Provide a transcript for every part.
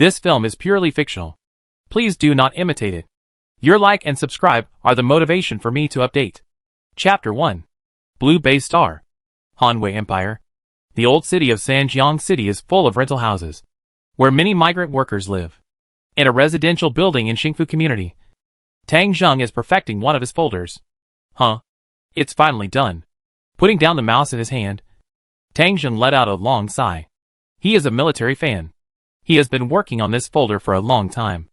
This film is purely fictional. Please do not imitate it. Your like and subscribe are the motivation for me to update. Chapter 1. Blue Bay Star. Hanwei Empire. The old city of Sanjiang City is full of rental houses, where many migrant workers live. In a residential building in Xingfu community, Tang Zheng is perfecting one of his folders. It's finally done. Putting down the mouse in his hand, Tang Zheng let out a long sigh. He is a military fan. He has been working on this folder for a long time.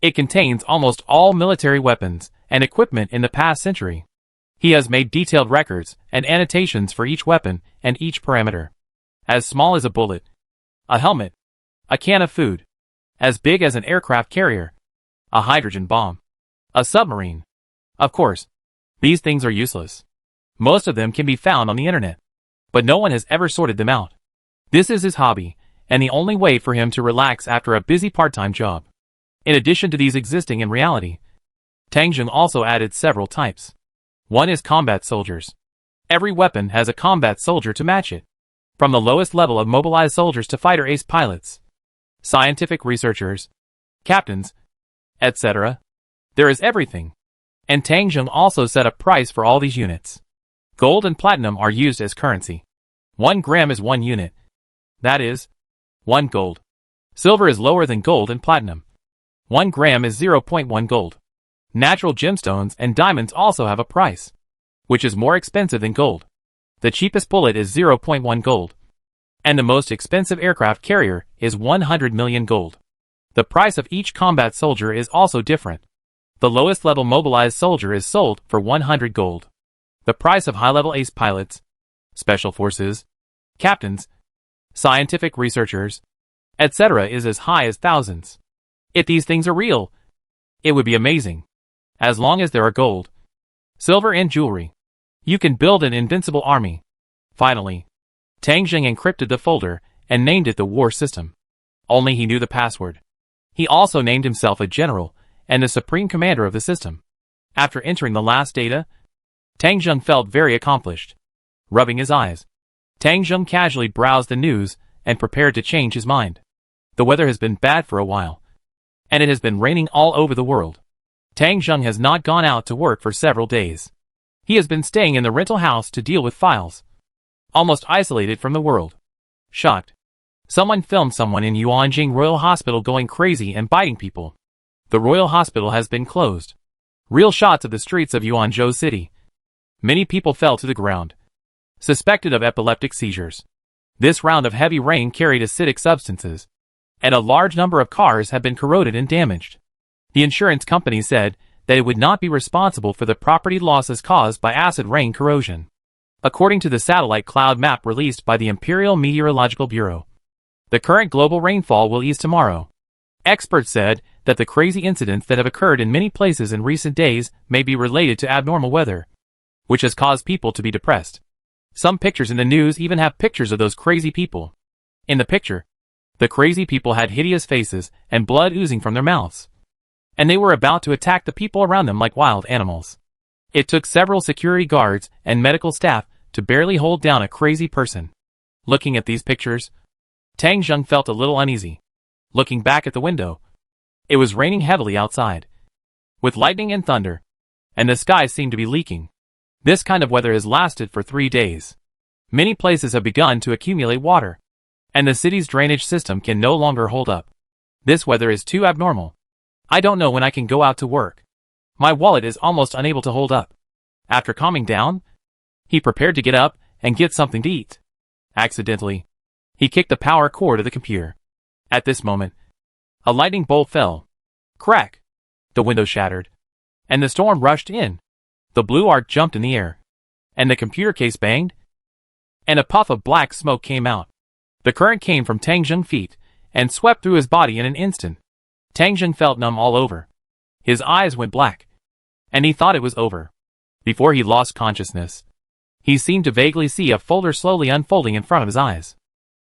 It contains almost all military weapons and equipment in the past century. He has made detailed records and annotations for each weapon and each parameter. As small as a bullet, a helmet, a can of food, as big as an aircraft carrier, a hydrogen bomb, a submarine. Of course, these things are useless. Most of them can be found on the internet, but no one has ever sorted them out. This is his hobby, and the only way for him to relax after a busy part-time job. In addition to these existing in reality, Tang Zheng also added several types. One is combat soldiers. Every weapon has a combat soldier to match it. From the lowest level of mobilized soldiers to fighter ace pilots, scientific researchers, captains, etc. There is everything. And Tang Zheng also set a price for all these units. Gold and platinum are used as currency. 1 gram is 1 unit. That is, 1 gold. Silver is lower than gold and platinum. 1 gram is 0.1 gold. Natural gemstones and diamonds also have a price, which is more expensive than gold. The cheapest bullet is 0.1 gold. And the most expensive aircraft carrier is 100 million gold. The price of each combat soldier is also different. The lowest level mobilized soldier is sold for 100 gold. The price of high-level ace pilots, special forces, captains, scientific researchers, etc. is as high as thousands. If these things are real, it would be amazing. As long as there are gold, silver and jewelry, you can build an invincible army. Finally, Tang Zheng encrypted the folder and named it the war system. Only he knew the password. He also named himself a general and the supreme commander of the system. After entering the last data, Tang Zheng felt very accomplished. Rubbing his eyes, Tang Zheng casually browsed the news and prepared to change his mind. The weather has been bad for a while, and it has been raining all over the world. Tang Zheng has not gone out to work for several days. He has been staying in the rental house to deal with files, almost isolated from the world. Shocked, someone filmed someone in Yuanjing Royal Hospital going crazy and biting people. The Royal Hospital has been closed. Real shots of the streets of Yuanzhou City. Many people fell to the ground, suspected of epileptic seizures. This round of heavy rain carried acidic substances, and a large number of cars have been corroded and damaged. The insurance company said that it would not be responsible for the property losses caused by acid rain corrosion, according to the satellite cloud map released by the Imperial Meteorological Bureau. The current global rainfall will ease tomorrow. Experts said that the crazy incidents that have occurred in many places in recent days may be related to abnormal weather, which has caused people to be depressed. Some pictures in the news even have pictures of those crazy people. In the picture, the crazy people had hideous faces and blood oozing from their mouths, and they were about to attack the people around them like wild animals. It took several security guards and medical staff to barely hold down a crazy person. Looking at these pictures, Tang Zheng felt a little uneasy. Looking back at the window, it was raining heavily outside, with lightning and thunder, and the sky seemed to be leaking. This kind of weather has lasted for 3 days. Many places have begun to accumulate water, and the city's drainage system can no longer hold up. This weather is too abnormal. I don't know when I can go out to work. My wallet is almost unable to hold up. After calming down, he prepared to get up and get something to eat. Accidentally, he kicked the power cord of the computer. At this moment, a lightning bolt fell. Crack! The window shattered, and the storm rushed in. The blue arc jumped in the air, and the computer case banged, and a puff of black smoke came out. The current came from Tang Zheng's feet and swept through his body in an instant. Tang Zheng felt numb all over. His eyes went black, and he thought it was over. Before he lost consciousness, he seemed to vaguely see a folder slowly unfolding in front of his eyes.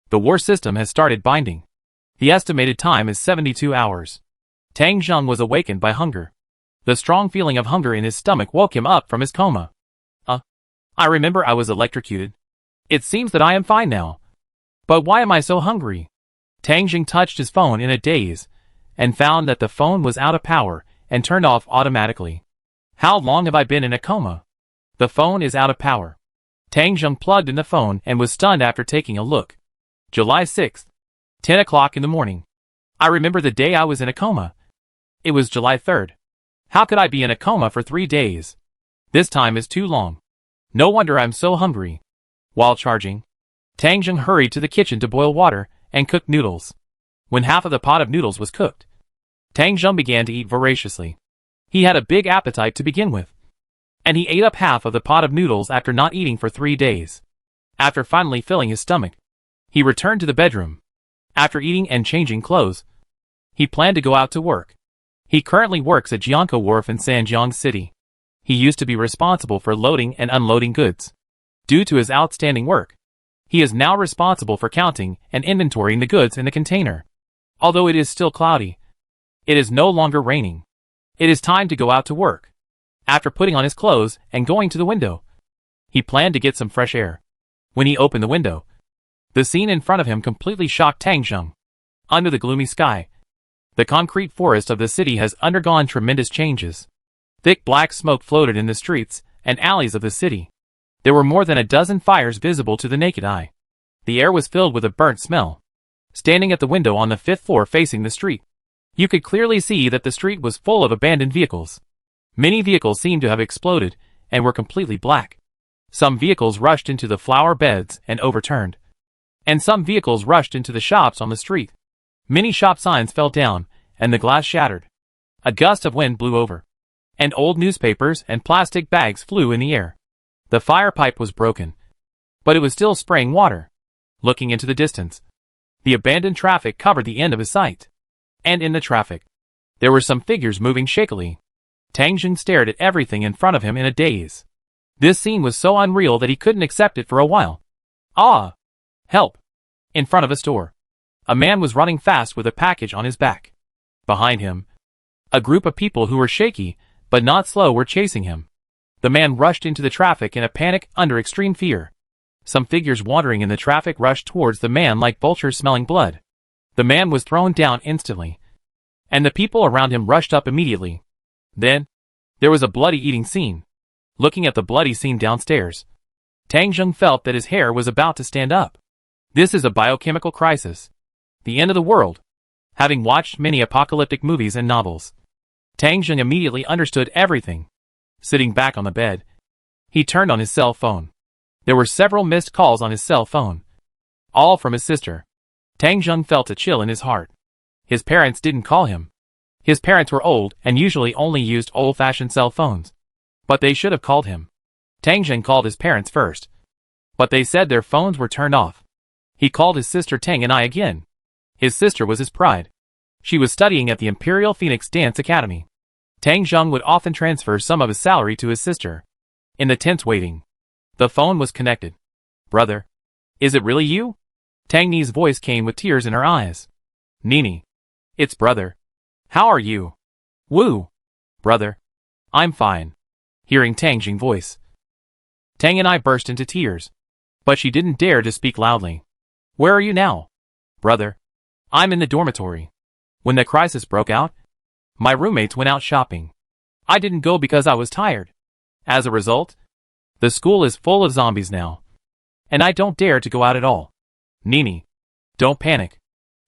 The war system has started binding. The estimated time is 72 hours. Tang Zheng was awakened by hunger. The strong feeling of hunger in his stomach woke him up from his coma. I remember I was electrocuted. It seems that I am fine now. But why am I so hungry? Tang Jing touched his phone in a daze, and found that the phone was out of power and turned off automatically. How long have I been in a coma? The phone is out of power. Tang Jing plugged in the phone and was stunned after taking a look. July 6th, 10 o'clock in the morning. I remember the day I was in a coma. It was July 3rd. How could I be in a coma for 3 days? This time is too long. No wonder I'm so hungry. While charging, Tang Jing hurried to the kitchen to boil water and cook noodles. When half of the pot of noodles was cooked, Tang Jing began to eat voraciously. He had a big appetite to begin with, and he ate up half of the pot of noodles after not eating for 3 days. After finally filling his stomach, he returned to the bedroom. After eating and changing clothes, he planned to go out to work. He currently works at Jiankou Wharf in Sanjiang City. He used to be responsible for loading and unloading goods. Due to his outstanding work, he is now responsible for counting and inventorying the goods in the container. Although it is still cloudy, it is no longer raining. It is time to go out to work. After putting on his clothes and going to the window, he planned to get some fresh air. When he opened the window, the scene in front of him completely shocked Tang Jing. Under the gloomy sky, the concrete forest of the city has undergone tremendous changes. Thick black smoke floated in the streets and alleys of the city. There were more than a dozen fires visible to the naked eye. The air was filled with a burnt smell. Standing at the window on the 5th floor facing the street, you could clearly see that the street was full of abandoned vehicles. Many vehicles seemed to have exploded and were completely black. Some vehicles rushed into the flower beds and overturned, and some vehicles rushed into the shops on the street. Many shop signs fell down, and the glass shattered. A gust of wind blew over, and old newspapers and plastic bags flew in the air. The fire pipe was broken, but it was still spraying water. Looking into the distance, the abandoned traffic covered the end of his sight. And in the traffic, there were some figures moving shakily. Tang Jing stared at everything in front of him in a daze. This scene was so unreal that he couldn't accept it for a while. Ah! Help! In front of a store, a man was running fast with a package on his back. Behind him, a group of people who were shaky, but not slow, were chasing him. The man rushed into the traffic in a panic under extreme fear. Some figures wandering in the traffic rushed towards the man like vultures smelling blood. The man was thrown down instantly, and the people around him rushed up immediately. Then, there was a bloody eating scene. Looking at the bloody scene downstairs, Tang Jing felt that his hair was about to stand up. This is a biochemical crisis. The end of the world. Having watched many apocalyptic movies and novels, Tang Jing immediately understood everything. Sitting back on the bed, he turned on his cell phone. There were several missed calls on his cell phone, all from his sister. Tang Jing felt a chill in his heart. His parents didn't call him. His parents were old and usually only used old-fashioned cell phones. But they should have called him. Tang Jing called his parents first, but they said their phones were turned off. He called his sister Tang and I again. His sister was his pride. She was studying at the Imperial Phoenix Dance Academy. Tang Jing would often transfer some of his salary to his sister. In the tense waiting, the phone was connected. Brother, is it really you? Tang Ni's voice came with tears in her eyes. Nini, it's brother. How are you? Woo. Brother, I'm fine. Hearing Tang Jing's voice, Tang and I burst into tears, but she didn't dare to speak loudly. Where are you now? Brother, I'm in the dormitory. When the crisis broke out, my roommates went out shopping. I didn't go because I was tired. As a result, the school is full of zombies now, and I don't dare to go out at all. Nini, don't panic.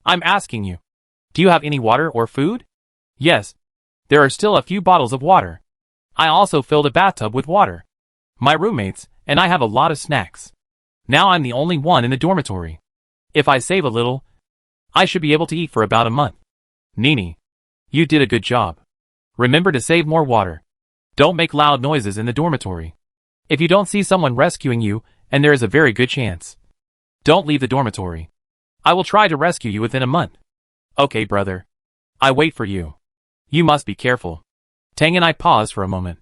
I'm asking you, do you have any water or food? Yes, there are still a few bottles of water. I also filled a bathtub with water. My roommates and I have a lot of snacks. Now I'm the only one in the dormitory. If I save a little, I should be able to eat for about a month. Nini, you did a good job. Remember to save more water. Don't make loud noises in the dormitory. If you don't see someone rescuing you, and there is a very good chance, don't leave the dormitory. I will try to rescue you within a month. Okay, brother. I wait for you. You must be careful. Tang and I paused for a moment,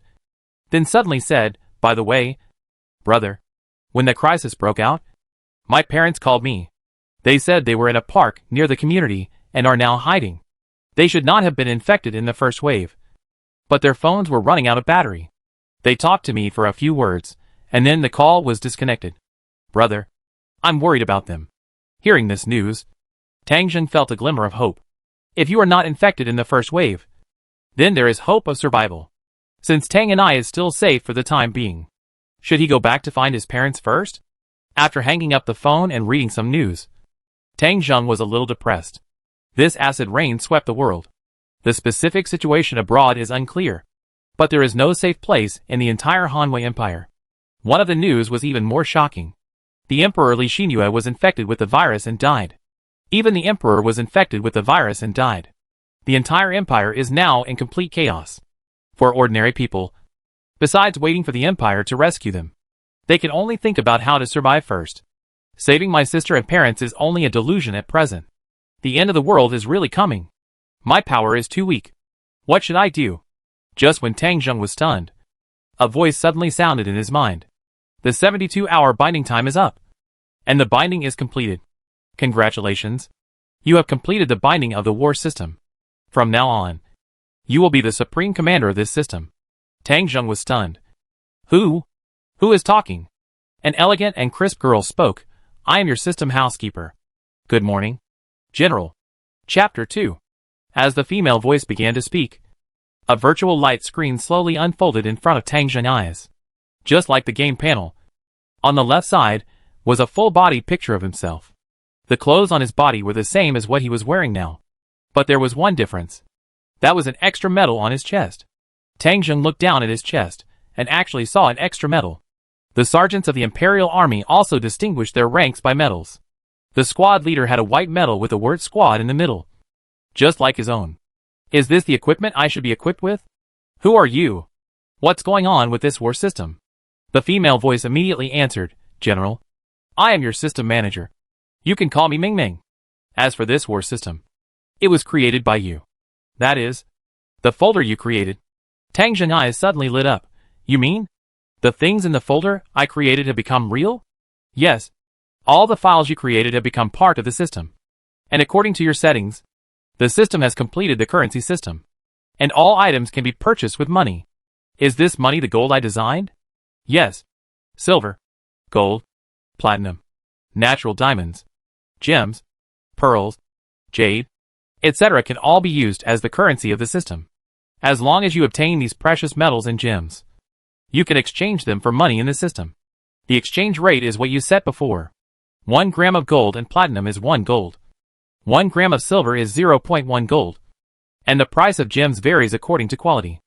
then suddenly said, by the way, brother, when the crisis broke out, my parents called me. They said they were in a park near the community and are now hiding. They should not have been infected in the first wave, but their phones were running out of battery. They talked to me for a few words, and then the call was disconnected. Brother, I'm worried about them. Hearing this news, Tang Jun felt a glimmer of hope. If you are not infected in the first wave, then there is hope of survival. Since Tang and I is still safe for the time being, should he go back to find his parents first? After hanging up the phone and reading some news, Tang Jun was a little depressed. This acid rain swept the world. The specific situation abroad is unclear, but there is no safe place in the entire Hanwei Empire. One of the news was even more shocking. The Emperor Li Xinhua was infected with the virus and died. Even the Emperor was infected with the virus and died. The entire empire is now in complete chaos. For ordinary people, besides waiting for the empire to rescue them, they can only think about how to survive first. Saving my sister and parents is only a delusion at present. The end of the world is really coming. My power is too weak. What should I do? Just when Tang Jun was stunned, a voice suddenly sounded in his mind. The 72-hour binding time is up, and the binding is completed. Congratulations. You have completed the binding of the war system. From now on, you will be the supreme commander of this system. Tang Jun was stunned. Who? Who is talking? An elegant and crisp girl spoke. I am your system housekeeper. Good morning, General. Chapter 2. As the female voice began to speak, a virtual light screen slowly unfolded in front of Tang Jun's eyes. Just like the game panel, on the left side was a full-body picture of himself. The clothes on his body were the same as what he was wearing now, but there was one difference. That was an extra medal on his chest. Tang Jun looked down at his chest and actually saw an extra medal. The sergeants of the Imperial Army also distinguished their ranks by medals. The squad leader had a white medal with the word squad in the middle, just like his own. Is this the equipment I should be equipped with? Who are you? What's going on with this war system? The female voice immediately answered, General, I am your system manager. You can call me Ming Ming. As for this war system, it was created by you. That is, the folder you created. Tang Jun's eyes suddenly lit up. You mean? The things in the folder I created have become real? Yes. All the files you created have become part of the system. And according to your settings, the system has completed the currency system. And all items can be purchased with money. Is this money the gold I designed? Yes. Silver, gold, platinum, natural diamonds, gems, pearls, jade, etc. can all be used as the currency of the system. As long as you obtain these precious metals and gems, you can exchange them for money in the system. The exchange rate is what you set before. 1 gram of gold and platinum is 1 gold. 1 gram of silver is 0.1 gold. And the price of gems varies according to quality.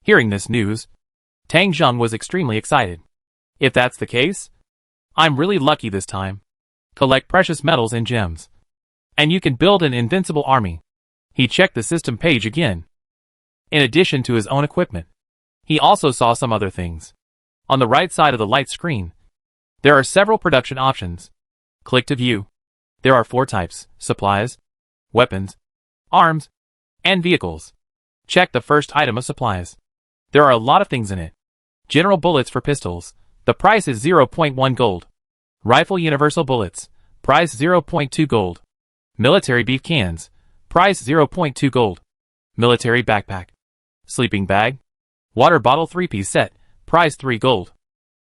Hearing this news, Tang Jun was extremely excited. If that's the case, I'm really lucky this time. Collect precious metals and gems, and you can build an invincible army. He checked the system page again. In addition to his own equipment, he also saw some other things. On the right side of the light screen, there are several production options. Click to view. There are 4 types: supplies, weapons, arms, and vehicles. Check the first item of supplies. There are a lot of things in it. General bullets for pistols. The price is 0.1 gold. Rifle universal bullets. Price 0.2 gold. Military beef cans. Price 0.2 gold. Military backpack. Sleeping bag. Water bottle 3-piece set. Price 3 gold.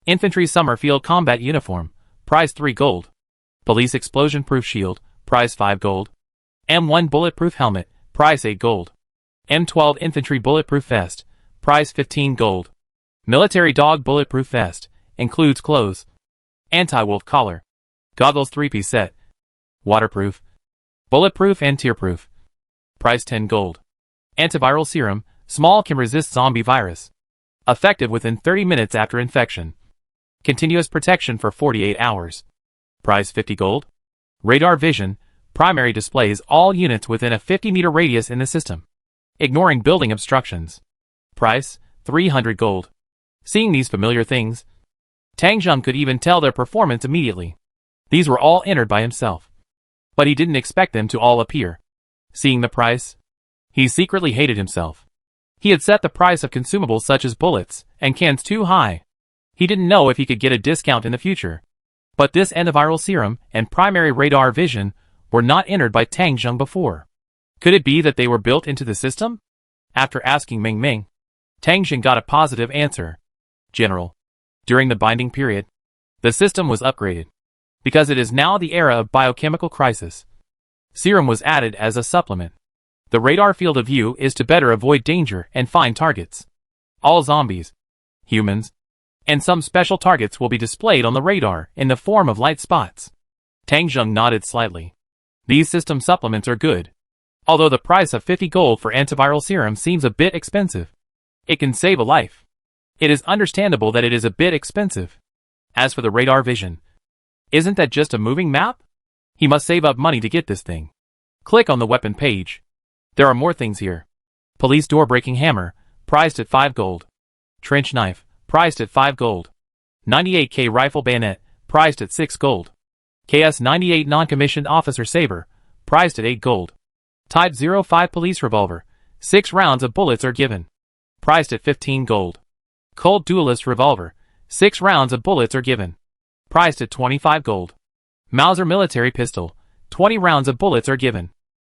Infantry summer field combat uniform. Price 3 gold. Police explosion-proof shield. Price 5 gold. M1 bulletproof helmet. Price 8 gold. M12 infantry bulletproof vest. Price 15 gold. Military dog bulletproof vest. Includes clothes. Anti-wolf collar. Goggles 3-piece set. Waterproof. Bulletproof and tearproof. Price 10 gold. Antiviral serum. Small, can resist zombie virus. Effective within 30 minutes after infection. Continuous protection for 48 hours. Price 50 gold. Radar vision. Primary displays all units within a 50-meter radius in the system, ignoring building obstructions. Price 300 gold. Seeing these familiar things, Tang Jun could even tell their performance immediately. These were all entered by himself, but he didn't expect them to all appear. Seeing the price, he secretly hated himself. He had set the price of consumables such as bullets and cans too high. He didn't know if he could get a discount in the future. But this antiviral serum and primary radar vision were not entered by Tang Jun before. Could it be that they were built into the system? After asking Ming Ming, Tang Jun got a positive answer. General, during the binding period, the system was upgraded, because it is now the era of biochemical crisis. Serum was added as a supplement. The radar field of view is to better avoid danger and find targets. All zombies, humans, and some special targets will be displayed on the radar in the form of light spots. Tang Zheng nodded slightly. These system supplements are good. Although the price of 50 gold for antiviral serum seems a bit expensive, it can save a life. It is understandable that it is a bit expensive. As for the radar vision, isn't that just a moving map? He must save up money to get this thing. Click on the weapon page. There are more things here. Police door breaking hammer, priced at 5 gold. Trench knife, priced at 5 gold. 98K rifle bayonet, priced at 6 gold. KS-98 non-commissioned officer saber, priced at 8 gold. Type 05 police revolver, 6 rounds of bullets are given. Priced at 15 gold. Colt duelist revolver, 6 rounds of bullets are given. Priced at 25 gold. Mauser military pistol, 20 rounds of bullets are given.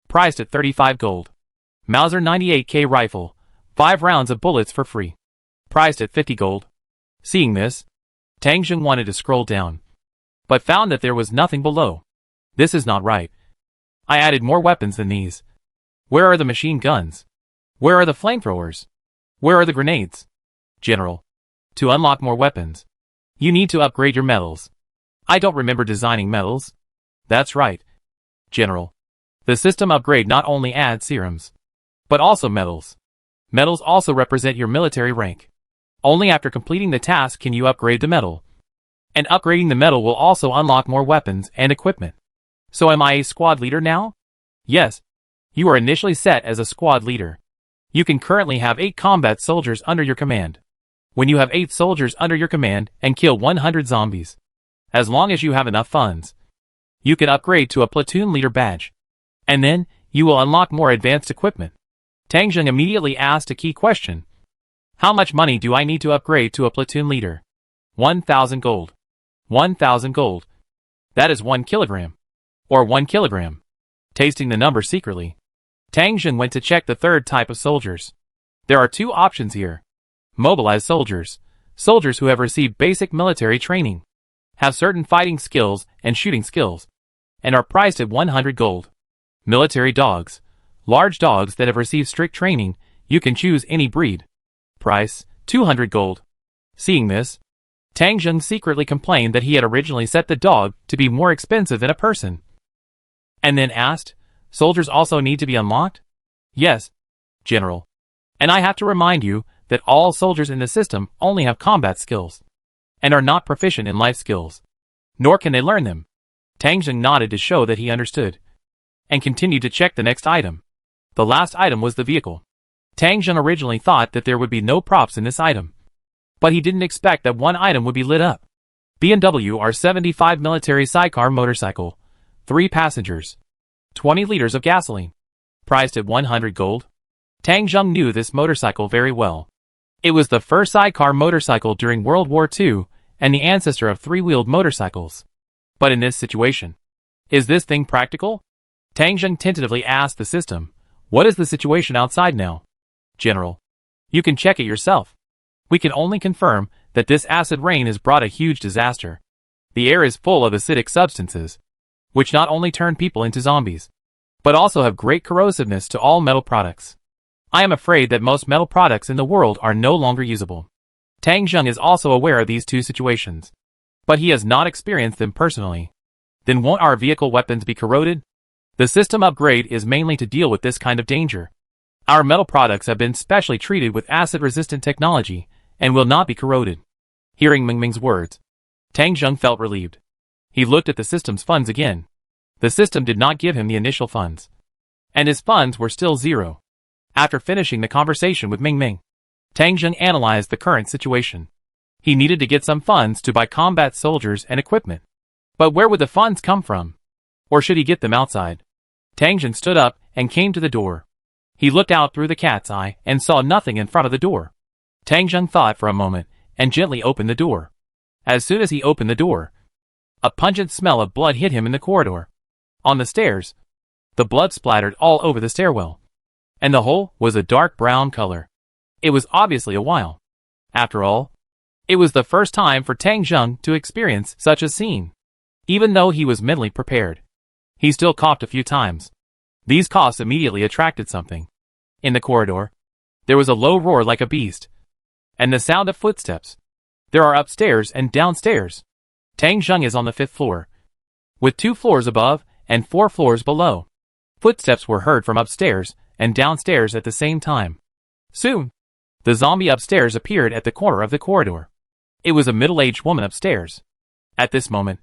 Priced at 35 gold. Mauser 98K rifle, 5 rounds of bullets for free. Priced at 50 gold. Seeing this, Tang Zheng wanted to scroll down, but found that there was nothing below. This is not right. I added more weapons than these. Where are the machine guns? Where are the flamethrowers? Where are the grenades? General, to unlock more weapons, you need to upgrade your medals. I don't remember designing medals. That's right. General, the system upgrade not only adds serums, but also medals. Medals also represent your military rank. Only after completing the task can you upgrade the medal. And upgrading the medal will also unlock more weapons and equipment. So am I a squad leader now? Yes. You are initially set as a squad leader. You can currently have 8 combat soldiers under your command. When you have 8 soldiers under your command and kill 100 zombies, as long as you have enough funds, you can upgrade to a platoon leader badge. And then, you will unlock more advanced equipment. Tang Zheng immediately asked a key question. How much money do I need to upgrade to a platoon leader? 1,000 gold. 1,000 gold. That is 1 kilogram. Or 1 kilogram. Tasting the number secretly, Tang Zheng went to check the third type of soldiers. There are 2 options here. Mobilized soldiers. Soldiers who have received basic military training, have certain fighting skills and shooting skills, and are priced at 100 gold. Military dogs. Large dogs that have received strict training, you can choose any breed. Price, 200 gold. Seeing this, Tang Zheng secretly complained that he had originally set the dog to be more expensive than a person. And then asked, soldiers also need to be unlocked? Yes, General. And I have to remind you that all soldiers in the system only have combat skills, and are not proficient in life skills, nor can they learn them. Tang Zheng nodded to show that he understood, and continued to check the next item. The last item was the vehicle. Tang Zheng originally thought that there would be no props in this item, but he didn't expect that one item would be lit up. BMW R75 military sidecar motorcycle, 3 passengers, 20 liters of gasoline, priced at 100 gold. Tang Zheng knew this motorcycle very well. It was the first sidecar motorcycle during World War II, and the ancestor of 3-wheeled motorcycles. But in this situation, is this thing practical? Tang Zheng tentatively asked the system, what is the situation outside now? General, you can check it yourself. We can only confirm that this acid rain has brought a huge disaster. The air is full of acidic substances, which not only turn people into zombies, but also have great corrosiveness to all metal products. I am afraid that most metal products in the world are no longer usable. Tang Zheng is also aware of these 2 situations, but he has not experienced them personally. Then won't our vehicle weapons be corroded? The system upgrade is mainly to deal with this kind of danger. Our metal products have been specially treated with acid-resistant technology and will not be corroded. Hearing Ming Ming's words, Tang Zheng felt relieved. He looked at the system's funds again. The system did not give him the initial funds, and his funds were still 0. After finishing the conversation with Ming Ming, Tang Zheng analyzed the current situation. He needed to get some funds to buy combat soldiers and equipment. But where would the funds come from? Or should he get them outside? Tang Zheng stood up and came to the door. He looked out through the cat's eye and saw nothing in front of the door. Tang Zheng thought for a moment and gently opened the door. As soon as he opened the door, a pungent smell of blood hit him in the corridor. On the stairs, the blood splattered all over the stairwell, and the hole was a dark brown color. It was obviously a while. After all, it was the first time for Tang Zheng to experience such a scene. Even though he was mentally prepared, He still coughed a few times. These coughs immediately attracted something. In the corridor, there was a low roar like a beast, and the sound of footsteps. There are upstairs and downstairs. Tang Zheng is on the 5th floor, with 2 floors above and 4 floors below. Footsteps were heard from upstairs and downstairs at the same time. Soon, the zombie upstairs appeared at the corner of the corridor. It was a middle-aged woman upstairs. At this moment,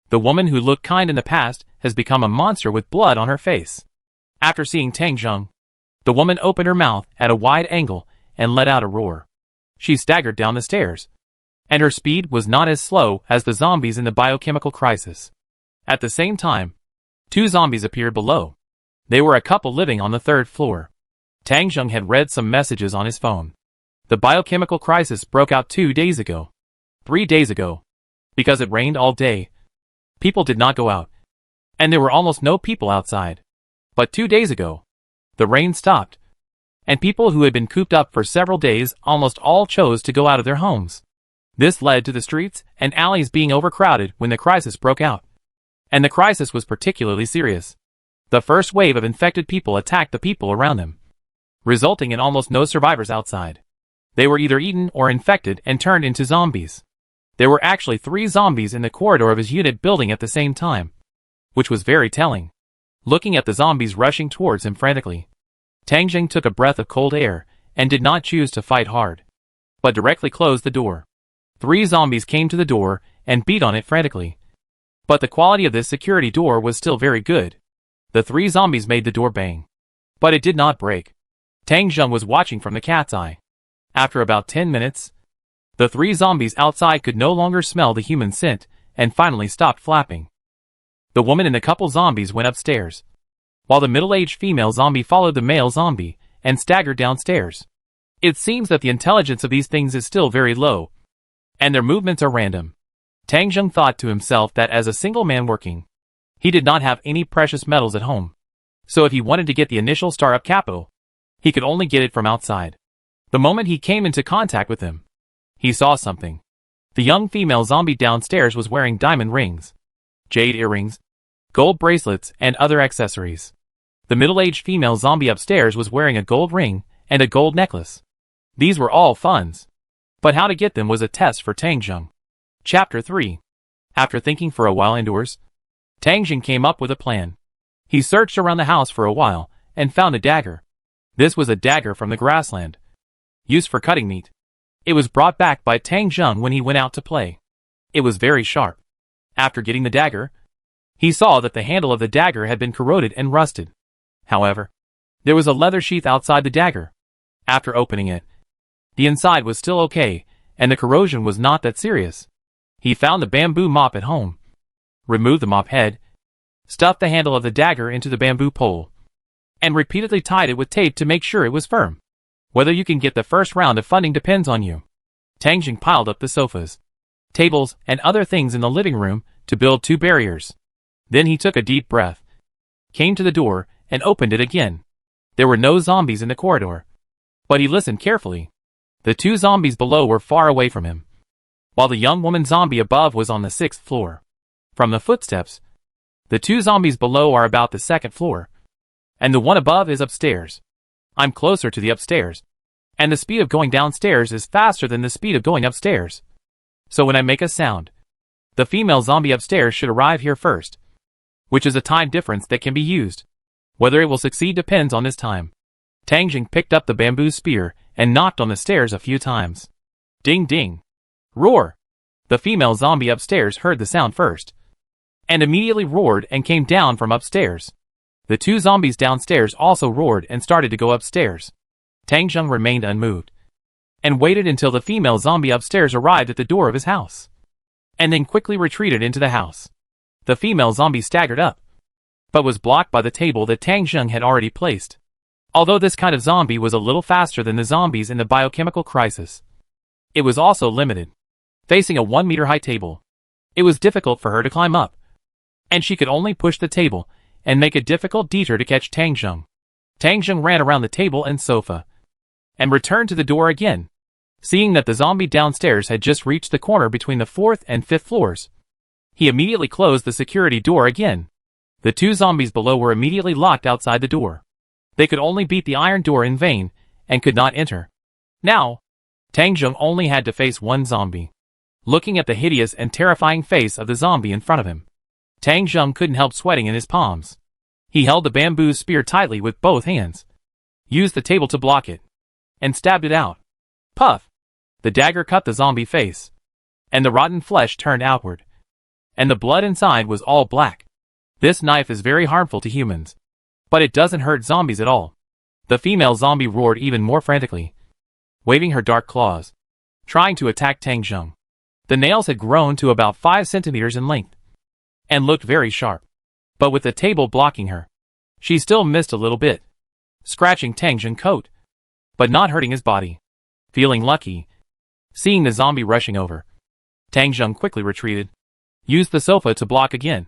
the woman who looked kind in the past has become a monster with blood on her face. After seeing Tang Zheng, the woman opened her mouth at a wide angle and let out a roar. She staggered down the stairs, and her speed was not as slow as the zombies in the biochemical crisis. At the same time, 2 zombies appeared below. They were a couple living on the 3rd floor. Tang Zheng had read some messages on his phone. The biochemical crisis broke out 2 days ago. 3 days ago. Because it rained all day, people did not go out, and there were almost no people outside. But 2 days ago, the rain stopped, and people who had been cooped up for several days almost all chose to go out of their homes. This led to the streets and alleys being overcrowded when the crisis broke out. And the crisis was particularly serious. The first wave of infected people attacked the people around them, resulting in almost no survivors outside. They were either eaten or infected and turned into zombies. There were actually 3 zombies in the corridor of his unit building at the same time, which was very telling. Looking at the zombies rushing towards him frantically, Tang Zheng took a breath of cold air and did not choose to fight hard, but directly closed the door. 3 zombies came to the door and beat on it frantically. But the quality of this security door was still very good. The 3 zombies made the door bang, but it did not break. Tang Zheng was watching from the cat's eye. After about 10 minutes, the 3 zombies outside could no longer smell the human scent and finally stopped flapping. The woman and the couple zombies went upstairs, while the middle-aged female zombie followed the male zombie and staggered downstairs. It seems that the intelligence of these things is still very low, and their movements are random. Tang Zheng thought to himself that as a single man working, he did not have any precious metals at home. So if he wanted to get the initial startup capital, he could only get it from outside. The moment he came into contact with him, he saw something. The young female zombie downstairs was wearing diamond rings, jade earrings, gold bracelets, and other accessories. The middle-aged female zombie upstairs was wearing a gold ring and a gold necklace. These were all funds, but how to get them was a test for Tang Zheng. Chapter 3. After thinking for a while indoors, Tang Zheng came up with a plan. He searched around the house for a while and found a dagger. This was a dagger from the grassland, used for cutting meat. It was brought back by Tang Zheng when he went out to play. It was very sharp. After getting the dagger, he saw that the handle of the dagger had been corroded and rusted. However, there was a leather sheath outside the dagger. After opening it, the inside was still okay, and the corrosion was not that serious. He found the bamboo mop at home, removed the mop head, stuffed the handle of the dagger into the bamboo pole, and repeatedly tied it with tape to make sure it was firm. Whether you can get the first round of funding depends on you. Tang Zheng piled up the sofas, tables, and other things in the living room to build 2 barriers. Then he took a deep breath, came to the door, and opened it again. There were no zombies in the corridor, but he listened carefully. The 2 zombies below were far away from him, while the young woman zombie above was on the 6th floor. From the footsteps, the 2 zombies below are about the 2nd floor, and the one above is upstairs. I'm closer to the upstairs, and the speed of going downstairs is faster than the speed of going upstairs. So when I make a sound, the female zombie upstairs should arrive here first, which is a time difference that can be used. Whether it will succeed depends on this time. Tang Zheng picked up the bamboo spear and knocked on the stairs a few times. Ding ding. Roar. The female zombie upstairs heard the sound first, and immediately roared and came down from upstairs. The 2 zombies downstairs also roared and started to go upstairs. Tang Zheng remained unmoved, and waited until the female zombie upstairs arrived at the door of his house, and then quickly retreated into the house. The female zombie staggered up, but was blocked by the table that Tang Zheng had already placed. Although this kind of zombie was a little faster than the zombies in the biochemical crisis, it was also limited. Facing a 1-meter-high table, it was difficult for her to climb up, and she could only push the table and make a difficult detour to catch Tang Zheng. Tang Zheng ran around the table and sofa, and returned to the door again. Seeing that the zombie downstairs had just reached the corner between the 4th and 5th floors, he immediately closed the security door again. The two zombies below were immediately locked outside the door. They could only beat the iron door in vain, and could not enter. Now, Tang Jung only had to face one zombie. Looking at the hideous and terrifying face of the zombie in front of him, Tang Jung couldn't help sweating in his palms. He held the bamboo spear tightly with both hands, used the table to block it, and stabbed it out. Puff! The dagger cut the zombie face, and the rotten flesh turned outward, and the blood inside was all black. This knife is very harmful to humans, but it doesn't hurt zombies at all. The female zombie roared even more frantically, waving her dark claws, trying to attack Tang Jung. The nails had grown to about 5 centimeters in length, and looked very sharp. But with the table blocking her, she still missed a little bit, scratching Tang Jung's coat, but not hurting his body. Feeling lucky, seeing the zombie rushing over, Tang Jung quickly retreated, used the sofa to block again,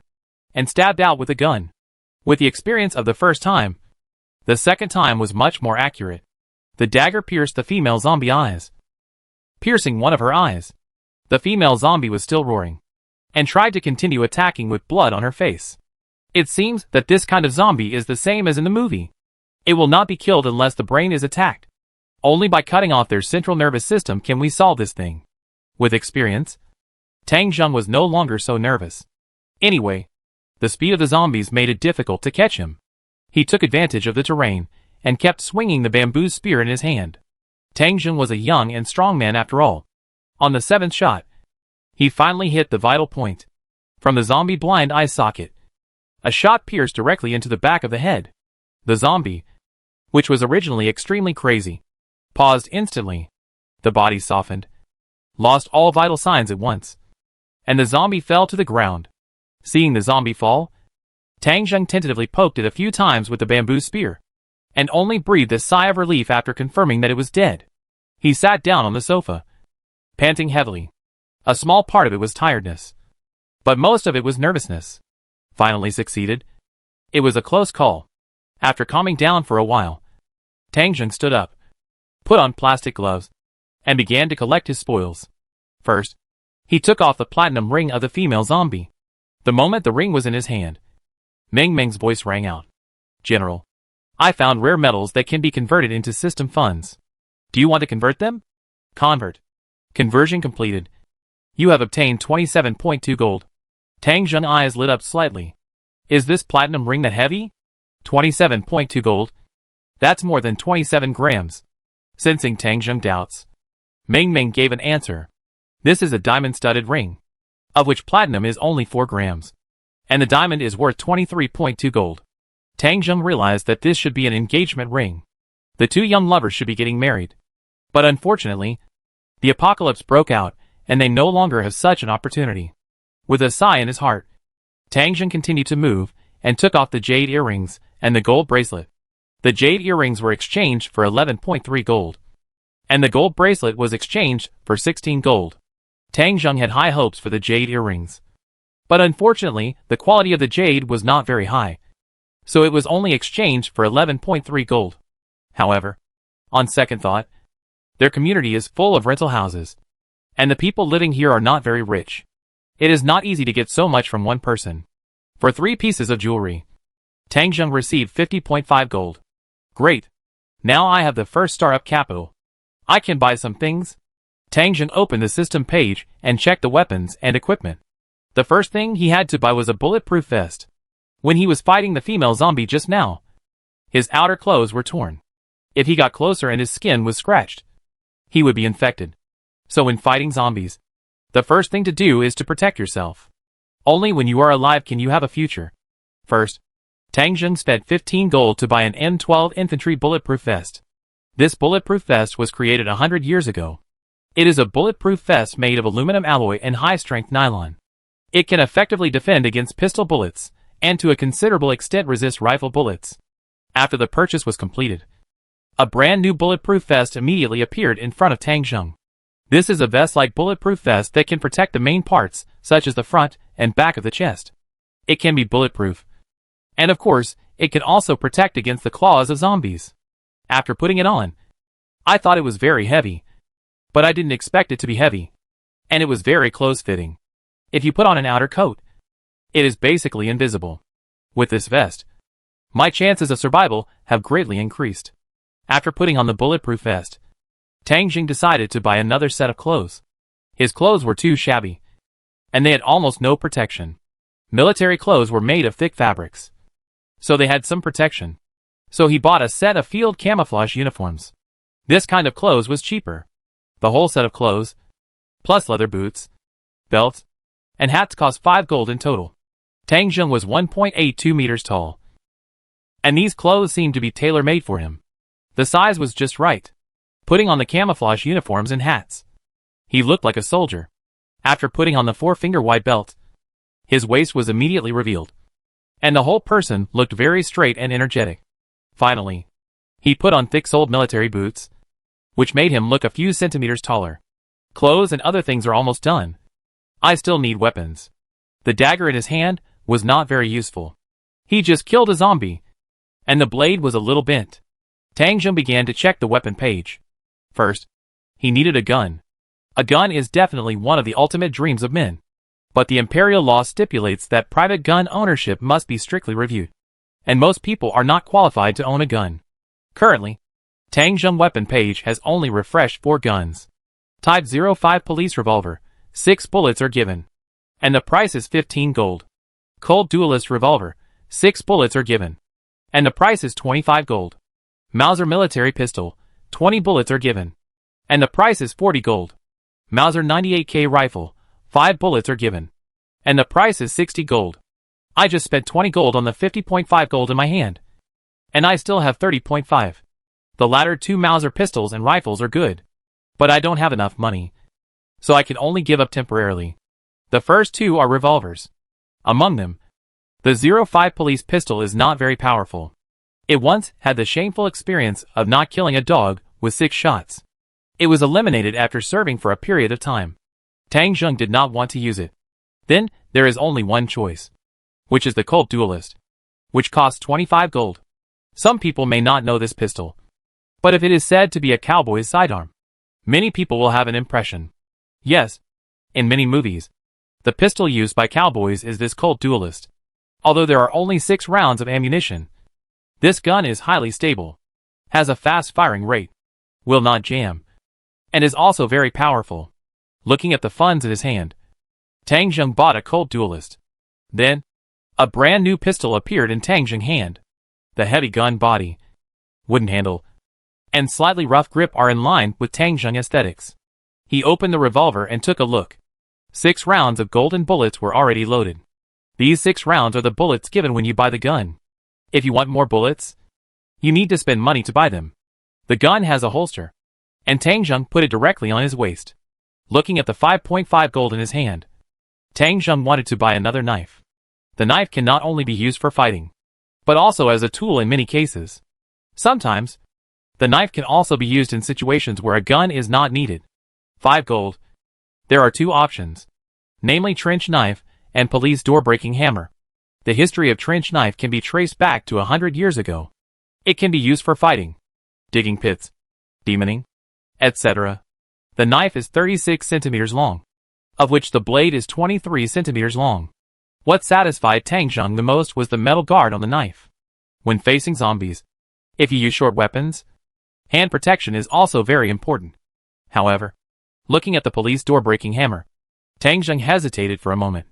and stabbed out with a gun. With the experience of the first time, the second time was much more accurate. The dagger pierced the female zombie eyes, piercing one of her eyes. The female zombie was still roaring, and tried to continue attacking with blood on her face. It seems that this kind of zombie is the same as in the movie. It will not be killed unless the brain is attacked. Only by cutting off their central nervous system can we solve this thing. With experience, Tang Jung was no longer so nervous. Anyway, the speed of the zombies made it difficult to catch him. He took advantage of the terrain, and kept swinging the bamboo spear in his hand. Tang Jung was a young and strong man after all. On the 7th shot, he finally hit the vital point. From the zombie blind eye socket, a shot pierced directly into the back of the head. The zombie, which was originally extremely crazy, paused instantly. The body softened, lost all vital signs at once, and the zombie fell to the ground. Seeing the zombie fall, Tang Jung tentatively poked it a few times with the bamboo spear, and only breathed a sigh of relief after confirming that it was dead. He sat down on the sofa, panting heavily. A small part of it was tiredness, but most of it was nervousness. Finally succeeded. It was a close call. After calming down for a while, Tang Jung stood up, put on plastic gloves, and began to collect his spoils. First, he took off the platinum ring of the female zombie. The moment the ring was in his hand, Meng Meng's voice rang out. "General, I found rare metals that can be converted into system funds. Do you want to convert them?" "Convert." Conversion completed. You have obtained 27.2 gold. Tang Jung's eyes lit up slightly. Is this platinum ring that heavy? 27.2 gold? That's more than 27 grams. Sensing Tang Jung's doubts, Meng Meng gave an answer. This is a diamond-studded ring, of which platinum is only 4 grams, and the diamond is worth 23.2 gold. Tang Jung realized that this should be an engagement ring. The two young lovers should be getting married. But unfortunately, the apocalypse broke out, and they no longer have such an opportunity. With a sigh in his heart, Tang Jung continued to move, and took off the jade earrings and the gold bracelet. The jade earrings were exchanged for 11.3 gold, and the gold bracelet was exchanged for 16 gold. Tang Jung had high hopes for the jade earrings, but unfortunately, the quality of the jade was not very high, so it was only exchanged for 11.3 gold. However, on second thought, their community is full of rental houses, and the people living here are not very rich. It is not easy to get so much from one person. For 3 pieces of jewelry, Tang Jung received 50.5 gold. Great. Now I have the first startup capital. I can buy some things. Tang Jung opened the system page and checked the weapons and equipment. The first thing he had to buy was a bulletproof vest. When he was fighting the female zombie just now, his outer clothes were torn. If he got closer and his skin was scratched, he would be infected. So when fighting zombies, the first thing to do is to protect yourself. Only when you are alive can you have a future. First, Tang Jung spent 15 gold to buy an M12 infantry bulletproof vest. This bulletproof vest was created 100 years ago. It is a bulletproof vest made of aluminum alloy and high-strength nylon. It can effectively defend against pistol bullets, and to a considerable extent resist rifle bullets. After the purchase was completed, a brand new bulletproof vest immediately appeared in front of Tang Jung. This is a vest-like bulletproof vest that can protect the main parts, such as the front and back of the chest. It can be bulletproof. And of course, it can also protect against the claws of zombies. After putting it on, I thought it was very heavy. But I didn't expect it to be heavy. And it was very close-fitting. If you put on an outer coat, it is basically invisible. With this vest, my chances of survival have greatly increased. After putting on the bulletproof vest, Tang Jing decided to buy another set of clothes. His clothes were too shabby, and they had almost no protection. Military clothes were made of thick fabrics, so they had some protection. So he bought a set of field camouflage uniforms. This kind of clothes was cheaper. The whole set of clothes, plus leather boots, belts, and hats cost 5 gold in total. Tang Jing was 1.82 meters tall, and these clothes seemed to be tailor-made for him. The size was just right. Putting on the camouflage uniforms and hats, he looked like a soldier. After putting on the 4-finger wide belt, his waist was immediately revealed, and the whole person looked very straight and energetic. Finally, he put on thick-soled military boots, which made him look a few centimeters taller. Clothes and other things are almost done. I still need weapons. The dagger in his hand was not very useful. He just killed a zombie, and the blade was a little bent. Tang Jing began to check the weapon page. First, he needed a gun. A gun is definitely one of the ultimate dreams of men. But the imperial law stipulates that private gun ownership must be strictly reviewed, and most people are not qualified to own a gun. Currently, Tang Jing weapon page has only refreshed 4 guns. Type 05 police revolver, 6 bullets are given, and the price is 15 gold. Cold duelist revolver, 6 bullets are given, and the price is 25 gold. Mauser military pistol, 20 bullets are given, and the price is 40 gold. Mauser 98K rifle, 5 bullets are given, and the price is 60 gold. I just spent 20 gold on the 50.5 gold in my hand, and I still have 30.5. The latter 2 Mauser pistols and rifles are good, but I don't have enough money, so I can only give up temporarily. The first 2 are revolvers. Among them, the 05 police pistol is not very powerful. It once had the shameful experience of not killing a dog with 6 shots. It was eliminated after serving for a period of time. Tang Jing did not want to use it. Then, there is only one choice, which is the Colt Duelist, which costs 25 gold. Some people may not know this pistol, but if it is said to be a cowboy's sidearm, many people will have an impression. Yes, in many movies, the pistol used by cowboys is this Colt Duelist. Although there are only 6 rounds of ammunition, this gun is highly stable, has a fast firing rate, will not jam, and is also very powerful. Looking at the funds in his hand, Tang Jing bought a Colt Duelist. Then, a brand new pistol appeared in Tang Jing's hand. The heavy gun body, wooden handle, and slightly rough grip are in line with Tang Jing aesthetics. He opened the revolver and took a look. 6 rounds of golden bullets were already loaded. These 6 rounds are the bullets given when you buy the gun. If you want more bullets, you need to spend money to buy them. The gun has a holster, and Tang Jing put it directly on his waist. Looking at the 5.5 gold in his hand, Tang Jing wanted to buy another knife. The knife can not only be used for fighting, but also as a tool in many cases. Sometimes, the knife can also be used in situations where a gun is not needed. 5 gold. There are 2 options, namely trench knife and police door-breaking hammer. The history of trench knife can be traced back to 100 years ago. It can be used for fighting, digging pits, demoning, etc. The knife is 36 centimeters long, of which the blade is 23 centimeters long. What satisfied Tang Jing the most was the metal guard on the knife. When facing zombies, if you use short weapons, hand protection is also very important. However, looking at the police door-breaking hammer, Tang Jing hesitated for a moment,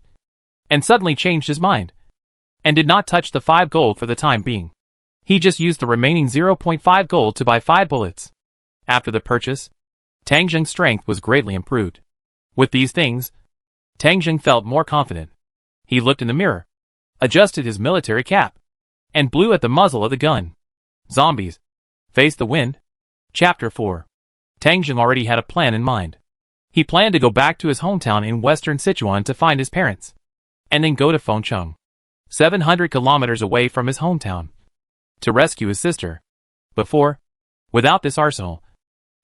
and suddenly changed his mind, and did not touch the 5 gold for the time being. He just used the remaining 0.5 gold to buy 5 bullets. After the purchase, Tang Jing's strength was greatly improved. With these things, Tang Jing felt more confident. He looked in the mirror, adjusted his military cap, and blew at the muzzle of the gun. Zombies. Face the wind. Chapter 4. Tang Jing already had a plan in mind. He planned to go back to his hometown in western Sichuan to find his parents, and then go to Fengcheng, 700 kilometers away from his hometown, to rescue his sister. Before, without this arsenal,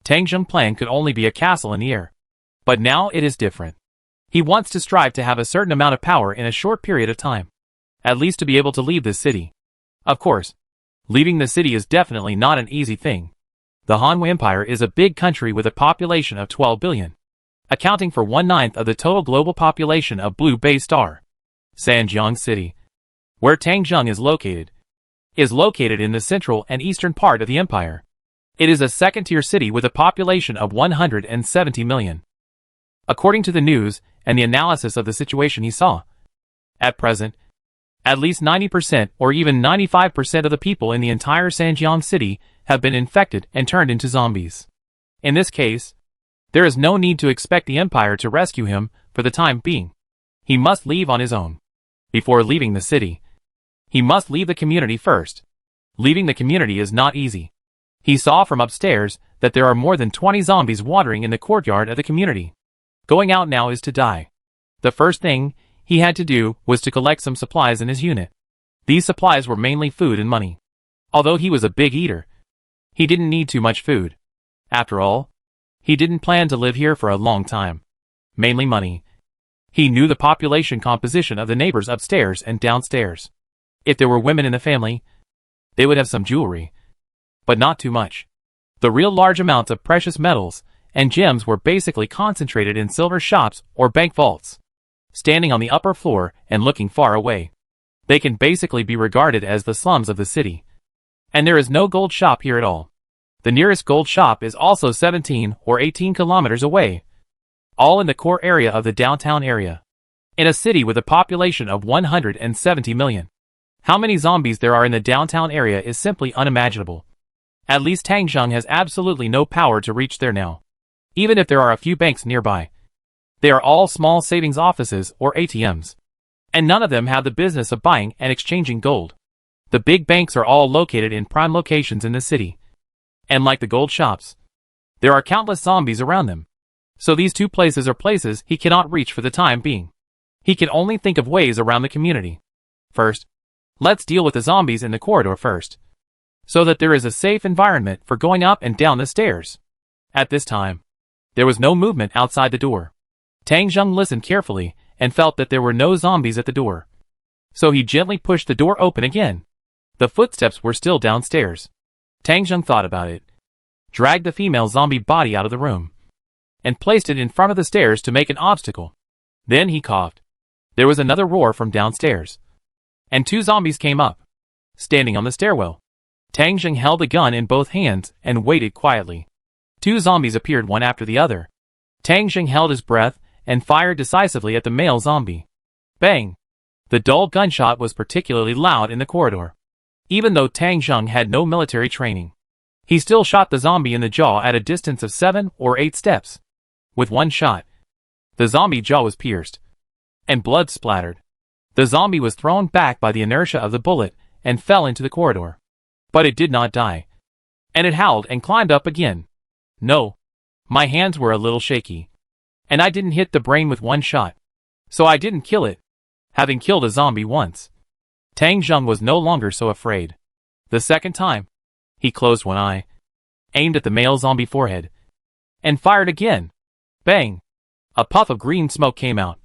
Tang Jing's plan could only be a castle in the air. But now it is different. He wants to strive to have a certain amount of power in a short period of time, at least to be able to leave this city. Of course, leaving the city is definitely not an easy thing. The Han Empire is a big country with a population of 12 billion, accounting for 1/9 of the total global population of Blue Bay Star, Sanjiang City. where Tangjung is located in the central and eastern part of the empire. It is a second-tier city with a population of 170 million. According to the news and the analysis of the situation he saw, at present, at least 90% or even 95% of the people in the entire Sanjiang city have been infected and turned into zombies. In this case, there is no need to expect the Empire to rescue him for the time being. He must leave on his own. Before leaving the city, he must leave the community first. Leaving the community is not easy. He saw from upstairs that there are more than 20 zombies wandering in the courtyard of the community. Going out now is to die. The first thing he had to do was to collect some supplies in his unit. These supplies were mainly food and money. Although he was a big eater, he didn't need too much food. After all, he didn't plan to live here for a long time. Mainly money. He knew the population composition of the neighbors upstairs and downstairs. If there were women in the family, they would have some jewelry. But not too much. The real large amounts of precious metals and gems were basically concentrated in silver shops or bank vaults. Standing on the upper floor and looking far away, they can basically be regarded as the slums of the city. And there is no gold shop here at all. The nearest gold shop is also 17 or 18 kilometers away, all in the core area of the downtown area. In a city with a population of 170 million. How many zombies there are in the downtown area is simply unimaginable. At least Tangjung has absolutely no power to reach there now. Even if there are a few banks nearby, they are all small savings offices or ATMs. And none of them have the business of buying and exchanging gold. The big banks are all located in prime locations in the city. And like the gold shops, there are countless zombies around them. So these two places are places he cannot reach for the time being. He can only think of ways around the community. First, let's deal with the zombies in the corridor first, so that there is a safe environment for going up and down the stairs. At this time, there was no movement outside the door. Tangjung listened carefully and felt that there were no zombies at the door. So he gently pushed the door open again. The footsteps were still downstairs. Tangjung thought about it, dragged the female zombie body out of the room, and placed it in front of the stairs to make an obstacle. Then he coughed. There was another roar from downstairs, and two zombies came up, standing on the stairwell. Tangjung held the gun in both hands and waited quietly. Two zombies appeared one after the other. Tangjung held his breath and fired decisively at the male zombie. Bang! The dull gunshot was particularly loud in the corridor. Even though Tangjung had no military training, he still shot the zombie in the jaw at a distance of 7 or 8 steps. With one shot, the zombie jaw was pierced, and blood splattered. The zombie was thrown back by the inertia of the bullet and fell into the corridor. But it did not die. And it howled and climbed up again. No. My hands were a little shaky. And I didn't hit the brain with one shot. So I didn't kill it, having killed a zombie once. Tangjung was no longer so afraid. The second time, he closed one eye, aimed at the male zombie forehead, and fired again. Bang! A puff of green smoke came out,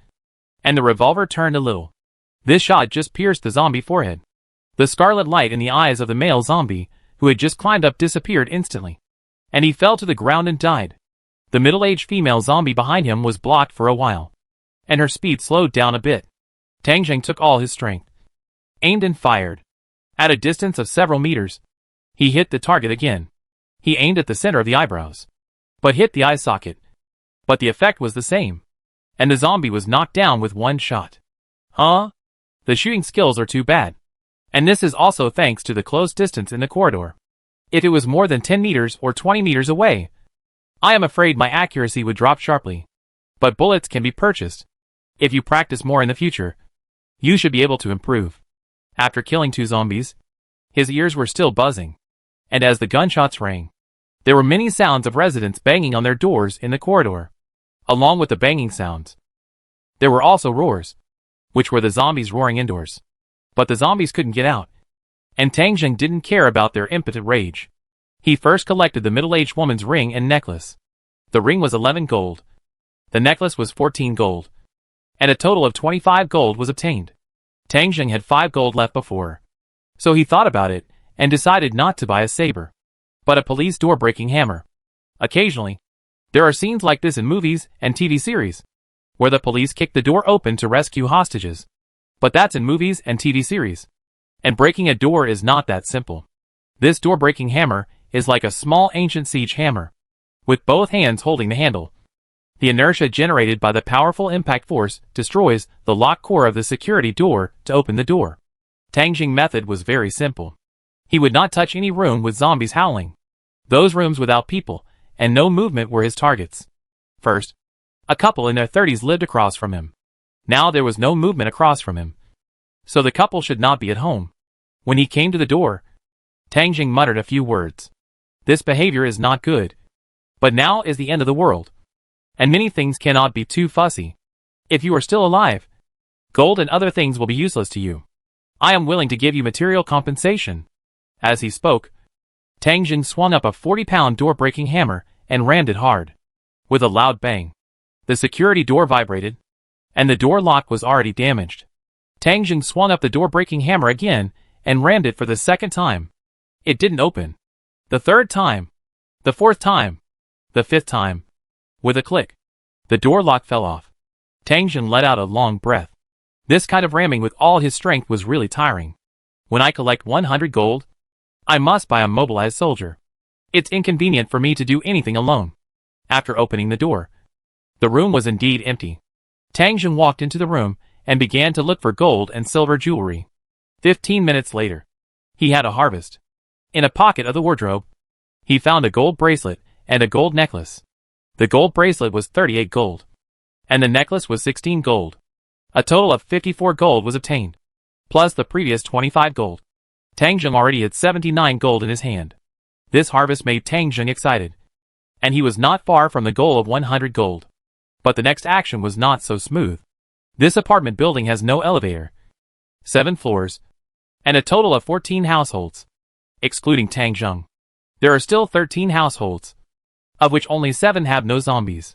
and the revolver turned a little. This shot just pierced the zombie forehead. The scarlet light in the eyes of the male zombie, who had just climbed up, disappeared instantly, and he fell to the ground and died. The middle-aged female zombie behind him was blocked for a while, and her speed slowed down a bit. Tangjung took all his strength, aimed and fired. At a distance of several meters, he hit the target again. He aimed at the center of the eyebrows, but hit the eye socket. But the effect was the same, and the zombie was knocked down with one shot. Huh? The shooting skills are too bad. And this is also thanks to the close distance in the corridor. If it was more than 10 meters or 20 meters away, I am afraid my accuracy would drop sharply. But bullets can be purchased. If you practice more in the future, you should be able to improve. After killing two zombies, his ears were still buzzing. And as the gunshots rang, there were many sounds of residents banging on their doors in the corridor. Along with the banging sounds, there were also roars, which were the zombies roaring indoors. But the zombies couldn't get out. And Tangjung didn't care about their impotent rage. He first collected the middle-aged woman's ring and necklace. The ring was 11 gold. The necklace was 14 gold. And a total of 25 gold was obtained. Tangjung had 5 gold left before. So he thought about it, and decided not to buy a saber, but a police door-breaking hammer. Occasionally, there are scenes like this in movies and TV series, where the police kick the door open to rescue hostages. But that's in movies and TV series. And breaking a door is not that simple. This door-breaking hammer is like a small ancient siege hammer, with both hands holding the handle. The inertia generated by the powerful impact force destroys the lock core of the security door to open the door. Tang Jing's method was very simple. He would not touch any room with zombies howling. Those rooms without people and no movement were his targets. First, a couple in their 30s lived across from him. Now there was no movement across from him, so the couple should not be at home. When he came to the door, Tang Jing muttered a few words. This behavior is not good. But now is the end of the world. And many things cannot be too fussy. If you are still alive, gold and other things will be useless to you. I am willing to give you material compensation. As he spoke, Tang Jing swung up a 40-pound door-breaking hammer and rammed it hard. With a loud bang, the security door vibrated, and the door lock was already damaged. Tang Jing swung up the door-breaking hammer again and rammed it for the second time. It didn't open. The third time. The fourth time. The fifth time. With a click, the door lock fell off. Tang Jing let out a long breath. This kind of ramming with all his strength was really tiring. When I collect 100 gold, I must buy a mobilized soldier. It's inconvenient for me to do anything alone. After opening the door, the room was indeed empty. Tang Jing walked into the room and began to look for gold and silver jewelry. 15 minutes later, he had a harvest. In a pocket of the wardrobe, he found a gold bracelet and a gold necklace. The gold bracelet was 38 gold, and the necklace was 16 gold. A total of 54 gold was obtained, plus the previous 25 gold. Tang Jing already had 79 gold in his hand. This harvest made Tang Jing excited, and he was not far from the goal of 100 gold. But the next action was not so smooth. This apartment building has no elevator, 7 floors, and a total of 14 households. Excluding Tang Jing, there are still 13 households, of which only 7 have no zombies.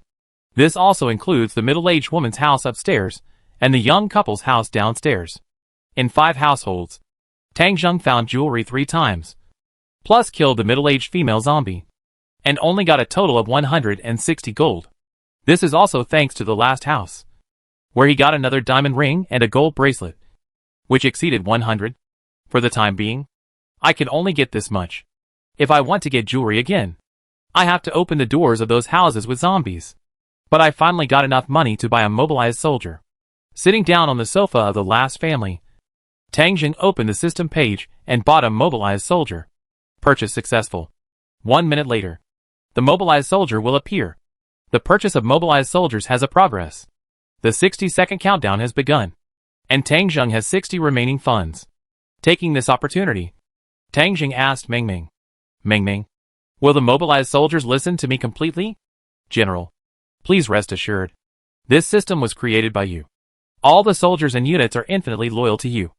This also includes the middle-aged woman's house upstairs and the young couple's house downstairs. In 5 households, Tang Jing found jewelry 3 times, plus killed the middle-aged female zombie, and only got a total of 160 gold. This is also thanks to the last house, where he got another diamond ring and a gold bracelet, which exceeded 100. For the time being, I can only get this much. If I want to get jewelry again, I have to open the doors of those houses with zombies. But I finally got enough money to buy a mobilized soldier. Sitting down on the sofa of the last family, Tang Jing opened the system page and bought a mobilized soldier. Purchase successful. 1 minute later, the mobilized soldier will appear. The purchase of mobilized soldiers has a progress. The 60-second countdown has begun, and Tang Jing has 60 remaining funds. Taking this opportunity, Tang Jing asked Meng Meng, Meng Meng, will the mobilized soldiers listen to me completely? General, please rest assured. This system was created by you. All the soldiers and units are infinitely loyal to you,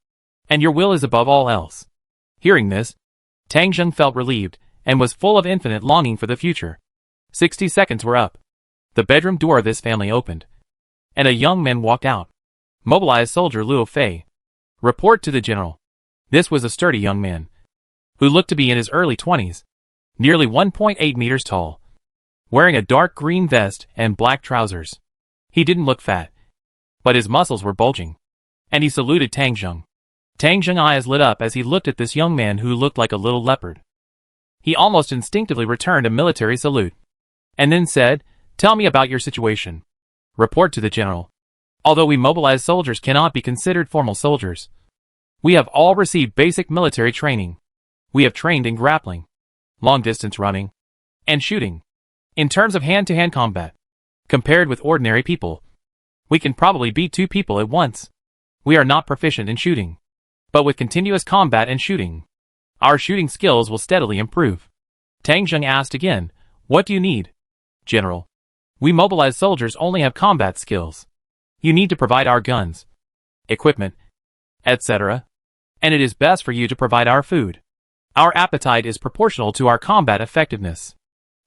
and your will is above all else. Hearing this, Tang Jing felt relieved and was full of infinite longing for the future. 60 seconds were up. The bedroom door of this family opened, and a young man walked out. Mobilized soldier Luo Fei. Report to the general. This was a sturdy young man, who looked to be in his early 20s, nearly 1.8 meters tall, wearing a dark green vest and black trousers. He didn't look fat, but his muscles were bulging, and he saluted Tang Jing. Tang Jing's eyes lit up as he looked at this young man who looked like a little leopard. He almost instinctively returned a military salute, and then said, "Tell me about your situation." Report to the general. Although we mobilized soldiers cannot be considered formal soldiers, we have all received basic military training. We have trained in grappling, long-distance running, and shooting. In terms of hand-to-hand combat, compared with ordinary people, we can probably beat 2 people at once. We are not proficient in shooting, but with continuous combat and shooting, our shooting skills will steadily improve. Tang Jing asked again, "What do you need?" General, we mobilized soldiers only have combat skills. You need to provide our guns, equipment, etc. And it is best for you to provide our food. Our appetite is proportional to our combat effectiveness.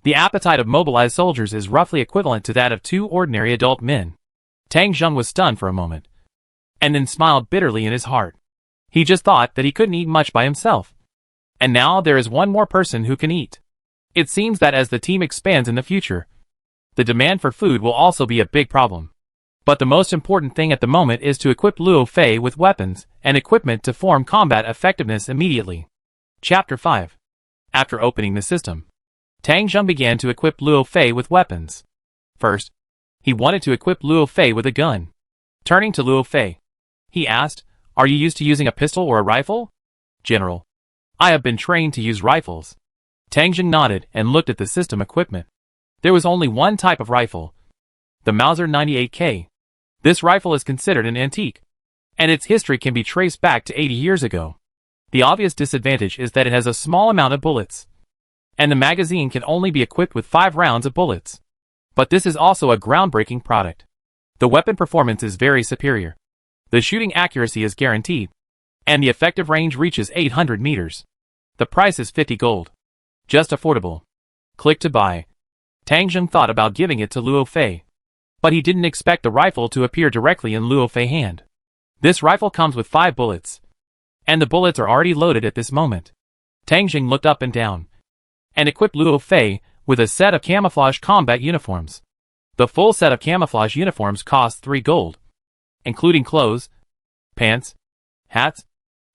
The appetite of mobilized soldiers is roughly equivalent to that of 2 ordinary adult men. Tang Jing was stunned for a moment, and then smiled bitterly in his heart. He just thought that he couldn't eat much by himself. And now there is one more person who can eat. It seems that as the team expands in the future, the demand for food will also be a big problem. But the most important thing at the moment is to equip Luo Fei with weapons and equipment to form combat effectiveness immediately. Chapter 5. After opening the system, Tang Zheng began to equip Luo Fei with weapons. First, he wanted to equip Luo Fei with a gun. Turning to Luo Fei, he asked, "Are you used to using a pistol or a rifle?" "General, I have been trained to use rifles." Tang Zheng nodded and looked at the system equipment. There was only one type of rifle, the Mauser 98K. This rifle is considered an antique, and its history can be traced back to 80 years ago. The obvious disadvantage is that it has a small amount of bullets, and the magazine can only be equipped with 5 rounds of bullets. But this is also a groundbreaking product. The weapon performance is very superior. The shooting accuracy is guaranteed, and the effective range reaches 800 meters. The price is 50 gold. Just affordable. Click to buy. Tang Zheng thought about giving it to Luo Fei, but he didn't expect the rifle to appear directly in Luo Fei's hand. This rifle comes with 5 bullets, and the bullets are already loaded at this moment. Tang Zheng looked up and down, and equipped Luo Fei with a set of camouflage combat uniforms. The full set of camouflage uniforms costs 3 gold, including clothes, pants, hats,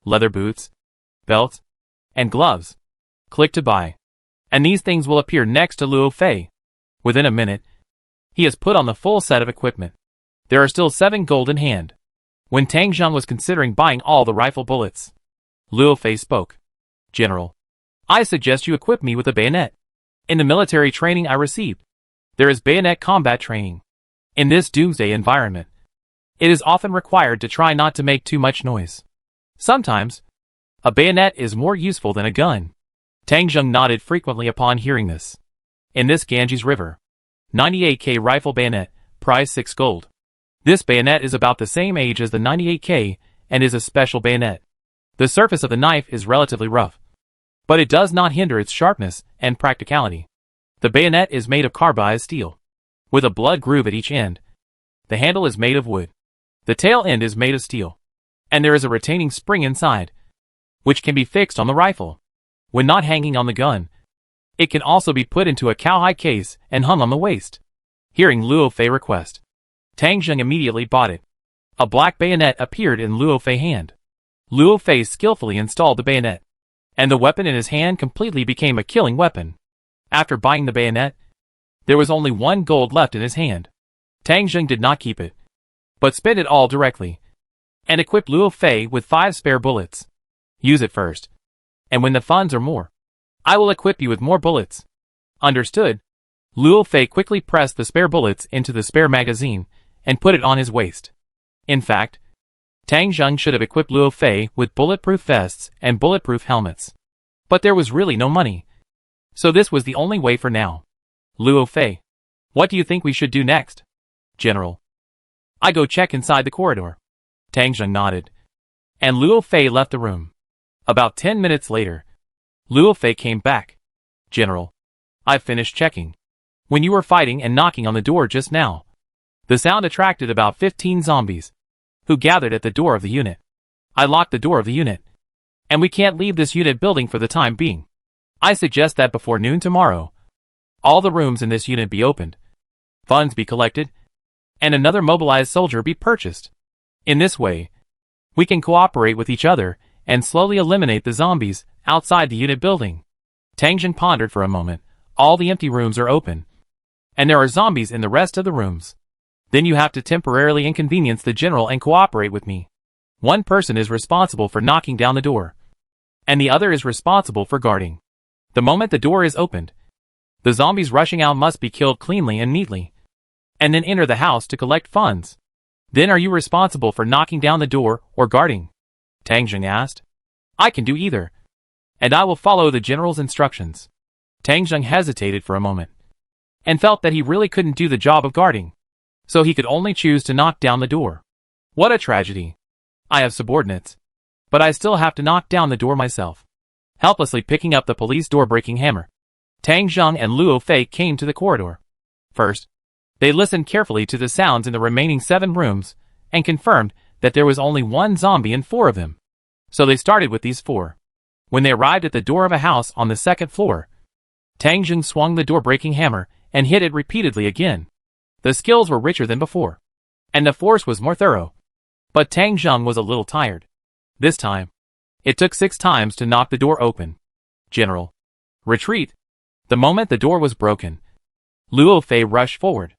leather boots, belts, and gloves. Click to buy. And these things will appear next to Luo Fei. Within a minute, he has put on the full set of equipment. There are still 7 gold in hand. When Tang Zheng was considering buying all the rifle bullets, Luo Fei spoke. "General, I suggest you equip me with a bayonet. In the military training I received, there is bayonet combat training. In this doomsday environment, it is often required to try not to make too much noise. Sometimes, a bayonet is more useful than a gun." Tang Zheng nodded frequently upon hearing this. In this Ganges River, 98K rifle bayonet, price 6 gold. This bayonet is about the same age as the 98K and is a special bayonet. The surface of the knife is relatively rough, but it does not hinder its sharpness and practicality. The bayonet is made of carbide steel, with a blood groove at each end. The handle is made of wood. The tail end is made of steel, and there is a retaining spring inside, which can be fixed on the rifle. When not hanging on the gun, it can also be put into a cowhide case and hung on the waist. Hearing Luo Fei's request, Tang Zheng immediately bought it. A black bayonet appeared in Luo Fei's hand. Luo Fei skillfully installed the bayonet, and the weapon in his hand completely became a killing weapon. After buying the bayonet, there was only 1 gold left in his hand. Tang Zheng did not keep it, but spent it all directly, and equipped Luo Fei with 5 spare bullets. "Use it first, and when the funds are more, I will equip you with more bullets." "Understood." Luo Fei quickly pressed the spare bullets into the spare magazine and put it on his waist. In fact, Tang Zheng should have equipped Luo Fei with bulletproof vests and bulletproof helmets. But there was really no money, so this was the only way for now. "Luo Fei, what do you think we should do next?" "General, I go check inside the corridor." Tang Zheng nodded, and Luo Fei left the room. About 10 minutes later, Luo Fei came back. "General, I've finished checking. When you were fighting and knocking on the door just now, the sound attracted about 15 zombies, who gathered at the door of the unit. I locked the door of the unit, and we can't leave this unit building for the time being. I suggest that before noon tomorrow, all the rooms in this unit be opened, funds be collected, and another mobilized soldier be purchased. In this way, we can cooperate with each other and slowly eliminate the zombies outside the unit building." Tang Zheng pondered for a moment. All the empty rooms are open, and there are zombies in the rest of the rooms. Then you have to temporarily inconvenience the general and cooperate with me. One person is responsible for knocking down the door, and the other is responsible for guarding. The moment the door is opened, the zombies rushing out must be killed cleanly and neatly, and then enter the house to collect funds. Then are you responsible for knocking down the door or guarding?" Tang Zheng asked. "I can do either, and I will follow the general's instructions." Tang Zheng hesitated for a moment, and felt that he really couldn't do the job of guarding, so he could only choose to knock down the door. What a tragedy. I have subordinates, but I still have to knock down the door myself. Helplessly picking up the police door-breaking hammer, Tang Zheng and Luo Fei came to the corridor. First, they listened carefully to the sounds in the remaining 7 rooms, and confirmed that there was only 1 zombie in 4 of them. So they started with these 4. When they arrived at the door of a house on the 2nd floor, Tang Zheng swung the door-breaking hammer and hit it repeatedly again. The skills were richer than before, and the force was more thorough. But Tang Zheng was a little tired. This time, it took 6 times to knock the door open. General. Retreat. The moment the door was broken, Luo Fei rushed forward.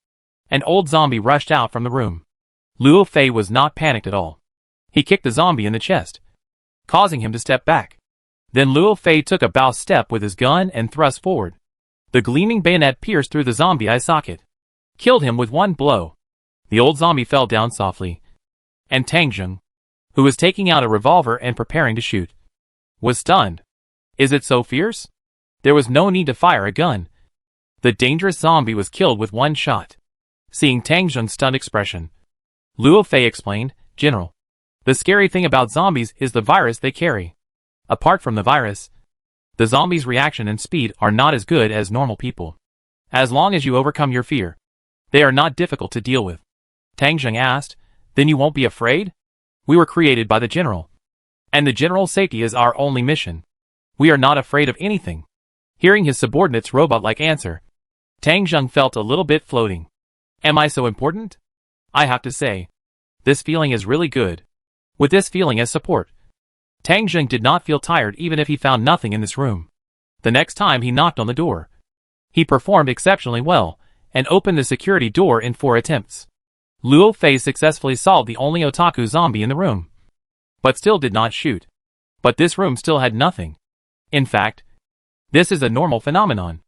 An old zombie rushed out from the room. Luo Fei was not panicked at all. He kicked the zombie in the chest, causing him to step back. Then Luo Fei took a bow step with his gun and thrust forward. The gleaming bayonet pierced through the zombie eye socket, killed him with one blow. The old zombie fell down softly, and Tang Zheng, who was taking out a revolver and preparing to shoot, was stunned. Is it so fierce? There was no need to fire a gun. The dangerous zombie was killed with one shot. Seeing Tang Zheng's stunned expression, Luo Fei explained, General, the scary thing about zombies is the virus they carry. Apart from the virus, the zombies' reaction and speed are not as good as normal people. As long as you overcome your fear, they are not difficult to deal with. Tang Zheng asked, then you won't be afraid? We were created by the General, and the General's safety is our only mission. We are not afraid of anything. Hearing his subordinate's robot-like answer, Tang Zheng felt a little bit floating. Am I so important? I have to say, this feeling is really good. With this feeling as support, Tang Zheng did not feel tired even if he found nothing in this room. The next time he knocked on the door, he performed exceptionally well, and opened the security door in 4 attempts. Luo Fei successfully solved the only otaku zombie in the room, but still did not shoot. But this room still had nothing. In fact, this is a normal phenomenon.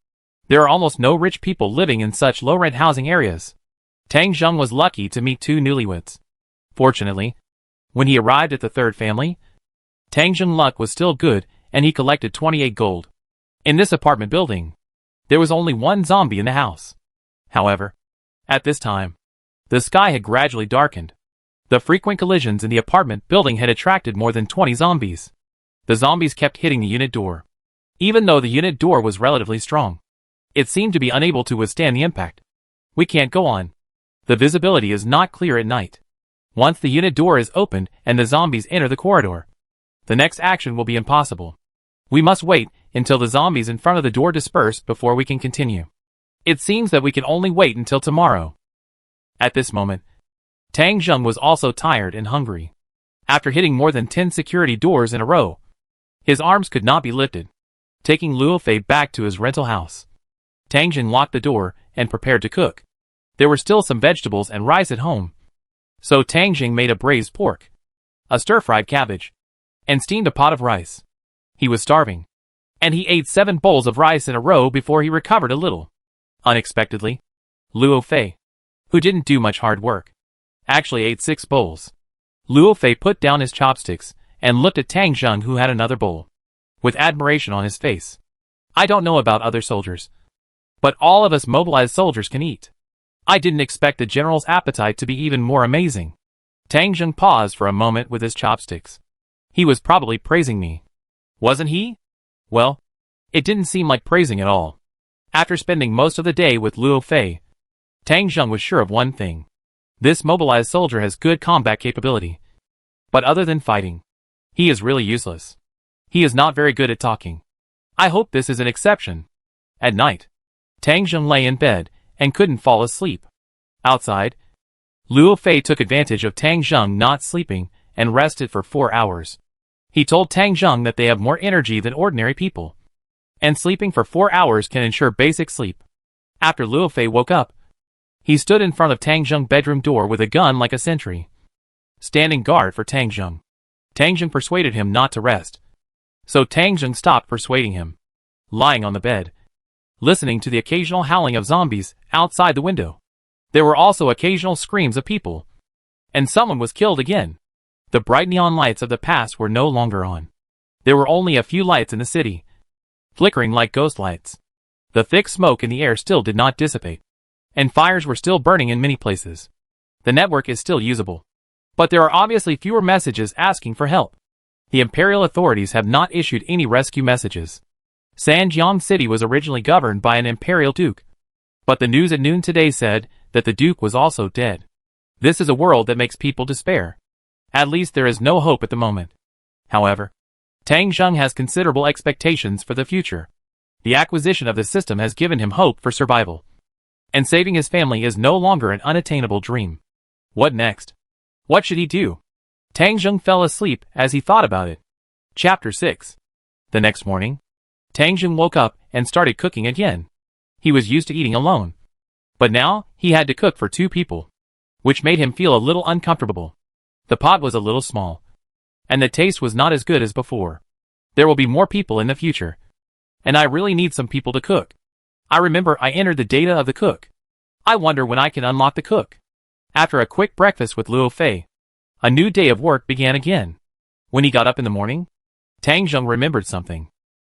There are almost no rich people living in such low-rent housing areas. Tang Zheng was lucky to meet 2 newlyweds. Fortunately, when he arrived at the 3rd family, Tang Zheng's luck was still good and he collected 28 gold. In this apartment building, there was only 1 zombie in the house. However, at this time, the sky had gradually darkened. The frequent collisions in the apartment building had attracted more than 20 zombies. The zombies kept hitting the unit door. Even though the unit door was relatively strong, it seemed to be unable to withstand the impact. We can't go on. The visibility is not clear at night. Once the unit door is opened and the zombies enter the corridor, the next action will be impossible. We must wait until the zombies in front of the door disperse before we can continue. It seems that we can only wait until tomorrow. At this moment, Tang Zheng was also tired and hungry. After hitting more than 10 security doors in a row, his arms could not be lifted. Taking Luo Fei back to his rental house, Tang Zheng locked the door and prepared to cook. There were still some vegetables and rice at home, so Tang Zheng made a braised pork, a stir-fried cabbage, and steamed a pot of rice. He was starving, and he ate 7 bowls of rice in a row before he recovered a little. Unexpectedly, Luo Fei, who didn't do much hard work, actually ate 6 bowls. Luo Fei put down his chopsticks and looked at Tang Zheng, who had another bowl, with admiration on his face. I don't know about other soldiers, but all of us mobilized soldiers can eat. I didn't expect the General's appetite to be even more amazing. Tang Zheng paused for a moment with his chopsticks. He was probably praising me. Wasn't he? Well, it didn't seem like praising at all. After spending most of the day with Luo Fei, Tang Zheng was sure of one thing. This mobilized soldier has good combat capability. But other than fighting, he is really useless. He is not very good at talking. I hope this is an exception. At night, Tang Zheng lay in bed and couldn't fall asleep. Outside, Luo Fei took advantage of Tang Zheng not sleeping and rested for 4 hours. He told Tang Zheng that they have more energy than ordinary people, and sleeping for 4 hours can ensure basic sleep. After Luo Fei woke up, he stood in front of Tang Zheng's bedroom door with a gun like a sentry, standing guard for Tang Zheng. Tang Zheng persuaded him not to rest, so Tang Zheng stopped persuading him. Lying on the bed, listening to the occasional howling of zombies outside the window, there were also occasional screams of people, and someone was killed again. The bright neon lights of the past were no longer on. There were only a few lights in the city, flickering like ghost lights. The thick smoke in the air still did not dissipate, and fires were still burning in many places. The network is still usable, but there are obviously fewer messages asking for help. The imperial authorities have not issued any rescue messages. Sanjiang City was originally governed by an imperial duke, but the news at noon today said that the duke was also dead. This is a world that makes people despair. At least there is no hope at the moment. However, Tang Zheng has considerable expectations for the future. The acquisition of the system has given him hope for survival, and saving his family is no longer an unattainable dream. What next? What should he do? Tang Zheng fell asleep as he thought about it. Chapter 6. The next morning, Tang Zheng woke up and started cooking again. He was used to eating alone. But now, he had to cook for 2 people, which made him feel a little uncomfortable. The pot was a little small, and the taste was not as good as before. There will be more people in the future, and I really need some people to cook. I remember I entered the data of the cook. I wonder when I can unlock the cook. After a quick breakfast with Luo Fei, a new day of work began again. When he got up in the morning, Tang Zheng remembered something.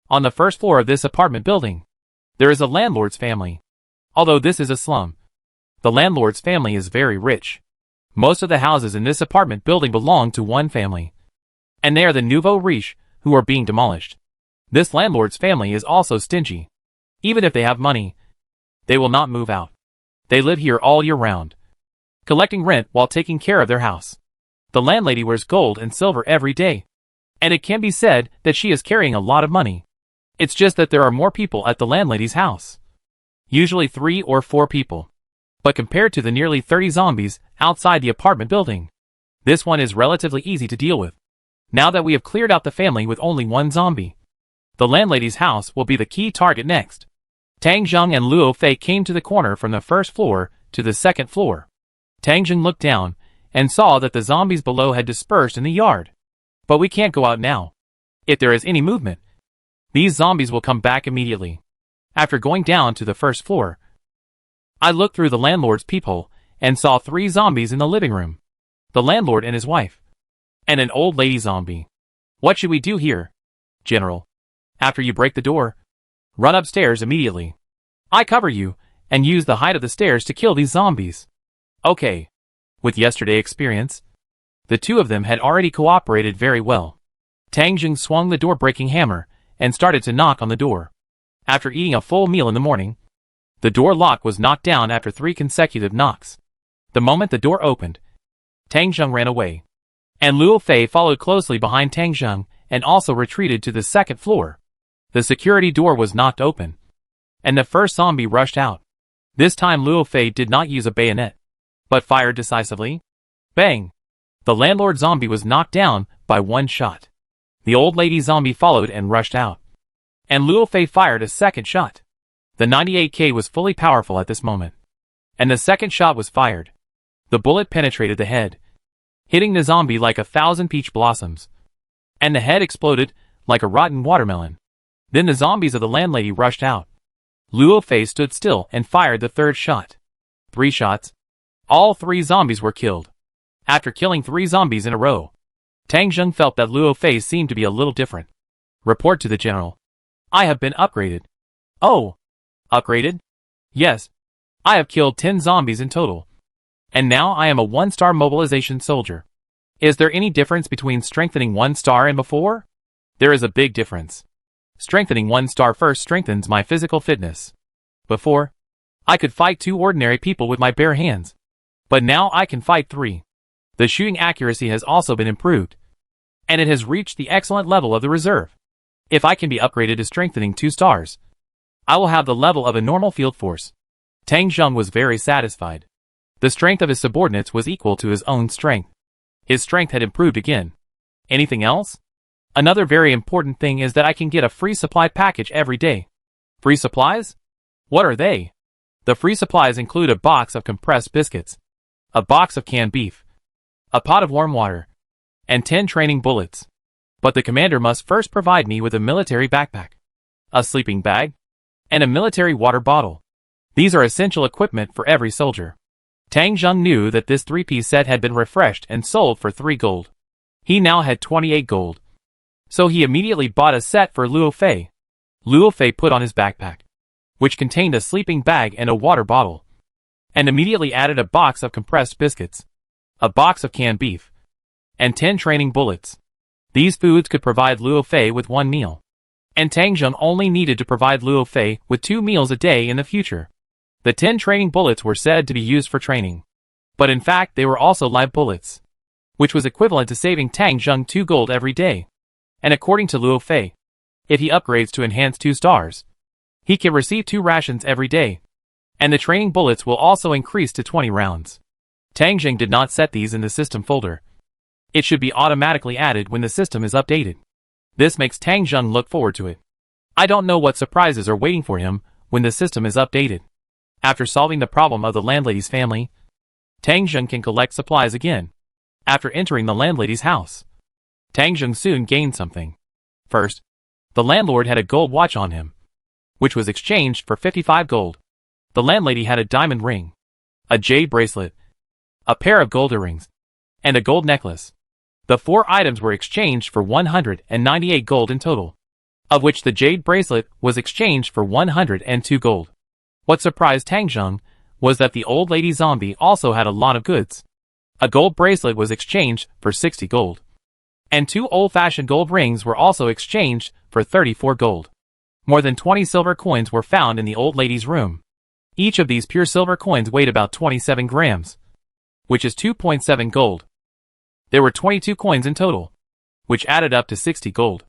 On the first floor of this apartment building, there is a landlord's family. Although this is a slum, the landlord's family is very rich. Most of the houses in this apartment building belong to one family, and they are the nouveau riche who are being demolished. This landlord's family is also stingy. Even if they have money, they will not move out. They live here all year round, collecting rent while taking care of their house. The landlady wears gold and silver every day, and it can be said that she is carrying a lot of money. It's just that there are more people at the landlady's house. Usually 3 or 4 people. But compared to the nearly 30 zombies outside the apartment building, this one is relatively easy to deal with. Now that we have cleared out the family with only 1 zombie, the landlady's house will be the key target next. Tang Zheng and Luo Fei came to the corner from the first floor to the second floor. Tang Zheng looked down and saw that the zombies below had dispersed in the yard. But we can't go out now. If there is any movement, these zombies will come back immediately. After going down to the first floor, I looked through the landlord's peephole and saw 3 zombies in the living room. The landlord and his wife, and an old lady zombie. What should we do here, General? After you break the door, run upstairs immediately. I cover you, and use the height of the stairs to kill these zombies. Okay. With yesterday's experience, the 2 of them had already cooperated very well. Tang Zheng swung the door-breaking hammer and started to knock on the door. After eating a full meal in the morning, the door lock was knocked down after 3 consecutive knocks. The moment the door opened, Tang Zheng ran away, and Luo Fei followed closely behind Tang Zheng and also retreated to the second floor. The security door was knocked open, and the first zombie rushed out. This time Luo Fei did not use a bayonet, but fired decisively. Bang! The landlord zombie was knocked down by 1 shot. The old lady zombie followed and rushed out, and Luo Fei fired a second shot. The 98K was fully powerful at this moment, and the second shot was fired. The bullet penetrated the head, hitting the zombie like 1,000 peach blossoms, and the head exploded like a rotten watermelon. Then the zombies of the landlady rushed out. Luo Fei stood still and fired the third shot. 3 shots. All 3 zombies were killed. After killing 3 zombies in a row, Tang Zheng felt that Luo Fei seemed to be a little different. Report to the general. I have been upgraded. Oh! Upgraded? Yes. I have killed 10 zombies in total. And now I am a 1-star mobilization soldier. Is there any difference between strengthening 1 star and before? There is a big difference. Strengthening 1 star first strengthens my physical fitness. Before, I could fight 2 ordinary people with my bare hands. But now I can fight 3. The shooting accuracy has also been improved, and it has reached the excellent level of the reserve. If I can be upgraded to strengthening 2 stars, I will have the level of a normal field force. Tang Zheng was very satisfied. The strength of his subordinates was equal to his own strength. His strength had improved again. Anything else? Another very important thing is that I can get a free supply package every day. Free supplies? What are they? The free supplies include a box of compressed biscuits, a box of canned beef, a pot of warm water, and 10 training bullets. But the commander must first provide me with a military backpack, a sleeping bag, and a military water bottle. These are essential equipment for every soldier. Tang Zheng knew that this 3-piece set had been refreshed and sold for 3 gold. He now had 28 gold. So he immediately bought a set for Luo Fei. Luo Fei put on his backpack, which contained a sleeping bag and a water bottle, and immediately added a box of compressed biscuits, a box of canned beef, and 10 training bullets. These foods could provide Luo Fei with 1 meal, and Tang Zheng only needed to provide Luo Fei with 2 meals a day in the future. The 10 training bullets were said to be used for training, but in fact they were also live bullets, which was equivalent to saving Tang Zheng 2 gold every day. And according to Luo Fei, if he upgrades to enhanced 2 stars, he can receive 2 rations every day, and the training bullets will also increase to 20 rounds. Tang Jing did not set these in the system folder. It should be automatically added when the system is updated. This makes Tang Jing look forward to it. I don't know what surprises are waiting for him when the system is updated. After solving the problem of the landlady's family, Tang Jing can collect supplies again. After entering the landlady's house, Tang Jing soon gained something. First, the landlord had a gold watch on him, which was exchanged for 55 gold. The landlady had a diamond ring, a jade bracelet, a pair of gold earrings, and a gold necklace. The 4 items were exchanged for 198 gold in total, of which the jade bracelet was exchanged for 102 gold. What surprised Tang Jing was that the old lady zombie also had a lot of goods. A gold bracelet was exchanged for 60 gold. And 2 old-fashioned gold rings were also exchanged for 34 gold. More than 20 silver coins were found in the old lady's room. Each of these pure silver coins weighed about 27 grams, which is 2.7 gold. There were 22 coins in total, which added up to 60 gold.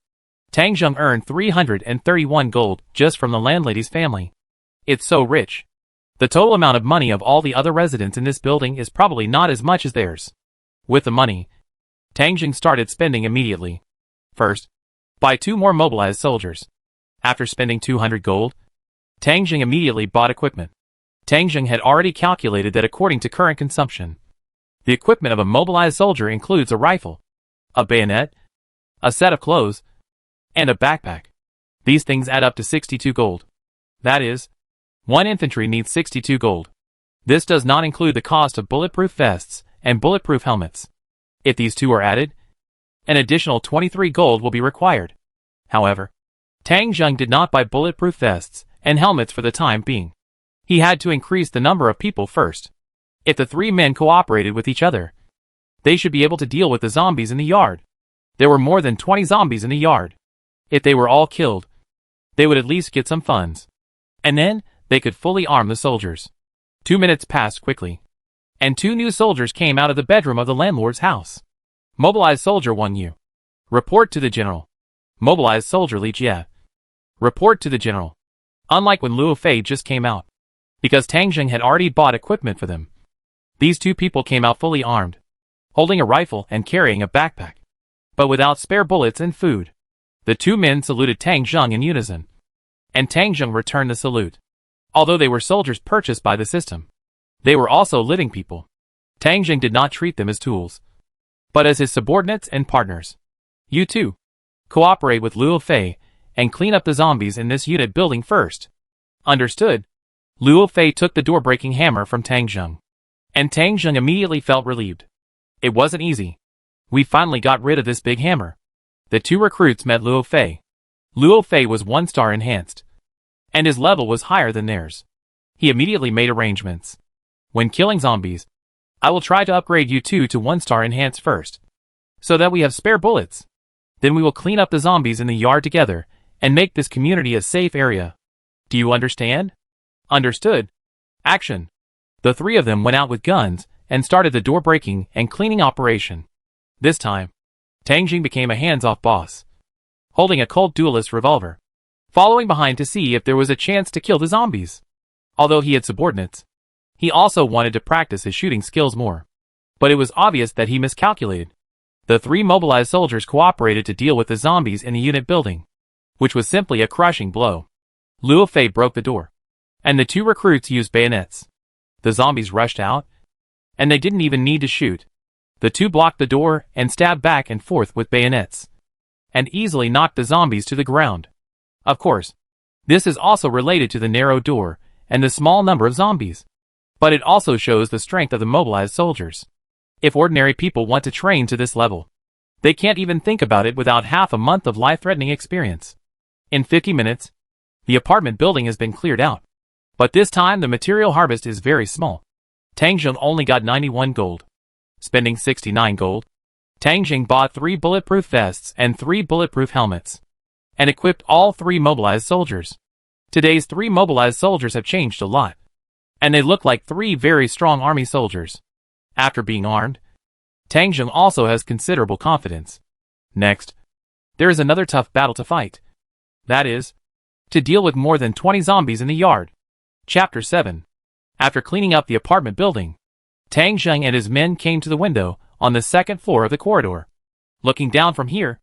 Tang Jing earned 331 gold just from the landlady's family. It's so rich. The total amount of money of all the other residents in this building is probably not as much as theirs. With the money, Tang Jing started spending immediately. First, buy 2 more mobilized soldiers. After spending 200 gold, Tang Jing immediately bought equipment. Tang Jing had already calculated that according to current consumption, the equipment of a mobilized soldier includes a rifle, a bayonet, a set of clothes, and a backpack. These things add up to 62 gold. That is, 1 infantry needs 62 gold. This does not include the cost of bulletproof vests and bulletproof helmets. If these 2 are added, an additional 23 gold will be required. However, Tang Jing did not buy bulletproof vests and helmets for the time being. He had to increase the number of people first. If the 3 men cooperated with each other, they should be able to deal with the zombies in the yard. There were more than 20 zombies in the yard. If they were all killed, they would at least get some funds. And then, they could fully arm the soldiers. 2 minutes passed quickly, and 2 new soldiers came out of the bedroom of the landlord's house. Mobilized soldier 1U. Report to the general. Mobilized soldier Li Jie. Report to the general. Unlike when Luo Fei just came out, because Tang Jing had already bought equipment for them, these 2 people came out fully armed, holding a rifle and carrying a backpack, but without spare bullets and food. The 2 men saluted Tang Jing in unison, and Tang Jing returned the salute. Although they were soldiers purchased by the system, they were also living people. Tang Jing did not treat them as tools, but as his subordinates and partners. You too, cooperate with Luo Fei and clean up the zombies in this unit building first. Understood. Luo Fei took the door-breaking hammer from Tang Jing, and Tang Jing immediately felt relieved. It wasn't easy. We finally got rid of this big hammer. The 2 recruits met Luo Fei. Luo Fei was 1-star enhanced, and his level was higher than theirs. He immediately made arrangements. When killing zombies, I will try to upgrade you 2 to 1-star enhanced first, so that we have spare bullets. Then we will clean up the zombies in the yard together and make this community a safe area. Do you understand? Understood. Action. The 3 of them went out with guns and started the door-breaking and cleaning operation. This time, Tang Jing became a hands-off boss, holding a Colt duelist revolver, following behind to see if there was a chance to kill the zombies. Although he had subordinates, he also wanted to practice his shooting skills more. But it was obvious that he miscalculated. The 3 mobilized soldiers cooperated to deal with the zombies in the unit building, which was simply a crushing blow. Luo Fei broke the door, and the 2 recruits used bayonets. The zombies rushed out, and they didn't even need to shoot. The 2 blocked the door and stabbed back and forth with bayonets, and easily knocked the zombies to the ground. Of course, this is also related to the narrow door and the small number of zombies, but it also shows the strength of the mobilized soldiers. If ordinary people want to train to this level, they can't even think about it without half a month of life-threatening experience. In 50 minutes, the apartment building has been cleared out, but this time the material harvest is very small. Tang Jing only got 91 gold. Spending 69 gold, Tang Jing bought 3 bulletproof vests and 3 bulletproof helmets, and equipped all 3 mobilized soldiers. Today's 3 mobilized soldiers have changed a lot, and they look like 3 very strong army soldiers. After being armed, Tang Jing also has considerable confidence. Next, there is another tough battle to fight. That is, to deal with more than 20 zombies in the yard. Chapter 7. After cleaning up the apartment building, Tang Zheng and his men came to the window on the second floor of the corridor. Looking down from here,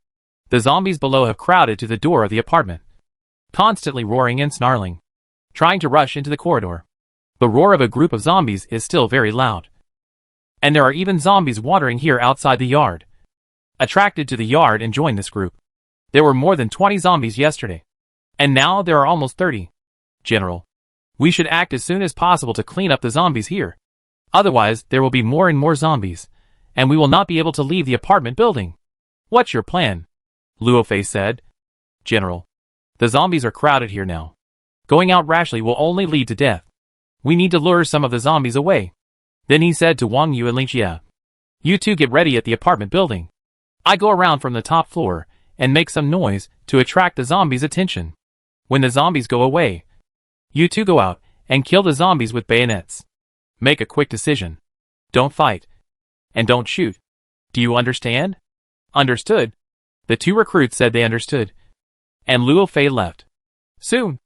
the zombies below have crowded to the door of the apartment, constantly roaring and snarling, trying to rush into the corridor. The roar of a group of zombies is still very loud. And there are even zombies wandering here outside the yard, attracted to the yard and joined this group. There were more than 20 zombies yesterday, and now there are almost 30. General, we should act as soon as possible to clean up the zombies here. Otherwise, there will be more and more zombies, and we will not be able to leave the apartment building. What's your plan? Luo Fei said. General, the zombies are crowded here now. Going out rashly will only lead to death. We need to lure some of the zombies away. Then he said to Wang Yu and Li Jia, you two get ready at the apartment building. I go around from the top floor and make some noise to attract the zombies' attention. When the zombies go away, you two go out and kill the zombies with bayonets. Make a quick decision. Don't fight. And don't shoot. Do you understand? Understood. The two recruits said they understood. And Luo Fei left. Soon,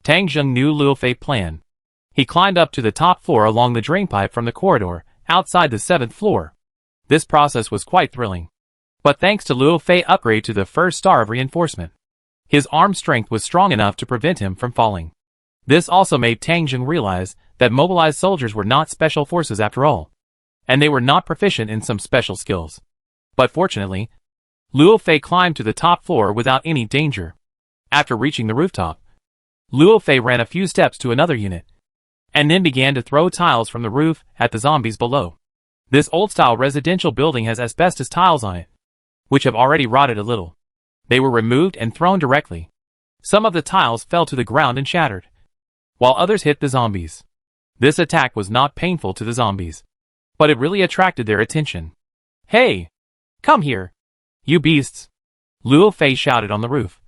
Tang Zheng knew Luo Fei's plan. He climbed up to the top floor along the drainpipe from the corridor, outside the 7th floor. This process was quite thrilling. But thanks to Luo Fei's upgrade to the first star of reinforcement, his arm strength was strong enough to prevent him from falling. This also made Tang Zheng realize that mobilized soldiers were not special forces after all, and they were not proficient in some special skills. But fortunately, Luo Fei climbed to the top floor without any danger. After reaching the rooftop, Luo Fei ran a few steps to another unit, and then began to throw tiles from the roof at the zombies below. This old-style residential building has asbestos tiles on it, which have already rotted a little. They were removed and thrown directly. Some of the tiles fell to the ground and shattered, while others hit the zombies. This attack was not painful to the zombies, but it really attracted their attention. Hey! Come here! You beasts! Luo Fei shouted on the roof.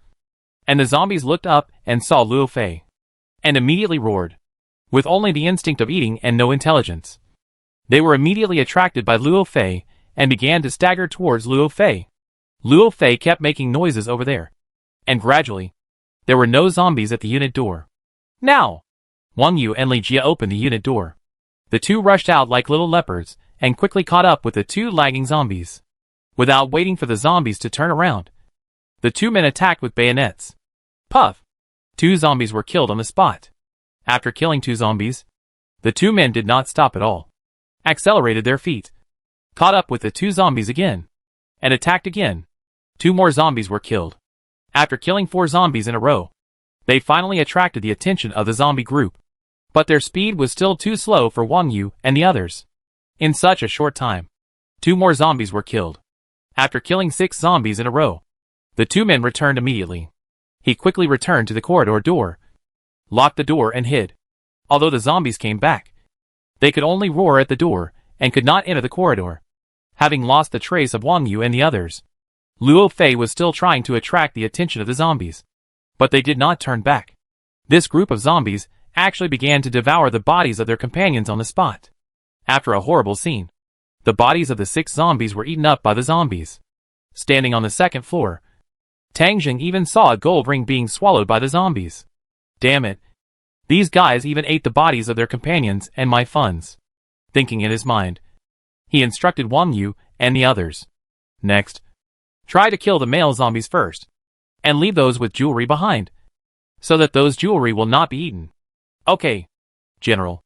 And the zombies looked up and saw Luo Fei, and immediately roared, with only the instinct of eating and no intelligence. They were immediately attracted by Luo Fei and began to stagger towards Luo Fei. Luo Fei kept making noises over there, and gradually, there were no zombies at the unit door. Now! Wang Yu and Li Jia opened the unit door. The two rushed out like little leopards and quickly caught up with the two lagging zombies. Without waiting for the zombies to turn around, the two men attacked with bayonets. Puff! 2 zombies were killed on the spot. After killing 2 zombies, the 2 men did not stop at all. Accelerated their feet, caught up with the 2 zombies again, and attacked again. 2 more zombies were killed. After killing 4 zombies in a row, they finally attracted the attention of the zombie group. But their speed was still too slow for Wang Yu and the others. In such a short time, 2 more zombies were killed. After killing 6 zombies in a row, the 2 men returned immediately. He quickly returned to the corridor door, locked the door and hid. Although the zombies came back, they could only roar at the door and could not enter the corridor. Having lost the trace of Wang Yu and the others, Luo Fei was still trying to attract the attention of the zombies. But they did not turn back. This group of zombies actually began to devour the bodies of their companions on the spot. After a horrible scene, the bodies of the 6 zombies were eaten up by the zombies. Standing on the 2nd floor, Tang Zheng even saw a gold ring being swallowed by the zombies. Damn it. These guys even ate the bodies of their companions and my funds. Thinking in his mind, he instructed Wang Yu and the others. Next, try to kill the male zombies first, and leave those with jewelry behind, so that those jewelry will not be eaten. Okay, General.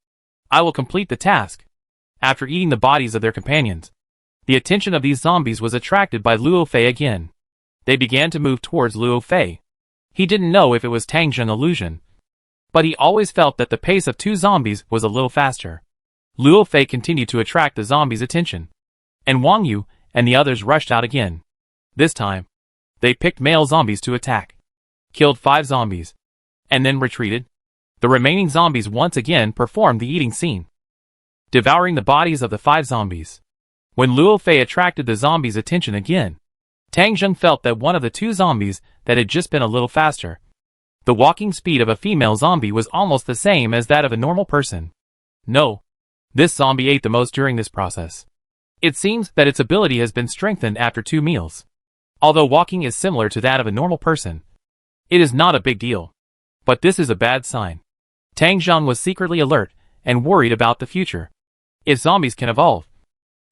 I will complete the task. After eating the bodies of their companions, the attention of these zombies was attracted by Luo Fei again. They began to move towards Luo Fei. He didn't know if it was Tang Zheng illusion, but he always felt that the pace of 2 zombies was a little faster. Luo Fei continued to attract the zombies' attention, and Wang Yu and the others rushed out again. This time, they picked male zombies to attack, killed 5 zombies, and then retreated. The remaining zombies once again performed the eating scene, devouring the bodies of the 5 zombies. When Luo Fei attracted the zombies' attention again, Tang Zheng felt that one of the 2 zombies that had just been a little faster. The walking speed of a female zombie was almost the same as that of a normal person. No, this zombie ate the most during this process. It seems that its ability has been strengthened after 2 meals. Although walking is similar to that of a normal person, it is not a big deal. But this is a bad sign. Tang Zheng was secretly alert and worried about the future. If zombies can evolve,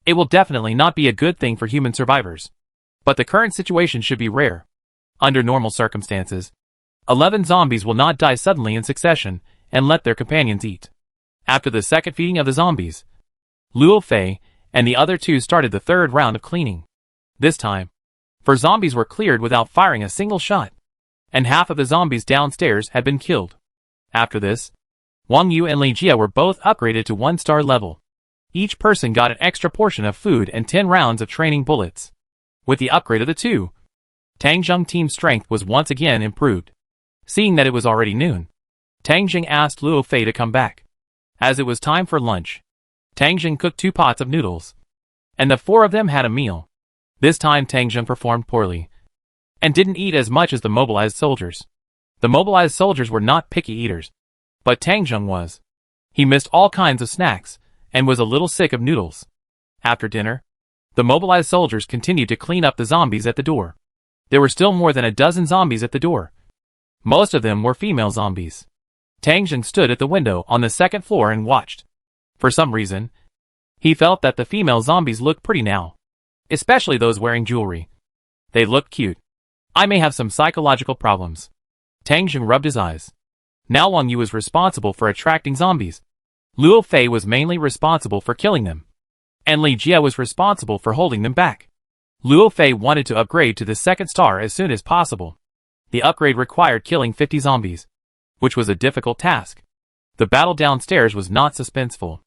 it will definitely not be a good thing for human survivors. But the current situation should be rare. Under normal circumstances, 11 zombies will not die suddenly in succession and let their companions eat. After the second feeding of the zombies, Luo Fei and the other two started the third round of cleaning. This time, 4 zombies were cleared without firing a single shot, and half of the zombies downstairs had been killed. After this, Wang Yu and Li Jia were both upgraded to 1-star level. Each person got an extra portion of food and 10 rounds of training bullets. With the upgrade of the two, Tang Zheng team's strength was once again improved. Seeing that it was already noon, Tang Zheng asked Luo Fei to come back. As it was time for lunch, Tang Zheng cooked 2 pots of noodles, and the 4 of them had a meal. This time Tang Zheng performed poorly, and didn't eat as much as the mobilized soldiers. The mobilized soldiers were not picky eaters, but Tang Zheng was. He missed all kinds of snacks, and was a little sick of noodles. After dinner, the mobilized soldiers continued to clean up the zombies at the door. There were still more than a dozen zombies at the door. Most of them were female zombies. Tang Zheng stood at the window on the 2nd floor and watched. For some reason, he felt that the female zombies looked pretty now. Especially those wearing jewelry. They looked cute. I may have some psychological problems. Tang Zheng rubbed his eyes. Now Wang Yu was responsible for attracting zombies. Luo Fei was mainly responsible for killing them, and Li Jia was responsible for holding them back. Luo Fei wanted to upgrade to the 2nd star as soon as possible. The upgrade required killing 50 zombies, which was a difficult task. The battle downstairs was not suspenseful.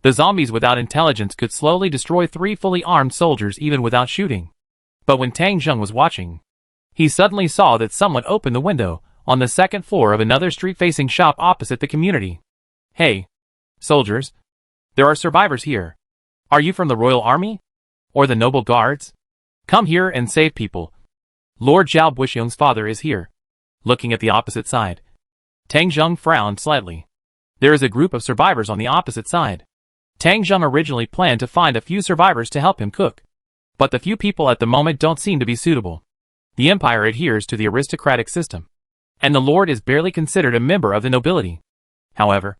The zombies without intelligence could slowly destroy 3 fully armed soldiers even without shooting. But when Tang Zheng was watching, he suddenly saw that someone opened the window on the 2nd floor of another street-facing shop opposite the community. Hey, soldiers, there are survivors here. Are you from the Royal Army? Or the Noble Guards? Come here and save people. Lord Zhao Buxiong's father is here. Looking at the opposite side, Tang Zheng frowned slightly. There is a group of survivors on the opposite side. Tang Zheng originally planned to find a few survivors to help him cook. But the few people at the moment don't seem to be suitable. The empire adheres to the aristocratic system, and the lord is barely considered a member of the nobility. However,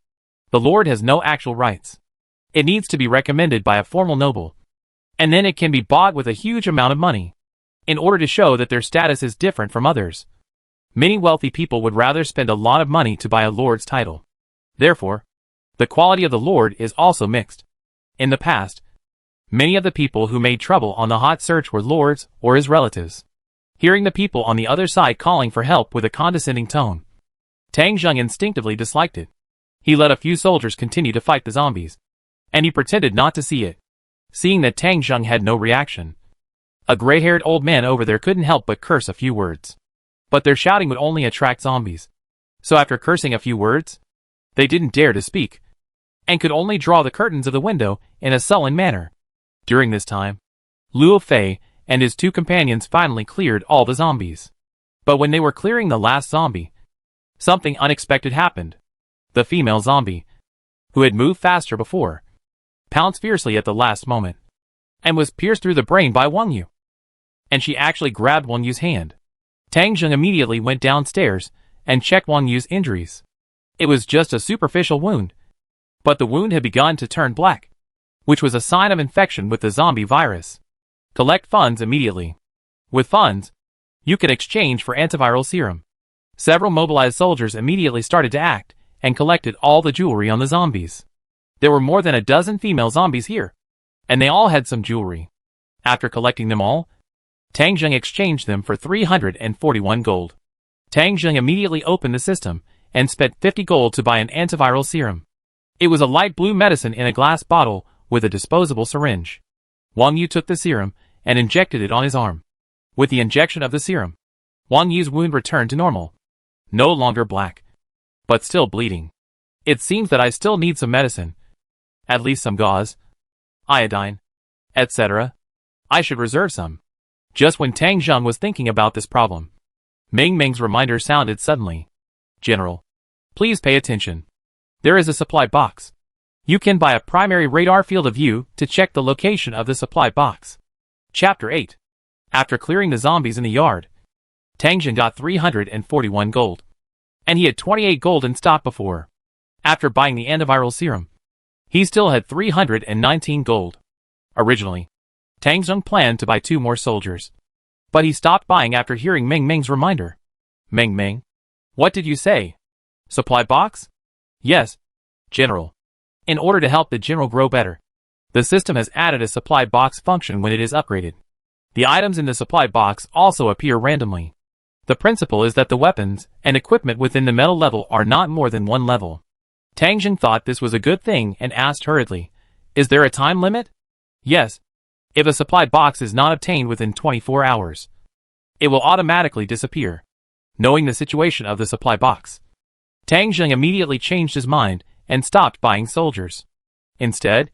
the lord has no actual rights. It needs to be recommended by a formal noble, and then it can be bought with a huge amount of money, in order to show that their status is different from others. Many wealthy people would rather spend a lot of money to buy a lord's title. Therefore, the quality of the lord is also mixed. In the past, many of the people who made trouble on the hot search were lords or his relatives. Hearing the people on the other side calling for help with a condescending tone, Tang Zheng instinctively disliked it. He let a few soldiers continue to fight the zombies, and he pretended not to see it. Seeing that Tang Zheng had no reaction, a gray-haired old man over there couldn't help but curse a few words. But their shouting would only attract zombies. So after cursing a few words, they didn't dare to speak, and could only draw the curtains of the window in a sullen manner. During this time, Luo Fei and his 2 companions finally cleared all the zombies. But when they were clearing the last zombie, something unexpected happened. The female zombie, who had moved faster before, pounced fiercely at the last moment, and was pierced through the brain by Wang Yu. And she actually grabbed Wang Yu's hand. Tang Zheng immediately went downstairs and checked Wang Yu's injuries. It was just a superficial wound, but the wound had begun to turn black, which was a sign of infection with the zombie virus. Collect funds immediately. With funds, you can exchange for antiviral serum. Several mobilized soldiers immediately started to act and collected all the jewelry on the zombies. There were more than a dozen female zombies here, and they all had some jewelry. After collecting them all, Tang Zheng exchanged them for 341 gold. Tang Zheng immediately opened the system and spent 50 gold to buy an antiviral serum. It was a light blue medicine in a glass bottle with a disposable syringe. Wang Yu took the serum and injected it on his arm. With the injection of the serum, Wang Yu's wound returned to normal. No longer black, but still bleeding. It seems that I still need some medicine. At least some gauze, iodine, etc. I should reserve some. Just when Tang Zheng was thinking about this problem, Ming Ming's reminder sounded suddenly. General, please pay attention. There is a supply box. You can buy a primary radar field of view to check the location of the supply box. Chapter 8. After clearing the zombies in the yard, Tang Zheng got 341 gold. And he had 28 gold in stock before. After buying the antiviral serum, He still had 319 gold. Originally, Tang Zheng planned to buy 2 more soldiers. But he stopped buying after hearing Meng Meng's reminder. Meng Meng? What did you say? Supply box? Yes, General. In order to help the General grow better, the system has added a supply box function when it is upgraded. The items in the supply box also appear randomly. The principle is that the weapons and equipment within the metal level are not more than 1 level. Tang Zheng thought this was a good thing and asked hurriedly, "Is there a time limit?" "Yes. If a supply box is not obtained within 24 hours, it will automatically disappear." Knowing the situation of the supply box, Tang Zheng immediately changed his mind and stopped buying soldiers. Instead,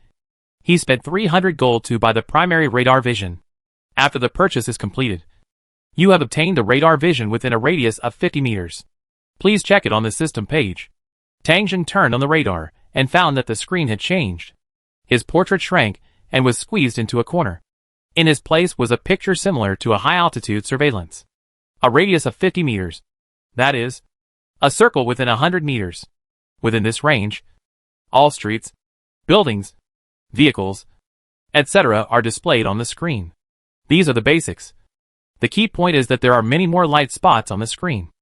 he spent 300 gold to buy the primary radar vision. After the purchase is completed, you have obtained the radar vision within a radius of 50 meters. Please check it on the system page. Tang Zheng turned on the radar and found that the screen had changed. His portrait shrank and was squeezed into a corner. In his place was a picture similar to a high-altitude surveillance. A radius of 50 meters. That is, a circle within 100 meters. Within this range, all streets, buildings, vehicles, etc. are displayed on the screen. These are the basics. The key point is that there are many more light spots on the screen.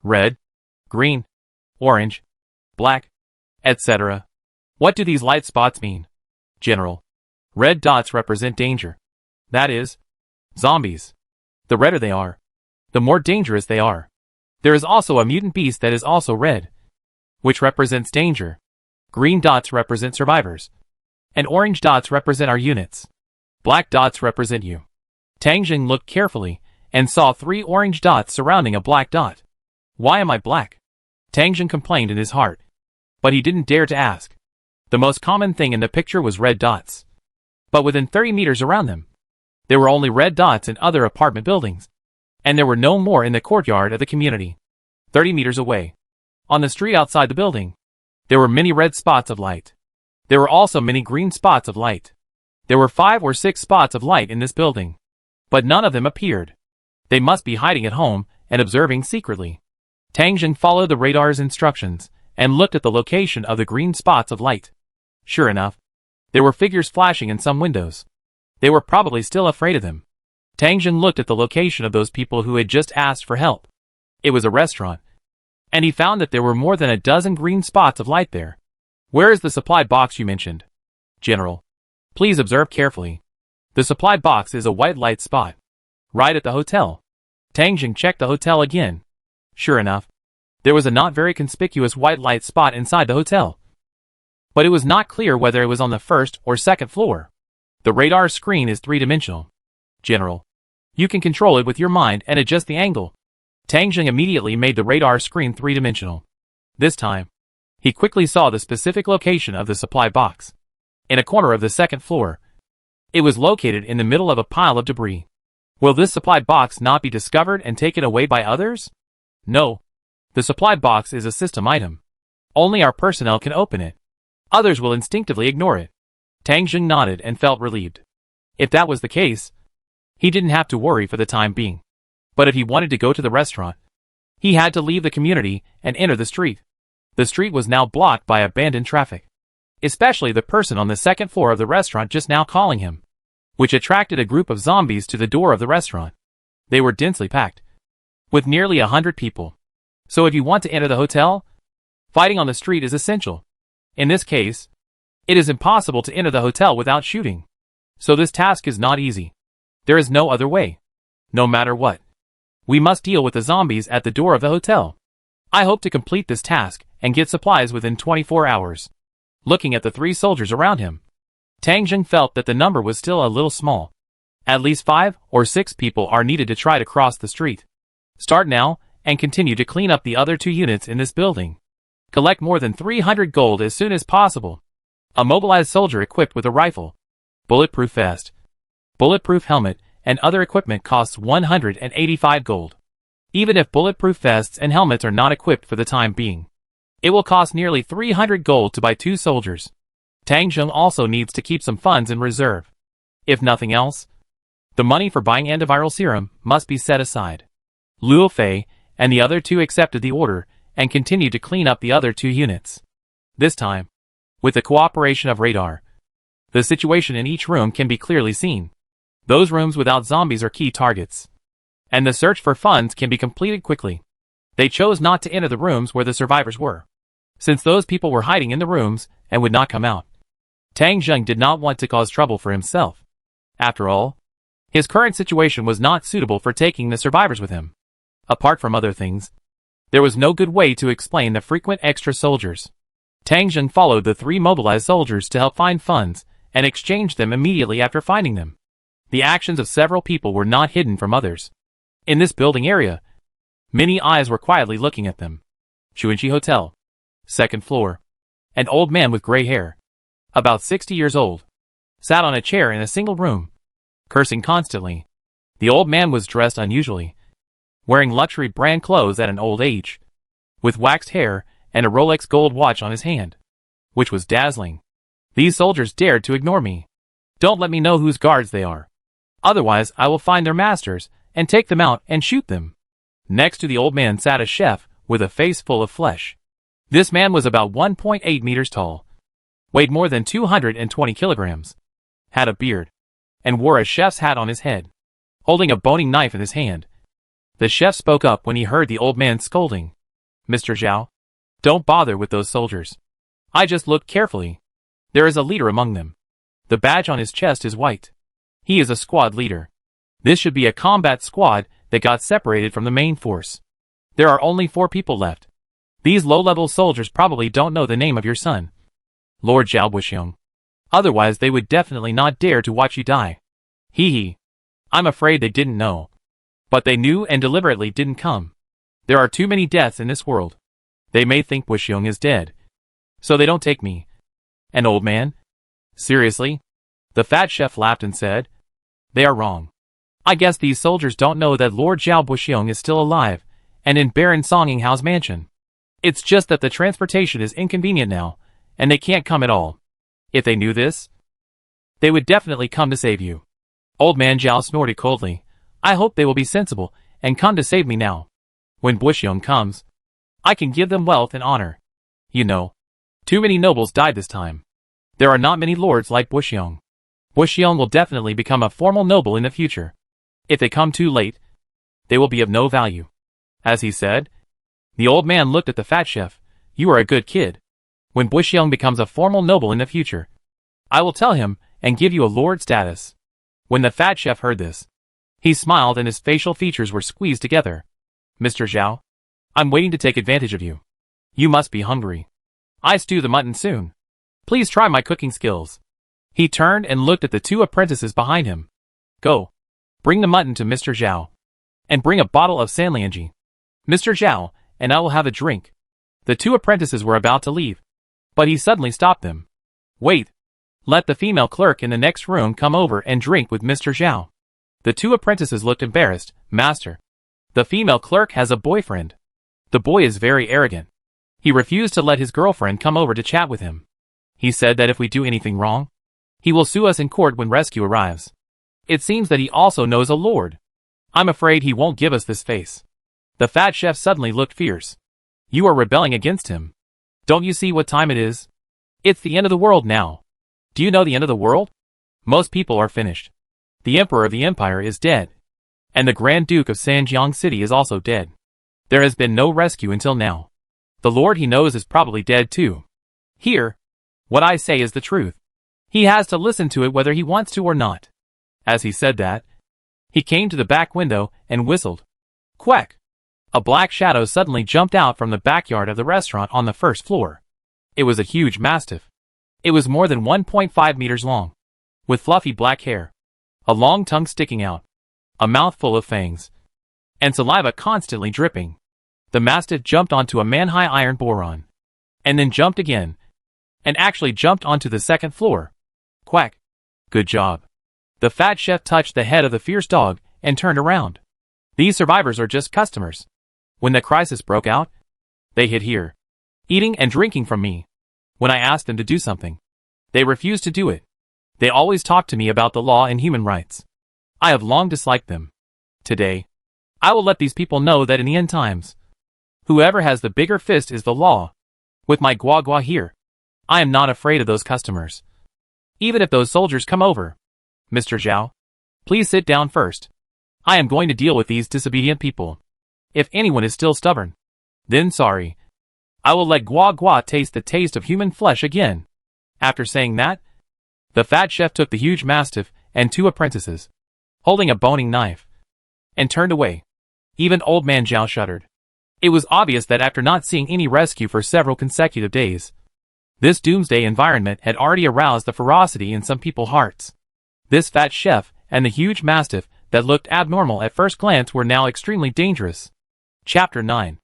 Red, green, orange, black, etc. What do these light spots mean? General. Red dots represent danger. That is, zombies. The redder they are, the more dangerous they are. There is also a mutant beast that is also red, which represents danger. Green dots represent survivors, and orange dots represent our units. Black dots represent you. Tang Zheng looked carefully and saw 3 orange dots surrounding a black dot. Why am I black? Tang Zheng complained in his heart, but he didn't dare to ask. The most common thing in the picture was red dots. But within 30 meters around them, there were only red dots in other apartment buildings, and there were no more in the courtyard of the community. 30 meters away, on the street outside the building, there were many red spots of light. There were also many green spots of light. There were 5 or 6 spots of light in this building, but none of them appeared. They must be hiding at home and observing secretly. Tang Zheng followed the radar's instructions and looked at the location of the green spots of light. Sure enough, there were figures flashing in some windows. They were probably still afraid of them. Tang Zheng looked at the location of those people who had just asked for help. It was a restaurant, and he found that there were more than a dozen green spots of light there. Where is the supply box you mentioned? General. Please observe carefully. The supply box is a white light spot. Right at the hotel. Tang Zheng checked the hotel again. Sure enough, there was a not very conspicuous white light spot inside the hotel. But it was not clear whether it was on the 1st or 2nd floor. The radar screen is 3-dimensional. General. You can control it with your mind and adjust the angle. Tang Zheng immediately made the radar screen 3-dimensional. This time, he quickly saw the specific location of the supply box. In a corner of the 2nd floor. It was located in the middle of a pile of debris. Will this supply box not be discovered and taken away by others? No. The supply box is a system item. Only our personnel can open it. Others will instinctively ignore it. Tang Zheng nodded and felt relieved. If that was the case, he didn't have to worry for the time being. But if he wanted to go to the restaurant, he had to leave the community and enter the street. The street was now blocked by abandoned traffic, especially the person on the 2nd floor of the restaurant just now calling him, which attracted a group of zombies to the door of the restaurant. They were densely packed, with nearly 100 people. So if you want to enter the hotel, fighting on the street is essential. In this case, it is impossible to enter the hotel without shooting. So this task is not easy. There is no other way. No matter what, we must deal with the zombies at the door of the hotel. I hope to complete this task and get supplies within 24 hours. Looking at the 3 soldiers around him, Tang Zheng felt that the number was still a little small. At least 5 or 6 people are needed to try to cross the street. Start now and continue to clean up the other 2 units in this building. Collect more than 300 gold as soon as possible. A mobilized soldier equipped with a rifle, bulletproof vest, bulletproof helmet, and other equipment costs 185 gold. Even if bulletproof vests and helmets are not equipped for the time being, it will cost nearly 300 gold to buy 2 soldiers. Tang Zheng also needs to keep some funds in reserve. If nothing else, the money for buying antiviral serum must be set aside. Luo Fei and the other 2 accepted the order and continued to clean up the other 2 units. This time, With the cooperation of radar, the situation in each room can be clearly seen. Those rooms without zombies are key targets, and the search for funds can be completed quickly. They chose not to enter the rooms where the survivors were, since those people were hiding in the rooms and would not come out. Tang Zheng did not want to cause trouble for himself. After all, his current situation was not suitable for taking the survivors with him. Apart from other things, there was no good way to explain the frequent extra soldiers. Tang Zheng followed the 3 mobilized soldiers to help find funds and exchanged them immediately after finding them. The actions of several people were not hidden from others. In this building area, many eyes were quietly looking at them. Chuanchi Hotel, 2nd floor. An old man with gray hair, about 60 years old, sat on a chair in a single room, cursing constantly. The old man was dressed unusually, wearing luxury brand clothes at an old age, with waxed hair and a Rolex gold watch on his hand, which was dazzling. These soldiers dared to ignore me. Don't let me know whose guards they are. Otherwise, I will find their masters and take them out and shoot them. Next to the old man sat a chef with a face full of flesh. This man was about 1.8 meters tall, weighed more than 220 kilograms, had a beard, and wore a chef's hat on his head, holding a boning knife in his hand. The chef spoke up when he heard the old man scolding. Mr. Zhao, don't bother with those soldiers. I just looked carefully. There is a leader among them. The badge on his chest is white. He is a squad leader. This should be a combat squad that got separated from the main force. There are only 4 people left. These low-level soldiers probably don't know the name of your son, Lord Zhao Buxiong. Otherwise they would definitely not dare to watch you die. Hee hee. I'm afraid they didn't know. But they knew and deliberately didn't come. There are too many deaths in this world. They may think Buxiong is dead, so they don't take me. An old man? Seriously? The fat chef laughed and said, they are wrong. I guess these soldiers don't know that Lord Zhao Buxiong is still alive and in Baron Songinghao's mansion. It's just that the transportation is inconvenient now, and they can't come at all. If they knew this, they would definitely come to save you. Old man Zhao snorted coldly. I hope they will be sensible and come to save me now. When Buxiong comes, I can give them wealth and honor. You know, too many nobles died this time. There are not many lords like Buxiong. Buxiong will definitely become a formal noble in the future. If they come too late, they will be of no value. As he said, the old man looked at the fat chef. You are a good kid. When Buxiong becomes a formal noble in the future, I will tell him and give you a lord status. When the fat chef heard this, he smiled and his facial features were squeezed together. Mr. Zhao, I'm waiting to take advantage of you. You must be hungry. I stew the mutton soon. Please try my cooking skills. He turned and looked at the 2 apprentices behind him. Go. Bring the mutton to Mr. Zhao. And bring a bottle of Sanlianji. Mr. Zhao, and I will have a drink. The 2 apprentices were about to leave, but he suddenly stopped them. Wait. Let the female clerk in the next room come over and drink with Mr. Zhao. The 2 apprentices looked embarrassed. Master, the female clerk has a boyfriend. The boy is very arrogant. He refused to let his girlfriend come over to chat with him. He said that if we do anything wrong, he will sue us in court when rescue arrives. It seems that he also knows a lord. I'm afraid he won't give us this face. The fat chef suddenly looked fierce. You are rebelling against him. Don't you see what time it is? It's the end of the world now. Do you know the end of the world? Most people are finished. The emperor of the empire is dead. And the Grand Duke of Sanjiang City is also dead. There has been no rescue until now. The lord he knows is probably dead too. Here, what I say is the truth. He has to listen to it whether he wants to or not. As he said that, he came to the back window and whistled. Quack! A black shadow suddenly jumped out from the backyard of the restaurant on the 1st floor. It was a huge mastiff. It was more than 1.5 meters long, with fluffy black hair, a long tongue sticking out, a mouth full of fangs, and saliva constantly dripping. The mastiff jumped onto a man-high iron boron, and then jumped again, and actually jumped onto the 2nd floor. Quack! Good job. The fat chef touched the head of the fierce dog and turned around. These survivors are just customers. When the crisis broke out, they hid here, eating and drinking from me. When I asked them to do something, they refused to do it. They always talk to me about the law and human rights. I have long disliked them. Today, I will let these people know that in the end times, whoever has the bigger fist is the law. With my guagua here, I am not afraid of those customers. Even if those soldiers come over. Mr. Zhao, please sit down first. I am going to deal with these disobedient people. If anyone is still stubborn, then sorry. I will let Gua Gua taste the taste of human flesh again. After saying that, the fat chef took the huge mastiff and 2 apprentices, holding a boning knife, and turned away. Even old man Zhao shuddered. It was obvious that after not seeing any rescue for several consecutive days, this doomsday environment had already aroused the ferocity in some people's hearts. This fat chef and the huge mastiff that looked abnormal at first glance were now extremely dangerous. Chapter 9.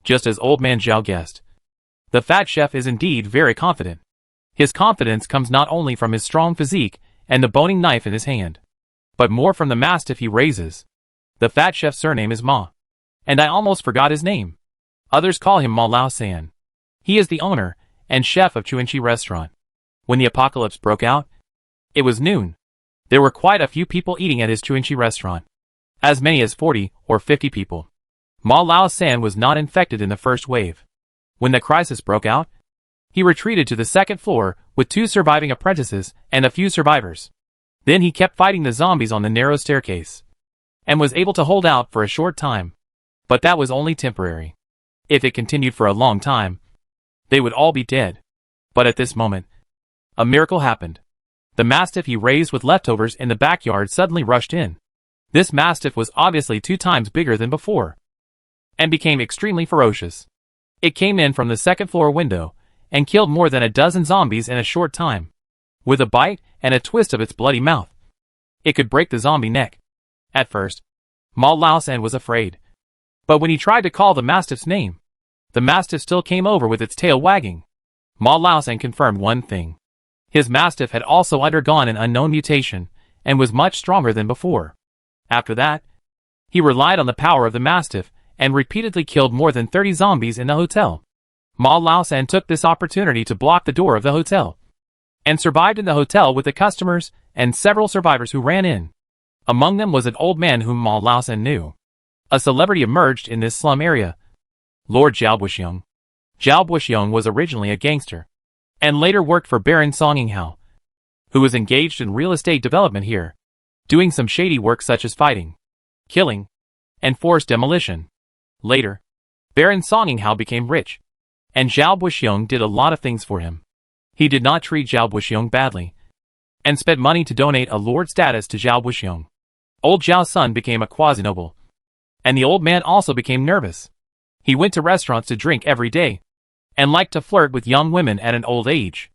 Just as old man Zhao guessed, the fat chef is indeed very confident. His confidence comes not only from his strong physique and the boning knife in his hand, but more from the mastiff he raises. The fat chef's surname is Ma, and I almost forgot his name. Others call him Ma Lao San. He is the owner and chef of Chuanchi restaurant. When the apocalypse broke out, it was noon. There were quite a few people eating at his Chuanchi restaurant. As many as 40 or 50 people. Ma Lao San was not infected in the first wave. When the crisis broke out, he retreated to the second floor with 2 surviving apprentices and a few survivors. Then he kept fighting the zombies on the narrow staircase, and was able to hold out for a short time. But that was only temporary. If it continued for a long time, they would all be dead. But at this moment, a miracle happened. The mastiff he raised with leftovers in the backyard suddenly rushed in. This mastiff was obviously 2 times bigger than before, and became extremely ferocious. It came in from the second floor window, and killed more than a dozen zombies in a short time. With a bite and a twist of its bloody mouth, it could break the zombie neck. At first, Ma Lao San was afraid. But when he tried to call the mastiff's name, the mastiff still came over with its tail wagging. Ma Lao San confirmed one thing. His mastiff had also undergone an unknown mutation, and was much stronger than before. After that, he relied on the power of the mastiff, and repeatedly killed more than 30 zombies in the hotel. Ma Lao San took this opportunity to block the door of the hotel, and survived in the hotel with the customers and several survivors who ran in. Among them was an old man whom Ma Lao San knew. A celebrity emerged in this slum area. Lord Zhao Buxiong. Zhao Buxiong was originally a gangster, and later worked for Baron Songinghao, who was engaged in real estate development here, doing some shady work such as fighting, killing, and forced demolition. Later, Baron Songinghao became rich, and Zhao Buxiong did a lot of things for him. He did not treat Zhao Buxiong badly, and spent money to donate a lord status to Zhao Buxiong. Old Zhao's son became a quasi-noble, and the old man also became nervous. He went to restaurants to drink every day, and liked to flirt with young women at an old age.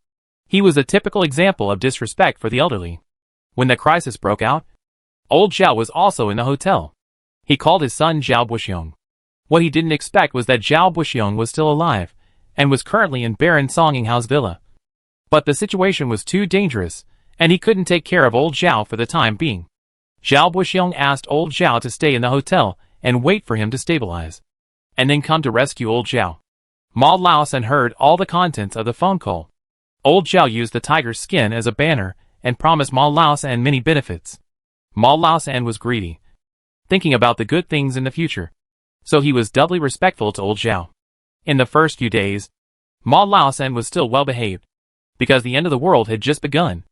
He was a typical example of disrespect for the elderly. When the crisis broke out, old Zhao was also in the hotel. He called his son Zhao Buxiong. What he didn't expect was that Zhao Buxiong was still alive, and was currently in Baron Songinghao's villa. But the situation was too dangerous, and he couldn't take care of old Zhao for the time being. Zhao Buxiong asked old Zhao to stay in the hotel and wait for him to stabilize, and then come to rescue old Zhao. Ma Lao San heard all the contents of the phone call. Old Zhao used the tiger's skin as a banner and promised Ma Lao San many benefits. Ma Lao San was greedy, thinking about the good things in the future, so he was doubly respectful to old Zhao. In the first few days, Ma Lao San was still well behaved, because the end of the world had just begun,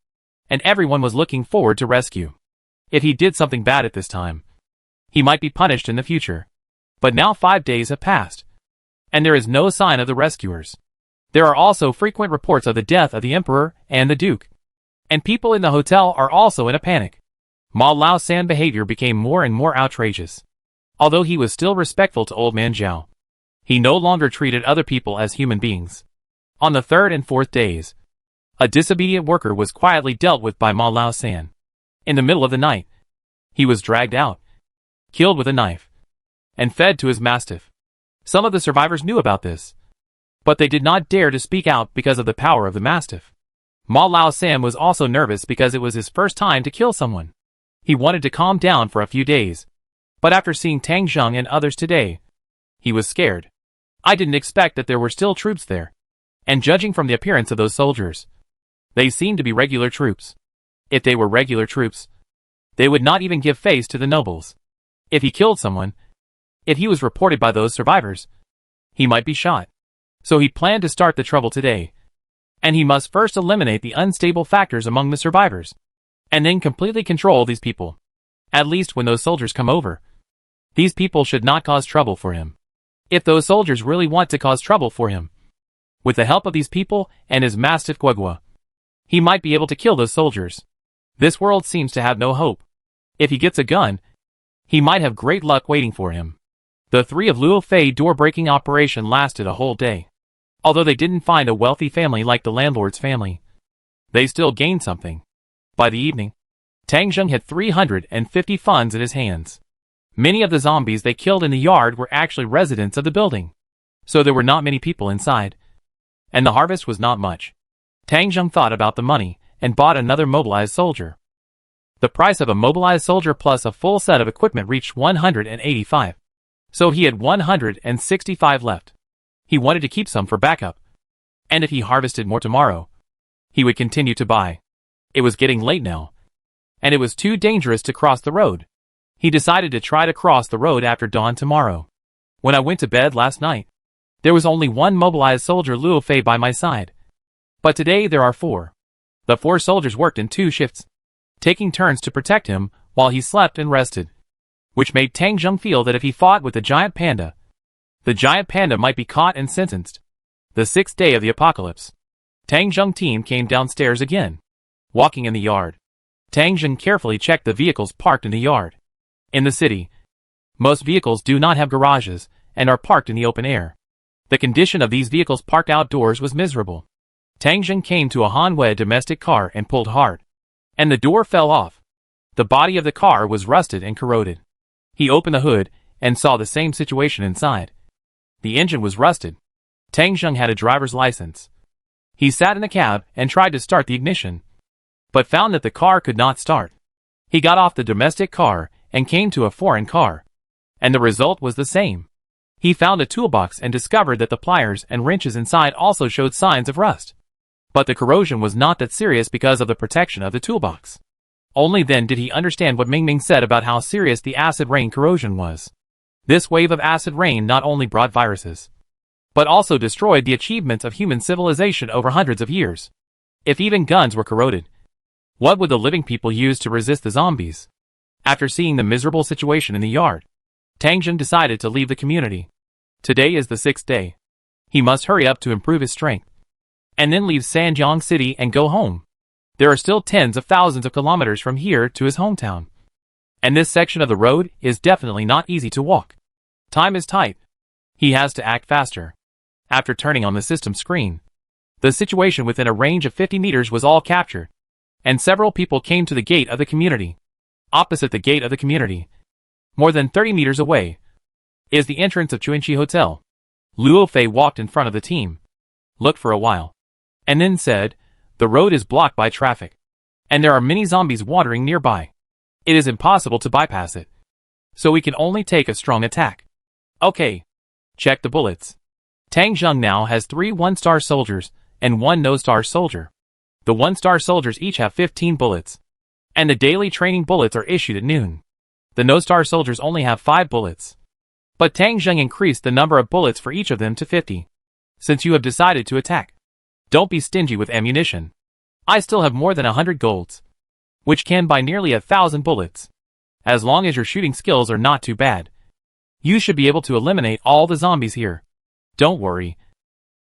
and everyone was looking forward to rescue. If he did something bad at this time, he might be punished in the future. But now 5 days have passed, and there is no sign of the rescuers. There are also frequent reports of the death of the emperor and the duke, and people in the hotel are also in a panic. Ma Lao San's behavior became more and more outrageous. Although he was still respectful to old man Zhao, he no longer treated other people as human beings. On the 3rd and 4th days, a disobedient worker was quietly dealt with by Ma Lao San. In the middle of the night, he was dragged out, killed with a knife, and fed to his mastiff. Some of the survivors knew about this, but they did not dare to speak out because of the power of the mastiff. Ma Lao San was also nervous because it was his first time to kill someone. He wanted to calm down for a few days, but after seeing Tang Zheng and others today, he was scared. I didn't expect that there were still troops there, and judging from the appearance of those soldiers, they seemed to be regular troops. If they were regular troops, they would not even give face to the nobles. If he killed someone, if he was reported by those survivors, he might be shot. So he planned to start the trouble today, And he must first eliminate the unstable factors among the survivors, and then completely control these people. At least when those soldiers come over. These people should not cause trouble for him. If those soldiers really want to cause trouble for him, with the help of these people and his mastiff Guagua, he might be able to kill those soldiers. This world seems to have no hope. If he gets a gun, he might have great luck waiting for him. The 3 of Luo Fei door-breaking operation lasted a whole day. Although they didn't find a wealthy family like the landlord's family, they still gained something. By the evening, Tang Zheng had 350 funds in his hands. Many of the zombies they killed in the yard were actually residents of the building, so there were not many people inside. And the harvest was not much. Tang Zheng thought about the money and bought another mobilized soldier. The price of a mobilized soldier plus a full set of equipment reached 185. So he had 165 left. He wanted to keep some for backup. And if he harvested more tomorrow, he would continue to buy. It was getting late now, and it was too dangerous to cross the road. He decided to try to cross the road after dawn tomorrow. When I went to bed last night, there was only 1 mobilized soldier Luo Fei by my side. But today there are 4. The 4 soldiers worked in 2 shifts, taking turns to protect him while he slept and rested, which made Tang Zheng feel that if he fought with the giant panda might be caught and sentenced. The 6th day of the apocalypse. Tang Zheng team came downstairs again. Walking in the yard, Tang Zheng carefully checked the vehicles parked in the yard. In the city, most vehicles do not have garages and are parked in the open air. The condition of these vehicles parked outdoors was miserable. Tang Zheng came to a Hanwei domestic car and pulled hard, and the door fell off. The body of the car was rusted and corroded. He opened the hood and saw the same situation inside. The engine was rusted. Tang Zheng had a driver's license. He sat in the cab and tried to start the ignition, but found that the car could not start. He got off the domestic car and came to a foreign car, and the result was the same. He found a toolbox and discovered that the pliers and wrenches inside also showed signs of rust. But the corrosion was not that serious because of the protection of the toolbox. Only then did he understand what Ming Ming said about how serious the acid rain corrosion was. This wave of acid rain not only brought viruses, but also destroyed the achievements of human civilization over hundreds of years. If even guns were corroded, what would the living people use to resist the zombies? After seeing the miserable situation in the yard, Tang Zheng decided to leave the community. Today is the 6th day. He must hurry up to improve his strength, and then leave Sanjiang City and go home. There are still tens of thousands of kilometers from here to his hometown, and this section of the road is definitely not easy to walk. Time is tight. He has to act faster. After turning on the system screen, the situation within a range of 50 meters was all captured, and several people came to the gate of the community. Opposite the gate of the community, more than 30 meters away, is the entrance of Chuanxi Hotel. Luo Fei walked in front of the team, looked for a while, and then said, "The road is blocked by traffic, and there are many zombies wandering nearby. It is impossible to bypass it, so we can only take a strong attack." Okay. Check the bullets. Tang Zheng now has 3 1-star soldiers and 1 no-star soldier. The 1-star soldiers each have 15 bullets, and the daily training bullets are issued at noon. The no-star soldiers only have 5 bullets. But Tang Zheng increased the number of bullets for each of them to 50. Since you have decided to attack, don't be stingy with ammunition. I still have more than 100 golds, which can buy nearly 1,000 bullets. As long as your shooting skills are not too bad, you should be able to eliminate all the zombies here. Don't worry.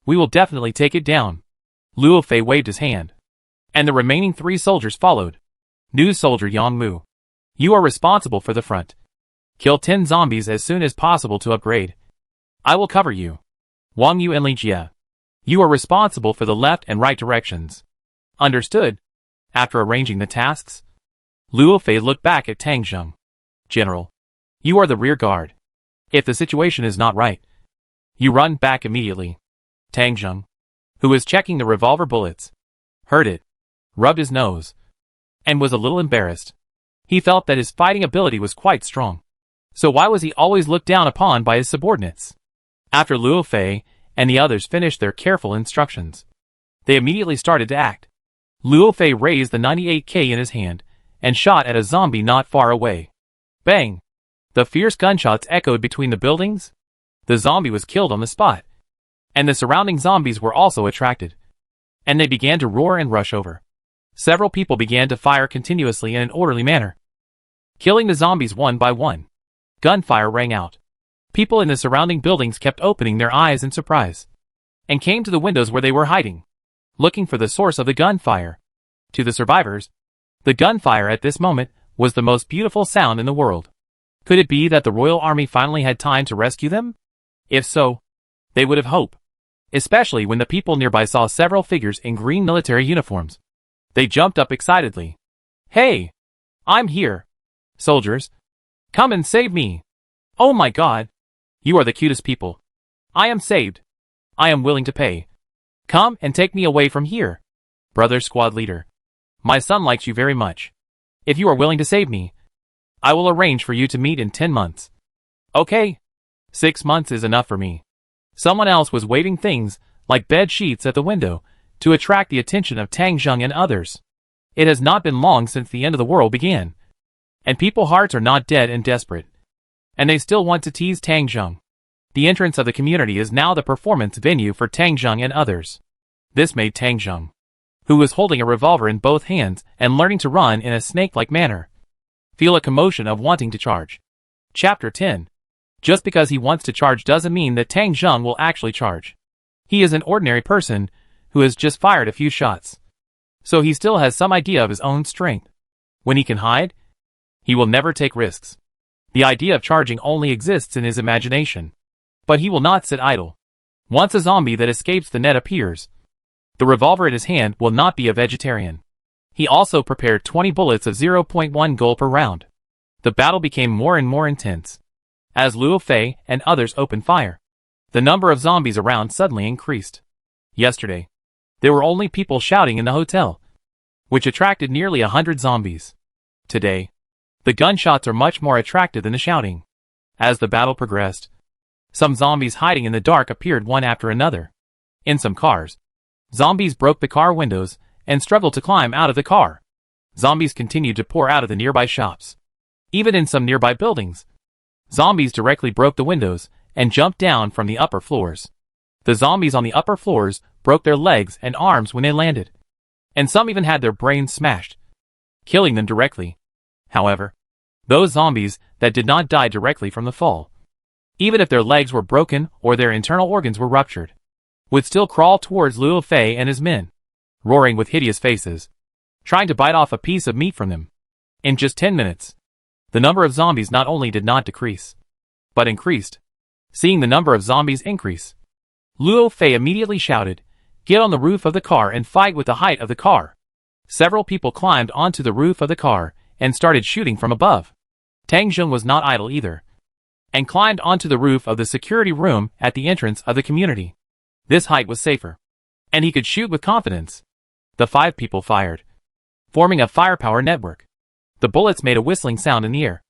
We will definitely take it down. Luo Fei waved his hand, and the remaining 3 soldiers followed. New soldier Yang Mu, you are responsible for the front. Kill 10 zombies as soon as possible to upgrade. I will cover you. Wang Yu and Li Jie, you are responsible for the left and right directions. Understood. After arranging the tasks, Luo Fei looked back at Tang Zheng. General, you are the rear guard. If the situation is not right, you run back immediately. Tang Zheng, who was checking the revolver bullets, heard it, rubbed his nose, and was a little embarrassed. He felt that his fighting ability was quite strong. So why was he always looked down upon by his subordinates? After Luo Fei and the others finished their careful instructions, they immediately started to act. Luo Fei raised the 98K in his hand and shot at a zombie not far away. Bang! The fierce gunshots echoed between the buildings. The zombie was killed on the spot, and the surrounding zombies were also attracted. and they began to roar and rush over. Several people began to fire continuously in an orderly manner, killing the zombies one by one. Gunfire rang out. People in the surrounding buildings kept opening their eyes in surprise, and came to the windows where they were hiding, looking for the source of the gunfire. To the survivors, the gunfire at this moment was the most beautiful sound in the world. Could it be that the Royal Army finally had time to rescue them? If so, they would have hope, especially when the people nearby saw several figures in green military uniforms. They jumped up excitedly. "Hey! I'm here! Soldiers! Come and save me! Oh my God! You are the cutest people! I am saved! I am willing to pay! Come and take me away from here! Brother squad leader, my son likes you very much. If you are willing to save me, I will arrange for you to meet in 10 months. Okay? 6 months is enough for me." Someone else was waving things, like bed sheets at the window, to attract the attention of Tang Zheng and others. It has not been long since the end of the world began, and people's hearts are not dead and desperate, and they still want to tease Tang Zheng. The entrance of the community is now the performance venue for Tang Zheng and others. This made Tang Zheng, who was holding a revolver in both hands and learning to run in a snake-like manner, feel a commotion of wanting to charge. Chapter 10. Just because he wants to charge doesn't mean that Tang Zheng will actually charge. He is an ordinary person who has just fired a few shots, so he still has some idea of his own strength. When he can hide, he will never take risks. The idea of charging only exists in his imagination, but he will not sit idle. Once a zombie that escapes the net appears, the revolver in his hand will not be a vegetarian. He also prepared 20 bullets of 0.1 gold per round. The battle became more and more intense. As Luo Fei and others opened fire, the number of zombies around suddenly increased. Yesterday, there were only people shouting in the hotel, which attracted nearly 100 zombies. Today, the gunshots are much more attractive than the shouting. As the battle progressed, some zombies hiding in the dark appeared one after another. In some cars, zombies broke the car windows and struggled to climb out of the car. Zombies continued to pour out of the nearby shops. Even in some nearby buildings, zombies directly broke the windows and jumped down from the upper floors. The zombies on the upper floors broke their legs and arms when they landed, and some even had their brains smashed, killing them directly. However, those zombies that did not die directly from the fall, even if their legs were broken or their internal organs were ruptured, would still crawl towards Luo Fei and his men, roaring with hideous faces, trying to bite off a piece of meat from them. In just 10 minutes, the number of zombies not only did not decrease, but increased. Seeing the number of zombies increase, Luo Fei immediately shouted, "Get on the roof of the car and fight with the height of the car." Several people climbed onto the roof of the car and started shooting from above. Tang Zheng was not idle either, and climbed onto the roof of the security room at the entrance of the community. This height was safer, and he could shoot with confidence. The 5 people fired, forming a firepower network. The bullets made a whistling sound in the air,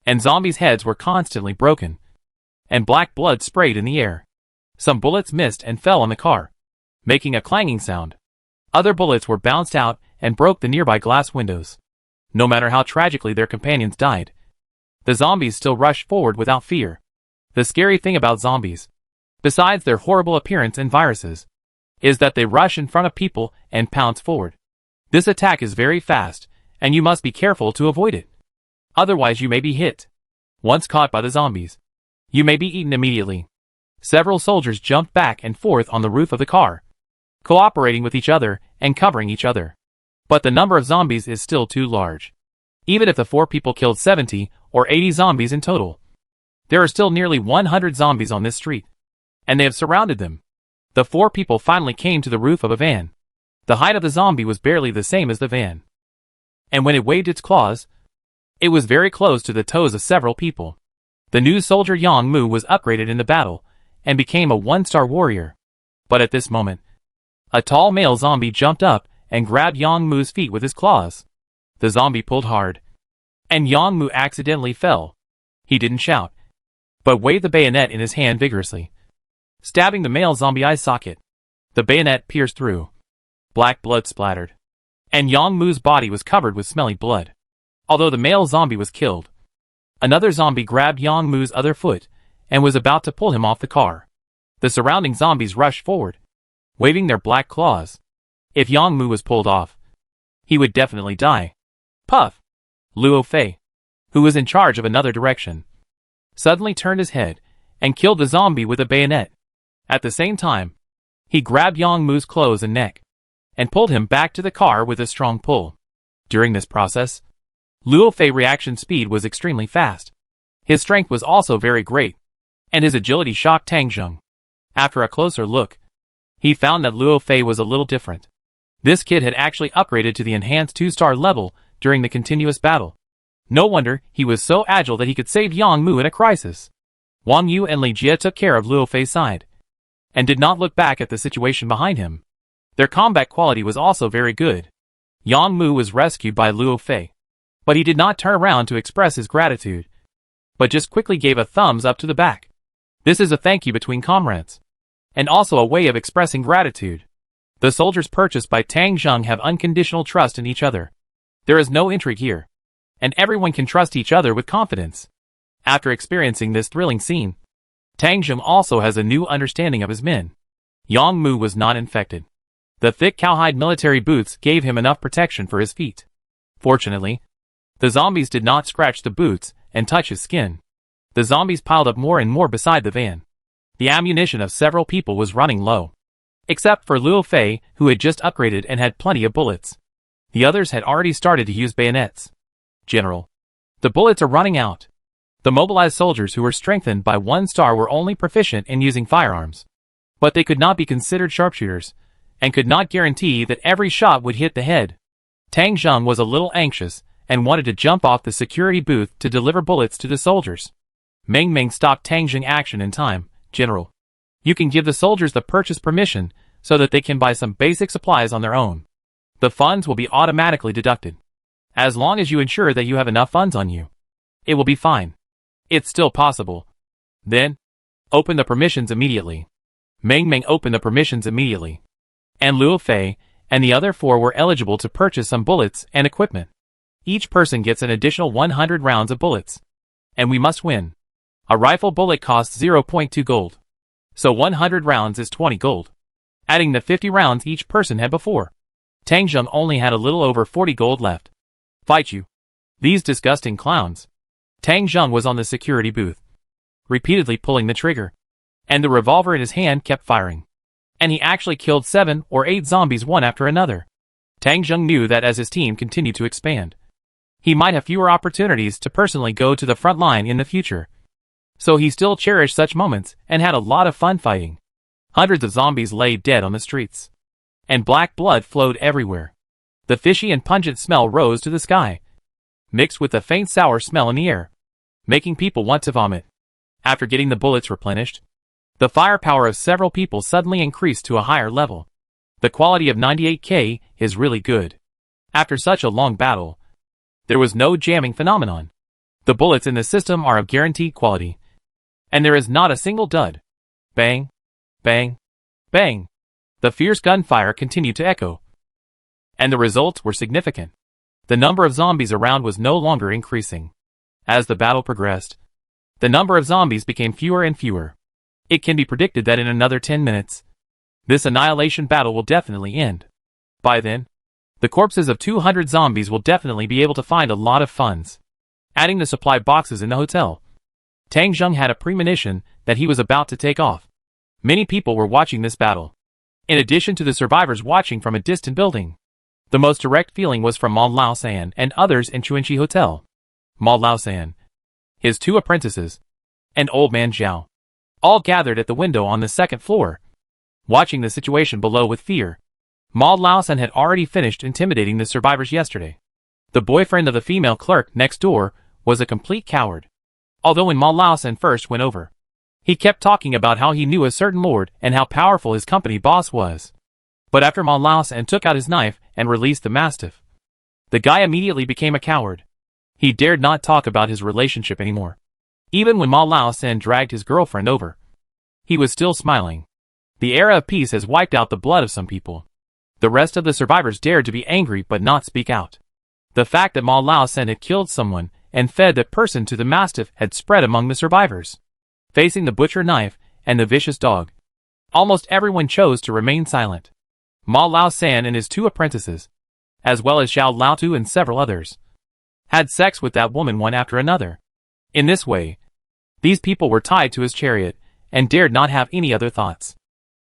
and zombies' heads were constantly broken, and black blood sprayed in the air. Some bullets missed and fell on the car, making a clanging sound. Other bullets were bounced out and broke the nearby glass windows. No matter how tragically their companions died, the zombies still rushed forward without fear. The scary thing about zombies, besides their horrible appearance and viruses, is that they rush in front of people and pounce forward. This attack is very fast, and you must be careful to avoid it. Otherwise you may be hit. Once caught by the zombies, you may be eaten immediately. Several soldiers jumped back and forth on the roof of the car, cooperating with each other and covering each other. But the number of zombies is still too large. Even if the 4 people killed 70 or 80 zombies in total, there are still nearly 100 zombies on this street, and they have surrounded them. The 4 people finally came to the roof of a van. The height of the zombie was barely the same as the van, and when it waved its claws, it was very close to the toes of several people. The new soldier Yang Mu was upgraded in the battle and became a 1-star warrior. But at this moment, a tall male zombie jumped up and grabbed Yang Mu's feet with his claws. The zombie pulled hard, and Yang Mu accidentally fell. He didn't shout, but waved the bayonet in his hand vigorously, stabbing the male zombie eye socket. The bayonet pierced through. Black blood splattered, and Yang Mu's body was covered with smelly blood. Although the male zombie was killed, another zombie grabbed Yang Mu's other foot and was about to pull him off the car. The surrounding zombies rushed forward, waving their black claws. If Yang Mu was pulled off, he would definitely die. Puff! Luo Fei, who was in charge of another direction, suddenly turned his head and killed the zombie with a bayonet. At the same time, he grabbed Yang Mu's clothes and neck and pulled him back to the car with a strong pull. During this process, Luo Fei's reaction speed was extremely fast. His strength was also very great, and his agility shocked Tang Zheng. After a closer look, he found that Luo Fei was a little different. This kid had actually upgraded to the enhanced 2-star level during the continuous battle. No wonder he was so agile that he could save Yang Mu in a crisis. Wang Yu and Li Jie took care of Luo Fei's side, and did not look back at the situation behind him. Their combat quality was also very good. Yang Mu was rescued by Luo Fei, but he did not turn around to express his gratitude, but just quickly gave a thumbs up to the back. This is a thank you between comrades, and also a way of expressing gratitude. The soldiers purchased by Tang Zheng have unconditional trust in each other. There is no intrigue here, and everyone can trust each other with confidence. After experiencing this thrilling scene, Tang Zheng also has a new understanding of his men. Yang Mu was not infected. The thick cowhide military boots gave him enough protection for his feet. Fortunately, the zombies did not scratch the boots and touch his skin. The zombies piled up more and more beside the van. The ammunition of several people was running low, except for Luo Fei, who had just upgraded and had plenty of bullets. The others had already started to use bayonets. General, the bullets are running out. The mobilized soldiers who were strengthened by 1 star were only proficient in using firearms, but they could not be considered sharpshooters, and could not guarantee that every shot would hit the head. Tang Zheng was a little anxious, and wanted to jump off the security booth to deliver bullets to the soldiers. Meng Meng stopped Tang Zheng's action in time. General, you can give the soldiers the purchase permission, so that they can buy some basic supplies on their own. The funds will be automatically deducted. As long as you ensure that you have enough funds on you, it will be fine. It's still possible. Then, open the permissions immediately. Meng Meng opened the permissions immediately, and Luo Fei and the other 4 were eligible to purchase some bullets and equipment. Each person gets an additional 100 rounds of bullets. And we must win. A rifle bullet costs 0.2 gold. So 100 rounds is 20 gold. Adding the 50 rounds each person had before, Tang Zheng only had a little over 40 gold left. Fight you. These disgusting clowns. Tang Zheng was on the security booth, repeatedly pulling the trigger, and the revolver in his hand kept firing. And he actually killed 7 or 8 zombies one after another. Tang Zheng knew that as his team continued to expand, he might have fewer opportunities to personally go to the front line in the future. So he still cherished such moments and had a lot of fun fighting. Hundreds of zombies lay dead on the streets, and black blood flowed everywhere. The fishy and pungent smell rose to the sky, mixed with the faint sour smell in the air, making people want to vomit. After getting the bullets replenished, the firepower of several people suddenly increased to a higher level. The quality of 98K is really good. After such a long battle, there was no jamming phenomenon. The bullets in the system are of guaranteed quality, and there is not a single dud. Bang, bang, bang. The fierce gunfire continued to echo, and the results were significant. The number of zombies around was no longer increasing. As the battle progressed, the number of zombies became fewer and fewer. It can be predicted that in another 10 minutes, this annihilation battle will definitely end. By then, the corpses of 200 zombies will definitely be able to find a lot of funds. Adding the supply boxes in the hotel, Tang Zheng had a premonition that he was about to take off. Many people were watching this battle, in addition to the survivors watching from a distant building. The most direct feeling was from Ma Laosan and others in Chuanxi Hotel. Ma Laosan, his 2 apprentices, and old man Zhao, all gathered at the window on the 2nd floor, watching the situation below with fear. Ma Laosan had already finished intimidating the survivors yesterday. The boyfriend of the female clerk next door was a complete coward. Although when Ma Laosan first went over, he kept talking about how he knew a certain lord and how powerful his company boss was. But after Ma Laosan took out his knife and released the mastiff, the guy immediately became a coward. He dared not talk about his relationship anymore. Even when Ma Laosan dragged his girlfriend over, he was still smiling. The era of peace has wiped out the blood of some people. The rest of the survivors dared to be angry but not speak out. The fact that Ma Laosan had killed someone and fed that person to the mastiff had spread among the survivors. Facing the butcher knife and the vicious dog, almost everyone chose to remain silent. Ma Lao San and his 2 apprentices, as well as Xiao Lao Tu and several others, had sex with that woman one after another. In this way, these people were tied to his chariot and dared not have any other thoughts.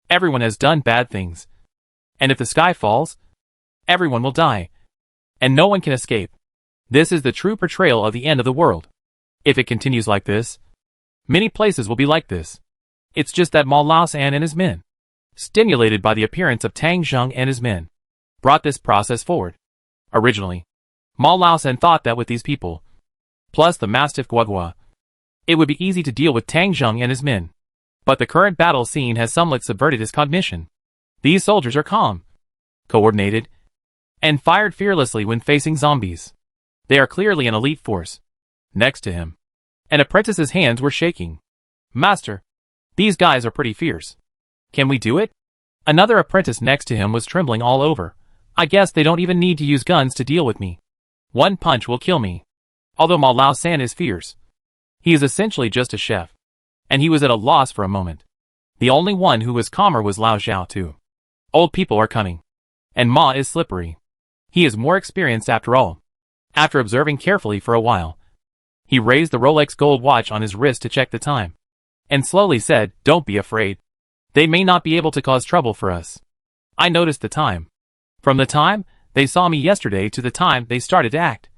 Everyone has done bad things. And if the sky falls, everyone will die. And no one can escape. This is the true portrayal of the end of the world. If it continues like this, many places will be like this. It's just that Ma Lao San and his men, stimulated by the appearance of Tang Zheng and his men, brought this process forward. Originally, Ma Lao San thought that with these people, plus the Mastiff Guagua, it would be easy to deal with Tang Zheng and his men. But the current battle scene has somewhat subverted his cognition. These soldiers are calm, coordinated, and fired fearlessly when facing zombies. They are clearly an elite force. Next to him, an apprentice's hands were shaking. Master, these guys are pretty fierce. Can we do it? Another apprentice next to him was trembling all over. I guess they don't even need to use guns to deal with me. One punch will kill me. Although Ma Lao San is fierce, he is essentially just a chef. And he was at a loss for a moment. The only one who was calmer was Lao Xiao too. Old people are cunning. And Ma is slippery. He is more experienced after all. After observing carefully for a while, he raised the Rolex gold watch on his wrist to check the time, and slowly said, "Don't be afraid. They may not be able to cause trouble for us. I noticed the time. From the time they saw me yesterday to the time they started to act.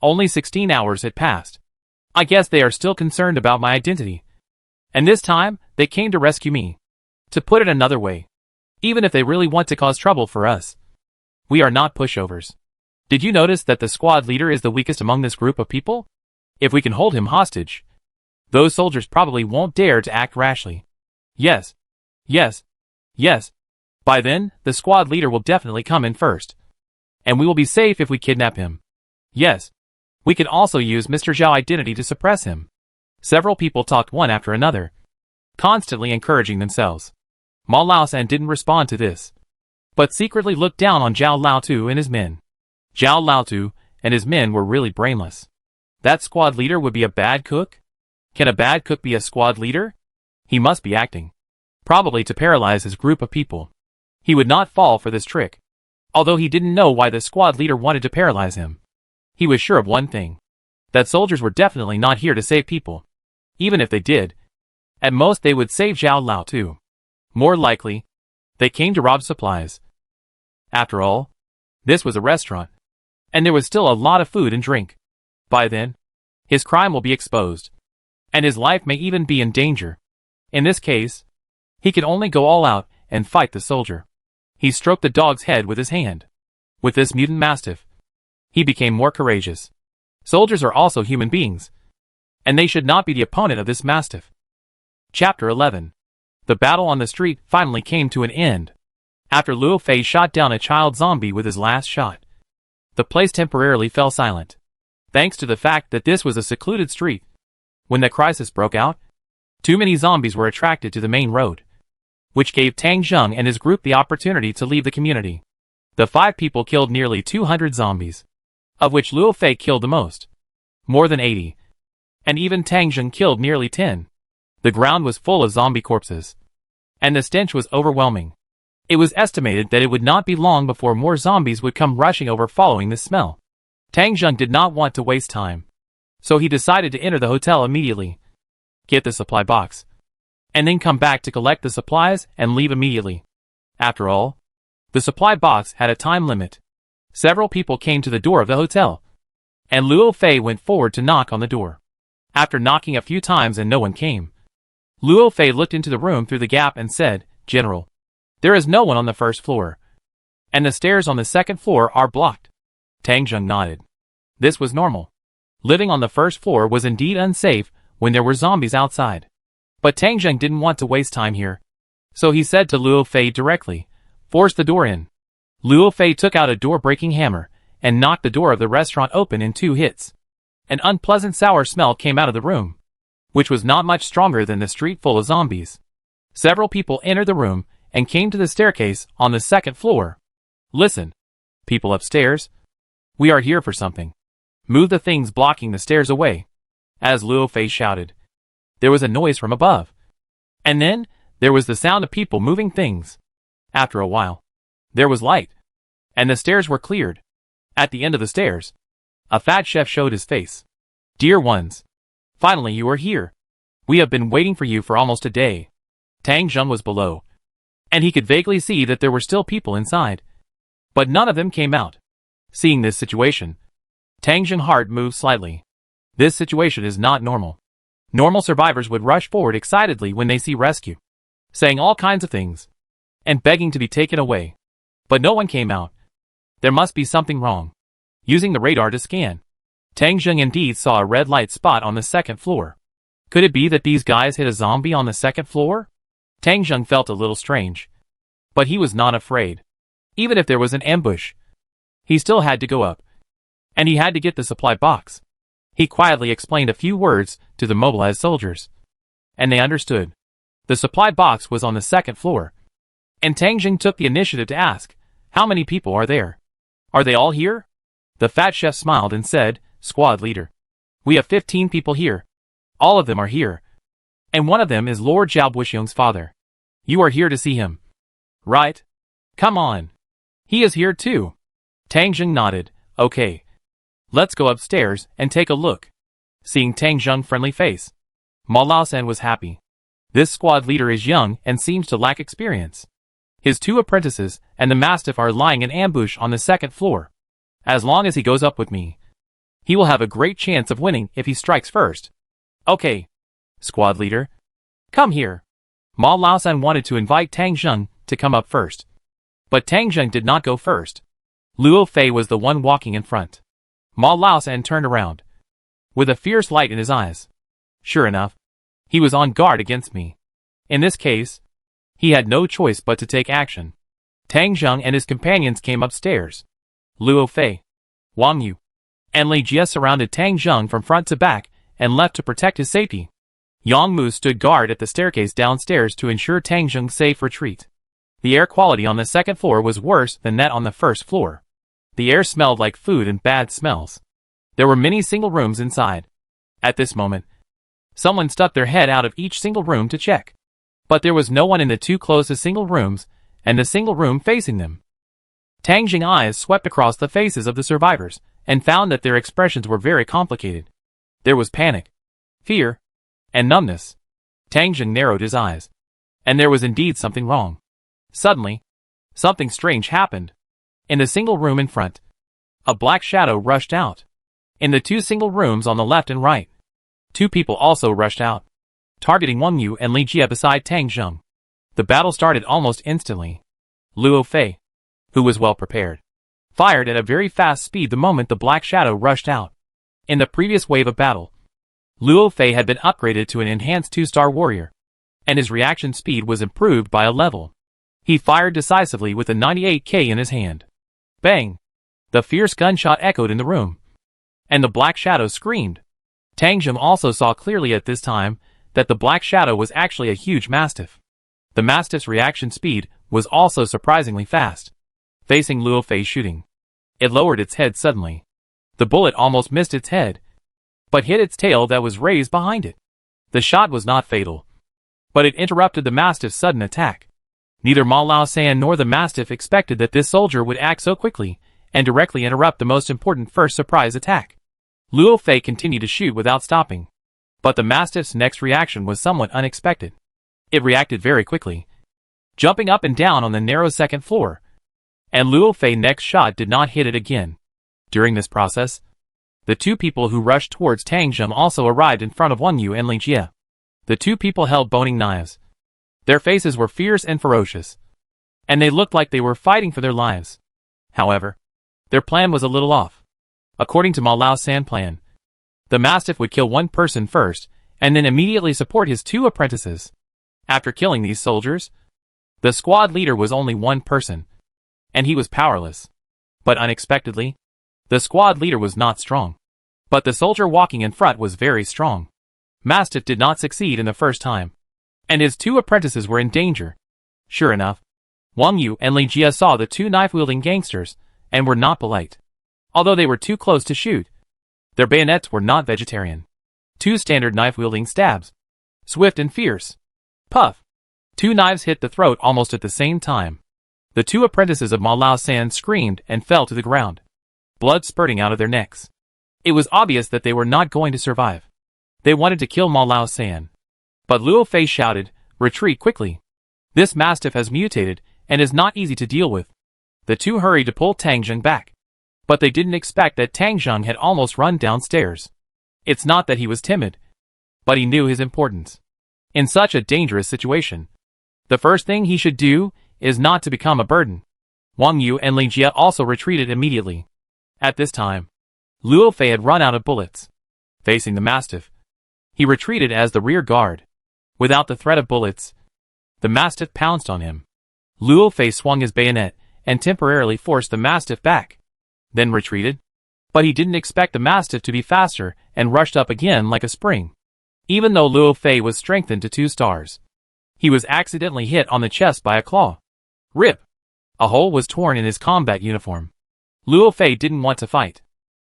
Only 16 hours had passed. I guess they are still concerned about my identity. And this time, they came to rescue me. To put it another way, even if they really want to cause trouble for us, we are not pushovers. Did you notice that the squad leader is the weakest among this group of people? If we can hold him hostage, those soldiers probably won't dare to act rashly. Yes. Yes. Yes. By then, the squad leader will definitely come in first. And we will be safe if we kidnap him. Yes. We can also use Mr. Zhao's identity to suppress him." Several people talked one after another, constantly encouraging themselves. Ma Lao San didn't respond to this, but secretly looked down on Zhao Lao Tu and his men. Zhao Lao Tu and his men were really brainless. That squad leader would be a bad cook? Can a bad cook be a squad leader? He must be acting, probably to paralyze his group of people. He would not fall for this trick. Although he didn't know why the squad leader wanted to paralyze him, he was sure of one thing: that soldiers were definitely not here to save people. Even if they did, at most they would save Zhao Lao Tu. More likely, they came to rob supplies. After all, this was a restaurant, and there was still a lot of food and drink. By then, his crime will be exposed, and his life may even be in danger. In this case, he could only go all out and fight the soldier. He stroked the dog's head with his hand. With this mutant mastiff, he became more courageous. Soldiers are also human beings, and they should not be the opponent of this mastiff. Chapter 11. The battle on the street finally came to an end. After Luo Fei shot down a child zombie with his last shot, the place temporarily fell silent, thanks to the fact that this was a secluded street. When the crisis broke out, too many zombies were attracted to the main road, which gave Tang Zheng and his group the opportunity to leave the community. The 5 people killed nearly 200 zombies, of which Luo Fei killed the most, more than 80, and even Tang Zheng killed nearly 10. The ground was full of zombie corpses, and the stench was overwhelming. It was estimated that it would not be long before more zombies would come rushing over following this smell. Tang Zheng did not want to waste time, so he decided to enter the hotel immediately, get the supply box, and then come back to collect the supplies and leave immediately. After all, the supply box had a time limit. Several people came to the door of the hotel, and Luo Fei went forward to knock on the door. After knocking a few times and no one came, Luo Fei looked into the room through the gap and said, "General, there is no one on the first floor, and the stairs on the second floor are blocked." Tang Zheng nodded. This was normal. Living on the first floor was indeed unsafe when there were zombies outside. But Tang Zheng didn't want to waste time here, so he said to Luo Fei directly, "Force the door in." Luo Fei took out a door-breaking hammer and knocked the door of the restaurant open in 2 hits. An unpleasant sour smell came out of the room, which was not much stronger than the street full of zombies. Several people entered the room and came to the staircase on the second floor. "Listen, people upstairs. We are here for something. Move the things blocking the stairs away." As Luo Fei shouted, there was a noise from above. And then, there was the sound of people moving things. After a while, There was light, and the stairs were cleared. At the end of the stairs, a fat chef showed his face. Dear ones, finally you are here. We have been waiting for you for almost a day. Tang Zheng was below, and he could vaguely see that there were still people inside. But none of them came out. Seeing this situation, Tang Zheng's heart moved slightly. This situation is not normal. Normal survivors would rush forward excitedly when they see rescue, saying all kinds of things, and begging to be taken away. But no one came out. There must be something wrong. Using the radar to scan, Tang Zheng indeed saw a red light spot on the second floor. Could it be that these guys hit a zombie on the second floor? Tang Zheng felt a little strange, but he was not afraid. Even if there was an ambush, he still had to go up, and he had to get the supply box. He quietly explained a few words to the mobilized soldiers, and they understood. The supply box was on the second floor, and Tang Zheng took the initiative to ask, how many people are there? Are they all here? The fat chef smiled and said, Squad leader, we have 15 people here. All of them are here, and one of them is Lord Zhao Buxiong's father. You are here to see him, right? Come on. He is here too. Tang Zheng nodded. Okay. Let's go upstairs and take a look. Seeing Tang Zheng's friendly face, Ma Laosan was happy. This squad leader is young and seems to lack experience. His 2 apprentices and the mastiff are lying in ambush on the second floor. As long as he goes up with me, he will have a great chance of winning if he strikes first. Okay. Squad leader, come here. Ma Laosan wanted to invite Tang Zheng to come up first, but Tang Zheng did not go first. Luo Fei was the one walking in front. Ma Laosan turned around, with a fierce light in his eyes. Sure enough, he was on guard against me. In this case, he had no choice but to take action. Tang Zheng and his companions came upstairs. Luo Fei, Wang Yu, and Li Jie surrounded Tang Zheng from front to back and left to protect his safety. Yang Mu stood guard at the staircase downstairs to ensure Tang Zheng's safe retreat. The air quality on the second floor was worse than that on the first floor. The air smelled like food and bad smells. There were many single rooms inside. At this moment, someone stuck their head out of each single room to check. But there was no one in the 2 closest single rooms, and the single room facing them. Tang Zheng's eyes swept across the faces of the survivors, and found that their expressions were very complicated. There was panic, fear, and numbness. Tang Zheng narrowed his eyes, and there was indeed something wrong. Suddenly, something strange happened. In the single room in front, a black shadow rushed out. In the 2 single rooms on the left and right, 2 people also rushed out, targeting Wang Yu and Li Jie beside Tang Zheng. The battle started almost instantly. Luo Fei, who was well prepared, fired at a very fast speed the moment the black shadow rushed out. In the previous wave of battle, Luo Fei had been upgraded to an enhanced 2-star warrior, and his reaction speed was improved by a level. He fired decisively with a 98K in his hand. Bang! The fierce gunshot echoed in the room, and the black shadow screamed. Tang Zheng also saw clearly at this time that the black shadow was actually a huge mastiff. The mastiff's reaction speed was also surprisingly fast. Facing Luo Fei's shooting, it lowered its head suddenly. The bullet almost missed its head, but hit its tail that was raised behind it. The shot was not fatal, but it interrupted the mastiff's sudden attack. Neither Ma Laosan nor the mastiff expected that this soldier would act so quickly and directly interrupt the most important first surprise attack. Luo Fei continued to shoot without stopping, but the mastiff's next reaction was somewhat unexpected. It reacted very quickly, jumping up and down on the narrow second floor, and Luo Fei's next shot did not hit it again. During this process, the 2 people who rushed towards Tang Zheng also arrived in front of Wang Yu and Li Jie. The 2 people held boning knives. Their faces were fierce and ferocious, and they looked like they were fighting for their lives. However, their plan was a little off. According to Ma Laosan's plan, the mastiff would kill 1 person first, and then immediately support his 2 apprentices. After killing these soldiers, the squad leader was only 1 person, and he was powerless. But unexpectedly, the squad leader was not strong. But the soldier walking in front was very strong. Mastiff did not succeed in the first time, and his 2 apprentices were in danger. Sure enough, Wang Yu and Li Jie saw the 2 knife-wielding gangsters, and were not polite. Although they were too close to shoot, their bayonets were not vegetarian. 2 standard knife-wielding stabs, swift and fierce. Puff! 2 knives hit the throat almost at the same time. The two apprentices of Ma Lao San screamed and fell to the ground, blood spurting out of their necks. It was obvious that they were not going to survive. They wanted to kill Ma Lao San. But Luo Fei shouted, "Retreat quickly. This mastiff has mutated and is not easy to deal with." The two hurried to pull Tang Zheng back. But they didn't expect that Tang Zheng had almost run downstairs. It's not that he was timid, but he knew his importance. In such a dangerous situation, the first thing he should do is not to become a burden. Wang Yu and Ling Jie also retreated immediately. At this time, Luo Fei had run out of bullets. Facing the mastiff, he retreated as the rear guard. Without the threat of bullets, the mastiff pounced on him. Luo Fei swung his bayonet and temporarily forced the mastiff back, then retreated. But he didn't expect the mastiff to be faster and rushed up again like a spring. Even though Luo Fei was strengthened to 2 stars, he was accidentally hit on the chest by a claw. Rip! A hole was torn in his combat uniform. Luo Fei didn't want to fight.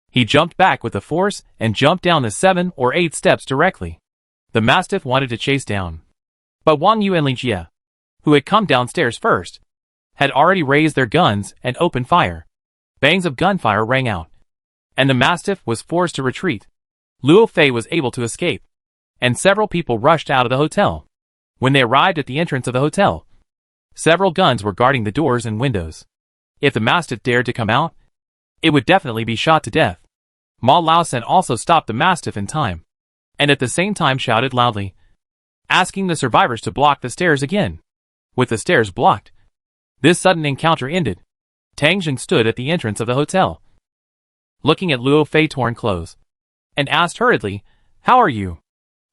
He jumped back with the force and jumped down the 7 or 8 steps directly. The mastiff wanted to chase down. But Wang Yu and Ling Jie, who had come downstairs first, had already raised their guns and opened fire. Bangs of gunfire rang out, and the mastiff was forced to retreat. Luo Fei was able to escape, and several people rushed out of the hotel. When they arrived at the entrance of the hotel, several guns were guarding the doors and windows. If the mastiff dared to come out, it would definitely be shot to death. Ma Lao San also stopped the mastiff in time, and at the same time shouted loudly, asking the survivors to block the stairs again. With the stairs blocked, this sudden encounter ended. Tang Zheng stood at the entrance of the hotel, looking at Luo Fei's torn clothes, and asked hurriedly, "How are you?"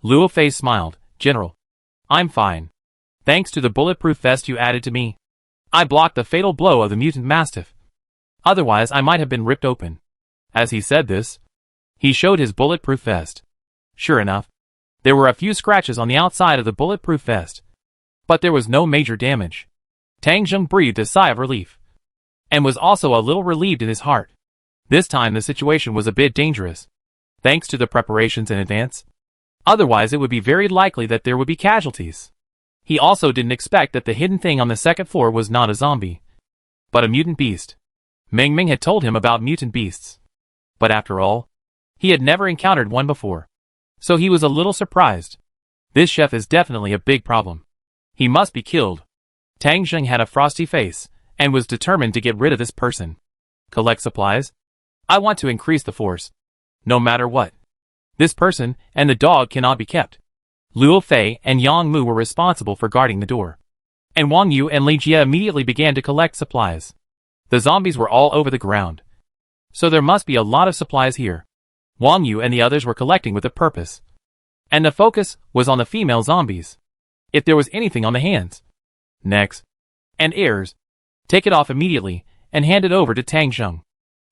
Luo Fei smiled, "General, I'm fine. Thanks to the bulletproof vest you added to me, I blocked the fatal blow of the mutant mastiff. Otherwise I might have been ripped open." As he said this, he showed his bulletproof vest. Sure enough, there were a few scratches on the outside of the bulletproof vest, but there was no major damage. Tang Zheng breathed a sigh of relief, and was also a little relieved in his heart. This time the situation was a bit dangerous, thanks to the preparations in advance. Otherwise it would be very likely that there would be casualties. He also didn't expect that the hidden thing on the second floor was not a zombie, but a mutant beast. Ming Ming had told him about mutant beasts, but after all, he had never encountered one before, so he was a little surprised. This chef is definitely a big problem. He must be killed. Tang Zheng had a frosty face, and was determined to get rid of this person. Collect supplies? I want to increase the force, no matter what. This person and the dog cannot be kept. Luo Fei and Yang Mu were responsible for guarding the door, and Wang Yu and Li Jie immediately began to collect supplies. The zombies were all over the ground, so there must be a lot of supplies here. Wang Yu and the others were collecting with a purpose, and the focus was on the female zombies. If there was anything on the hands, necks, and ears, take it off immediately and hand it over to Tang Zheng.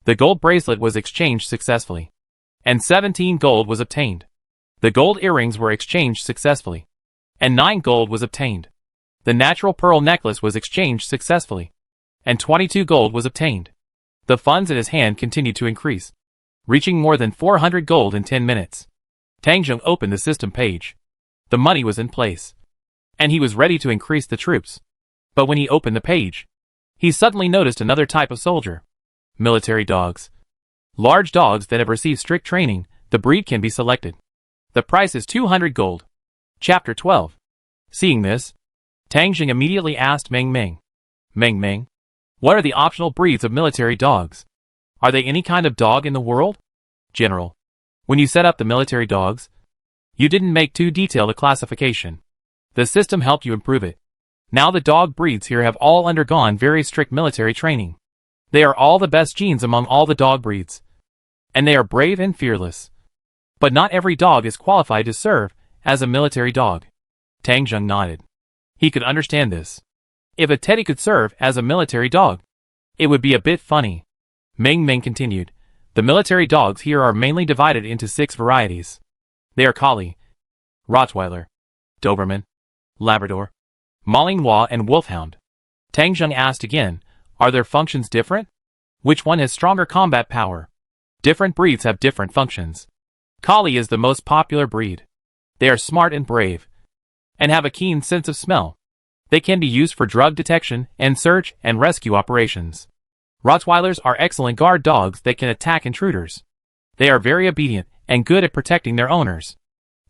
The gold bracelet was exchanged successfully, and 17 gold was obtained. The gold earrings were exchanged successfully, and 9 gold was obtained. The natural pearl necklace was exchanged successfully, and 22 gold was obtained. The funds in his hand continued to increase, reaching more than 400 gold in 10 minutes. Tang Zheng opened the system page. The money was in place, and he was ready to increase the troops. But when he opened the page, he suddenly noticed another type of soldier. Military dogs. Large dogs that have received strict training, the breed can be selected. The price is 200 gold. Chapter 12. Seeing this, Tang Zheng immediately asked Ming Ming, "Ming Ming, what are the optional breeds of military dogs? Are they any kind of dog in the world?" "General, when you set up the military dogs, you didn't make too detailed a classification. The system helped you improve it. Now the dog breeds here have all undergone very strict military training. They are all the best genes among all the dog breeds, and they are brave and fearless. But not every dog is qualified to serve as a military dog." Tang Zheng nodded. He could understand this. If a teddy could serve as a military dog, it would be a bit funny. Ming Ming continued, "The military dogs here are mainly divided into 6 varieties. They are Collie, Rottweiler, Doberman, Labrador, Malinois and Wolfhound." Tang Zheng asked again, "Are their functions different? Which one has stronger combat power?" "Different breeds have different functions. Collie is the most popular breed. They are smart and brave, and have a keen sense of smell. They can be used for drug detection and search and rescue operations. Rottweilers are excellent guard dogs that can attack intruders. They are very obedient and good at protecting their owners.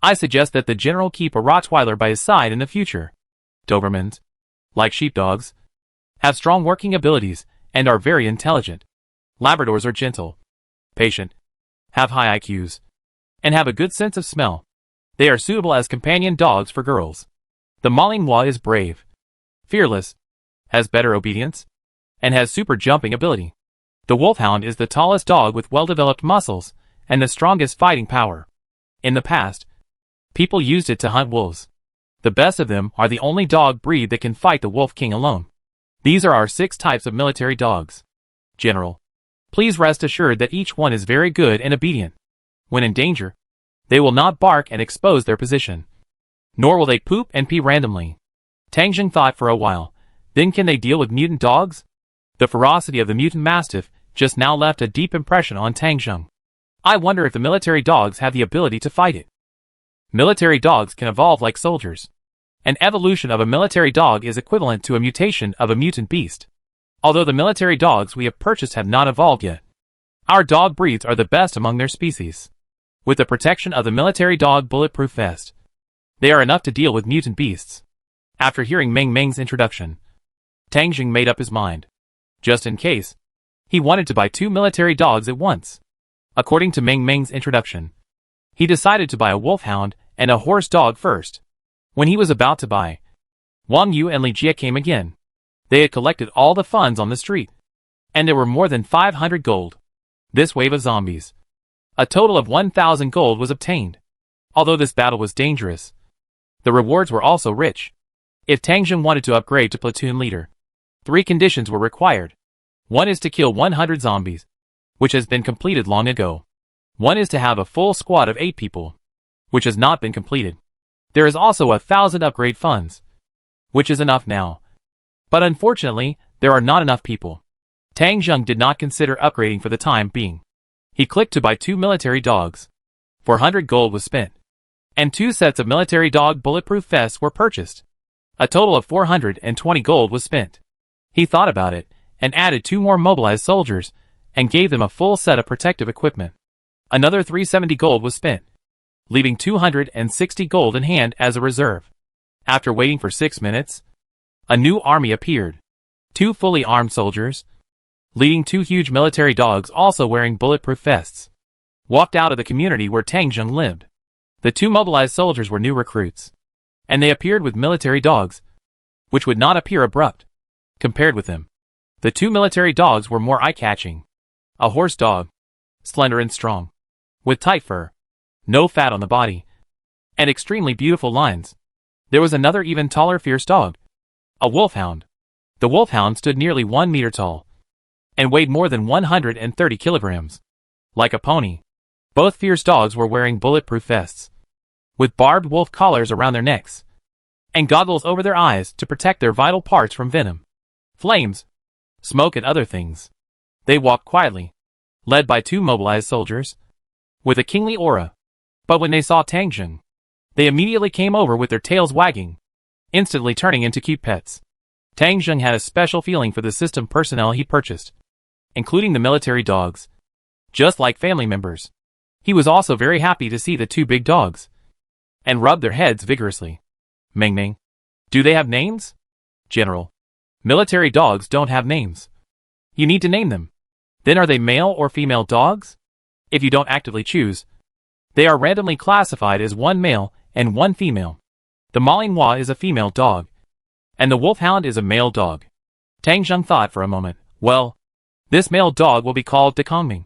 I suggest that the general keep a Rottweiler by his side in the future. Dobermans, like sheepdogs, have strong working abilities and are very intelligent. Labradors are gentle, patient, have high IQs, and have a good sense of smell. They are suitable as companion dogs for girls. The Malinois is brave, fearless, has better obedience, and has super jumping ability. The Wolfhound is the tallest dog with well-developed muscles and the strongest fighting power. In the past, people used it to hunt wolves. The best of them are the only dog breed that can fight the Wolf King alone. These are our 6 types of military dogs. General, please rest assured that each one is very good and obedient. When in danger, they will not bark and expose their position. Nor will they poop and pee randomly. Tang Zheng thought for a while. Then can they deal with mutant dogs? The ferocity of the mutant mastiff just now left a deep impression on Tang Zheng. I wonder if the military dogs have the ability to fight it. Military dogs can evolve like soldiers. An evolution of a military dog is equivalent to a mutation of a mutant beast. Although the military dogs we have purchased have not evolved yet, our dog breeds are the best among their species. With the protection of the military dog bulletproof vest, they are enough to deal with mutant beasts. After hearing Meng Meng's introduction, Tang Zheng made up his mind. Just in case, he wanted to buy 2 military dogs at once. According to Meng Meng's introduction, he decided to buy a wolfhound and a horse dog first. When he was about to buy, Wang Yu and Li Jie came again. They had collected all the funds on the street, and there were more than 500 gold. This wave of zombies, a total of 1,000 gold was obtained. Although this battle was dangerous, the rewards were also rich. If Tang Zheng wanted to upgrade to platoon leader, 3 conditions were required. 1 is to kill 100 zombies, which has been completed long ago. 1 is to have a full squad of 8 people, which has not been completed. There is also 1,000 upgrade funds, which is enough now. But unfortunately, there are not enough people. Tang Zheng did not consider upgrading for the time being. He clicked to buy 2 military dogs. 400 gold was spent, and 2 sets of military dog bulletproof vests were purchased. A total of 420 gold was spent. He thought about it, and added 2 more mobilized soldiers, and gave them a full set of protective equipment. Another 370 gold was spent, leaving 260 gold in hand as a reserve. After waiting for 6 minutes, a new army appeared. 2 fully armed soldiers, leading 2 huge military dogs also wearing bulletproof vests, walked out of the community where Tang Zheng lived. The 2 mobilized soldiers were new recruits, and they appeared with military dogs, which would not appear abrupt. Compared with them, the 2 military dogs were more eye-catching. A horse dog, slender and strong, with tight fur, no fat on the body, and extremely beautiful lines. There was another even taller fierce dog, a wolfhound. The wolfhound stood nearly 1 meter tall, and weighed more than 130 kilograms. Like a pony, both fierce dogs were wearing bulletproof vests, with barbed wolf collars around their necks, and goggles over their eyes to protect their vital parts from venom, flames, smoke and other things. They walked quietly, led by 2 mobilized soldiers, with a kingly aura. But when they saw Tang Zheng, they immediately came over with their tails wagging, instantly turning into cute pets. Tang Zheng had a special feeling for the system personnel he purchased, including the military dogs, just like family members. He was also very happy to see the 2 big dogs, and rubbed their heads vigorously. Meng Meng, do they have names? General, military dogs don't have names. You need to name them. Then are they male or female dogs? If you don't actively choose, they are randomly classified as 1 male and 1 female. The Malinois is a female dog, and the Wolfhound is a male dog. Tang Zheng thought for a moment. Well, this male dog will be called Dekongming,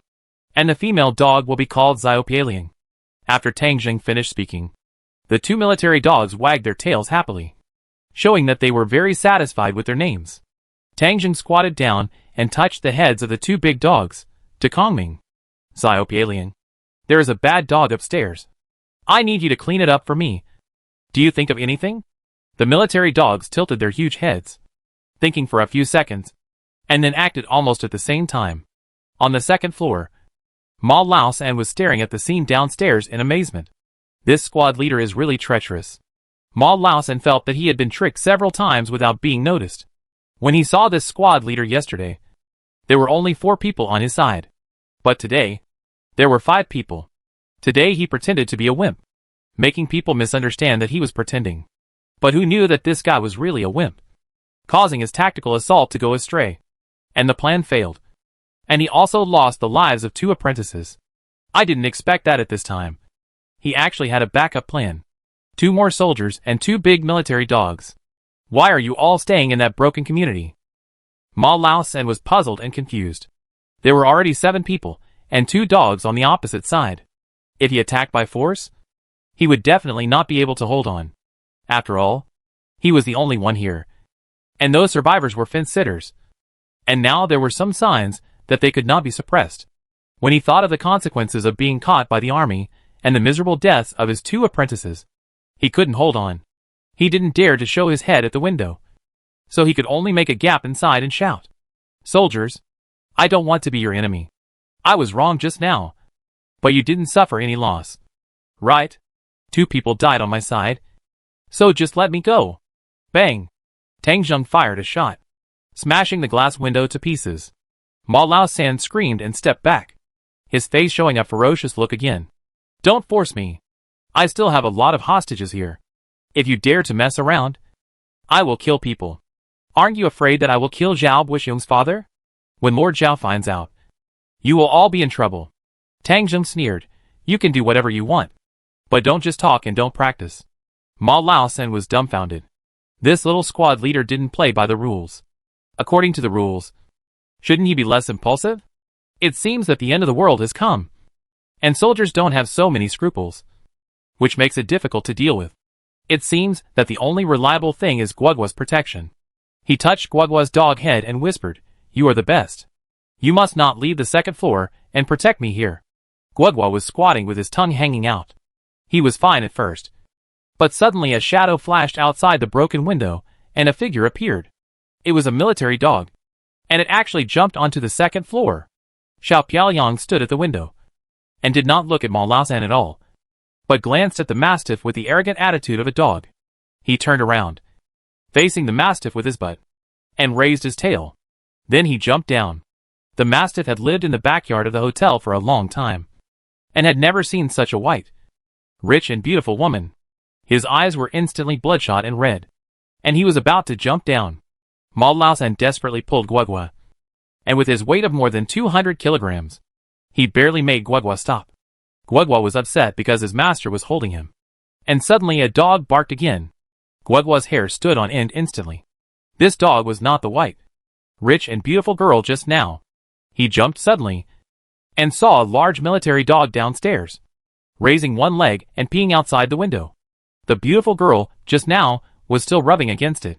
and the female dog will be called Xiaopieliang. After Tang Zheng finished speaking, the 2 military dogs wagged their tails happily, showing that they were very satisfied with their names. Tang Zheng squatted down and touched the heads of the 2 big dogs. Dekongming, Xiaopieliang, there is a bad dog upstairs. I need you to clean it up for me. Do you think of anything? The military dogs tilted their huge heads, thinking for a few seconds, and then acted almost at the same time. On the 2nd floor, Ma Lao San was staring at the scene downstairs in amazement. This squad leader is really treacherous. Ma Laosan felt that he had been tricked several times without being noticed. When he saw this squad leader yesterday, there were only 4 people on his side. But today, there were 5 people. Today he pretended to be a wimp, making people misunderstand that he was pretending. But who knew that this guy was really a wimp, causing his tactical assault to go astray. And the plan failed. And he also lost the lives of 2 apprentices. I didn't expect that at this time. He actually had a backup plan. 2 more soldiers and 2 big military dogs. Why are you all staying in that broken community? Ma Laosan was puzzled and confused. There were already 7 people, and 2 dogs on the opposite side. If he attacked by force, he would definitely not be able to hold on. After all, he was the only one here. And those survivors were fence-sitters. And now there were some signs that they could not be suppressed. When he thought of the consequences of being caught by the army, and the miserable deaths of his 2 apprentices, he couldn't hold on. He didn't dare to show his head at the window. So he could only make a gap inside and shout, "Soldiers, I don't want to be your enemy. I was wrong just now. But you didn't suffer any loss. Right? 2 people died on my side. So just let me go." Bang! Tang Zheng fired a shot, smashing the glass window to pieces. Ma Laosan screamed and stepped back, his face showing a ferocious look again. "Don't force me. I still have a lot of hostages here. If you dare to mess around, I will kill people. Aren't you afraid that I will kill Zhao Buxiong's father? When Lord Zhao finds out, you will all be in trouble." Tang Zheng sneered, "You can do whatever you want, but don't just talk and don't practice." Ma Laosan was dumbfounded. This little squad leader didn't play by the rules. According to the rules, shouldn't he be less impulsive? It seems that the end of the world has come, and soldiers don't have so many scruples, which makes it difficult to deal with. It seems that the only reliable thing is Guogua's protection. He touched Guogua's dog head and whispered, "You are the best. You must not leave the 2nd floor and protect me here." Guogua was squatting with his tongue hanging out. He was fine at first. But suddenly a shadow flashed outside the broken window, and a figure appeared. It was a military dog, and it actually jumped onto the 2nd floor. Xiao Piaoyang stood at the window, and did not look at Ma Laosan at all, but glanced at the mastiff with the arrogant attitude of a dog. He turned around, facing the mastiff with his butt, and raised his tail. Then he jumped down. The mastiff had lived in the backyard of the hotel for a long time, and had never seen such a white, rich and beautiful woman. His eyes were instantly bloodshot and red, and he was about to jump down. Ma Laosan desperately pulled Guogua, and with his weight of more than 200 kilograms, he barely made Guogua stop. Guogua was upset because his master was holding him. And suddenly a dog barked again. Guogua's hair stood on end instantly. This dog was not the white, rich and beautiful girl just now. He jumped suddenly, and saw a large military dog downstairs, raising one leg and peeing outside the window. The beautiful girl, just now, was still rubbing against it.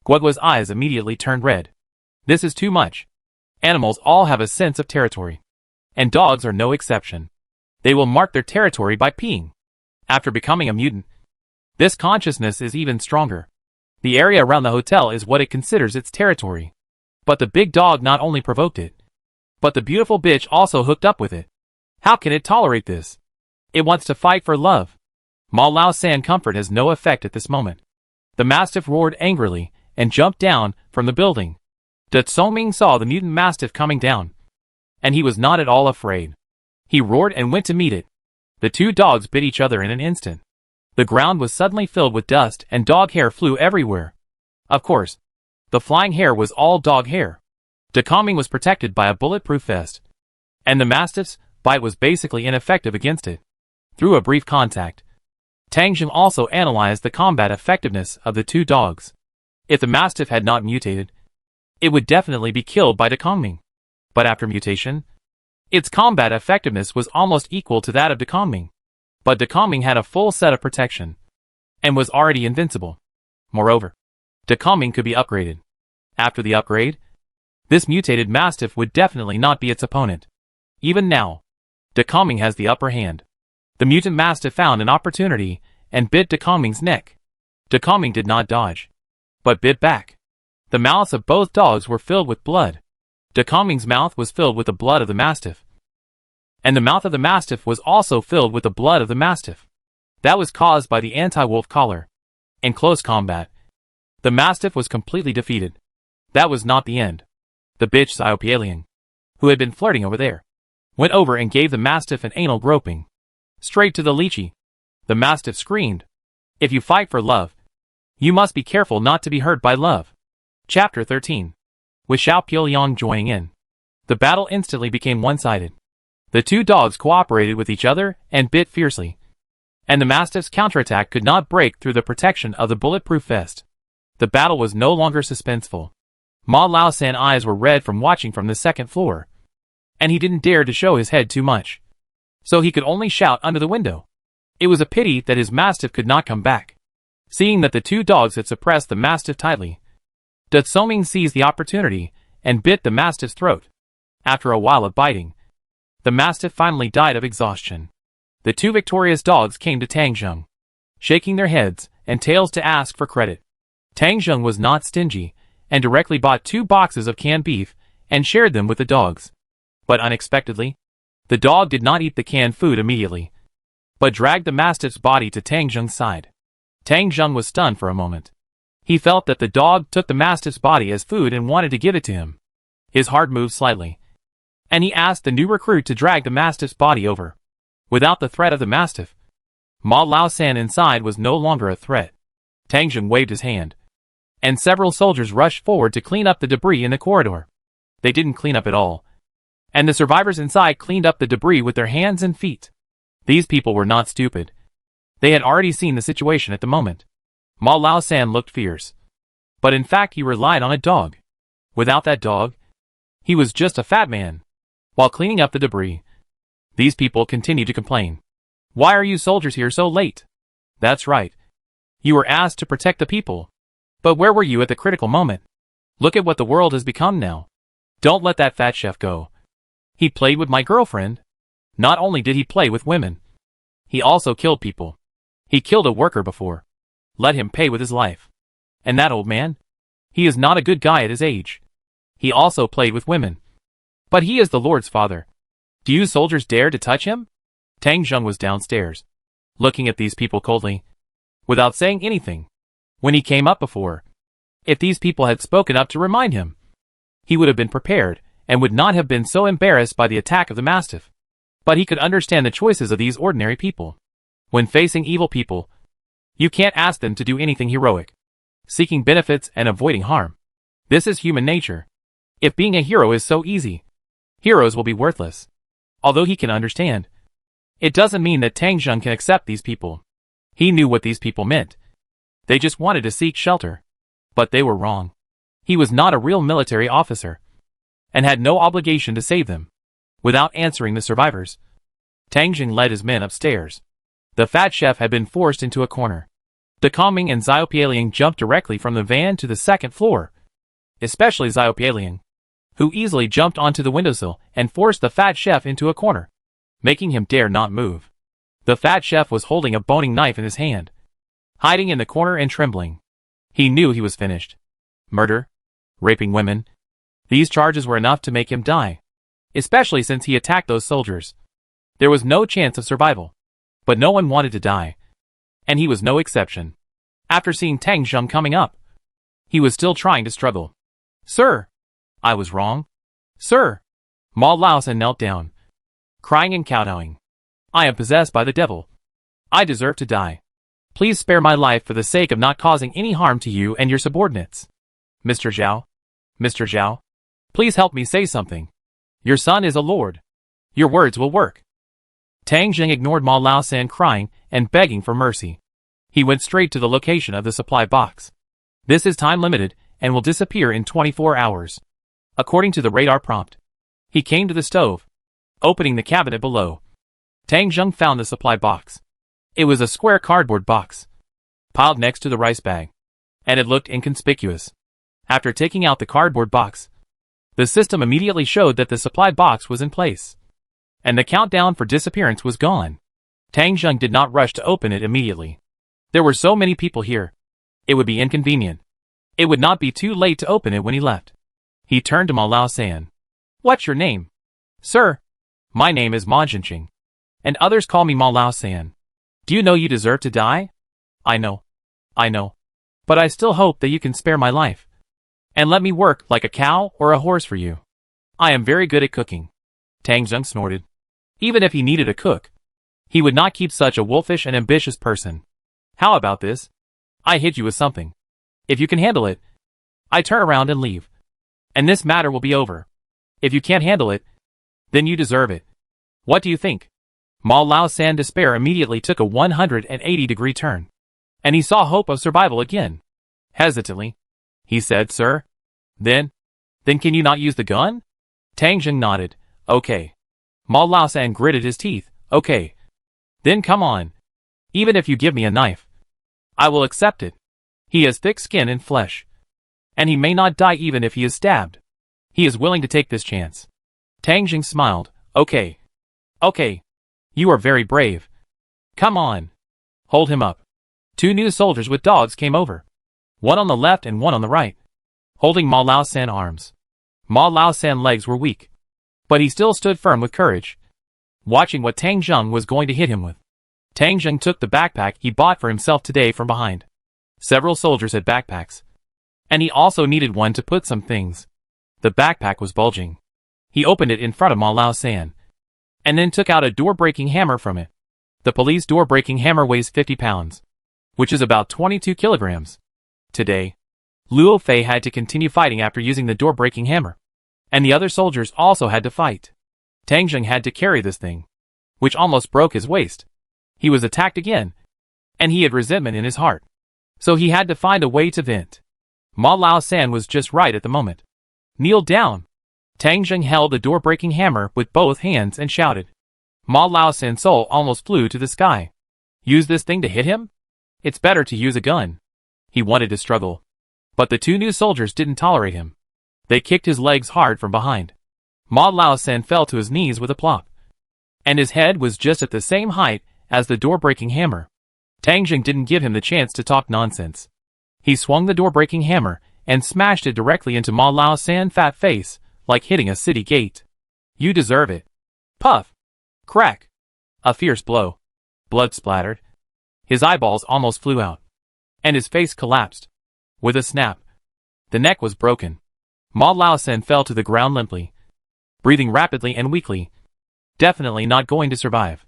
Guogua's eyes immediately turned red. This is too much. Animals all have a sense of territory, and dogs are no exception. They will mark their territory by peeing. After becoming a mutant, this consciousness is even stronger. The area around the hotel is what it considers its territory. But the big dog not only provoked it, but the beautiful bitch also hooked up with it. How can it tolerate this? It wants to fight for love. Ma Laosan comfort has no effect at this moment. The mastiff roared angrily and jumped down from the building. De Tsongming saw the mutant mastiff coming down, and he was not at all afraid. He roared and went to meet it. The 2 dogs bit each other in an instant. The ground was suddenly filled with dust and dog hair flew everywhere. Of course, the flying hair was all dog hair. De Tsongming was protected by a bulletproof vest, and the mastiff's bite was basically ineffective against it. Through a brief contact, Tang Zheng also analyzed the combat effectiveness of the 2 dogs. If the mastiff had not mutated, it would definitely be killed by De Tsongming. But after mutation, its combat effectiveness was almost equal to that of De Tsongming. But De Tsongming had a full set of protection, and was already invincible. Moreover, De Tsongming could be upgraded. After the upgrade, this mutated mastiff would definitely not be its opponent. Even now, De Tsongming has the upper hand. The mutant mastiff found an opportunity and bit De Tsongming's neck. De Tsongming did not dodge, but bit back. The mouths of both dogs were filled with blood. De Tsongming's mouth was filled with the blood of the mastiff, and the mouth of the mastiff was also filled with the blood of the mastiff. That was caused by the anti-wolf collar. In close combat, the Mastiff was completely defeated. That was not the end. The bitch Xiopialian, who had been flirting over there, went over and gave the Mastiff an anal groping. Straight to the lychee. The Mastiff screamed, "If you fight for love, you must be careful not to be hurt by love." Chapter 13. With Xiopialian joining in, the battle instantly became one-sided. The two dogs cooperated with each other and bit fiercely, and the Mastiff's counterattack could not break through the protection of the bulletproof vest. The battle was no longer suspenseful. Ma Lao San's eyes were red from watching from the second floor, and he didn't dare to show his head too much, so he could only shout under the window. It was a pity that his Mastiff could not come back. Seeing that the two dogs had suppressed the Mastiff tightly, Da Tsoming seized the opportunity and bit the Mastiff's throat. After a while of biting, the Mastiff finally died of exhaustion. The two victorious dogs came to Tang Zheng, shaking their heads and tails to ask for credit. Tang Zheng was not stingy and directly bought 2 boxes of canned beef and shared them with the dogs. But unexpectedly, the dog did not eat the canned food immediately, but dragged the Mastiff's body to Tang Zheng's side. Tang Zheng was stunned for a moment. He felt that the dog took the Mastiff's body as food and wanted to give it to him. His heart moved slightly, and he asked the new recruit to drag the Mastiff's body over. Without the threat of the Mastiff, Ma Lao San inside was no longer a threat. Tang Zheng waved his hand, and several soldiers rushed forward to clean up the debris in the corridor. They didn't clean up at all, and the survivors inside cleaned up the debris with their hands and feet. These people were not stupid. They had already seen the situation at the moment. Ma Lao San looked fierce, but in fact he relied on a dog. Without that dog, he was just a fat man. While cleaning up the debris, these people continued to complain. "Why are you soldiers here so late?" "That's right. You were asked to protect the people. But where were you at the critical moment? Look at what the world has become now. Don't let that fat chef go. He played with my girlfriend. Not only did he play with women, he also killed people. He killed a worker before. Let him pay with his life. And that old man? He is not a good guy at his age. He also played with women. But he is the Lord's father. Do you soldiers dare to touch him?" Tang Zheng was downstairs, looking at these people coldly, without saying anything. When he came up before, if these people had spoken up to remind him, he would have been prepared and would not have been so embarrassed by the attack of the Mastiff. But he could understand the choices of these ordinary people. When facing evil people, you can't ask them to do anything heroic, seeking benefits and avoiding harm. This is human nature. If being a hero is so easy, heroes will be worthless. Although he can understand, it doesn't mean that Tang Zheng can accept these people. He knew what these people meant. They just wanted to seek shelter. But they were wrong. He was not a real military officer, and had no obligation to save them. Without answering the survivors, Tang Zheng led his men upstairs. The fat chef had been forced into a corner. Da Tsoming and Xiopialian jumped directly from the van to the second floor, especially Xiopialian, who easily jumped onto the windowsill and forced the fat chef into a corner, making him dare not move. The fat chef was holding a boning knife in his hand, hiding in the corner and trembling. He knew he was finished. Murder, raping women, these charges were enough to make him die, especially since he attacked those soldiers. There was no chance of survival, but no one wanted to die, and he was no exception. After seeing Tang Zheng coming up, he was still trying to struggle. "Sir, I was wrong. Sir." Ma Lao San knelt down, crying and kowtowing. "I am possessed by the devil. I deserve to die. Please spare my life for the sake of not causing any harm to you and your subordinates. Mr. Zhao, Mr. Zhao, please help me say something. Your son is a lord. Your words will work." Tang Zheng ignored Ma Lao San crying and begging for mercy. He went straight to the location of the supply box. This is time limited and will disappear in 24 hours. According to the radar prompt, he came to the stove, opening the cabinet below. Tang Zheng found the supply box. It was a square cardboard box, piled next to the rice bag, and it looked inconspicuous. After taking out the cardboard box, the system immediately showed that the supply box was in place, and the countdown for disappearance was gone. Tang Zheng did not rush to open it immediately. There were so many people here. It would be inconvenient. It would not be too late to open it when he left. He turned to Ma Lao San. "What's your name?" "Sir, my name is Ma Jinqing, and others call me Ma Lao San. Do you know you deserve to die?" "I know. I know. But I still hope that you can spare my life. And let me work like a cow or a horse for you. I am very good at cooking. Tang Zheng snorted. Even if he needed a cook, he would not keep such a wolfish and ambitious person. How about this? I hit you with something. If you can handle it, I turn around and leave. And this matter will be over. If you can't handle it, then you deserve it. What do you think? Ma Lao San's despair immediately took a 180-degree turn. And he saw hope of survival again. Hesitantly, he said, Sir? Then can you not use the gun? Tang Zheng nodded. Okay. Ma Lao San gritted his teeth. Okay. Then come on. Even if you give me a knife, I will accept it. He has thick skin and flesh. And he may not die even if he is stabbed. He is willing to take this chance. Tang Zheng smiled. Okay. Okay. You are very brave. Come on. Hold him up. 2 new soldiers with dogs came over. One on the left and one on the right, holding Ma Lao San's arms. Ma Lao San's legs were weak, but he still stood firm with courage, watching what Tang Zheng was going to hit him with. Tang Zheng took the backpack he bought for himself today from behind. Several soldiers had backpacks, and he also needed one to put some things. The backpack was bulging. He opened it in front of Ma Lao San, and then took out a door-breaking hammer from it. The police door-breaking hammer weighs 50 pounds, which is about 22 kilograms. Today, Luo Fei had to continue fighting after using the door-breaking hammer, and the other soldiers also had to fight. Tang Zheng had to carry this thing, which almost broke his waist. He was attacked again, and he had resentment in his heart, so he had to find a way to vent. Ma Lao San was just right at the moment. Kneel down. Tang Zheng held the door-breaking hammer with both hands and shouted. Ma Lao San's soul almost flew to the sky. Use this thing to hit him? It's better to use a gun. He wanted to struggle, but the 2 new soldiers didn't tolerate him. They kicked his legs hard from behind. Ma Lao San fell to his knees with a plop, and his head was just at the same height as the door-breaking hammer. Tang Zheng didn't give him the chance to talk nonsense. He swung the door-breaking hammer and smashed it directly into Ma Lao San's fat face, like hitting a city gate. You deserve it. Puff. Crack. A fierce blow. Blood splattered. His eyeballs almost flew out, and his face collapsed. With a snap, the neck was broken. Ma Lao San fell to the ground limply, breathing rapidly and weakly. Definitely not going to survive.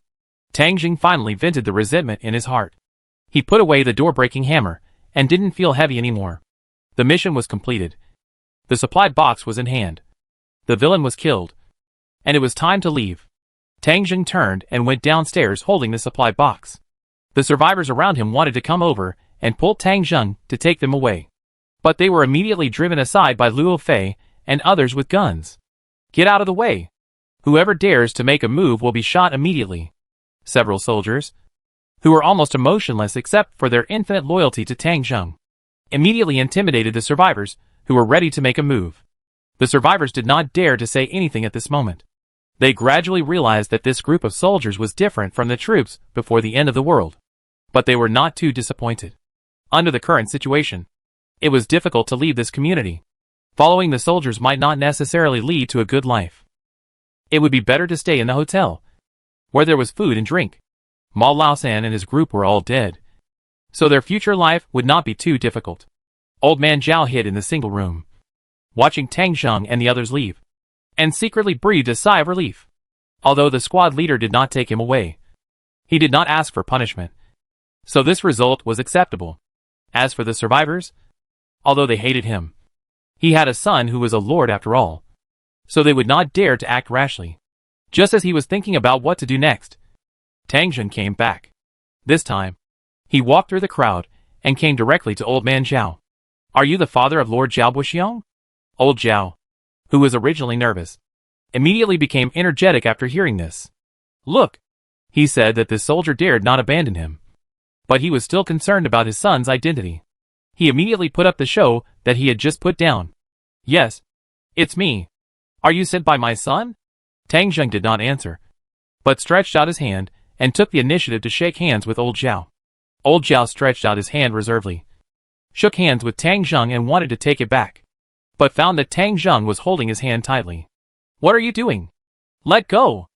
Tang Zheng finally vented the resentment in his heart. He put away the door-breaking hammer and didn't feel heavy anymore. The mission was completed. The supply box was in hand. The villain was killed, and it was time to leave. Tang Zheng turned and went downstairs holding the supply box. The survivors around him wanted to come over and pull Tang Zheng to take them away, but they were immediately driven aside by Luo Fei and others with guns. Get out of the way. Whoever dares to make a move will be shot immediately. Several soldiers, who were almost emotionless except for their infinite loyalty to Tang Zheng, immediately intimidated the survivors who were ready to make a move. The survivors did not dare to say anything at this moment. They gradually realized that this group of soldiers was different from the troops before the end of the world. But they were not too disappointed. Under the current situation, it was difficult to leave this community. Following the soldiers might not necessarily lead to a good life. It would be better to stay in the hotel, where there was food and drink. Ma Lao San and his group were all dead, so their future life would not be too difficult. Old Man Zhao hid in the single room, watching Tang Zheng and the others leave, and secretly breathed a sigh of relief. Although the squad leader did not take him away, he did not ask for punishment, so this result was acceptable. As for the survivors, although they hated him, he had a son who was a lord after all, so they would not dare to act rashly. Just as he was thinking about what to do next, Tang Zheng came back. This time, he walked through the crowd and came directly to Old Man Zhao. Are you the father of Lord Zhao Buxiong? Old Zhao, who was originally nervous, immediately became energetic after hearing this. Look, he said that this soldier dared not abandon him, but he was still concerned about his son's identity. He immediately put up the show that he had just put down. Yes, it's me. Are you sent by my son? Tang Zheng did not answer, but stretched out his hand and took the initiative to shake hands with Old Zhao. Old Zhao stretched out his hand reservedly, shook hands with Tang Zheng and wanted to take it back, but found that Tang Zheng was holding his hand tightly. What are you doing? Let go!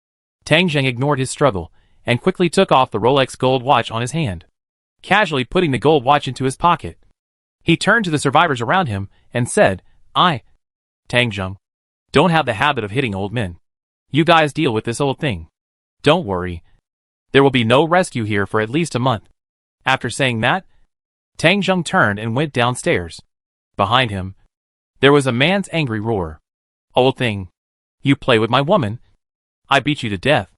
Tang Zheng ignored his struggle and quickly took off the Rolex gold watch on his hand. casually putting the gold watch into his pocket. He turned to the survivors around him and said, Tang Zheng, don't have the habit of hitting old men. You guys deal with this old thing. Don't worry. There will be no rescue here for at least a month. After saying that, Tang Zheng turned and went downstairs. Behind him, there was a man's angry roar. Old thing. You play with my woman? I beat you to death.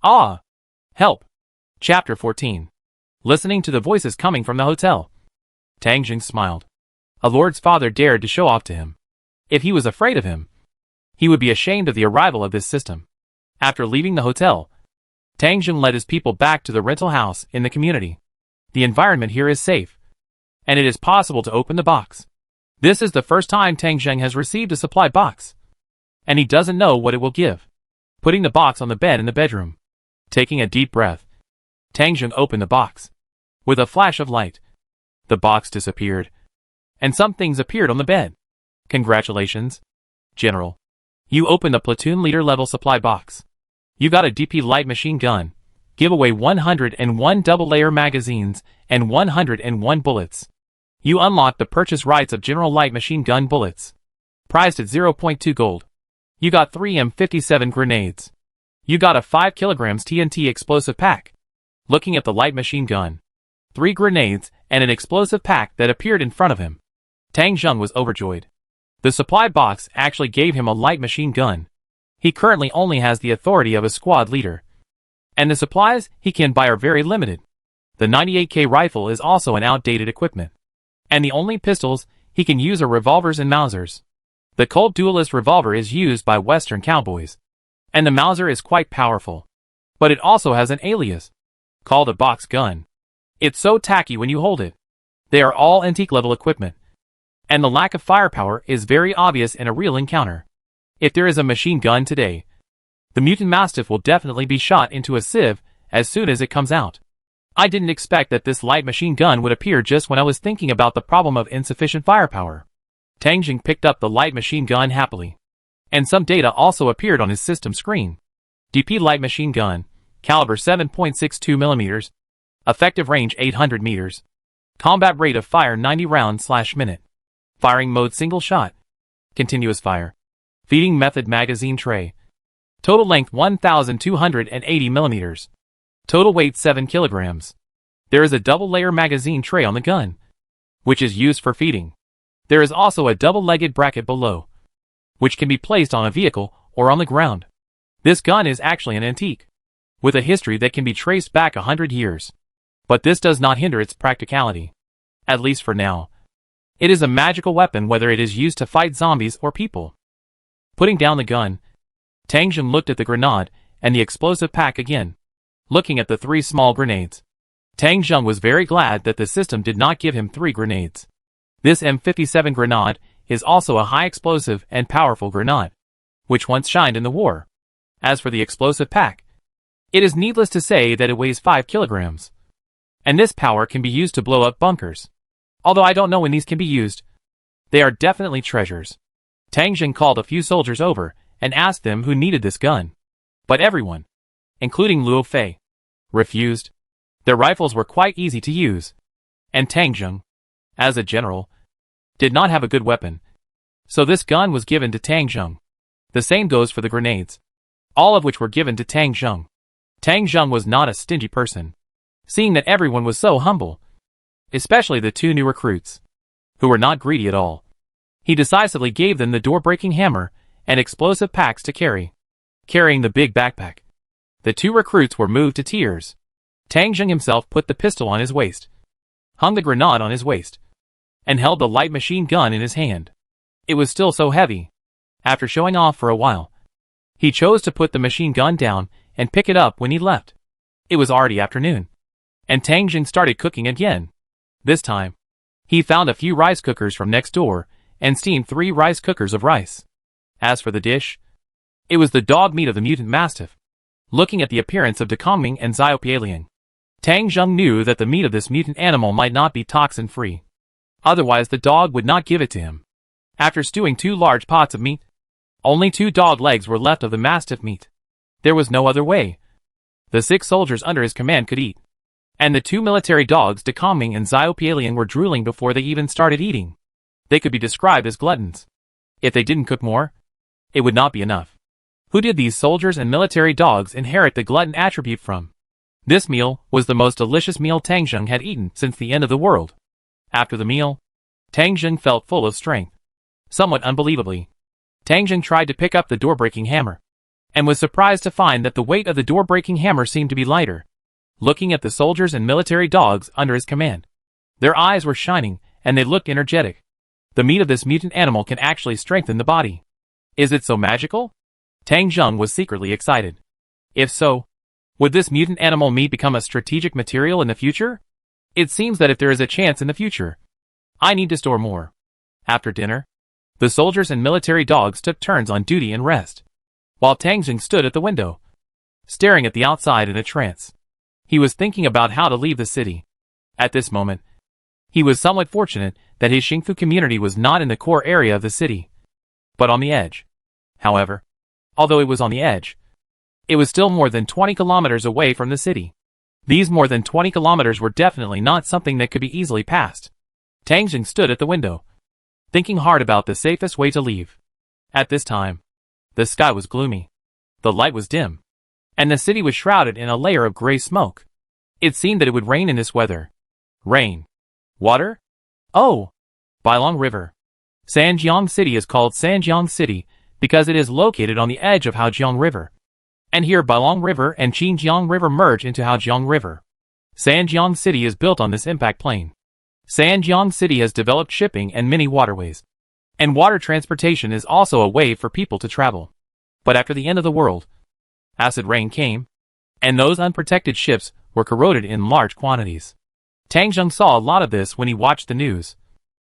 Ah! Help! Chapter 14. Listening to the voices coming from the hotel. Tang Zheng smiled. A lord's father dared to show off to him. If he was afraid of him, he would be ashamed of the arrival of this system. After leaving the hotel, Tang Zheng led his people back to the rental house in the community. The environment here is safe, and it is possible to open the box. This is the first time Tang Zheng has received a supply box, and he doesn't know what it will give. Putting the box on the bed in the bedroom. Taking a deep breath, Tang Zheng opened the box. With a flash of light, the box disappeared, and some things appeared on the bed. Congratulations, General. You opened a platoon leader level supply box. You got a DP light machine gun, giveaway 101 double-layer magazines, and 101 bullets. You unlocked the purchase rights of General Light Machine Gun bullets, priced at 0.2 gold. You got 3 M57 grenades. You got a 5 kilograms TNT explosive pack. Looking at the light machine gun, 3 grenades, and an explosive pack that appeared in front of him, Tang Zheng was overjoyed. The supply box actually gave him a light machine gun. He currently only has the authority of a squad leader, and the supplies he can buy are very limited. The 98K rifle is also an outdated equipment, and the only pistols he can use are revolvers and Mausers. The Colt Duelist revolver is used by Western cowboys, and the Mauser is quite powerful, but it also has an alias, called a box gun. It's so tacky when you hold it. They are all antique level equipment, and the lack of firepower is very obvious in a real encounter. If there is a machine gun today, the Mutant Mastiff will definitely be shot into a sieve as soon as it comes out. I didn't expect that this light machine gun would appear just when I was thinking about the problem of insufficient firepower. Tang Zheng picked up the light machine gun happily, and some data also appeared on his system screen. DP light machine gun, caliber 7.62 mm, effective range 800 meters, combat rate of fire 90 rounds/minute, firing mode single shot, continuous fire. Feeding method magazine tray. Total length 1,280 millimeters. Total weight 7 kilograms. There is a double-layer magazine tray on the gun, which is used for feeding. There is also a double-legged bracket below, which can be placed on a vehicle or on the ground. This gun is actually an antique, with a history that can be traced back 100 years. But this does not hinder its practicality, at least for now. It is a magical weapon whether it is used to fight zombies or people. Putting down the gun, Tang Zheng looked at the grenade and the explosive pack again. Looking at the 3 small grenades, Tang Zheng was very glad that the system did not give him 3 grenades. This M57 grenade is also a high explosive and powerful grenade, which once shined in the war. As for the explosive pack, it is needless to say that it weighs 5 kilograms. And this power can be used to blow up bunkers. Although I don't know when these can be used, they are definitely treasures. Tang Zheng called a few soldiers over and asked them who needed this gun. But everyone, including Luo Fei, refused. Their rifles were quite easy to use, and Tang Zheng, as a general, did not have a good weapon. So this gun was given to Tang Zheng. The same goes for the grenades, all of which were given to Tang Zheng. Tang Zheng was not a stingy person, seeing that everyone was so humble, especially the 2 new recruits, who were not greedy at all. He decisively gave them the door-breaking hammer and explosive packs to carry. Carrying the big backpack, the 2 recruits were moved to tears. Tang Zheng himself put the pistol on his waist, hung the grenade on his waist, and held the light machine gun in his hand. It was still so heavy. After showing off for a while, he chose to put the machine gun down and pick it up when he left. It was already afternoon, and Tang Zheng started cooking again. This time, he found a few rice cookers from next door and steamed 3 rice cookers of rice. As for the dish, it was the dog meat of the mutant mastiff. Looking at the appearance of Dekongming and Xiaopialiang, Tang Zheng knew that the meat of this mutant animal might not be toxin-free. Otherwise the dog would not give it to him. After stewing 2 large pots of meat, only 2 dog legs were left of the mastiff meat. There was no other way. The 6 soldiers under his command could eat, And the two military dogs Decoming and Xiopialian were drooling before they even started eating. They could be described as gluttons. If they didn't cook more, it would not be enough. Who did these soldiers and military dogs inherit the glutton attribute from? This meal was the most delicious meal Tang Zheng had eaten since the end of the world. After the meal, Tang Zheng felt full of strength. Somewhat unbelievably, Tang Zheng tried to pick up the door-breaking hammer, and was surprised to find that the weight of the door-breaking hammer seemed to be lighter. Looking at the soldiers and military dogs under his command, their eyes were shining, and they looked energetic. The meat of this mutant animal can actually strengthen the body. Is it so magical? Tang Zheng was secretly excited. If so, would this mutant animal meat become a strategic material in the future? It seems that if there is a chance in the future, I need to store more. After dinner, the soldiers and military dogs took turns on duty and rest, while Tang Zheng stood at the window, staring at the outside in a trance. He was thinking about how to leave the city. At this moment, he was somewhat fortunate that his Xingfu community was not in the core area of the city, but on the edge. However, although it was on the edge, it was still more than 20 kilometers away from the city. These more than 20 kilometers were definitely not something that could be easily passed. Tang Zheng stood at the window, thinking hard about the safest way to leave. At this time, the sky was gloomy, the light was dim, and the city was shrouded in a layer of gray smoke. It seemed that it would rain in this weather. Rain. Water? Oh! Bailong River. Sanjiang City is called Sanjiang City because it is located on the edge of Haojiang River. And here Bailong River and Qinjiang River merge into Haojiang River. Sanjiang City is built on this impact plain. Sanjiang City has developed shipping and many waterways. And water transportation is also a way for people to travel. But after the end of the world, acid rain came, and those unprotected ships were corroded in large quantities. Tang Zheng saw a lot of this when he watched the news,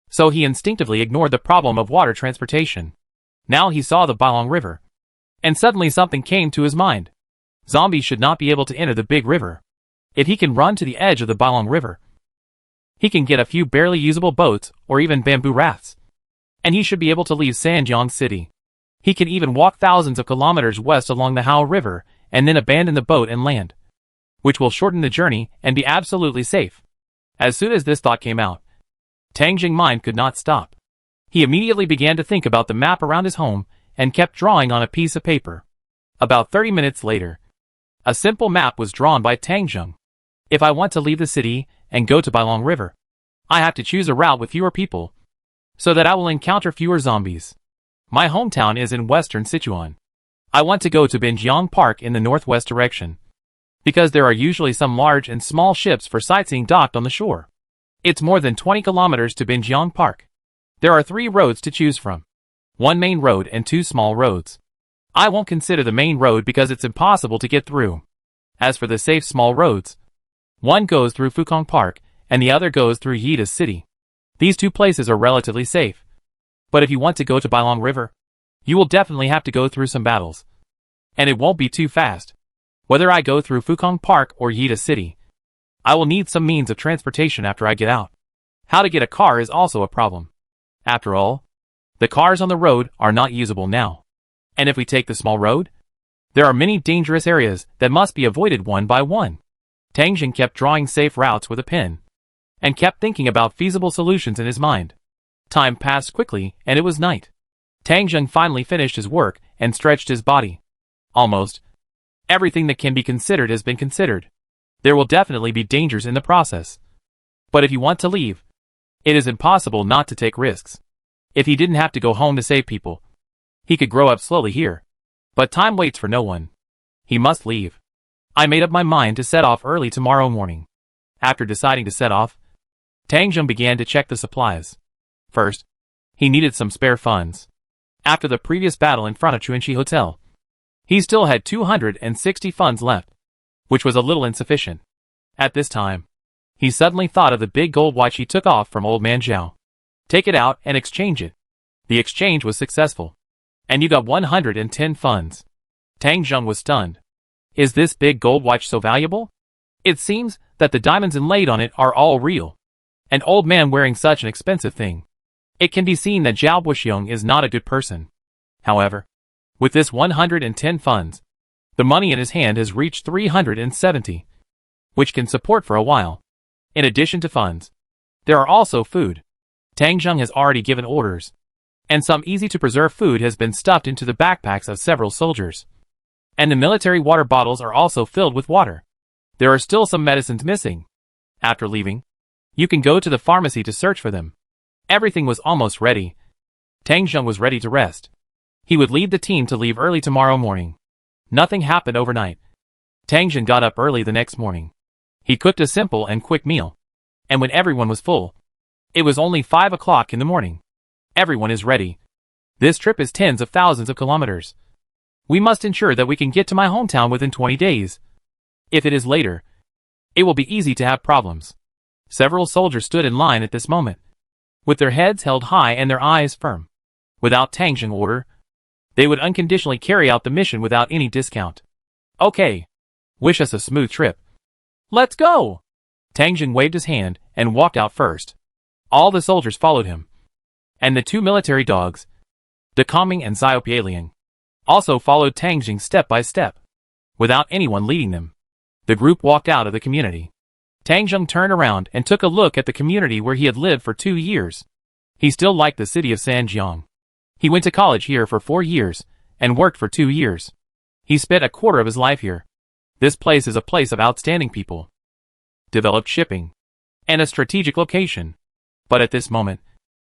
so he instinctively ignored the problem of water transportation. Now he saw the Bailong River, and suddenly something came to his mind. Zombies should not be able to enter the big river. If he can run to the edge of the Bailong River, he can get a few barely usable boats or even bamboo rafts, and he should be able to leave Sanjiang City. He can even walk thousands of kilometers west along the Hao River and then abandon the boat and land, which will shorten the journey and be absolutely safe. As soon as this thought came out, Tang Zheng's mind could not stop. He immediately began to think about the map around his home and kept drawing on a piece of paper. About 30 minutes later, a simple map was drawn by Tang Zheng. If I want to leave the city and go to Bailong River, I have to choose a route with fewer people, so that I will encounter fewer zombies. My hometown is in western Sichuan. I want to go to Binjiang Park in the northwest direction, because there are usually some large and small ships for sightseeing docked on the shore. It's more than 20 kilometers to Binjiang Park. There are 3 roads to choose from. 1 main road and 2 small roads. I won't consider the main road because it's impossible to get through. As for the safe small roads, one goes through Fukong Park and the other goes through Yida City. These 2 places are relatively safe. But if you want to go to Bailong River, you will definitely have to go through some battles. And it won't be too fast. Whether I go through Fukong Park or Yida City, I will need some means of transportation after I get out. How to get a car is also a problem. After all, the cars on the road are not usable now. And if we take the small road, there are many dangerous areas that must be avoided one by one. Tang Zheng kept drawing safe routes with a pen, and kept thinking about feasible solutions in his mind. Time passed quickly, and it was night. Tang Zheng finally finished his work and stretched his body. Almost everything that can be considered has been considered. There will definitely be dangers in the process. But if you want to leave, it is impossible not to take risks. If he didn't have to go home to save people, he could grow up slowly here. But time waits for no one. He must leave. I made up my mind to set off early tomorrow morning. After deciding to set off, Tang Zheng began to check the supplies. First, he needed some spare funds. After the previous battle in front of Chuanxi Hotel, he still had 260 funds left, which was a little insufficient. At this time, he suddenly thought of the big gold watch he took off from old man Zhao. Take it out and exchange it. The exchange was successful, and you got 110 funds. Tang Zheng was stunned. Is this big gold watch so valuable? It seems that the diamonds inlaid on it are all real. An old man wearing such an expensive thing. It can be seen that Zhao Buxiong is not a good person. However, with this 110 funds, the money in his hand has reached 370. which can support for a while. In addition to funds, there are also food. Tang Zheng has already given orders, and some easy-to-preserve food has been stuffed into the backpacks of several soldiers. And the military water bottles are also filled with water. There are still some medicines missing. After leaving, you can go to the pharmacy to search for them. Everything was almost ready. Tang Zheng was ready to rest. He would lead the team to leave early tomorrow morning. Nothing happened overnight. Tang Zheng got up early the next morning. He cooked a simple and quick meal. And when everyone was full, it was only 5 o'clock in the morning. Everyone is ready. This trip is tens of thousands of kilometers. We must ensure that we can get to my hometown within 20 days. If it is later, it will be easy to have problems. Several soldiers stood in line at this moment, with their heads held high and their eyes firm. Without Tang Zheng's order, they would unconditionally carry out the mission without any discount. Okay. Wish us a smooth trip. Let's go! Tang Zheng waved his hand and walked out first. All the soldiers followed him. And the two military dogs, De Calming and Xiaopialiang, also followed Tang Zheng step by step. Without anyone leading them, the group walked out of the community. Tang Zheng turned around and took a look at the community where he had lived for 2 years. He still liked the city of Sanjiang. He went to college here for 4 years and worked for 2 years. He spent a quarter of his life here. This place is a place of outstanding people, developed shipping, and a strategic location. But at this moment,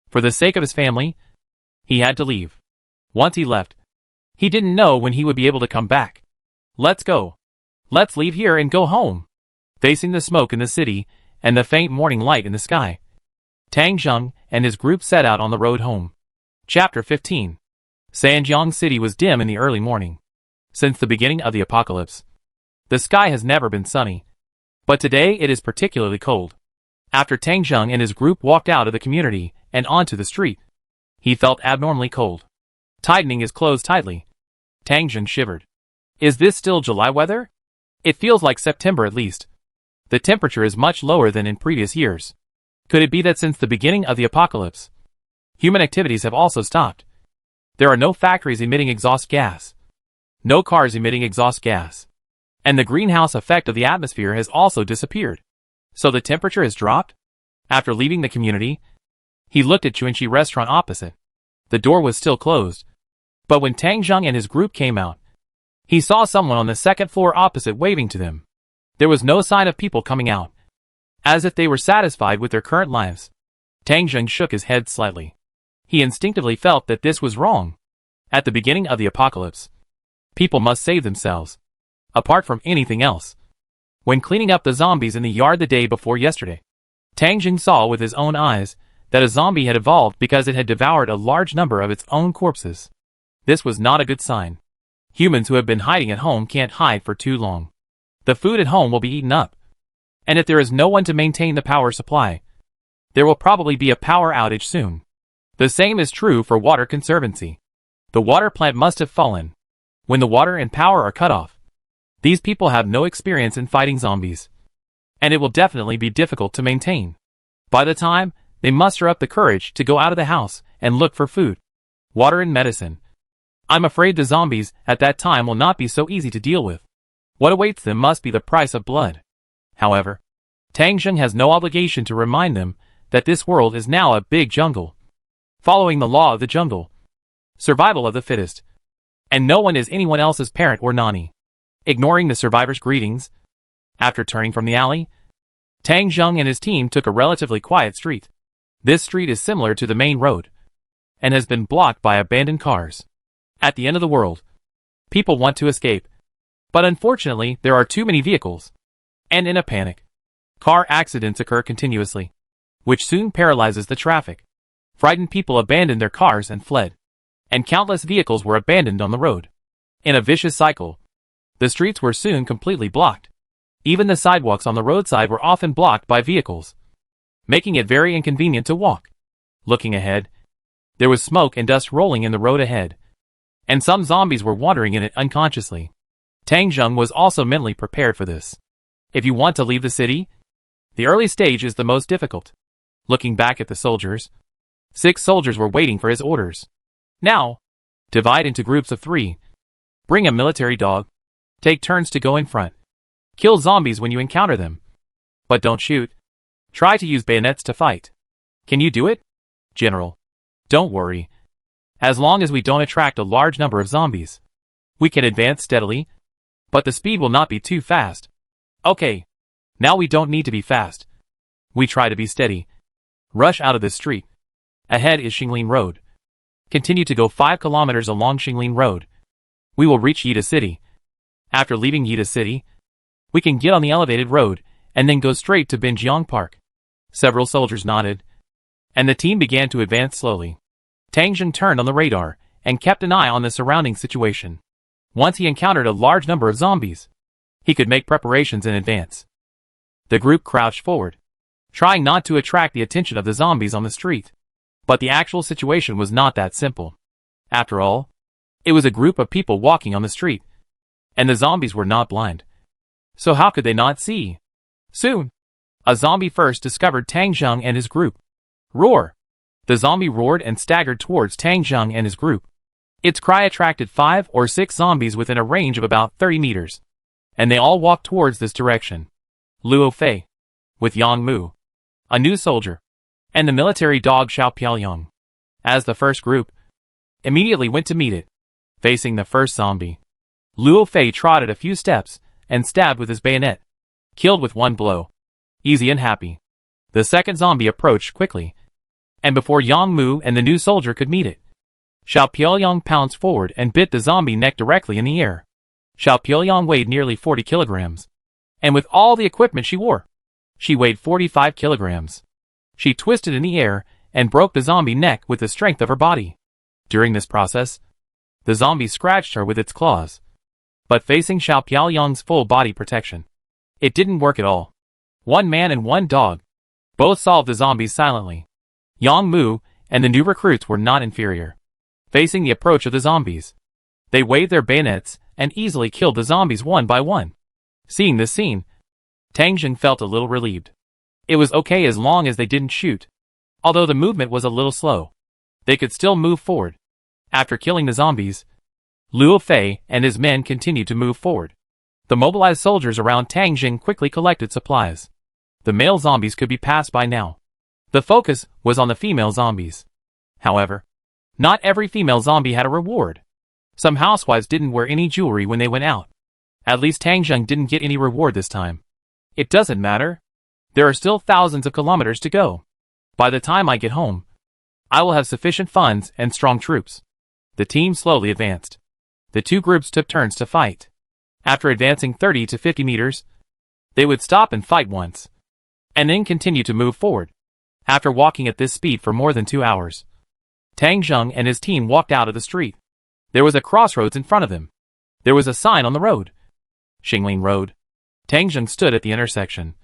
for the sake of his family, he had to leave. Once he left, he didn't know when he would be able to come back. Let's go. Let's leave here and go home. Facing the smoke in the city and the faint morning light in the sky, Tang Zheng and his group set out on the road home. Chapter 15. Sanjiang City was dim in the early morning. Since the beginning of the apocalypse, the sky has never been sunny. But today it is particularly cold. After Tang Zheng and his group walked out of the community and onto the street, he felt abnormally cold. Tightening his clothes tightly, Tang Zheng shivered. Is this still July weather? It feels like September at least. The temperature is much lower than in previous years. Could it be that since the beginning of the apocalypse, human activities have also stopped? There are no factories emitting exhaust gas, no cars emitting exhaust gas, and the greenhouse effect of the atmosphere has also disappeared. So the temperature has dropped? After leaving the community, he looked at Chuanxi restaurant opposite. The door was still closed. But when Tang Zheng and his group came out, he saw someone on the second floor opposite waving to them. There was no sign of people coming out, as if they were satisfied with their current lives. Tang Zheng shook his head slightly. He instinctively felt that this was wrong. At the beginning of the apocalypse, people must save themselves, apart from anything else. When cleaning up the zombies in the yard the day before yesterday, Tang Zheng saw with his own eyes that a zombie had evolved because it had devoured a large number of its own corpses. This was not a good sign. Humans who have been hiding at home can't hide for too long. The food at home will be eaten up. And if there is no one to maintain the power supply, there will probably be a power outage soon. The same is true for water conservancy. The water plant must have fallen. When the water and power are cut off, these people have no experience in fighting zombies, and it will definitely be difficult to maintain. By the time, they muster up the courage to go out of the house and look for food, water and medicine. I'm afraid the zombies at that time will not be so easy to deal with. What awaits them must be the price of blood. However, Tang Zheng has no obligation to remind them that this world is now a big jungle. Following the law of the jungle, survival of the fittest, and no one is anyone else's parent or nanny. Ignoring the survivors' greetings, after turning from the alley, Tang Zheng and his team took a relatively quiet street. This street is similar to the main road, and has been blocked by abandoned cars. At the end of the world, people want to escape, but unfortunately there are too many vehicles, and in a panic, car accidents occur continuously, which soon paralyzes the traffic. Frightened people abandoned their cars and fled, and countless vehicles were abandoned on the road. In a vicious cycle, the streets were soon completely blocked. Even the sidewalks on the roadside were often blocked by vehicles, making it very inconvenient to walk. Looking ahead, there was smoke and dust rolling in the road ahead, and some zombies were wandering in it unconsciously. Tang Zheng was also mentally prepared for this. If you want to leave the city, the early stage is the most difficult. Looking back at the soldiers, 6 soldiers were waiting for his orders. Now, divide into groups of 3. Bring a military dog. Take turns to go in front. Kill zombies when you encounter them. But don't shoot. Try to use bayonets to fight. Can you do it? General. Don't worry. As long as we don't attract a large number of zombies, we can advance steadily, but the speed will not be too fast. Okay. Now we don't need to be fast. We try to be steady. Rush out of this street. Ahead is Xingling Road. Continue to go 5 kilometers along Xingling Road. We will reach Yida City. After leaving Yida City, we can get on the elevated road and then go straight to Binjiang Park. Several soldiers nodded, and the team began to advance slowly. Tang Zheng turned on the radar and kept an eye on the surrounding situation. Once he encountered a large number of zombies, he could make preparations in advance. The group crouched forward, trying not to attract the attention of the zombies on the street. But the actual situation was not that simple. After all, it was a group of people walking on the street, and the zombies were not blind. So how could they not see? Soon, a zombie first discovered Tang Zheng and his group. Roar! The zombie roared and staggered towards Tang Zheng and his group. Its cry attracted 5 or 6 zombies within a range of about 30 meters, and they all walked towards this direction. Luo Fei, with Yang Mu, a new soldier, and the military dog Xiao Piaoyang, as the first group, immediately went to meet it. Facing the first zombie, Luo Fei trotted a few steps and stabbed with his bayonet. Killed with one blow. Easy and happy. The second zombie approached quickly, and before Yang Mu and the new soldier could meet it, Xiao Piaoyang pounced forward and bit the zombie neck directly in the air. Xiao Piaoyang weighed nearly 40 kilograms, and with all the equipment she wore, she weighed 45 kilograms. She twisted in the air and broke the zombie neck with the strength of her body. During this process, the zombie scratched her with its claws. But facing Xiao Piaoyang's full body protection, it didn't work at all. One man and one dog both solved the zombies silently. Yang Mu and the new recruits were not inferior. Facing the approach of the zombies, they waved their bayonets and easily killed the zombies one by one. Seeing this scene, Tang Zheng felt a little relieved. It was okay as long as they didn't shoot. Although the movement was a little slow, they could still move forward. After killing the zombies, Luo Fei and his men continued to move forward. The mobilized soldiers around Tang Zheng quickly collected supplies. The male zombies could be passed by now. The focus was on the female zombies. However, not every female zombie had a reward. Some housewives didn't wear any jewelry when they went out. At least Tang Zheng didn't get any reward this time. It doesn't matter. There are still thousands of kilometers to go. By the time I get home, I will have sufficient funds and strong troops. The team slowly advanced. The two groups took turns to fight. After advancing 30 to 50 meters, they would stop and fight once, and then continue to move forward. After walking at this speed for more than 2 hours, Tang Zheng and his team walked out of the street. There was a crossroads in front of them. There was a sign on the road. Xingling Road. Tang Zheng stood at the intersection,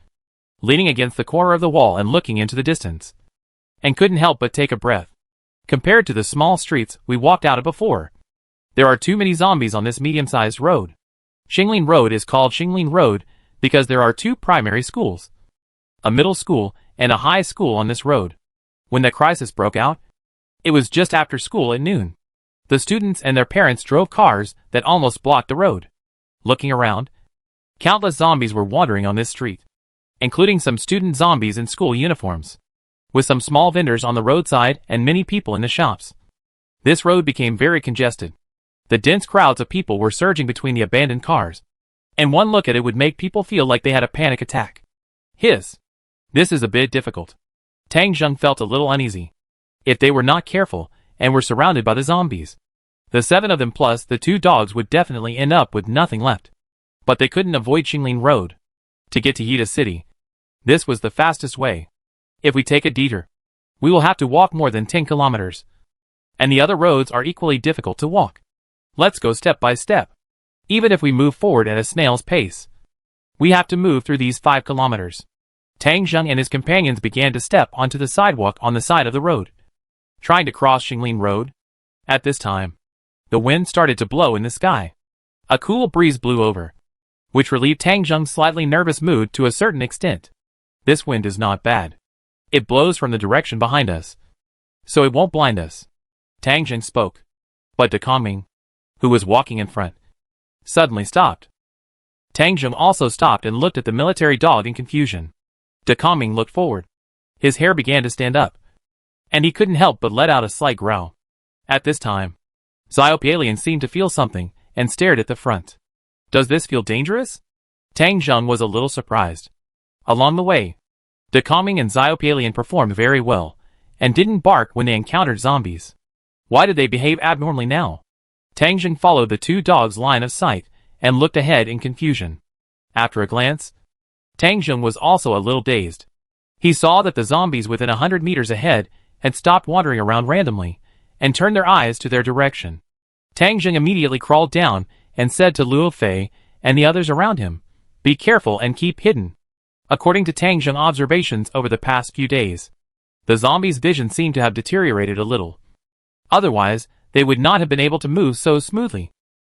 leaning against the corner of the wall and looking into the distance, and couldn't help but take a breath. Compared to the small streets we walked out of before, there are too many zombies on this medium-sized road. Xingling Road is called Xingling Road because there are 2 primary schools, a middle school and a high school on this road. When the crisis broke out, it was just after school at noon. The students and their parents drove cars that almost blocked the road. Looking around, countless zombies were wandering on this street, including some student zombies in school uniforms, with some small vendors on the roadside and many people in the shops. This road became very congested. The dense crowds of people were surging between the abandoned cars, and one look at it would make people feel like they had a panic attack. This is a bit difficult. Tang Zheng felt a little uneasy. If they were not careful and were surrounded by the zombies, the 7 of them plus the 2 dogs would definitely end up with nothing left. But they couldn't avoid Xingling Road. To get to Yida City, this was the fastest way. If we take a detour, we will have to walk more than 10 kilometers. And the other roads are equally difficult to walk. Let's go step by step. Even if we move forward at a snail's pace, we have to move through these 5 kilometers. Tang Zheng and his companions began to step onto the sidewalk on the side of the road, trying to cross Xingling Road. At this time, the wind started to blow in the sky. A cool breeze blew over, which relieved Tang Zheng's slightly nervous mood to a certain extent. This wind is not bad. It blows from the direction behind us, so it won't blind us. Tang Zheng spoke, but De Kongming, who was walking in front, suddenly stopped. Tang Jung also stopped and looked at the military dog in confusion. De Kongming looked forward. His hair began to stand up, and he couldn't help but let out a slight growl. At this time, Xiaopialien seemed to feel something, and stared at the front. Does this feel dangerous? Tang Jung was a little surprised. Along the way, De Kongming and Xiaopialien performed very well, and didn't bark when they encountered zombies. Why did they behave abnormally now? Tang Jung followed the two dogs' line of sight, and looked ahead in confusion. After a glance, Tang Jung was also a little dazed. He saw that the zombies within 100 meters ahead had stopped wandering around randomly, and turned their eyes to their direction. Tang Jung immediately crawled down and said to Luo Fei and the others around him, "Be careful and keep hidden." According to Tang Jung observations over the past few days, the zombies' vision seemed to have deteriorated a little. Otherwise, they would not have been able to move so smoothly.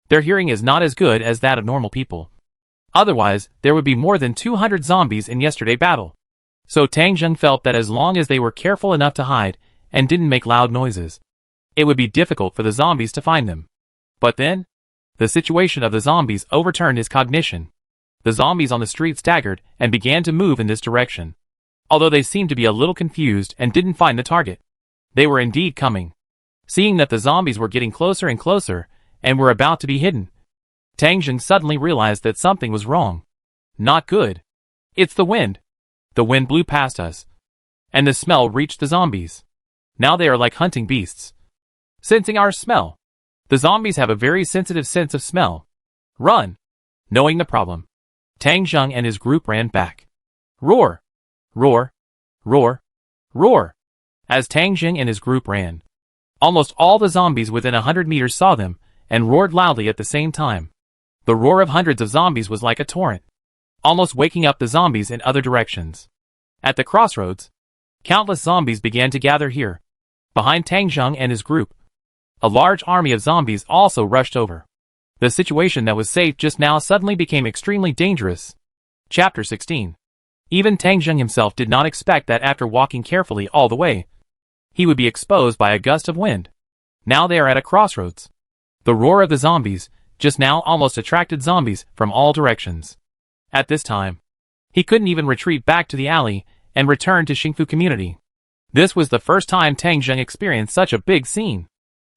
Their hearing is not as good as that of normal people. Otherwise, there would be more than 200 zombies in yesterday's battle. So Tang Jung felt that as long as they were careful enough to hide and didn't make loud noises, it would be difficult for the zombies to find them. But then, the situation of the zombies overturned his cognition. The zombies on the street staggered and began to move in this direction. Although they seemed to be a little confused and didn't find the target, they were indeed coming. Seeing that the zombies were getting closer and closer, and were about to be hidden, Tang Jung suddenly realized that something was wrong. Not good. It's the wind. The wind blew past us, and the smell reached the zombies. Now they are like hunting beasts, sensing our smell. The zombies have a very sensitive sense of smell. Run! Knowing the problem, Tang Jung and his group ran back. Roar! Roar! Roar! Roar! As Tang Jung and his group ran, almost all the zombies within 100 meters saw them, and roared loudly at the same time. The roar of hundreds of zombies was like a torrent, almost waking up the zombies in other directions. At the crossroads, countless zombies began to gather here. Behind Tang Jung and his group, a large army of zombies also rushed over. The situation that was safe just now suddenly became extremely dangerous. Chapter 16. Even Tang Jung himself did not expect that after walking carefully all the way, he would be exposed by a gust of wind. Now they are at a crossroads. The roar of the zombies just now almost attracted zombies from all directions. At this time, he couldn't even retreat back to the alley and return to Xingfu community. This was the first time Tang Jung experienced such a big scene.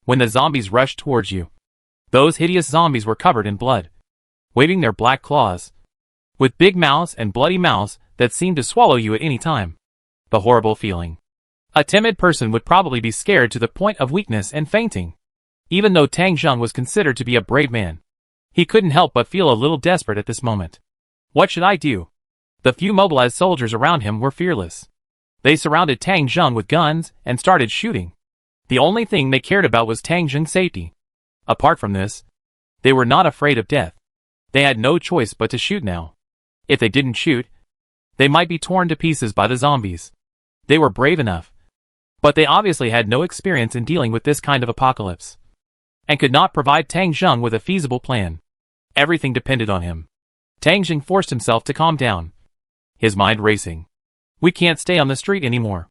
When the zombies rushed towards you, those hideous zombies were covered in blood, waving their black claws, with big mouths and bloody mouths that seemed to swallow you at any time. The horrible feeling. A timid person would probably be scared to the point of weakness and fainting. Even though Tang Jung was considered to be a brave man, he couldn't help but feel a little desperate at this moment. What should I do? The few mobilized soldiers around him were fearless. They surrounded Tang Jung with guns and started shooting. The only thing they cared about was Tang Jung's safety. Apart from this, they were not afraid of death. They had no choice but to shoot now. If they didn't shoot, they might be torn to pieces by the zombies. They were brave enough, but they obviously had no experience in dealing with this kind of apocalypse, and could not provide Tang Jung with a feasible plan. Everything depended on him. Tang Jung forced himself to calm down, his mind racing. We can't stay on the street anymore.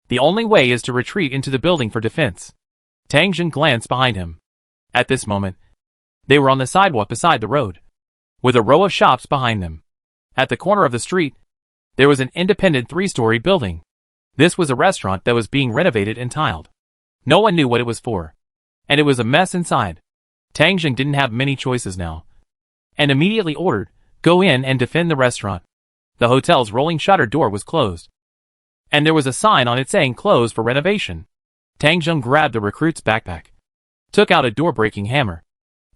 The only way is to retreat into the building for defense. Tang Jung glanced behind him. At this moment, they were on the sidewalk beside the road, with a row of shops behind them. At the corner of the street, there was an independent 3-story building. This was a restaurant that was being renovated and tiled. No one knew what it was for, and it was a mess inside. Tang Jung didn't have many choices now, and immediately ordered, "Go in and defend the restaurant." The hotel's rolling shutter door was closed, and there was a sign on it saying "Closed for renovation." Tang Jung grabbed the recruit's backpack, took out a door-breaking hammer,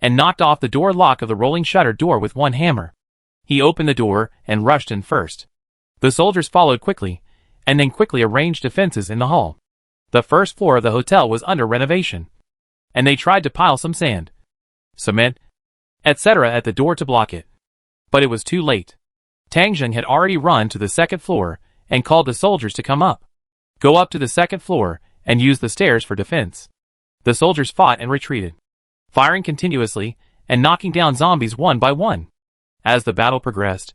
and knocked off the door lock of the rolling shutter door with one hammer. He opened the door and rushed in first. The soldiers followed quickly, and then quickly arranged defenses in the hall. The first floor of the hotel was under renovation, and they tried to pile some sand, cement, etc. at the door to block it. But it was too late. Tang Jung had already run to the second floor and called the soldiers to come up. Go up to the second floor and use the stairs for defense. The soldiers fought and retreated, firing continuously and knocking down zombies one by one. As the battle progressed,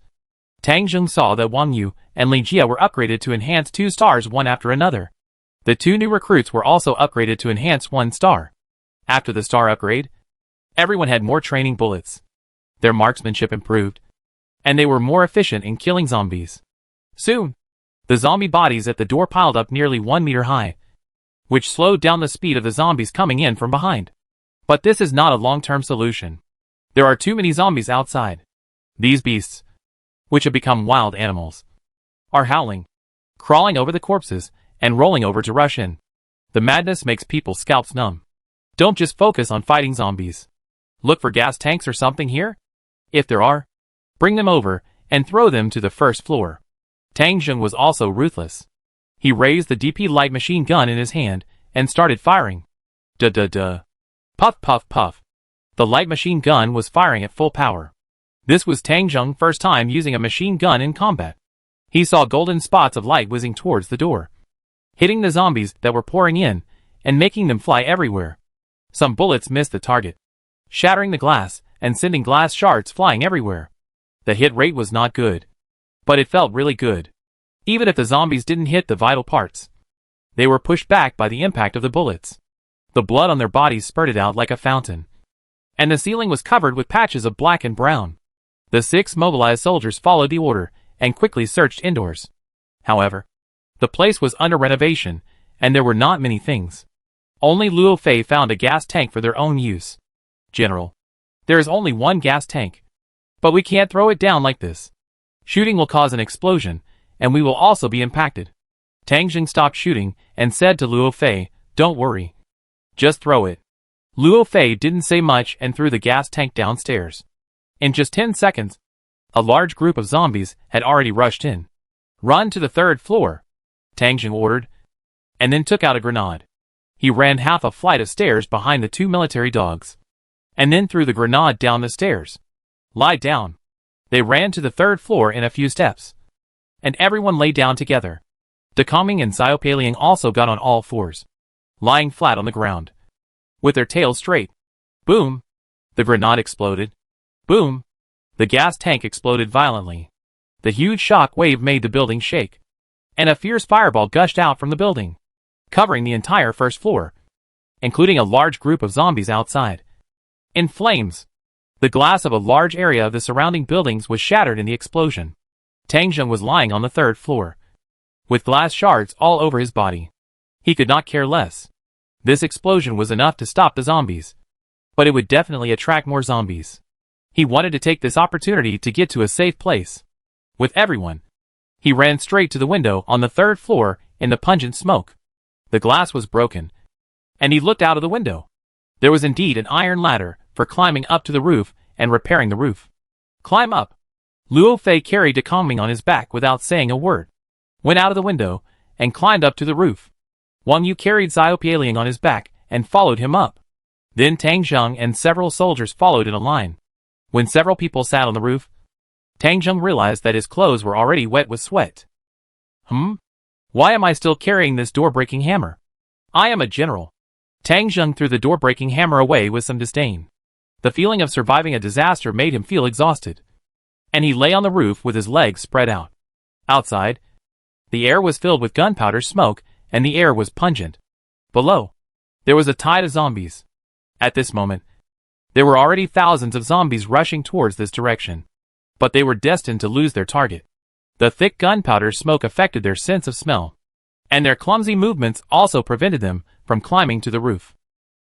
Tang Jung saw that Wang Yu and Li Jia were upgraded to enhance 2 stars one after another. The 2 new recruits were also upgraded to enhance 1 star. After the star upgrade, everyone had more training bullets. Their marksmanship improved, and they were more efficient in killing zombies. Soon, the zombie bodies at the door piled up nearly 1 meter high, which slowed down the speed of the zombies coming in from behind. But this is not a long-term solution. There are too many zombies outside. These beasts, which have become wild animals, are howling, crawling over the corpses, and rolling over to rush in. The madness makes people's scalps numb. Don't just focus on fighting zombies. Look for gas tanks or something here? If there are, bring them over and throw them to the first floor. Tang Zheng was also ruthless. He raised the DP light machine gun in his hand and started firing. Duh. Puff puff puff. The light machine gun was firing at full power. This was Tang Zheng's first time using a machine gun in combat. He saw golden spots of light whizzing towards the door, hitting the zombies that were pouring in and making them fly everywhere. Some bullets missed the target, shattering the glass and sending glass shards flying everywhere. The hit rate was not good, but it felt really good. Even if the zombies didn't hit the vital parts, they were pushed back by the impact of the bullets. The blood on their bodies spurted out like a fountain, and the ceiling was covered with patches of black and brown. The 6 mobilized soldiers followed the order and quickly searched indoors. However, the place was under renovation, and there were not many things. Only Luo Fei found a gas tank for their own use. General, there is only 1 gas tank, but we can't throw it down like this. Shooting will cause an explosion, and we will also be impacted. Tang Zheng stopped shooting and said to Luo Fei, "Don't worry. Just throw it." Luo Fei didn't say much and threw the gas tank downstairs. In just 10 seconds, a large group of zombies had already rushed in. "Run to the 3rd floor," Tang Zheng ordered, and then took out a grenade. He ran half a flight of stairs behind the 2 military dogs, and then threw the grenade down the stairs. "Lie down." They ran to the 3rd floor in a few steps, and everyone lay down together. Decoming and Xiaopeliang also got on all fours, lying flat on the ground, with their tails straight. Boom! The grenade exploded. Boom! The gas tank exploded violently. The huge shock wave made the building shake, and a fierce fireball gushed out from the building, covering the entire 1st floor, including a large group of zombies outside. In flames, the glass of a large area of the surrounding buildings was shattered in the explosion. Tang Zheng was lying on the 3rd floor, with glass shards all over his body. He could not care less. This explosion was enough to stop the zombies, but it would definitely attract more zombies. He wanted to take this opportunity to get to a safe place. With everyone, he ran straight to the window on the 3rd floor in the pungent smoke. The glass was broken, and he looked out of the window. There was indeed an iron ladder for climbing up to the roof and repairing the roof. "Climb up." Luo Fei carried Decoming on his back without saying a word, went out of the window, and climbed up to the roof. Wang Yu carried Xiaopeliang on his back and followed him up. Then Tang Zheng and several soldiers followed in a line. When several people sat on the roof, Tang Zheng realized that his clothes were already wet with sweat. Why am I still carrying this door-breaking hammer? I am a general. Tang Zheng threw the door-breaking hammer away with some disdain. The feeling of surviving a disaster made him feel exhausted, and he lay on the roof with his legs spread out. Outside, the air was filled with gunpowder smoke, and the air was pungent. Below, there was a tide of zombies. At this moment, there were already thousands of zombies rushing towards this direction, but they were destined to lose their target. The thick gunpowder smoke affected their sense of smell, and their clumsy movements also prevented them from climbing to the roof.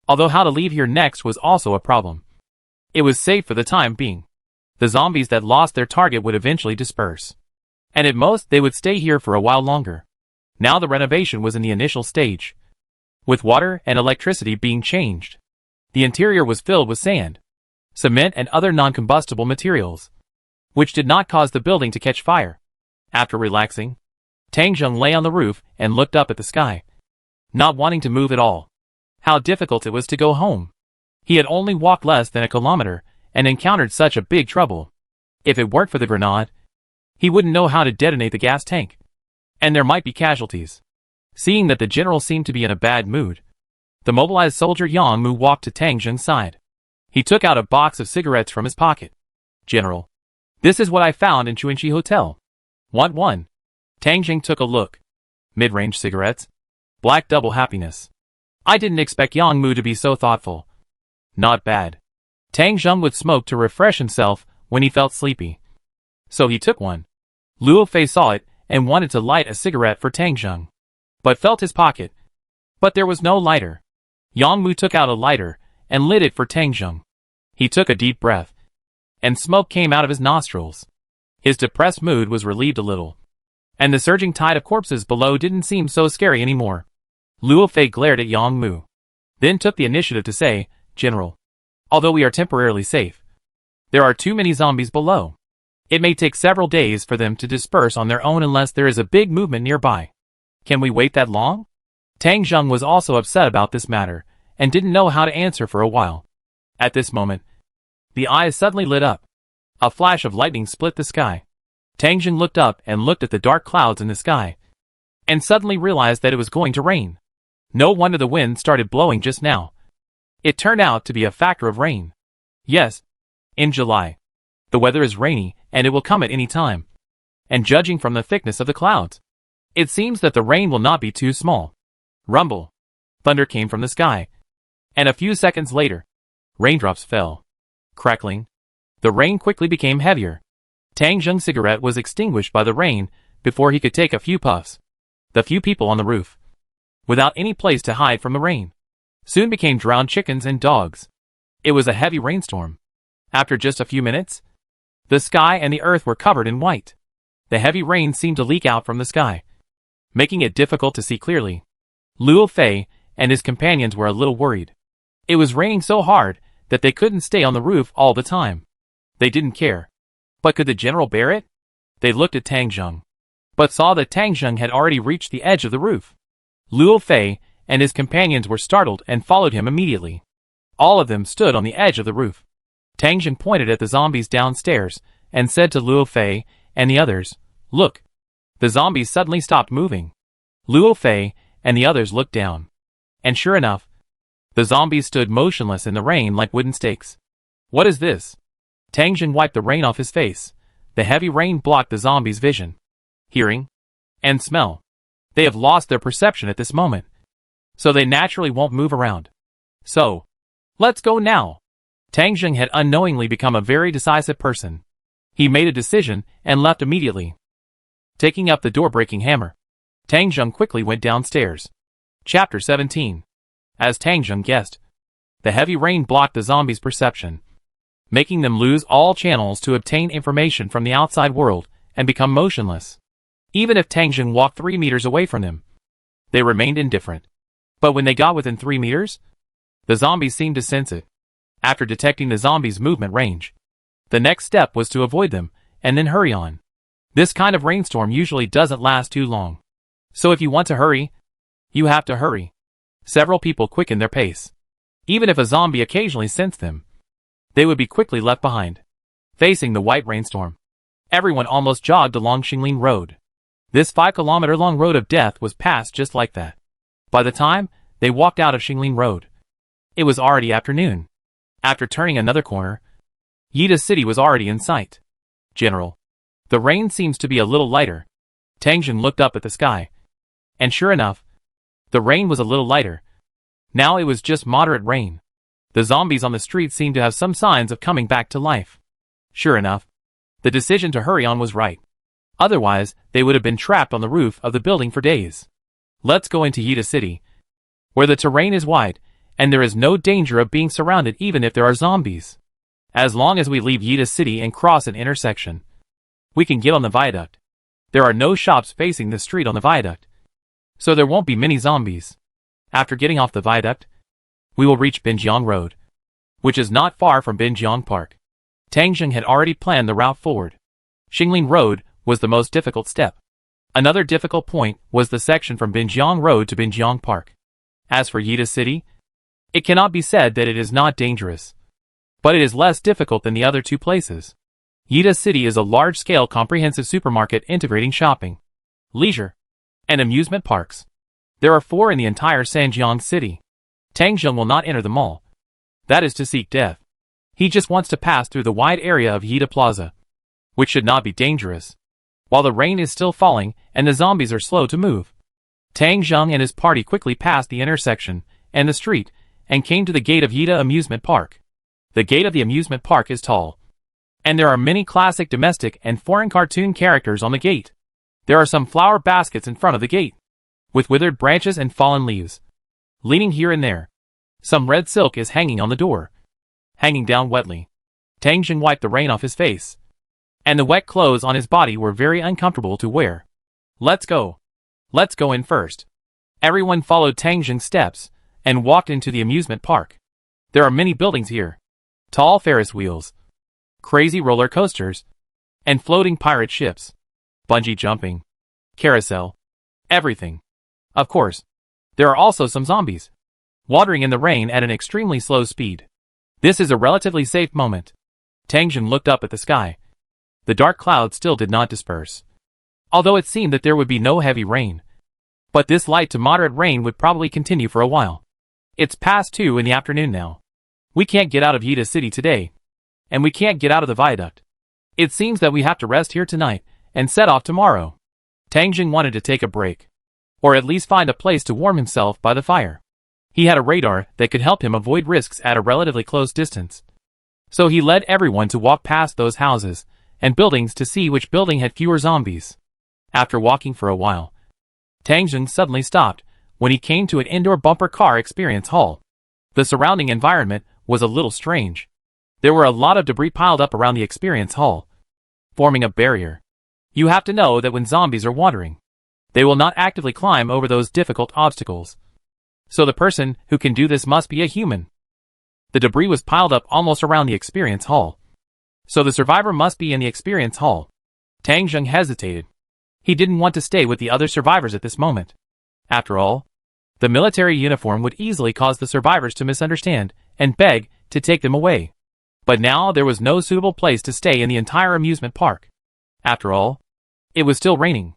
Although how to leave here next was also a problem. It was safe for the time being. The zombies that lost their target would eventually disperse, and at most they would stay here for a while longer. Now the renovation was in the initial stage, with water and electricity being changed. The interior was filled with sand, cement and other non-combustible materials, which did not cause the building to catch fire. After relaxing, Tang Zheng lay on the roof and looked up at the sky, not wanting to move at all. How difficult it was to go home. He had only walked less than a kilometer and encountered such a big trouble. If it weren't for the grenade, he wouldn't know how to detonate the gas tank, and there might be casualties. Seeing that the general seemed to be in a bad mood, the mobilized soldier Yang Mu walked to Tang Zheng's side. He took out a box of cigarettes from his pocket. "General, this is what I found in Chuanxi Hotel. Want one?" Tang Zheng took a look. Mid-range cigarettes. Black Double Happiness. I didn't expect Yang Mu to be so thoughtful. Not bad. Tang Zheng would smoke to refresh himself when he felt sleepy. So he took one. Luo Fei saw it and wanted to light a cigarette for Tang Zheng, but felt his pocket. But there was no lighter. Yang Mu took out a lighter and lit it for Tang Zheng. He took a deep breath, and smoke came out of his nostrils. His depressed mood was relieved a little, and the surging tide of corpses below didn't seem so scary anymore. Luo Fei glared at Yang Mu, then took the initiative to say, "General, although we are temporarily safe, there are too many zombies below. It may take several days for them to disperse on their own unless there is a big movement nearby. Can we wait that long?" Tang Zheng was also upset about this matter, and didn't know how to answer for a while. At this moment, the eyes suddenly lit up. A flash of lightning split the sky. Tang Zheng looked up and looked at the dark clouds in the sky, and suddenly realized that it was going to rain. No wonder the wind started blowing just now. It turned out to be a factor of rain. Yes, in July, the weather is rainy, and it will come at any time. And judging from the thickness of the clouds, it seems that the rain will not be too small. Rumble. Thunder came from the sky, and a few seconds later, raindrops fell. Crackling. The rain quickly became heavier. Tang Zheng's cigarette was extinguished by the rain before he could take a few puffs. The few people on the roof, without any place to hide from the rain, soon became drowned chickens and dogs. It was a heavy rainstorm. After just a few minutes, the sky and the earth were covered in white. The heavy rain seemed to leak out from the sky, making it difficult to see clearly. Luo Fei and his companions were a little worried. It was raining so hard that they couldn't stay on the roof all the time. They didn't care. But could the general bear it? They looked at Tang Zheng, but saw that Tang Zheng had already reached the edge of the roof. Luo Fei and his companions were startled and followed him immediately. All of them stood on the edge of the roof. Tang Zheng pointed at the zombies downstairs and said to Luo Fei and the others, "Look." The zombies suddenly stopped moving. Luo Fei and the others looked down, and sure enough, the zombies stood motionless in the rain like wooden stakes. "What is this?" Tang Zheng wiped the rain off his face. The heavy rain blocked the zombies' vision, hearing, and smell. They have lost their perception at this moment, so they naturally won't move around. So, let's go now. Tang Zheng had unknowingly become a very decisive person. He made a decision and left immediately. Taking up the door-breaking hammer, Tang Zheng quickly went downstairs. Chapter 17. As Tang Zheng guessed, the heavy rain blocked the zombies' perception, making them lose all channels to obtain information from the outside world and become motionless. Even if Tang Zheng walked 3 meters away from them, they remained indifferent. But when they got within 3 meters, the zombies seemed to sense it. After detecting the zombies' movement range, the next step was to avoid them and then hurry on. This kind of rainstorm usually doesn't last too long, so if you want to hurry, you have to hurry. Several people quickened their pace. Even if a zombie occasionally sensed them, they would be quickly left behind. Facing the white rainstorm, everyone almost jogged along Xingling Road. This 5-kilometer-long road of death was passed just like that. By the time they walked out of Xingling Road, it was already afternoon. After turning another corner, Yida City was already in sight. "General, the rain seems to be a little lighter." Tang Zheng looked up at the sky, and sure enough, the rain was a little lighter. Now it was just moderate rain. The zombies on the street seemed to have some signs of coming back to life. Sure enough, the decision to hurry on was right. Otherwise, they would have been trapped on the roof of the building for days. Let's go into Yida City, where the terrain is wide, and there is no danger of being surrounded even if there are zombies. As long as we leave Yida City and cross an intersection, we can get on the viaduct. There are no shops facing the street on the viaduct, so there won't be many zombies. After getting off the viaduct, we will reach Binjiang Road, which is not far from Binjiang Park. Tang Zheng had already planned the route forward. Xingling Road was the most difficult step. Another difficult point was the section from Binjiang Road to Binjiang Park. As for Yida City, it cannot be said that it is not dangerous, but it is less difficult than the other two places. Yida City is a large-scale comprehensive supermarket integrating shopping, leisure, and amusement parks. There are 4 in the entire Sanjiang city. Tang Zheng will not enter the mall. That is to seek death. He just wants to pass through the wide area of Yida Plaza, which should not be dangerous, while the rain is still falling and the zombies are slow to move. Tang Zheng and his party quickly passed the intersection and the street and came to the gate of Yida Amusement Park. The gate of the amusement park is tall, And there are many classic domestic and foreign cartoon characters on the gate. There are some flower baskets in front of the gate, with withered branches and fallen leaves, leaning here and there. Some red silk is hanging on the door, hanging down wetly. Tang Jing wiped the rain off his face, and the wet clothes on his body were very uncomfortable to wear. Let's go. Let's go in first. Everyone followed Tang Jing's steps, and walked into the amusement park. There are many buildings here. Tall Ferris wheels, crazy roller coasters, and floating pirate ships, bungee jumping, carousel, everything. Of course, there are also some zombies, watering in the rain at an extremely slow speed. This is a relatively safe moment. Tang Jing looked up at the sky. The dark clouds still did not disperse, although it seemed that there would be no heavy rain. But this light to moderate rain would probably continue for a while. It's past 2 in the afternoon now. We can't get out of Yida City today, and we can't get out of the viaduct. It seems that we have to rest here tonight and set off tomorrow. Tang Jing wanted to take a break, or at least find a place to warm himself by the fire. He had a radar that could help him avoid risks at a relatively close distance. So he led everyone to walk past those houses and buildings to see which building had fewer zombies. After walking for a while, Tang Jing suddenly stopped when he came to an indoor bumper car experience hall. The surrounding environment was a little strange. There were a lot of debris piled up around the experience hall, forming a barrier. You have to know that when zombies are wandering, they will not actively climb over those difficult obstacles. So the person who can do this must be a human. The debris was piled up almost around the experience hall, so the survivor must be in the experience hall. Tang Jing hesitated. He didn't want to stay with the other survivors at this moment. After all, the military uniform would easily cause the survivors to misunderstand and beg to take them away. But now there was no suitable place to stay in the entire amusement park. After all, it was still raining,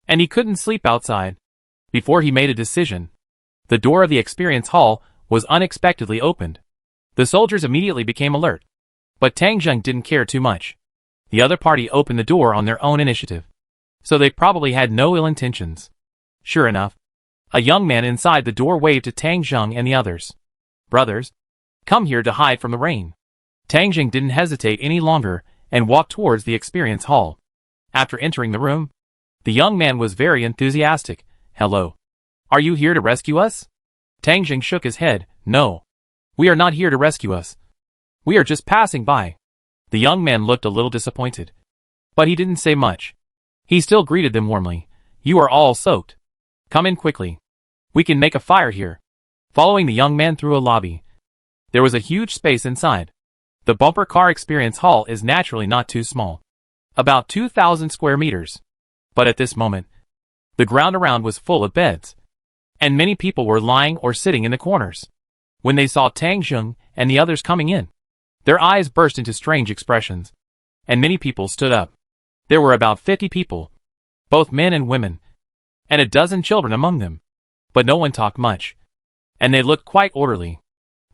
and he couldn't sleep outside. Before he made a decision, the door of the experience hall was unexpectedly opened. The soldiers immediately became alert, but Tang Jing didn't care too much. The other party opened the door on their own initiative, so they probably had no ill intentions. Sure enough, a young man inside the door waved to Tang Jing and the others. Brothers, come here to hide from the rain. Tang Jing didn't hesitate any longer and walked towards the experience hall. After entering the room, the young man was very enthusiastic. Hello. Are you here to rescue us? Tang Jing shook his head. No. We are not here to rescue us. We are just passing by. The young man looked a little disappointed, but he didn't say much. He still greeted them warmly. You are all soaked. Come in quickly. We can make a fire here. Following the young man through a lobby, there was a huge space inside. The bumper car experience hall is naturally not too small, about 2,000 square meters. But at this moment, the ground around was full of beds, and many people were lying or sitting in the corners. When they saw Tang Jing and the others coming in, their eyes burst into strange expressions, and many people stood up. There were about 50 people, both men and women, and a dozen children among them. But no one talked much, and they looked quite orderly.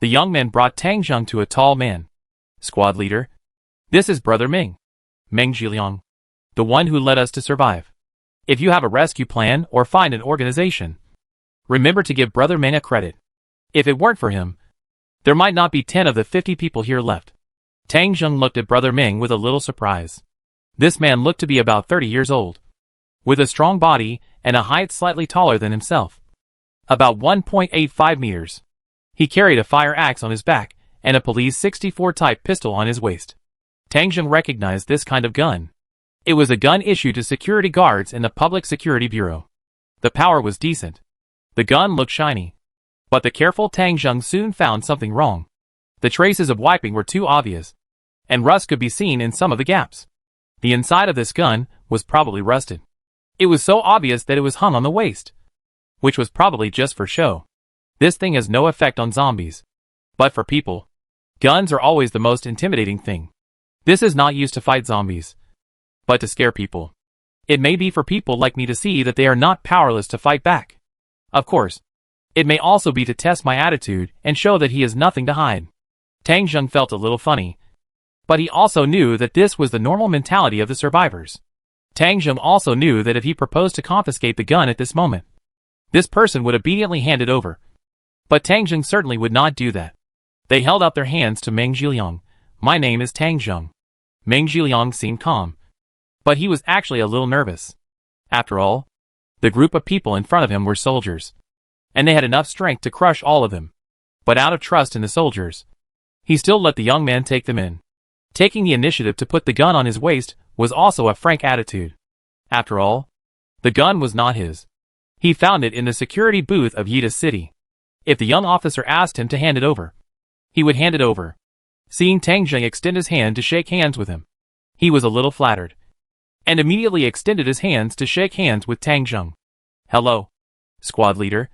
The young man brought Tang Jing to a tall man. Squad leader, this is Brother Ming. Meng Zhiliang, the one who led us to survive. If you have a rescue plan or find an organization, remember to give Brother Meng a credit. If it weren't for him, there might not be 10 of the 50 people here left. Tang Jing looked at Brother Ming with a little surprise. This man looked to be about 30 years old, with a strong body and a height slightly taller than himself, about 1.85 meters. He carried a fire axe on his back and a Police 64 type pistol on his waist. Tang Jing recognized this kind of gun. It was a gun issued to security guards in the Public Security Bureau. The power was decent. The gun looked shiny. But the careful Tang Jing soon found something wrong. The traces of wiping were too obvious, and rust could be seen in some of the gaps. The inside of this gun was probably rusted. It was so obvious that it was hung on the waist, which was probably just for show. This thing has no effect on zombies. But for people, guns are always the most intimidating thing. This is not used to fight zombies, but to scare people. It may be for people like me to see that they are not powerless to fight back. Of course, it may also be to test my attitude and show that he has nothing to hide. Tang Jing felt a little funny, but he also knew that this was the normal mentality of the survivors. Tang Jing also knew that if he proposed to confiscate the gun at this moment, this person would immediately hand it over. But Tang Jing certainly would not do that. They held out their hands to Meng Zhiliang. My name is Tang Jing. Meng Zhiliang seemed calm, but he was actually a little nervous. After all, the group of people in front of him were soldiers, and they had enough strength to crush all of them. But out of trust in the soldiers, he still let the young man take them in. Taking the initiative to put the gun on his waist was also a frank attitude. After all, the gun was not his. He found it in the security booth of Yida City. If the young officer asked him to hand it over, he would hand it over. Seeing Tang Zheng extend his hand to shake hands with him, he was a little flattered, and immediately extended his hands to shake hands with Tang Zheng. Hello, squad leader.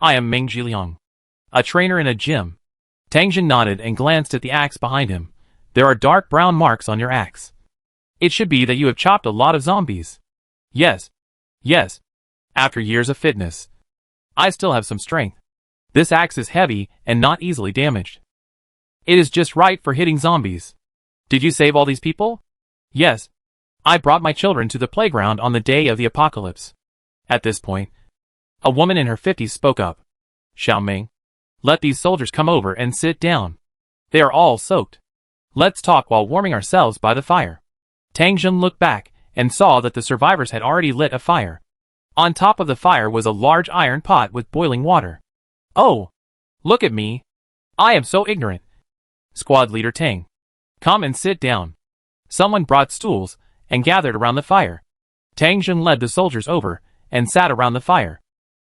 I am Meng Zhiliang, a trainer in a gym. Tang Zheng nodded and glanced at the axe behind him. There are dark brown marks on your axe. It should be that you have chopped a lot of zombies. Yes. Yes. After years of fitness, I still have some strength. This axe is heavy and not easily damaged. It is just right for hitting zombies. Did you save all these people? Yes. I brought my children to the playground on the day of the apocalypse. At this point, a woman in her 50s spoke up. Xiao Ming, let these soldiers come over and sit down. They are all soaked. Let's talk while warming ourselves by the fire. Tang Zheng looked back and saw that the survivors had already lit a fire. On top of the fire was a large iron pot with boiling water. Oh! Look at me! I am so ignorant! Squad leader Tang, come and sit down. Someone brought stools and gathered around the fire. Tang Zheng led the soldiers over and sat around the fire.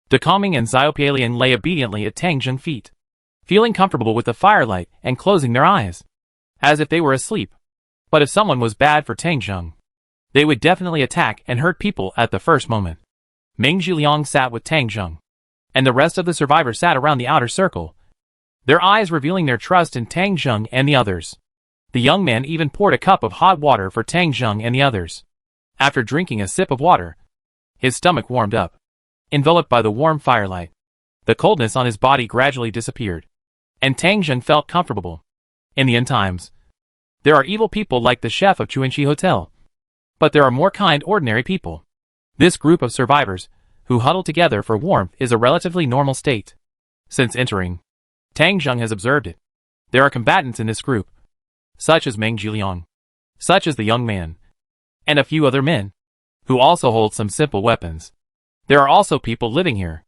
De Kongming and Xiaopialian lay obediently at Tang Zheng's feet, feeling comfortable with the firelight and closing their eyes, as if they were asleep. But if someone was bad for Tang Zheng, they would definitely attack and hurt people at the first moment. Meng Zhiliang sat with Tang Zheng, and the rest of the survivors sat around the outer circle, their eyes revealing their trust in Tang Zheng and the others. The young man even poured a cup of hot water for Tang Zheng and the others. After drinking a sip of water, his stomach warmed up. Enveloped by the warm firelight, the coldness on his body gradually disappeared, and Tang Zheng felt comfortable. In the end times, there are evil people like the chef of Chuanxi Hotel, but there are more kind ordinary people. This group of survivors, who huddle together for warmth, is a relatively normal state. Since entering, Tang Zheng has observed it. There are combatants in this group, such as Meng Zhiliang, such as the young man, and a few other men, who also hold some simple weapons. There are also people living here.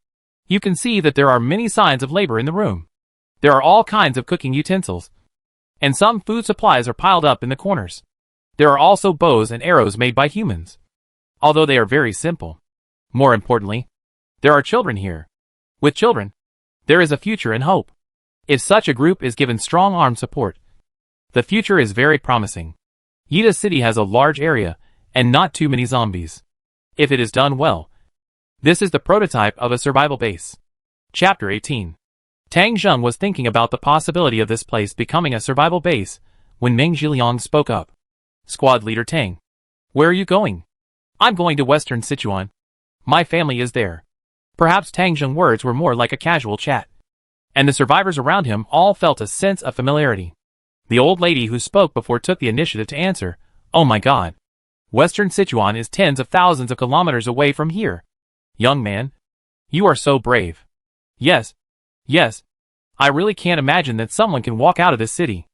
You can see that there are many signs of labor in the room. There are all kinds of cooking utensils, and some food supplies are piled up in the corners. There are also bows and arrows made by humans, although they are very simple. More importantly, there are children here. With children, there is a future and hope. If such a group is given strong armed support, the future is very promising. Yida City has a large area and not too many zombies. If it is done well, this is the prototype of a survival base. Chapter 18. Tang Zheng was thinking about the possibility of this place becoming a survival base when Meng Zhiliang spoke up. Squad leader Tang, where are you going? I'm going to Western Sichuan. My family is there. Perhaps Tang Zheng's words were more like a casual chat, and the survivors around him all felt a sense of familiarity. The old lady who spoke before took the initiative to answer. Oh my god. Western Sichuan is tens of thousands of kilometers away from here. Young man, you are so brave. Yes. Yes. I really can't imagine that someone can walk out of this city.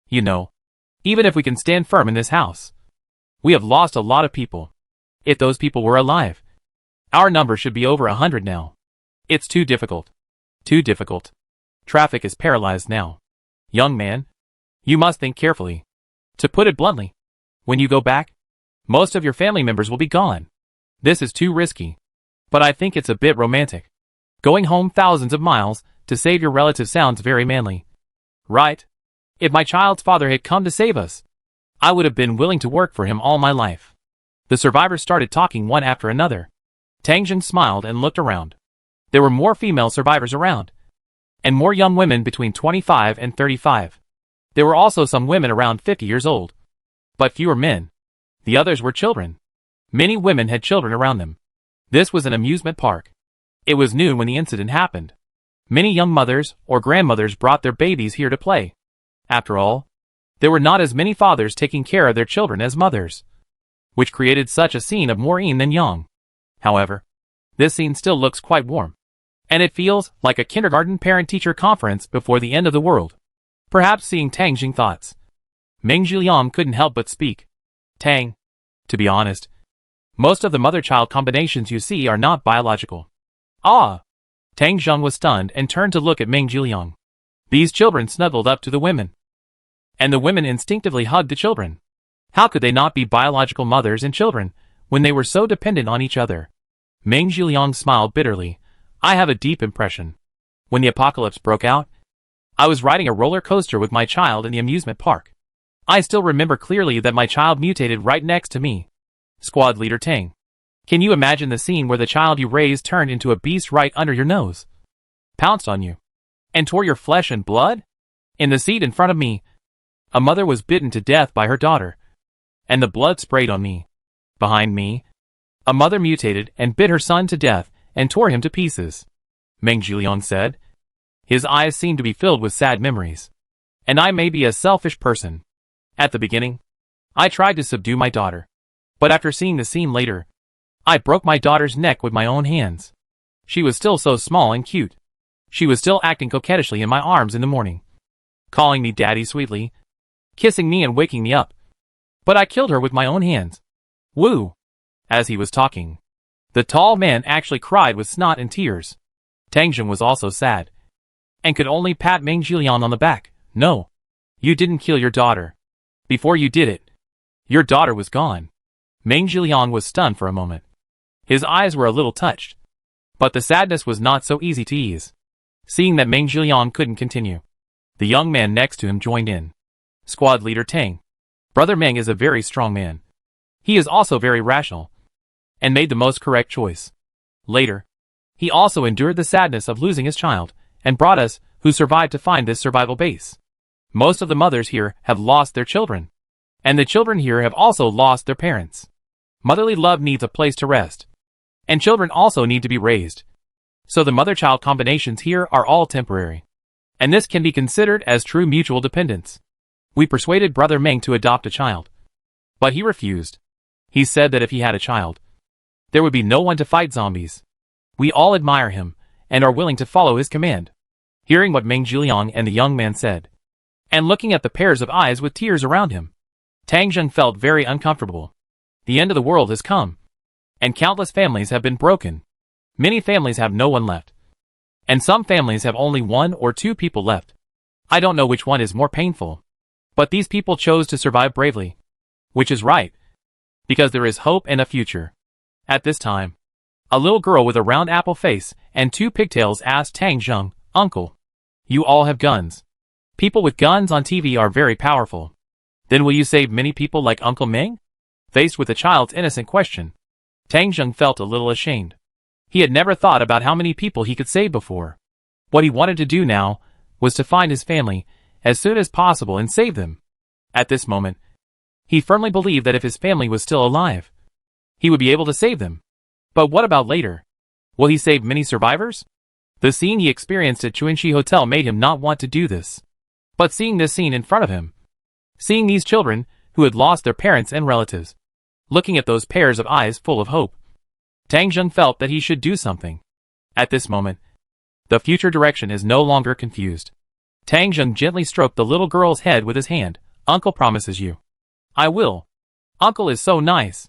You know, even if we can stand firm in this house, we have lost a lot of people. If those people were alive, our number should be over 100 now. It's too difficult. Too difficult. Traffic is paralyzed now. Young man, you must think carefully. To put it bluntly, when you go back, most of your family members will be gone. This is too risky. But I think it's a bit romantic. Going home thousands of miles to save your relative sounds very manly. Right? If my child's father had come to save us, I would have been willing to work for him all my life. The survivors started talking one after another. Tang Zheng smiled and looked around. There were more female survivors around, and more young women between 25 and 35. There were also some women around 50 years old, but fewer men. The others were children. Many women had children around them. This was an amusement park. It was noon when the incident happened. Many young mothers or grandmothers brought their babies here to play. After all, there were not as many fathers taking care of their children as mothers, which created such a scene of more yin than yang. However, this scene still looks quite warm, and it feels like a kindergarten parent-teacher conference before the end of the world. Perhaps seeing Tang Zheng thoughts. Meng Zhiliang couldn't help but speak. Tang. To be honest, most of the mother-child combinations you see are not biological. Ah! Tang Zheng was stunned and turned to look at Meng Zhiliang. These children snuggled up to the women. And the women instinctively hugged the children. How could they not be biological mothers and children, when they were so dependent on each other? Meng Zhiliang smiled bitterly. I have a deep impression. When the apocalypse broke out, I was riding a roller coaster with my child in the amusement park. I still remember clearly that my child mutated right next to me. Squad Leader Tang. Can you imagine the scene where the child you raised turned into a beast right under your nose? Pounced on you. And tore your flesh and blood? In the seat in front of me, a mother was bitten to death by her daughter. And the blood sprayed on me. Behind me, a mother mutated and bit her son to death and tore him to pieces. Meng Zhiliang said. His eyes seemed to be filled with sad memories. And I may be a selfish person. At the beginning, I tried to subdue my daughter. But after seeing the scene later, I broke my daughter's neck with my own hands. She was still so small and cute. She was still acting coquettishly in my arms in the morning, calling me daddy sweetly, kissing me and waking me up. But I killed her with my own hands. Woo! As he was talking, the tall man actually cried with snot and tears. Tang Zheng was also sad, and could only pat Meng Zhiliang on the back. No, you didn't kill your daughter. Before you did it, your daughter was gone. Meng Zhiliang was stunned for a moment. His eyes were a little touched. But the sadness was not so easy to ease. Seeing that Meng Zhiliang couldn't continue, the young man next to him joined in. Squad Leader Tang. Brother Meng is a very strong man. He is also very rational, and made the most correct choice. Later, he also endured the sadness of losing his child, and brought us, who survived, to find this survival base. Most of the mothers here have lost their children. And the children here have also lost their parents. Motherly love needs a place to rest. And children also need to be raised. So the mother-child combinations here are all temporary. And this can be considered as true mutual dependence. We persuaded Brother Meng to adopt a child. But he refused. He said that if he had a child, there would be no one to fight zombies. We all admire him, and are willing to follow his command. Hearing what Meng Zhiliang and the young man said, and looking at the pairs of eyes with tears around him, Tang Zheng felt very uncomfortable. The end of the world has come. And countless families have been broken. Many families have no one left. And some families have only 1 or 2 people left. I don't know which one is more painful. But these people chose to survive bravely. Which is right. Because there is hope and a future. At this time, a little girl with a round apple face and 2 pigtails asked Tang Zheng, Uncle, you all have guns. People with guns on TV are very powerful. Then will you save many people like Uncle Meng? Faced with the child's innocent question, Tang Zheng felt a little ashamed. He had never thought about how many people he could save before. What he wanted to do now was to find his family as soon as possible and save them. At this moment, he firmly believed that if his family was still alive, he would be able to save them. But what about later? Will he save many survivors? The scene he experienced at Chuanxi Hotel made him not want to do this. But seeing this scene in front of him, seeing these children who had lost their parents and relatives, looking at those pairs of eyes full of hope, Tang Zheng felt that he should do something. At this moment, the future direction is no longer confused. Tang Zheng gently stroked the little girl's head with his hand. Uncle promises you. I will. Uncle is so nice.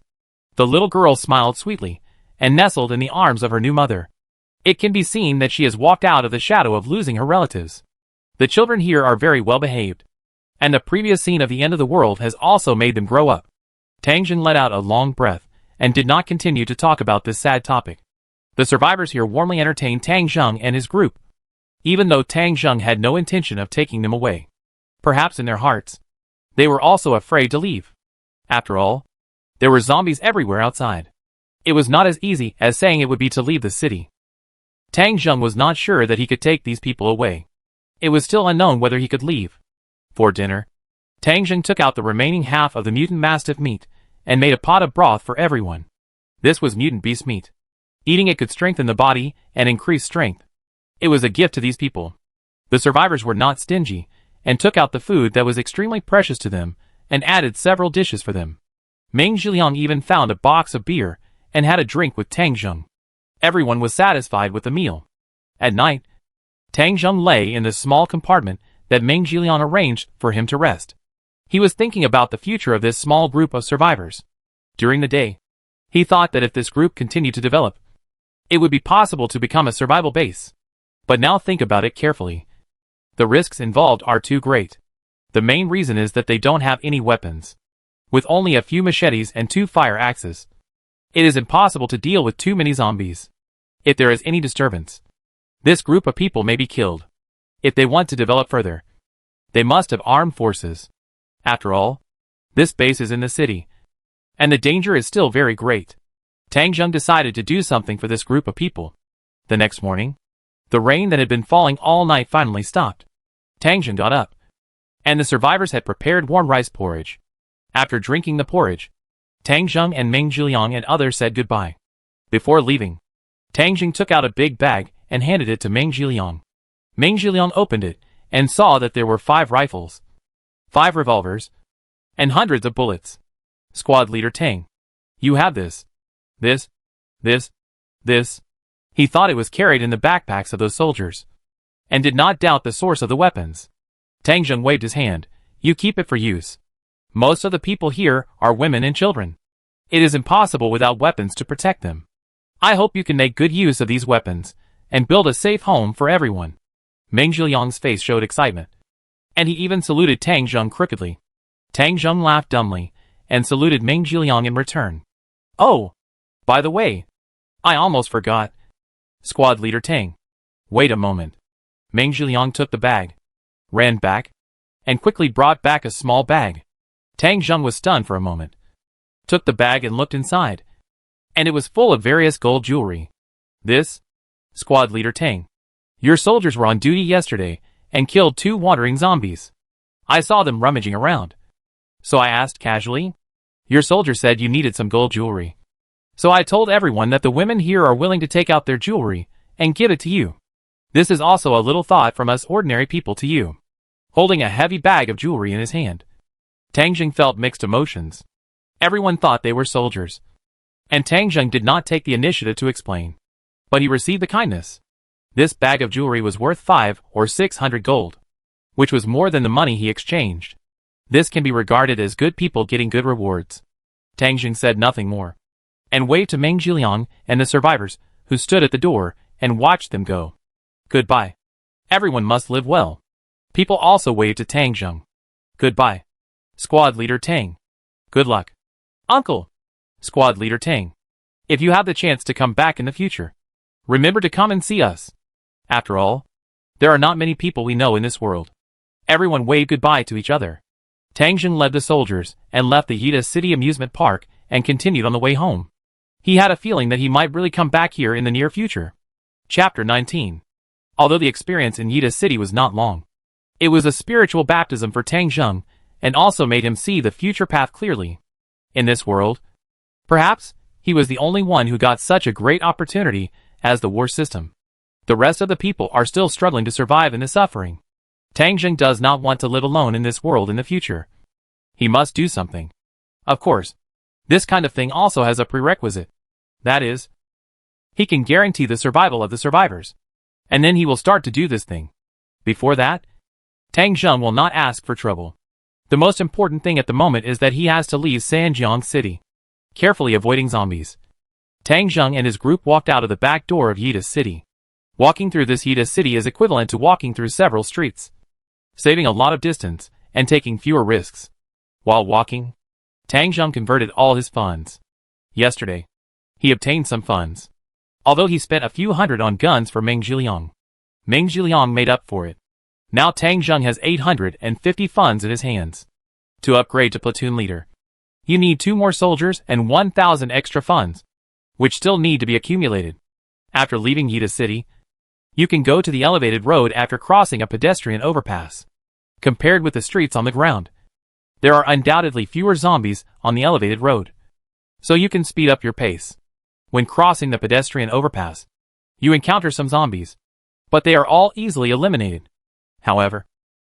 The little girl smiled sweetly, and nestled in the arms of her new mother. It can be seen that she has walked out of the shadow of losing her relatives. The children here are very well behaved. And the previous scene of the end of the world has also made them grow up. Tang Zheng let out a long breath, and did not continue to talk about this sad topic. The survivors here warmly entertained Tang Zheng and his group, even though Tang Zheng had no intention of taking them away. Perhaps in their hearts, they were also afraid to leave. After all, there were zombies everywhere outside. It was not as easy as saying it would be to leave the city. Tang Zheng was not sure that he could take these people away. It was still unknown whether he could leave. For dinner, Tang Zheng took out the remaining half of the mutant mastiff meat, and made a pot of broth for everyone. This was mutant beast meat. Eating it could strengthen the body and increase strength. It was a gift to these people. The survivors were not stingy, and took out the food that was extremely precious to them, and added several dishes for them. Meng Zhiliang even found a box of beer, and had a drink with Tang Zheng. Everyone was satisfied with the meal. At night, Tang Zheng lay in the small compartment that Meng Zhiliang arranged for him to rest. He was thinking about the future of this small group of survivors. During the day, he thought that if this group continued to develop, it would be possible to become a survival base. But now think about it carefully. The risks involved are too great. The main reason is that they don't have any weapons. With only a few machetes and 2 fire axes, it is impossible to deal with too many zombies. If there is any disturbance, this group of people may be killed. If they want to develop further, they must have armed forces. After all, this base is in the city, and the danger is still very great. Tang Zheng decided to do something for this group of people. The next morning, the rain that had been falling all night finally stopped. Tang Zheng got up, and the survivors had prepared warm rice porridge. After drinking the porridge, Tang Zheng and Meng Zhiliang and others said goodbye. Before leaving, Tang Zheng took out a big bag and handed it to Meng Zhiliang. Meng Zhiliang opened it and saw that there were 5 rifles, 5 revolvers, and hundreds of bullets. Squad leader Tang, you have this. This. He thought it was carried in the backpacks of those soldiers, and did not doubt the source of the weapons. Tang Zheng waved his hand. You keep it for use. Most of the people here are women and children. It is impossible without weapons to protect them. I hope you can make good use of these weapons, and build a safe home for everyone. Meng Zhiliang's face showed excitement, and he even saluted Tang Zheng crookedly. Tang Zheng laughed dumbly, and saluted Meng Zhiliang in return. Oh! By the way, I almost forgot. Squad leader Tang. Wait a moment. Meng Zhiliang took the bag, ran back, and quickly brought back a small bag. Tang Zheng was stunned for a moment, took the bag and looked inside, and it was full of various gold jewelry. This? Squad leader Tang. Your soldiers were on duty yesterday, and killed 2 wandering zombies. I saw them rummaging around. So I asked casually. Your soldier said you needed some gold jewelry. So I told everyone that the women here are willing to take out their jewelry, and give it to you. This is also a little thought from us ordinary people to you. Holding a heavy bag of jewelry in his hand, Tang Zheng felt mixed emotions. Everyone thought they were soldiers, and Tang Zheng did not take the initiative to explain. But he received the kindness. This bag of jewelry was worth 500 or 600 gold, which was more than the money he exchanged. This can be regarded as good people getting good rewards. Tang Zheng said nothing more, and waved to Meng Zhiliang and the survivors, who stood at the door, and watched them go. Goodbye. Everyone must live well. People also waved to Tang Zheng. Goodbye. Squad leader Tang. Good luck. Uncle. Squad leader Tang. If you have the chance to come back in the future, remember to come and see us. After all, there are not many people we know in this world. Everyone waved goodbye to each other. Tang Zheng led the soldiers, and left the Yida City amusement park, and continued on the way home. He had a feeling that he might really come back here in the near future. Chapter 19. Although the experience in Yida City was not long, it was a spiritual baptism for Tang Zheng, and also made him see the future path clearly. In this world, perhaps, he was the only one who got such a great opportunity as the war system. The rest of the people are still struggling to survive in the suffering. Tang Zheng does not want to live alone in this world in the future. He must do something. Of course, this kind of thing also has a prerequisite. That is, he can guarantee the survival of the survivors. And then he will start to do this thing. Before that, Tang Zheng will not ask for trouble. The most important thing at the moment is that he has to leave Sanjiang City, carefully avoiding zombies. Tang Zheng and his group walked out of the back door of Yida City. Walking through this Yida City is equivalent to walking through several streets, saving a lot of distance, and taking fewer risks. While walking, Tang Zheng converted all his funds. Yesterday, he obtained some funds, although he spent a few hundred on guns for Meng Zhiliang. Meng Zhiliang made up for it. Now Tang Zheng has 850 funds in his hands. To upgrade to platoon leader, you need 2 more soldiers and 1,000 extra funds, which still need to be accumulated. After leaving Yida City, you can go to the elevated road after crossing a pedestrian overpass. Compared with the streets on the ground, there are undoubtedly fewer zombies on the elevated road, so you can speed up your pace. When crossing the pedestrian overpass, you encounter some zombies, but they are all easily eliminated. However,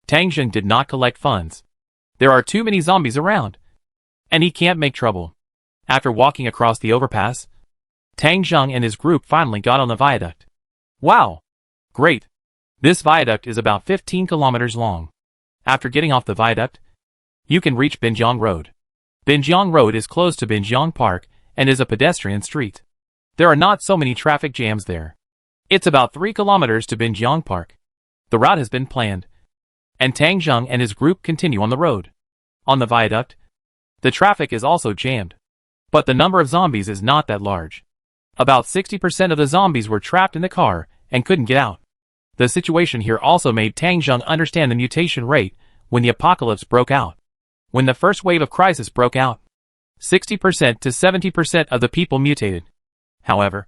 Tang Zheng did not collect funds. There are too many zombies around, and he can't make trouble. After walking across the overpass, Tang Zheng and his group finally got on the viaduct. Wow! Great! This viaduct is about 15 kilometers long. After getting off the viaduct, You can reach Binjiang Road. Binjiang Road is close to Binjiang Park and is a pedestrian street. There are not so many traffic jams there. It's about 3 kilometers to Binjiang Park. The route has been planned, and Tang Zheng and his group continue on the road. On the viaduct, the traffic is also jammed, but the number of zombies is not that large. About 60% of the zombies were trapped in the car and couldn't get out. The situation here also made Tang Zheng understand the mutation rate when the apocalypse broke out. When the first wave of crisis broke out, 60% to 70% of the people mutated. However,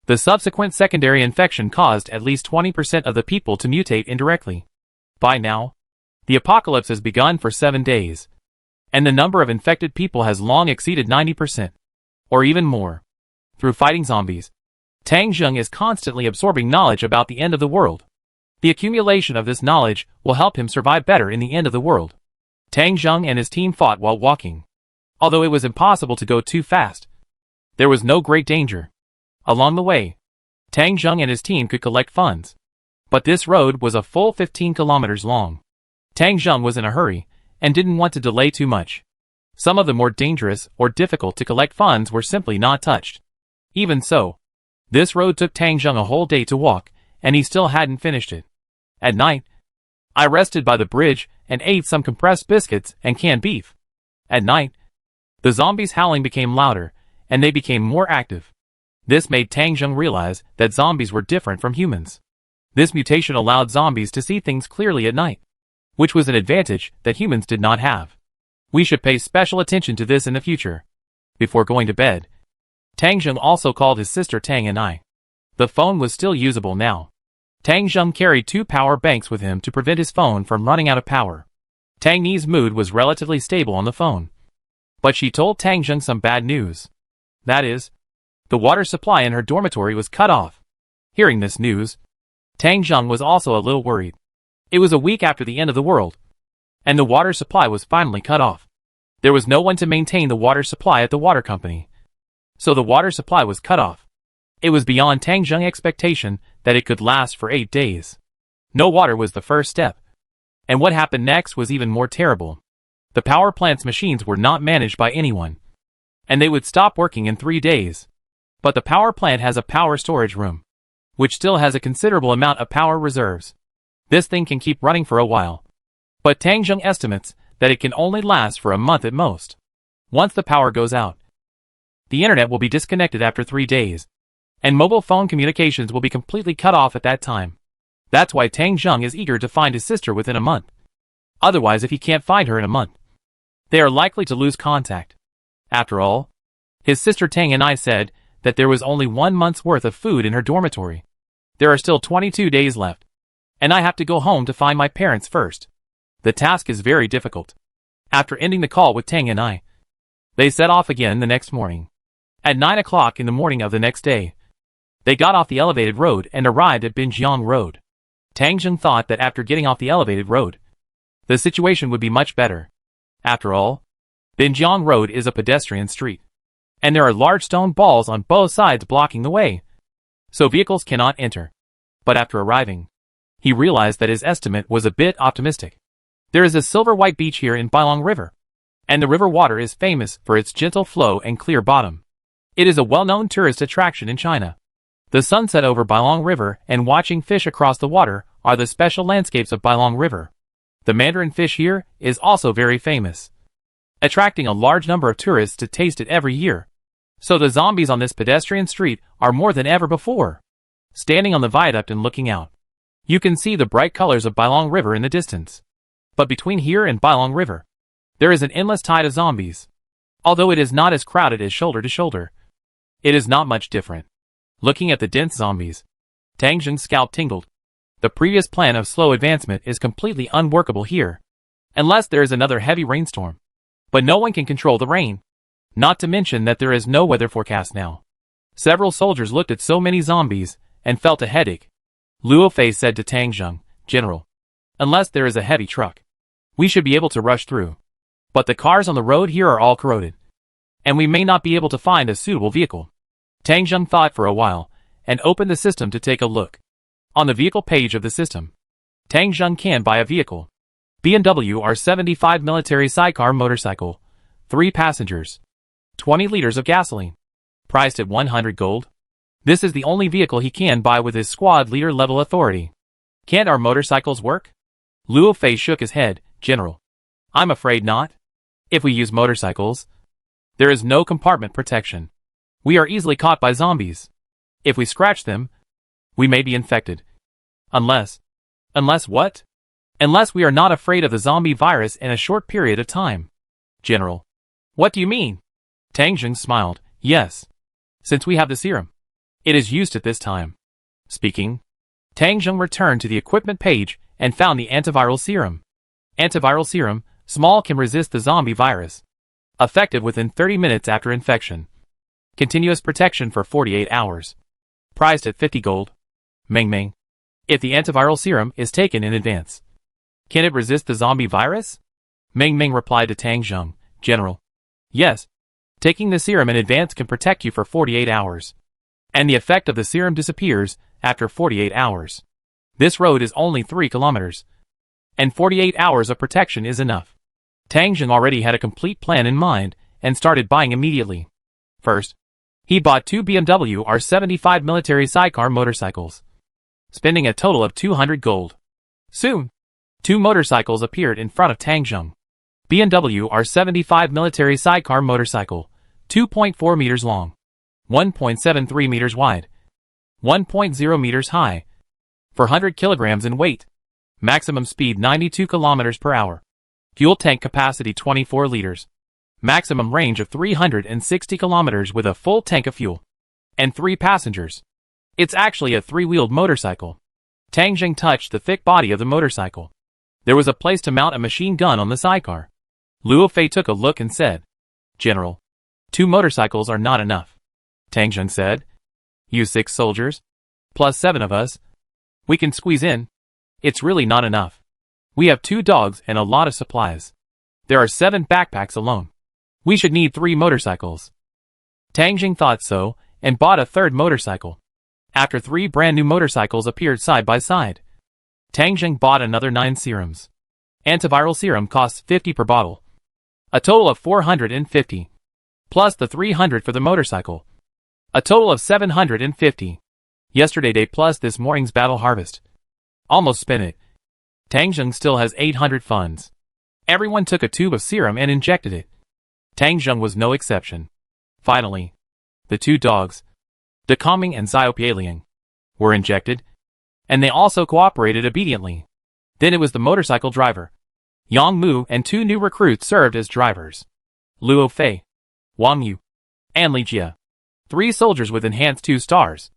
the subsequent secondary infection caused at least 20% of the people to mutate indirectly. By now, the apocalypse has begun for 7 days, and the number of infected people has long exceeded 90%, or even more. Through fighting zombies, Tang Zheng is constantly absorbing knowledge about the end of the world. The accumulation of this knowledge will help him survive better in the end of the world. Tang Zheng and his team fought while walking. Although it was impossible to go too fast, there was no great danger. Along the way, Tang Zheng and his team could collect funds. But this road was a full 15 kilometers long. Tang Zheng was in a hurry and didn't want to delay too much. Some of the more dangerous or difficult to collect funds were simply not touched. Even so, this road took Tang Zheng a whole day to walk, and he still hadn't finished it. At night, I rested by the bridge and ate some compressed biscuits and canned beef. At night, the zombies' howling became louder, and they became more active. This made Tang Zheng realize that zombies were different from humans. This mutation allowed zombies to see things clearly at night, which was an advantage that humans did not have. We should pay special attention to this in the future. Before going to bed, Tang Zheng also called his sister Tang and I. The phone was still usable now. Tang Zheng carried 2 power banks with him to prevent his phone from running out of power. Tang Ni's mood was relatively stable on the phone, but she told Tang Zheng some bad news. That is, the water supply in her dormitory was cut off. Hearing this news, Tang Zheng was also a little worried. It was a week after the end of the world, and the water supply was finally cut off. There was no one to maintain the water supply at the water company, so the water supply was cut off. It was beyond Tang Zheng's expectation that it could last for 8 days. No water was the first step, and what happened next was even more terrible. The power plant's machines were not managed by anyone, and they would stop working in 3 days. But the power plant has a power storage room, which still has a considerable amount of power reserves. This thing can keep running for a while, but Tang Zheng estimates that it can only last for a month at most. Once the power goes out, the internet will be disconnected after 3 days, and mobile phone communications will be completely cut off at that time. That's why Tang Zheng is eager to find his sister within a month. Otherwise, if he can't find her in a month, they are likely to lose contact. After all, his sister Tang and I said that there was only 1 month's worth of food in her dormitory. There are still 22 days left, and I have to go home to find my parents first. The task is very difficult. After ending the call with Tang and I, they set off again the next morning. At 9 o'clock in the morning of the next day, they got off the elevated road and arrived at Binjiang Road. Tang Zheng thought that after getting off the elevated road, the situation would be much better. After all, Binjiang Road is a pedestrian street, and there are large stone balls on both sides blocking the way, so vehicles cannot enter. But after arriving, he realized that his estimate was a bit optimistic. There is a silver-white beach here in Bailong River, and the river water is famous for its gentle flow and clear bottom. It is a well-known tourist attraction in China. The sunset over Bailong River and watching fish across the water are the special landscapes of Bailong River. The mandarin fish here is also very famous, attracting a large number of tourists to taste it every year. So the zombies on this pedestrian street are more than ever before. Standing on the viaduct and looking out, you can see the bright colors of Bailong River in the distance. But between here and Bailong River, there is an endless tide of zombies. Although it is not as crowded as shoulder to shoulder, it is not much different. Looking at the dense zombies, Tang Zheng's scalp tingled. The previous plan of slow advancement is completely unworkable here, unless there is another heavy rainstorm. But no one can control the rain, not to mention that there is no weather forecast now. Several soldiers looked at so many zombies and felt a headache. Luo Fei said to Tang Zheng, "General, unless there is a heavy truck, we should be able to rush through. But the cars on the road here are all corroded, and we may not be able to find a suitable vehicle." Tang Zheng thought for a while and opened the system to take a look. On the vehicle page of the system, Tang Zheng can buy a vehicle. BMW R75 military sidecar motorcycle. 3 passengers. 20 liters of gasoline. Priced at 100 gold. This is the only vehicle he can buy with his squad leader level authority. Can't our motorcycles work? Luo Fei shook his head. General, I'm afraid not. If we use motorcycles, there is no compartment protection. We are easily caught by zombies. If we scratch them, we may be infected. Unless what? Unless we are not afraid of the zombie virus in a short period of time. General, what do you mean? Tang Zheng smiled. Yes. Since we have the serum. It is used at this time. Speaking, Tang Zheng returned to the equipment page and found the antiviral serum. Antiviral serum, small, can resist the zombie virus. Effective within 30 minutes after infection. Continuous protection for 48 hours. Priced at 50 gold. Meng. If the antiviral serum is taken in advance, can it resist the zombie virus? Meng replied to Tang Zheng. General, yes. Taking the serum in advance can protect you for 48 hours. And the effect of the serum disappears after 48 hours. This road is only 3 kilometers. And 48 hours of protection is enough. Tang Zheng already had a complete plan in mind and started buying immediately. First, he bought 2 BMW R75 military sidecar motorcycles, spending a total of 200 gold. Soon, 2 motorcycles appeared in front of Tang Zheng. BMW R75 military sidecar motorcycle, 2.4 meters long, 1.73 meters wide, 1.0 meters high, 400 kilograms in weight, maximum speed 92 kilometers per hour, fuel tank capacity 24 liters, maximum range of 360 kilometers with a full tank of fuel, and 3 passengers. It's actually a 3-wheeled motorcycle. Tang Zheng touched the thick body of the motorcycle. There was a place to mount a machine gun on the sidecar. Luo Fei took a look and said, General, 2 motorcycles are not enough. Tang Zheng said, You 6 soldiers, plus 7 of us. We can squeeze in. It's really not enough. We have 2 dogs and a lot of supplies. There are 7 backpacks alone. We should need 3 motorcycles. Tang Zheng thought so, and bought a 3rd motorcycle. After 3 brand new motorcycles appeared side by side, Tang Zheng bought another 9 serums. Antiviral serum costs 50 per bottle. A total of 450. Plus the 300 for the motorcycle. A total of 750. Yesterday day plus this morning's battle harvest. Almost spent it. Tang Zheng still has 800 funds. Everyone took a tube of serum and injected it. Tang Zheng was no exception. Finally, the 2 dogs, De Calming and Xiaopieliang, were injected, and they also cooperated obediently. Then it was the motorcycle driver. Yang Mu and 2 new recruits served as drivers. Luo Fei, Wang Yu, and Li Jia, 3 soldiers with enhanced 2 stars,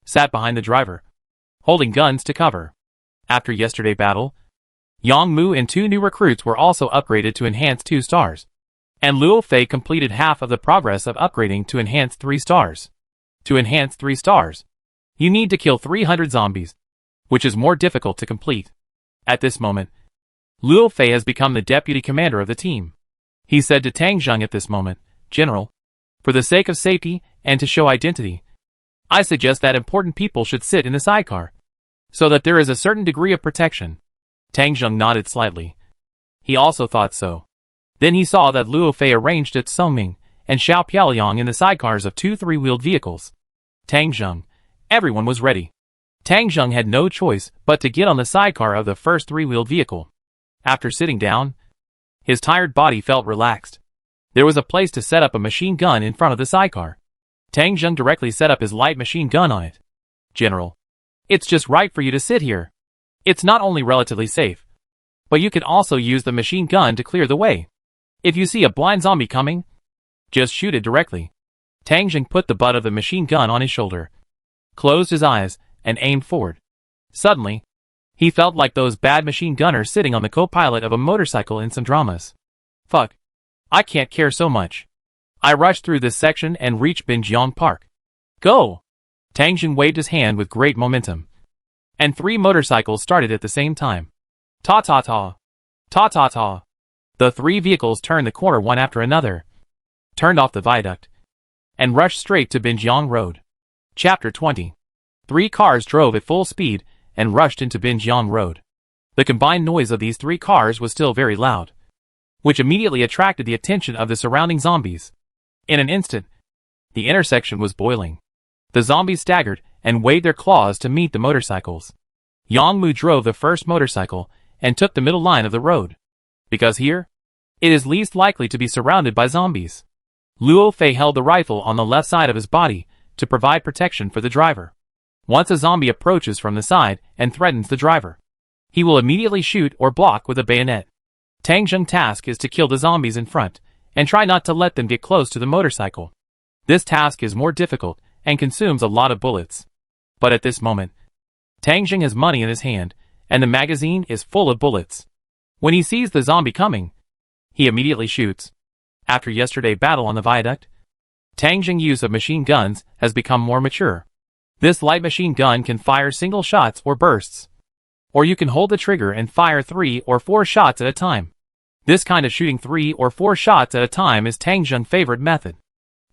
sat behind the driver, holding guns to cover. After yesterday battle, Yang Mu and 2 new recruits were also upgraded to enhanced 2 stars, and Luo Fei completed half of the progress of upgrading to enhanced 3 stars. To enhance 3 stars, you need to kill 300 zombies, which is more difficult to complete. At this moment, Luo Fei has become the deputy commander of the team. He said to Tang Zheng at this moment, General, for the sake of safety and to show identity, I suggest that important people should sit in the sidecar, so that there is a certain degree of protection. Tang Zheng nodded slightly. He also thought so. Then he saw that Luo Fei arranged at Songming and Xiao Piaoliang in the sidecars of 2 3-wheeled vehicles. Tang Zheng, everyone was ready. Tang Zheng had no choice but to get on the sidecar of the first 3-wheeled vehicle. After sitting down, his tired body felt relaxed. There was a place to set up a machine gun in front of the sidecar. Tang Zheng directly set up his light machine gun on it. General, it's just right for you to sit here. It's not only relatively safe, but you can also use the machine gun to clear the way. If you see a blind zombie coming, just shoot it directly. Tang Zheng put the butt of the machine gun on his shoulder, closed his eyes, and aimed forward. Suddenly, he felt like those bad machine gunners sitting on the co-pilot of a motorcycle in some dramas. Fuck. I can't care so much. I rushed through this section and reached Binjiang Park. Go! Tang Zheng waved his hand with great momentum. And 3 motorcycles started at the same time. Ta-ta-ta. Ta-ta-ta. The 3 vehicles turned the corner one after another, turned off the viaduct, and rushed straight to Binjiang Road. Chapter 20. 3 cars drove at full speed and rushed into Binjiang Road. The combined noise of these three cars was still very loud, which immediately attracted the attention of the surrounding zombies. In an instant, the intersection was boiling. The zombies staggered and waved their claws to meet the motorcycles. Yongmu drove the first motorcycle and took the middle line of the road, because here, it is least likely to be surrounded by zombies. Luo Fei held the rifle on the left side of his body to provide protection for the driver. Once a zombie approaches from the side and threatens the driver, he will immediately shoot or block with a bayonet. Tang Zheng's task is to kill the zombies in front and try not to let them get close to the motorcycle. This task is more difficult and consumes a lot of bullets. But at this moment, Tang Zheng has money in his hand, and the magazine is full of bullets. When he sees the zombie coming, he immediately shoots. After yesterday's battle on the viaduct, Tang Zheng's use of machine guns has become more mature. This light machine gun can fire single shots or bursts, or you can hold the trigger and fire 3 or 4 shots at a time. This kind of shooting 3 or 4 shots at a time is Tang Zheng's favorite method.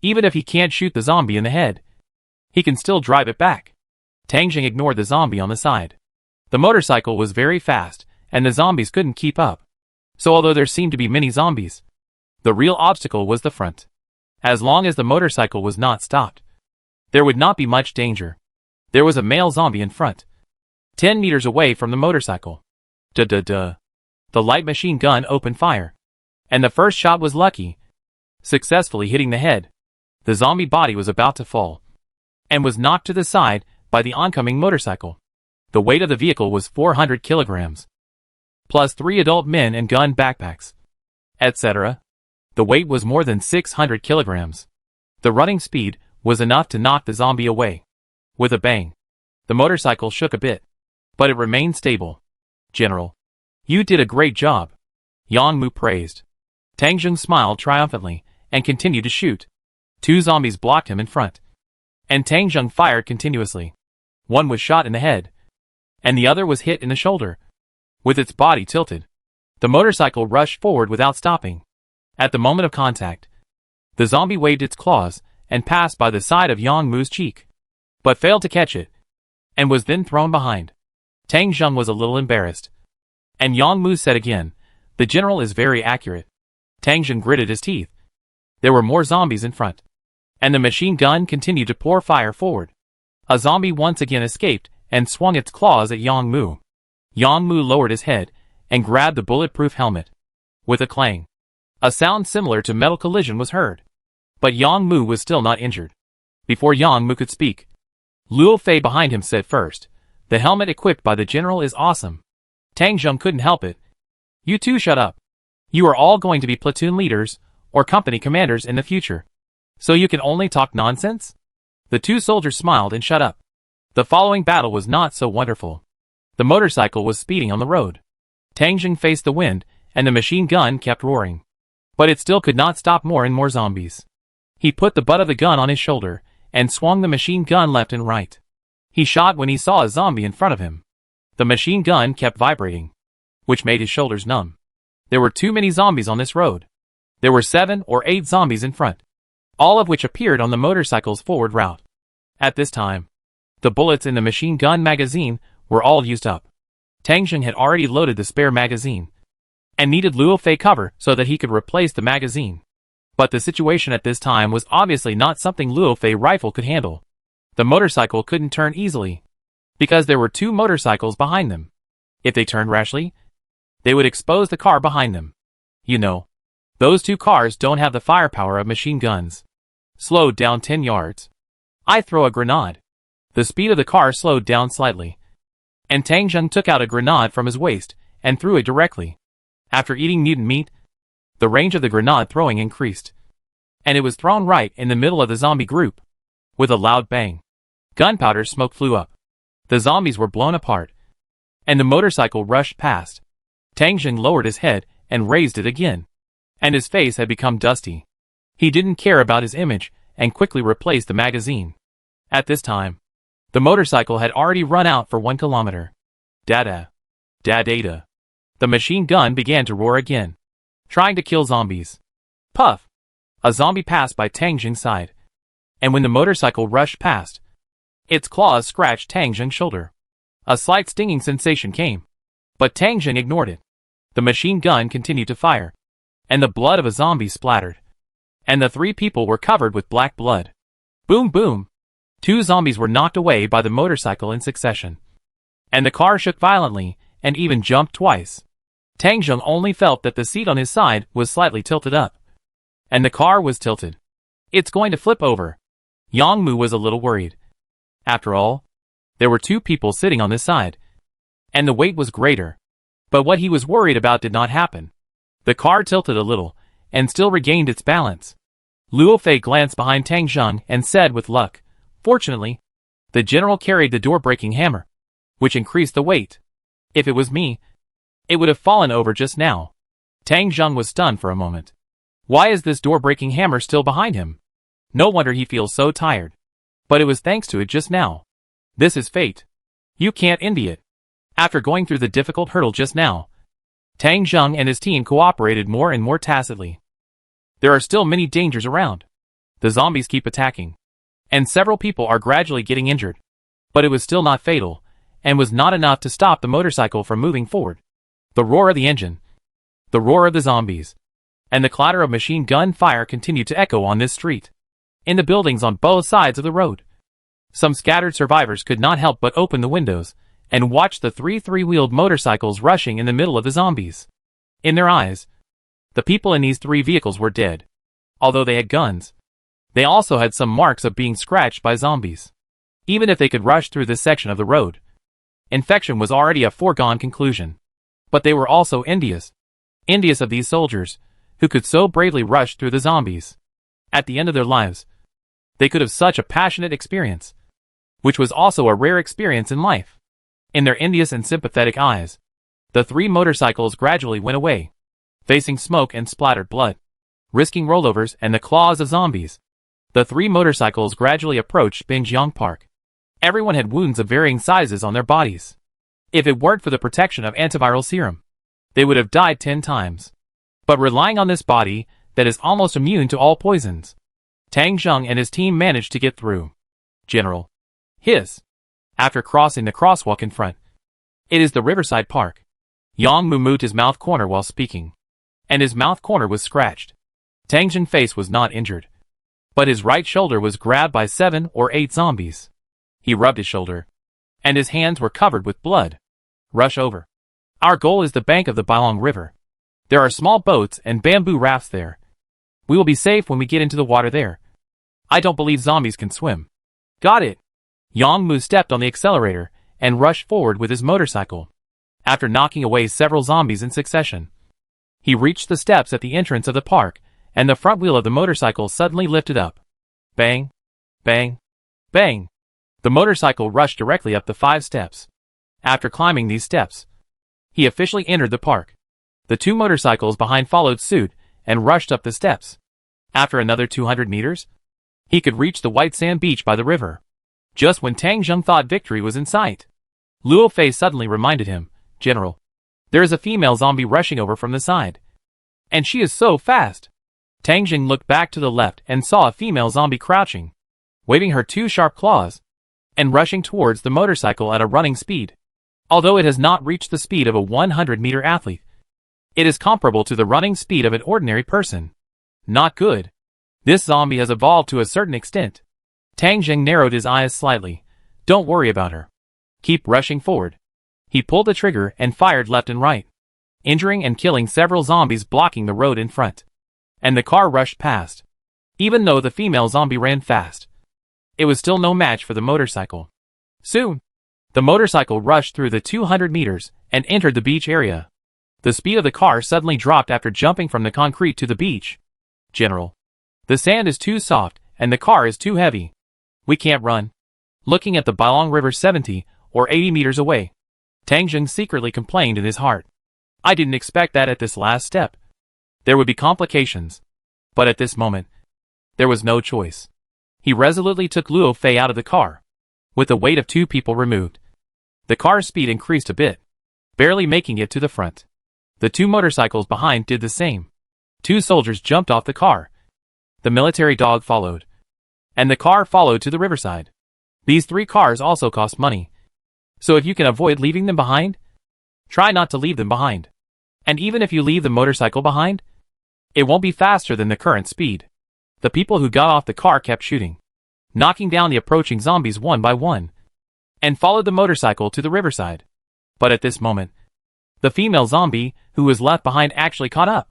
Even if he can't shoot the zombie in the head, he can still drive it back. Tang Zheng ignored the zombie on the side. The motorcycle was very fast, and the zombies couldn't keep up. So although there seemed to be many zombies, the real obstacle was the front. As long as the motorcycle was not stopped, there would not be much danger. There was a male zombie in front, 10 meters away from the motorcycle. The light machine gun opened fire, and the first shot was lucky, successfully hitting the head. The zombie body was about to fall, and was knocked to the side by the oncoming motorcycle. The weight of the vehicle was 400 kilograms, plus 3 adult men and gun backpacks, etc. The weight was more than 600 kilograms. The running speed was enough to knock the zombie away. With a bang, the motorcycle shook a bit, but it remained stable. General, you did a great job, Yongmu praised. Tang Zheng smiled triumphantly and continued to shoot. 2 zombies blocked him in front, and Tang Zheng fired continuously. One was shot in the head, and the other was hit in the shoulder. With its body tilted, the motorcycle rushed forward without stopping. At the moment of contact, the zombie waved its claws and passed by the side of Yongmu's cheek, but failed to catch it, and was then thrown behind. Tang Zheng was a little embarrassed, and Yongmu said again, "The general is very accurate." Tang Zheng gritted his teeth. There were more zombies in front, and the machine gun continued to pour fire forward. A zombie once again escaped and swung its claws at Yongmu. Yongmu lowered his head and grabbed the bulletproof helmet. With a clang, a sound similar to metal collision was heard. But Yongmu was still not injured. Before Yongmu could speak, Luo Fei behind him said first, "The helmet equipped by the general is awesome." Tang Zheng couldn't help it. "You two shut up. You are all going to be platoon leaders or company commanders in the future, so you can only talk nonsense?" The 2 soldiers smiled and shut up. The following battle was not so wonderful. The motorcycle was speeding on the road. Tang Zheng faced the wind, and the machine gun kept roaring. But it still could not stop more and more zombies. He put the butt of the gun on his shoulder, and swung the machine gun left and right. He shot when he saw a zombie in front of him. The machine gun kept vibrating, which made his shoulders numb. There were too many zombies on this road. There were 7 or 8 zombies in front, all of which appeared on the motorcycle's forward route. At this time, the bullets in the machine gun magazine were all used up. Tang Zheng had already loaded the spare magazine, and needed Luo Fei cover so that he could replace the magazine. But the situation at this time was obviously not something Luo Fei rifle could handle. The motorcycle couldn't turn easily, because there were 2 motorcycles behind them. If they turned rashly, they would expose the car behind them. You know, those 2 cars don't have the firepower of machine guns. Slowed down 10 yards. I throw a grenade. The speed of the car slowed down slightly, and Tang Zheng took out a grenade from his waist and threw it directly. After eating mutant meat, the range of the grenade throwing increased, and it was thrown right in the middle of the zombie group. With a loud bang, gunpowder smoke flew up. The zombies were blown apart, and the motorcycle rushed past. Tang Zheng lowered his head and raised it again, and his face had become dusty. He didn't care about his image and quickly replaced the magazine. At this time, the motorcycle had already run out for 1 kilometer. Da-da. Da-da-da. The machine gun began to roar again, trying to kill zombies. Puff! A zombie passed by Tang Zheng's side, and when the motorcycle rushed past, its claws scratched Tang Zheng's shoulder. A slight stinging sensation came. But Tang Jing ignored it. The machine gun continued to fire, and the blood of a zombie splattered, and the 3 people were covered with black blood. Boom boom! 2 zombies were knocked away by the motorcycle in succession, and the car shook violently and even jumped twice. Tang Jing only felt that the seat on his side was slightly tilted up, and the car was tilted. It's going to flip over. Yang Mu was a little worried. After all, there were 2 people sitting on this side, and the weight was greater. But what he was worried about did not happen. The car tilted a little, and still regained its balance. Luo Fei glanced behind Tang Jing and said with luck, "Fortunately, the general carried the door-breaking hammer, which increased the weight. If it was me, it would have fallen over just now." Tang Jing was stunned for a moment. Why is this door-breaking hammer still behind him? No wonder he feels so tired. But it was thanks to it just now. This is fate. You can't envy it. After going through the difficult hurdle just now, Tang Jing and his team cooperated more and more tacitly. There are still many dangers around. The zombies keep attacking, and several people are gradually getting injured. But it was still not fatal, and was not enough to stop the motorcycle from moving forward. The roar of the engine, the roar of the zombies, and the clatter of machine gun fire continued to echo on this street, in the buildings on both sides of the road. Some scattered survivors could not help but open the windows and watch the 3 three-wheeled motorcycles rushing in the middle of the zombies. In their eyes, the people in these 3 vehicles were dead. Although they had guns, they also had some marks of being scratched by zombies. Even if they could rush through this section of the road, infection was already a foregone conclusion. But they were also envious of these soldiers, who could so bravely rush through the zombies. At the end of their lives, they could have such a passionate experience, which was also a rare experience in life. In their envious and sympathetic eyes, the 3 motorcycles gradually went away, facing smoke and splattered blood, risking rollovers and the claws of zombies. The 3 motorcycles gradually approached Bingjiang Park. Everyone had wounds of varying sizes on their bodies. If it weren't for the protection of antiviral serum, they would have died 10 times. But relying on this body that is almost immune to all poisons, Tang Jing and his team managed to get through. General. Hiss. After crossing the crosswalk in front. It is the Riverside Park. Yang Mu moved his mouth corner while speaking, and his mouth corner was scratched. Tang Jing's face was not injured, but his right shoulder was grabbed by 7 or 8 zombies. He rubbed his shoulder, and his hands were covered with blood. Rush over. Our goal is the bank of the Bailong River. There are small boats and bamboo rafts there. We will be safe when we get into the water there. I don't believe zombies can swim. Got it. Yang Mu stepped on the accelerator and rushed forward with his motorcycle. After knocking away several zombies in succession, he reached the steps at the entrance of the park, and the front wheel of the motorcycle suddenly lifted up. Bang! Bang! Bang! The motorcycle rushed directly up the 5 steps. After climbing these steps, he officially entered the park. The 2 motorcycles behind followed suit and rushed up the steps. After another 200 meters, he could reach the white sand beach by the river. Just when Tang Jing thought victory was in sight, Luo Fei suddenly reminded him, "General, there is a female zombie rushing over from the side. And she is so fast." Tang Jing looked back to the left and saw a female zombie crouching, waving her 2 sharp claws, and rushing towards the motorcycle at a running speed. Although it has not reached the speed of a 100-meter athlete, it is comparable to the running speed of an ordinary person. Not good. This zombie has evolved to a certain extent. Tang Jing narrowed his eyes slightly. Don't worry about her. Keep rushing forward. He pulled the trigger and fired left and right, injuring and killing several zombies blocking the road in front. And the car rushed past. Even though the female zombie ran fast, it was still no match for the motorcycle. Soon, the motorcycle rushed through the 200 meters and entered the beach area. The speed of the car suddenly dropped after jumping from the concrete to the beach. General, the sand is too soft and the car is too heavy. We can't run. Looking at the Bailong River 70 or 80 meters away, Tang Jing secretly complained in his heart. I didn't expect that at this last step. There would be complications. But at this moment, there was no choice. He resolutely took Luo Fei out of the car, with the weight of 2 people removed. The car's speed increased a bit, barely making it to the front. The 2 motorcycles behind did the same. 2 soldiers jumped off the car. The military dog followed, and the car followed to the riverside. These 3 cars also cost money, so if you can avoid leaving them behind, Try not to leave them behind. And even if you leave the motorcycle behind, it won't be faster than the current speed. The people who got off the car kept shooting, knocking down the approaching zombies one by one, and followed the motorcycle to the riverside. But at this moment, the female zombie who was left behind actually caught up.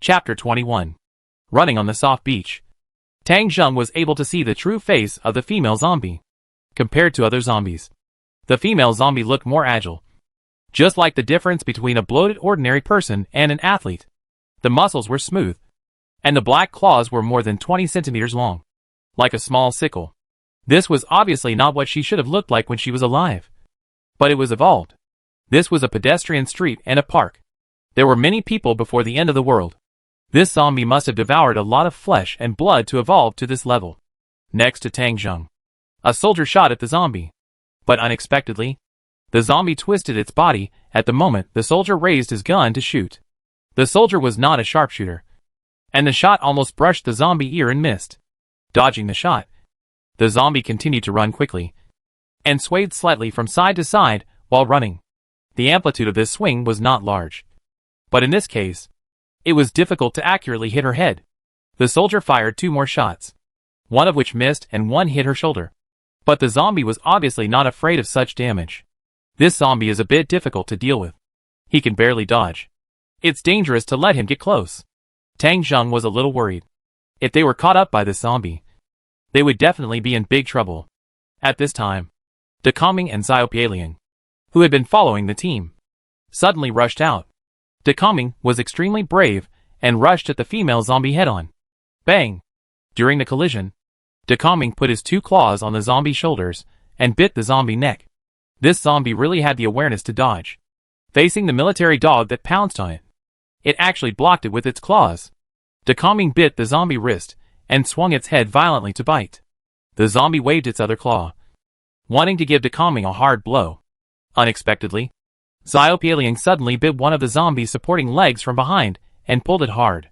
Chapter 21. Running on the soft beach. Tang Zheng was able to see the true face of the female zombie. Compared to other zombies, the female zombie looked more agile. Just like the difference between a bloated ordinary person and an athlete. The muscles were smooth, and the black claws were more than 20 centimeters long, like a small sickle. This was obviously not what she should have looked like when she was alive. But it was evolved. This was a pedestrian street and a park. There were many people before the end of the world. This zombie must have devoured a lot of flesh and blood to evolve to this level. Next to Tang Zheng, a soldier shot at the zombie. But unexpectedly, the zombie twisted its body at the moment the soldier raised his gun to shoot. The soldier was not a sharpshooter, and the shot almost brushed the zombie ear and missed. Dodging the shot, the zombie continued to run quickly, and swayed slightly from side to side while running. The amplitude of this swing was not large, but in this case, it was difficult to accurately hit her head. The soldier fired 2 more shots, one of which missed and one hit her shoulder. But the zombie was obviously not afraid of such damage. This zombie is a bit difficult to deal with. He can barely dodge. It's dangerous to let him get close. Tang Zheng was a little worried. If they were caught up by this zombie, they would definitely be in big trouble. At this time, Decoming and Xiaopialian, who had been following the team, suddenly rushed out. Decoming was extremely brave and rushed at the female zombie head-on. Bang! During the collision, Decoming put his 2 claws on the zombie's shoulders and bit the zombie neck. This zombie really had the awareness to dodge. Facing the military dog that pounced on it, it actually blocked it with its claws. Decoming bit the zombie wrist and swung its head violently to bite. The zombie waved its other claw, wanting to give Decoming a hard blow. Unexpectedly, Xiaopialian suddenly bit one of the zombie's supporting legs from behind and pulled it hard.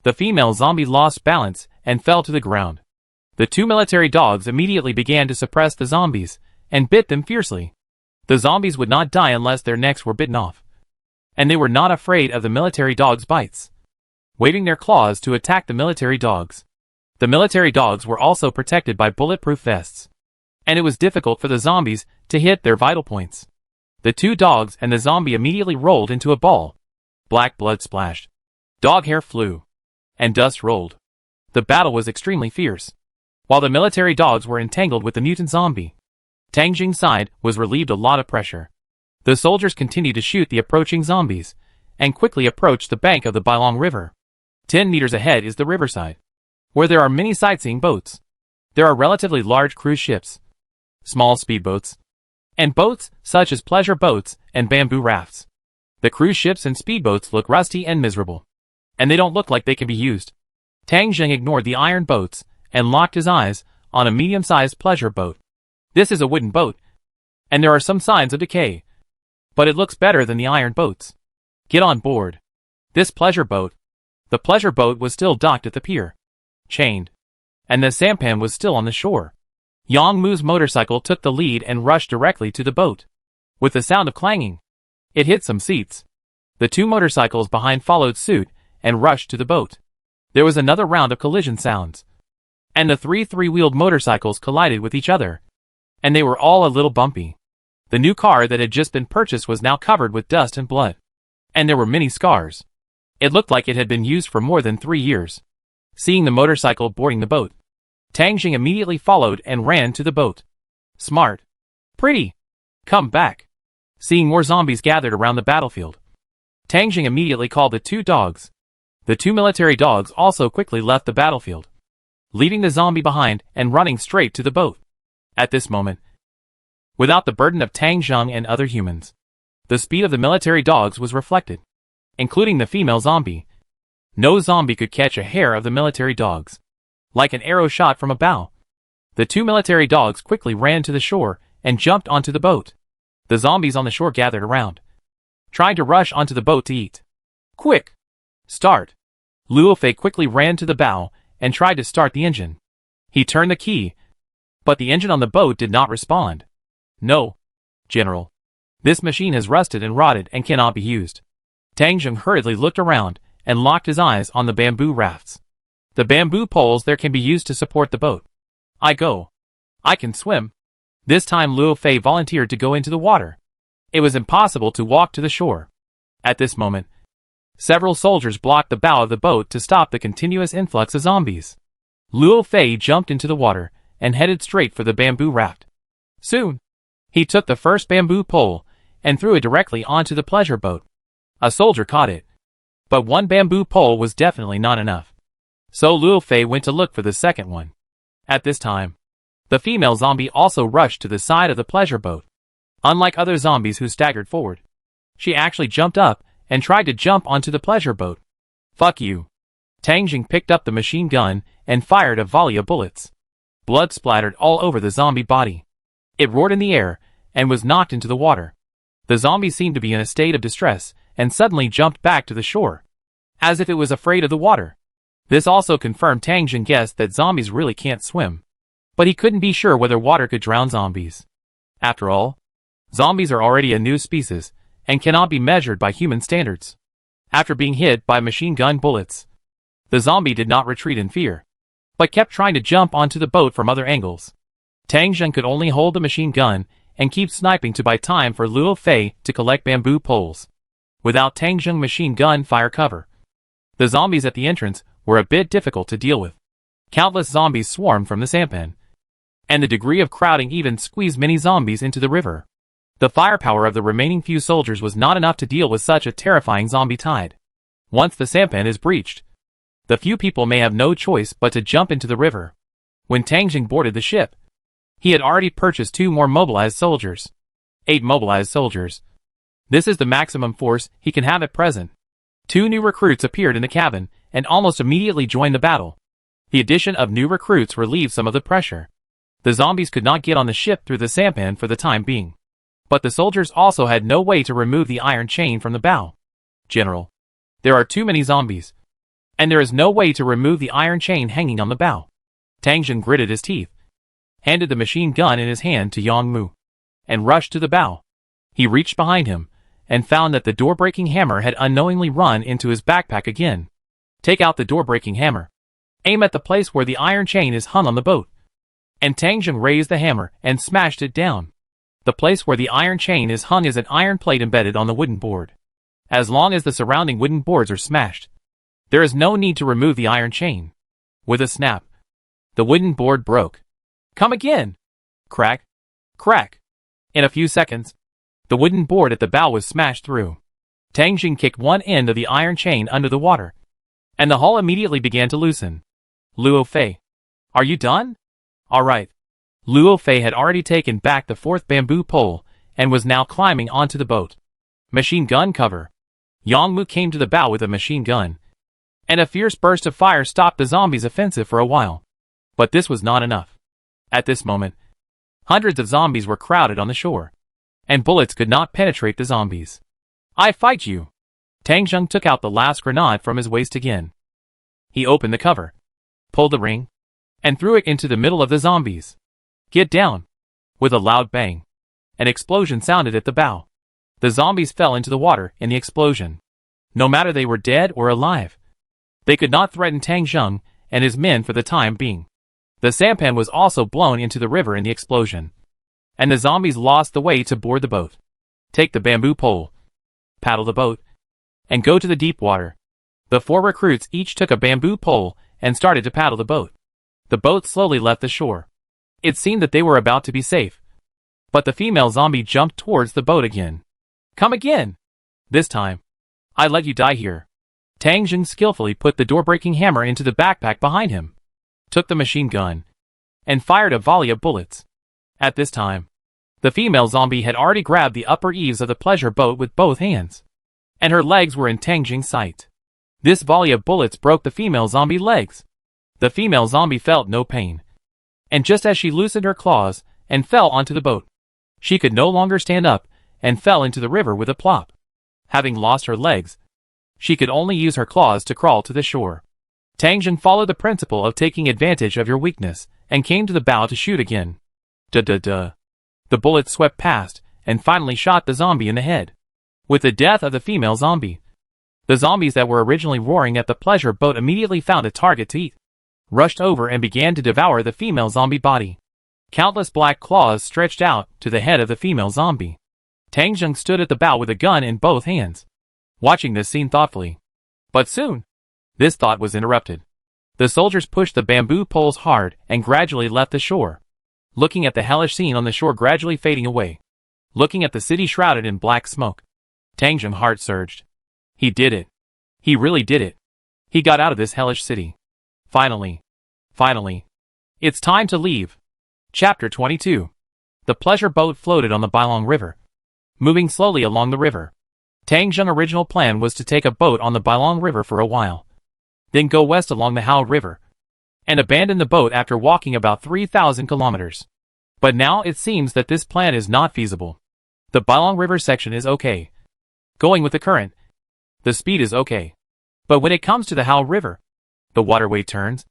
The female zombie lost balance and fell to the ground. The 2 military dogs immediately began to suppress the zombies and bit them fiercely. The zombies would not die unless their necks were bitten off, and they were not afraid of the military dogs' bites, waving their claws to attack the military dogs. The military dogs were also protected by bulletproof vests, and it was difficult for the zombies to hit their vital points. The 2 dogs and the zombie immediately rolled into a ball. Black blood splashed, dog hair flew, and dust rolled. The battle was extremely fierce. While the military dogs were entangled with the mutant zombie, Tang Zheng's side was relieved a lot of pressure. The soldiers continued to shoot the approaching zombies, and quickly approached the bank of the Bailong River. 10 meters ahead is the riverside, where there are many sightseeing boats. There are relatively large cruise ships, small speedboats, and boats such as pleasure boats and bamboo rafts. The cruise ships and speedboats look rusty and miserable, and they don't look like they can be used. Tang Zheng ignored the iron boats and locked his eyes on a medium-sized pleasure boat. This is a wooden boat, and there are some signs of decay, but it looks better than the iron boats. Get on board this pleasure boat. The pleasure boat was still docked at the pier, chained, and the sampan was still on the shore. Yang Mu's motorcycle took the lead and rushed directly to the boat. With the sound of clanging, it hit some seats. The 2 motorcycles behind followed suit and rushed to the boat. There was another round of collision sounds, and the 3 three-wheeled motorcycles collided with each other, and they were all a little bumpy. The new car that had just been purchased was now covered with dust and blood, and there were many scars. It looked like it had been used for more than 3 years. Seeing the motorcycle boarding the boat, Tang Zheng immediately followed and ran to the boat. Smart. Pretty. Come back. Seeing more zombies gathered around the battlefield, Tang Zheng immediately called the 2 dogs. The 2 military dogs also quickly left the battlefield, leaving the zombie behind and running straight to the boat. At this moment, without the burden of Tang Zheng and other humans, the speed of the military dogs was reflected, including the female zombie. No zombie could catch a hair of the military dogs. Like an arrow shot from a bow, the 2 military dogs quickly ran to the shore and jumped onto the boat. The zombies on the shore gathered around, trying to rush onto the boat to eat. Quick! Start! Luo Fei quickly ran to the bow and tried to start the engine. He turned the key, but the engine on the boat did not respond. No, General. This machine has rusted and rotted and cannot be used. Tang Zheng hurriedly looked around and locked his eyes on the bamboo rafts. The bamboo poles there can be used to support the boat. I can swim. This time Luo Fei volunteered to go into the water. It was impossible to walk to the shore. At this moment, several soldiers blocked the bow of the boat to stop the continuous influx of zombies. Luo Fei jumped into the water and headed straight for the bamboo raft. Soon, he took the first bamboo pole and threw it directly onto the pleasure boat. A soldier caught it. But one bamboo pole was definitely not enough. So Luo Fei went to look for the second one. At this time, the female zombie also rushed to the side of the pleasure boat. Unlike other zombies who staggered forward, she actually jumped up and tried to jump onto the pleasure boat. Fuck you. Tang Zheng picked up the machine gun and fired a volley of bullets. Blood splattered all over the zombie body. It roared in the air and was knocked into the water. The zombie seemed to be in a state of distress and suddenly jumped back to the shore, as if it was afraid of the water. This also confirmed Tang Zheng guessed that zombies really can't swim. But he couldn't be sure whether water could drown zombies. After all, zombies are already a new species and cannot be measured by human standards. After being hit by machine gun bullets, the zombie did not retreat in fear, but kept trying to jump onto the boat from other angles. Tang Zheng could only hold the machine gun and keep sniping to buy time for Luo Fei to collect bamboo poles. Without Tang Zheng machine gun fire cover, the zombies at the entrance were a bit difficult to deal with. Countless zombies swarmed from the sampan, and the degree of crowding even squeezed many zombies into the river. The firepower of the remaining few soldiers was not enough to deal with such a terrifying zombie tide. Once the sampan is breached, the few people may have no choice but to jump into the river. When Tang Zheng boarded the ship, he had already purchased 2 more mobilized soldiers. 8 mobilized soldiers. This is the maximum force he can have at present. 2 new recruits appeared in the cabin and almost immediately joined the battle. The addition of new recruits relieved some of the pressure. The zombies could not get on the ship through the sampan for the time being. But the soldiers also had no way to remove the iron chain from the bow. General, there are too many zombies, and there is no way to remove the iron chain hanging on the bow. Tang Zheng gritted his teeth, handed the machine gun in his hand to Yang Mu, and rushed to the bow. He reached behind him, and found that the door-breaking hammer had unknowingly run into his backpack again. Take out the door-breaking hammer. Aim at the place where the iron chain is hung on the boat. And Tang Zheng raised the hammer and smashed it down. The place where the iron chain is hung is an iron plate embedded on the wooden board. As long as the surrounding wooden boards are smashed, there is no need to remove the iron chain. With a snap, the wooden board broke. Come again! Crack! Crack! In a few seconds, the wooden board at the bow was smashed through. Tang Zheng kicked one end of the iron chain under the water, and the hull immediately began to loosen. Luo Fei, are you done? All right. Luo Fei had already taken back the 4th bamboo pole and was now climbing onto the boat. Machine gun cover. Yang Mu came to the bow with a machine gun, and a fierce burst of fire stopped the zombies' offensive for a while. But this was not enough. At this moment, hundreds of zombies were crowded on the shore, and bullets could not penetrate the zombies. I fight you! Tang Zheng took out the last grenade from his waist again. He opened the cover, pulled the ring, and threw it into the middle of the zombies. Get down! With a loud bang, an explosion sounded at the bow. The zombies fell into the water in the explosion. No matter they were dead or alive, they could not threaten Tang Zheng and his men for the time being. The sampan was also blown into the river in the explosion, and the zombies lost the way to board the boat. Take the bamboo pole, paddle the boat, and go to the deep water. The 4 recruits each took a bamboo pole and started to paddle the boat. The boat slowly left the shore. It seemed that they were about to be safe, but the female zombie jumped towards the boat again. Come again! This time, I let you die here. Tang Zheng skillfully put the door-breaking hammer into the backpack behind him, took the machine gun, and fired a volley of bullets. At this time, the female zombie had already grabbed the upper eaves of the pleasure boat with both hands, and her legs were in Tang Zheng's sight. This volley of bullets broke the female zombie legs. The female zombie felt no pain, and just as she loosened her claws and fell onto the boat, she could no longer stand up and fell into the river with a plop. Having lost her legs, she could only use her claws to crawl to the shore. Tang Zheng followed the principle of taking advantage of your weakness and came to the bow to shoot again. Duh. The bullet swept past and finally shot the zombie in the head. With the death of the female zombie, the zombies that were originally roaring at the pleasure boat immediately found a target to eat, rushed over and began to devour the female zombie body. Countless black claws stretched out to the head of the female zombie. Tang Zheng stood at the bow with a gun in both hands, watching this scene thoughtfully. But soon, this thought was interrupted. The soldiers pushed the bamboo poles hard and gradually left the shore. Looking at the hellish scene on the shore gradually fading away, looking at the city shrouded in black smoke, Tang Zheng's heart surged. He did it. He really did it. He got out of this hellish city. Finally. It's time to leave. Chapter 22. The pleasure boat floated on the Bailong River, moving slowly along the river. Tang Zheng's original plan was to take a boat on the Bailong River for a while, then go west along the Hao River, and abandon the boat after walking about 3,000 kilometers. But now it seems that this plan is not feasible. The Bailong River section is okay, going with the current. The speed is okay. But when it comes to the Hao River, the waterway turns,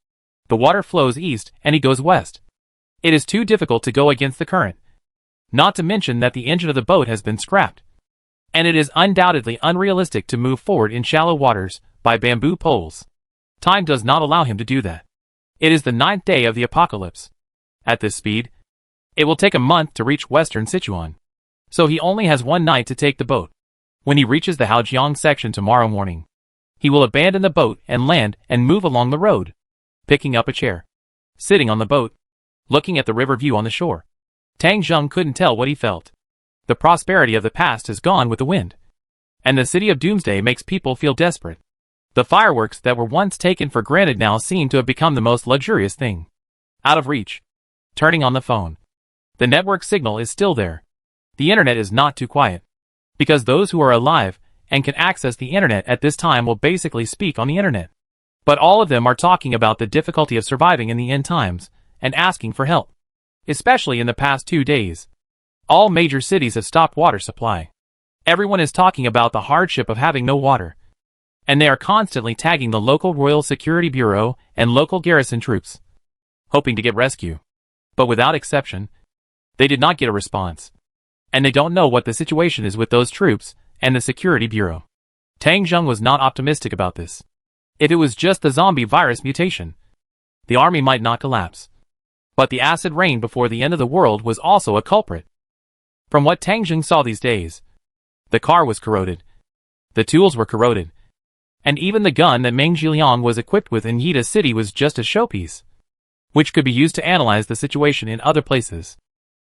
the water flows east and he goes west. It is too difficult to go against the current. Not to mention that the engine of the boat has been scrapped. And it is undoubtedly unrealistic to move forward in shallow waters by bamboo poles. Time does not allow him to do that. It is the 9th day of the apocalypse. At this speed, it will take a month to reach western Sichuan. So he only has one night to take the boat. When he reaches the Haojiang section tomorrow morning, he will abandon the boat and land and move along the road, picking up a chair, sitting on the boat, looking at the river view on the shore. Tang Zheng couldn't tell what he felt. The prosperity of the past has gone with the wind, and the city of Doomsday makes people feel desperate. The fireworks that were once taken for granted now seem to have become the most luxurious thing. Out of reach. Turning on the phone. The network signal is still there. The internet is not too quiet, because those who are alive and can access the internet at this time will basically speak on the internet. But all of them are talking about the difficulty of surviving in the end times and asking for help. Especially in the past 2 days. All major cities have stopped water supply. Everyone is talking about the hardship of having no water. And they are constantly tagging the local Royal Security Bureau and local garrison troops, hoping to get rescue. But without exception, they did not get a response. And they don't know what the situation is with those troops and the Security Bureau. Tang Zheng was not optimistic about this. If it was just the zombie virus mutation, the army might not collapse. But the acid rain before the end of the world was also a culprit. From what Tang Zheng saw these days, the car was corroded, the tools were corroded, and even the gun that Meng Zhiliang was equipped with in Yida City was just a showpiece, which could be used to analyze the situation in other places.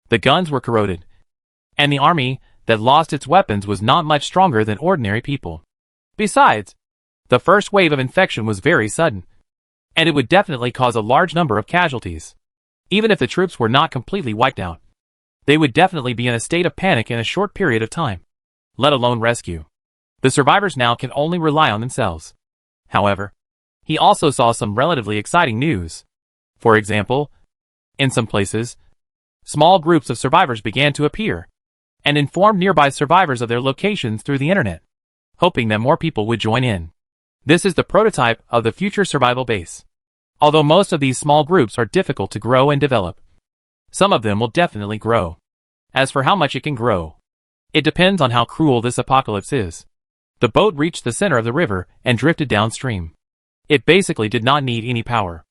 The guns were corroded, and the army that lost its weapons was not much stronger than ordinary people. Besides, the first wave of infection was very sudden, and it would definitely cause a large number of casualties. Even if the troops were not completely wiped out, they would definitely be in a state of panic in a short period of time, let alone rescue. The survivors now can only rely on themselves. However, he also saw some relatively exciting news. For example, in some places, small groups of survivors began to appear and informed nearby survivors of their locations through the internet, hoping that more people would join in. This is the prototype of the future survival base. Although most of these small groups are difficult to grow and develop, some of them will definitely grow. As for how much it can grow, it depends on how cruel this apocalypse is. The boat reached the center of the river and drifted downstream. It basically did not need any power.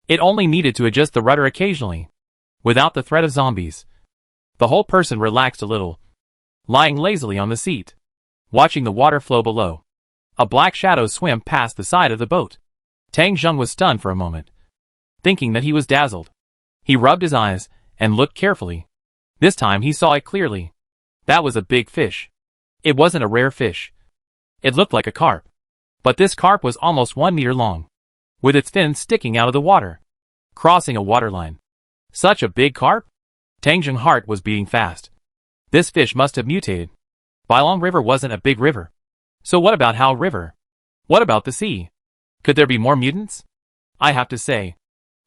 It only needed to adjust the rudder occasionally, without the threat of zombies. The whole person relaxed a little, lying lazily on the seat, watching the water flow below. A black shadow swam past the side of the boat. Tang Zheng was stunned for a moment, thinking that he was dazzled. He rubbed his eyes and looked carefully. This time he saw it clearly. That was a big fish. It wasn't a rare fish. It looked like a carp. But this carp was almost 1 meter long, with its fins sticking out of the water, crossing a waterline. Such a big carp? Tang Zheng's heart was beating fast. This fish must have mutated. Bailong River wasn't a big river. So what about Hao River? What about the sea? Could there be more mutants? I have to say,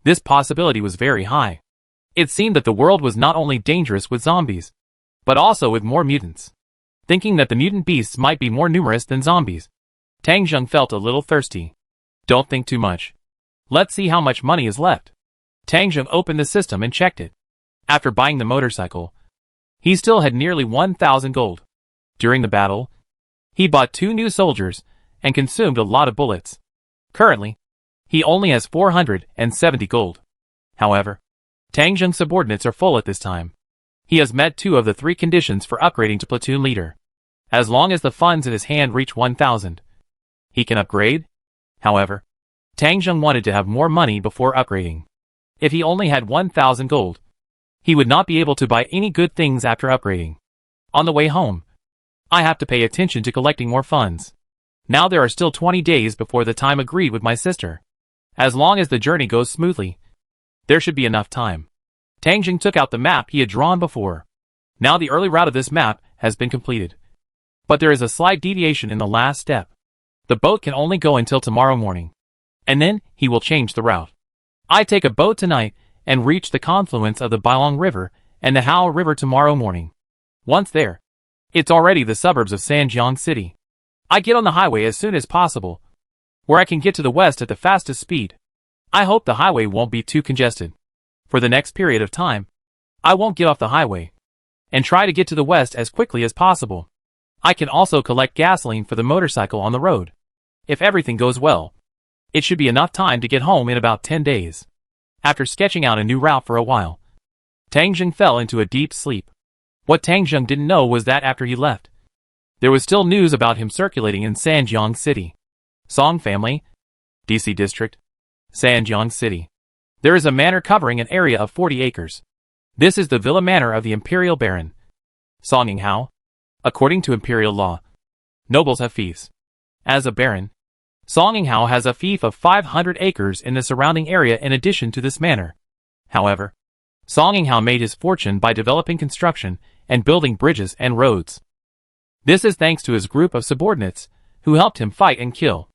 this possibility was very high. It seemed that the world was not only dangerous with zombies, but also with more mutants. Thinking that the mutant beasts might be more numerous than zombies, Tang Zheng felt a little thirsty. Don't think too much. Let's see how much money is left. Tang Zheng opened the system and checked it. After buying the motorcycle, He still had nearly 1,000 gold. During the battle, he bought 2 new soldiers and consumed a lot of bullets. Currently, he only has 470 gold. However, Tang Zheng's subordinates are full at this time. He has met 2 of the 3 conditions for upgrading to platoon leader. As long as the funds in his hand reach 1,000, he can upgrade. However, Tang Zheng wanted to have more money before upgrading. If he only had 1,000 gold, he would not be able to buy any good things after upgrading. On the way home, I have to pay attention to collecting more funds. Now there are still 20 days before the time agreed with my sister. As long as the journey goes smoothly, there should be enough time. Tang Zheng took out the map he had drawn before. Now the early route of this map has been completed. But there is a slight deviation in the last step. The boat can only go until tomorrow morning. And then, he will change the route. I take a boat tonight and reach the confluence of the Bailong River and the Hao River tomorrow morning. Once there, it's already the suburbs of Sanjiang City. I get on the highway as soon as possible, where I can get to the west at the fastest speed. I hope the highway won't be too congested. For the next period of time, I won't get off the highway, and try to get to the west as quickly as possible. I can also collect gasoline for the motorcycle on the road. If everything goes well, it should be enough time to get home in about 10 days. After sketching out a new route for a while, Tang Zheng fell into a deep sleep. What Tang Zheng didn't know was that after he left, there was still news about him circulating in Sanjiang City. Song family, DC District, Sanjiang City. There is a manor covering an area of 40 acres. This is the villa manor of the Imperial Baron, Song Hao. According to imperial law, nobles have fiefs. As a baron, Song Hao has a fief of 500 acres in the surrounding area in addition to this manor. However, Song Hao made his fortune by developing construction and building bridges and roads. This is thanks to his group of subordinates, who helped him fight and kill,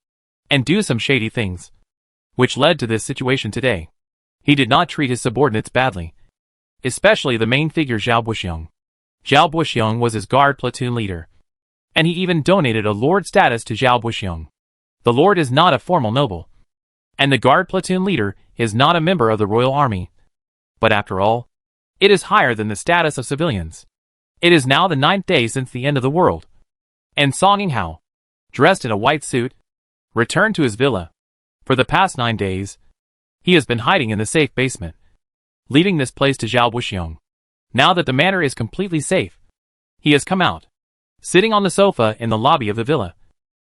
and do some shady things, which led to this situation today. He did not treat his subordinates badly, especially the main figure Zhao Buxiong. Zhao Buxiong was his guard platoon leader, and he even donated a lord status to Zhao Buxiong. The lord is not a formal noble, and the guard platoon leader is not a member of the royal army. But after all, it is higher than the status of civilians. It is now the 9th day since the end of the world, and Song Hao, dressed in a white suit, returned to his villa. For the past 9 days, he has been hiding in the safe basement, leaving this place to Zhao Buxiong. Now that the manor is completely safe, he has come out. Sitting on the sofa in the lobby of the villa,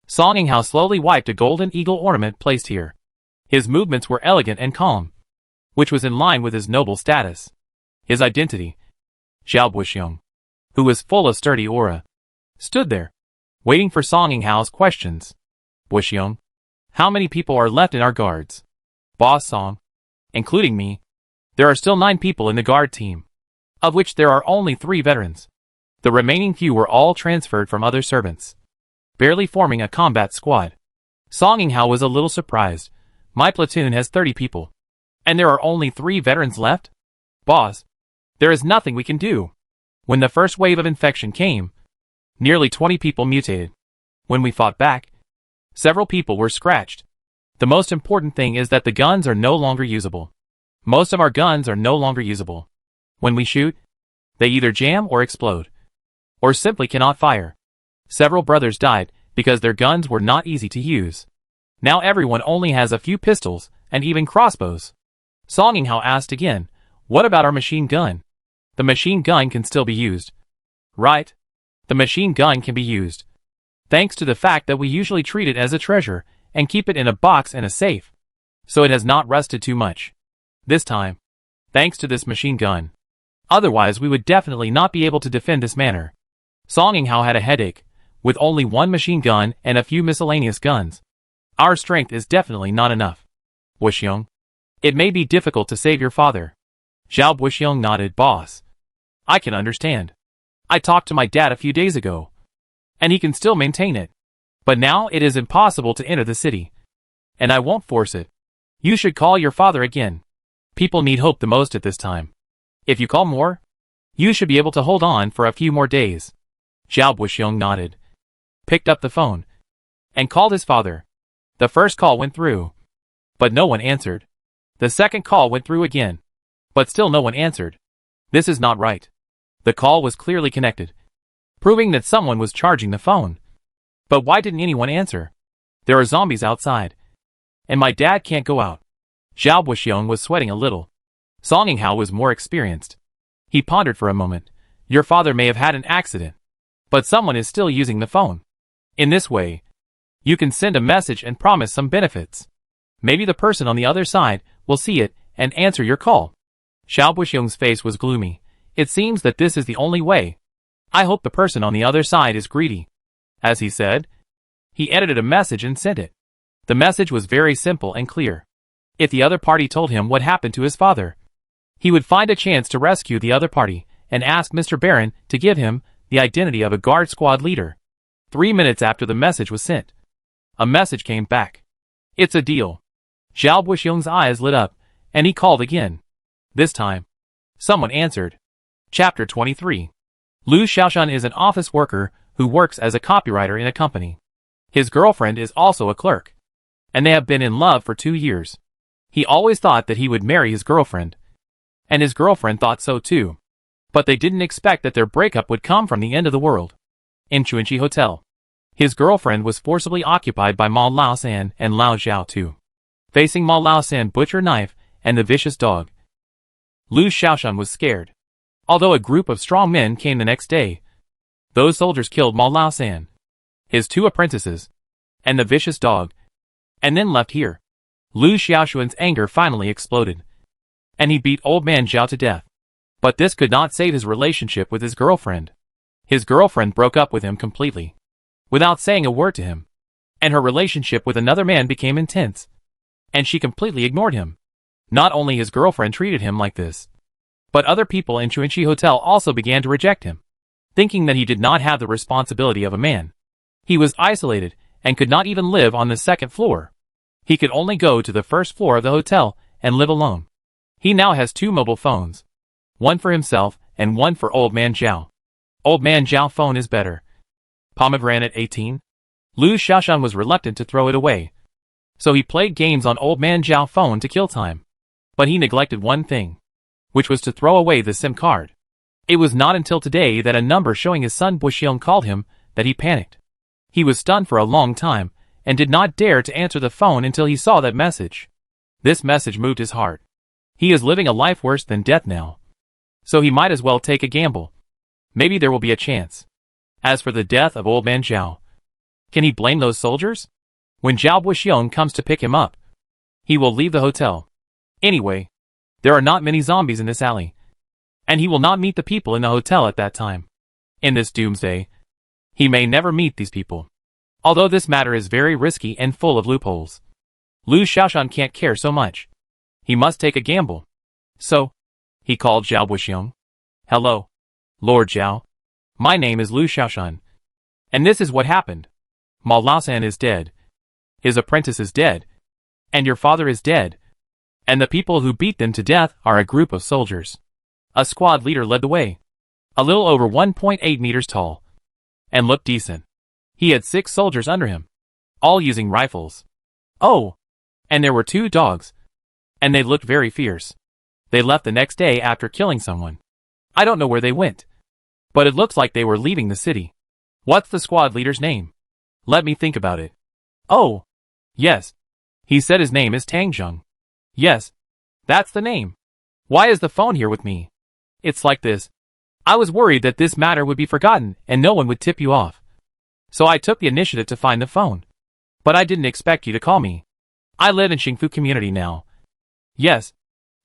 Song Hao slowly wiped a golden eagle ornament placed here. His movements were elegant and calm, which was in line with his noble status. His identity, Zhao Buxiong, who was full of sturdy aura, stood there, waiting for Song Hao's questions. Buxiong, how many people are left in our guards? Boss Song, including me, there are still 9 people in the guard team, of which there are only 3 veterans. The remaining few were all transferred from other servants, barely forming a combat squad. Song Hao was a little surprised. My platoon has 30 people, and there are only 3 veterans left? Boss, there is nothing we can do. When the first wave of infection came, nearly 20 people mutated. When we fought back, several people were scratched. The most important thing is that the guns are no longer usable. Most of our guns are no longer usable. When we shoot, they either jam or explode, or simply cannot fire. Several brothers died because their guns were not easy to use. Now everyone only has a few pistols and even crossbows. Song Hao asked again, what about our machine gun? The machine gun can still be used. Right. The machine gun can be used, thanks to the fact that we usually treat it as a treasure and keep it in a box in a safe, so it has not rusted too much. This time, thanks to this machine gun. Otherwise we would definitely not be able to defend this manor. Song Hao had a headache. With only 1 machine gun and a few miscellaneous guns, our strength is definitely not enough. Buxiong, it may be difficult to save your father. Zhao Buxiong nodded. Boss, I can understand. I talked to my dad a few days ago, and he can still maintain it. But now it is impossible to enter the city, and I won't force it. You should call your father again. People need hope the most at this time. If you call more, you should be able to hold on for a few more days. Zhao Buxiong nodded, picked up the phone, and called his father. The first call went through, but no one answered. The second call went through again, but still no one answered. This is not right. The call was clearly connected, proving that someone was charging the phone. But why didn't anyone answer? There are zombies outside, and my dad can't go out. Zhao Buxiong was sweating a little. Song Yinghao was more experienced. He pondered for a moment. Your father may have had an accident, but someone is still using the phone. In this way, you can send a message and promise some benefits. Maybe the person on the other side will see it and answer your call. Zhao Buxiong's face was gloomy. It seems that this is the only way. I hope the person on the other side is greedy. As he said, he edited a message and sent it. The message was very simple and clear. If the other party told him what happened to his father, he would find a chance to rescue the other party and ask Mr. Baron to give him the identity of a guard squad leader. 3 minutes after the message was sent, a message came back. It's a deal. Zhao Buxiong's eyes lit up, and he called again. This time, someone answered. Chapter 23. Lu Xiaoshan is an office worker who works as a copywriter in a company. His girlfriend is also a clerk, and they have been in love for 2 years. He always thought that he would marry his girlfriend, and his girlfriend thought so too. But they didn't expect that their breakup would come from the end of the world. In Chuanxi Hotel, his girlfriend was forcibly occupied by Ma Laosan and Lao Zhao too. Facing Ma Laosan butcher knife and the vicious dog, Lu Xiaoshan was scared. Although a group of strong men came the next day, those soldiers killed Ma Laosan, his 2 apprentices, and the vicious dog, and then left here. Lu Xiaoshan's anger finally exploded, and he beat old man Zhao to death. But this could not save his relationship with his girlfriend. His girlfriend broke up with him completely, without saying a word to him, and her relationship with another man became intense, and she completely ignored him. Not only his girlfriend treated him like this, but other people in Chuanxi Hotel also began to reject him, thinking that he did not have the responsibility of a man. He was isolated and could not even live on the 2nd floor. He could only go to the 1st floor of the hotel and live alone. He now has 2 mobile phones, one for himself and one for Old Man Zhao. Old Man Zhao phone is better. Pomegranate 18. Lu Xiaoshan was reluctant to throw it away, so he played games on Old Man Zhao phone to kill time. But he neglected one thing, which was to throw away the SIM card. It was not until today that a number showing his son Buxiong called him that he panicked. He was stunned for a long time and did not dare to answer the phone until he saw that message. This message moved his heart. He is living a life worse than death now, so he might as well take a gamble. Maybe there will be a chance. As for the death of Old Man Zhao, can he blame those soldiers? When Zhao Buxiong comes to pick him up, he will leave the hotel. Anyway, there are not many zombies in this alley, and he will not meet the people in the hotel at that time. In this doomsday, he may never meet these people. Although this matter is very risky and full of loopholes, Lu Xiaoshan can't care so much. He must take a gamble. So, he called Zhao Buxiong. Hello, Lord Zhao. My name is Lu Xiaoshan, and this is what happened. Ma Laosan is dead. His apprentice is dead. And your father is dead. And the people who beat them to death are a group of soldiers. A squad leader led the way. A little over 1.8 meters tall, and looked decent. He had 6 soldiers under him, all using rifles. Oh! And there were 2 dogs, and they looked very fierce. They left the next day after killing someone. I don't know where they went, but it looks like they were leaving the city. What's the squad leader's name? Let me think about it. Oh! Yes. He said his name is Tang Zheng. Yes. That's the name. Why is the phone here with me? It's like this. I was worried that this matter would be forgotten and no one would tip you off. So I took the initiative to find the phone. But I didn't expect you to call me. I live in Xingfu community now. Yes.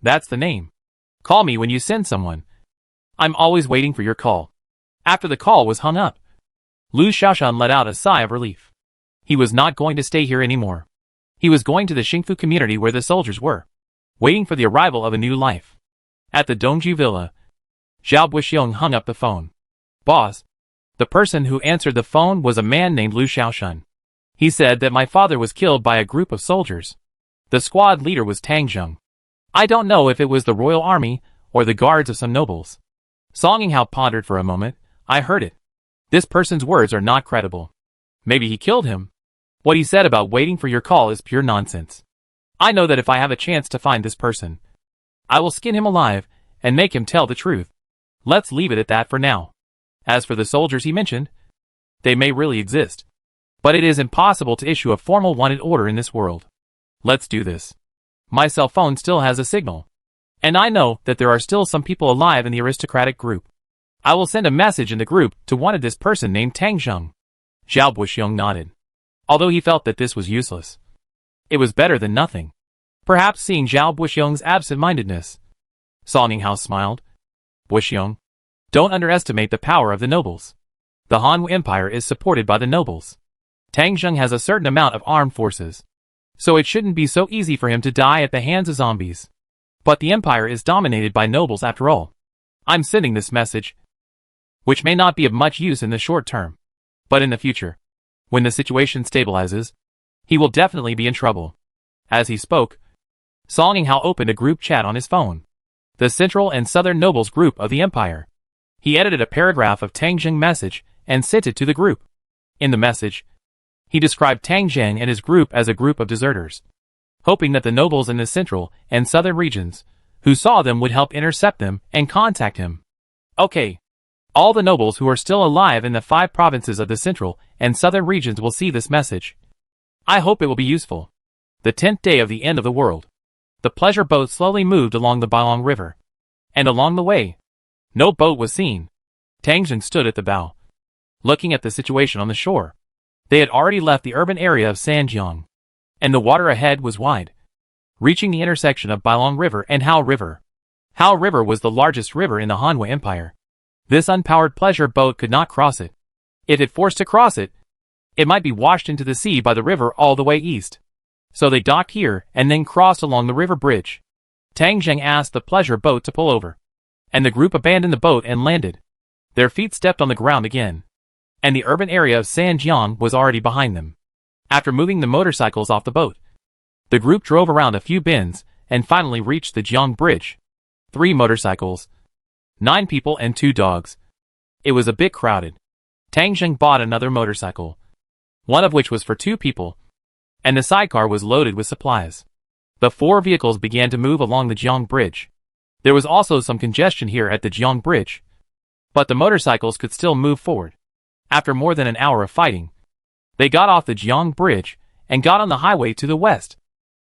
That's the name. Call me when you send someone. I'm always waiting for your call. After the call was hung up, Lu Xiaoshan let out a sigh of relief. He was not going to stay here anymore. He was going to the Xingfu community where the soldiers were, waiting for the arrival of a new life. At the Dongju Villa, Zhao Buxiong hung up the phone. Boss, the person who answered the phone was a man named Lu Xiaoshan. He said that my father was killed by a group of soldiers. The squad leader was Tang Zheng. I don't know if it was the royal army or the guards of some nobles. Song Yinghao pondered for a moment. I heard it. This person's words are not credible. Maybe he killed him. What he said about waiting for your call is pure nonsense. I know that if I have a chance to find this person, I will skin him alive and make him tell the truth. Let's leave it at that for now. As for the soldiers he mentioned, they may really exist, but it is impossible to issue a formal wanted order in this world. Let's do this. My cell phone still has a signal, and I know that there are still some people alive in the aristocratic group. I will send a message in the group to wanted this person named Tang Zheng. Zhao Buxiong nodded, although he felt that this was useless. It was better than nothing. Perhaps seeing Zhao Buxiong's absent-mindedness. Song Ninghao smiled. Buxiong, don't underestimate the power of the nobles. The Han Empire is supported by the nobles. Tang Zheng has a certain amount of armed forces, so it shouldn't be so easy for him to die at the hands of zombies. But the empire is dominated by nobles after all. I'm sending this message, which may not be of much use in the short term, but in the future, when the situation stabilizes, he will definitely be in trouble. As he spoke, Song Ninghao opened a group chat on his phone. The Central and Southern Nobles group of the Empire. He edited a paragraph of Tang Zheng's message and sent it to the group. In the message, he described Tang Zheng and his group as a group of deserters, hoping that the nobles in the Central and Southern regions who saw them would help intercept them and contact him. Okay. All the nobles who are still alive in the 5 provinces of the Central and Southern regions will see this message. I hope it will be useful. The 10th day of the end of the world. The pleasure boat slowly moved along the Bailong River. And along the way, no boat was seen. Tang Zheng stood at the bow, looking at the situation on the shore. They had already left the urban area of Sanjiang, and the water ahead was wide, reaching the intersection of Bailong River and Hao River. Hao River was the largest river in the Han Empire. This unpowered pleasure boat could not cross it. If it forced to cross it, it might be washed into the sea by the river all the way east. So they docked here and then crossed along the river bridge. Tang Zheng asked the pleasure boat to pull over, and the group abandoned the boat and landed. Their feet stepped on the ground again, and the urban area of Sanjiang was already behind them. After moving the motorcycles off the boat, the group drove around a few bends and finally reached the Jiang Bridge. 3 motorcycles, 9 people and 2 dogs. It was a bit crowded. Tang Zheng bought another motorcycle, one of which was for 2 people, and the sidecar was loaded with supplies. The 4 vehicles began to move along the Jiang Bridge. There was also some congestion here at the Jiang Bridge, but the motorcycles could still move forward. After more than an hour of fighting, they got off the Jiang Bridge and got on the highway to the west.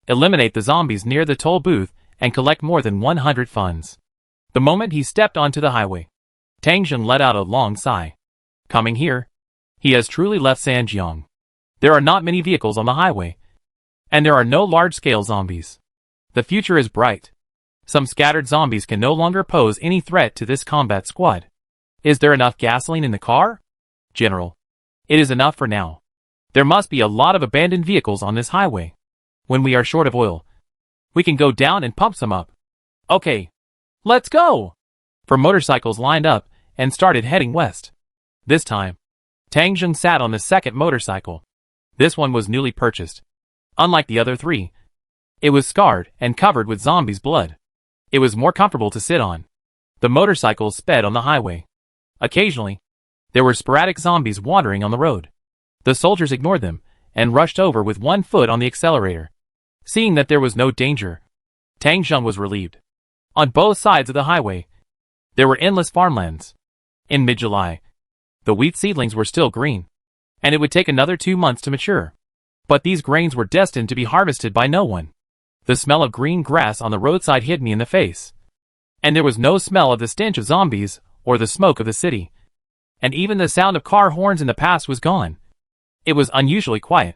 Eliminate the zombies near the toll booth and collect more than 100 funds. The moment he stepped onto the highway, Tang Zheng let out a long sigh. Coming here, he has truly left Sanjiang. There are not many vehicles on the highway, and there are no large-scale zombies. The future is bright. Some scattered zombies can no longer pose any threat to this combat squad. Is there enough gasoline in the car? General, it is enough for now. There must be a lot of abandoned vehicles on this highway. When we are short of oil, we can go down and pump some up. Okay, let's go! 4 motorcycles lined up and started heading west. This time, Tang Zheng sat on the second motorcycle. This one was newly purchased. Unlike the other 3, it was scarred and covered with zombies' blood. It was more comfortable to sit on. The motorcycles sped on the highway. Occasionally, there were sporadic zombies wandering on the road. The soldiers ignored them and rushed over with 1 foot on the accelerator. Seeing that there was no danger, Tang Zheng was relieved. On both sides of the highway, there were endless farmlands. In mid-July, the wheat seedlings were still green, and it would take another 2 months to mature. But these grains were destined to be harvested by no one. The smell of green grass on the roadside hit me in the face. And there was no smell of the stench of zombies or the smoke of the city. And even the sound of car horns in the past was gone. It was unusually quiet.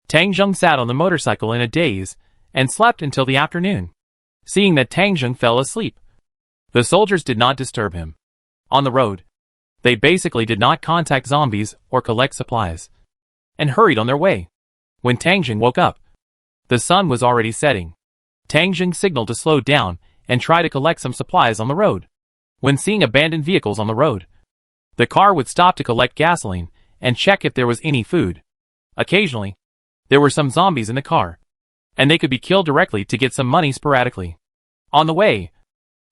Tang Zheng sat on the motorcycle in a daze and slept until the afternoon. Seeing that Tang Zheng fell asleep, the soldiers did not disturb him. On the road, they basically did not contact zombies or collect supplies, and hurried on their way. When Tang Zheng woke up, the sun was already setting. Tang Zheng signaled to slow down and try to collect some supplies on the road. When seeing abandoned vehicles on the road, the car would stop to collect gasoline and check if there was any food. Occasionally, there were some zombies in the car, and they could be killed directly to get some money sporadically. On the way,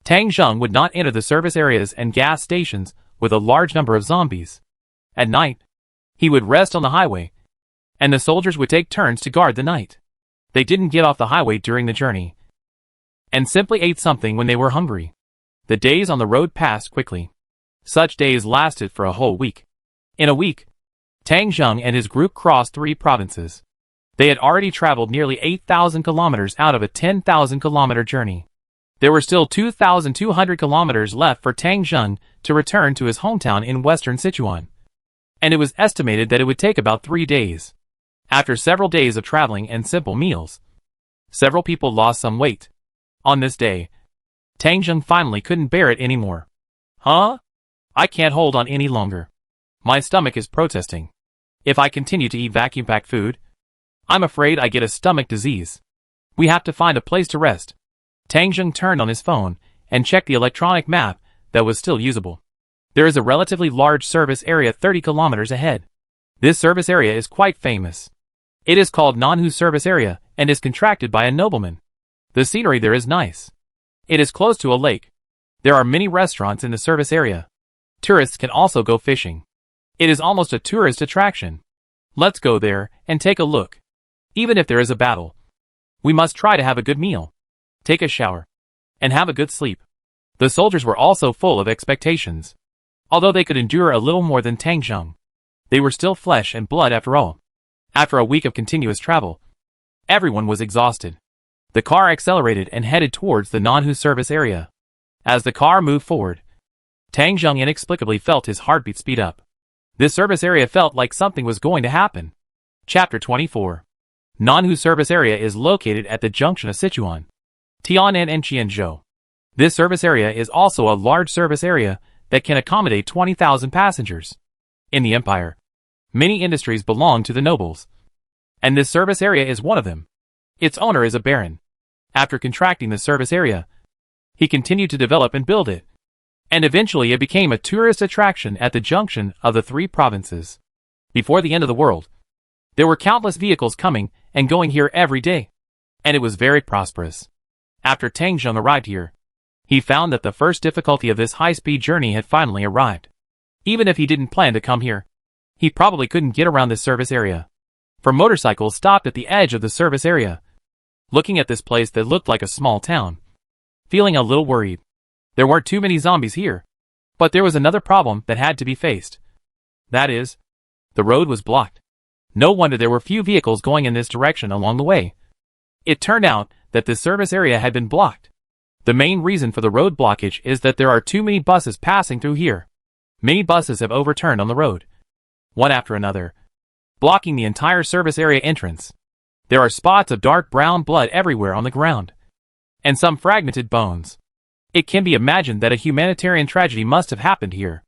Tang Zheng would not enter the service areas and gas stations with a large number of zombies. At night, he would rest on the highway, and the soldiers would take turns to guard the night. They didn't get off the highway during the journey, and simply ate something when they were hungry. The days on the road passed quickly. Such days lasted for a whole week. In a week, Tang Zheng and his group crossed 3 provinces. They had already traveled nearly 8,000 kilometers out of a 10,000-kilometer journey. There were still 2,200 kilometers left for Tang Zheng to return to his hometown in western Sichuan. And it was estimated that it would take about 3 days. After several days of traveling and simple meals, several people lost some weight. On this day, Tang Zheng finally couldn't bear it anymore. Huh? I can't hold on any longer. My stomach is protesting. If I continue to eat vacuum-packed food, I'm afraid I get a stomach disease. We have to find a place to rest. Tang Zheng turned on his phone and checked the electronic map that was still usable. There is a relatively large service area 30 kilometers ahead. This service area is quite famous. It is called Nanhu Service Area and is contracted by a nobleman. The scenery there is nice. It is close to a lake. There are many restaurants in the service area. Tourists can also go fishing. It is almost a tourist attraction. Let's go there and take a look. Even if there is a battle, we must try to have a good meal, take a shower, and have a good sleep. The soldiers were also full of expectations. Although they could endure a little more than Tang Zheng, they were still flesh and blood after all. After a week of continuous travel, everyone was exhausted. The car accelerated and headed towards the Nanhu service area. As the car moved forward, Tang Zheng inexplicably felt his heartbeat speed up. This service area felt like something was going to happen. Chapter 24. Nanhu service area is located at the junction of Sichuan, Tianan and Qianzhou. This service area is also a large service area that can accommodate 20,000 passengers. In the empire, many industries belong to the nobles, and this service area is one of them. Its owner is a baron. After contracting the service area, he continued to develop and build it, and eventually it became a tourist attraction at the junction of the 3 provinces. Before the end of the world, there were countless vehicles coming and going here every day, and it was very prosperous. After Tang Zheng arrived here, he found that the first difficulty of this high-speed journey had finally arrived. Even if he didn't plan to come here, he probably couldn't get around this service area. For motorcycles stopped at the edge of the service area, looking at this place that looked like a small town, feeling a little worried. There weren't too many zombies here, but there was another problem that had to be faced. That is, the road was blocked. No wonder there were few vehicles going in this direction along the way. It turned out that this service area had been blocked. The main reason for the road blockage is that there are too many buses passing through here. Many buses have overturned on the road, one after another, blocking the entire service area entrance. There are spots of dark brown blood everywhere on the ground, and some fragmented bones. It can be imagined that a humanitarian tragedy must have happened here.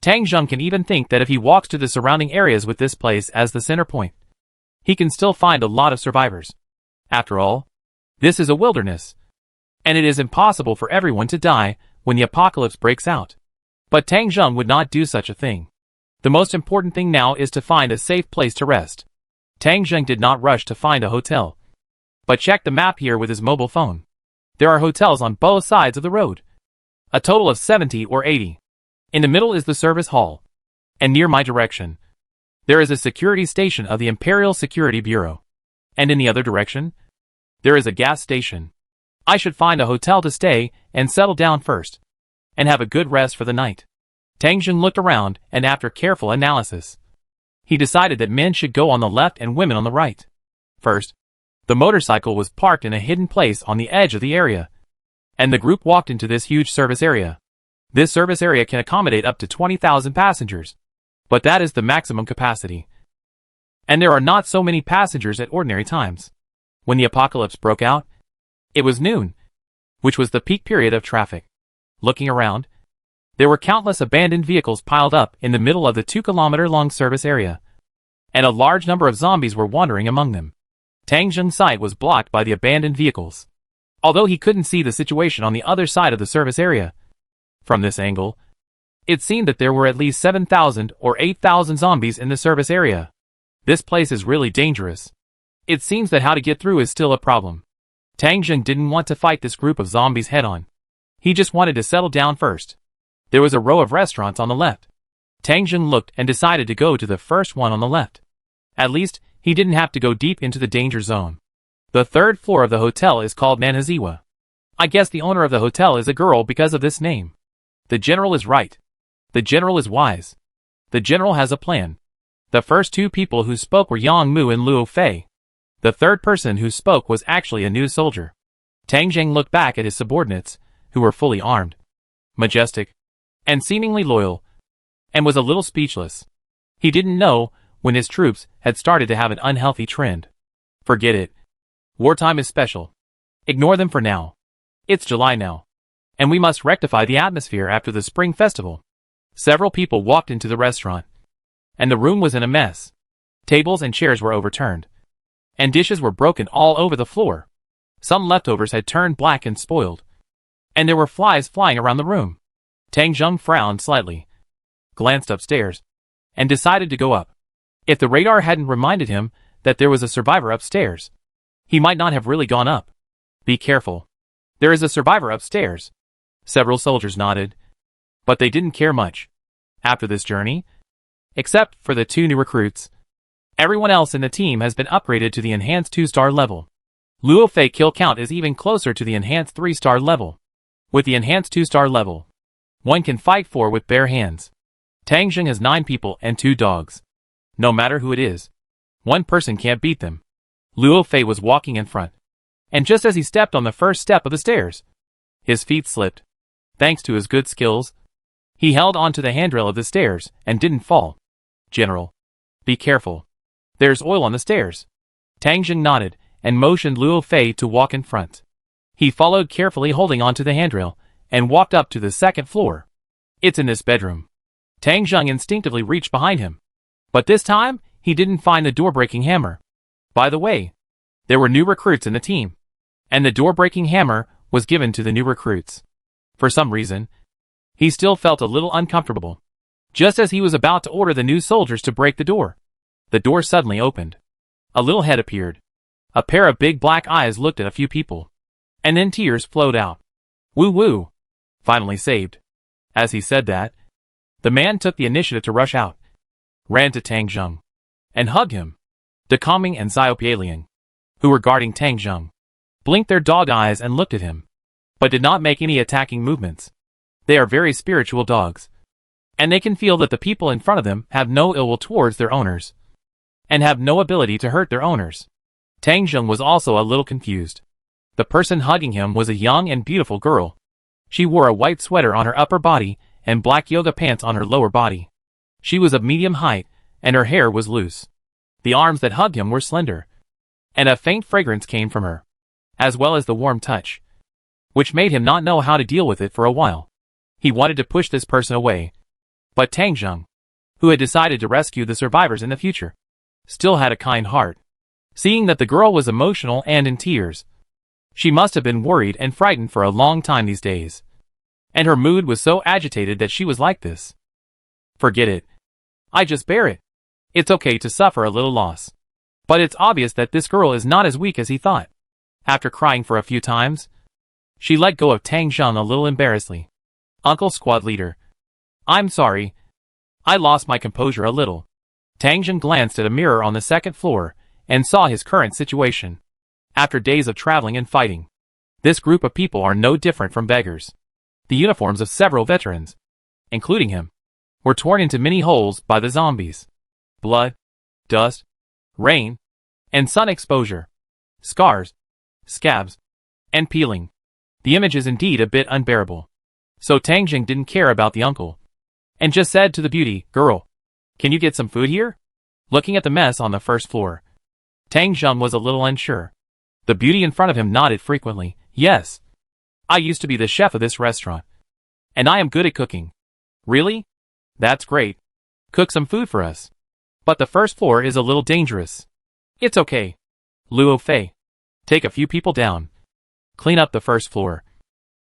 Tang Zheng can even think that if he walks to the surrounding areas with this place as the center point, he can still find a lot of survivors. After all, this is a wilderness, and it is impossible for everyone to die when the apocalypse breaks out. But Tang Zheng would not do such a thing. The most important thing now is to find a safe place to rest. Tang Zheng did not rush to find a hotel, but checked the map here with his mobile phone. There are hotels on both sides of the road, a total of 70 or 80. In the middle is the service hall, and near my direction, there is a security station of the Imperial Security Bureau, and in the other direction, there is a gas station. I should find a hotel to stay and settle down first, and have a good rest for the night. Tang Zheng looked around, and after careful analysis, he decided that men should go on the left and women on the right. First, the motorcycle was parked in a hidden place on the edge of the area, and the group walked into this huge service area. This service area can accommodate up to 20,000 passengers, but that is the maximum capacity. And there are not so many passengers at ordinary times. When the apocalypse broke out, it was noon, which was the peak period of traffic. Looking around, there were countless abandoned vehicles piled up in the middle of the 2-kilometer-long service area, and a large number of zombies were wandering among them. Tang Zheng's sight was blocked by the abandoned vehicles, although he couldn't see the situation on the other side of the service area. From this angle, it seemed that there were at least 7,000 or 8,000 zombies in the service area. This place is really dangerous. It seems that how to get through is still a problem. Tang Zheng didn't want to fight this group of zombies head-on. He just wanted to settle down first. There was a row of restaurants on the left. Tang Zheng looked and decided to go to the first one on the left. At least, he didn't have to go deep into the danger zone. The 3rd floor of the hotel is called Nanhaziwa. I guess the owner of the hotel is a girl because of this name. The general is right. The general is wise. The general has a plan. The first two people who spoke were Yang Mu and Luo Fei. The third person who spoke was actually a new soldier. Tang Zheng looked back at his subordinates, who were fully armed, majestic, and seemingly loyal, and was a little speechless. He didn't know when his troops had started to have an unhealthy trend. Forget it. Wartime is special. Ignore them for now. It's July now, and we must rectify the atmosphere after the spring festival. Several people walked into the restaurant, and the room was in a mess. Tables and chairs were overturned, and dishes were broken all over the floor. Some leftovers had turned black and spoiled, and there were flies flying around the room. Tang Zheng frowned slightly, glanced upstairs, and decided to go up. If the radar hadn't reminded him that there was a survivor upstairs, he might not have really gone up. Be careful. There is a survivor upstairs. Several soldiers nodded, but they didn't care much. After this journey, except for the two new recruits, everyone else in the team has been upgraded to the enhanced 2-star level. Luo Fei kill count is even closer to the enhanced 3-star level. With the enhanced 2-star level, one can fight 4 with bare hands. Tang Zheng has 9 people and 2 dogs. No matter who it is, one person can't beat them. Luo Fei was walking in front, and just as he stepped on the first step of the stairs, his feet slipped. Thanks to his good skills, he held onto the handrail of the stairs and didn't fall. General, be careful. There's oil on the stairs. Tang Zheng nodded and motioned Luo Fei to walk in front. He followed carefully, holding onto the handrail, and walked up to the second floor. It's in this bedroom. Tang Zheng instinctively reached behind him, but this time he didn't find the door-breaking hammer. By the way, there were new recruits in the team, and the door-breaking hammer was given to the new recruits. For some reason, he still felt a little uncomfortable. Just as he was about to order the new soldiers to break the door suddenly opened. A little head appeared. A pair of big black eyes looked at a few people, and then tears flowed out. Woo woo! Finally saved. As he said that, the man took the initiative to rush out, ran to Tang Zheng, and hugged him. De Kongming and Xiaopieliang, who were guarding Tang Zheng, blinked their dog eyes and looked at him, but did not make any attacking movements. They are very spiritual dogs, and they can feel that the people in front of them have no ill will towards their owners, and have no ability to hurt their owners. Tang Zheng was also a little confused. The person hugging him was a young and beautiful girl. She wore a white sweater on her upper body and black yoga pants on her lower body. She was of medium height, and her hair was loose. The arms that hugged him were slender, and a faint fragrance came from her, as well as the warm touch, which made him not know how to deal with it for a while. He wanted to push this person away, but Tang Zheng, who had decided to rescue the survivors in the future, still had a kind heart. Seeing that the girl was emotional and in tears, she must have been worried and frightened for a long time these days, and her mood was so agitated that she was like this. Forget it. I just bear it. It's okay to suffer a little loss. But it's obvious that this girl is not as weak as he thought. After crying for a few times, she let go of Tang Zheng a little embarrassedly. Uncle Squad Leader, I'm sorry. I lost my composure a little. Tang Zheng glanced at a mirror on the second floor and saw his current situation. After days of traveling and fighting, this group of people are no different from beggars. The uniforms of several veterans, including him, were torn into many holes by the zombies. Blood, dust, rain, and sun exposure, scars, scabs, and peeling. The image is indeed a bit unbearable. So Tang Zheng didn't care about the uncle, and just said to the beauty, "Girl, can you get some food here?" Looking at the mess on the first floor, Tang Zheng was a little unsure. The beauty in front of him nodded frequently. "Yes. I used to be the chef of this restaurant, and I am good at cooking." "Really? That's great. Cook some food for us. But the first floor is a little dangerous." "It's okay. Luo Fei, take a few people down. Clean up the first floor.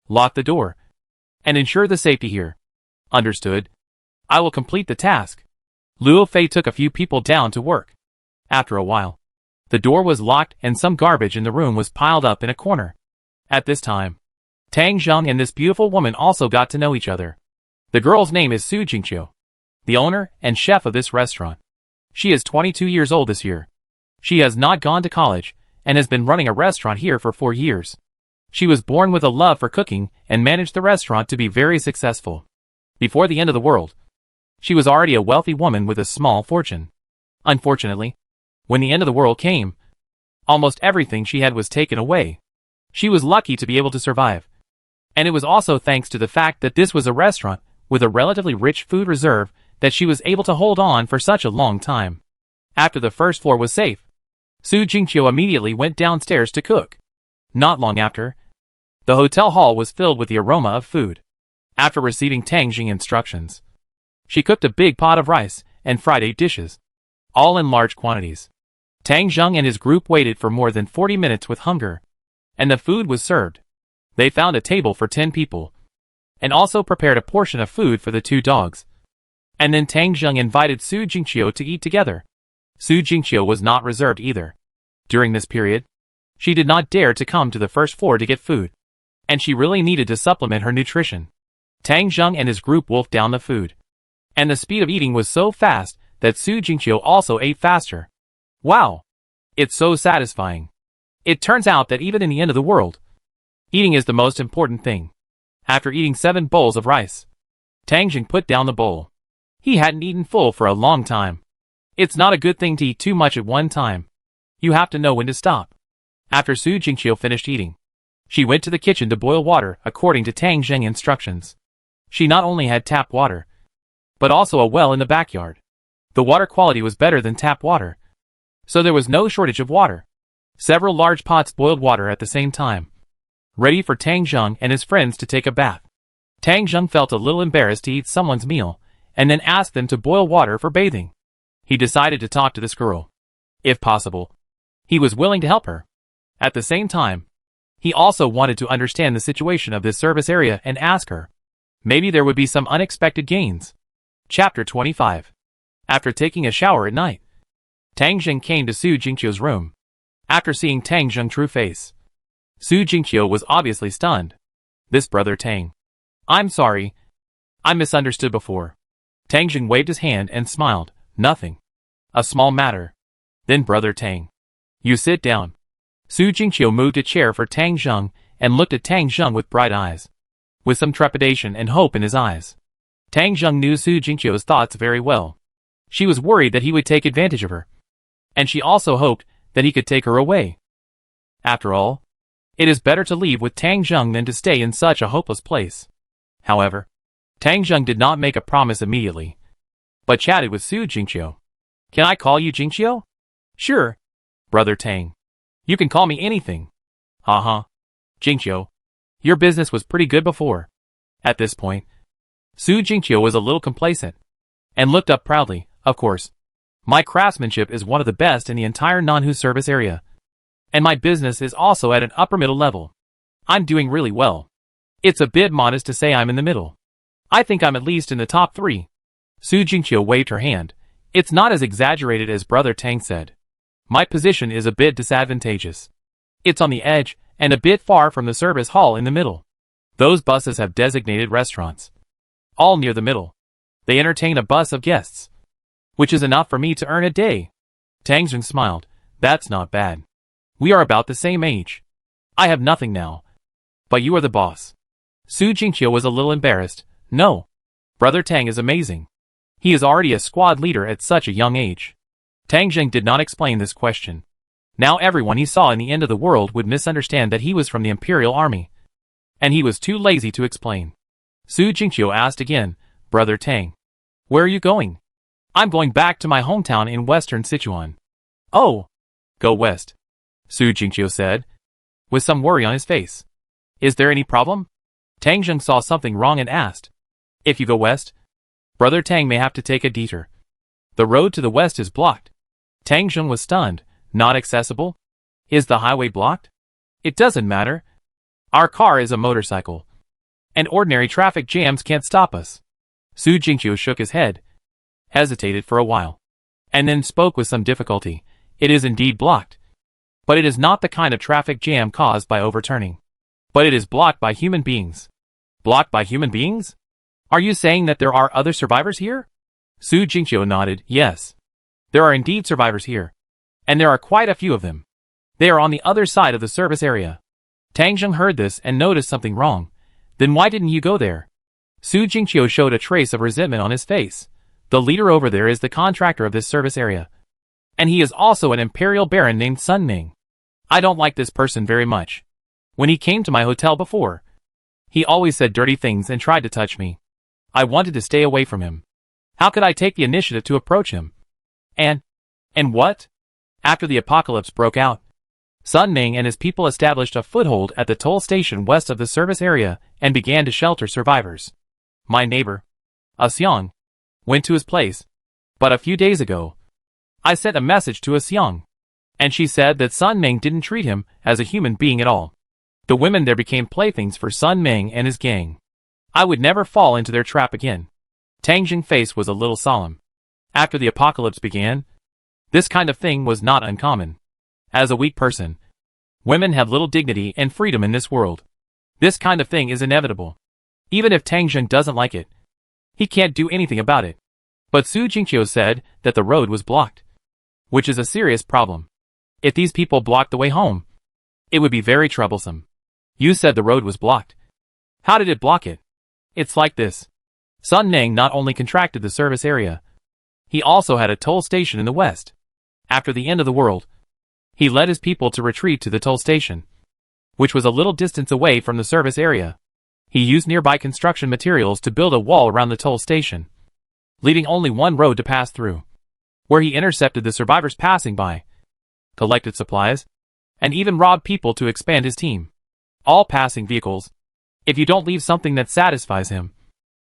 Lock the door, and ensure the safety here." "Understood. I will complete the task." Luo Fei took a few people down to work. After a while, the door was locked and some garbage in the room was piled up in a corner. At this time, Tang Zheng and this beautiful woman also got to know each other. The girl's name is Su Jingqiu, the owner and chef of this restaurant. She is 22 years old this year. She has not gone to college and has been running a restaurant here for 4 years. She was born with a love for cooking and managed the restaurant to be very successful. Before the end of the world, she was already a wealthy woman with a small fortune. Unfortunately, when the end of the world came, almost everything she had was taken away. She was lucky to be able to survive. And it was also thanks to the fact that this was a restaurant with a relatively rich food reserve that she was able to hold on for such a long time. After the first floor was safe, Su Jingqiu immediately went downstairs to cook. Not long after, the hotel hall was filled with the aroma of food. After receiving Tang Jing instructions, she cooked a big pot of rice and fried 8 dishes, all in large quantities. Tang Zheng and his group waited for more than 40 minutes with hunger, and the food was served. They found a table for 10 people, and also prepared a portion of food for the 2 dogs. And then Tang Zheng invited Su Jingqiu to eat together. Su Jingqiu was not reserved either. During this period, she did not dare to come to the first floor to get food, and she really needed to supplement her nutrition. Tang Zheng and his group wolfed down the food, and the speed of eating was so fast that Su Jingqiu also ate faster. Wow! It's so satisfying. It turns out that even in the end of the world, eating is the most important thing. After eating 7 bowls of rice, Tang Jing put down the bowl. He hadn't eaten full for a long time. It's not a good thing to eat too much at one time. You have to know when to stop. After Su Jingqiu finished eating, she went to the kitchen to boil water according to Tang Zheng instructions. She not only had tap water, but also a well in the backyard. The water quality was better than tap water, so there was no shortage of water. Several large pots boiled water at the same time, ready for Tang Zheng and his friends to take a bath. Tang Zheng felt a little embarrassed to eat someone's meal, and then asked them to boil water for bathing. He decided to talk to this girl. If possible, he was willing to help her. At the same time, he also wanted to understand the situation of this service area and ask her. Maybe there would be some unexpected gains. Chapter 25. After taking a shower at night, Tang Zheng came to Su Jingqiu's room. After seeing Tang Zheng's true face, Su Jingqiu was obviously stunned. This brother Tang. I'm sorry. I misunderstood before. Tang Zheng waved his hand and smiled. Nothing. A small matter. Then brother Tang. You sit down. Su Jingqiu moved a chair for Tang Zheng and looked at Tang Zheng with bright eyes, with some trepidation and hope in his eyes. Tang Zheng knew Su Jingqiu's thoughts very well. She was worried that he would take advantage of her, and she also hoped that he could take her away. After all, it is better to leave with Tang Zheng than to stay in such a hopeless place. However, Tang Zheng did not make a promise immediately, but chatted with Su Jingqiu. Can I call you Jingqiu? Sure, brother Tang. You can call me anything. Haha. Jingqiu, your business was pretty good before. At this point, Su Jingqiu was a little complacent, and looked up proudly. Of course, my craftsmanship is one of the best in the entire Nanhu service area, and my business is also at an upper middle level. I'm doing really well. It's a bit modest to say I'm in the middle. I think I'm at least in the top 3. Su Jingqiu waved her hand. It's not as exaggerated as brother Tang said. My position is a bit disadvantageous. It's on the edge, and a bit far from the service hall in the middle. Those buses have designated restaurants, all near the middle. They entertain a bus of guests, which is enough for me to earn a day. Tang Zheng smiled. That's not bad. We are about the same age. I have nothing now, but you are the boss. Su Jingqiu was a little embarrassed. No. Brother Tang is amazing. He is already a squad leader at such a young age. Tang Zheng did not explain this question. Now everyone he saw in the end of the world would misunderstand that he was from the Imperial Army, and he was too lazy to explain. Su Jingqiu asked again, Brother Tang, where are you going? I'm going back to my hometown in western Sichuan. Oh, go west, Su Jingqiu said, with some worry on his face. Is there any problem? Tang Zheng saw something wrong and asked. If you go west, Brother Tang may have to take a detour. The road to the west is blocked. Tang Zheng was stunned. Not accessible? Is the highway blocked? It doesn't matter. Our car is a motorcycle, and ordinary traffic jams can't stop us. Su Jingqiu shook his head, hesitated for a while, and then spoke with some difficulty. It is indeed blocked, but it is not the kind of traffic jam caused by overturning, but it is blocked by human beings. Blocked by human beings? Are you saying that there are other survivors here? Su Jingqiu nodded. Yes. There are indeed survivors here, and there are quite a few of them. They are on the other side of the service area. Tang Zheng heard this and noticed something wrong. Then why didn't you go there? Su Jingqiu showed a trace of resentment on his face. The leader over there is the contractor of this service area. And he is also an imperial baron named Sun Ming. I don't like this person very much. When he came to my hotel before, he always said dirty things and tried to touch me. I wanted to stay away from him. How could I take the initiative to approach him? And what? After the apocalypse broke out, Sun Ming and his people established a foothold at the toll station west of the service area and began to shelter survivors. My neighbor, Xiang, went to his place, but a few days ago, I sent a message to Xiang, and she said that Sun Ming didn't treat him as a human being at all. The women there became playthings for Sun Ming and his gang. I would never fall into their trap again. Tang Jing's face was a little solemn. After the apocalypse began, this kind of thing was not uncommon. As a weak person, women have little dignity and freedom in this world. This kind of thing is inevitable. Even if Tang Jing doesn't like it, he can't do anything about it. But Su Jingqiu said that the road was blocked, which is a serious problem. If these people blocked the way home, it would be very troublesome. You said the road was blocked. How did it block it? It's like this. Sun Ming not only contracted the service area, he also had a toll station in the west. After the end of the world, he led his people to retreat to the toll station, which was a little distance away from the service area. He used nearby construction materials to build a wall around the toll station, leaving only one road to pass through, where he intercepted the survivors passing by, collected supplies, and even robbed people to expand his team. All passing vehicles. If you don't leave something that satisfies him,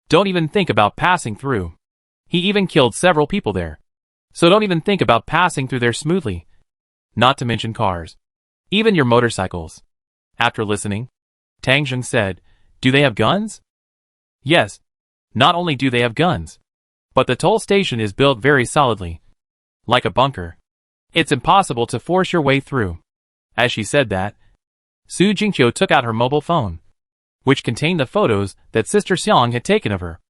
don't even think about passing through. He even killed several people there. So don't even think about passing through there smoothly. Not to mention cars. Even your motorcycles. After listening, Tang Jing said, "Do they have guns?" Yes. Not only do they have guns, but the toll station is built very solidly. Like a bunker. It's impossible to force your way through. As she said that, Su Jingqiu took out her mobile phone, which contained the photos that Sister Xiang had taken of her.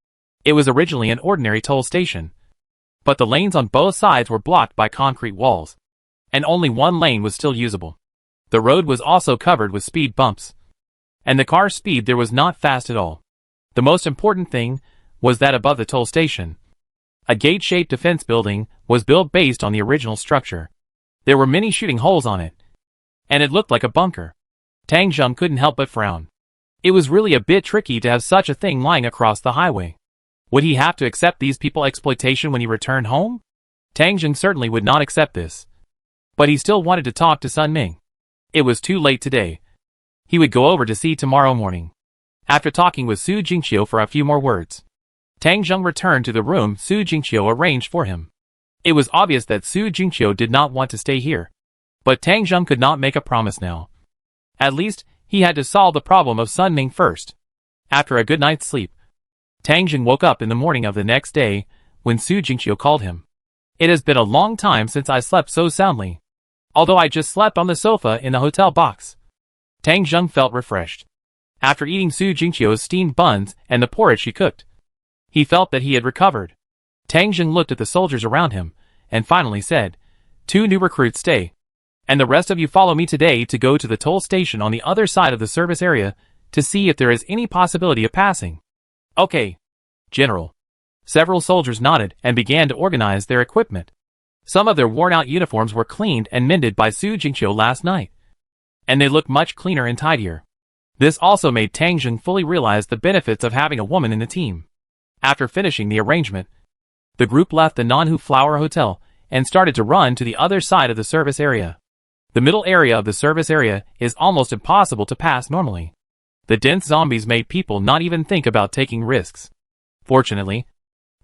It was originally an ordinary toll station, but the lanes on both sides were blocked by concrete walls, and only one lane was still usable. The road was also covered with speed bumps, and the car's speed there was not fast at all. The most important thing was that above the toll station, a gate-shaped defense building was built based on the original structure. There were many shooting holes on it, and it looked like a bunker. Tang Jing couldn't help but frown. It was really a bit tricky to have such a thing lying across the highway. Would he have to accept these people's exploitation when he returned home? Tang Jing certainly would not accept this. But he still wanted to talk to Sun Ming. It was too late today. He would go over to see tomorrow morning. After talking with Su Jingqiu for a few more words, Tang Jing returned to the room Su Jingqiu arranged for him. It was obvious that Su Jingqiu did not want to stay here. But Tang Jing could not make a promise now. At least, he had to solve the problem of Sun Ming first. After a good night's sleep, Tang Jing woke up in the morning of the next day when Su Jingqiu called him. It has been a long time since I slept so soundly. Although I just slept on the sofa in the hotel box. Tang Jing felt refreshed. After eating Su Jingqiu's steamed buns and the porridge she cooked, he felt that he had recovered. Tang Jing looked at the soldiers around him and finally said, "2 new recruits stay. And the rest of you follow me today to go to the toll station on the other side of the service area to see if there is any possibility of passing." "Okay, General." Several soldiers nodded and began to organize their equipment. Some of their worn-out uniforms were cleaned and mended by Su Jingqiu last night, and they looked much cleaner and tidier. This also made Tang Jing fully realize the benefits of having a woman in the team. After finishing the arrangement, the group left the Nanhu Flower Hotel and started to run to the other side of the service area. The middle area of the service area is almost impossible to pass normally. The dense zombies made people not even think about taking risks. Fortunately,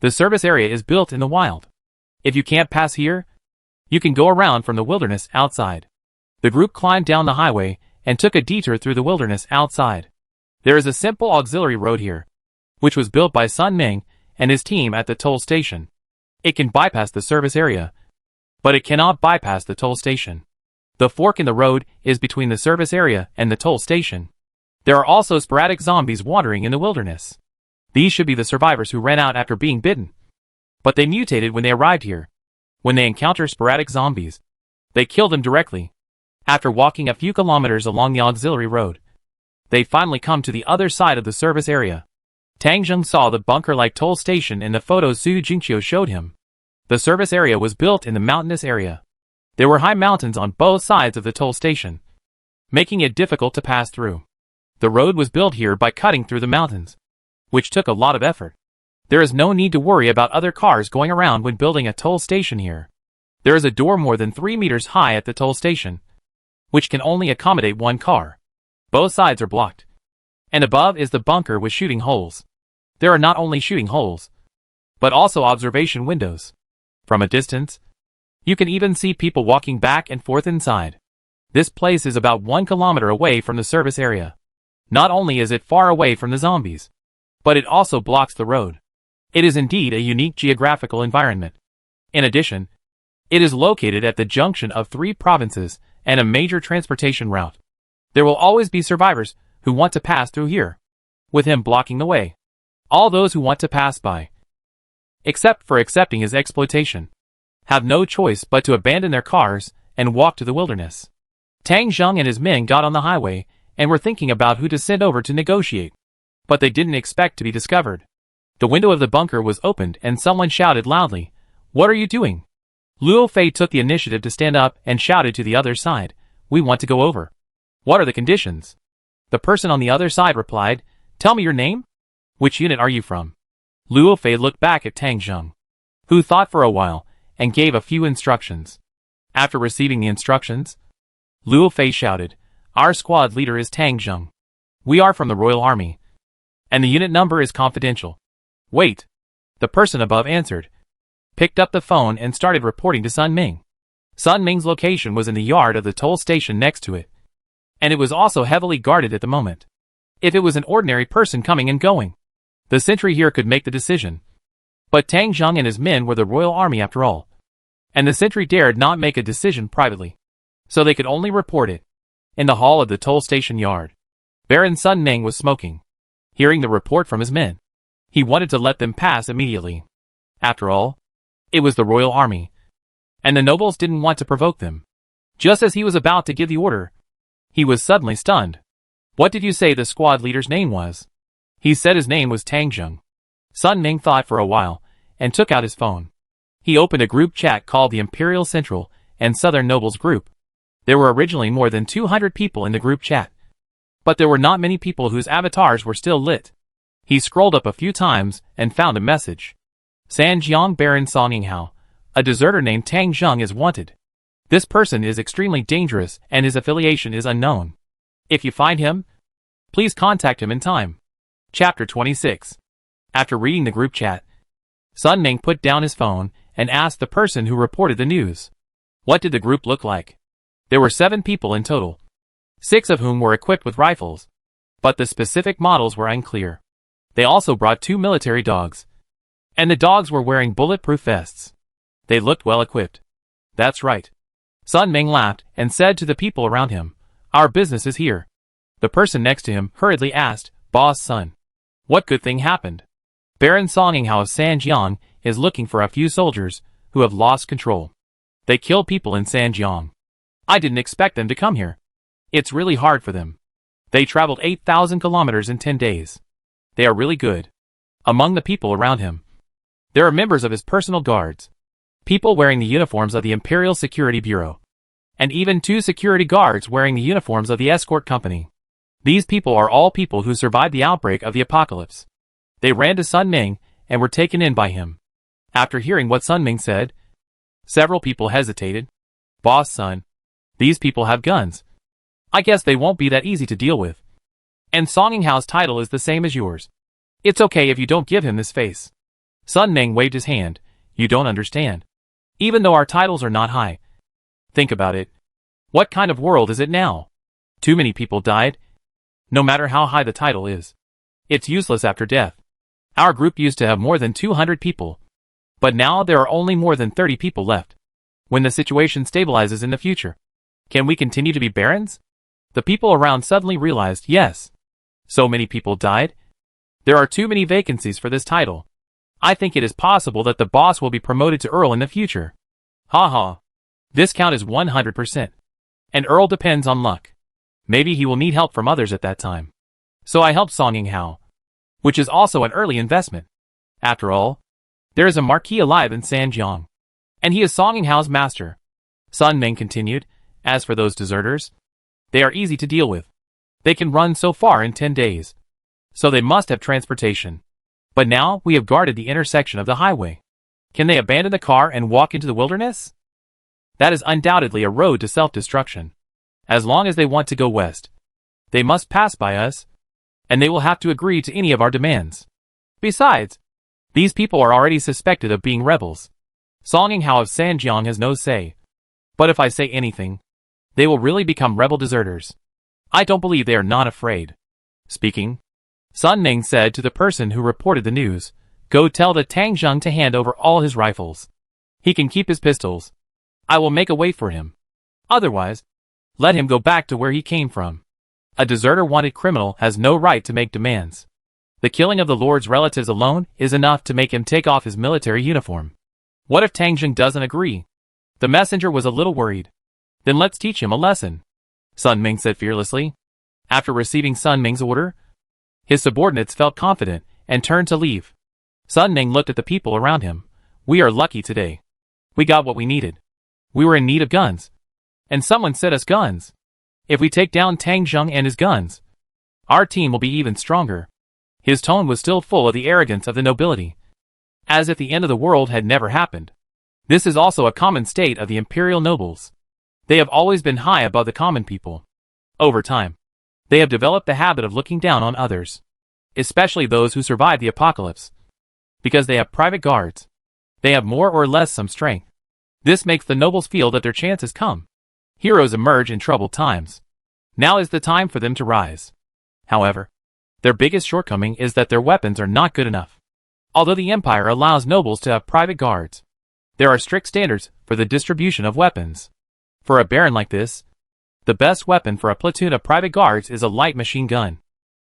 the service area is built in the wild. If you can't pass here, you can go around from the wilderness outside. The group climbed down the highway and took a detour through the wilderness outside. There is a simple auxiliary road here, which was built by Sun Ming and his team at the toll station. It can bypass the service area, but it cannot bypass the toll station. The fork in the road is between the service area and the toll station. There are also sporadic zombies wandering in the wilderness. These should be the survivors who ran out after being bitten. But they mutated when they arrived here. When they encounter sporadic zombies, they kill them directly. After walking a few kilometers along the auxiliary road, they finally come to the other side of the service area. Tang Zheng saw the bunker-like toll station in the photos Su Jingqiu showed him. The service area was built in the mountainous area. There were high mountains on both sides of the toll station, making it difficult to pass through. The road was built here by cutting through the mountains, which took a lot of effort. There is no need to worry about other cars going around when building a toll station here. There is a door more than 3 meters high at the toll station, which can only accommodate one car. Both sides are blocked. And above is the bunker with shooting holes. There are not only shooting holes, but also observation windows. From a distance, you can even see people walking back and forth inside. This place is about 1 kilometer away from the service area. Not only is it far away from the zombies, but it also blocks the road. It is indeed a unique geographical environment. In addition, it is located at the junction of 3 provinces and a major transportation route. There will always be survivors who want to pass through here, with him blocking the way. All those who want to pass by, except for accepting his exploitation, have no choice but to abandon their cars and walk to the wilderness. Tang Zheng and his men got on the highway and were thinking about who to send over to negotiate. But they didn't expect to be discovered. The window of the bunker was opened and someone shouted loudly, "What are you doing?" Luo Fei took the initiative to stand up and shouted to the other side, "We want to go over." "What are the conditions?" The person on the other side replied, "Tell me your name? Which unit are you from?" Luo Fei looked back at Tang Zheng, who thought for a while and gave a few instructions. After receiving the instructions, Luo Fei shouted, "Our squad leader is Tang Zheng. We are from the Royal Army, and the unit number is confidential." "Wait," the person above answered, picked up the phone and started reporting to Sun Ming. Sun Ming's location was in the yard of the toll station next to it, and it was also heavily guarded at the moment. If it was an ordinary person coming and going, the sentry here could make the decision. But Tang Zheng and his men were the Royal Army after all, and the sentry dared not make a decision privately, so they could only report it. In the hall of the toll station yard, Baron Sun Ming was smoking. Hearing the report from his men, he wanted to let them pass immediately. After all, it was the Royal Army, and the nobles didn't want to provoke them. Just as he was about to give the order, he was suddenly stunned. "What did you say the squad leader's name was?" He said his name was Tang Zheng. Sun Ming thought for a while and took out his phone. He opened a group chat called the Imperial Central and Southern Nobles Group. There were originally more than 200 people in the group chat, but there were not many people whose avatars were still lit. He scrolled up a few times and found a message. "Sanjiang Baron Songinghao, a deserter named Tang Zheng is wanted. This person is extremely dangerous and his affiliation is unknown. If you find him, please contact him in time." Chapter 26. After reading the group chat, Sun Ming put down his phone and asked the person who reported the news, "What did the group look like?" There were 7 people in total, 6 of whom were equipped with rifles, but the specific models were unclear. They also brought 2 military dogs, and the dogs were wearing bulletproof vests. They looked well equipped. "That's right." Sun Ming laughed and said to the people around him, "Our business is here." The person next to him hurriedly asked, "Boss Sun, what good thing happened?" "Baron Songinghao of Sanjiang is looking for a few soldiers who have lost control. They killed people in Sanjiang. I didn't expect them to come here. It's really hard for them. They traveled 8,000 kilometers in 10 days. They are really good." Among the people around him, there are members of his personal guards, people wearing the uniforms of the Imperial Security Bureau, and even 2 security guards wearing the uniforms of the escort company. These people are all people who survived the outbreak of the apocalypse. They ran to Sun Ming and were taken in by him. After hearing what Sun Ming said, several people hesitated. "Boss Sun, these people have guns. I guess they won't be that easy to deal with. And Songinghao's title is the same as yours. It's okay if you don't give him this face." Sun Ming waved his hand. "You don't understand. Even though our titles are not high. Think about it. What kind of world is it now? Too many people died. No matter how high the title is, it's useless after death. Our group used to have more than 200 people, but now there are only more than 30 people left. When the situation stabilizes in the future, can we continue to be barons?" The people around suddenly realized, yes. So many people died. There are too many vacancies for this title. I think it is possible that the boss will be promoted to Earl in the future. Haha. This count is 100%. And Earl depends on luck. Maybe he will need help from others at that time. So I helped Songinghao. which is also an early investment. After all, there is a marquis alive in Sanjiang, and he is Songinghao's master. Sun Ming continued. As for those deserters, they are easy to deal with. They can run so far in 10 days, so they must have transportation. But now we have guarded the intersection of the highway. Can they abandon the car and walk into the wilderness? That is undoubtedly a road to self-destruction. As long as they want to go west, they must pass by us, and they will have to agree to any of our demands. Besides, these people are already suspected of being rebels. Songinghao of Sanjiang has no say. But if I say anything, they will really become rebel deserters. I don't believe they are not afraid. Speaking, Sun Ming said to the person who reported the news, go tell the Tangzheng to hand over all his rifles. He can keep his pistols. I will make a way for him. Otherwise, let him go back to where he came from. A deserter-wanted criminal has no right to make demands. The killing of the Lord's relatives alone is enough to make him take off his military uniform. What if Tangzheng doesn't agree? The messenger was a little worried. Then let's teach him a lesson, Sun Ming said fearlessly. After receiving Sun Ming's order, his subordinates felt confident and turned to leave. Sun Ming looked at the people around him. We are lucky today. We got what we needed. We were in need of guns, and someone sent us guns. If we take down Tangzheng and his guns, our team will be even stronger. His tone was still full of the arrogance of the nobility, as if the end of the world had never happened. This is also a common state of the imperial nobles. They have always been high above the common people. Over time, they have developed the habit of looking down on others, especially those who survive the apocalypse. Because they have private guards, they have more or less some strength. This makes the nobles feel that their chance has come. Heroes emerge in troubled times. Now is the time for them to rise. However, their biggest shortcoming is that their weapons are not good enough. Although the Empire allows nobles to have private guards, there are strict standards for the distribution of weapons. For a baron like this, the best weapon for a platoon of private guards is a light machine gun.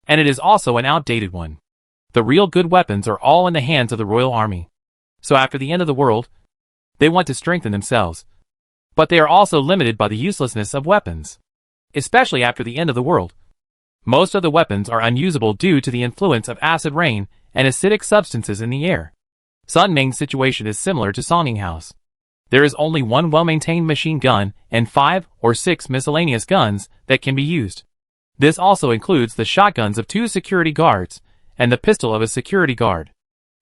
And it is also an outdated one. The real good weapons are all in the hands of the royal army. So after the end of the world, they want to strengthen themselves. But they are also limited by the uselessness of weapons. Especially after the end of the world. Most of the weapons are unusable due to the influence of acid rain and acidic substances in the air. Sun Ming's situation is similar to Songinghao's. There is only one well-maintained machine gun and 5 or 6 miscellaneous guns that can be used. This also includes the shotguns of 2 security guards and the pistol of a security guard.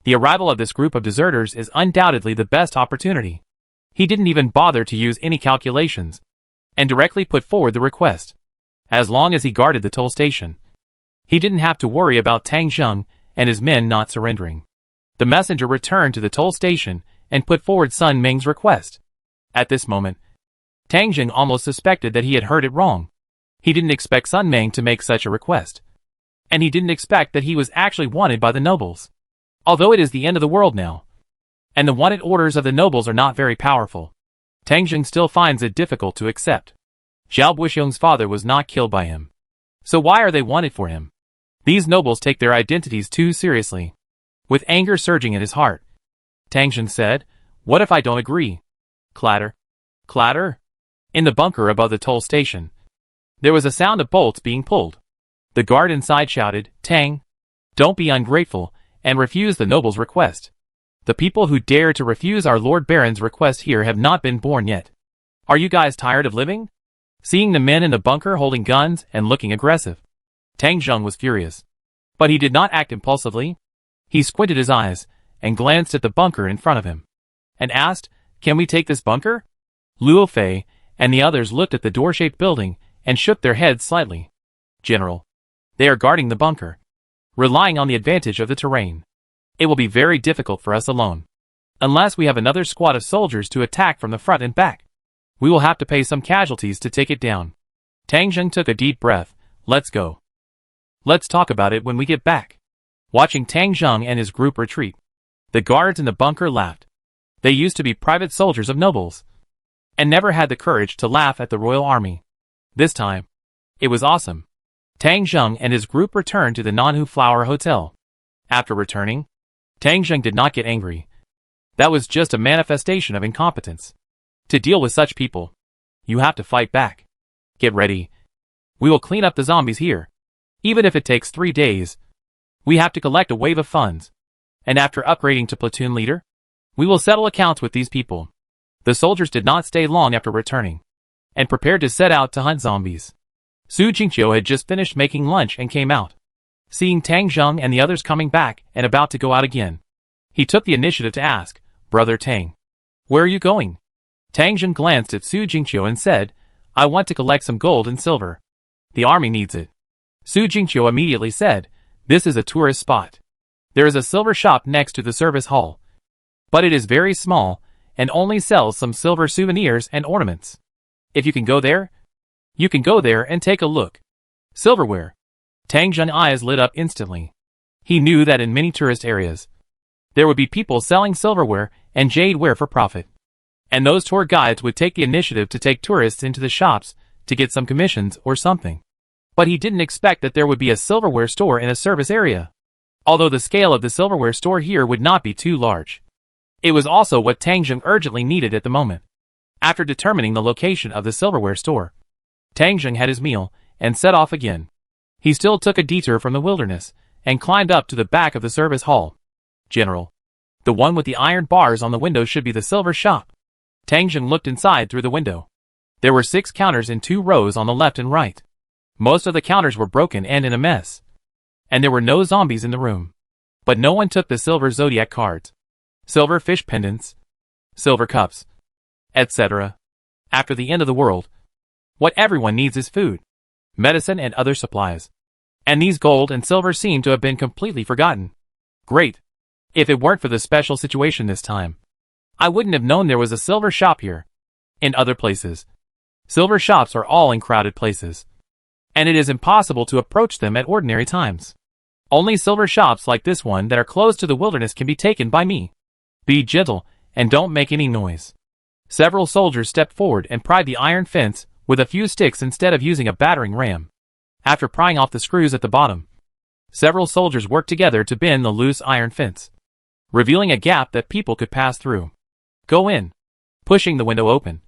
The arrival of this group of deserters is undoubtedly the best opportunity. He didn't even bother to use any calculations, and directly put forward the request. As long as he guarded the toll station, he didn't have to worry about Tangzheng and his men not surrendering. The messenger returned to the toll station and put forward Sun Ming's request. At this moment, Tangzheng almost suspected that he had heard it wrong. He didn't expect Sun Ming to make such a request. And he didn't expect that he was actually wanted by the nobles. Although it is the end of the world now, and the wanted orders of the nobles are not very powerful, Tangzheng still finds it difficult to accept. Zhao Buxiong's father was not killed by him. So why are they wanted for him? These nobles take their identities too seriously. With anger surging in his heart, Tangzheng said, what if I don't agree? Clatter. Clatter. In the bunker above the toll station, there was a sound of bolts being pulled. The guard inside shouted, Tang, don't be ungrateful, and refuse the noble's request. The people who dare to refuse our Lord Baron's request here have not been born yet. Are you guys tired of living? Seeing the men in the bunker holding guns and looking aggressive, Tangzheng was furious. But he did not act impulsively. He squinted his eyes and glanced at the bunker in front of him, and asked, can we take this bunker? Luo Fei and the others looked at the door-shaped building and shook their heads slightly. General, they are guarding the bunker, relying on the advantage of the terrain. It will be very difficult for us alone. Unless we have another squad of soldiers to attack from the front and back, we will have to pay some casualties to take it down. Tangzheng took a deep breath. Let's go. Let's talk about it when we get back. Watching Tangzheng and his group retreat, the guards in the bunker laughed. They used to be private soldiers of nobles, and never had the courage to laugh at the royal army. This time, it was awesome. Tangzheng and his group returned to the Nanhu Flower Hotel. After returning, Tangzheng did not get angry. That was just a manifestation of incompetence. To deal with such people, you have to fight back. Get ready. We will clean up the zombies here. Even if it takes 3 days, We have to collect a wave of funds. And after upgrading to platoon leader, we will settle accounts with these people. The soldiers did not stay long after returning, and prepared to set out to hunt zombies. Su Jingqiu had just finished making lunch and came out. Seeing Tang Zheng and the others coming back and about to go out again, he took the initiative to ask, "Brother Tang, where are you going?" Tang Zheng glanced at Su Jingqiu and said, "I want to collect some gold and silver. The army needs it." Su Jingqiu immediately said, "This is a tourist spot. There is a silver shop next to the service hall, but it is very small and only sells some silver souvenirs and ornaments. If you can go there, you can go there and take a look." Silverware. Tang Zheng's eyes lit up instantly. He knew that in many tourist areas, there would be people selling silverware and jadeware for profit. And those tour guides would take the initiative to take tourists into the shops to get some commissions or something. But he didn't expect that there would be a silverware store in a service area. Although the scale of the silverware store here would not be too large, it was also what Tang Zheng urgently needed at the moment. After determining the location of the silverware store, Tang Zheng had his meal and set off again. He still took a detour from the wilderness and climbed up to the back of the service hall. "General, the one with the iron bars on the window should be the silver shop." Tang Zheng looked inside through the window. There were 6 counters in 2 rows on the left and right. Most of the counters were broken and in a mess, and there were no zombies in the room. But no one took the silver zodiac cards, silver fish pendants, silver cups, etc. After the end of the world, what everyone needs is food, medicine and other supplies. And these gold and silver seem to have been completely forgotten. Great. If it weren't for the special situation this time, I wouldn't have known there was a silver shop here. In other places, silver shops are all in crowded places, and it is impossible to approach them at ordinary times. Only silver shops like this one that are close to the wilderness can be taken by me. Be gentle and don't make any noise. Several soldiers stepped forward and pried the iron fence with a few sticks instead of using a battering ram. After prying off the screws at the bottom, several soldiers worked together to bend the loose iron fence, revealing a gap that people could pass through. "Go in." Pushing the window open,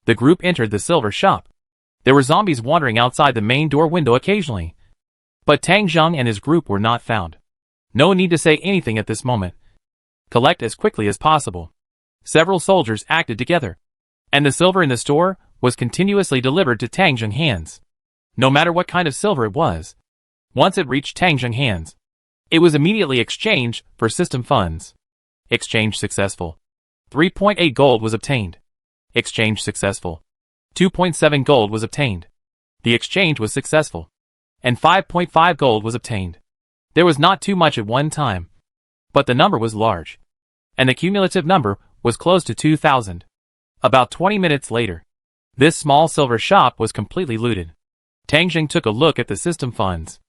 the group entered the silver shop. There were zombies wandering outside the main door window occasionally, but Tang Zheng and his group were not found. No need to say anything at this moment. Collect as quickly as possible. Several soldiers acted together, and the silver in the store was continuously delivered to Tang Zheng's hands. No matter what kind of silver it was, once it reached Tang Zheng's hands, it was immediately exchanged for system funds. Exchange successful. 3.8 gold was obtained. Exchange successful. 2.7 gold was obtained. The exchange was successful, and 5.5 gold was obtained. There was not too much at one time, but the number was large, and the cumulative number was close to 2,000. About 20 minutes later, this small silver shop was completely looted. Tang Zheng took a look at the system funds.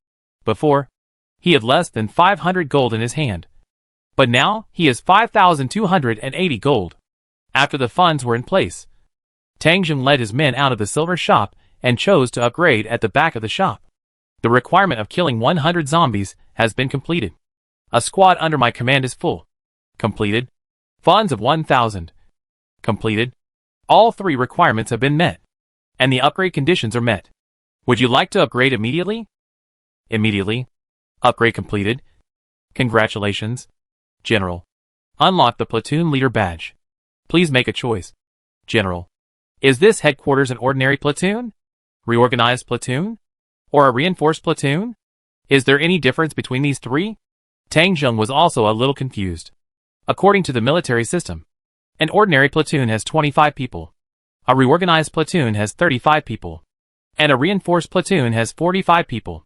Before, he had less than 500 gold in his hand, but now he has 5,280 gold. After the funds were in place, Tang Zheng led his men out of the silver shop and chose to upgrade at the back of the shop. The requirement of killing 100 zombies has been completed. A squad under my command is full. Completed. Funds of 1,000. Completed. All 3 requirements have been met, and the upgrade conditions are met. Would you like to upgrade immediately? Immediately. Upgrade completed. Congratulations, General. Unlock the platoon leader badge. Please make a choice. General. Is this headquarters an ordinary platoon? Reorganized platoon? Or a reinforced platoon? Is there any difference between these 3? Tang Zheng was also a little confused. According to the military system, an ordinary platoon has 25 people, a reorganized platoon has 35 people, and a reinforced platoon has 45 people.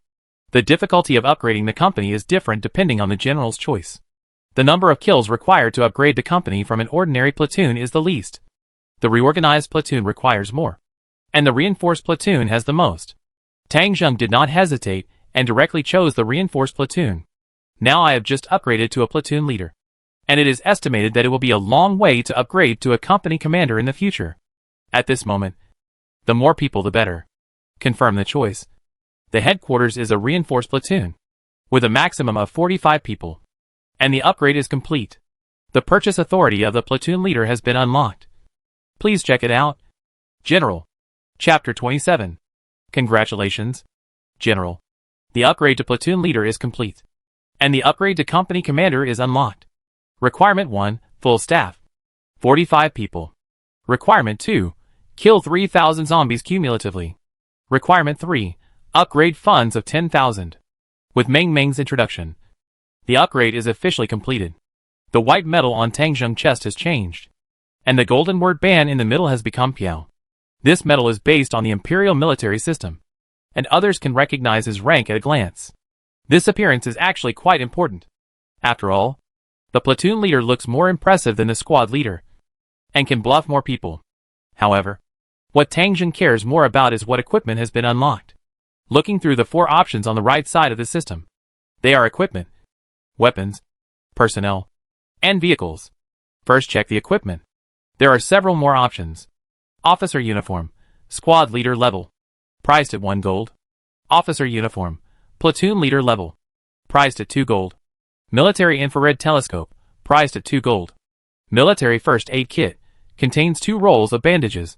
The difficulty of upgrading the company is different depending on the general's choice. The number of kills required to upgrade the company from an ordinary platoon is the least. The reorganized platoon requires more, and the reinforced platoon has the most. Tang Zheng did not hesitate and directly chose the reinforced platoon. Now I have just upgraded to a platoon leader, and it is estimated that it will be a long way to upgrade to a company commander in the future. At this moment, the more people the better. Confirm the choice. The headquarters is a reinforced platoon, with a maximum of 45 people, and the upgrade is complete. The purchase authority of the platoon leader has been unlocked. Please check it out. General. Chapter 27. Congratulations, General. The upgrade to platoon leader is complete. and the upgrade to company commander is unlocked. Requirement 1, full staff. 45 people. Requirement 2, kill 3,000 zombies cumulatively. Requirement 3, upgrade funds of 10,000. With Meng Meng's introduction, the upgrade is officially completed. The white metal on Tangjung chest has changed, and the golden word ban in the middle has become Piao. This metal is based on the imperial military system, and others can recognize his rank at a glance. This appearance is actually quite important. After all, the platoon leader looks more impressive than the squad leader, and can bluff more people. However, what Tangjun cares more about is what equipment has been unlocked. Looking through the 4 options on the right side of the system, they are equipment, weapons, personnel, and vehicles. First, check the equipment. There are several more options. Officer uniform, squad leader level, priced at 1 gold. Officer uniform, platoon leader level, priced at 2 gold. Military infrared telescope, priced at 2 gold. Military first aid kit, contains 2 rolls of bandages,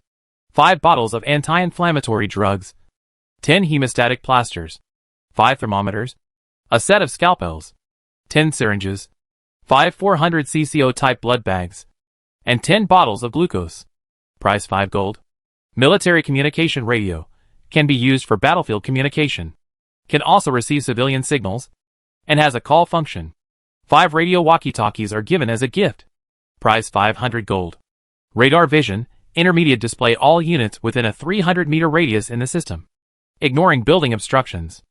5 bottles of anti-inflammatory drugs, 10 hemostatic plasters, 5 thermometers, a set of scalpels, 10 syringes, 5 400 cc type blood bags, and 10 bottles of glucose. Price 5 gold. Military communication radio, can be used for battlefield communication, can also receive civilian signals, and has a call function. 5 radio walkie-talkies are given as a gift. Price 500 gold. Radar vision, intermediate, display all units within a 300-meter radius in the system, ignoring building obstructions.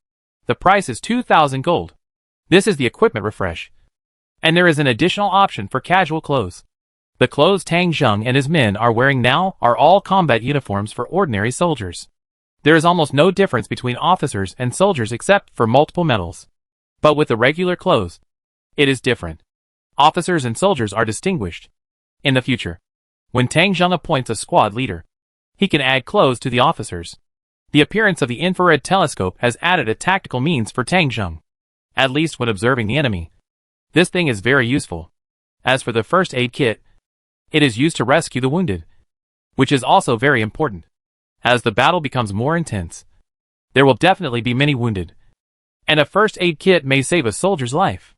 The price is 2,000 gold. This is the equipment refresh. And there is an additional option for casual clothes. The clothes Tang Zheng and his men are wearing now are all combat uniforms for ordinary soldiers. There is almost no difference between officers and soldiers except for multiple medals. But with the regular clothes, it is different. Officers and soldiers are distinguished. In the future, when Tang Zheng appoints a squad leader, he can add clothes to the officers. The appearance of the infrared telescope has added a tactical means for Tang Zheng, at least when observing the enemy. This thing is very useful. As for the first aid kit, it is used to rescue the wounded, which is also very important. As the battle becomes more intense, there will definitely be many wounded, and a first aid kit may save a soldier's life.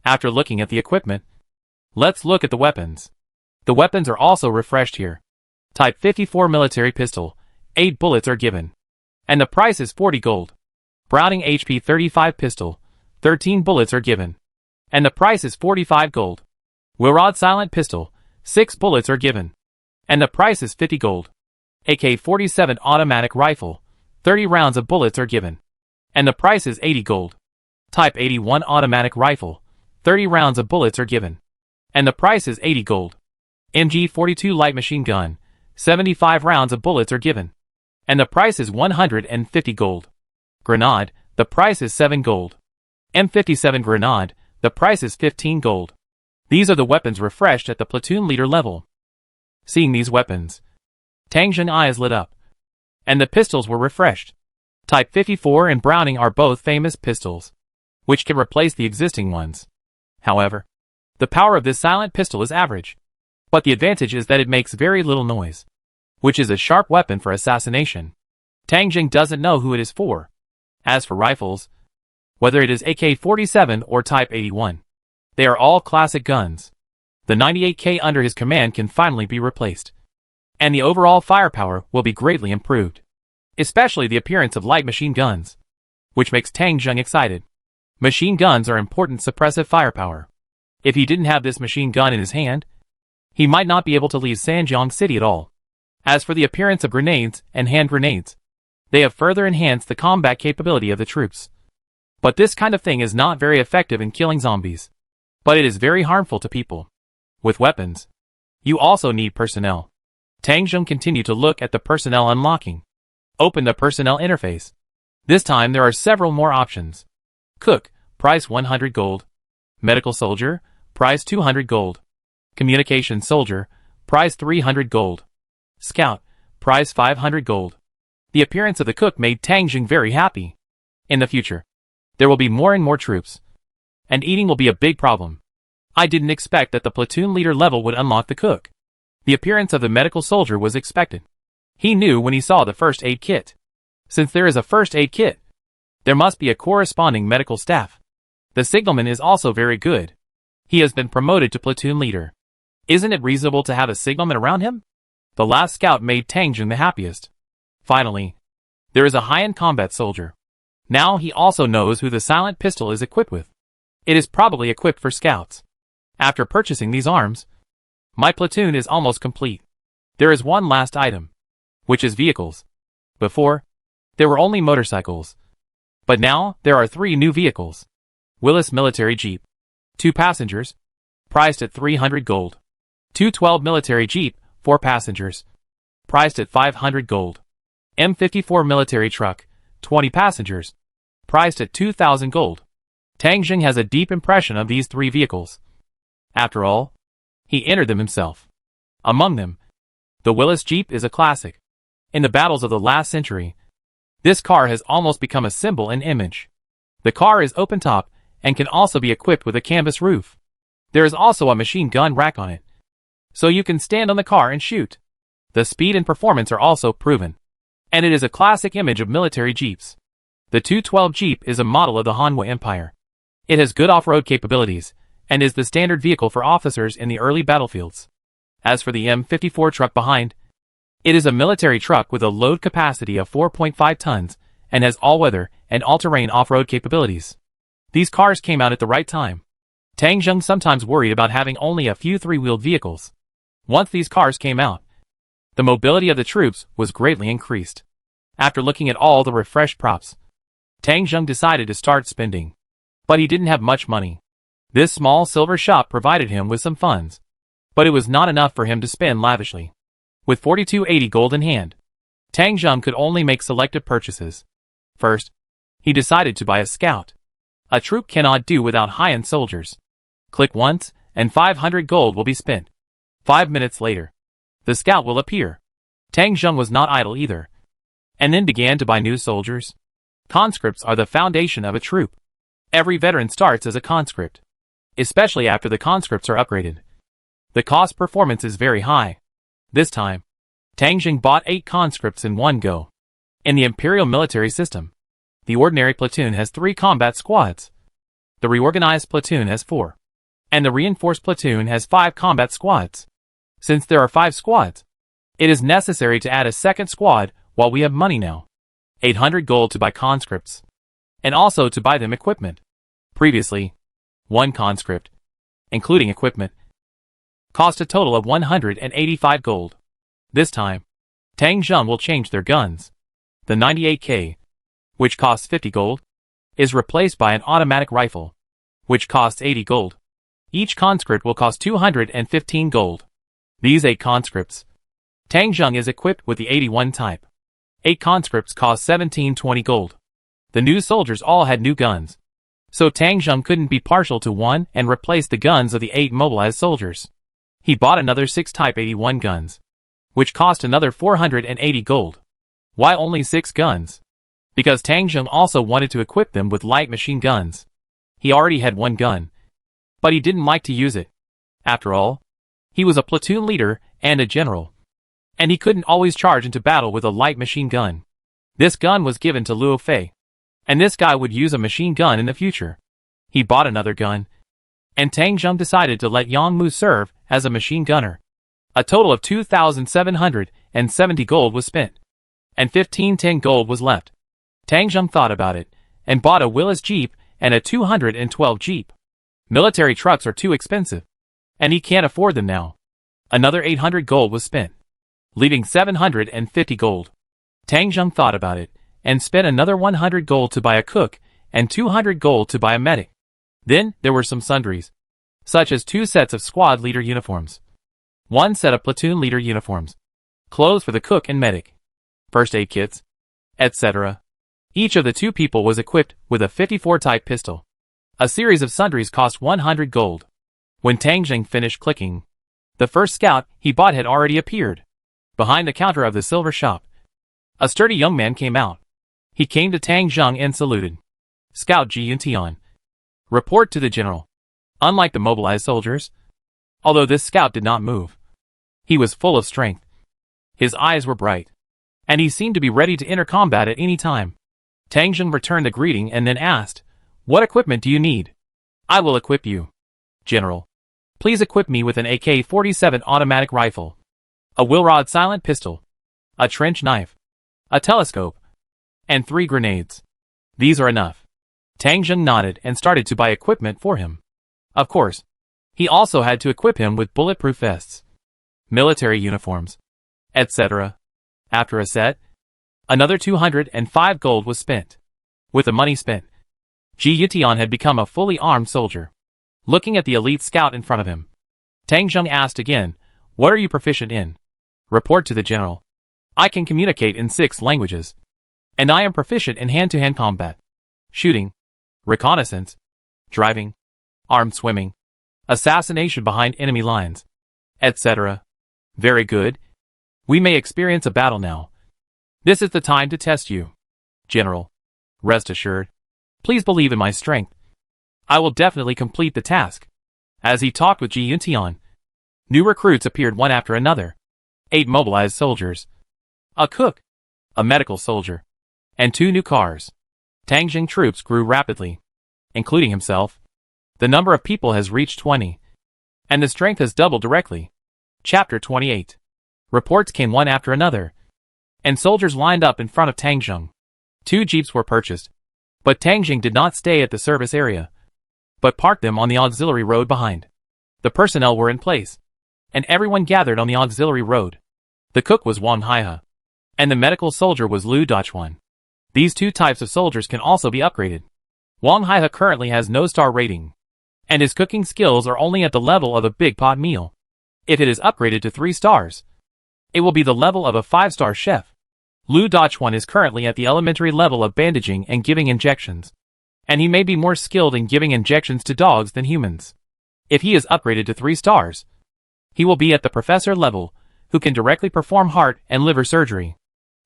After looking at the equipment, let's look at the weapons. The weapons are also refreshed here. Type 54 military pistol, 8 bullets are given, and the price is 40 gold. Browning HP 35 pistol, 13 bullets are given, and the price is 45 gold. Wilrod silent pistol, 6 bullets are given, and the price is 50 gold. AK-47 automatic rifle, 30 rounds of bullets are given, and the price is 80 gold. Type 81 automatic rifle, 30 rounds of bullets are given, and the price is 80 gold. MG-42 light machine gun, 75 rounds of bullets are given, and the price is 150 gold. Grenade, the price is 7 gold. M57 grenade, the price is 15 gold. These are the weapons refreshed at the platoon leader level. Seeing these weapons, Tang Zheng's eyes lit up, and the pistols were refreshed. Type 54 and Browning are both famous pistols, which can replace the existing ones. However, the power of this silent pistol is average, but the advantage is that it makes very little noise, which is a sharp weapon for assassination. Tang Zheng doesn't know who it is for. As for rifles, whether it is AK-47 or Type 81, they are all classic guns. The 98K under his command can finally be replaced, and the overall firepower will be greatly improved, especially the appearance of light machine guns, which makes Tang Zheng excited. Machine guns are important suppressive firepower. If he didn't have this machine gun in his hand, he might not be able to leave Sanjiang City at all. As for the appearance of grenades and hand grenades, they have further enhanced the combat capability of the troops. But this kind of thing is not very effective in killing zombies, but it is very harmful to people. With weapons, you also need personnel. Tang Zheng continued to look at the personnel unlocking. Open the personnel interface. This time there are several more options. Cook, price 100 gold. Medical soldier, price 200 gold. Communication soldier, price 300 gold. Scout, price 500 gold. The appearance of the cook made Tang Zheng very happy. In the future, there will be more and more troops, and eating will be a big problem. I didn't expect that the platoon leader level would unlock the cook. The appearance of the medical soldier was expected. He knew when he saw the first aid kit. Since there is a first aid kit, there must be a corresponding medical staff. The signalman is also very good. He has been promoted to platoon leader. Isn't it reasonable to have a signalman around him? The last scout made Tang Jun the happiest. Finally, there is a high-end combat soldier. Now he also knows who the silent pistol is equipped with. It is probably equipped for scouts. After purchasing these arms, my platoon is almost complete. There is one last item, which is vehicles. Before, there were only motorcycles. But now, there are 3 new vehicles. Willis military jeep. 2 passengers. Priced at 300 gold. 212 military jeep, 4 passengers. Priced at 500 gold. M54 military truck, 20 passengers. Priced at 2,000 gold. Tang Jun has a deep impression of these 3 vehicles. After all, he entered them himself. Among them, the Willis Jeep is a classic. In the battles of the last century, this car has almost become a symbol and image. The car is open top and can also be equipped with a canvas roof. There is also a machine gun rack on it, so you can stand on the car and shoot. The speed and performance are also proven, and it is a classic image of military jeeps. The 212 Jeep is a model of the Han Empire. It has good off-road capabilities, and is the standard vehicle for officers in the early battlefields. As for the M54 truck behind, it is a military truck with a load capacity of 4.5 tons, and has all-weather and all-terrain off-road capabilities. These cars came out at the right time. Tang Jun sometimes worried about having only a few 3-wheeled vehicles. Once these cars came out, the mobility of the troops was greatly increased. After looking at all the refreshed props, Tang Jun decided to start spending. But he didn't have much money. This small silver shop provided him with some funds, but it was not enough for him to spend lavishly. With 4280 gold in hand, Tang Jun could only make selective purchases. First, he decided to buy a scout. A troop cannot do without high-end soldiers. Click once, and 500 gold will be spent. 5 minutes later, the scout will appear. Tang Jun was not idle either, and then began to buy new soldiers. Conscripts are the foundation of a troop. Every veteran starts as a conscript, especially after the conscripts are upgraded. The cost performance is very high. This time, Tang Jun bought 8 conscripts in one go. In the imperial military system, the ordinary platoon has 3 combat squads. The reorganized platoon has 4. And the reinforced platoon has 5 combat squads. Since there are 5 squads, it is necessary to add a second squad while we have money now. 800 gold to buy conscripts, and also to buy them equipment. Previously, one conscript, including equipment, cost a total of 185 gold. This time, Tang Jun will change their guns. The 98K, which costs 50 gold, is replaced by an automatic rifle, which costs 80 gold. Each conscript will cost 215 gold. These 8 conscripts, Tang Jun is equipped with the 81 type. 8 conscripts cost 1720 gold. The new soldiers all had new guns, so Tang Jun couldn't be partial to one and replace the guns of the 8 mobilized soldiers. He bought another 6 Type 81 guns, which cost another 480 gold. Why only 6 guns? Because Tang Jun also wanted to equip them with light machine guns. He already had 1 gun, but he didn't like to use it. After all, he was a platoon leader and a general, and he couldn't always charge into battle with a light machine gun. This gun was given to Luo Fei, and this guy would use a machine gun in the future. He bought another gun, and Tang Jun decided to let Yang Mu serve as a machine gunner. A total of 2,770 gold was spent, and 1510 gold was left. Tang Jun thought about it, and bought a Willis Jeep and a 212 Jeep. Military trucks are too expensive, and he can't afford them now. Another 800 gold was spent, leaving 750 gold. Tang Jun thought about it, and spent another 100 gold to buy a cook, and 200 gold to buy a medic. Then, there were some sundries, such as 2 sets of squad leader uniforms, 1 set of platoon leader uniforms, clothes for the cook and medic, first aid kits, etc. Each of the 2 people was equipped with a 54 type pistol. A series of sundries cost 100 gold. When Tang Jun finished clicking, the first scout he bought had already appeared. Behind the counter of the silver shop, a sturdy young man came out. He came to Tang Jun and saluted. Scout Ji Yuntian. Report to the general. Unlike the mobilized soldiers, although this scout did not move, he was full of strength. His eyes were bright, and he seemed to be ready to enter combat at any time. Tang Jun returned the greeting and then asked, "What equipment do you need?" I will equip you. General, please equip me with an AK-47 automatic rifle, a Wilrod silent pistol, a trench knife, a telescope, and 3 grenades. These are enough. Tang Zheng nodded and started to buy equipment for him. Of course, he also had to equip him with bulletproof vests, military uniforms, etc. After a set, another 205 gold was spent. With the money spent, Reuniting had become a fully armed soldier. Looking at the elite scout in front of him, Tang Zheng asked again, "What are you proficient in?" Report to the general. I can communicate in 6 languages. And I am proficient in hand-to-hand combat, shooting, reconnaissance, driving, armed swimming, assassination behind enemy lines, etc. Very good. We may experience a battle now. This is the time to test you. General, rest assured. Please believe in my strength. I will definitely complete the task. As he talked with Reuniting, new recruits appeared one after another. 8 mobilized soldiers, a cook, a medical soldier, and 2 new cars. Tang Zheng troops grew rapidly, including himself. The number of people has reached 20, and the strength has doubled directly. Chapter 28. Reports came one after another, and soldiers lined up in front of Tang Zheng. 2 jeeps were purchased, but Tang Zheng did not stay at the service area, but parked them on the auxiliary road behind. The personnel were in place, and everyone gathered on the auxiliary road. The cook was Wang Haihe, and the medical soldier was Lu Dachuan. These 2 types of soldiers can also be upgraded. Wang Haihe currently has no star rating, and his cooking skills are only at the level of a big pot meal. If it is upgraded to 3 stars, it will be the level of a 5-star chef. Lu Dachuan is currently at the elementary level of bandaging and giving injections, and he may be more skilled in giving injections to dogs than humans. If he is upgraded to 3 stars, he will be at the professor level, who can directly perform heart and liver surgery.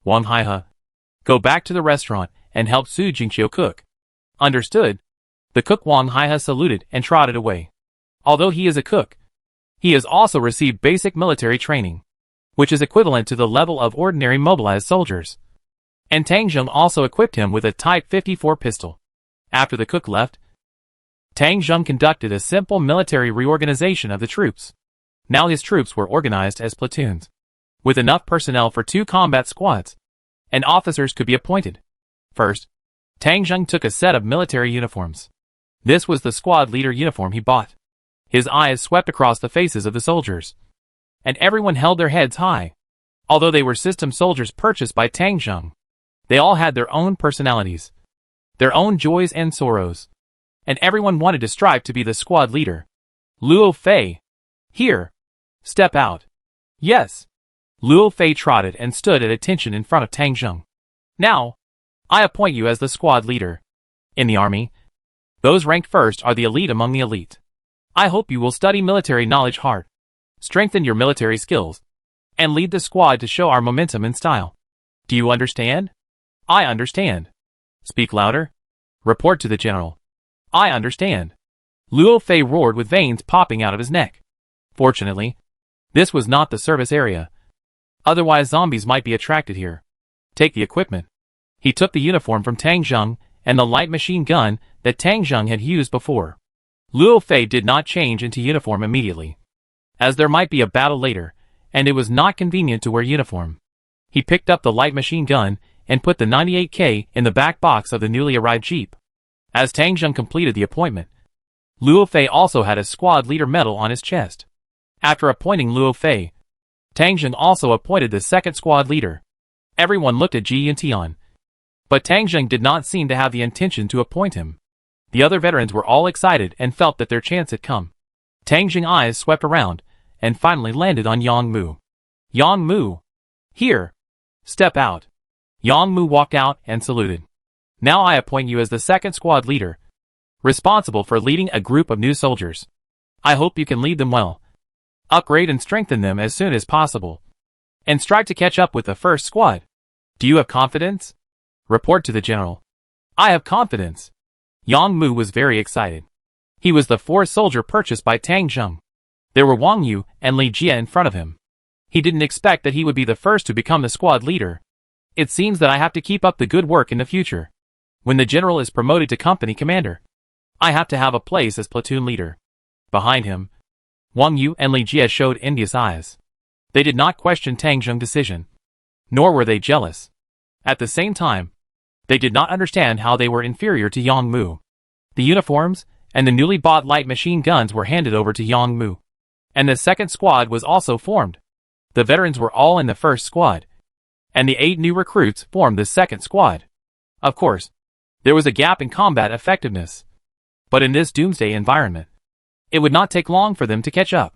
Wang Haihe, go back to the restaurant and help Su Jingqiu cook. Understood. The cook Wang Haihe saluted and trotted away. Although he is a cook, he has also received basic military training, which is equivalent to the level of ordinary mobilized soldiers. And Tang Zheng also equipped him with a Type 54 pistol. After the cook left, Tang Zheng conducted a simple military reorganization of the troops. Now his troops were organized as platoons, with enough personnel for 2 combat squads, and officers could be appointed. First, Tang Zheng took a set of military uniforms. This was the squad leader uniform he bought. His eyes swept across the faces of the soldiers, and everyone held their heads high. Although they were system soldiers purchased by Tang Zheng, they all had their own personalities, their own joys and sorrows, and everyone wanted to strive to be the squad leader. Luo Fei, here, step out. Yes. Luo Fei trotted and stood at attention in front of Tang Zheng. Now, I appoint you as the squad leader. In the army, those ranked first are the elite among the elite. I hope you will study military knowledge hard, strengthen your military skills, and lead the squad to show our momentum and style. Do you understand? I understand. Speak louder. Report to the general. I understand. Luo Fei roared with veins popping out of his neck. Fortunately, this was not the service area. Otherwise zombies might be attracted here. Take the equipment. He took the uniform from Tang Zheng and the light machine gun that Tang Zheng had used before. Luo Fei did not change into uniform immediately, as there might be a battle later, and it was not convenient to wear uniform. He picked up the light machine gun and put the 98K in the back box of the newly arrived jeep. As Tang Zheng completed the appointment, Luo Fei also had a squad leader medal on his chest. After appointing Luo Fei, Tang Zheng also appointed the second squad leader. Everyone looked at Reuniting, but Tang Zheng did not seem to have the intention to appoint him. The other veterans were all excited and felt that their chance had come. Tang Zheng's eyes swept around and finally landed on Yang Mu. Yang Mu, here, step out. Yang Mu walked out and saluted. Now I appoint you as the second squad leader, responsible for leading a group of new soldiers. I hope you can lead them well. Upgrade and strengthen them as soon as possible, and strive to catch up with the first squad. Do you have confidence? Report to the general. I have confidence. Yang Mu was very excited. He was the 4th soldier purchased by Tang Zheng. There were Wang Yu and Li Jie in front of him. He didn't expect that he would be the first to become the squad leader. It seems that I have to keep up the good work in the future, when the general is promoted to company commander. I have to have a place as platoon leader. Behind him, Wang Yu and Li Jie showed envious eyes. They did not question Tang Zheng's decision, nor were they jealous. At the same time, they did not understand how they were inferior to Yang Mu. The uniforms and the newly bought light machine guns were handed over to Yang Mu, and the second squad was also formed. The veterans were all in the first squad, and the 8 new recruits formed the second squad. Of course, there was a gap in combat effectiveness, but in this Doomsday environment, it would not take long for them to catch up.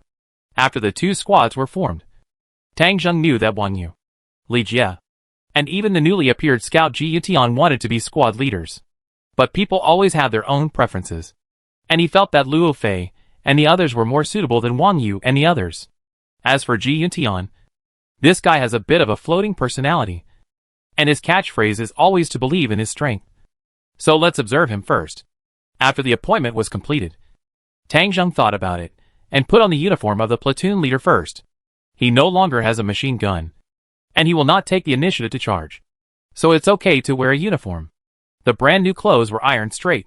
After the 2 squads were formed, Tang Zheng knew that Wang Yu, Li Jie, and even the newly appeared scout Ji Yutian wanted to be squad leaders. But people always have their own preferences, and he felt that Luo Fei and the others were more suitable than Wang Yu and the others. As for Ji Yutian, this guy has a bit of a floating personality, and his catchphrase is always to believe in his strength. So let's observe him first. After the appointment was completed, Tang Zheng thought about it, and put on the uniform of the platoon leader first. He no longer has a machine gun, and he will not take the initiative to charge. So it's okay to wear a uniform. The brand new clothes were ironed straight,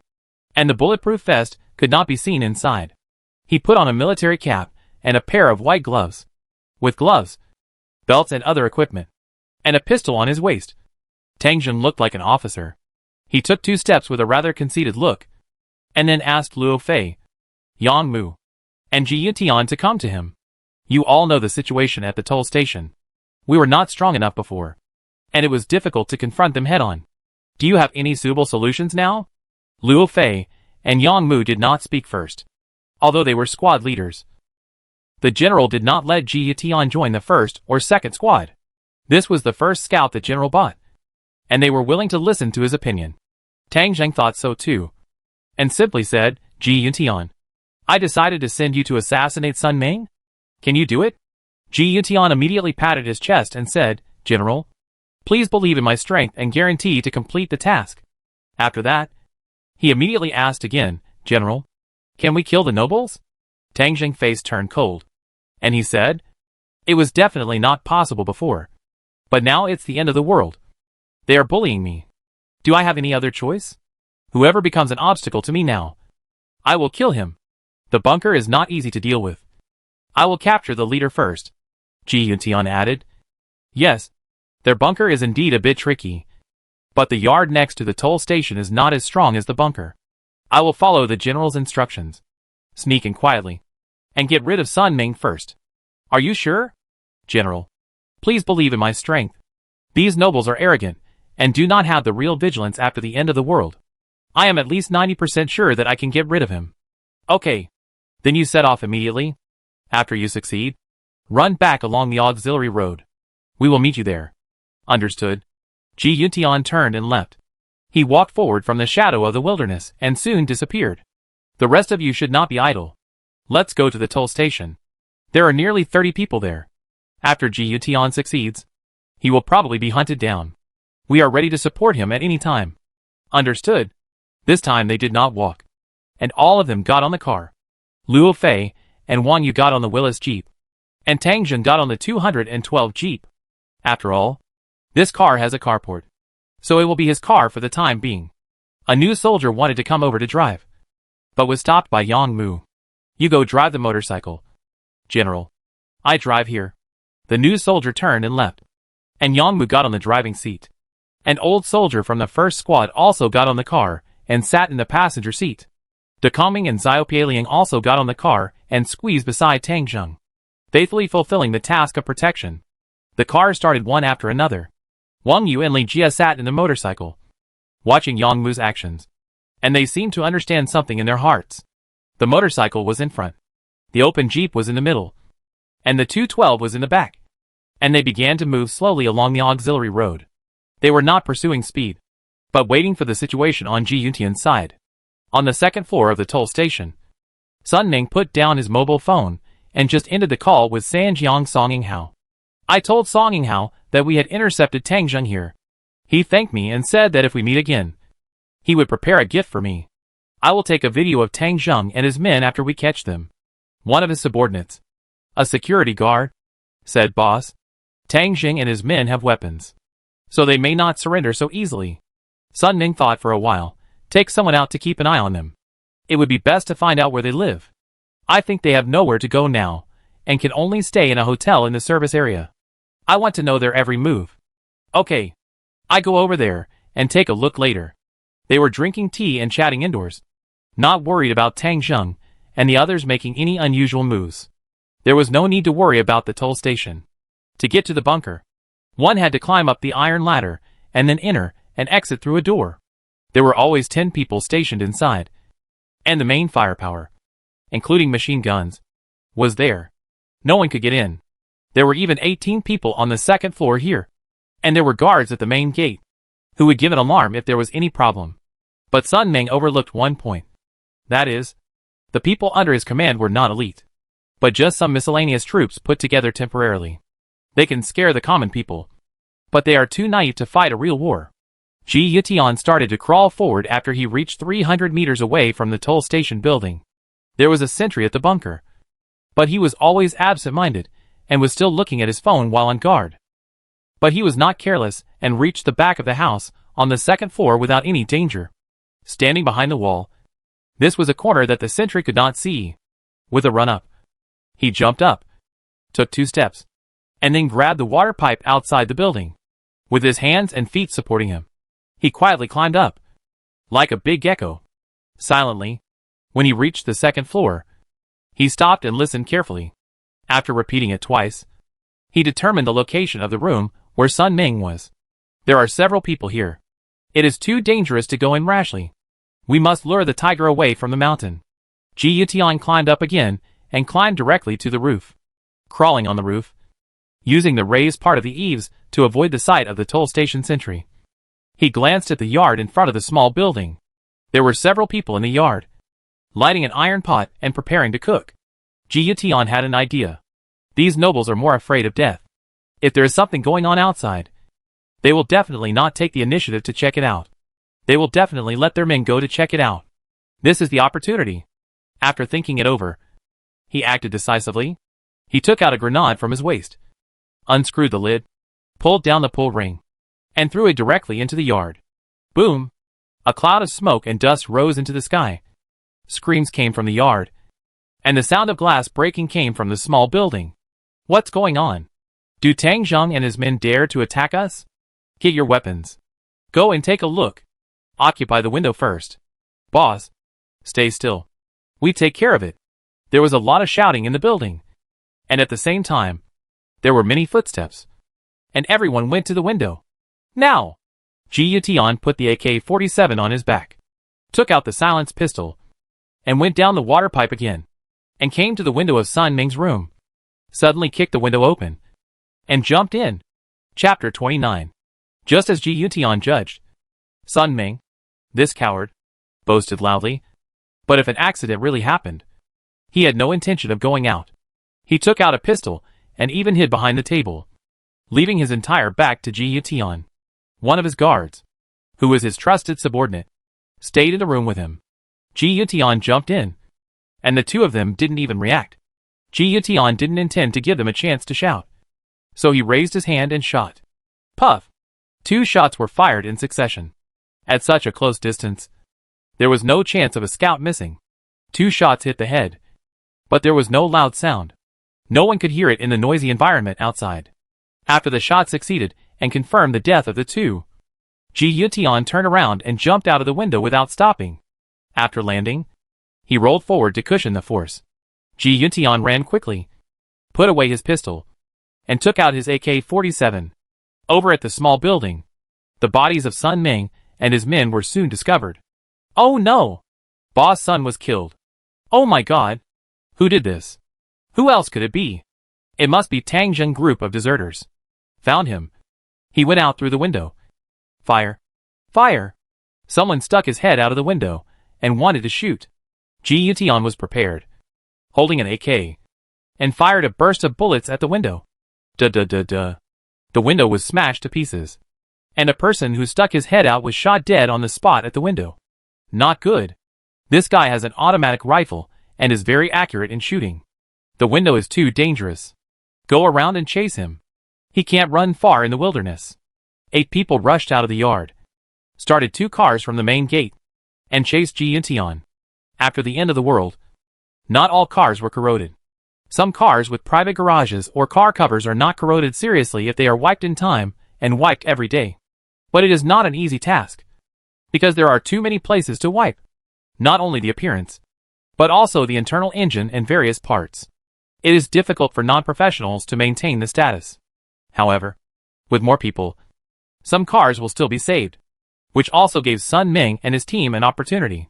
and the bulletproof vest could not be seen inside. He put on a military cap and a pair of white gloves, with gloves, belts and other equipment, and a pistol on his waist. Tang Zheng looked like an officer. He took 2 steps with a rather conceited look, and then asked Luo Fei, Yang Mu, and Ji Yutian to come to him. You all know the situation at the toll station. We were not strong enough before, and it was difficult to confront them head-on. Do you have any suitable solutions now? Luo Fei and Yang Mu did not speak first, although they were squad leaders. The general did not let Ji Yutian join the first or second squad. This was the first scout the general bought, and they were willing to listen to his opinion. Tang Zheng thought so too, and simply said, Ji Yutian, I decided to send you to assassinate Sun Ming? Can you do it? Ji Yutian immediately patted his chest and said, General, please believe in my strength and guarantee to complete the task. After that, he immediately asked again, General, can we kill the nobles? Tang Zheng's face turned cold, and he said, it was definitely not possible before, but now it's the end of the world. They are bullying me. Do I have any other choice? Whoever becomes an obstacle to me now, I will kill him. The bunker is not easy to deal with. I will capture the leader first. Ji Yutian added. Yes, their bunker is indeed a bit tricky, but the yard next to the toll station is not as strong as the bunker. I will follow the general's instructions. Sneak in quietly, and get rid of Sun Ming first. Are you sure? General, please believe in my strength. These nobles are arrogant, and do not have the real vigilance after the end of the world. I am at least 90% sure that I can get rid of him. Okay. Then you set off immediately. After you succeed, run back along the auxiliary road. We will meet you there. Understood. Ji Yutian turned and left. He walked forward from the shadow of the wilderness and soon disappeared. The rest of you should not be idle. Let's go to the toll station. There are nearly 30 people there. After Ji Yutian succeeds, he will probably be hunted down. We are ready to support him at any time. Understood. This time they did not walk, and all of them got on the car. Luo Fei and Wang Yu got on the Willis Jeep, and Tang Zheng got on the 212 Jeep. After all, this car has a carport, so it will be his car for the time being. A new soldier wanted to come over to drive, but was stopped by Yang Mu. You go drive the motorcycle. General, I drive here. The new soldier turned and left, and Yang Mu got on the driving seat. An old soldier from the first squad also got on the car and sat in the passenger seat. De Coming and Xiaopieliang also got on the car and squeezed beside Tang Zheng, faithfully fulfilling the task of protection. The cars started one after another. Wang Yu and Li Jie sat in the motorcycle, watching Yang Mu's actions, and they seemed to understand something in their hearts. The motorcycle was in front, the open jeep was in the middle, and the 212 was in the back, and they began to move slowly along the auxiliary road. They were not pursuing speed, but waiting for the situation on Ji Yutian's side. On the second floor of the toll station, Sun Ming put down his mobile phone and just ended the call with Sanjiang Songinghao. I told Songinghao that we had intercepted Tang Zheng here. He thanked me and said that if we meet again, he would prepare a gift for me. I will take a video of Tang Zheng and his men after we catch them. One of his subordinates, a security guard, said, Boss, Tang Zheng and his men have weapons, so they may not surrender so easily. Sun Ming thought for a while. Take someone out to keep an eye on them. It would be best to find out where they live. I think they have nowhere to go now, and can only stay in a hotel in the service area. I want to know their every move. Okay. I go over there, and take a look later. They were drinking tea and chatting indoors, not worried about Tang Zheng and the others making any unusual moves. There was no need to worry about the toll station. To get to the bunker, one had to climb up the iron ladder, and then enter and exit through a door. There were always 10 people stationed inside, and the main firepower, including machine guns, was there. No one could get in. There were even 18 people on the second floor here, and there were guards at the main gate, who would give an alarm if there was any problem. But Sun Ming overlooked one point. That is, the people under his command were not elite, but just some miscellaneous troops put together temporarily. They can scare the common people, but they are too naive to fight a real war. Ji Yutian started to crawl forward after he reached 300 meters away from the toll station building. There was a sentry at the bunker, but he was always absent-minded and was still looking at his phone while on guard. But he was not careless and reached the back of the house on the second floor without any danger. Standing behind the wall, this was a corner that the sentry could not see. With a run-up, he jumped up, took 2 steps, and then grabbed the water pipe outside the building. With his hands and feet supporting him, he quietly climbed up, like a big gecko. Silently, when he reached the second floor, he stopped and listened carefully. After repeating it twice, he determined the location of the room where Sun Ming was. There are several people here. It is too dangerous to go in rashly. We must lure the tiger away from the mountain. Ji Yutian climbed up again and climbed directly to the roof. Crawling on the roof, using the raised part of the eaves to avoid the sight of the toll station sentry, he glanced at the yard in front of the small building. There were several people in the yard, lighting an iron pot and preparing to cook. Ji Yutian had an idea. These nobles are more afraid of death. If there is something going on outside, they will definitely not take the initiative to check it out. They will definitely let their men go to check it out. This is the opportunity. After thinking it over, he acted decisively. He took out a grenade from his waist, unscrewed the lid, pulled down the pull ring, and threw it directly into the yard. Boom! A cloud of smoke and dust rose into the sky. Screams came from the yard, and the sound of glass breaking came from the small building. What's going on? Do Tang Zheng and his men dare to attack us? Get your weapons. Go and take a look. Occupy the window first. Boss, stay still. We take care of it. There was a lot of shouting in the building, and at the same time, there were many footsteps, and everyone went to the window. Now! Ji Yutian put the AK-47 on his back, took out the silenced pistol, and went down the water pipe again, and came to the window of Sun Ming's room. Suddenly kicked the window open, and jumped in. Chapter 29. Just as Ji Yutian judged, Sun Ming, this coward, boasted loudly. But if an accident really happened, he had no intention of going out. He took out a pistol, and even hid behind the table, leaving his entire back to Ji Yutian. One of his guards, who was his trusted subordinate, stayed in the room with him. Ji Yutian jumped in, and the two of them didn't even react. Ji Yutian didn't intend to give them a chance to shout, so he raised his hand and shot. Puff! 2 shots were fired in succession. At such a close distance, there was no chance of a scout missing. 2 shots hit the head, but there was no loud sound. No one could hear it in the noisy environment outside. After the shot succeeded and confirmed the death of the 2, Ji Yutian turned around and jumped out of the window without stopping. After landing, he rolled forward to cushion the force. Ji Yutian ran quickly, put away his pistol, and took out his AK-47. Over at the small building, the bodies of Sun Ming and his men were soon discovered. Oh no! Boss Sun was killed. Oh my god! Who did this? Who else could it be? It must be Tang Zheng group of deserters. Found him. He went out through the window. Fire! Fire! Someone stuck his head out of the window and wanted to shoot. Ji Yutian was prepared, holding an AK, and fired a burst of bullets at the window. Duh. The window was smashed to pieces, and a person who stuck his head out was shot dead on the spot at the window. Not good. This guy has an automatic rifle and is very accurate in shooting. The window is too dangerous. Go around and chase him. He can't run far in the wilderness. 8 people rushed out of the yard, started 2 cars from the main gate, and chased Ji Yutian. After the end of the world, not all cars were corroded. Some cars with private garages or car covers are not corroded seriously if they are wiped in time and wiped every day. But it is not an easy task, because there are too many places to wipe. Not only the appearance, but also the internal engine and various parts. It is difficult for non-professionals to maintain the status. However, with more people, some cars will still be saved, which also gave Sun Ming and his team an opportunity.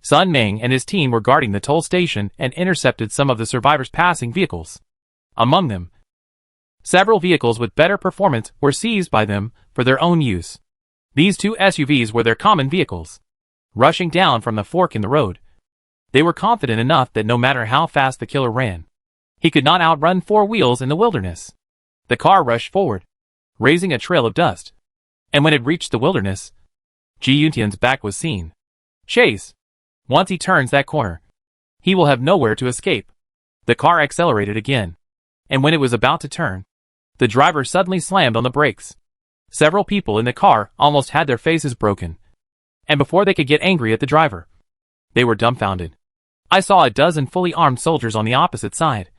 Sun Ming and his team were guarding the toll station and intercepted some of the survivors' passing vehicles. Among them, several vehicles with better performance were seized by them for their own use. These two SUVs were their common vehicles. Rushing down from the fork in the road, they were confident enough that no matter how fast the killer ran, he could not outrun four wheels in the wilderness. The car rushed forward, raising a trail of dust. And when it reached the wilderness, Reuniting's back was seen. Chase! Once he turns that corner, he will have nowhere to escape. The car accelerated again, and when it was about to turn, the driver suddenly slammed on the brakes. Several people in the car almost had their faces broken, and before they could get angry at the driver, they were dumbfounded. I saw a dozen fully armed soldiers on the opposite side,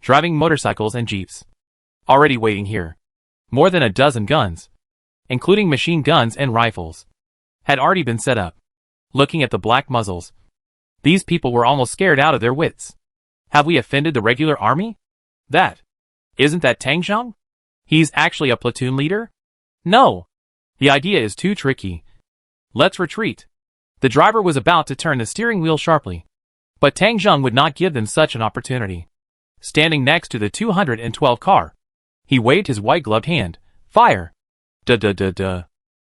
driving motorcycles and jeeps, already waiting here. More than a dozen guns, including machine guns and rifles, had already been set up. Looking at the black muzzles, these people were almost scared out of their wits. Have we offended the regular army? Isn't that Tang Zhang? He's actually a platoon leader? No. The idea is too tricky. Let's retreat. The driver was about to turn the steering wheel sharply, but Tang Zhang would not give them such an opportunity. Standing next to the 212 car, he waved his white-gloved hand. Fire! Duh.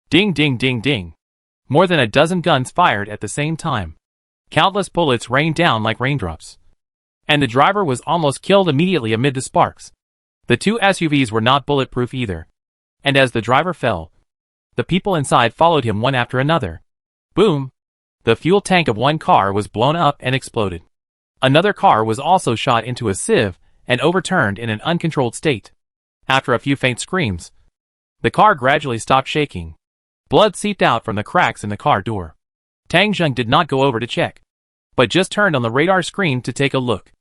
Ding ding ding ding. More than a dozen guns fired at the same time. Countless bullets rained down like raindrops, and the driver was almost killed immediately amid the sparks. The two SUVs were not bulletproof either, and as the driver fell, the people inside followed him one after another. Boom! The fuel tank of one car was blown up and exploded. Another car was also shot into a sieve and overturned in an uncontrolled state. After a few faint screams, the car gradually stopped shaking. Blood seeped out from the cracks in the car door. Tang Zhang did not go over to check, but just turned on the radar screen to take a look.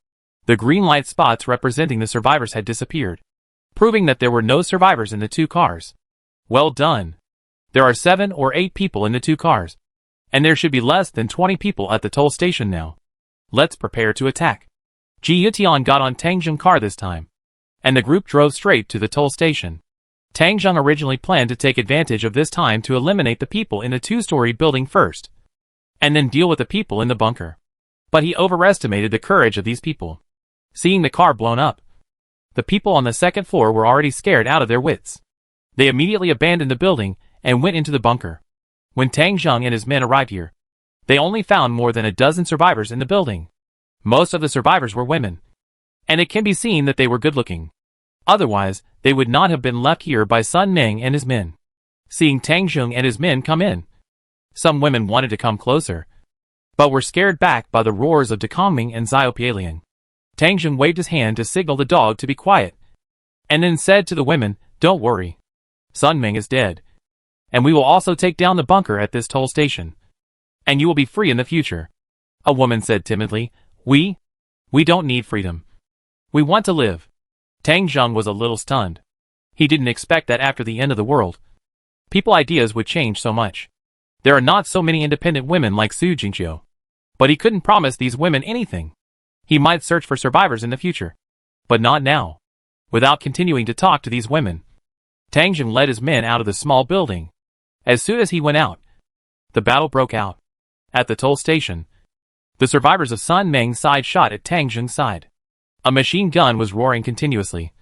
The green light spots representing the survivors had disappeared, proving that there were no survivors in the two cars. Well done. There are 7 or 8 people in the two cars, and there should be less than 20 people at the toll station now. Let's prepare to attack. Reuniting got on Tang Zhang's car this time, and the group drove straight to the toll station. Tang Zhang originally planned to take advantage of this time to eliminate the people in the two-story building first, and then deal with the people in the bunker. But he overestimated the courage of these people. Seeing the car blown up, the people on the second floor were already scared out of their wits. They immediately abandoned the building and went into the bunker. When Tang Zhang and his men arrived here, they only found more than a dozen survivors in the building. Most of the survivors were women, and it can be seen that they were good-looking. Otherwise, they would not have been left here by Sun Ming and his men. Seeing Tang Zhang and his men come in, some women wanted to come closer, but were scared back by the roars of Dekongming and Xiaopieliang. Tang Zhang waved his hand to signal the dog to be quiet, and then said to the women, "Don't worry. Sun Ming is dead, and we will also take down the bunker at this toll station, and you will be free in the future." A woman said timidly, We don't need freedom. We want to live." Tang Zhang was a little stunned. He didn't expect that after the end of the world, people's ideas would change so much. There are not so many independent women like Su Jingqiu, but he couldn't promise these women anything. He might search for survivors in the future, but not now. Without continuing to talk to these women, Tang Zhang led his men out of the small building. As soon as he went out, the battle broke out. At the toll station, the survivors of Sun Ming's side shot at Tang Zhang's side. A machine gun was roaring continuously,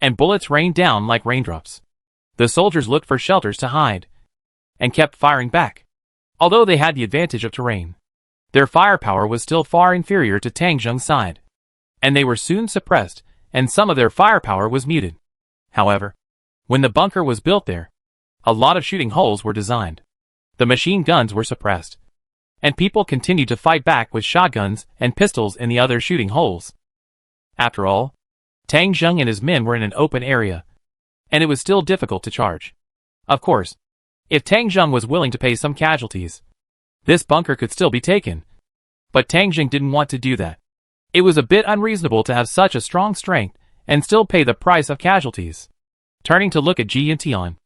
and bullets rained down like raindrops. The soldiers looked for shelters to hide, and kept firing back. Although they had the advantage of terrain, their firepower was still far inferior to Tang Zhang's side, and they were soon suppressed, and some of their firepower was muted. However, when the bunker was built there, a lot of shooting holes were designed. The machine guns were suppressed, and people continued to fight back with shotguns and pistols in the other shooting holes. After all, Tang Zhang and his men were in an open area, and it was still difficult to charge. Of course, if Tang Zhang was willing to pay some casualties, this bunker could still be taken. But Tang Jing didn't want to do that. It was a bit unreasonable to have such a strong strength and still pay the price of casualties. Turning to look at Ji Yuntian,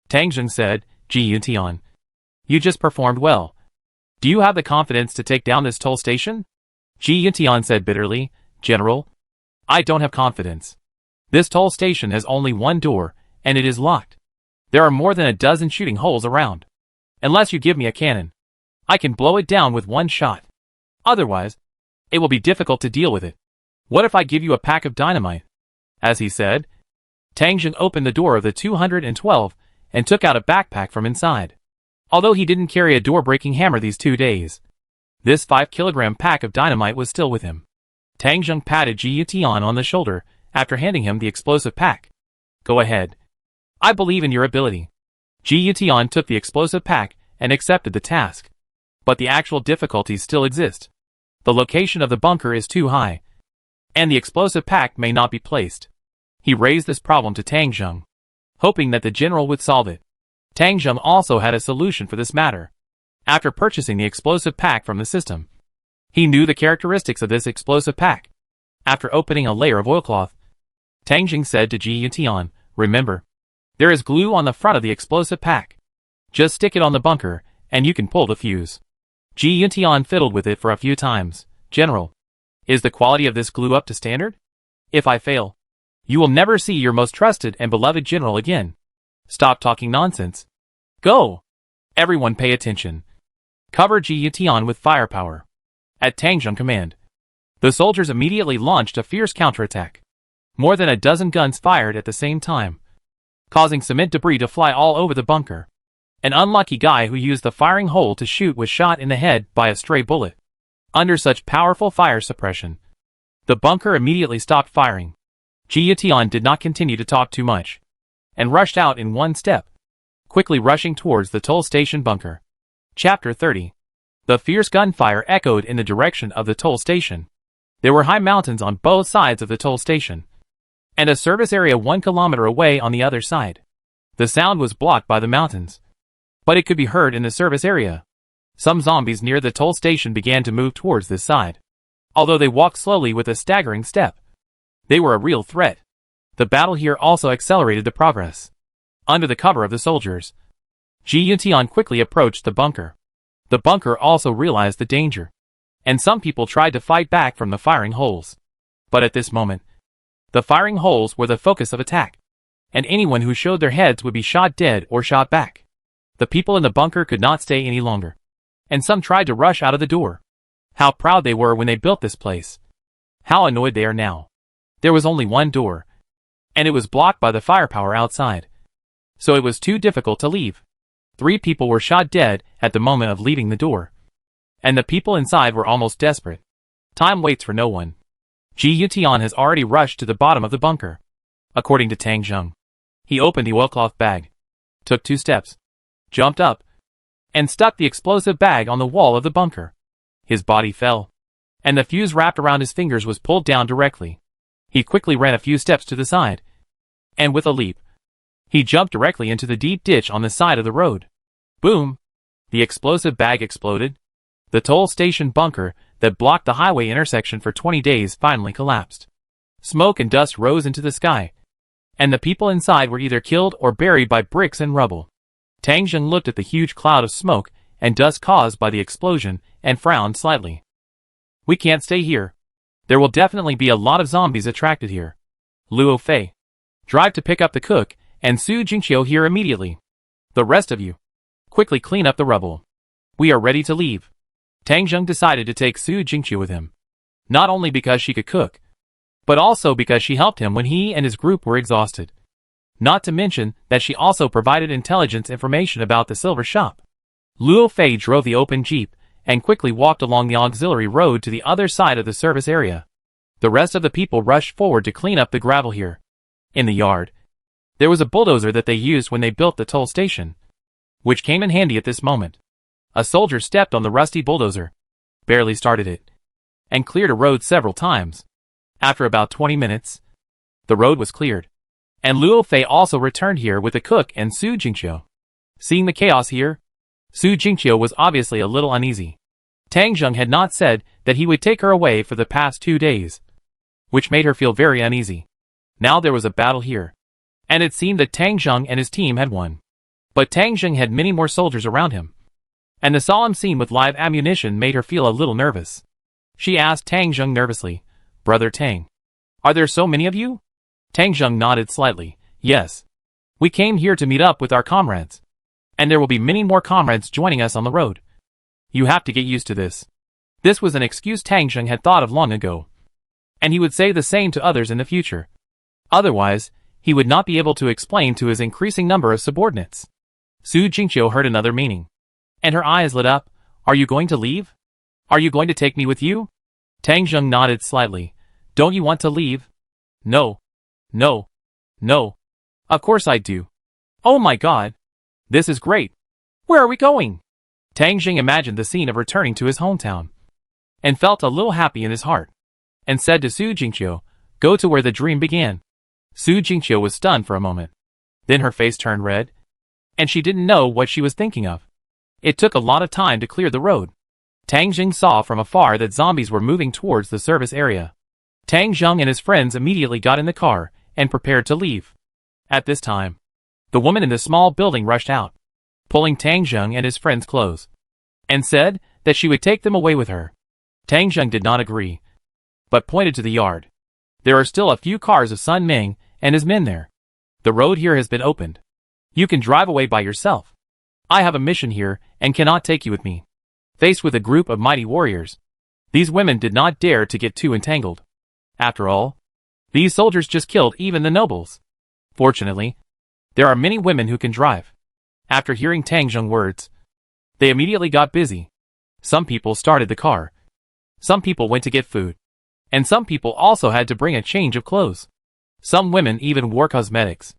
Tang Jing said, "Ji Yuntian, you just performed well. Do you have the confidence to take down this toll station?" Ji Yuntian said bitterly, "General, I don't have confidence. This toll station has only one door, and it is locked. There are more than a dozen shooting holes around. Unless you give me a cannon, I can blow it down with one shot. Otherwise, it will be difficult to deal with it. What if I give you a pack of dynamite?" As he said, Tang Jing opened the door of the 212 and took out a backpack from inside. Although he didn't carry a door-breaking hammer these 2 days, this 5-kilogram pack of dynamite was still with him. Tang Jing patted Ji Yuntian on the shoulder after handing him the explosive pack. "Go ahead. I believe in your ability." Ji Yuntian took the explosive pack and accepted the task. But the actual difficulties still exist. The location of the bunker is too high, and the explosive pack may not be placed. He raised this problem to Tang Jing, hoping that the general would solve it. Tang Jing also had a solution for this matter. After purchasing the explosive pack from the system, he knew the characteristics of this explosive pack. After opening a layer of oilcloth, Tang Jing said to Ji Yuntian, "Remember, there is glue on the front of the explosive pack. Just stick it on the bunker, and you can pull the fuse." Ji Yuntian fiddled with it for a few times. "General, is the quality of this glue up to standard? If I fail, you will never see your most trusted and beloved general again. Stop talking nonsense. Go! Everyone pay attention. Cover Ji Yuntian with firepower." At Tang Jing's command, the soldiers immediately launched a fierce counterattack. More than a dozen guns fired at the same time, causing cement debris to fly all over the bunker. An unlucky guy who used the firing hole to shoot was shot in the head by a stray bullet. Under such powerful fire suppression, the bunker immediately stopped firing. Ji Yuntian did not continue to talk too much, and rushed out in one step, quickly rushing towards the toll station bunker. Chapter 30. The fierce gunfire echoed in the direction of the toll station. There were high mountains on both sides of the toll station, and a service area 1 kilometer away on the other side. The sound was blocked by the mountains, but it could be heard in the service area. Some zombies near the toll station began to move towards this side. Although they walked slowly with a staggering step, they were a real threat. The battle here also accelerated the progress. Under the cover of the soldiers, Ji Yuntian quickly approached the bunker. The bunker also realized the danger, and some people tried to fight back from the firing holes. But at this moment, the firing holes were the focus of attack, and anyone who showed their heads would be shot dead or shot back. The people in the bunker could not stay any longer, and some tried to rush out of the door. How proud they were when they built this place. How annoyed they are now. There was only one door, and it was blocked by the firepower outside, so it was too difficult to leave. 3 people were shot dead at the moment of leaving the door, and the people inside were almost desperate. Time waits for no one. Ji Yuntian has already rushed to the bottom of the bunker. According to Tang Jing, he opened the oilcloth bag, took 2 steps, jumped up, and stuck the explosive bag on the wall of the bunker. His body fell, and the fuse wrapped around his fingers was pulled down directly. He quickly ran a few steps to the side, and with a leap, he jumped directly into the deep ditch on the side of the road. Boom! The explosive bag exploded. The toll station bunker that blocked the highway intersection for 20 days finally collapsed. Smoke and dust rose into the sky, and the people inside were either killed or buried by bricks and rubble. Tang Jing looked at the huge cloud of smoke and dust caused by the explosion and frowned slightly. "We can't stay here. There will definitely be a lot of zombies attracted here. Luo Fei, drive to pick up the cook, and Su Jingqiu here immediately. The rest of you, quickly clean up the rubble. We are ready to leave." Tang Jing decided to take Su Jingqiu with him, not only because she could cook, but also because she helped him when he and his group were exhausted. Not to mention that she also provided intelligence information about the silver shop. Luo Fei drove the open jeep and quickly walked along the auxiliary road to the other side of the service area. The rest of the people rushed forward to clean up the gravel here. In the yard, there was a bulldozer that they used when they built the toll station, which came in handy at this moment. A soldier stepped on the rusty bulldozer, barely started it, and cleared a road several times. After about 20 minutes, the road was cleared, and Luo Fei also returned here with the cook and Su Jingqiu. Seeing the chaos here, Su Jingqiu was obviously a little uneasy. Tang Zheng had not said that he would take her away for the past 2 days, which made her feel very uneasy. Now there was a battle here, and it seemed that Tang Zheng and his team had won. But Tang Zheng had many more soldiers around him, and the solemn scene with live ammunition made her feel a little nervous. She asked Tang Zheng nervously, "Brother Tang, are there so many of you?" Tang Zheng nodded slightly. "Yes. We came here to meet up with our comrades, and there will be many more comrades joining us on the road. You have to get used to this." This was an excuse Tang Zheng had thought of long ago, and he would say the same to others in the future. Otherwise, he would not be able to explain to his increasing number of subordinates. Su Jingqiu heard another meaning, and her eyes lit up. "Are you going to leave? Are you going to take me with you?" Tang Zheng nodded slightly. "Don't you want to leave?" No. No. No. Of course I do. Oh my god. This is great. Where are we going? Tang Zheng imagined the scene of returning to his hometown, and felt a little happy in his heart, and said to Su Jingqiu, "Go to where the dream began." Su Jingqiu was stunned for a moment. Then her face turned red, and she didn't know what she was thinking of. It took a lot of time to clear the road. Tang Zheng saw from afar that zombies were moving towards the service area. Tang Zheng and his friends immediately got in the car and prepared to leave. At this time, the woman in the small building rushed out, pulling Tang Zheng and his friends close, and said that she would take them away with her. Tang Zheng did not agree, but pointed to the yard. "There are still a few cars of Sun Ming and his men there. The road here has been opened. You can drive away by yourself. I have a mission here and cannot take you with me." Faced with a group of mighty warriors, these women did not dare to get too entangled. After all, these soldiers just killed even the nobles. Fortunately, there are many women who can drive. After hearing Tang Zheng's words, they immediately got busy. Some people started the car. Some people went to get food. And some people also had to bring a change of clothes. Some women even wore cosmetics.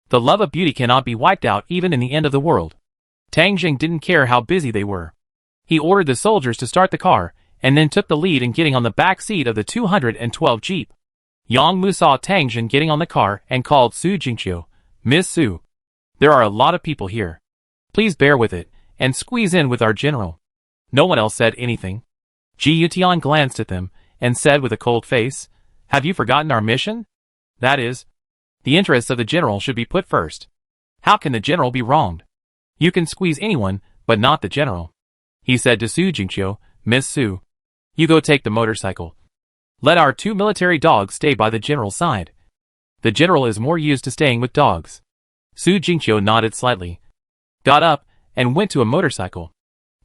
The love of beauty cannot be wiped out even in the end of the world. Tang Zheng didn't care how busy they were. He ordered the soldiers to start the car, and then took the lead in getting on the back seat of the 212 Jeep. Yang Mu saw Tang Zheng getting on the car and called Su Jingqiu, "Miss Su, there are a lot of people here. Please bear with it, and squeeze in with our general." No one else said anything. Ji Yutian glanced at them, and said with a cold face, "Have you forgotten our mission? That is, the interests of the general should be put first. How can the general be wronged? You can squeeze anyone, but not the general." He said to Su Jingqiu, "Miss Su, you go take the motorcycle. Let our 2 military dogs stay by the general's side. The general is more used to staying with dogs." Su Jingqiu nodded slightly, got up, and went to a motorcycle.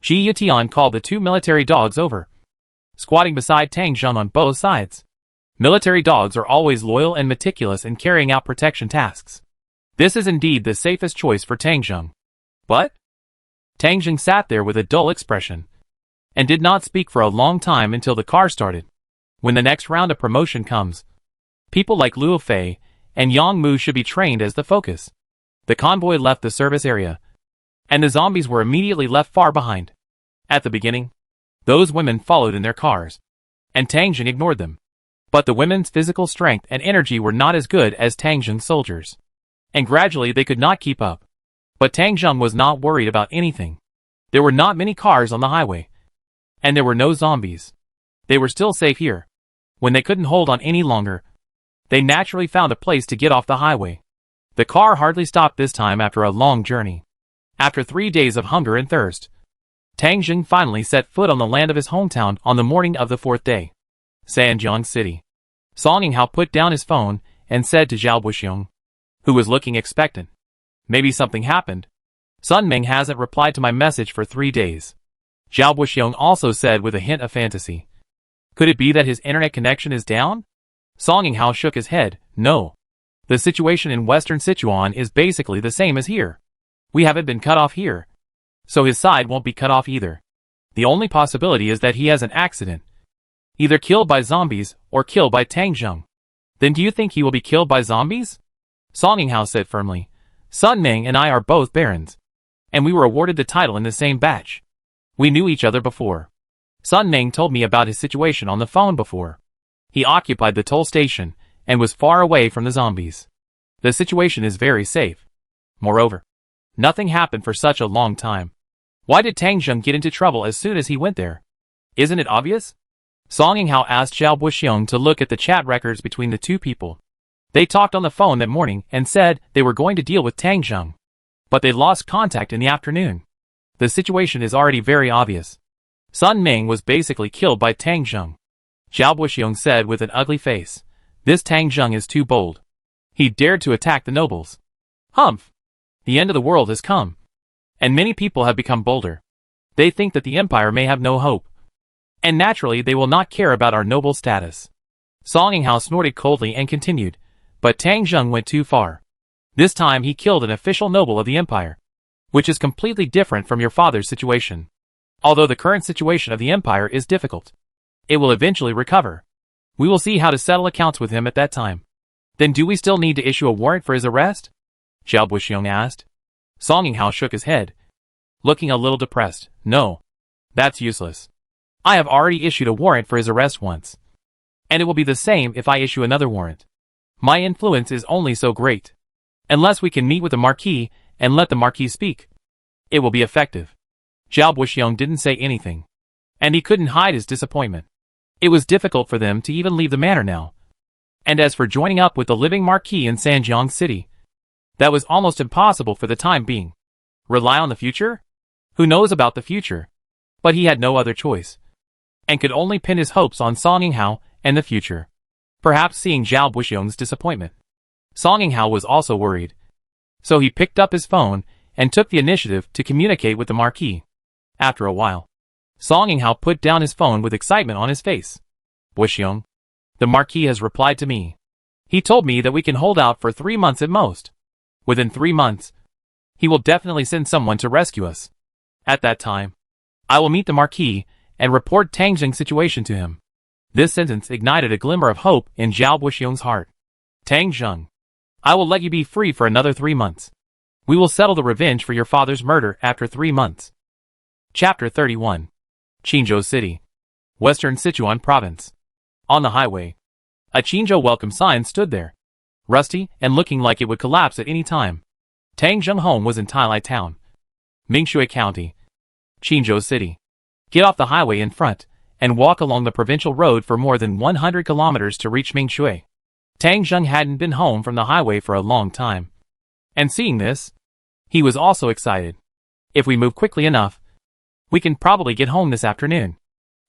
Ji Yutian called the 2 military dogs over, squatting beside Tang Zheng on both sides. Military dogs are always loyal and meticulous in carrying out protection tasks. This is indeed the safest choice for Tang Zheng. But Tang Zheng sat there with a dull expression, and did not speak for a long time until the car started. When the next round of promotion comes, people like Luo Fei and Yang Mu should be trained as the focus. The convoy left the service area, and the zombies were immediately left far behind. At the beginning, those women followed in their cars, and Tang Zheng ignored them. But the women's physical strength and energy were not as good as Tang Zheng's soldiers, and gradually they could not keep up. But Tang Zheng was not worried about anything. There were not many cars on the highway, and there were no zombies. They were still safe here. When they couldn't hold on any longer, they naturally found a place to get off the highway. The car hardly stopped this time after a long journey. After 3 days of hunger and thirst, Tang Zheng finally set foot on the land of his hometown on the morning of the 4th day. Sanjiang City. Song Yinghao put down his phone and said to Zhao Buxiong, who was looking expectant, "Maybe something happened. Sun Ming hasn't replied to my message for 3 days." Zhao Buxiong also said with a hint of fantasy, "Could it be that his internet connection is down?" Song Yinghao shook his head. "No. The situation in Western Sichuan is basically the same as here. We haven't been cut off here, so his side won't be cut off either. The only possibility is that he has an accident, either killed by zombies or killed by Tang Zheng." "Then do you think he will be killed by zombies?" Song Yinghao said firmly. "Sun Ming and I are both barons, and we were awarded the title in the same batch. We knew each other before. Sun Ming told me about his situation on the phone before. He occupied the toll station and was far away from the zombies. The situation is very safe. Moreover, nothing happened for such a long time. Why did Tang Zheng get into trouble as soon as he went there? Isn't it obvious? Song Yinghao asked Zhao Buxiong to look at the chat records between the two people. They talked on the phone that morning and said they were going to deal with Tang Zheng. But they lost contact in the afternoon. The situation is already very obvious. Sun Ming was basically killed by Tang Zheng. Zhao Buxiong said with an ugly face, "This Tang Zheng is too bold. He dared to attack the nobles. Humph! The end of the world has come. And many people have become bolder. They think that the empire may have no hope. And naturally they will not care about our noble status." Song Yinghao snorted coldly and continued, "But Tang Zheng went too far. This time he killed an official noble of the empire, which is completely different from your father's situation. Although the current situation of the empire is difficult, it will eventually recover. We will see how to settle accounts with him at that time." "Then do we still need to issue a warrant for his arrest?" Zhao Buxiong asked. Song Yinghao shook his head, looking a little depressed. "No. That's useless. I have already issued a warrant for his arrest once. And it will be the same if I issue another warrant. My influence is only so great. Unless we can meet with the Marquis and let the Marquis speak, it will be effective." Zhao Buxiong didn't say anything, and he couldn't hide his disappointment. It was difficult for them to even leave the manor now. And as for joining up with the living Marquis in Sanjiang City, that was almost impossible for the time being. Rely on the future? Who knows about the future? But he had no other choice, and could only pin his hopes on Song Yinghao and the future. Perhaps seeing Zhao Buxiong's disappointment, Song Yinghao was also worried. So he picked up his phone and took the initiative to communicate with the Marquis. After a while, Song Yinghao put down his phone with excitement on his face. "Buxiong, the Marquis has replied to me. He told me that we can hold out for 3 months at most. Within 3 months, he will definitely send someone to rescue us. At that time, I will meet the Marquis and report Tang Zheng's situation to him." This sentence ignited a glimmer of hope in Zhao Buxiong's heart. "Tang Zheng, I will let you be free for another 3 months. We will settle the revenge for your father's murder after 3 months. Chapter 31. Qingzhou City, Western Sichuan Province. On the highway, a Qingzhou welcome sign stood there, rusty and looking like it would collapse at any time. Tang Zheng home was in Tailai Town, Mingshui County, Qingzhou City. Get off the highway in front and walk along the provincial road for more than 100 kilometers to reach Mingshui. Tang Zheng hadn't been home from the highway for a long time. And seeing this, he was also excited. If we move quickly enough, we can probably get home this afternoon.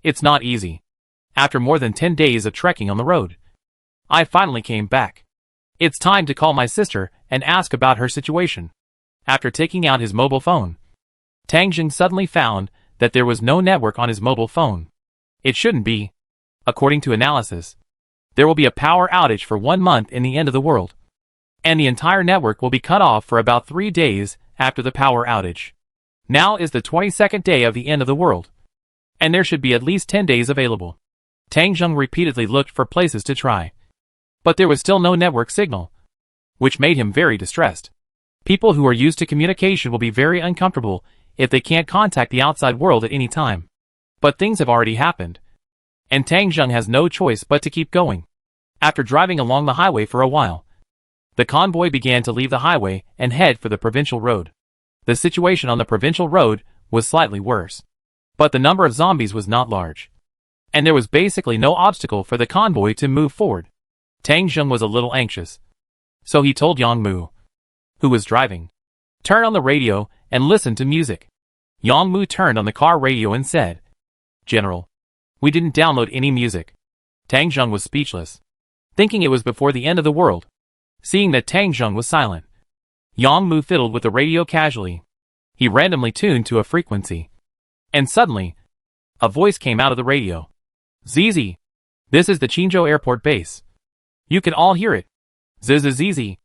It's not easy. After more than 10 days of trekking on the road, I finally came back. It's time to call my sister and ask about her situation. After taking out his mobile phone, Tang Zheng suddenly found that there was no network on his mobile phone. It shouldn't be. According to analysis, there will be a power outage for 1 month in the end of the world, and the entire network will be cut off for about 3 days after the power outage. Now is the 22nd day of the end of the world, and there should be at least 10 days available. Tang Zheng repeatedly looked for places to try, but there was still no network signal, which made him very distressed. People who are used to communication will be very uncomfortable if they can't contact the outside world at any time. But things have already happened, and Tang Zheng has no choice but to keep going. After driving along the highway for a while, the convoy began to leave the highway and head for the provincial road. The situation on the provincial road was slightly worse, but the number of zombies was not large, and there was basically no obstacle for the convoy to move forward. Tang Zheng was a little anxious, so he told Yang Mu, who was driving, "Turn on the radio and listen to music." Yang Mu turned on the car radio and said, "General, we didn't download any music." Tang Zheng was speechless, thinking it was before the end of the world. Seeing that Tang Zheng was silent, Yang Mu fiddled with the radio casually. He randomly tuned to a frequency, and suddenly, a voice came out of the radio. "ZZ, this is the Qingzhou Airport base. You can all hear it. ZZZZ,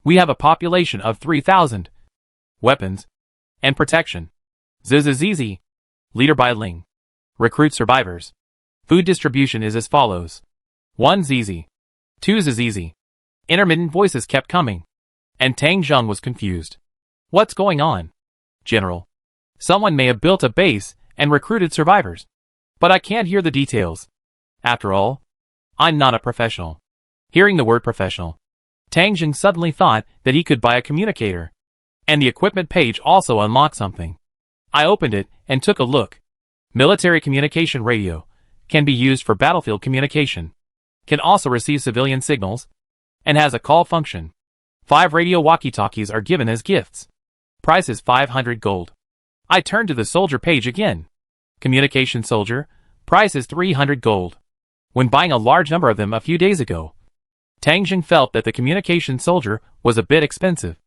we have a population of 3,000. Weapons and protection. ZZZZ, leader by Ling. Recruit survivors. Food distribution is as follows. 1 ZZ. 2 ZZZ." Intermittent voices kept coming, and Tang Zheng was confused. "What's going on? General, someone may have built a base and recruited survivors, but I can't hear the details. After all, I'm not a professional." Hearing the word professional, Tang Zheng suddenly thought that he could buy a communicator, and the equipment page also unlocked something. I opened it and took a look. Military communication radio can be used for battlefield communication, can also receive civilian signals, and has a call function. 5 radio walkie-talkies are given as gifts. Price is 500 gold. I turn to the soldier page again. Communication soldier, price is 300 gold. When buying a large number of them a few days ago, Tang Jing felt that the communication soldier was a bit expensive,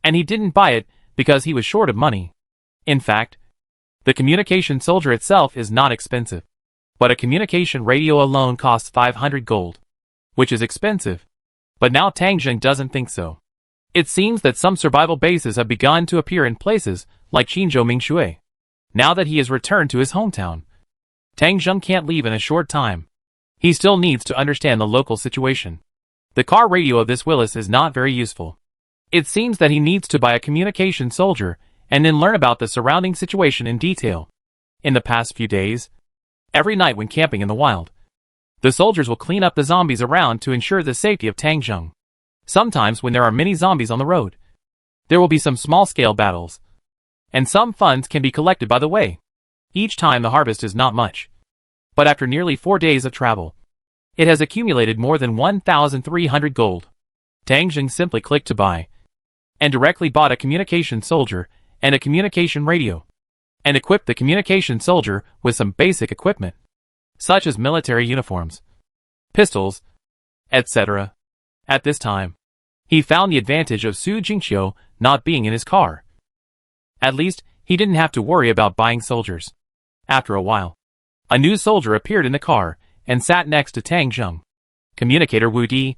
and he didn't buy it because he was short of money. In fact, the communication soldier itself is not expensive, but a communication radio alone costs 500 gold, which is expensive. But now Tang Jing doesn't think so. It seems that some survival bases have begun to appear in places like Qinzhou Mingshui. Now that he has returned to his hometown, Tang Jing can't leave in a short time. He still needs to understand the local situation. The car radio of this Willis is not very useful. It seems that he needs to buy a communication soldier and then learn about the surrounding situation in detail. In the past few days, every night when camping in the wild, the soldiers will clean up the zombies around to ensure the safety of Tang Jing. Sometimes when there are many zombies on the road, there will be some small-scale battles, and some funds can be collected by the way. Each time the harvest is not much, but after nearly 4 days of travel, it has accumulated more than 1,300 gold. Tang Jing simply clicked to buy, and directly bought a communication soldier and a communication radio, and equipped the communication soldier with some basic equipment, such as military uniforms, pistols, etc. At this time, he found the advantage of Su Jingqiu not being in his car. At least, he didn't have to worry about buying soldiers. After a while, a new soldier appeared in the car and sat next to Tang Jing. Communicator Wu Di.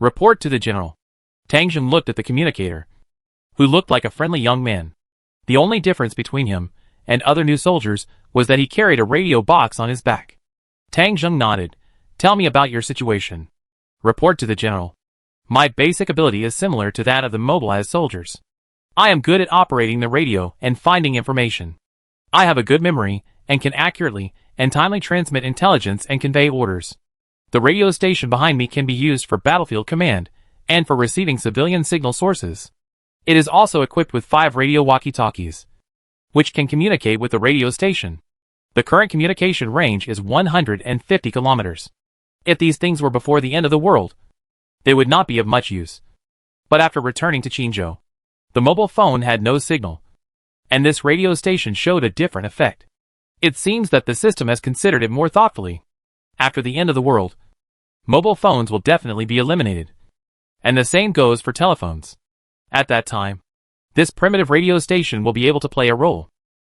Report to the general. Tang Jing looked at the communicator, who looked like a friendly young man. The only difference between him and other new soldiers was that he carried a radio box on his back. Tang Jing nodded. Tell me about your situation. Report to the general. My basic ability is similar to that of the mobilized soldiers. I am good at operating the radio and finding information. I have a good memory and can accurately and timely transmit intelligence and convey orders. The radio station behind me can be used for battlefield command and for receiving civilian signal sources. It is also equipped with 5 radio walkie-talkies, which can communicate with the radio station. The current communication range is 150 kilometers. If these things were before the end of the world, they would not be of much use. But after returning to Qinzhou, the mobile phone had no signal, and this radio station showed a different effect. It seems that the system has considered it more thoughtfully. After the end of the world, mobile phones will definitely be eliminated, and the same goes for telephones. At that time, this primitive radio station will be able to play a role,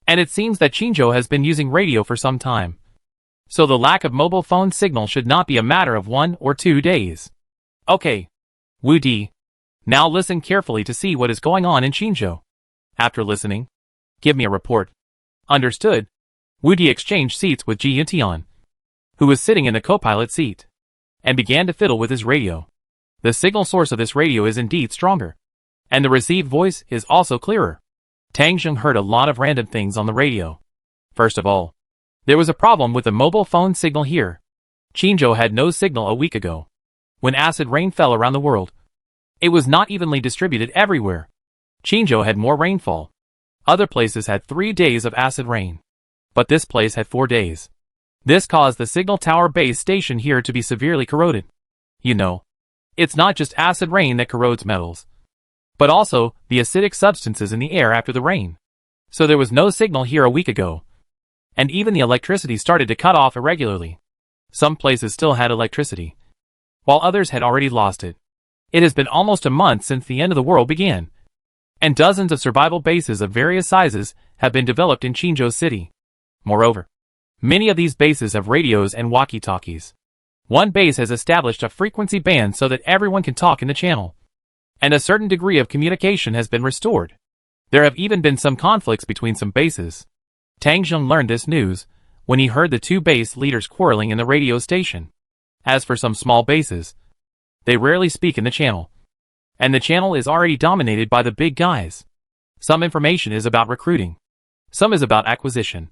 and it seems that Qinzhou has been using radio for some time. So the lack of mobile phone signal should not be a matter of 1 or 2 days. Okay, Wu Di. Now listen carefully to see what is going on in Qinzhou. After listening, give me a report. Understood. Wu Di exchanged seats with Ji Yuntian, who was sitting in the co-pilot seat, and began to fiddle with his radio. The signal source of this radio is indeed stronger, and the received voice is also clearer. Tang Jing heard a lot of random things on the radio. First of all, there was a problem with the mobile phone signal here. Qinzhou had no signal a week ago. When acid rain fell around the world, it was not evenly distributed everywhere. Qinzhou had more rainfall. Other places had 3 days of acid rain, but this place had 4 days. This caused the signal tower base station here to be severely corroded. You know, it's not just acid rain that corrodes metals, but also the acidic substances in the air after the rain. So there was no signal here a week ago, and even the electricity started to cut off irregularly. Some places still had electricity, while others had already lost it. It has been almost a month since the end of the world began, and dozens of survival bases of various sizes have been developed in Qinzhou City. Moreover, many of these bases have radios and walkie-talkies. One base has established a frequency band so that everyone can talk in the channel, and a certain degree of communication has been restored. There have even been some conflicts between some bases. Tang Jing learned this news when he heard the 2 base leaders quarreling in the radio station. As for some small bases, they rarely speak in the channel, and the channel is already dominated by the big guys. Some information is about recruiting, some is about acquisition,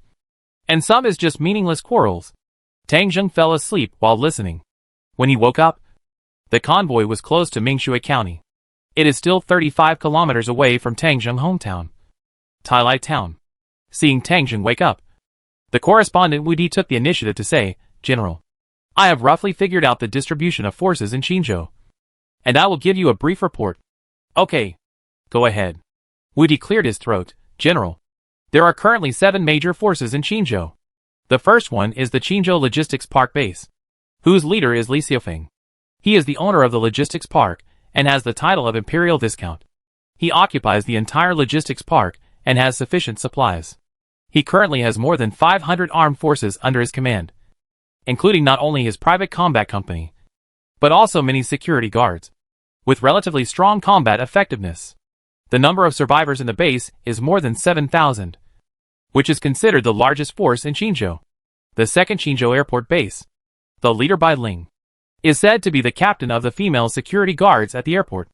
and some is just meaningless quarrels. Tang Jing fell asleep while listening. When he woke up, the convoy was close to Mingshui County. It is still 35 kilometers away from Tang Jing hometown, Tailai Town. Seeing Tang Jing wake up, The correspondent Wu Di took the initiative to say, "General, I have roughly figured out the distribution of forces in Qinzhou, and I will give you a brief report." "Okay. Go ahead." Wu Di cleared his throat. "General, there are currently 7 major forces in Qinzhou. The first one is the Qinzhou Logistics Park Base, whose leader is Li Xiufeng. He is the owner of the logistics park and has the title of Imperial Viscount. He occupies the entire logistics park and has sufficient supplies. He currently has more than 500 armed forces under his command, including not only his private combat company, but also many security guards, with relatively strong combat effectiveness. The number of survivors in the base is more than 7,000, which is considered the largest force in Qinzhou. The second Qinzhou Airport Base, the leader Bai Ling, is said to be the captain of the female security guards at the airport.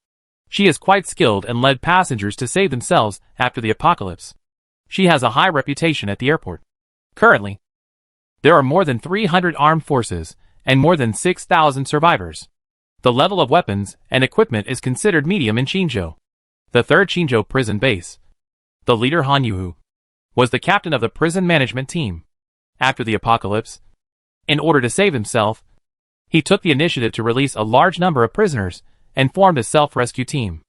She is quite skilled and led passengers to save themselves after the apocalypse. She has a high reputation at the airport. Currently, there are more than 300 armed forces and more than 6,000 survivors. The level of weapons and equipment is considered medium in Qinzhou. The third Qinzhou prison base, the leader Han Yuhu, was the captain of the prison management team. After the apocalypse, in order to save himself, he took the initiative to release a large number of prisoners and formed a self-rescue team.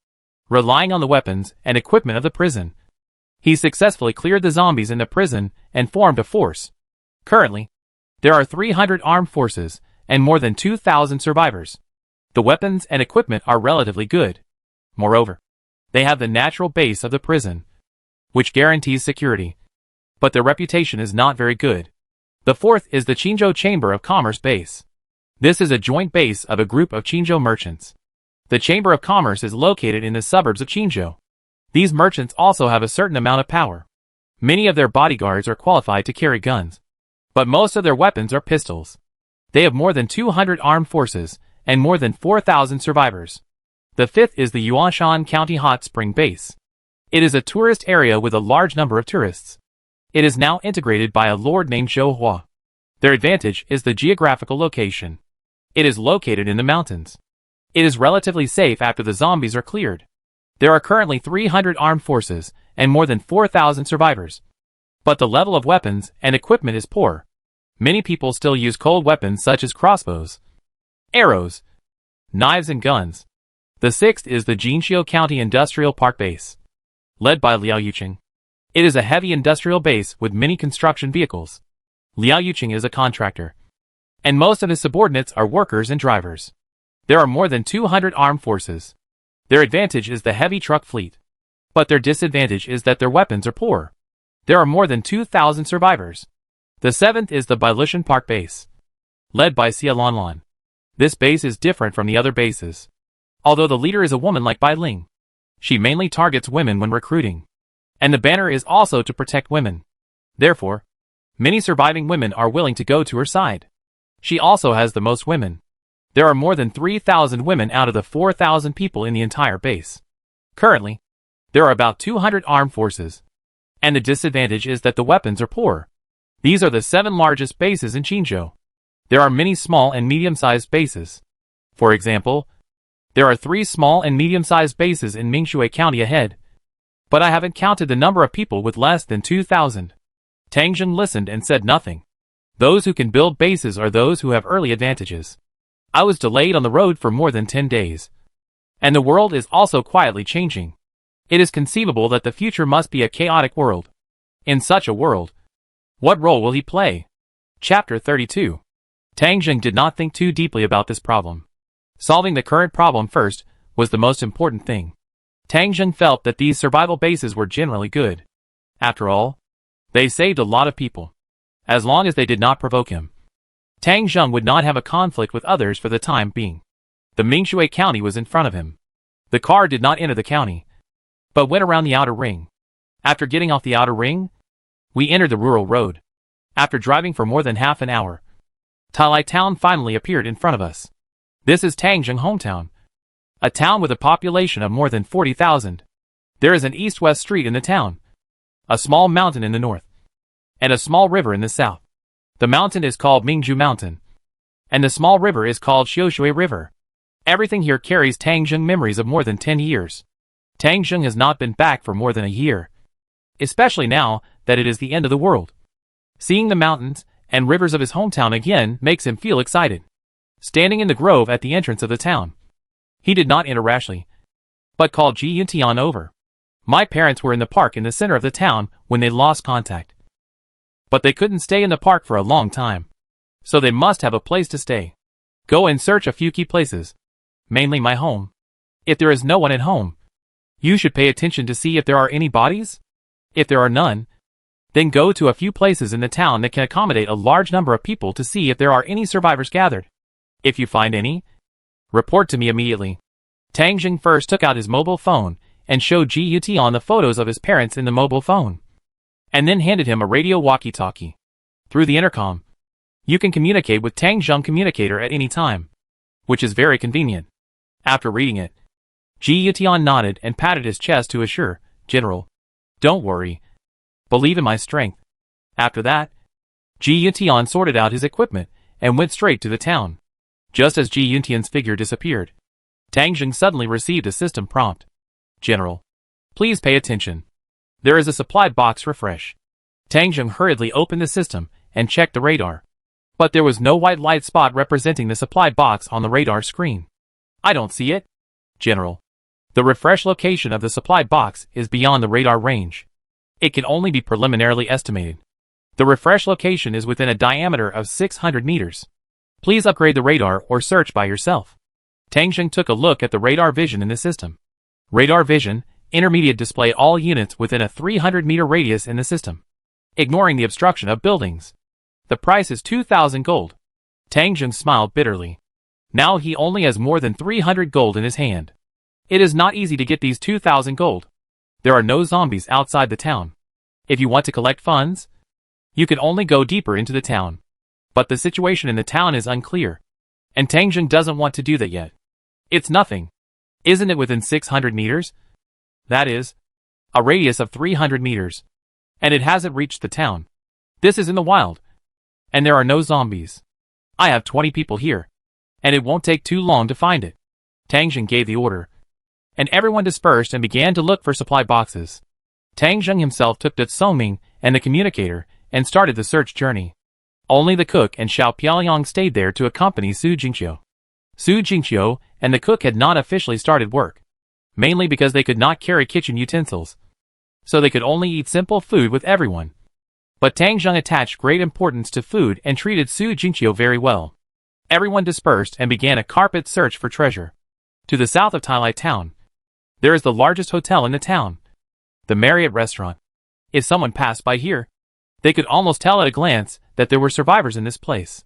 Relying on the weapons and equipment of the prison, he successfully cleared the zombies in the prison and formed a force. Currently, there are 300 armed forces and more than 2,000 survivors. The weapons and equipment are relatively good. Moreover, they have the natural base of the prison, which guarantees security, but their reputation is not very good. The fourth is the Qinzhou Chamber of Commerce Base. This is a joint base of a group of Qinzhou merchants. The Chamber of Commerce is located in the suburbs of Qinzhou. These merchants also have a certain amount of power. Many of their bodyguards are qualified to carry guns, but most of their weapons are pistols. They have more than 200 armed forces and more than 4,000 survivors. The fifth is the Yuanshan County Hot Spring Base. It is a tourist area with a large number of tourists. It is now integrated by a lord named Zhou Hua. Their advantage is the geographical location. It is located in the mountains. It is relatively safe after the zombies are cleared. There are currently 300 armed forces and more than 4,000 survivors. But the level of weapons and equipment is poor. Many people still use cold weapons such as crossbows, arrows, knives and guns. The sixth is the Jinxiu County Industrial Park Base, led by Liao Yuqing. It is a heavy industrial base with many construction vehicles. Liao Yuqing is a contractor, and most of his subordinates are workers and drivers. There are more than 200 armed forces. Their advantage is the heavy truck fleet, but their disadvantage is that their weapons are poor. There are more than 2,000 survivors. The seventh is the Bailushan Park Base, led by Xia Lanlan. This base is different from the other bases. Although the leader is a woman like Bai Ling, she mainly targets women when recruiting, and the banner is also to protect women. Therefore, many surviving women are willing to go to her side. She also has the most women. There are more than 3,000 women out of the 4,000 people in the entire base. Currently, there are about 200 armed forces, and the disadvantage is that the weapons are poor. These are the 7 largest bases in Qinzhou. There are many small and medium-sized bases. For example, there are 3 small and medium-sized bases in Mingshui County ahead, but I haven't counted the number of people with less than 2,000. Tang Zheng listened and said nothing. Those who can build bases are those who have early advantages. I was delayed on the road for more than 10 days. And the world is also quietly changing. It is conceivable that the future must be a chaotic world. In such a world, what role will he play? Chapter 32. Tang Zheng did not think too deeply about this problem. Solving the current problem first was the most important thing. Tang Zheng felt that these survival bases were generally good. After all, they saved a lot of people. As long as they did not provoke him, Tang Zheng would not have a conflict with others for the time being. The Mingshui County was in front of him. The car did not enter the county, but went around the outer ring. After getting off the outer ring, we entered the rural road. After driving for more than half an hour, Talai Town finally appeared in front of us. This is Tang Zheng hometown, a town with a population of more than 40,000. There is an east-west street in the town, a small mountain in the north, and a small river in the south. The mountain is called Mingzhu Mountain, and the small river is called Xiushui River. Everything here carries Tang Zheng memories of more than 10 years. Tang Zheng has not been back for more than a year, especially now that it is the end of the world. Seeing the mountains and rivers of his hometown again makes him feel excited. Standing in the grove at the entrance of the town, he did not enter rashly, but called Ji Yuntian over. My parents were in the park in the center of the town when they lost contact. But they couldn't stay in the park for a long time, so they must have a place to stay. Go and search a few key places, mainly my home. If there is no one at home, you should pay attention to see if there are any bodies. If there are none, then go to a few places in the town that can accommodate a large number of people to see if there are any survivors gathered. If you find any, report to me immediately. Tang Jing first took out his mobile phone and showed Ji Yutian the photos of his parents in the mobile phone, and then handed him a radio walkie-talkie. Through the intercom, you can communicate with Tang Zheng communicator at any time, which is very convenient. After reading it, Ji Yutian nodded and patted his chest to assure, General, don't worry. Believe in my strength. After that, Ji Yutian sorted out his equipment and went straight to the town. Just as Ji Yuntian's figure disappeared, Tang Jing suddenly received a system prompt. General, please pay attention. There is a supply box refresh. Tang Jing hurriedly opened the system and checked the radar. But there was no white light spot representing the supply box on the radar screen. I don't see it. General, the refresh location of the supply box is beyond the radar range. It can only be preliminarily estimated. The refresh location is within a diameter of 600 meters. Please upgrade the radar or search by yourself. Tang Jing took a look at the radar vision in the system. Radar vision, intermediate, display all units within a 300-meter radius in the system, ignoring the obstruction of buildings. The price is 2,000 gold. Tang Jing smiled bitterly. Now he only has more than 300 gold in his hand. It is not easy to get these 2,000 gold. There are no zombies outside the town. If you want to collect funds, you can only go deeper into the town. But the situation in the town is unclear, and Tang Jing doesn't want to do that yet. It's nothing. Isn't it within 600 meters? That is, a radius of 300 meters. And it hasn't reached the town. This is in the wild. And there are no zombies. I have 20 people here, and it won't take too long to find it. Tang Jing gave the order, and everyone dispersed and began to look for supply boxes. Tang Jing himself took the Songming and the communicator and started the search journey. Only the cook and Xiao Piaoliang stayed there to accompany Su Jingqiu. Su Jingqiu and the cook had not officially started work, mainly because they could not carry kitchen utensils, so they could only eat simple food with everyone. But Tang Jing attached great importance to food and treated Su Jingqiu very well. Everyone dispersed and began a carpet search for treasure. To the south of Tailai town, there is the largest hotel in the town, the Marriott restaurant. If someone passed by here, they could almost tell at a glance that there were survivors in this place,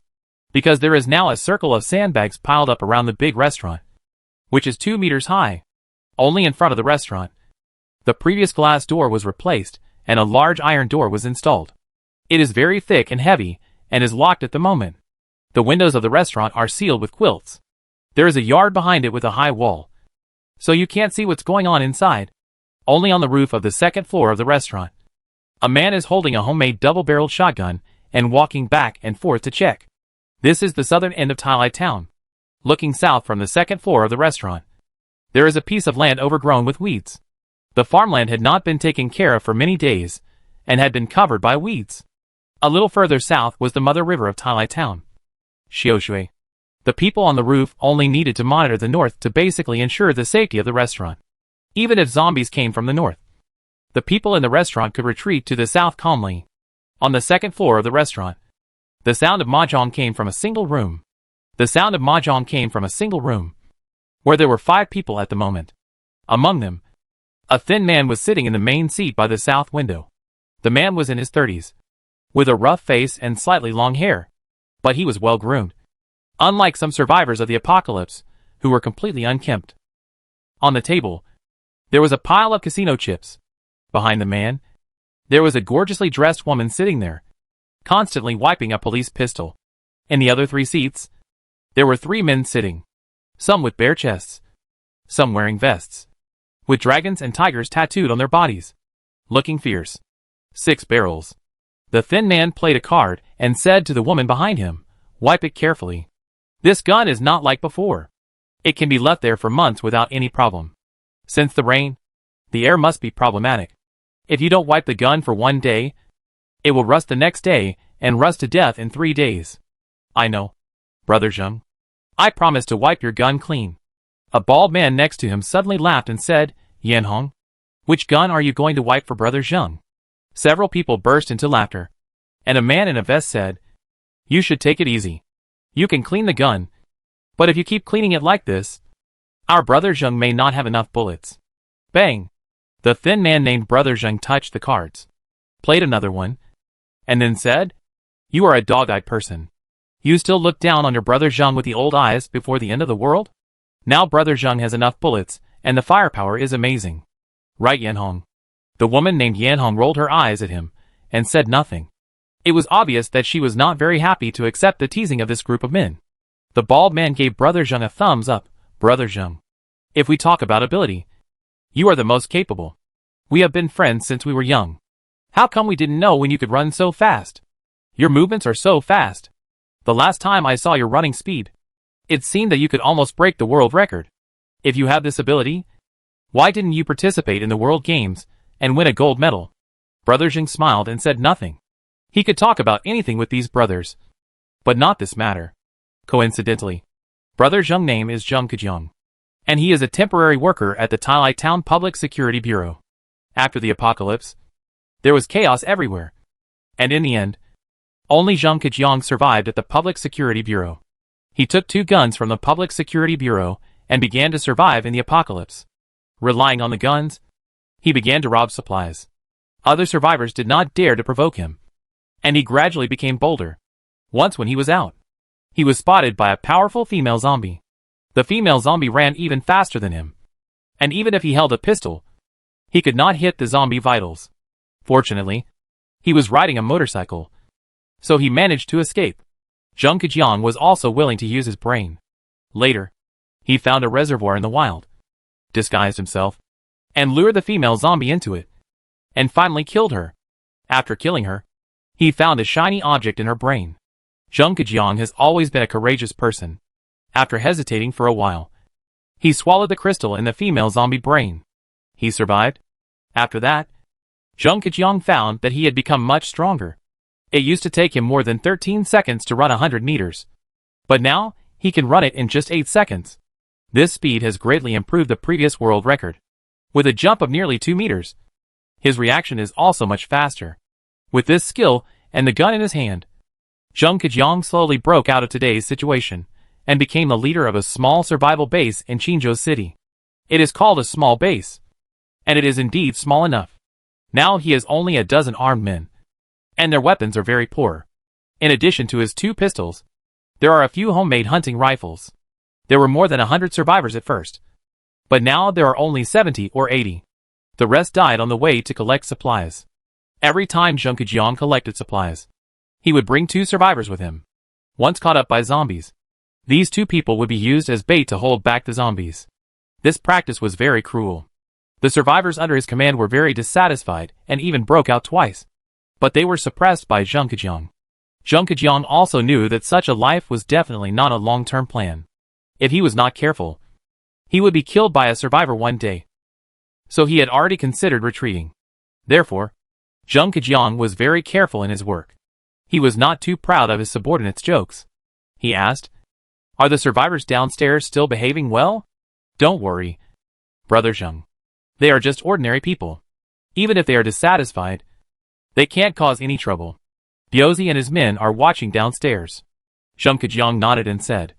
because there is now a circle of sandbags piled up around the big restaurant, which is 2 meters high. Only in front of the restaurant, the previous glass door was replaced and a large iron door was installed. It is very thick and heavy and is locked at the moment. The windows of the restaurant are sealed with quilts. There is a yard behind it with a high wall, so you can't see what's going on inside. Only on the roof of the second floor of the restaurant, a man is holding a homemade double-barreled shotgun and walking back and forth to check. This is the southern end of Tailai town. Looking south from the second floor of the restaurant, there is a piece of land overgrown with weeds. The farmland had not been taken care of for many days and had been covered by weeds. A little further south was the mother river of Tailai town, Xiaoshui. The people on the roof only needed to monitor the north to basically ensure the safety of the restaurant. Even if zombies came from the north, the people in the restaurant could retreat to the south calmly. On the second floor of the restaurant, the sound of mahjong came from a single room. The sound of mahjong came from a single room, where there were 5 people at the moment. Among them, a thin man was sitting in the main seat by the south window. The man was in his 30s, with a rough face and slightly long hair, but he was well groomed, unlike some survivors of the apocalypse, who were completely unkempt. On the table, there was a pile of casino chips. Behind the man, there was a gorgeously dressed woman sitting there, constantly wiping a police pistol. In the other 3 seats, there were 3 men sitting, some with bare chests, some wearing vests, with dragons and tigers tattooed on their bodies, looking fierce. 6 barrels. The thin man played a card and said to the woman behind him, "Wipe it carefully. This gun is not like before. It can be left there for months without any problem. Since the rain, the air must be problematic. If you don't wipe the gun for 1 day, It will rust the next day, and rust to death in 3 days. I know, Brother Zheng. I promise to wipe your gun clean. A bald man next to him suddenly laughed and said, Yanhong, which gun are you going to wipe for Brother Zheng? Several people burst into laughter. And a man in a vest said, You should take it easy. You can clean the gun. But if you keep cleaning it like this, our Brother Zheng may not have enough bullets. Bang! The thin man named Brother Zheng touched the cards, played another one, and then said, You are a dog-eyed person. You still look down on your Brother Zheng with the old eyes before the end of the world? Now Brother Zheng has enough bullets, and the firepower is amazing. Right, Yanhong? The woman named Yanhong rolled her eyes at him, and said nothing. It was obvious that she was not very happy to accept the teasing of this group of men. The bald man gave Brother Zheng a thumbs up. Brother Zheng, if we talk about ability, you are the most capable. We have been friends since we were young. How come we didn't know when you could run so fast? Your movements are so fast. The last time I saw your running speed, it seemed that you could almost break the world record. If you have this ability, why didn't you participate in the World Games and win a gold medal? Brother Zheng smiled and said nothing. He could talk about anything with these brothers, but not this matter. Coincidentally, Brother Zheng's name is Zheng Kejiang, and he is a temporary worker at the Tailai Town Public Security Bureau. After the apocalypse, there was chaos everywhere, and in the end, only Zheng Kejiang survived at the Public Security Bureau. He took 2 guns from the Public Security Bureau and began to survive in the apocalypse. Relying on the guns, he began to rob supplies. Other survivors did not dare to provoke him, and he gradually became bolder. Once when he was out, he was spotted by a powerful female zombie. The female zombie ran even faster than him, and even if he held a pistol, he could not hit the zombie vitals. Fortunately, he was riding a motorcycle, so he managed to escape. Zheng Kejiang was also willing to use his brain. Later, he found a reservoir in the wild, disguised himself, and lured the female zombie into it, and finally killed her. After killing her, he found a shiny object in her brain. Zheng Kejiang has always been a courageous person. After hesitating for a while, he swallowed the crystal in the female zombie brain. He survived. After that, Zheng Kejiang found that he had become much stronger. It used to take him more than 13 seconds to run 100 meters. But now, he can run it in just 8 seconds. This speed has greatly improved the previous world record. With a jump of nearly 2 meters, his reaction is also much faster. With this skill, and the gun in his hand, Zheng Kejiang slowly broke out of today's situation, and became the leader of a small survival base in Qinzhou City. It is called a small base, and it is indeed small enough. Now he has only a dozen armed men, and their weapons are very poor. In addition to his 2 pistols, there are a few homemade hunting rifles. There were more than 100 survivors at first, but now there are only 70 or 80. The rest died on the way to collect supplies. Every time Zheng Kejiang collected supplies, he would bring 2 survivors with him. Once caught up by zombies, these 2 people would be used as bait to hold back the zombies. This practice was very cruel. The survivors under his command were very dissatisfied and even broke out twice. But they were suppressed by Zheng Kejiang. Zheng Kejiang also knew that such a life was definitely not a long-term plan. If he was not careful, he would be killed by a survivor one day. So he had already considered retreating. Therefore, Zheng Kejiang was very careful in his work. He was not too proud of his subordinates' jokes. He asked, Are the survivors downstairs still behaving well? Don't worry, Brother Zheng. They are just ordinary people. Even if they are dissatisfied, they can't cause any trouble. Biozhi and his men are watching downstairs. Zheng Kejiang nodded and said,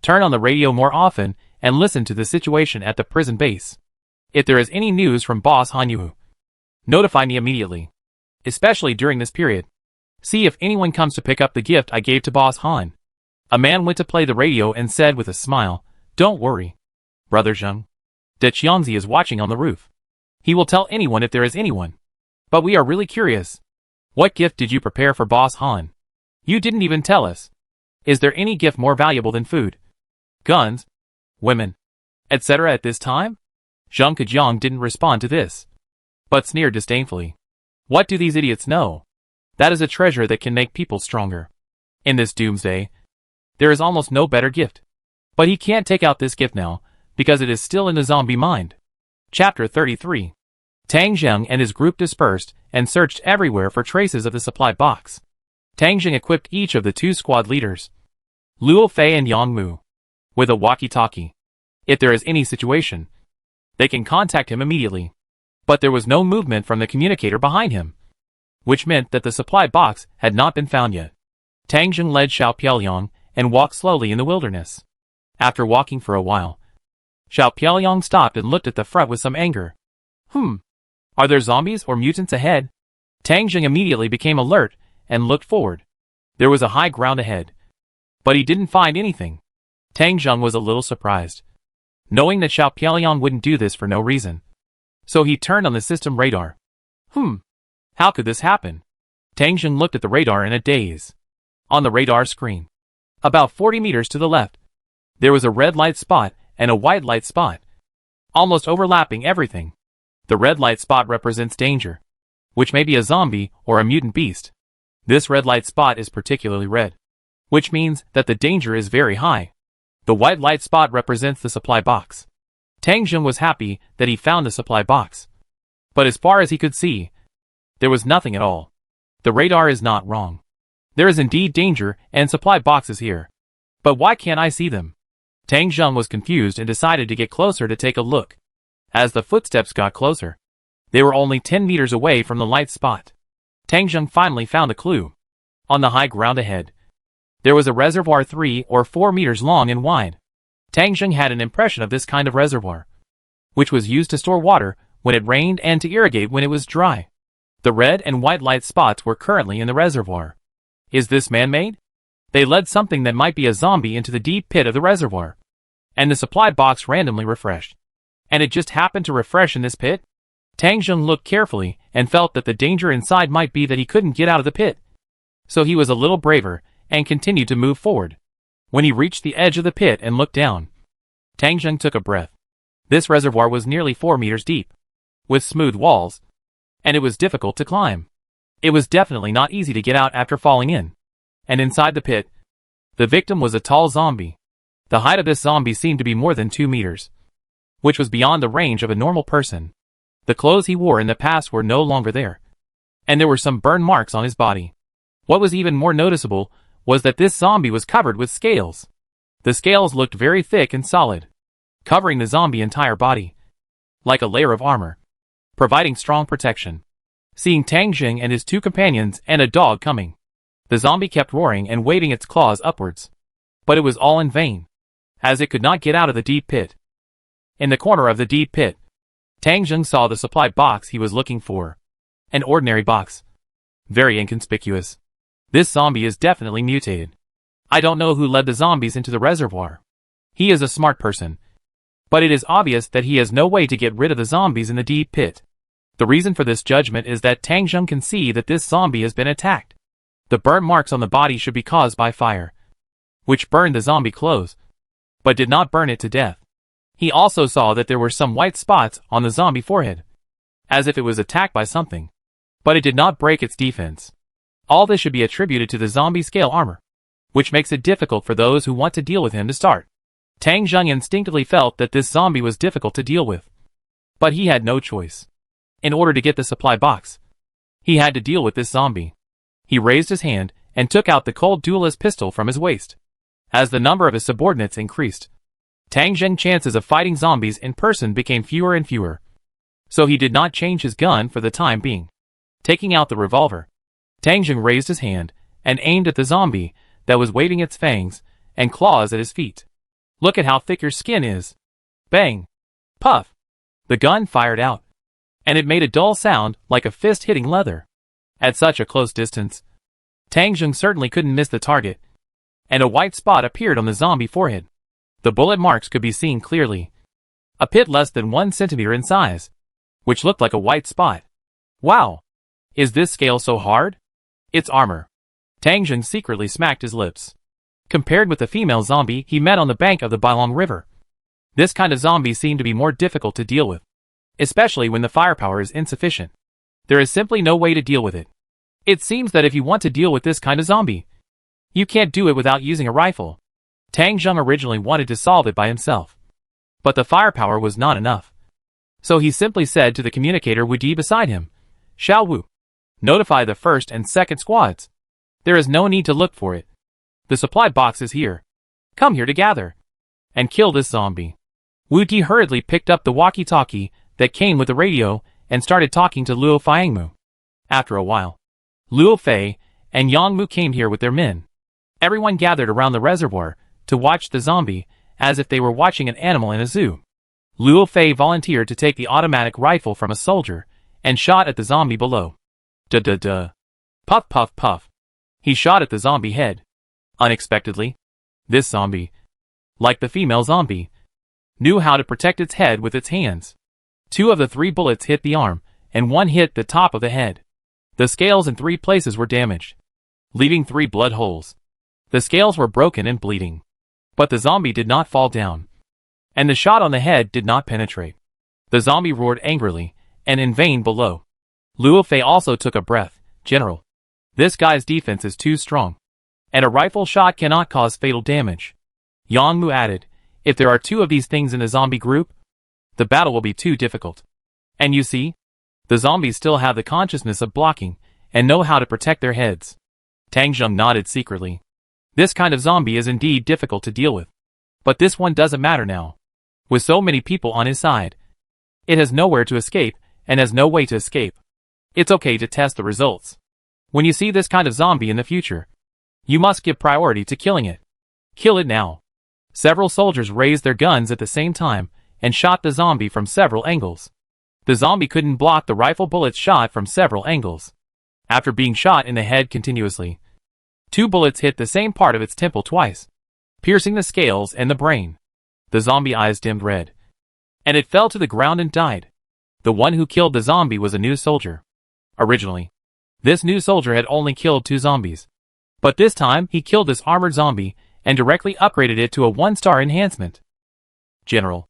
Turn on the radio more often and listen to the situation at the prison base. If there is any news from Boss Han Yu, notify me immediately. Especially during this period. See if anyone comes to pick up the gift I gave to Boss Han. A man went to play the radio and said with a smile, Don't worry, Brother Zheng. De Qiangzi is watching on the roof. He will tell anyone if there is anyone. But we are really curious. What gift did you prepare for Boss Han? You didn't even tell us. Is there any gift more valuable than food, guns, women, etc. at this time? Zheng Kejiang didn't respond to this, but sneered disdainfully. What do these idiots know? That is a treasure that can make people stronger. In this doomsday, there is almost no better gift. But he can't take out this gift now, because it is still in the zombie mind. Chapter 33. Tang Zheng and his group dispersed and searched everywhere for traces of the supply box. Tang Zheng equipped each of the 2 squad leaders, Luo Fei and Yang Mu, with a walkie-talkie. If there is any situation, they can contact him immediately. But there was no movement from the communicator behind him, which meant that the supply box had not been found yet. Tang Zheng led Xiao Piaoliang and walked slowly in the wilderness. After walking for a while, Xiao Piaoliang stopped and looked at the front with some anger. Are there zombies or mutants ahead? Tang Zheng immediately became alert and looked forward. There was a high ground ahead, but he didn't find anything. Tang Zheng was a little surprised, knowing that Xiao Piaoliang wouldn't do this for no reason. So he turned on the system radar. How could this happen? Tang Zheng looked at the radar in a daze. On the radar screen, about 40 meters to the left, there was a red light spot and a white light spot, almost overlapping everything. The red light spot represents danger, which may be a zombie or a mutant beast. This red light spot is particularly red, which means that the danger is very high. The white light spot represents the supply box. Tang Zheng was happy that he found the supply box. But as far as he could see, there was nothing at all. The radar is not wrong. There is indeed danger and supply boxes here. But why can't I see them? Tang Zheng was confused and decided to get closer to take a look. As the footsteps got closer, they were only 10 meters away from the light spot. Tang Zheng finally found a clue. On the high ground ahead, there was a reservoir 3 or 4 meters long and wide. Tang Zheng had an impression of this kind of reservoir, which was used to store water when it rained and to irrigate when it was dry. The red and white light spots were currently in the reservoir. Is this man-made? They led something that might be a zombie into the deep pit of the reservoir, and the supply box randomly refreshed. And it just happened to refresh in this pit? Tang Zheng looked carefully and felt that the danger inside might be that he couldn't get out of the pit. So he was a little braver and continued to move forward. When he reached the edge of the pit and looked down, Tang Zheng took a breath. This reservoir was nearly 4 meters deep, with smooth walls, and it was difficult to climb. It was definitely not easy to get out after falling in. And inside the pit, the victim was a tall zombie. The height of this zombie seemed to be more than 2 meters, which was beyond the range of a normal person. The clothes he wore in the past were no longer there, and there were some burn marks on his body. What was even more noticeable was that this zombie was covered with scales. The scales looked very thick and solid, covering the zombie's entire body, like a layer of armor, providing strong protection. Seeing Tang Zheng and his 2 companions and a dog coming, the zombie kept roaring and waving its claws upwards. But it was all in vain, as it could not get out of the deep pit. In the corner of the deep pit, Tang Zheng saw the supply box he was looking for. An ordinary box. Very inconspicuous. This zombie is definitely mutated. I don't know who led the zombies into the reservoir. He is a smart person, but it is obvious that he has no way to get rid of the zombies in the deep pit. The reason for this judgment is that Tang Zheng can see that this zombie has been attacked. The burn marks on the body should be caused by fire, which burned the zombie clothes, but did not burn it to death. He also saw that there were some white spots on the zombie forehead, as if it was attacked by something, but it did not break its defense. All this should be attributed to the zombie scale armor, which makes it difficult for those who want to deal with him to start. Tang Zheng instinctively felt that this zombie was difficult to deal with, but he had no choice. In order to get the supply box, he had to deal with this zombie. He raised his hand and took out the cold duelist pistol from his waist. As the number of his subordinates increased, Tang Zheng's chances of fighting zombies in person became fewer and fewer. So he did not change his gun for the time being. Taking out the revolver, Tang Zheng raised his hand and aimed at the zombie that was waving its fangs and claws at his feet. Look at how thick your skin is. Bang! Puff! The gun fired out, and it made a dull sound like a fist hitting leather. At such a close distance, Tang Zheng certainly couldn't miss the target, and a white spot appeared on the zombie forehead. The bullet marks could be seen clearly. A pit less than 1 centimeter in size, which looked like a white spot. Wow! Is this scale so hard? It's armor. Tang Zheng secretly smacked his lips. Compared with the female zombie he met on the bank of the Bailong River, this kind of zombie seemed to be more difficult to deal with, especially when the firepower is insufficient. There is simply no way to deal with it. It seems that if you want to deal with this kind of zombie, you can't do it without using a rifle. Tang Zheng originally wanted to solve it by himself, but the firepower was not enough. So he simply said to the communicator Wu Di beside him, "Xiao Wu, notify the first and second squads. There is no need to look for it. The supply box is here. Come here to gather. And kill this zombie." Wu Di hurriedly picked up the walkie-talkie that came with the radio and started talking to Luo Fangmu. After a while, Luo Fei and Yang Mu came here with their men. Everyone gathered around the reservoir to watch the zombie as if they were watching an animal in a zoo. Luo Fei volunteered to take the automatic rifle from a soldier and shot at the zombie below. Duh. Puff puff puff. He shot at the zombie head. Unexpectedly, this zombie, like the female zombie, knew how to protect its head with its hands. 2 of the 3 bullets hit the arm, and 1 hit the top of the head. The scales in 3 places were damaged, leaving 3 blood holes. The scales were broken and bleeding. But the zombie did not fall down, and the shot on the head did not penetrate. The zombie roared angrily, and in vain below. Luo Fei also took a breath. "General, this guy's defense is too strong, and a rifle shot cannot cause fatal damage." Yang Mu added, "If there are 2 of these things in the zombie group, the battle will be too difficult. And you see, the zombies still have the consciousness of blocking, and know how to protect their heads." Tang Zheng nodded secretly. This kind of zombie is indeed difficult to deal with. But this one doesn't matter now. With so many people on his side, it has nowhere to escape, and has no way to escape. It's okay to test the results. When you see this kind of zombie in the future, you must give priority to killing it. Kill it now. Several soldiers raised their guns at the same time, and shot the zombie from several angles. The zombie couldn't block the rifle bullets shot from several angles. After being shot in the head continuously, 2 bullets hit the same part of its temple twice, piercing the scales and the brain. The zombie eyes dimmed red, and it fell to the ground and died. The one who killed the zombie was a new soldier. Originally, this new soldier had only killed 2 zombies. But this time he killed this armored zombie and directly upgraded it to a 1-star enhancement. "General,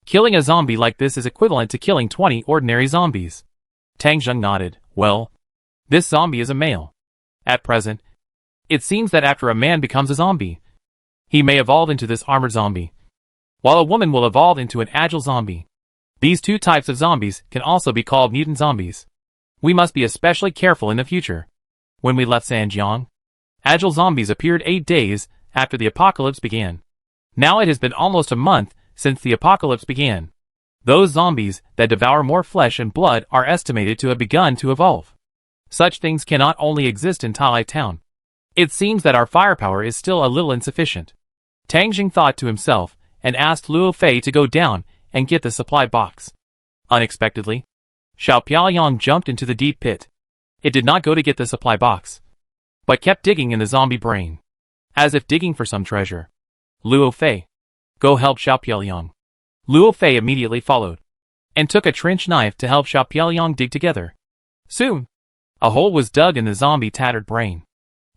killing a zombie like this is equivalent to killing 20 ordinary zombies." Tang Zheng nodded. "Well, this zombie is a male. At present, it seems that after a man becomes a zombie, he may evolve into this armored zombie, while a woman will evolve into an agile zombie. These 2 types of zombies can also be called mutant zombies. We must be especially careful in the future." When we left Sanjiang, agile zombies appeared 8 days after the apocalypse began. Now it has been almost a month since the apocalypse began. Those zombies that devour more flesh and blood are estimated to have begun to evolve. Such things cannot only exist in Talai Town. It seems that our firepower is still a little insufficient. Tang Jing thought to himself, and asked Luo Fei to go down and get the supply box. Unexpectedly, Xiao Piaoyang jumped into the deep pit. It did not go to get the supply box, but kept digging in the zombie brain, as if digging for some treasure. "Luo Fei, go help Xiao Piaoyang." Luo Fei immediately followed, and took a trench knife to help Xiao Piaoyang dig together. Soon, a hole was dug in the zombie tattered brain,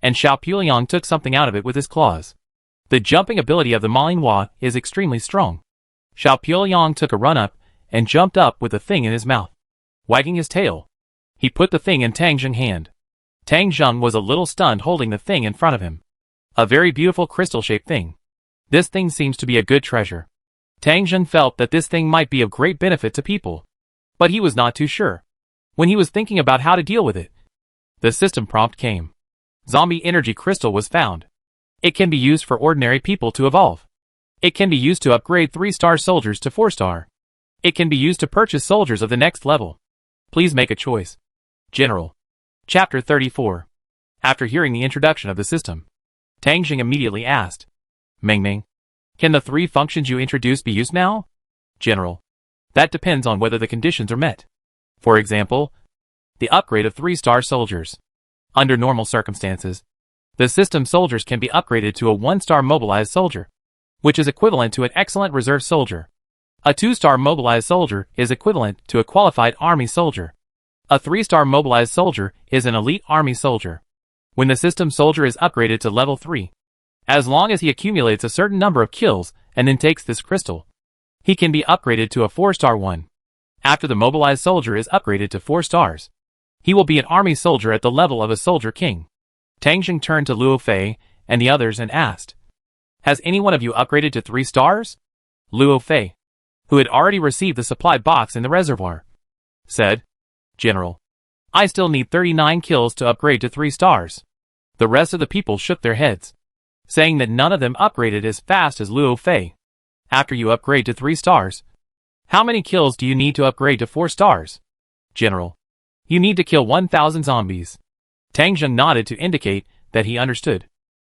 and Xiao Piaoyang took something out of it with his claws. The jumping ability of the Malinhua is extremely strong. Xiao Piaoyang took a run-up and jumped up with the thing in his mouth. Wagging his tail, he put the thing in Tang Zheng's hand. Tang Zheng was a little stunned holding the thing in front of him. A very beautiful crystal-shaped thing. This thing seems to be a good treasure. Tang Zheng felt that this thing might be of great benefit to people, but he was not too sure. When he was thinking about how to deal with it, the system prompt came. Zombie energy crystal was found. It can be used for ordinary people to evolve. It can be used to upgrade 3-star soldiers to 4-star. It can be used to purchase soldiers of the next level. Please make a choice. General. Chapter 34. After hearing the introduction of the system, Tang Jing immediately asked, "Meng, can the 3 functions you introduced be used now?" General. That depends on whether the conditions are met. For example, the upgrade of 3-star soldiers. Under normal circumstances, the system soldiers can be upgraded to a 1-star mobilized soldier, which is equivalent to an excellent reserve soldier. A 2-star mobilized soldier is equivalent to a qualified army soldier. A 3-star mobilized soldier is an elite army soldier. When the system soldier is upgraded to level 3, as long as he accumulates a certain number of kills and then takes this crystal, he can be upgraded to a 4-star one. After the mobilized soldier is upgraded to 4 stars, he will be an army soldier at the level of a soldier king. Tang Jing turned to Luo Fei and the others and asked, "Has any one of you upgraded to 3 stars?" Luo Fei. who had already received the supply box in the reservoir, said, "General, I still need 39 kills to upgrade to 3 stars. The rest of the people shook their heads, saying that none of them upgraded as fast as Luo Fei. After you upgrade to 3 stars, how many kills do you need to upgrade to 4 stars? General, you need to kill 1,000 zombies." Tang Zheng nodded to indicate that he understood.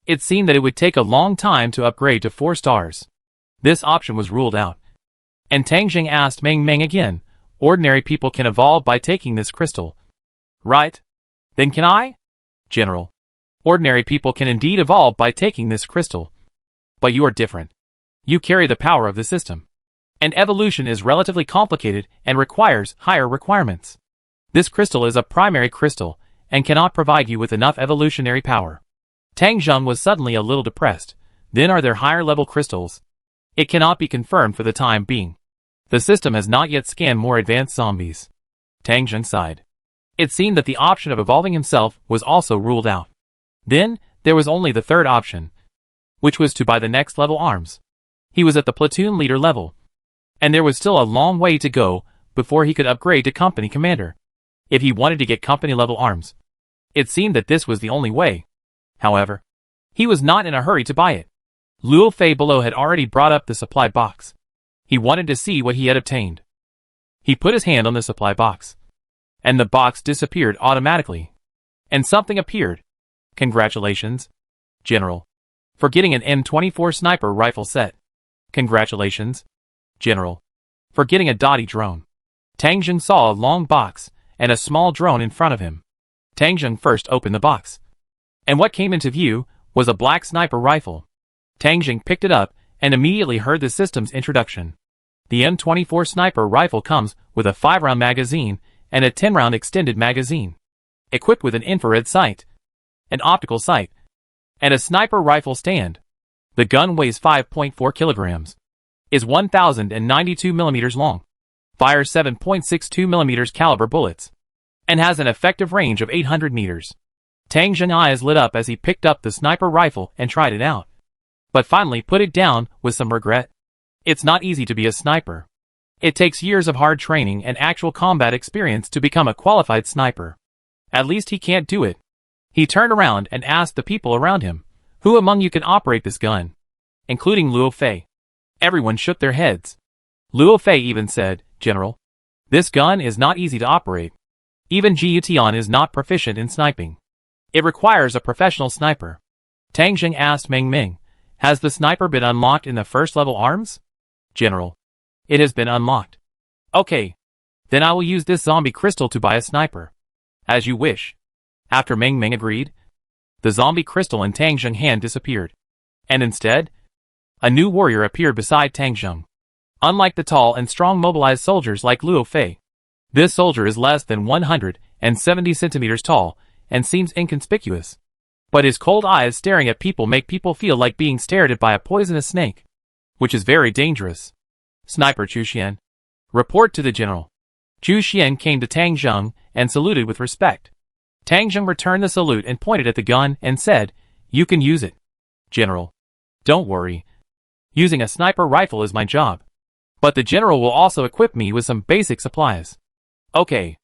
It seemed that it would take a long time to upgrade to 4 stars. This option was ruled out. And Tang Zheng asked Meng Meng again, "Ordinary people can evolve by taking this crystal, right? Then can I?" "General, ordinary people can indeed evolve by taking this crystal. But you are different. You carry the power of the system. And evolution is relatively complicated and requires higher requirements. This crystal is a primary crystal and cannot provide you with enough evolutionary power." Tang Zheng was suddenly a little depressed. Then are there higher level crystals? It cannot be confirmed for the time being. The system has not yet scanned more advanced zombies. Tang Zheng sighed. It seemed that the option of evolving himself was also ruled out. Then, there was only the third option, which was to buy the next level arms. He was at the platoon leader level, and there was still a long way to go before he could upgrade to company commander. If he wanted to get company level arms, it seemed that this was the only way. However, he was not in a hurry to buy it. Luo Fei below had already brought up the supply box. He wanted to see what he had obtained. He put his hand on the supply box, and the box disappeared automatically. And something appeared. "Congratulations, General, for getting an M24 sniper rifle set. Congratulations, General, for getting a Dotty drone." Tang Zheng saw a long box and a small drone in front of him. Tang Zheng first opened the box, and what came into view was a black sniper rifle. Tang Zheng picked it up and immediately heard the system's introduction. The M24 sniper rifle comes with a 5-round magazine and a 10-round extended magazine, equipped with an infrared sight, an optical sight, and a sniper rifle stand. The gun weighs 5.4 kilograms, is 1,092 millimeters long, fires 7.62 millimeters caliber bullets, and has an effective range of 800 meters. Tang Zheng's eyes lit up as he picked up the sniper rifle and tried it out, but finally put it down with some regret. It's not easy to be a sniper. It takes years of hard training and actual combat experience to become a qualified sniper. At least he can't do it. He turned around and asked the people around him, "Who among you can operate this gun?" Including Luo Fei. Everyone shook their heads. Luo Fei even said, "General, this gun is not easy to operate. Even Jiu Tian is not proficient in sniping. It requires a professional sniper." Tang Zheng asked Meng Meng, "Has the sniper been unlocked in the first level arms?" "General, it has been unlocked." "Okay. Then I will use this zombie crystal to buy a sniper." "As you wish." After Meng Meng agreed, the zombie crystal in Tang Zheng's hand disappeared. And instead, a new warrior appeared beside Tang Zheng. Unlike the tall and strong mobilized soldiers like Luo Fei, this soldier is less than 170 centimeters tall and seems inconspicuous. But his cold eyes staring at people make people feel like being stared at by a poisonous snake, which is very dangerous. "Sniper Chu Xian, report to the general." Chu Xian came to Tang Zheng and saluted with respect. Tang Zheng returned the salute and pointed at the gun and said, "You can use it, General. Don't worry. Using a sniper rifle is my job. But the general will also equip me with some basic supplies." "Okay."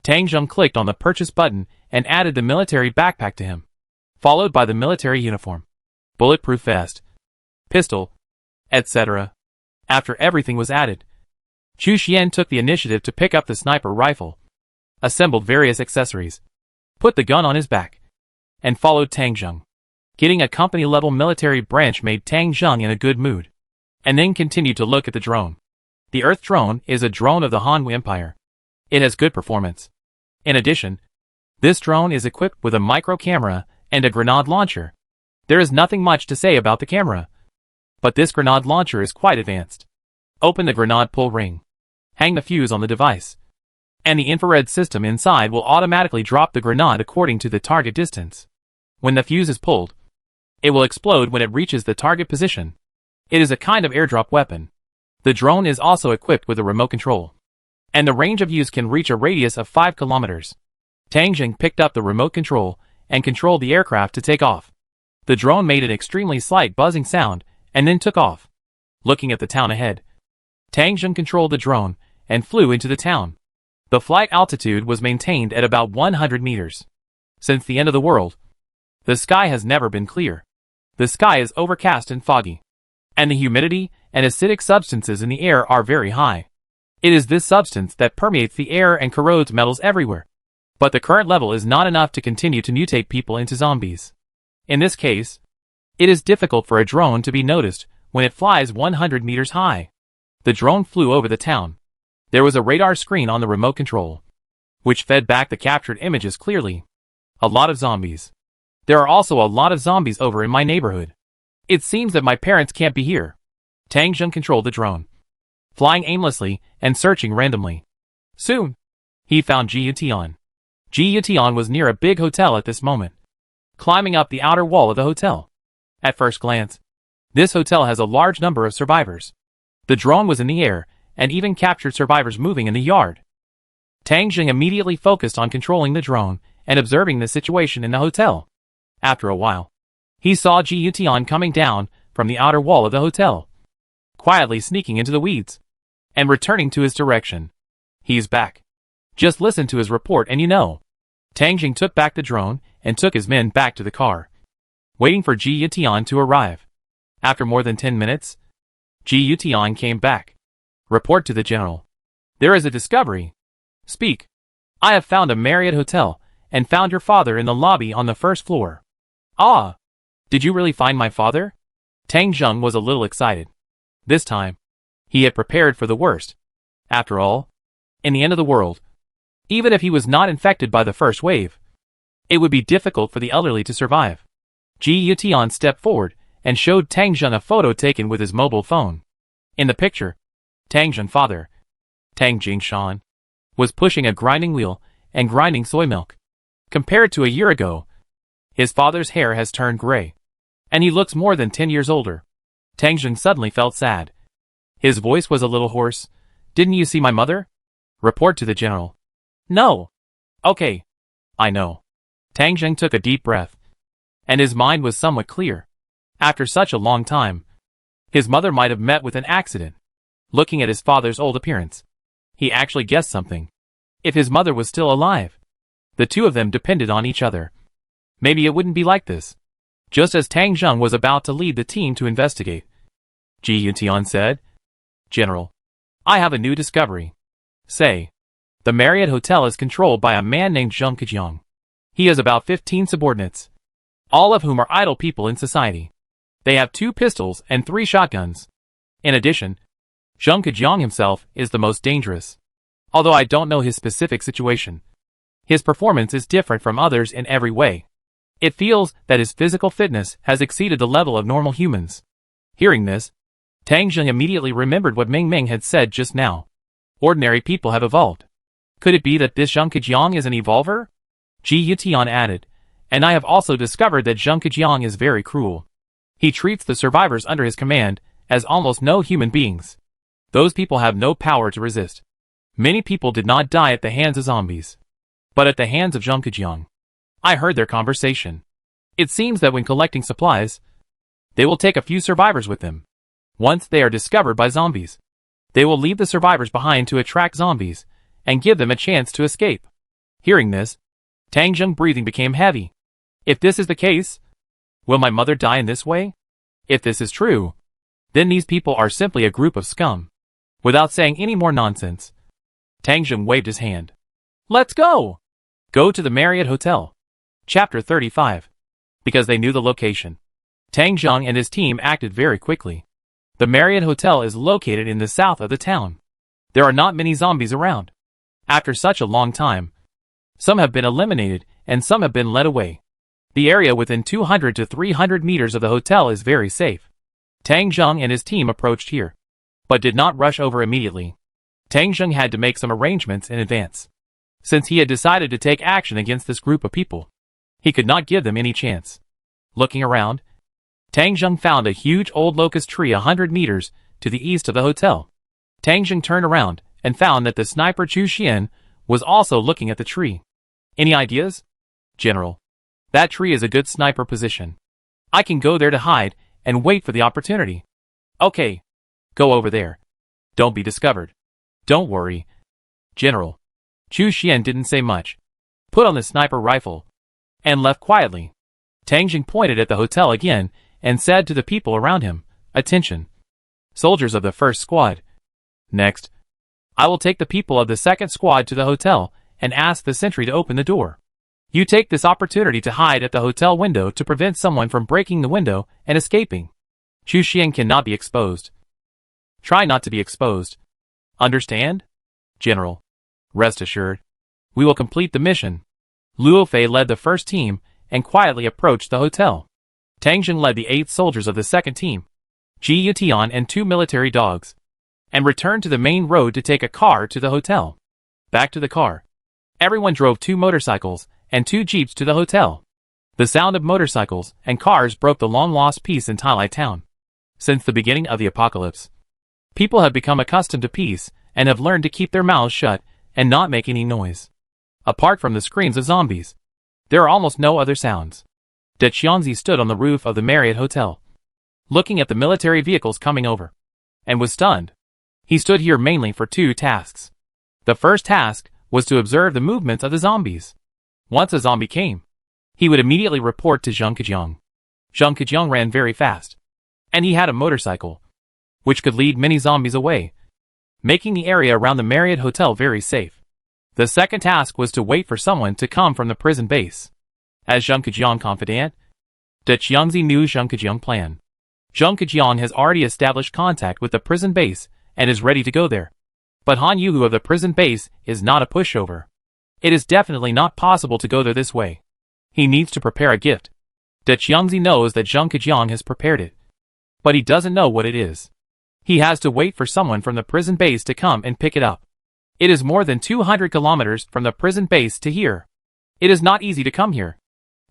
Tang Zheng clicked on the purchase button and added the military backpack to him, followed by the military uniform, bulletproof vest, pistol, etc. After everything was added, Chu Xian took the initiative to pick up the sniper rifle, assembled various accessories, put the gun on his back, and followed Tang Zheng. Getting a company-level military branch made Tang Zheng in a good mood, and then continued to look at the drone. The Earth drone is a drone of the Han Empire. It has good performance. In addition, this drone is equipped with a micro camera and a grenade launcher. There is nothing much to say about the camera, but this grenade launcher is quite advanced. Open the grenade pull ring. Hang the fuse on the device, and the infrared system inside will automatically drop the grenade according to the target distance. When the fuse is pulled, it will explode when it reaches the target position. It is a kind of airdrop weapon. The drone is also equipped with a remote control, and the range of use can reach a radius of 5 kilometers. Tang Zheng picked up the remote control and controlled the aircraft to take off. The drone made an extremely slight buzzing sound and then took off. Looking at the town ahead, Tang Jung controlled the drone and flew into the town. The flight altitude was maintained at about 100 meters. Since the end of the world, the sky has never been clear. The sky is overcast and foggy, and the humidity and acidic substances in the air are very high. It is this substance that permeates the air and corrodes metals everywhere. But the current level is not enough to continue to mutate people into zombies. In this case, it is difficult for a drone to be noticed when it flies 100 meters high. The drone flew over the town. There was a radar screen on the remote control, which fed back the captured images clearly. A lot of zombies. There are also a lot of zombies over in my neighborhood. It seems that my parents can't be here. Tang Jung controlled the drone, flying aimlessly and searching randomly. Soon, he found Jiutian. Jiutian was near a big hotel at this moment, climbing up the outer wall of the hotel. At first glance, this hotel has a large number of survivors. The drone was in the air and even captured survivors moving in the yard. Tang Jung immediately focused on controlling the drone and observing the situation in the hotel. After a while, he saw Jiutian coming down from the outer wall of the hotel, quietly sneaking into the weeds and returning to his direction. He's back. Just listen to his report and you know. Tang Jung took back the drone and took his men back to the car, waiting for Jiutian to arrive. After more than 10 minutes, Jiutian came back. Report to the general. There is a discovery. Speak. I have found a Marriott hotel and found your father in the lobby on the first floor. Ah! Did you really find my father? Tang Jung was a little excited. This time, he had prepared for the worst. After all, in the end of the world, even if he was not infected by the first wave, it would be difficult for the elderly to survive. Jiutian stepped forward and showed Tang Jung a photo taken with his mobile phone. In the picture, Tang Jung's father, Tang Jingshan, was pushing a grinding wheel and grinding soy milk. Compared to a year ago, his father's hair has turned gray, and he looks more than 10 years older. Tang Jung suddenly felt sad. His voice was a little hoarse. Didn't you see my mother? Report to the general. No. Okay. I know. Tang Jung took a deep breath, and his mind was somewhat clear. After such a long time, his mother might have met with an accident. Looking at his father's old appearance, he actually guessed something. If his mother was still alive, the two of them depended on each other. Maybe it wouldn't be like this. Just as Tang Jung was about to lead the team to investigate, Jiutian said, General, I have a new discovery. Say, the Marriott Hotel is controlled by a man named Zheng Kejiang. He has about 15 subordinates, all of whom are idle people in society. They have 2 pistols and 3 shotguns. In addition, Zheng Kejiang himself is the most dangerous. Although I don't know his specific situation, his performance is different from others in every way. It feels that his physical fitness has exceeded the level of normal humans. Hearing this, Tang Jung immediately remembered what Ming Ming had said just now. Ordinary people have evolved. Could it be that this Zheng Kejiang is an evolver? Jiutian added, and I have also discovered that Zheng Kejiang is very cruel. He treats the survivors under his command as almost no human beings. Those people have no power to resist. Many people did not die at the hands of zombies, but at the hands of Zheng Kejiang. I heard their conversation. It seems that when collecting supplies, they will take a few survivors with them. Once they are discovered by zombies, they will leave the survivors behind to attract zombies and give them a chance to escape. Hearing this, Tang Jung's breathing became heavy. If this is the case, will my mother die in this way? If this is true, then these people are simply a group of scum. Without saying any more nonsense, Tang Jung waved his hand. Let's go! Go to the Marriott Hotel. Chapter 35. Because they knew the location, Tang Jung and his team acted very quickly. The Marriott Hotel is located in the south of the town. There are not many zombies around. After such a long time, some have been eliminated and some have been led away. The area within 200 to 300 meters of the hotel is very safe. Tang Jung and his team approached here, but did not rush over immediately. Tang Jung had to make some arrangements in advance. Since he had decided to take action against this group of people, he could not give them any chance. Looking around, Tang Jung found a huge old locust tree 100 meters to the east of the hotel. Tang Jung turned around and found that the sniper Chu Xian was also looking at the tree. Any ideas? General, that tree is a good sniper position. I can go there to hide and wait for the opportunity. Okay, go over there. Don't be discovered. Don't worry. General. Chu Xian didn't say much. Put on the sniper rifle. And left quietly. Tang Jing pointed at the hotel again and said to the people around him, "Attention. Soldiers of the first squad. Next. I will take the people of the second squad to the hotel and ask the sentry to open the door. You take this opportunity to hide at the hotel window to prevent someone from breaking the window and escaping. Chu Xian cannot be exposed. Try not to be exposed. Understand? General. Rest assured. We will complete the mission." Luo Fei led the first team and quietly approached the hotel. Tang Jing led the 8 soldiers of the second team, Ji Yutian and 2 military dogs, and returned to the main road to take a car to the hotel. Back to the car. Everyone drove 2 motorcycles and 2 jeeps to the hotel. The sound of motorcycles and cars broke the long-lost peace in Tailai town. Since the beginning of the apocalypse, people have become accustomed to peace and have learned to keep their mouths shut and not make any noise. Apart from the screams of zombies, there are almost no other sounds. De Qianzi stood on the roof of the Marriott Hotel, looking at the military vehicles coming over, and was stunned. He stood here mainly for 2 tasks. The first task was to observe the movements of the zombies. Once a zombie came, he would immediately report to Zhang Kejiang. Zhang Kejiang ran very fast, and he had a motorcycle, which could lead many zombies away, making the area around the Marriott Hotel very safe. The second task was to wait for someone to come from the prison base. As Zhang Kejiang confidant, De Qianzi knew Zhang Kejiang's plan. Zhang Kejiang has already established contact with the prison base and is ready to go there. But Han Yuhu of the prison base is not a pushover. It is definitely not possible to go there this way. He needs to prepare a gift. De Qianzi knows that Zhang Kejiang has prepared it, but he doesn't know what it is. He has to wait for someone from the prison base to come and pick it up. It is more than 200 kilometers from the prison base to here. It is not easy to come here.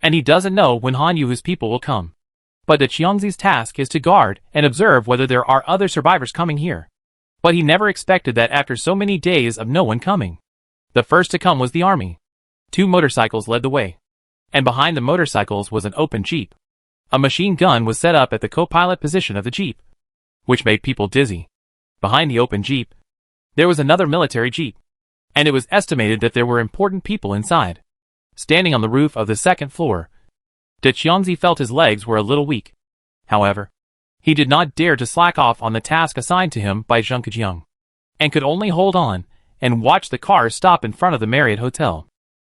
And he doesn't know when Han Yuhu's people will come. But De Qianzi's task is to guard and observe whether there are other survivors coming here. But he never expected that after so many days of no one coming. The first to come was the army. 2 motorcycles led the way. And behind the motorcycles was an open jeep. A machine gun was set up at the co-pilot position of the jeep, which made people dizzy. Behind the open jeep, there was another military jeep, and it was estimated that there were important people inside. Standing on the roof of the second floor, De Qianzi felt his legs were a little weak. However, he did not dare to slack off on the task assigned to him by Zhang Kejiang, and could only hold on and watch the car stop in front of the Marriott Hotel.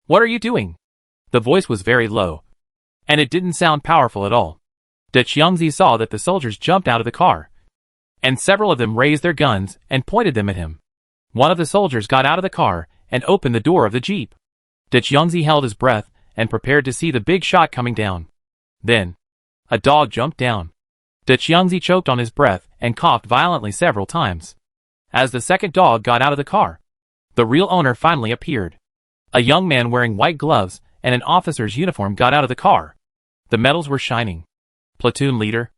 "What are you doing?" The voice was very low, and it didn't sound powerful at all. De Qianzi saw that the soldiers jumped out of the car, and several of them raised their guns and pointed them at him. One of the soldiers got out of the car and opened the door of the jeep. De Qianzi held his breath and prepared to see the big shot coming down. Then, a dog jumped down. De Qianzi choked on his breath and coughed violently several times. As the second dog got out of the car, the real owner finally appeared. A young man wearing white gloves and an officer's uniform got out of the car. The medals were shining. Platoon leader.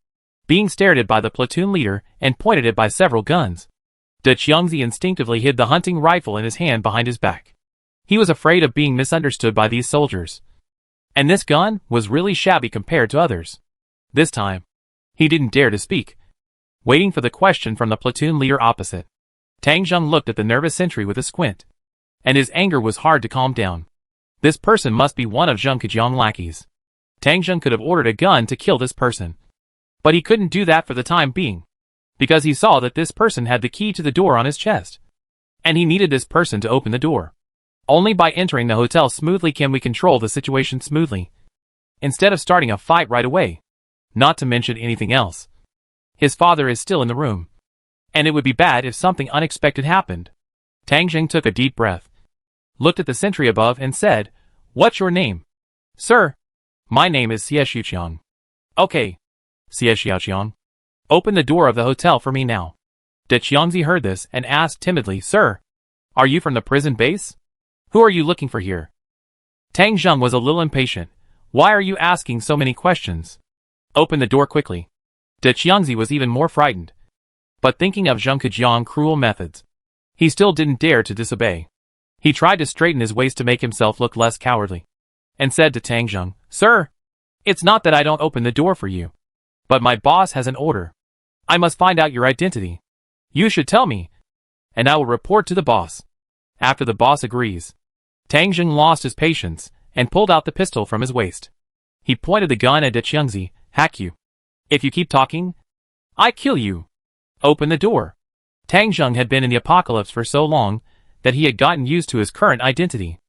Being stared at by the platoon leader and pointed at by several guns. De Qianzi instinctively hid the hunting rifle in his hand behind his back. He was afraid of being misunderstood by these soldiers. And this gun was really shabby compared to others. This time, he didn't dare to speak, waiting for the question from the platoon leader opposite. Tang Zheng looked at the nervous sentry with a squint, and his anger was hard to calm down. This person must be one of Zhang Kejiang's lackeys. Tang Zheng could have ordered a gun to kill this person, but he couldn't do that for the time being, because he saw that this person had the key to the door on his chest, and he needed this person to open the door. Only by entering the hotel smoothly can we control the situation smoothly, instead of starting a fight right away, not to mention anything else. His father is still in the room, and it would be bad if something unexpected happened. Tang Zheng took a deep breath, looked at the sentry above and said, "What's your name?" "Sir, my name is Xie Xiuqiang." "Okay, Xie Xiuqiang. Open the door of the hotel for me now." De Qianzi heard this and asked timidly, "Sir, are you from the prison base? Who are you looking for here?" Tang Zheng was a little impatient. "Why are you asking so many questions? Open the door quickly." De Qianzi was even more frightened, but thinking of Zhang Kejiang's cruel methods, he still didn't dare to disobey. He tried to straighten his waist to make himself look less cowardly, and said to Tang Zheng, "Sir, it's not that I don't open the door for you, but my boss has an order. I must find out your identity. You should tell me, and I will report to the boss. After the boss agrees. Tang Zheng lost his patience and pulled out the pistol from his waist. He pointed the gun at Deqiangzi. Hack you. If you keep talking, I kill you. Open the door. Tang Zheng had been in the apocalypse for so long that he had gotten used to his current identity.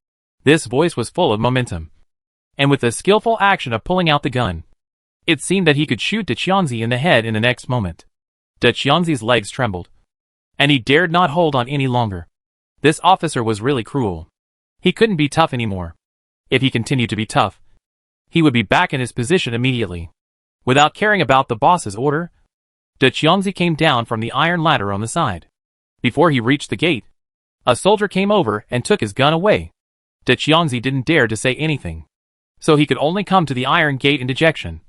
This voice was full of momentum. And with the skillful action of pulling out the gun, it seemed that he could shoot Deqiangzi in the head in the next moment. Deqiangzi's legs trembled, and he dared not hold on any longer. This officer was really cruel. He couldn't be tough anymore. If he continued to be tough, he would be back in his position immediately. Without caring about the boss's order, Deqiangzi came down from the iron ladder on the side. Before he reached the gate, a soldier came over and took his gun away. Deqiangzi didn't dare to say anything, so he could only come to the iron gate in dejection.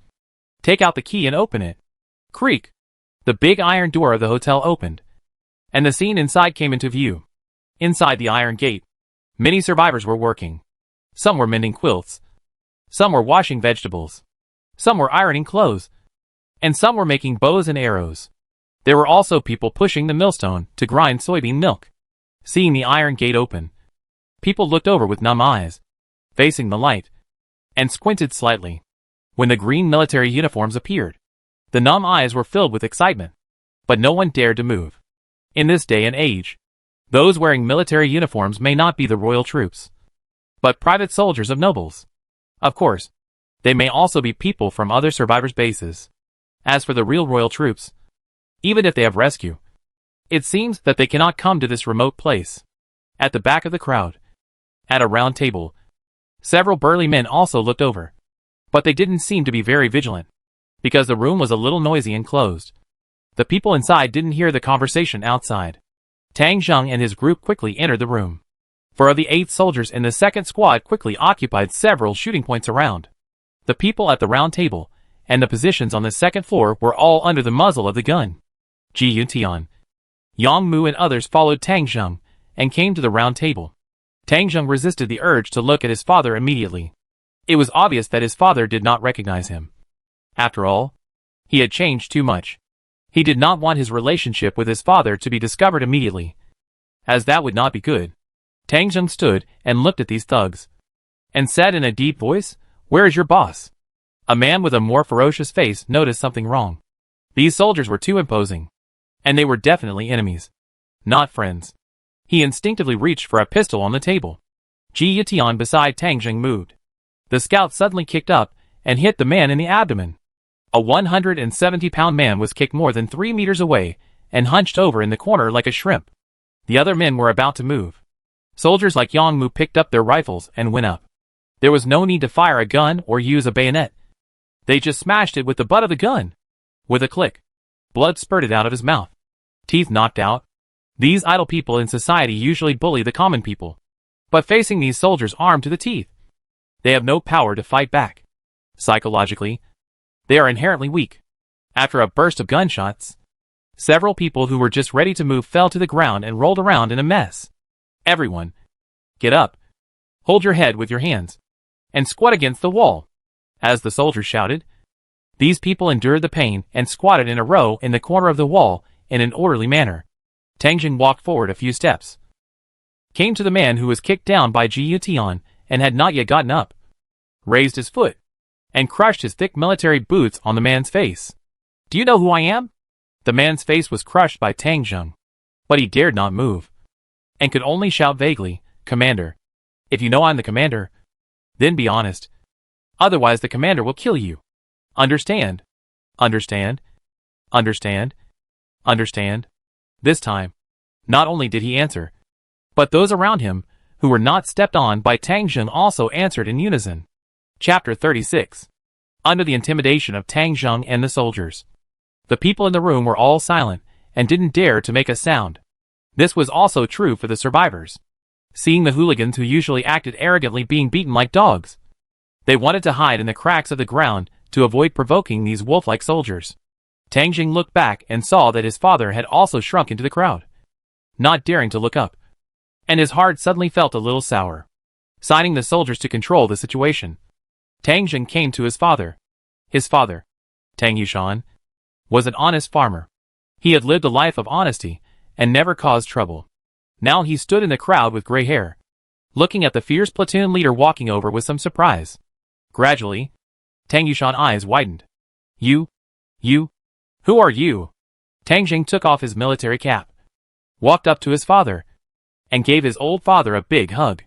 Take out the key and open it. Creak. The big iron door of the hotel opened, and the scene inside came into view. Inside the iron gate, many survivors were working. Some were mending quilts. Some were washing vegetables. Some were ironing clothes. And some were making bows and arrows. There were also people pushing the millstone to grind soybean milk. Seeing the iron gate open, people looked over with numb eyes, facing the light, and squinted slightly. When the green military uniforms appeared, the numb eyes were filled with excitement, but no one dared to move. In this day and age, those wearing military uniforms may not be the royal troops, but private soldiers of nobles. Of course, they may also be people from other survivors' bases. As for the real royal troops, even if they have rescue, it seems that they cannot come to this remote place. At the back of the crowd, at a round table, several burly men also looked over, but they didn't seem to be very vigilant, because the room was a little noisy and closed. The people inside didn't hear the conversation outside. Tang Zheng and his group quickly entered the room. 4 of the 8 soldiers in the second squad quickly occupied several shooting points around. The people at the round table and the positions on the second floor were all under the muzzle of the gun. Ji Yuntian, Yang Mu and others followed Tang Zheng and came to the round table. Tang Zheng resisted the urge to look at his father immediately. It was obvious that his father did not recognize him. After all, he had changed too much. He did not want his relationship with his father to be discovered immediately, as that would not be good. Tang Zheng stood and looked at these thugs, and said in a deep voice, "Where is your boss?" A man with a more ferocious face noticed something wrong. These soldiers were too imposing, and they were definitely enemies, not friends. He instinctively reached for a pistol on the table. Ji Yitian beside Tang Zheng moved. The scout suddenly kicked up and hit the man in the abdomen. A 170-pound man was kicked more than 3 meters away and hunched over in the corner like a shrimp. The other men were about to move. Soldiers like Yang Mu picked up their rifles and went up. There was no need to fire a gun or use a bayonet. They just smashed it with the butt of the gun. With a click, blood spurted out of his mouth. Teeth knocked out. These idle people in society usually bully the common people. But facing these soldiers armed to the teeth, they have no power to fight back. Psychologically, they are inherently weak. After a burst of gunshots, several people who were just ready to move fell to the ground and rolled around in a mess. Everyone, get up. Hold your head with your hands, and squat against the wall. As the soldiers shouted, these people endured the pain and squatted in a row in the corner of the wall in an orderly manner. Tang Zheng walked forward a few steps, came to the man who was kicked down by Ji Yutian and had not yet gotten up, raised his foot, and crushed his thick military boots on the man's face. "Do you know who I am?" The man's face was crushed by Tang Zheng, but he dared not move, and could only shout vaguely, "Commander. If you know I'm the commander, then be honest. Otherwise the commander will kill you. Understand? Understand? Understand? Understand?" This time, not only did he answer, but those around him, who were not stepped on by Tang Zheng, also answered in unison. Chapter 36. Under the intimidation of Tang Zheng and the soldiers, the people in the room were all silent and didn't dare to make a sound. This was also true for the survivors. Seeing the hooligans who usually acted arrogantly being beaten like dogs, they wanted to hide in the cracks of the ground to avoid provoking these wolf-like soldiers. Tang Zheng looked back and saw that his father had also shrunk into the crowd, not daring to look up, and his heart suddenly felt a little sour. Signing the soldiers to control the situation, Tang Zheng came to his father. His father, Tang Yushan, was an honest farmer. He had lived a life of honesty and never caused trouble. Now he stood in the crowd with gray hair, looking at the fierce platoon leader walking over with some surprise. Gradually, Tang Yushan's eyes widened. You? Who are you? Tang Jing took off his military cap, walked up to his father, and gave his old father a big hug.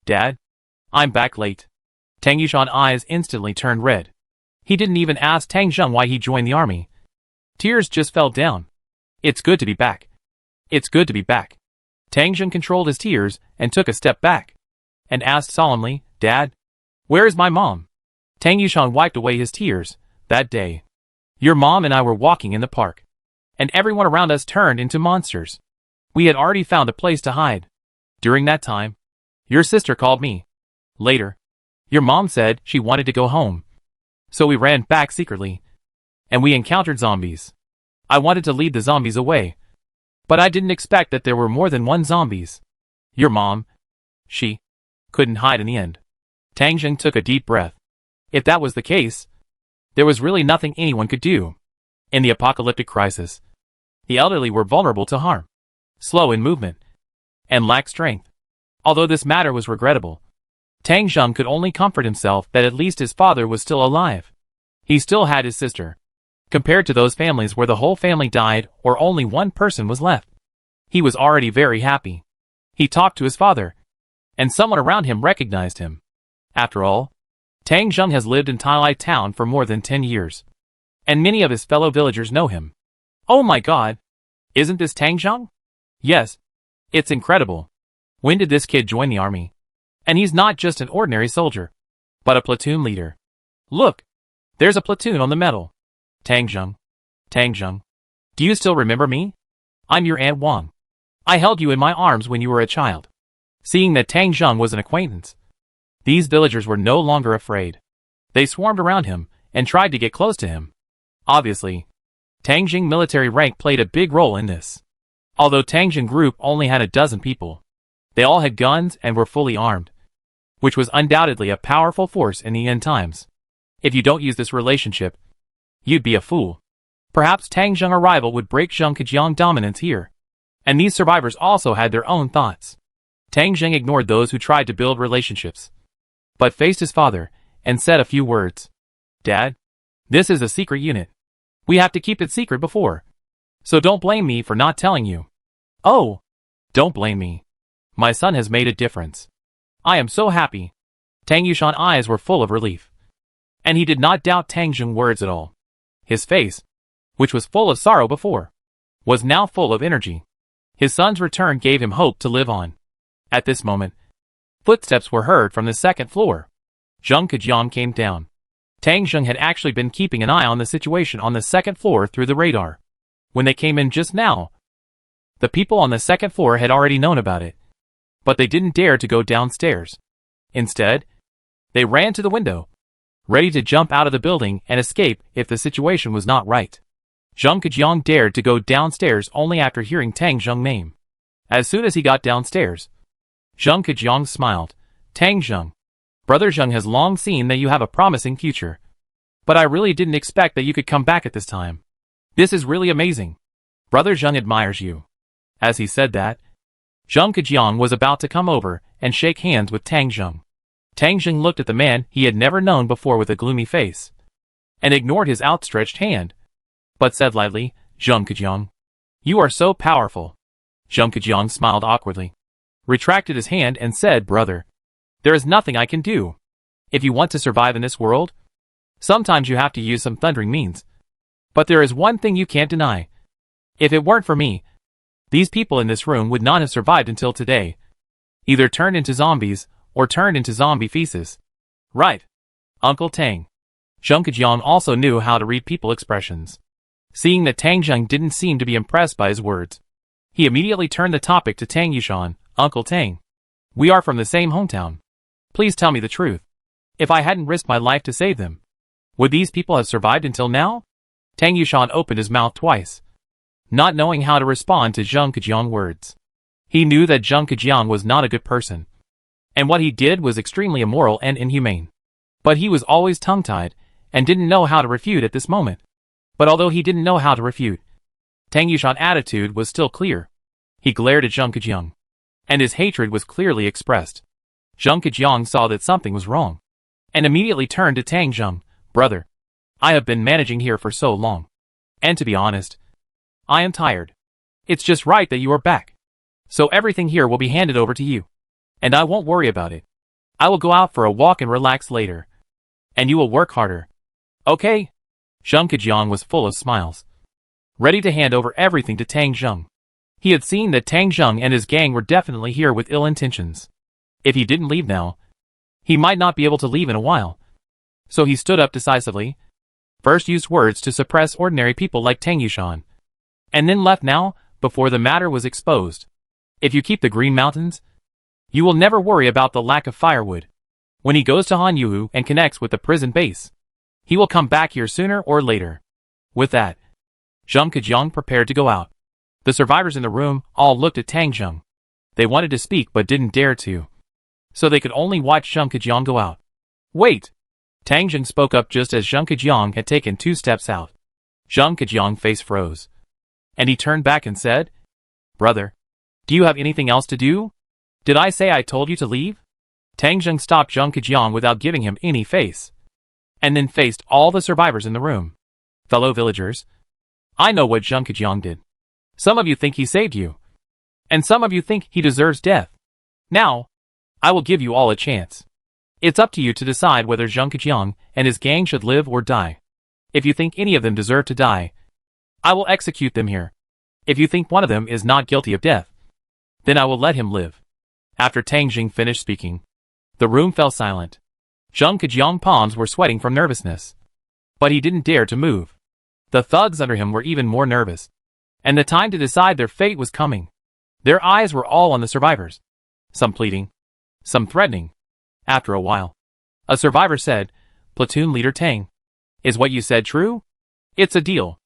Dad? I'm back late. Tang Yushan's eyes instantly turned red. He didn't even ask Tang Zheng why he joined the army. Tears just fell down. It's good to be back. It's good to be back. Tang Zheng controlled his tears and took a step back, and asked solemnly, Dad? Where is my mom? Tang Yushan wiped away his tears. That day, your mom and I were walking in the park, and everyone around us turned into monsters. We had already found a place to hide. During that time, your sister called me. Later, your mom said she wanted to go home. So we ran back secretly, and we encountered zombies. I wanted to lead the zombies away, but I didn't expect that there were more than one zombies. Your mom, she couldn't hide in the end. Tang Zheng took a deep breath. If that was the case, there was really nothing anyone could do. In the apocalyptic crisis, the elderly were vulnerable to harm, slow in movement, and lacked strength. Although this matter was regrettable, Tang Zheng could only comfort himself that at least his father was still alive. He still had his sister. Compared to those families where the whole family died or only one person was left, he was already very happy. He talked to his father, and someone around him recognized him. After all, Tang Zheng has lived in Tailai town for more than 10 years, and many of his fellow villagers know him. Oh my god! Isn't this Tang Zheng? Yes. It's incredible. When did this kid join the army? And he's not just an ordinary soldier, but a platoon leader. Look! There's a platoon on the medal. Tang Zheng. Do you still remember me? I'm your Aunt Wang. I held you in my arms when you were a child. Seeing that Tang Zheng was an acquaintance, these villagers were no longer afraid. They swarmed around him and tried to get close to him. Obviously, Tang Zheng's military rank played a big role in this. Although Tang Zheng group only had a dozen people, they all had guns and were fully armed, which was undoubtedly a powerful force in the end times. If you don't use this relationship, you'd be a fool. Perhaps Tang Zheng's arrival would break Zheng Kejiang's dominance here. And these survivors also had their own thoughts. Tang Zheng ignored those who tried to build relationships, but faced his father and said a few words. Dad, this is a secret unit. We have to keep it secret before. So don't blame me for not telling you. Oh, don't blame me. My son has made a difference. I am so happy. Tang Yushan's eyes were full of relief, and he did not doubt Tang Zheng's words at all. His face, which was full of sorrow before, was now full of energy. His son's return gave him hope to live on. At this moment, footsteps were heard from the second floor. Zheng Kejiang came down. Tang Zheng had actually been keeping an eye on the situation on the second floor through the radar. When they came in just now, the people on the second floor had already known about it, but they didn't dare to go downstairs. Instead, they ran to the window, ready to jump out of the building and escape if the situation was not right. Zheng Kejiang dared to go downstairs only after hearing Tang Zheng's name. As soon as he got downstairs, Zheng Kejiang smiled. Tang Zheng, Brother Zheng has long seen that you have a promising future, but I really didn't expect that you could come back at this time. This is really amazing. Brother Zheng admires you. As he said that, Zheng Kejiang was about to come over and shake hands with Tang Zheng. Tang Zheng looked at the man he had never known before with a gloomy face, and ignored his outstretched hand, but said lightly, Zheng Kejiang, you are so powerful. Zheng Kejiang smiled awkwardly, retracted his hand and said, Brother, there is nothing I can do. If you want to survive in this world, sometimes you have to use some thundering means. But there is one thing you can't deny. If it weren't for me, these people in this room would not have survived until today. Either turned into zombies, or turned into zombie feces. Right, Uncle Tang. Zheng Kejiang also knew how to read people expressions. Seeing that Tang Zheng didn't seem to be impressed by his words, he immediately turned the topic to Tang Yushan. Uncle Tang, we are from the same hometown. Please tell me the truth. If I hadn't risked my life to save them, would these people have survived until now? Tang Yushan opened his mouth twice, not knowing how to respond to Zheng Kejiang's words. He knew that Zheng Kejiang was not a good person, and what he did was extremely immoral and inhumane. But he was always tongue-tied, and didn't know how to refute at this moment. But although he didn't know how to refute, Tang Yushan's attitude was still clear. He glared at Zhang Kejiang, and his hatred was clearly expressed. Zhang Kejiang saw that something was wrong, and immediately turned to Tang Zheng. Brother, I have been managing here for so long, and to be honest, I am tired. It's just right that you are back. So everything here will be handed over to you, and I won't worry about it. I will go out for a walk and relax later, and you will work harder. Okay? Zhang Kejiang was full of smiles, ready to hand over everything to Tang Zheng. He had seen that Tang Zheng and his gang were definitely here with ill intentions. If he didn't leave now, he might not be able to leave in a while. So he stood up decisively, first used words to suppress ordinary people like Tang Yushan, and then left now, before the matter was exposed. If you keep the Green Mountains, you will never worry about the lack of firewood. When he goes to Han Yuhu and connects with the prison base, he will come back here sooner or later. With that, Zhang Kejiang prepared to go out. The survivors in the room all looked at Tang Zheng. They wanted to speak but didn't dare to, so they could only watch Zhang Kejiang go out. Wait! Tang Zheng spoke up just as Zhang Kejiang had taken 2 steps out. Zhang Kejiang's face froze, and he turned back and said, Brother, do you have anything else to do? Did I say I told you to leave? Tang Zheng stopped Zhang Kejiang without giving him any face, and then faced all the survivors in the room. Fellow villagers, I know what Zhang Kejiang did. Some of you think he saved you, and some of you think he deserves death. Now, I will give you all a chance. It's up to you to decide whether Zhang Kejiang and his gang should live or die. If you think any of them deserve to die, I will execute them here. If you think one of them is not guilty of death, then I will let him live. After Tang Zheng finished speaking, the room fell silent. Zhang Kejiang's palms were sweating from nervousness, but he didn't dare to move. The thugs under him were even more nervous, and the time to decide their fate was coming. Their eyes were all on the survivors, some pleading, some threatening. After a while, a survivor said, Platoon Leader Tang, is what you said true? It's a deal.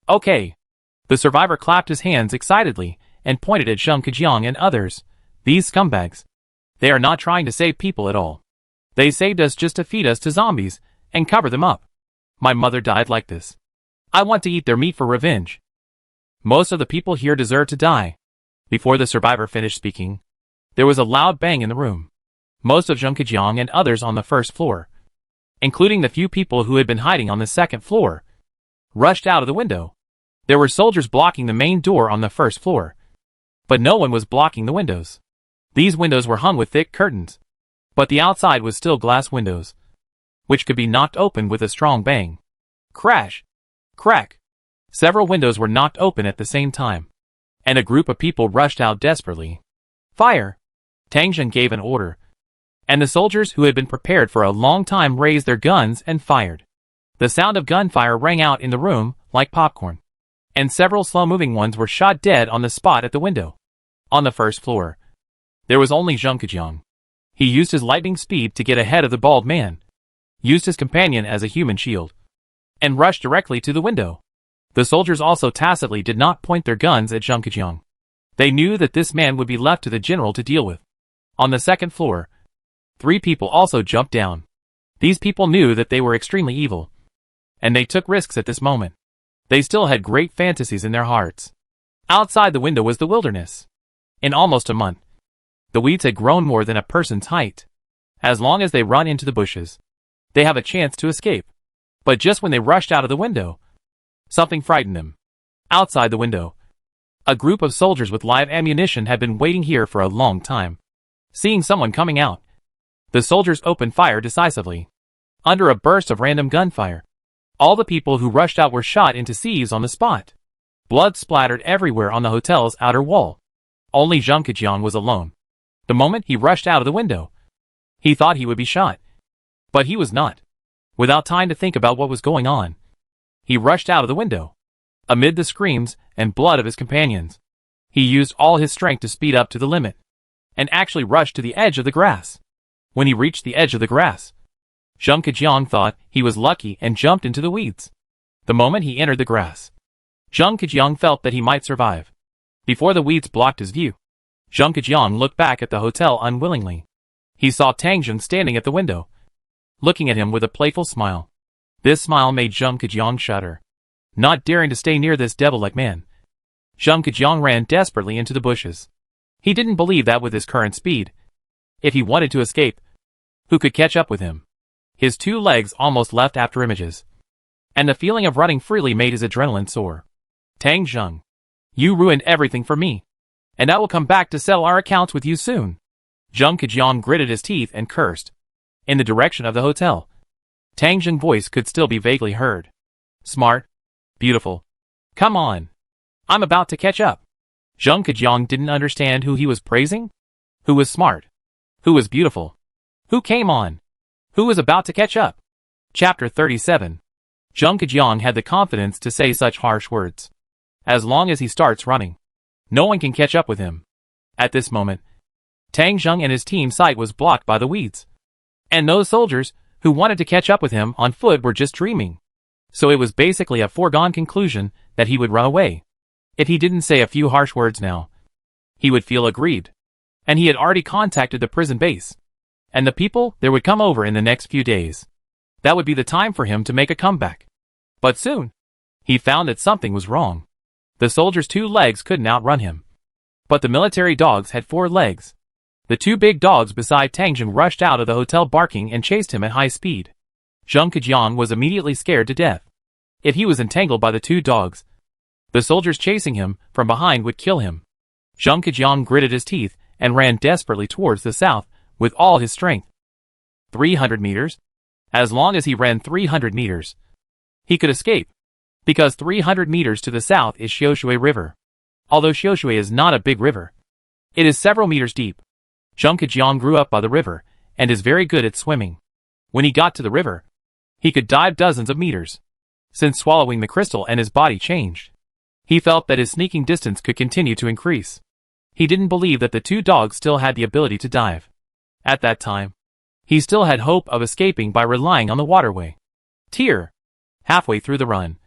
Okay. The survivor clapped his hands excitedly and pointed at Zhang Kejiang and others. These scumbags. They are not trying to save people at all. They saved us just to feed us to zombies and cover them up. My mother died like this. I want to eat their meat for revenge. Most of the people here deserve to die. Before the survivor finished speaking, there was a loud bang in the room. Most of Zhang Kejiang and others on the first floor, including the few people who had been hiding on the second floor, rushed out of the window. There were soldiers blocking the main door on the first floor, but no one was blocking the windows. These windows were hung with thick curtains, but the outside was still glass windows, which could be knocked open with a strong bang. Crash! Crack! Several windows were knocked open at the same time, and a group of people rushed out desperately. Fire! Tang Zheng gave an order, and the soldiers who had been prepared for a long time raised their guns and fired. The sound of gunfire rang out in the room like popcorn, and several slow-moving ones were shot dead on the spot at the window. On the first floor, there was only Zhang Kejiang. He used his lightning speed to get ahead of the bald man, used his companion as a human shield, and rushed directly to the window. The soldiers also tacitly did not point their guns at Zhang Kejiang. They knew that this man would be left to the general to deal with. On the second floor, 3 people also jumped down. These people knew that they were extremely evil, and they took risks at this moment. They still had great fantasies in their hearts. Outside the window was the wilderness. In almost a month, the weeds had grown more than a person's height. As long as they run into the bushes, they have a chance to escape. But just when they rushed out of the window, something frightened them. Outside the window, a group of soldiers with live ammunition had been waiting here for a long time. Seeing someone coming out, the soldiers opened fire decisively. Under a burst of random gunfire, all the people who rushed out were shot into sieves on the spot. Blood splattered everywhere on the hotel's outer wall. Only Zhang Kejiang was alone. The moment he rushed out of the window, he thought he would be shot. But he was not. Without time to think about what was going on, he rushed out of the window. Amid the screams and blood of his companions, he used all his strength to speed up to the limit, and actually rushed to the edge of the grass. When he reached the edge of the grass, Zhang Kejiang thought he was lucky and jumped into the weeds. The moment he entered the grass, Zhang Kejiang felt that he might survive. Before the weeds blocked his view, Zhang Kejiang looked back at the hotel unwillingly. He saw Tang Zheng standing at the window, looking at him with a playful smile. This smile made Zhang Kejiang shudder. Not daring to stay near this devil-like man, Zhang Kejiang ran desperately into the bushes. He didn't believe that with his current speed, if he wanted to escape, who could catch up with him? His 2 legs almost left after images, and the feeling of running freely made his adrenaline soar. Tang Zheng, you ruined everything for me, and I will come back to settle our accounts with you soon. Zhang Kejiang gritted his teeth and cursed. In the direction of the hotel, Tang Zheng's voice could still be vaguely heard. Smart. Beautiful. Come on. I'm about to catch up. Zhang Kejiang didn't understand who he was praising. Who was smart? Who was beautiful? Who came on? Who was about to catch up? Chapter 37. Zhang Kejiang had the confidence to say such harsh words. As long as he starts running, no one can catch up with him. At this moment, Tang Zheng and his team's sight was blocked by the weeds. And those soldiers who wanted to catch up with him on foot were just dreaming. So it was basically a foregone conclusion that he would run away. If he didn't say a few harsh words now, he would feel aggrieved. And he had already contacted the prison base. And the people there would come over in the next few days. That would be the time for him to make a comeback. But soon, he found that something was wrong. The soldier's 2 legs couldn't outrun him. But the military dogs had 4 legs. The 2 big dogs beside Tang Zheng rushed out of the hotel barking and chased him at high speed. Zhang Kejiang was immediately scared to death. If he was entangled by the 2 dogs, the soldiers chasing him from behind would kill him. Zhang Kejiang gritted his teeth and ran desperately towards the south with all his strength. 300 meters? As long as he ran 300 meters, he could escape. Because 300 meters to the south is Xiaoshui River. Although Xiaoshui is not a big river, it is several meters deep. Zhang Kejiang grew up by the river and is very good at swimming. When he got to the river, he could dive dozens of meters. Since swallowing the crystal and his body changed, he felt that his sneaking distance could continue to increase. He didn't believe that the 2 dogs still had the ability to dive. At that time, he still had hope of escaping by relying on the waterway. Tear. Halfway through the run,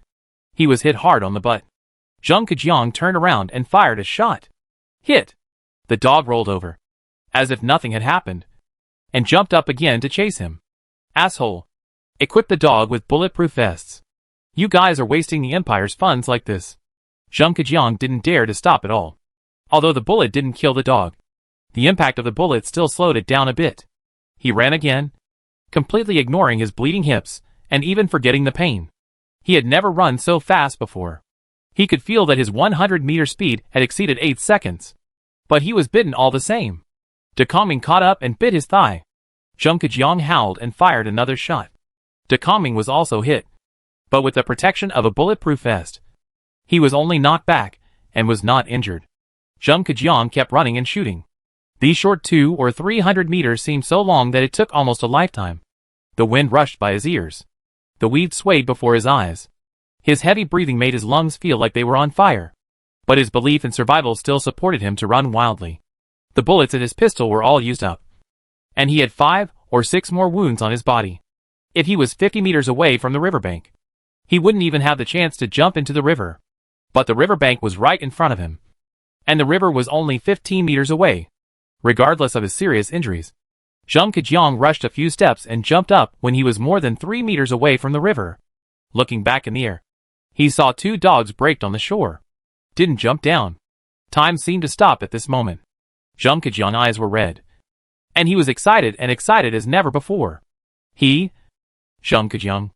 he was hit hard on the butt. Zhang Kejiang turned around and fired a shot. Hit. The dog rolled over, as if nothing had happened, and jumped up again to chase him. Asshole. Equip the dog with bulletproof vests. You guys are wasting the Empire's funds like this. Zhang Kejiang didn't dare to stop at all. Although the bullet didn't kill the dog, the impact of the bullet still slowed it down a bit. He ran again, completely ignoring his bleeding hips and even forgetting the pain. He had never run so fast before. He could feel that his 100-meter speed had exceeded 8 seconds. But he was bitten all the same. De Kongming caught up and bit his thigh. Zhang Kejiang howled and fired another shot. De Kongming was also hit, but with the protection of a bulletproof vest. He was only knocked back and was not injured. Zhang Kejiang kept running and shooting. These short 200 or 300 meters seemed so long that it took almost a lifetime. The wind rushed by his ears. The weeds swayed before his eyes. His heavy breathing made his lungs feel like they were on fire. But his belief in survival still supported him to run wildly. The bullets in his pistol were all used up. And he had 5 or 6 more wounds on his body. If he was 50 meters away from the riverbank, he wouldn't even have the chance to jump into the river. But the riverbank was right in front of him. And the river was only 15 meters away. Regardless of his serious injuries, Zhang Kejiang rushed a few steps and jumped up when he was more than 3 meters away from the river. Looking back in the air, he saw 2 dogs braked on the shore. Didn't jump down. Time seemed to stop at this moment. Zhang Kejiang's eyes were red. And he was excited as never before. He, Zhang Kejiang,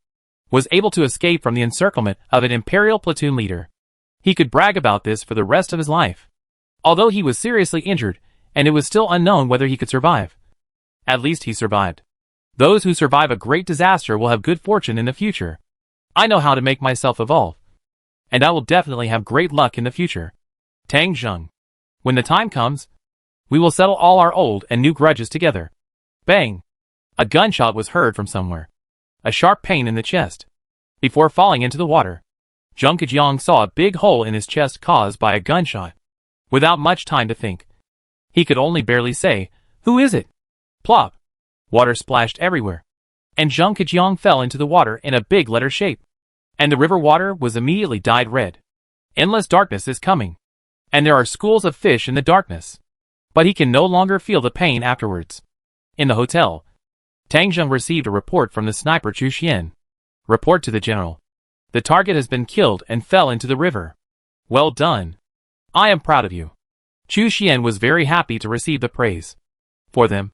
was able to escape from the encirclement of an imperial platoon leader. He could brag about this for the rest of his life. Although he was seriously injured, and it was still unknown whether he could survive. At least he survived. Those who survive a great disaster will have good fortune in the future. I know how to make myself evolve. And I will definitely have great luck in the future. Tang Zheng. When the time comes, we will settle all our old and new grudges together. Bang! A gunshot was heard from somewhere. A sharp pain in the chest. Before falling into the water, Zhang Kejiang saw a big hole in his chest caused by a gunshot. Without much time to think, he could only barely say, "Who is it?" Plop! Water splashed everywhere. And Zhang Kejiang fell into the water in a big letter shape. And the river water was immediately dyed red. Endless darkness is coming. And there are schools of fish in the darkness. But he can no longer feel the pain afterwards. In the hotel, Tang Zheng received a report from the sniper Chu Xian. Report to the general. The target has been killed and fell into the river. Well done. I am proud of you. Chu Xian was very happy to receive the praise. For them,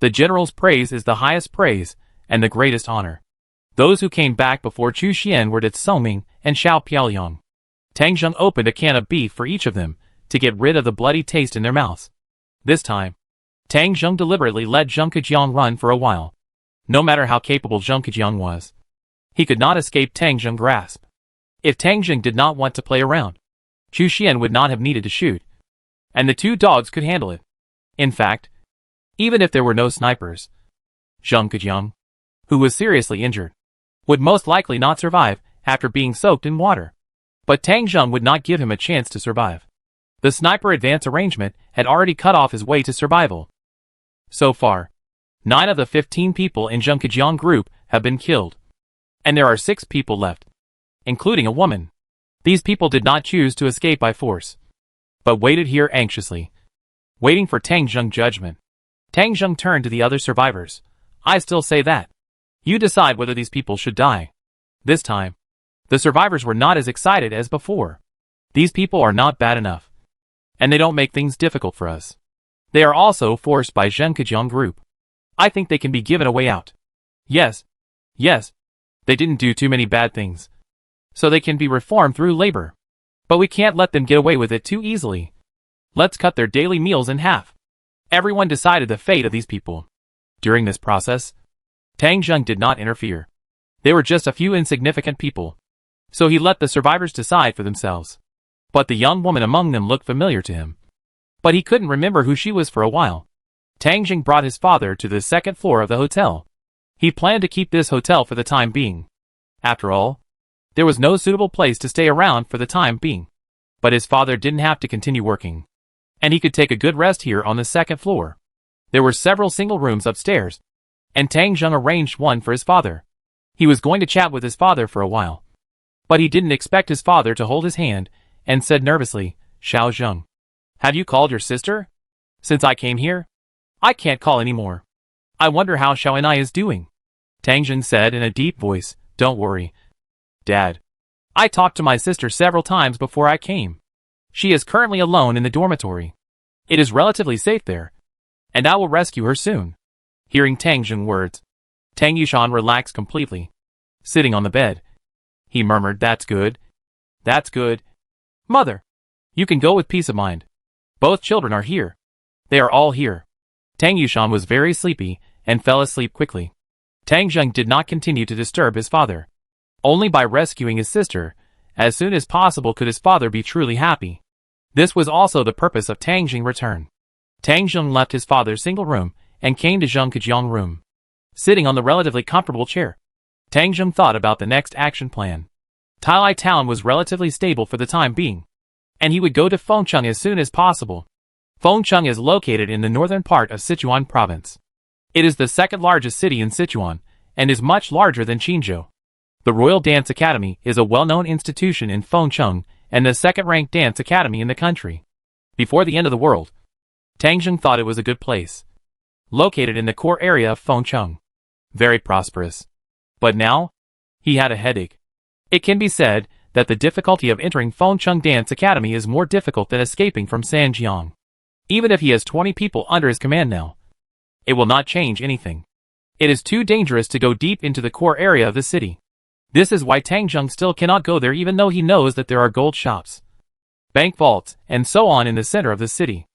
the general's praise is the highest praise and the greatest honor. Those who came back before Chu Xian were Dit Soming and Xiao Piaoliang. Tang Zheng opened a can of beef for each of them to get rid of the bloody taste in their mouths. This time, Tang Zheng deliberately let Zheng Kejiang run for a while. No matter how capable Zheng Kejiang was, he could not escape Tang Zheng's grasp. If Tang Zheng did not want to play around, Chu Xian would not have needed to shoot, and the two dogs could handle it. In fact, even if there were no snipers, Zheng Kejiang, who was seriously injured, would most likely not survive after being soaked in water. But Tang Zheng would not give him a chance to survive. The sniper advance arrangement had already cut off his way to survival. So far, 9 of the 15 people in Zheng Kejiang group have been killed, and there are 6 people left, including a woman. These people did not choose to escape by force, but waited here anxiously, waiting for Tang Zheng's judgment. Tang Zheng turned to the other survivors. I still say that. You decide whether these people should die. This time, the survivors were not as excited as before. These people are not bad enough, and they don't make things difficult for us. They are also forced by Zheng Kejiang group. I think they can be given a way out. Yes, they didn't do too many bad things, so they can be reformed through labor. But we can't let them get away with it too easily. Let's cut their daily meals in half. Everyone decided the fate of these people. During this process, Tang Zheng did not interfere. They were just a few insignificant people, so he let the survivors decide for themselves. But the young woman among them looked familiar to him, but he couldn't remember who she was for a while. Tang Zheng brought his father to the second floor of the hotel. He planned to keep this hotel for the time being. After all, there was no suitable place to stay around for the time being. But his father didn't have to continue working, and he could take a good rest here on the second floor. There were several single rooms upstairs, and Tang Zheng arranged one for his father. He was going to chat with his father for a while, but he didn't expect his father to hold his hand and said nervously, Xiao Zheng, have you called your sister? Since I came here, I can't call anymore. I wonder how Xiao and I is doing. Tang Zheng said in a deep voice, don't worry, Dad. I talked to my sister several times before I came. She is currently alone in the dormitory. It is relatively safe there, and I will rescue her soon. Hearing Tang Zheng's words, Tang Yushan relaxed completely. Sitting on the bed, he murmured, that's good. That's good. Mother, you can go with peace of mind. Both children are here. They are all here. Tang Yushan was very sleepy and fell asleep quickly. Tang Zheng did not continue to disturb his father. Only by rescuing his sister, as soon as possible could his father be truly happy. This was also the purpose of Tang Zheng's return. Tang Zheng left his father's single room and came to Zheng Kejiang's room. Sitting on the relatively comfortable chair, Tang Zheng thought about the next action plan. Tailai town was relatively stable for the time being, and he would go to Fengcheng as soon as possible. Fengcheng is located in the northern part of Sichuan province. It is the second largest city in Sichuan, and is much larger than Qinzhou. The Royal Dance Academy is a well-known institution in Fengcheng, and the second-ranked dance academy in the country. Before the end of the world, Tang Zheng thought it was a good place. Located in the core area of Fengcheng. Very prosperous. But now, he had a headache. It can be said that the difficulty of entering Fengcheng Dance Academy is more difficult than escaping from Sanjiang. Even if he has 20 people under his command now, it will not change anything. It is too dangerous to go deep into the core area of the city. This is why Tang Zheng still cannot go there even though he knows that there are gold shops, bank vaults, and so on in the center of the city.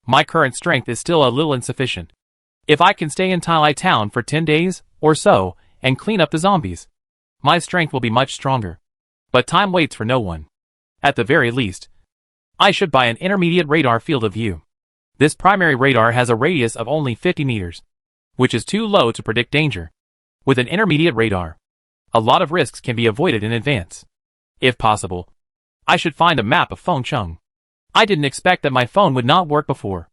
My current strength is still a little insufficient. If I can stay in Tailai town for 10 days or so and clean up the zombies, my strength will be much stronger. But time waits for no one. At the very least, I should buy an intermediate radar field of view. This primary radar has a radius of only 50 meters, which is too low to predict danger. With an intermediate radar, a lot of risks can be avoided in advance. If possible, I should find a map of Fengcheng. I didn't expect that my phone would not work before,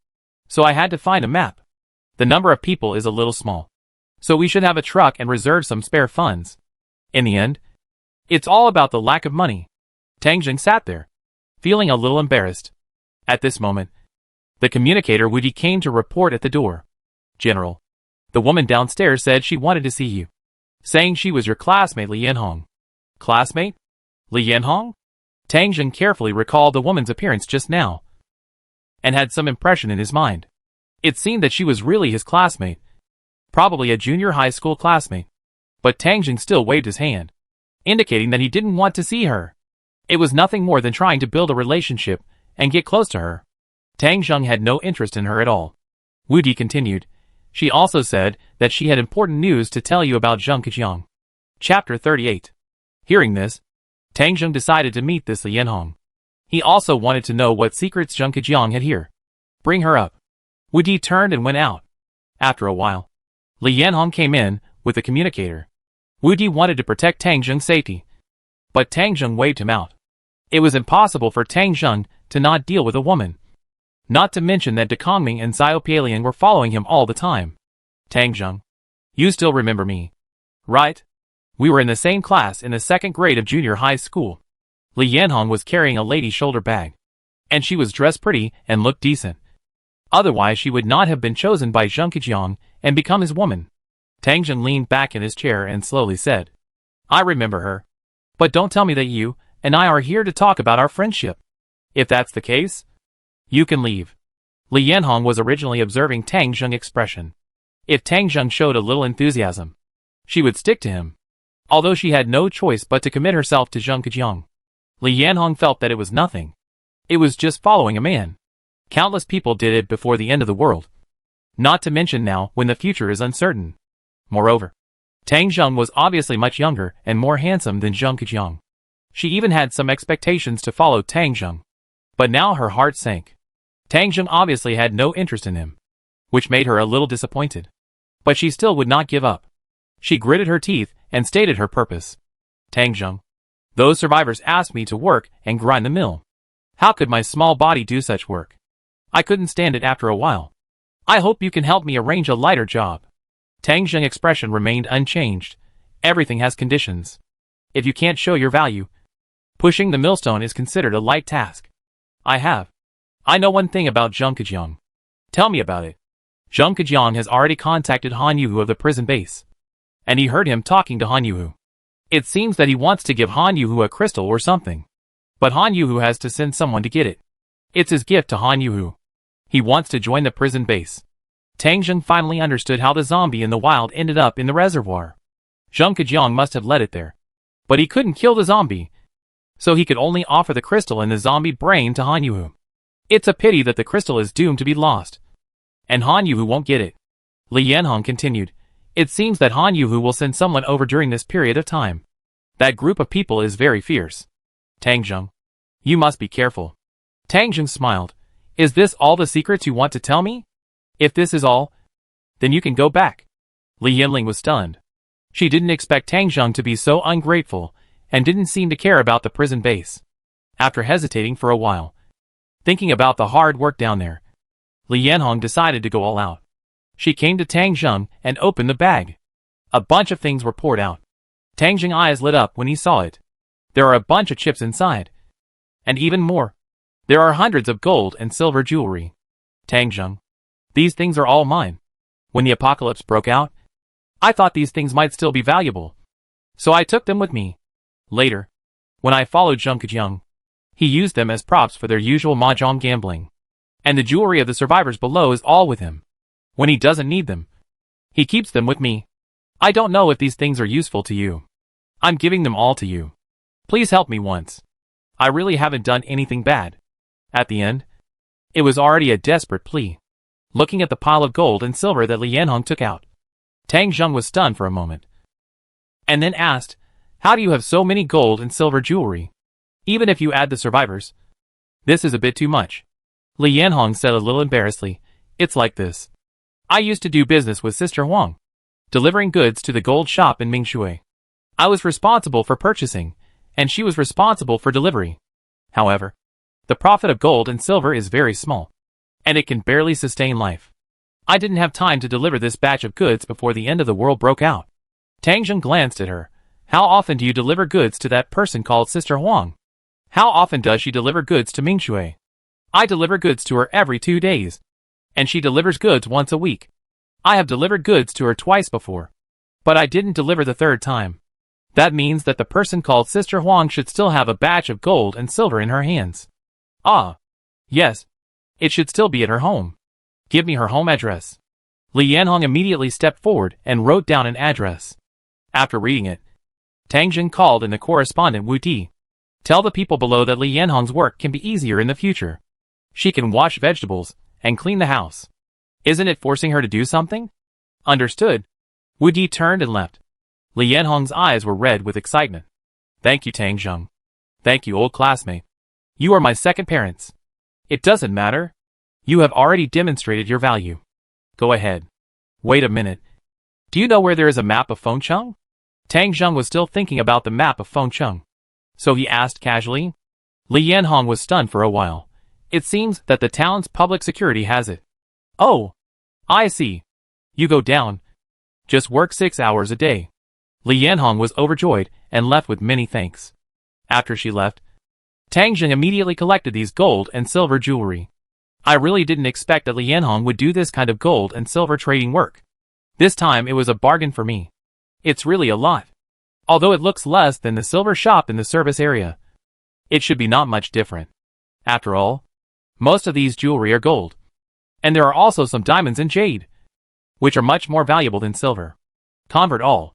so I had to find a map. The number of people is a little small, so we should have a truck and reserve some spare funds. In the end, it's all about the lack of money. Tang Zheng sat there, feeling a little embarrassed. At this moment, the communicator Wuji came to report at the door. General, the woman downstairs said she wanted to see you, saying she was your classmate Li Yanhong. Classmate? Li Yanhong? Tang Jung carefully recalled the woman's appearance just now, and had some impression in his mind. It seemed that she was really his classmate, probably a junior high school classmate. But Tang Jung still waved his hand, indicating that he didn't want to see her. It was nothing more than trying to build a relationship and get close to her. Tang Jung had no interest in her at all. Wu Di continued. She also said that she had important news to tell you about Zheng Kejiang. Chapter 38. Hearing this, Tang Jung decided to meet this Li Yanhong. He also wanted to know what secrets Zheng Kejiang had here. Bring her up. Wu Di turned and went out. After a while, Li Yanhong came in with the communicator. Wu Di wanted to protect Tang Jung's safety, but Tang Jung waved him out. It was impossible for Tang Jung to not deal with a woman. Not to mention that De Kongming and Xiao were following him all the time. Tang Jung, you still remember me, right? We were in the same class in the 2nd grade of junior high school. Li Yanhong was carrying a lady's shoulder bag, and she was dressed pretty and looked decent. Otherwise she would not have been chosen by Zheng Kejiang and become his woman. Tang Jung leaned back in his chair and slowly said, I remember her. But don't tell me that you and I are here to talk about our friendship. If that's the case, you can leave. Li Yanhong was originally observing Tang Jung's expression. If Tang Jung showed a little enthusiasm, she would stick to him, although she had no choice but to commit herself to Zheng Kejiang. Li Yanhong felt that it was nothing. It was just following a man. Countless people did it before the end of the world. Not to mention now when the future is uncertain. Moreover, Tang Jung was obviously much younger and more handsome than Zheng Kejiang. She even had some expectations to follow Tang Jung. But now her heart sank. Tang Jung obviously had no interest in him, which made her a little disappointed. But she still would not give up. She gritted her teeth and stated her purpose. Tang Jung, those survivors asked me to work and grind the mill. How could my small body do such work? I couldn't stand it after a while. I hope you can help me arrange a lighter job. Tang Jung's expression remained unchanged. Everything has conditions. If you can't show your value, pushing the millstone is considered a light task. I know one thing about Zheng Kejiang. Tell me about it. Zheng Kejiang has already contacted Han Yuhu of the prison base, and he heard him talking to Han Yuhu. It seems that he wants to give Han Yuhu a crystal or something, but Han Yuhu has to send someone to get it. It's his gift to Han Yuhu. He wants to join the prison base. Tang Jung finally understood how the zombie in the wild ended up in the reservoir. Zheng Kejiang must have led it there, but he couldn't kill the zombie, so he could only offer the crystal and the zombie brain to Han Yuhu. It's a pity that the crystal is doomed to be lost, and Han Yuhu won't get it. Li Yanhong continued. It seems that Han Yuhu will send someone over during this period of time. That group of people is very fierce. Tang Jung, you must be careful. Tang Jung smiled. Is this all the secrets you want to tell me? If this is all, then you can go back. Li Yanling was stunned. She didn't expect Tang Jung to be so ungrateful, and didn't seem to care about the prison base. After hesitating for a while, thinking about the hard work down there, Li Yanhong decided to go all out. She came to Tang Jung and opened the bag. A bunch of things were poured out. Tang Jung's eyes lit up when he saw it. There are a bunch of chips inside. And even more. There are hundreds of gold and silver jewelry. Tang Jung, these things are all mine. When the apocalypse broke out, I thought these things might still be valuable, so I took them with me. Later, when I followed Zheng Kejiang, he used them as props for their usual mahjong gambling. And the jewelry of the survivors below is all with him. When he doesn't need them, he keeps them with me. I don't know if these things are useful to you. I'm giving them all to you. Please help me once. I really haven't done anything bad. At the end, it was already a desperate plea. Looking at the pile of gold and silver that Li Yanhong took out, Tang Jung was stunned for a moment, and then asked, how do you have so many gold and silver jewelry? Even if you add the survivors, this is a bit too much. Li Yanhong said a little embarrassedly, it's like this. I used to do business with Sister Huang, delivering goods to the gold shop in Mingshui. I was responsible for purchasing, and she was responsible for delivery. However, the profit of gold and silver is very small, and it can barely sustain life. I didn't have time to deliver this batch of goods before the end of the world broke out. Tang Jung glanced at her. How often do you deliver goods to that person called Sister Huang? How often does she deliver goods to Mingshui? I deliver goods to her every 2 days, and she delivers goods once a week. I have delivered goods to her twice before, but I didn't deliver the third time. That means that the person called Sister Huang should still have a batch of gold and silver in her hands. Ah. Yes. It should still be at her home. Give me her home address. Li Yanhong immediately stepped forward and wrote down an address. After reading it, Tang Jing called in the correspondent Wu Di. Tell the people below that Li Yanhong's work can be easier in the future. She can wash vegetables and clean the house. Isn't it forcing her to do something? Understood. Wu Di turned and left. Li Yanhong's eyes were red with excitement. Thank you, Tang Jing. Thank you, old classmate. You are my second parents. It doesn't matter. You have already demonstrated your value. Go ahead. Wait a minute. Do you know where there is a map of Fengcheng? Tang Jing was still thinking about the map of Fengcheng. So he asked casually. Li Yanhong was stunned for a while. It seems that the town's public security has it. Oh, I see. You go down. Just work 6 hours a day. Li Yanhong was overjoyed and left with many thanks. After she left, Tang Jing immediately collected these gold and silver jewelry. I really didn't expect that Li Yanhong would do this kind of gold and silver trading work. This time it was a bargain for me. It's really a lot. Although it looks less than the silver shop in the service area, it should be not much different. After all, most of these jewelry are gold. And there are also some diamonds and jade, which are much more valuable than silver. Convert all.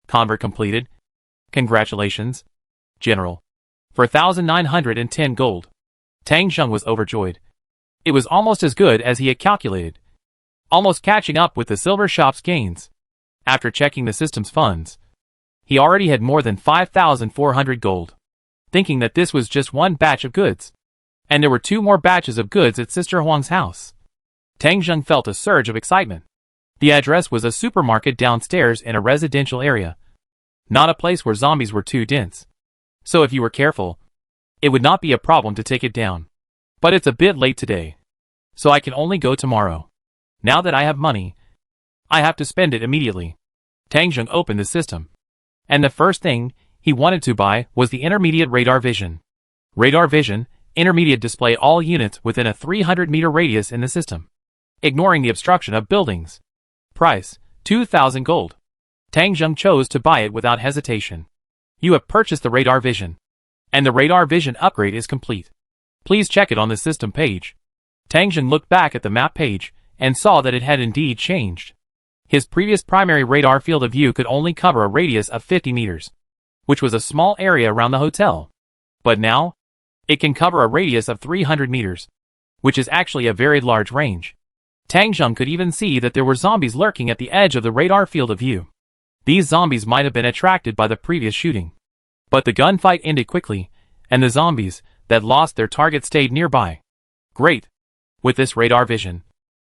Convert completed. Congratulations, General. For 1,910 gold. Tang Jing was overjoyed. It was almost as good as he had calculated. Almost catching up with the silver shop's gains. After checking the system's funds, he already had more than 5,400 gold. Thinking that this was just one batch of goods. And there were 2 more batches of goods at Sister Huang's house. Tang Jing felt a surge of excitement. The address was a supermarket downstairs in a residential area. Not a place where zombies were too dense. So if you were careful, it would not be a problem to take it down. But it's a bit late today. So I can only go tomorrow. Now that I have money, I have to spend it immediately. Tang Jing opened the system. And the first thing he wanted to buy was the intermediate radar vision. Radar vision, intermediate display all units within a 300-meter radius in the system, ignoring the obstruction of buildings. Price, 2,000 gold. Tang Jing chose to buy it without hesitation. You have purchased the radar vision. And the radar vision upgrade is complete. Please check it on the system page. Tang Jing looked back at the map page and saw that it had indeed changed. His previous primary radar field of view could only cover a radius of 50 meters, which was a small area around the hotel. But now, it can cover a radius of 300 meters, which is actually a very large range. Tang Jing could even see that there were zombies lurking at the edge of the radar field of view. These zombies might have been attracted by the previous shooting. But the gunfight ended quickly, and the zombies that lost their target stayed nearby. Great. With this radar vision,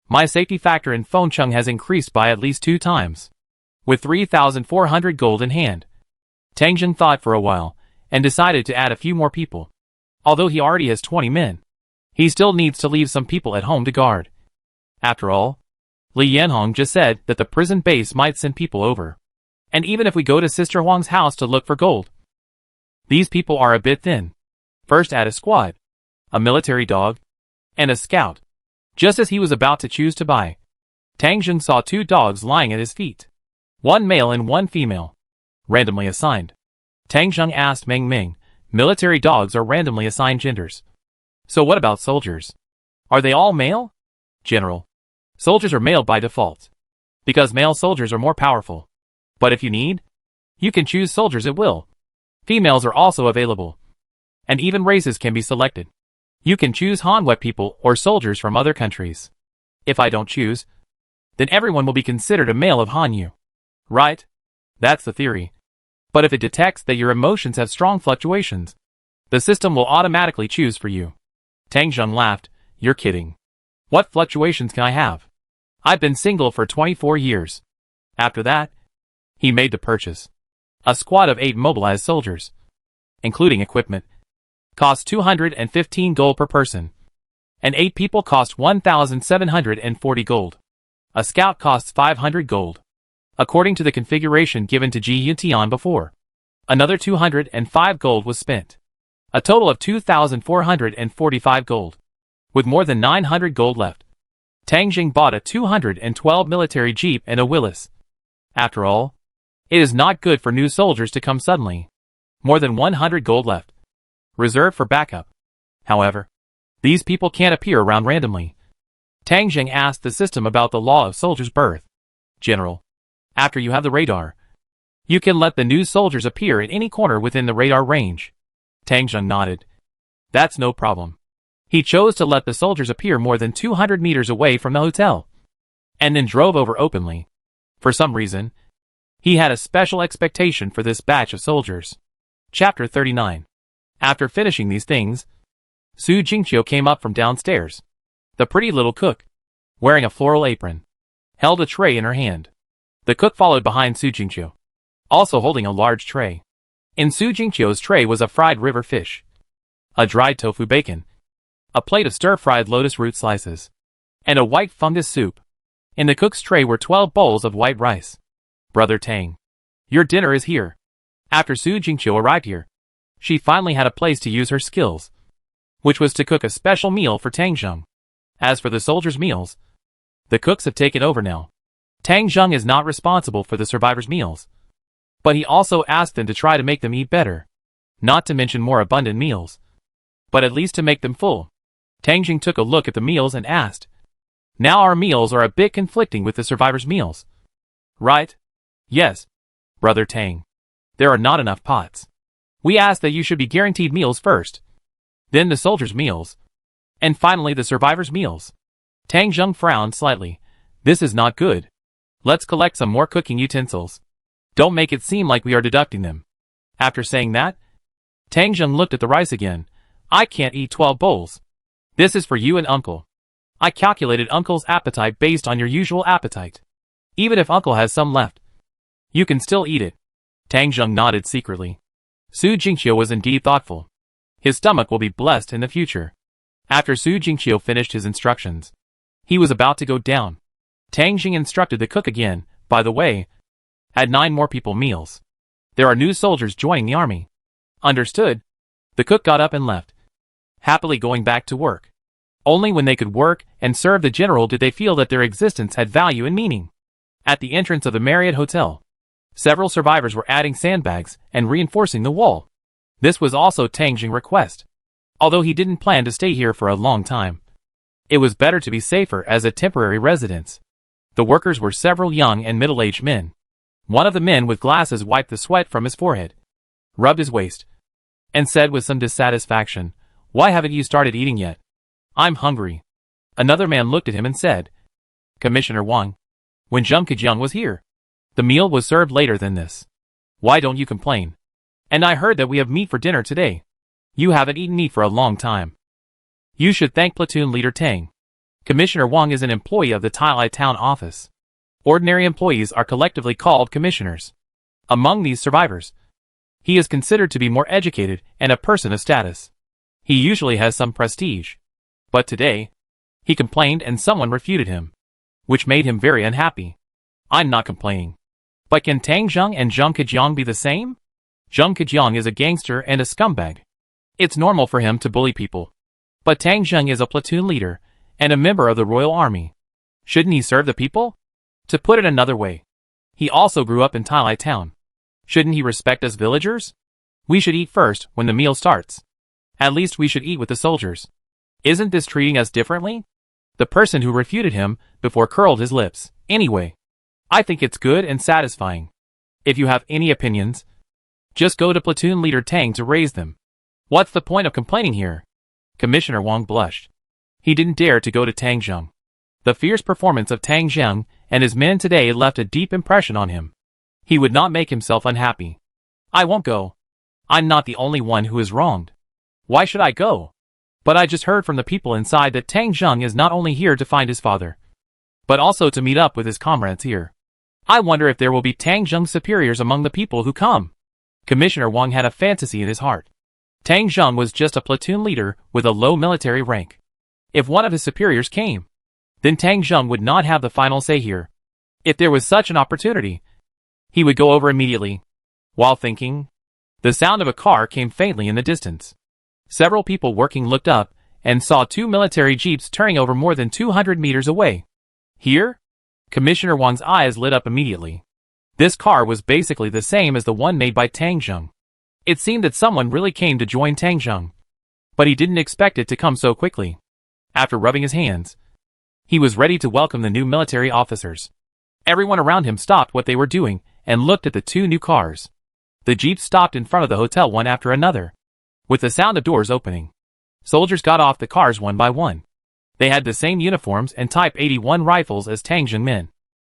my safety factor in Fengcheng has increased by at least 2 times. With 3,400 gold in hand, Tang Jing thought for a while, and decided to add a few more people. Although he already has 20 men, he still needs to leave some people at home to guard. After all, Li Yanhong just said that the prison base might send people over. And even if we go to Sister Huang's house to look for gold, these people are a bit thin. First add a squad, a military dog, and a scout. Just as he was about to choose to buy, Tang Jing saw 2 dogs lying at his feet. 1 male and 1 female. Randomly assigned. Tang Jing asked Meng Ming, military dogs are randomly assigned genders. So what about soldiers? Are they all male? General. Soldiers are male by default. Because male soldiers are more powerful. But if you need, you can choose soldiers at will. Females are also available. And even races can be selected. You can choose Hanwei people or soldiers from other countries. If I don't choose, then everyone will be considered a male of Hanyu. Right? That's the theory. But if it detects that your emotions have strong fluctuations, the system will automatically choose for you. Tang Jing laughed. You're kidding. What fluctuations can I have? I've been single for 24 years. After that, he made the purchase. A squad of 8 mobilized soldiers, including equipment, cost 215 gold per person. And 8 people cost 1,740 gold. A scout costs 500 gold. According to the configuration given to Ji Yuntian before. Another 205 gold was spent. A total of 2,445 gold. With more than 900 gold left, Tang Jing bought a 212 military jeep and a Willis. After all, It is not good for new soldiers to come suddenly. More than 100 gold left. Reserved for backup. However, these people can't appear around randomly. Tang Zheng asked the system about the law of soldiers' birth. General, after you have the radar, you can let the new soldiers appear at any corner within the radar range. Tang Zheng nodded. That's no problem. He chose to let the soldiers appear more than 200 meters away from the hotel, and then drove over openly. For some reason, he had a special expectation for this batch of soldiers. Chapter 39. After finishing these things, Su Jingqiu came up from downstairs. The pretty little cook, wearing a floral apron, held a tray in her hand. The cook followed behind Su Jingqiu, also holding a large tray. In Su Jingqiu's tray was a fried river fish, a dried tofu bacon, a plate of stir-fried lotus root slices, and a white fungus soup. In the cook's tray were 12 bowls of white rice. Brother Tang, your dinner is here. After Su Jingqiu arrived here, she finally had a place to use her skills, which was to cook a special meal for Tang Zheng. As for the soldiers' meals, the cooks have taken over now. Tang Zheng is not responsible for the survivors' meals, but he also asked them to try to make them eat better, not to mention more abundant meals, but at least to make them full. Tang Zheng took a look at the meals and asked, now our meals are a bit conflicting with the survivors' meals. Right? Yes, Brother Tang. There are not enough pots. We ask that you should be guaranteed meals first, then the soldiers' meals, and finally the survivors' meals. Tang Zheng frowned slightly. This is not good. Let's collect some more cooking utensils. Don't make it seem like we are deducting them. After saying that, Tang Zheng looked at the rice again. I can't eat 12 bowls. This is for you and Uncle. I calculated Uncle's appetite based on your usual appetite. Even if Uncle has some left, you can still eat it. Tang Zheng nodded secretly. Su Jingqiu was indeed thoughtful. His stomach will be blessed in the future. After Su Jingqiu finished his instructions, he was about to go down. Tang Zheng instructed the cook again, by the way, add 9 more people meals. There are new soldiers joining the army. Understood. The cook got up and left, happily going back to work. Only when they could work and serve the general did they feel that their existence had value and meaning. At the entrance of the Marriott Hotel, several survivors were adding sandbags and reinforcing the wall. This was also Tang Zheng's request, although he didn't plan to stay here for a long time. It was better to be safer as a temporary residence. The workers were several young and middle-aged men. One of the men with glasses wiped the sweat from his forehead, rubbed his waist, and said with some dissatisfaction, "Why haven't you started eating yet? I'm hungry." Another man looked at him and said, "Commissioner Wang, when Zheng Kejiang was here, the meal was served later than this. Why don't you complain? And I heard that we have meat for dinner today. You haven't eaten meat for a long time. You should thank Platoon Leader Tang. Commissioner Wang is an employee of the Tailai Town office. Ordinary employees are collectively called commissioners. Among these survivors, he is considered to be more educated and a person of status. He usually has some prestige. But today, he complained and someone refuted him, which made him very unhappy. I'm not complaining. But can Tang Zheng and Zheng Kejiang be the same? Zheng Kejiang is a gangster and a scumbag. It's normal for him to bully people. But Tang Zheng is a platoon leader and a member of the royal army. Shouldn't he serve the people? To put it another way, he also grew up in Tailai Town. Shouldn't he respect us villagers? We should eat first when the meal starts. At least we should eat with the soldiers. Isn't this treating us differently? The person who refuted him before curled his lips. Anyway, I think it's good and satisfying. If you have any opinions, just go to Platoon Leader Tang to raise them. What's the point of complaining here? Commissioner Wang blushed. He didn't dare to go to Tang Zheng. The fierce performance of Tang Zheng and his men today left a deep impression on him. He would not make himself unhappy. I won't go. I'm not the only one who is wronged. Why should I go? But I just heard from the people inside that Tang Zheng is not only here to find his father, but also to meet up with his comrades here. I wonder if there will be Tang Zheng's superiors among the people who come. Commissioner Wang had a fantasy in his heart. Tang Zheng was just a platoon leader with a low military rank. If one of his superiors came, then Tang Zheng would not have the final say here. If there was such an opportunity, he would go over immediately. While thinking, the sound of a car came faintly in the distance. Several people working looked up and saw 2 military jeeps turning over more than 200 meters away. Here? Commissioner Wang's eyes lit up immediately. This car was basically the same as the one made by Tang Zheng. It seemed that someone really came to join Tang Zheng. But he didn't expect it to come so quickly. After rubbing his hands, he was ready to welcome the new military officers. Everyone around him stopped what they were doing and looked at the two new cars. The jeeps stopped in front of the hotel one after another. With the sound of doors opening, soldiers got off the cars one by one. They had the same uniforms and Type 81 rifles as Tang Zheng men,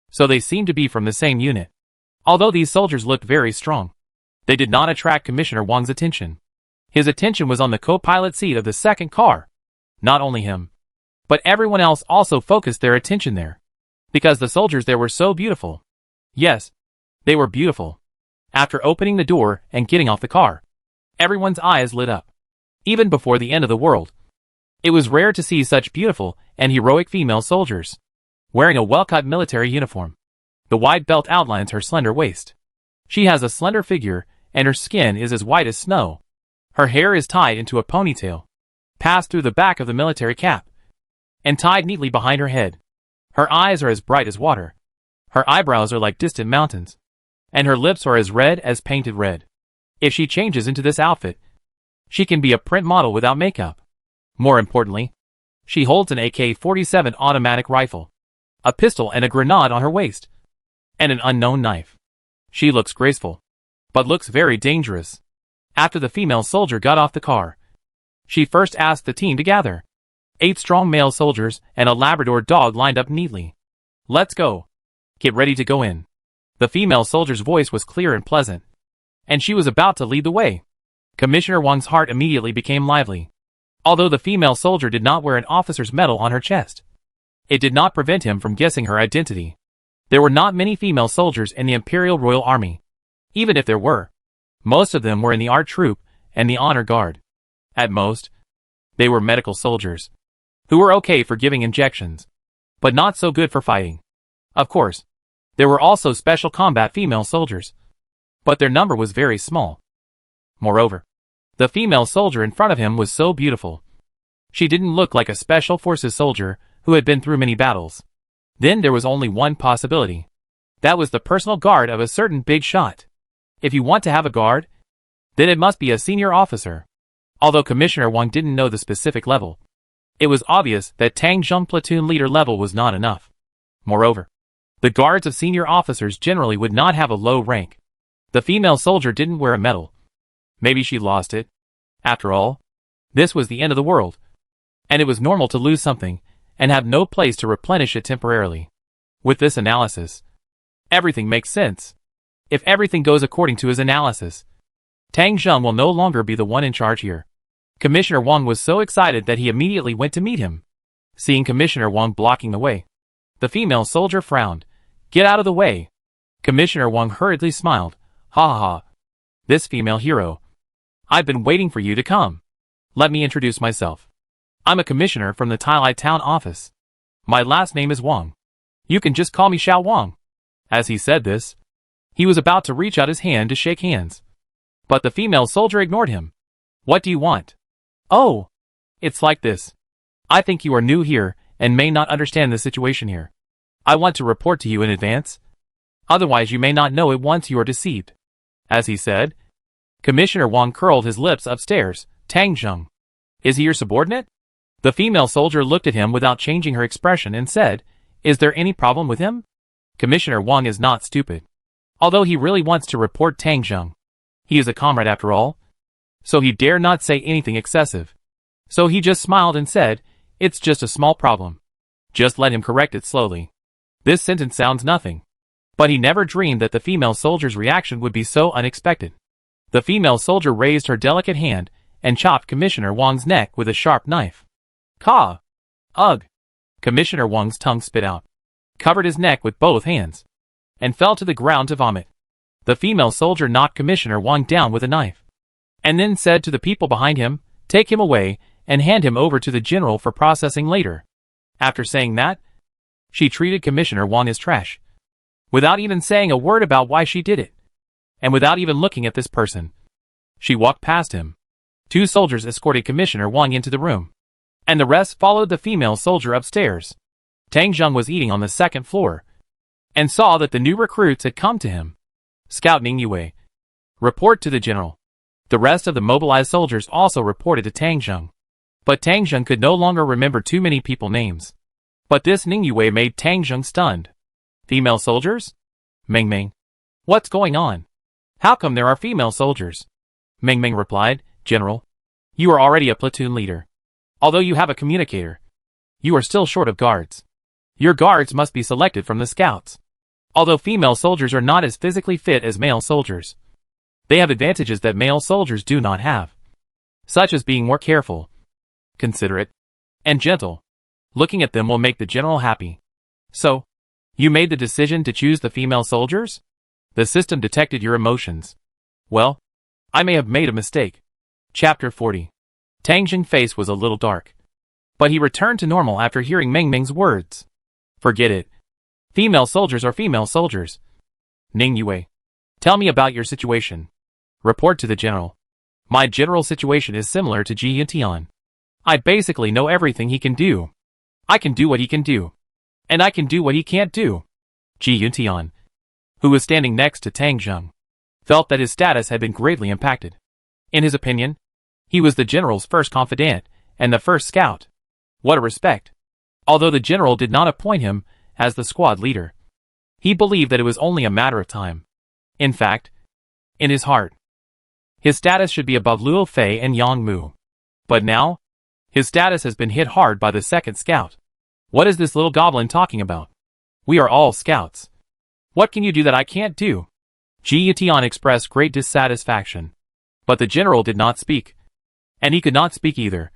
so they seemed to be from the same unit. Although these soldiers looked very strong, they did not attract Commissioner Wang's attention. His attention was on the co-pilot seat of the second car. Not only him, but everyone else also focused their attention there, because the soldiers there were so beautiful. Yes, they were beautiful. After opening the door and getting off the car, everyone's eyes lit up. Even before the end of the world, it was rare to see such beautiful and heroic female soldiers, wearing a well-cut military uniform. The wide belt outlines her slender waist. She has a slender figure, and her skin is as white as snow. Her hair is tied into a ponytail, passed through the back of the military cap, and tied neatly behind her head. Her eyes are as bright as water. Her eyebrows are like distant mountains, and her lips are as red as painted red. If she changes into this outfit, she can be a print model without makeup. More importantly, she holds an AK-47 automatic rifle, a pistol and a grenade on her waist, and an unknown knife. She looks graceful, but looks very dangerous. After the female soldier got off the car, she first asked the team to gather. 8 strong male soldiers and a Labrador dog lined up neatly. Let's go. Get ready to go in. The female soldier's voice was clear and pleasant, and she was about to lead the way. Commissioner Wang's heart immediately became lively. Although the female soldier did not wear an officer's medal on her chest, it did not prevent him from guessing her identity. There were not many female soldiers in the Imperial Royal Army. Even if there were, most of them were in the art troop and the honor guard. At most, they were medical soldiers, who were okay for giving injections, but not so good for fighting. Of course, there were also special combat female soldiers, but their number was very small. Moreover, the female soldier in front of him was so beautiful. She didn't look like a special forces soldier who had been through many battles. Then there was only one possibility. That was the personal guard of a certain big shot. If you want to have a guard, then it must be a senior officer. Although Commissioner Wang didn't know the specific level, it was obvious that Tang Zheng platoon leader level was not enough. Moreover, the guards of senior officers generally would not have a low rank. The female soldier didn't wear a medal. Maybe she lost it. After all, this was the end of the world, and it was normal to lose something and have no place to replenish it temporarily. With this analysis, everything makes sense. If everything goes according to his analysis, Tang Zheng will no longer be the one in charge here. Commissioner Wang was so excited that he immediately went to meet him. Seeing Commissioner Wang blocking the way, the female soldier frowned. Get out of the way. Commissioner Wang hurriedly smiled. Ha ha ha. This female hero. I've been waiting for you to come. Let me introduce myself. I'm a commissioner from the Tailai town office. My last name is Wang. You can just call me Xiao Wang. As he said this, he was about to reach out his hand to shake hands, but the female soldier ignored him. What do you want? Oh, it's like this. I think you are new here and may not understand the situation here. I want to report to you in advance. Otherwise you may not know it once you are deceived. As he said, Commissioner Wang curled his lips upstairs. Tang Zheng. Is he your subordinate? The female soldier looked at him without changing her expression and said, Is there any problem with him? Commissioner Wang is not stupid. Although he really wants to report Tang Zheng, he is a comrade after all, so he dare not say anything excessive. So he just smiled and said, It's just a small problem. Just let him correct it slowly. This sentence sounds nothing, but he never dreamed that the female soldier's reaction would be so unexpected. The female soldier raised her delicate hand and chopped Commissioner Wang's neck with a sharp knife. Ka! Ugh! Commissioner Wang's tongue spit out, covered his neck with both hands, and fell to the ground to vomit. The female soldier knocked Commissioner Wang down with a knife, and then said to the people behind him, Take him away and hand him over to the general for processing later. After saying that, she treated Commissioner Wang as trash, without even saying a word about why she did it, and without even looking at this person. She walked past him. 2 soldiers escorted Commissioner Wang into the room, and the rest followed the female soldier upstairs. Tang Zheng was eating on the 2nd floor, and saw that the new recruits had come to him. Scout Ningyue. Report to the general. The rest of the mobilized soldiers also reported to Tang Zheng. But Tang Zheng could no longer remember too many people names. But this Ningyue made Tang Zheng stunned. Female soldiers? Meng Meng. What's going on? How come there are female soldiers? Meng Meng replied, General, you are already a platoon leader. Although you have a communicator, you are still short of guards. Your guards must be selected from the scouts. Although female soldiers are not as physically fit as male soldiers, they have advantages that male soldiers do not have, such as being more careful, considerate, and gentle. Looking at them will make the general happy. So, you made the decision to choose the female soldiers? The system detected your emotions. Well, I may have made a mistake. Chapter 40. Tang Zheng's face was a little dark, but he returned to normal after hearing Meng Meng's words. Forget it. Female soldiers are female soldiers. Ningyue, tell me about your situation. Report to the general. My general situation is similar to Ji Yuntian. I basically know everything he can do. I can do what he can do. And I can do what he can't do. Ji Yuntian, who was standing next to Tang Zheng, felt that his status had been greatly impacted. In his opinion, he was the general's first confidant and the first scout. What a respect. Although the general did not appoint him as the squad leader, he believed that it was only a matter of time. In fact, in his heart, his status should be above Luo Fei and Yang Mu. But now, his status has been hit hard by the second scout. What is this little goblin talking about? We are all scouts. What can you do that I can't do? Ji Yutian expressed great dissatisfaction. But the general did not speak. And he could not speak either.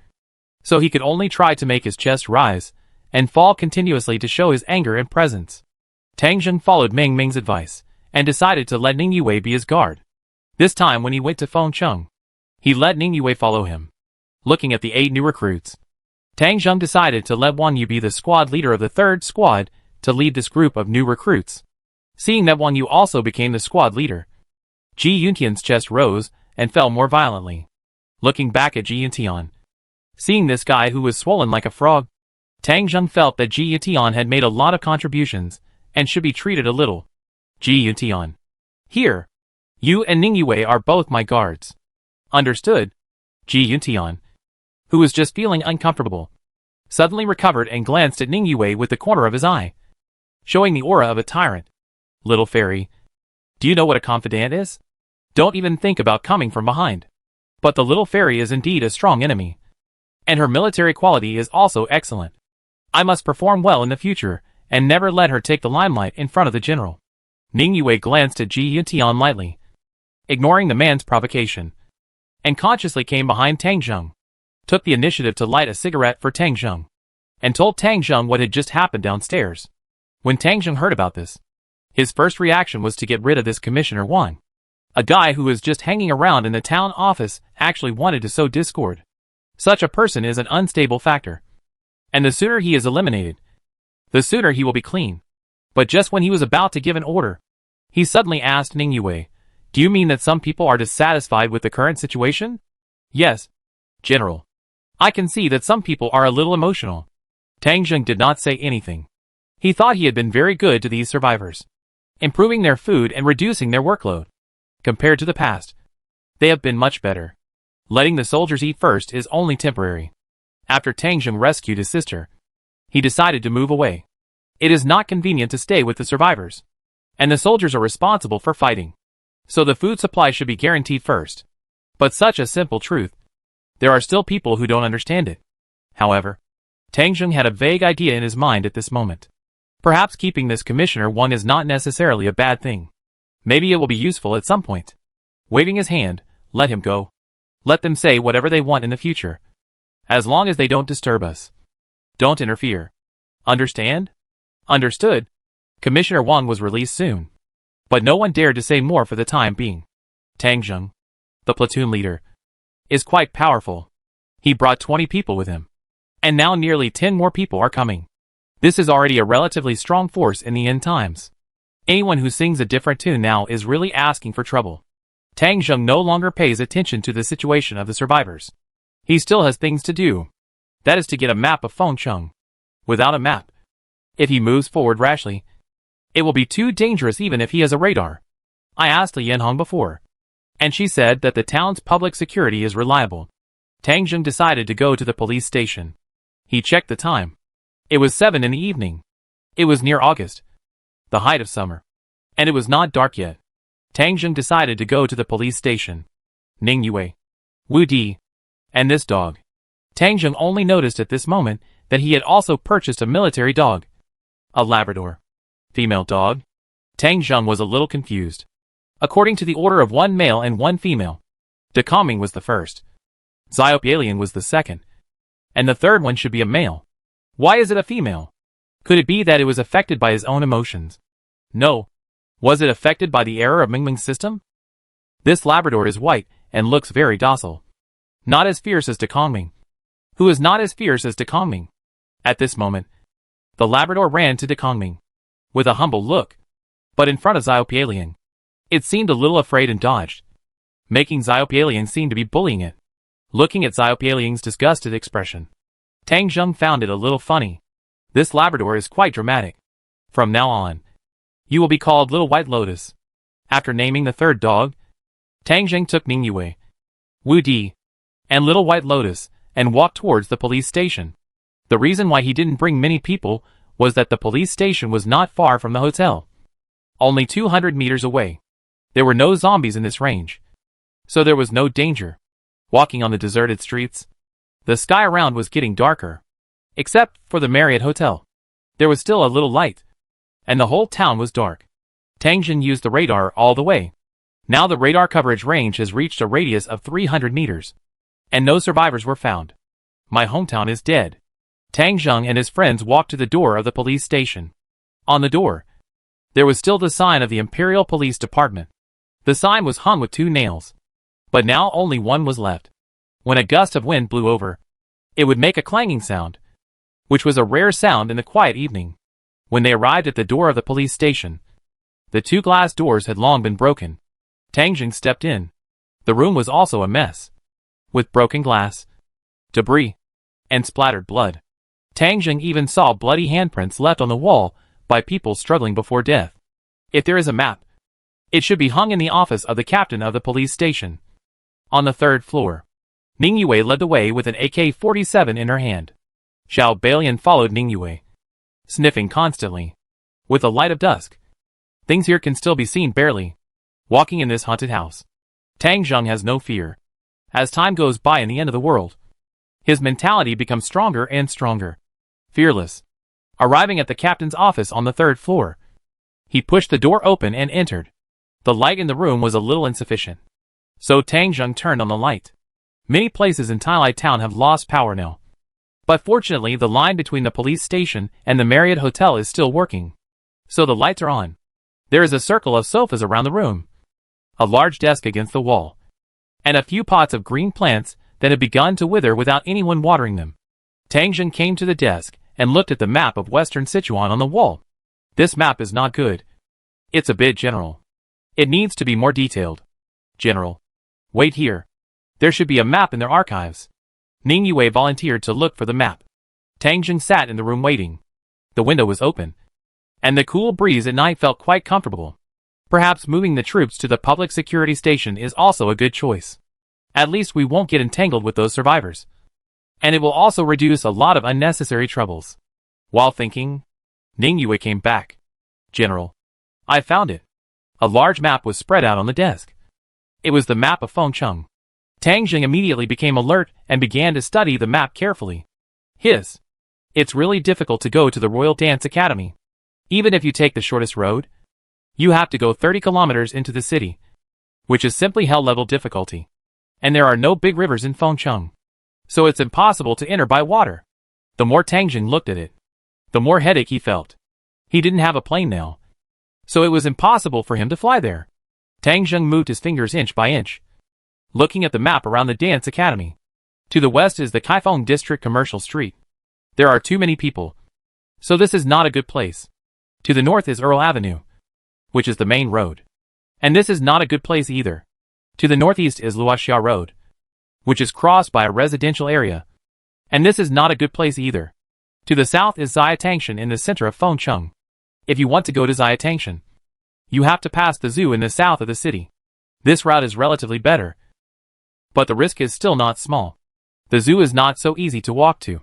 So he could only try to make his chest rise and fall continuously to show his anger and presence. Tang Zheng followed Meng Meng's advice and decided to let Ningyue be his guard. This time when he went to Fengcheng, he let Ningyue follow him. Looking at the 8 new recruits, Tang Zheng decided to let Wang Yu be the squad leader of the 3rd squad to lead this group of new recruits. Seeing that Wang Yu also became the squad leader, Ji Yuntian's chest rose and fell more violently. Looking back at Ji Yuntian, seeing this guy who was swollen like a frog, Tang Zheng felt that Ji Yuntian had made a lot of contributions and should be treated a little. Ji Yuntian, here, you and Ningyue are both my guards. Understood? Ji Yuntian, who was just feeling uncomfortable, suddenly recovered and glanced at Ningyue with the corner of his eye, showing the aura of a tyrant. Little fairy, do you know what a confidant is? Don't even think about coming from behind. But the little fairy is indeed a strong enemy, and her military quality is also excellent. I must perform well in the future and never let her take the limelight in front of the general. Ningyue glanced at Ji Yuntian lightly, ignoring the man's provocation, and consciously came behind Tang Zheng, took the initiative to light a cigarette for Tang Zheng, and told Tang Zheng what had just happened downstairs. When Tang Zheng heard about this, his first reaction was to get rid of this Commissioner Wang. A guy who was just hanging around in the town office actually wanted to sow discord. Such a person is an unstable factor. And the sooner he is eliminated, the sooner he will be clean. But just when he was about to give an order, he suddenly asked Ningyue, do you mean that some people are dissatisfied with the current situation? Yes, General. I can see that some people are a little emotional. Tang Zheng did not say anything. He thought he had been very good to these survivors, improving their food and reducing their workload. Compared to the past, they have been much better. Letting the soldiers eat first is only temporary. After Tang Zheng rescued his sister, he decided to move away. It is not convenient to stay with the survivors, and the soldiers are responsible for fighting. So the food supply should be guaranteed first. But such a simple truth. There are still people who don't understand it. However, Tang Zheng had a vague idea in his mind at this moment. Perhaps keeping this Commissioner Wang is not necessarily a bad thing. Maybe it will be useful at some point. Waving his hand, let him go. Let them say whatever they want in the future. As long as they don't disturb us. Don't interfere. Understand? Understood. Commissioner Wang was released soon. But no one dared to say more for the time being. Tang Zheng, the platoon leader, is quite powerful. He brought 20 people with him. And now nearly 10 more people are coming. This is already a relatively strong force in the end times. Anyone who sings a different tune now is really asking for trouble. Tang Zheng no longer pays attention to the situation of the survivors. He still has things to do. That is to get a map of Fengcheng. Without a map, if he moves forward rashly, it will be too dangerous even if he has a radar. I asked Li Yanhong before, and she said that the town's public security is reliable. Tang Zheng decided to go to the police station. He checked the time. It was 7 in the evening. It was near August, the height of summer, and it was not dark yet. Tang Zheng decided to go to the police station. Ning Yue, Wu Di, and this dog. Tang Zheng only noticed at this moment that he had also purchased a military dog. A Labrador. Female dog? Tang Zheng was a little confused. According to the order of 1 male and 1 female, De Kongming was the first. Xiaopialian was the second. And the third one should be a male. Why is it a female? Could it be that it was affected by his own emotions? No. Was it affected by the error of Mingming's system? This Labrador is white and looks very docile. Not as fierce as De Kongming. Who is not as fierce as De Kongming? At this moment, the Labrador ran to De Kongming with a humble look, but in front of Xiaopialian. It seemed a little afraid and dodged, making Xiaopialian seem to be bullying it. Looking at Xiaopialian's disgusted expression, Tang Zheng found it a little funny. This Labrador is quite dramatic. From now on, you will be called Little White Lotus. After naming the third dog, Tang Zheng took Ning Yue, Wu Di, and Little White Lotus and walked towards the police station. The reason why he didn't bring many people was that the police station was not far from the hotel. Only 200 meters away. There were no zombies in this range, so there was no danger. Walking on the deserted streets, the sky around was getting darker. Except for the Marriott Hotel. There was still a little light, and the whole town was dark. Tang Zheng used the radar all the way. Now the radar coverage range has reached a radius of 300 meters, and no survivors were found. My hometown is dead. Tang Zheng and his friends walked to the door of the police station. On the door, there was still the sign of the Imperial Police Department. The sign was hung with 2 nails, but now only 1 was left. When a gust of wind blew over, it would make a clanging sound, which was a rare sound in the quiet evening. When they arrived at the door of the police station, the 2 glass doors had long been broken. Tang Zheng stepped in. The room was also a mess, with broken glass, debris, and splattered blood. Tang Zheng even saw bloody handprints left on the wall by people struggling before death. If there is a map, it should be hung in the office of the captain of the police station. On the 3rd floor, Ning Yue led the way with an AK-47 in her hand. Xiao Balian followed Ning Yue, sniffing constantly. With the light of dusk, things here can still be seen barely. Walking in this haunted house, Tang Zheng has no fear. As time goes by in the end of the world, his mentality becomes stronger and stronger. Fearless. Arriving at the captain's office on the 3rd floor, he pushed the door open and entered. The light in the room was a little insufficient, so Tang Zheng turned on the light. Many places in Tailai town have lost power now, but fortunately the line between the police station and the Marriott Hotel is still working, so the lights are on. There is a circle of sofas around the room, a large desk against the wall, and a few pots of green plants that have begun to wither without anyone watering them. Tang Zheng came to the desk and looked at the map of Western Sichuan on the wall. This map is not good. It's a bit general. It needs to be more detailed. General. Wait here. There should be a map in their archives. Ning Yue volunteered to look for the map. Tang Zheng sat in the room waiting. The window was open, and the cool breeze at night felt quite comfortable. Perhaps moving the troops to the public security station is also a good choice. At least we won't get entangled with those survivors. And it will also reduce a lot of unnecessary troubles. While thinking, Ning Yue came back. General. I found it. A large map was spread out on the desk. It was the map of Fengcheng. Tang Zheng immediately became alert and began to study the map carefully. It's really difficult to go to the Royal Dance Academy. Even if you take the shortest road, you have to go 30 kilometers into the city, which is simply hell level difficulty. And there are no big rivers in Fengcheng, so it's impossible to enter by water. The more Tang Zheng looked at it, the more headache he felt. He didn't have a plane now, so it was impossible for him to fly there. Tang Zheng moved his fingers inch by inch, looking at the map around the dance academy. To the west is the Kaifeng District Commercial Street. There are too many people, so this is not a good place. To the north is Earl Avenue, which is the main road, and this is not a good place either. To the northeast is Luoxia Road, which is crossed by a residential area, and this is not a good place either. To the south is Xiatangshan in the center of Fengcheng. If you want to go to Xiatangshan, You have to pass the zoo in the south of the city. This route is relatively better, but the risk is still not small. The zoo is not so easy to walk to.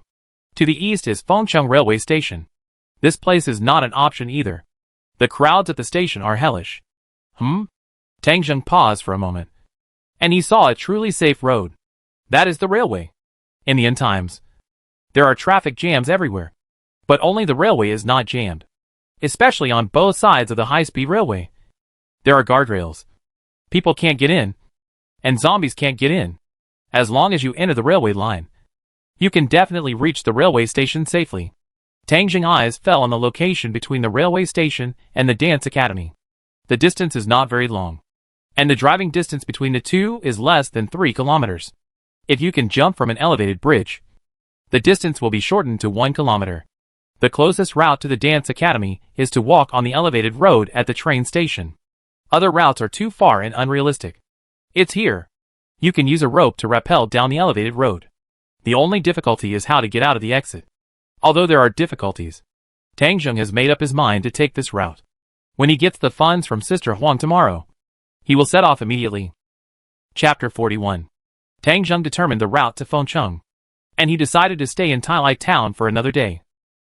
To the east is Fengcheng Railway Station. This place is not an option either. The crowds at the station are hellish. Tang Zheng paused for a moment, and he saw a truly safe road. That is the railway. In the end times, there are traffic jams everywhere, but only the railway is not jammed, especially on both sides of the high-speed railway. There are guardrails. People can't get in, and zombies can't get in. As long as you enter the railway line, you can definitely reach the railway station safely. Tang Zheng's eyes fell on the location between the railway station and the dance academy. The distance is not very long, and the driving distance between the two is less than 3 kilometers. If you can jump from an elevated bridge, the distance will be shortened to 1 kilometer. The closest route to the dance academy is to walk on the elevated road at the train station. Other routes are too far and unrealistic. It's here. You can use a rope to rappel down the elevated road. The only difficulty is how to get out of the exit. Although there are difficulties, Tang Zheng has made up his mind to take this route. When he gets the funds from Sister Huang tomorrow, he will set off immediately. Chapter 41. Tang Zheng determined the route to Fengcheng, and he decided to stay in Tailai town for another day,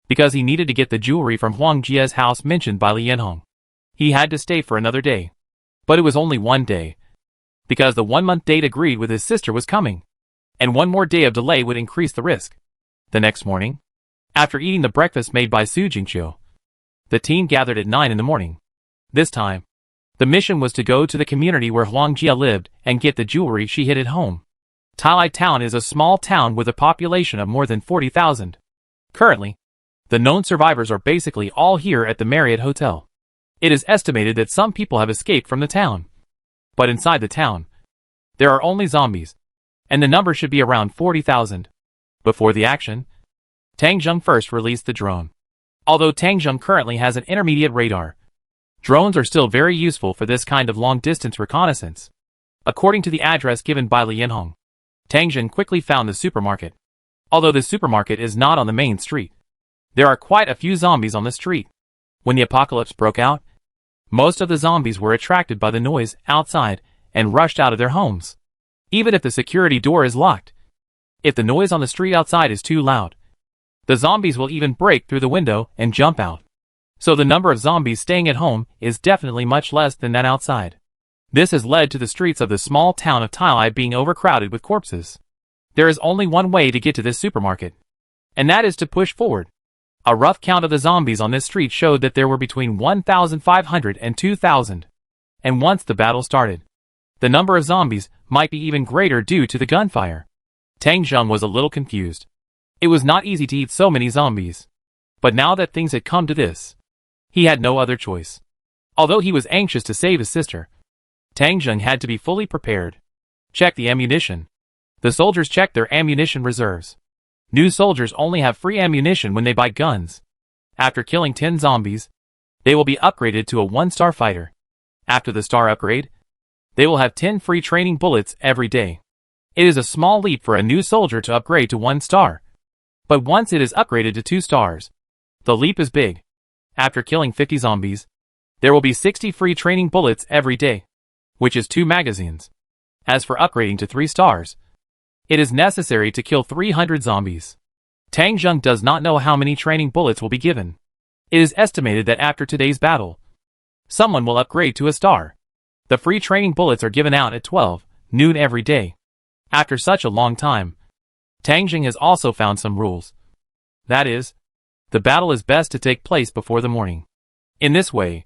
because he needed to get the jewelry from Huang Jie's house mentioned by Li Yanhong. He had to stay for another day, but it was only one day, because the 1-month date agreed with his sister was coming, and one more day of delay would increase the risk. The next morning, after eating the breakfast made by Su Jingqiu, the team gathered at 9 in the morning. This time, the mission was to go to the community where Huang Jie lived and get the jewelry she hid at home. Tailai town is a small town with a population of more than 40,000. Currently, the known survivors are basically all here at the Marriott Hotel. It is estimated that some people have escaped from the town. But inside the town, there are only zombies, and the number should be around 40,000. Before the action, Tang Zheng first released the drone. Although Tang Zheng currently has an intermediate radar, drones are still very useful for this kind of long-distance reconnaissance. According to the address given by Li Yanhong, Tang Zheng quickly found the supermarket. Although the supermarket is not on the main street, there are quite a few zombies on the street. When the apocalypse broke out, most of the zombies were attracted by the noise outside and rushed out of their homes. Even if the security door is locked, if the noise on the street outside is too loud, the zombies will even break through the window and jump out. So the number of zombies staying at home is definitely much less than that outside. This has led to the streets of the small town of Tailai being overcrowded with corpses. There is only one way to get to this supermarket, and that is to push forward. A rough count of the zombies on this street showed that there were between 1,500 and 2,000. And once the battle started, the number of zombies might be even greater due to the gunfire. Tang Zheng was a little confused. It was not easy to eat so many zombies. But now that things had come to this, he had no other choice. Although he was anxious to save his sister, Tang Zheng had to be fully prepared. Check the ammunition. The soldiers checked their ammunition reserves. New soldiers only have free ammunition when they buy guns. After killing 10 zombies, they will be upgraded to a 1-star fighter. After the star upgrade, they will have 10 free training bullets every day. It is a small leap for a new soldier to upgrade to 1 star. But once it is upgraded to 2 stars, the leap is big. After killing 50 zombies, there will be 60 free training bullets every day, which is 2 magazines. As for upgrading to 3 stars, it is necessary to kill 300 zombies. Tang Zheng does not know how many training bullets will be given. It is estimated that after today's battle, someone will upgrade to a star. The free training bullets are given out at 12 noon every day. After such a long time, Tang Zheng has also found some rules. That is, the battle is best to take place before the morning. In this way,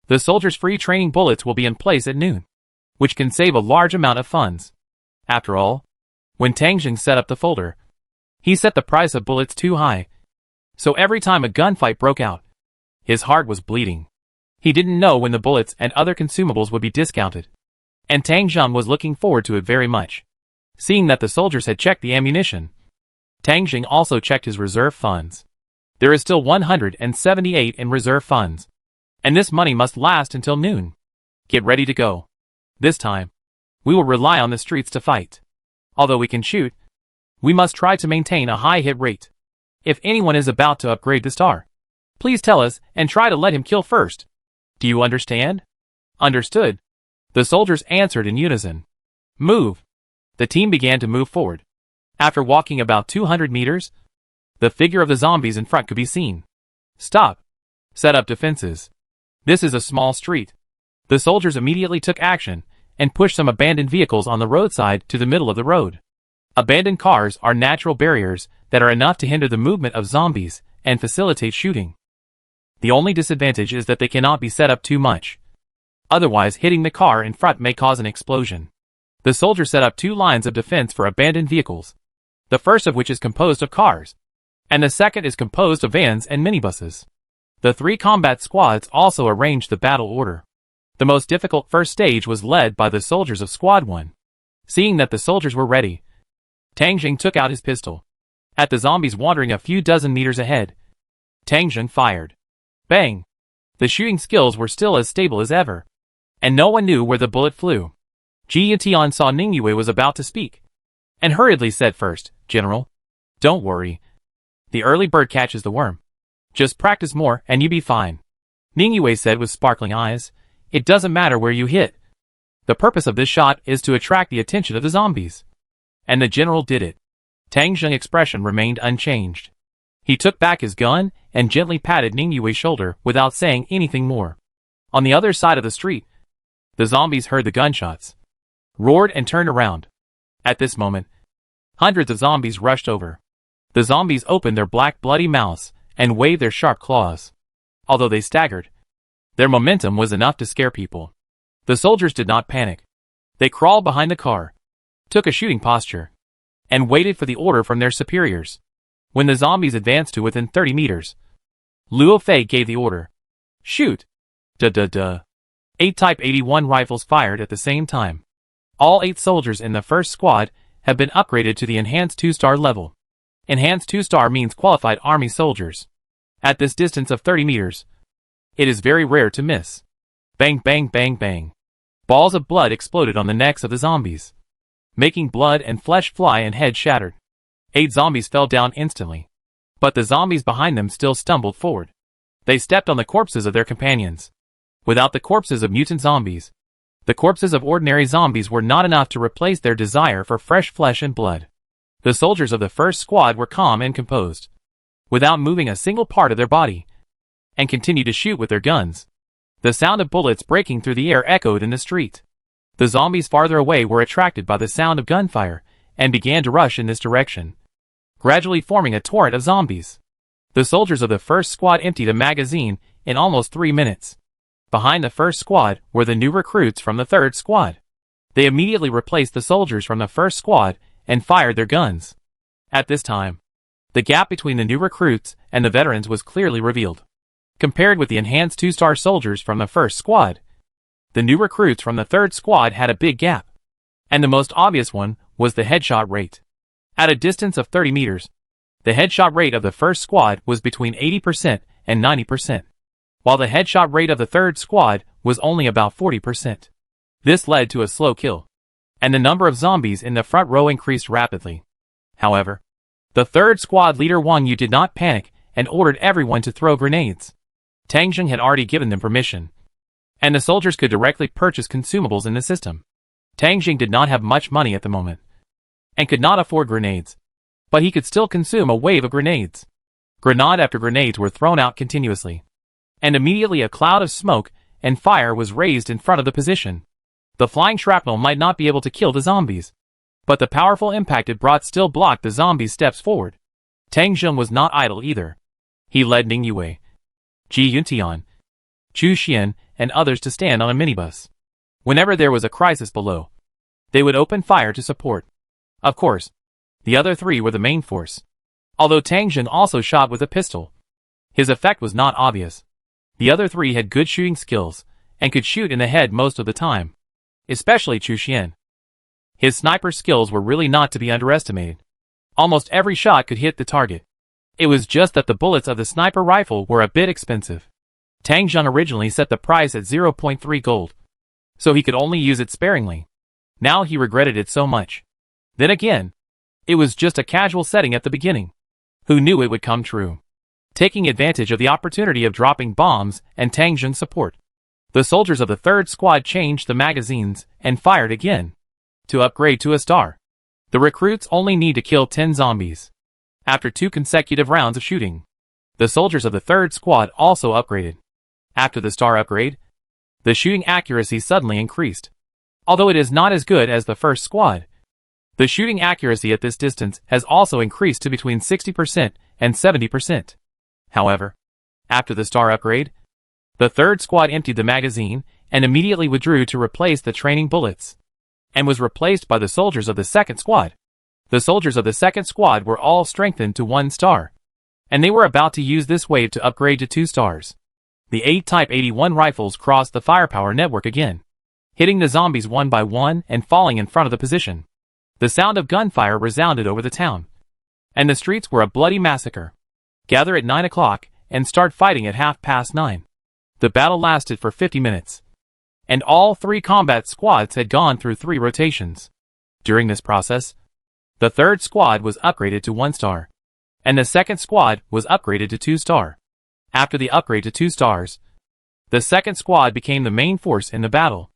the soldiers' free training bullets will be in place at noon, which can save a large amount of funds. After all, when Tang Zheng set up the folder, he set the price of bullets too high. So every time a gunfight broke out, his heart was bleeding. He didn't know when the bullets and other consumables would be discounted. And Tang Zheng was looking forward to it very much. Seeing that the soldiers had checked the ammunition, Tang Zheng also checked his reserve funds. There is still 178 in reserve funds, and this money must last until noon. Get ready to go. This time, we will rely on the streets to fight. Although we can shoot, we must try to maintain a high hit rate. If anyone is about to upgrade the star, please tell us and try to let him kill first. Do you understand? Understood. The soldiers answered in unison. Move. The team began to move forward. After walking about 200 meters, the figure of the zombies in front could be seen. Stop. Set up defenses. This is a small street. The soldiers immediately took action and pushed some abandoned vehicles on the roadside to the middle of the road. Abandoned cars are natural barriers that are enough to hinder the movement of zombies and facilitate shooting. The only disadvantage is that they cannot be set up too much. Otherwise, hitting the car in front may cause an explosion. The soldiers set up 2 lines of defense for abandoned vehicles, the first of which is composed of cars, and the second is composed of vans and minibuses. The 3 combat squads also arranged the battle order. The most difficult first stage was led by the soldiers of Squad 1. Seeing that the soldiers were ready, Tang Jing took out his pistol. At the zombies wandering a few dozen meters ahead, Tang Jing fired. Bang! The shooting skills were still as stable as ever, and no one knew where the bullet flew. Ji Yutian saw Ning Yue was about to speak, and hurriedly said first, General, don't worry. The early bird catches the worm. Just practice more and you be fine. Ning Yue said with sparkling eyes, it doesn't matter where you hit. The purpose of this shot is to attract the attention of the zombies. And the general did it. Tang Jing's expression remained unchanged. He took back his gun and gently patted Ning Yue's shoulder without saying anything more. On the other side of the street, the zombies heard the gunshots, roared and turned around. At this moment, hundreds of zombies rushed over. The zombies opened their black bloody mouths and waved their sharp claws. Although they staggered, their momentum was enough to scare people. The soldiers did not panic. They crawled behind the car, took a shooting posture, and waited for the order from their superiors. When the zombies advanced to within 30 meters, Luo Fei gave the order. Shoot! Duh. 8 Type 81 rifles fired at the same time. All 8 soldiers in the first squad have been upgraded to the Enhanced 2-star level. Enhanced 2-star means qualified army soldiers. At this distance of 30 meters, it is very rare to miss. Bang bang bang bang. Balls of blood exploded on the necks of the zombies, making blood and flesh fly and heads shattered. 8 zombies fell down instantly, but the zombies behind them still stumbled forward. They stepped on the corpses of their companions. Without the corpses of mutant zombies, the corpses of ordinary zombies were not enough to replace their desire for fresh flesh and blood. The soldiers of the first squad were calm and composed, without moving a single part of their body, and continued to shoot with their guns. The sound of bullets breaking through the air echoed in the street. The zombies farther away were attracted by the sound of gunfire and began to rush in this direction, gradually forming a torrent of zombies. The soldiers of the first squad emptied a magazine in almost 3 minutes. Behind the first squad were the new recruits from the third squad. They immediately replaced the soldiers from the first squad and fired their guns. At this time, the gap between the new recruits and the veterans was clearly revealed. Compared with the enhanced 2-star soldiers from the first squad, the new recruits from the third squad had a big gap, and the most obvious one was the headshot rate. At a distance of 30 meters, the headshot rate of the first squad was between 80% and 90%, while the headshot rate of the third squad was only about 40%. This led to a slow kill, and the number of zombies in the front row increased rapidly. However, the third squad leader Wang Yu did not panic and ordered everyone to throw grenades. Tang Jing had already given them permission, and the soldiers could directly purchase consumables in the system. Tang Jing did not have much money at the moment, and could not afford grenades, but he could still consume a wave of grenades. Grenade after grenades were thrown out continuously, and immediately a cloud of smoke and fire was raised in front of the position. The flying shrapnel might not be able to kill the zombies, but the powerful impact it brought still blocked the zombies' steps forward. Tang Jing was not idle either. He led Ning Yue, Ji Yuntian, Chu Xian, and others to stand on a minibus. Whenever there was a crisis below, they would open fire to support. Of course, the other 3 were the main force. Although Tang Jing also shot with a pistol, his effect was not obvious. The other 3 had good shooting skills and could shoot in the head most of the time, especially Chu Xian. His sniper skills were really not to be underestimated. Almost every shot could hit the target. It was just that the bullets of the sniper rifle were a bit expensive. Tang Jing originally set the price at 0.3 gold, so he could only use it sparingly. Now he regretted it so much. Then again, it was just a casual setting at the beginning. Who knew it would come true? Taking advantage of the opportunity of dropping bombs and Tang Jing's support, The soldiers of the third squad changed the magazines and fired again to upgrade to a star. The recruits only need to kill 10 zombies after 2 consecutive rounds of shooting. The soldiers of the third squad also upgraded. After the star upgrade, the shooting accuracy suddenly increased. Although it is not as good as the first squad, the shooting accuracy at this distance has also increased to between 60% and 70%. However, after the star upgrade, the third squad emptied the magazine and immediately withdrew to replace the training bullets, and was replaced by the soldiers of the second squad. The soldiers of the second squad were all strengthened to 1 star, and they were about to use this wave to upgrade to 2 stars. The 8 Type 81 rifles crossed the firepower network again, hitting the zombies one by one and falling in front of the position. The sound of gunfire resounded over the town, and the streets were a bloody massacre. Gather at 9 o'clock and start fighting at 9:30. The battle lasted for 50 minutes, and all 3 combat squads had gone through 3 rotations. During this process, the third squad was upgraded to 1 star, and the second squad was upgraded to 2 star. After the upgrade to 2 stars, the second squad became the main force in the battle.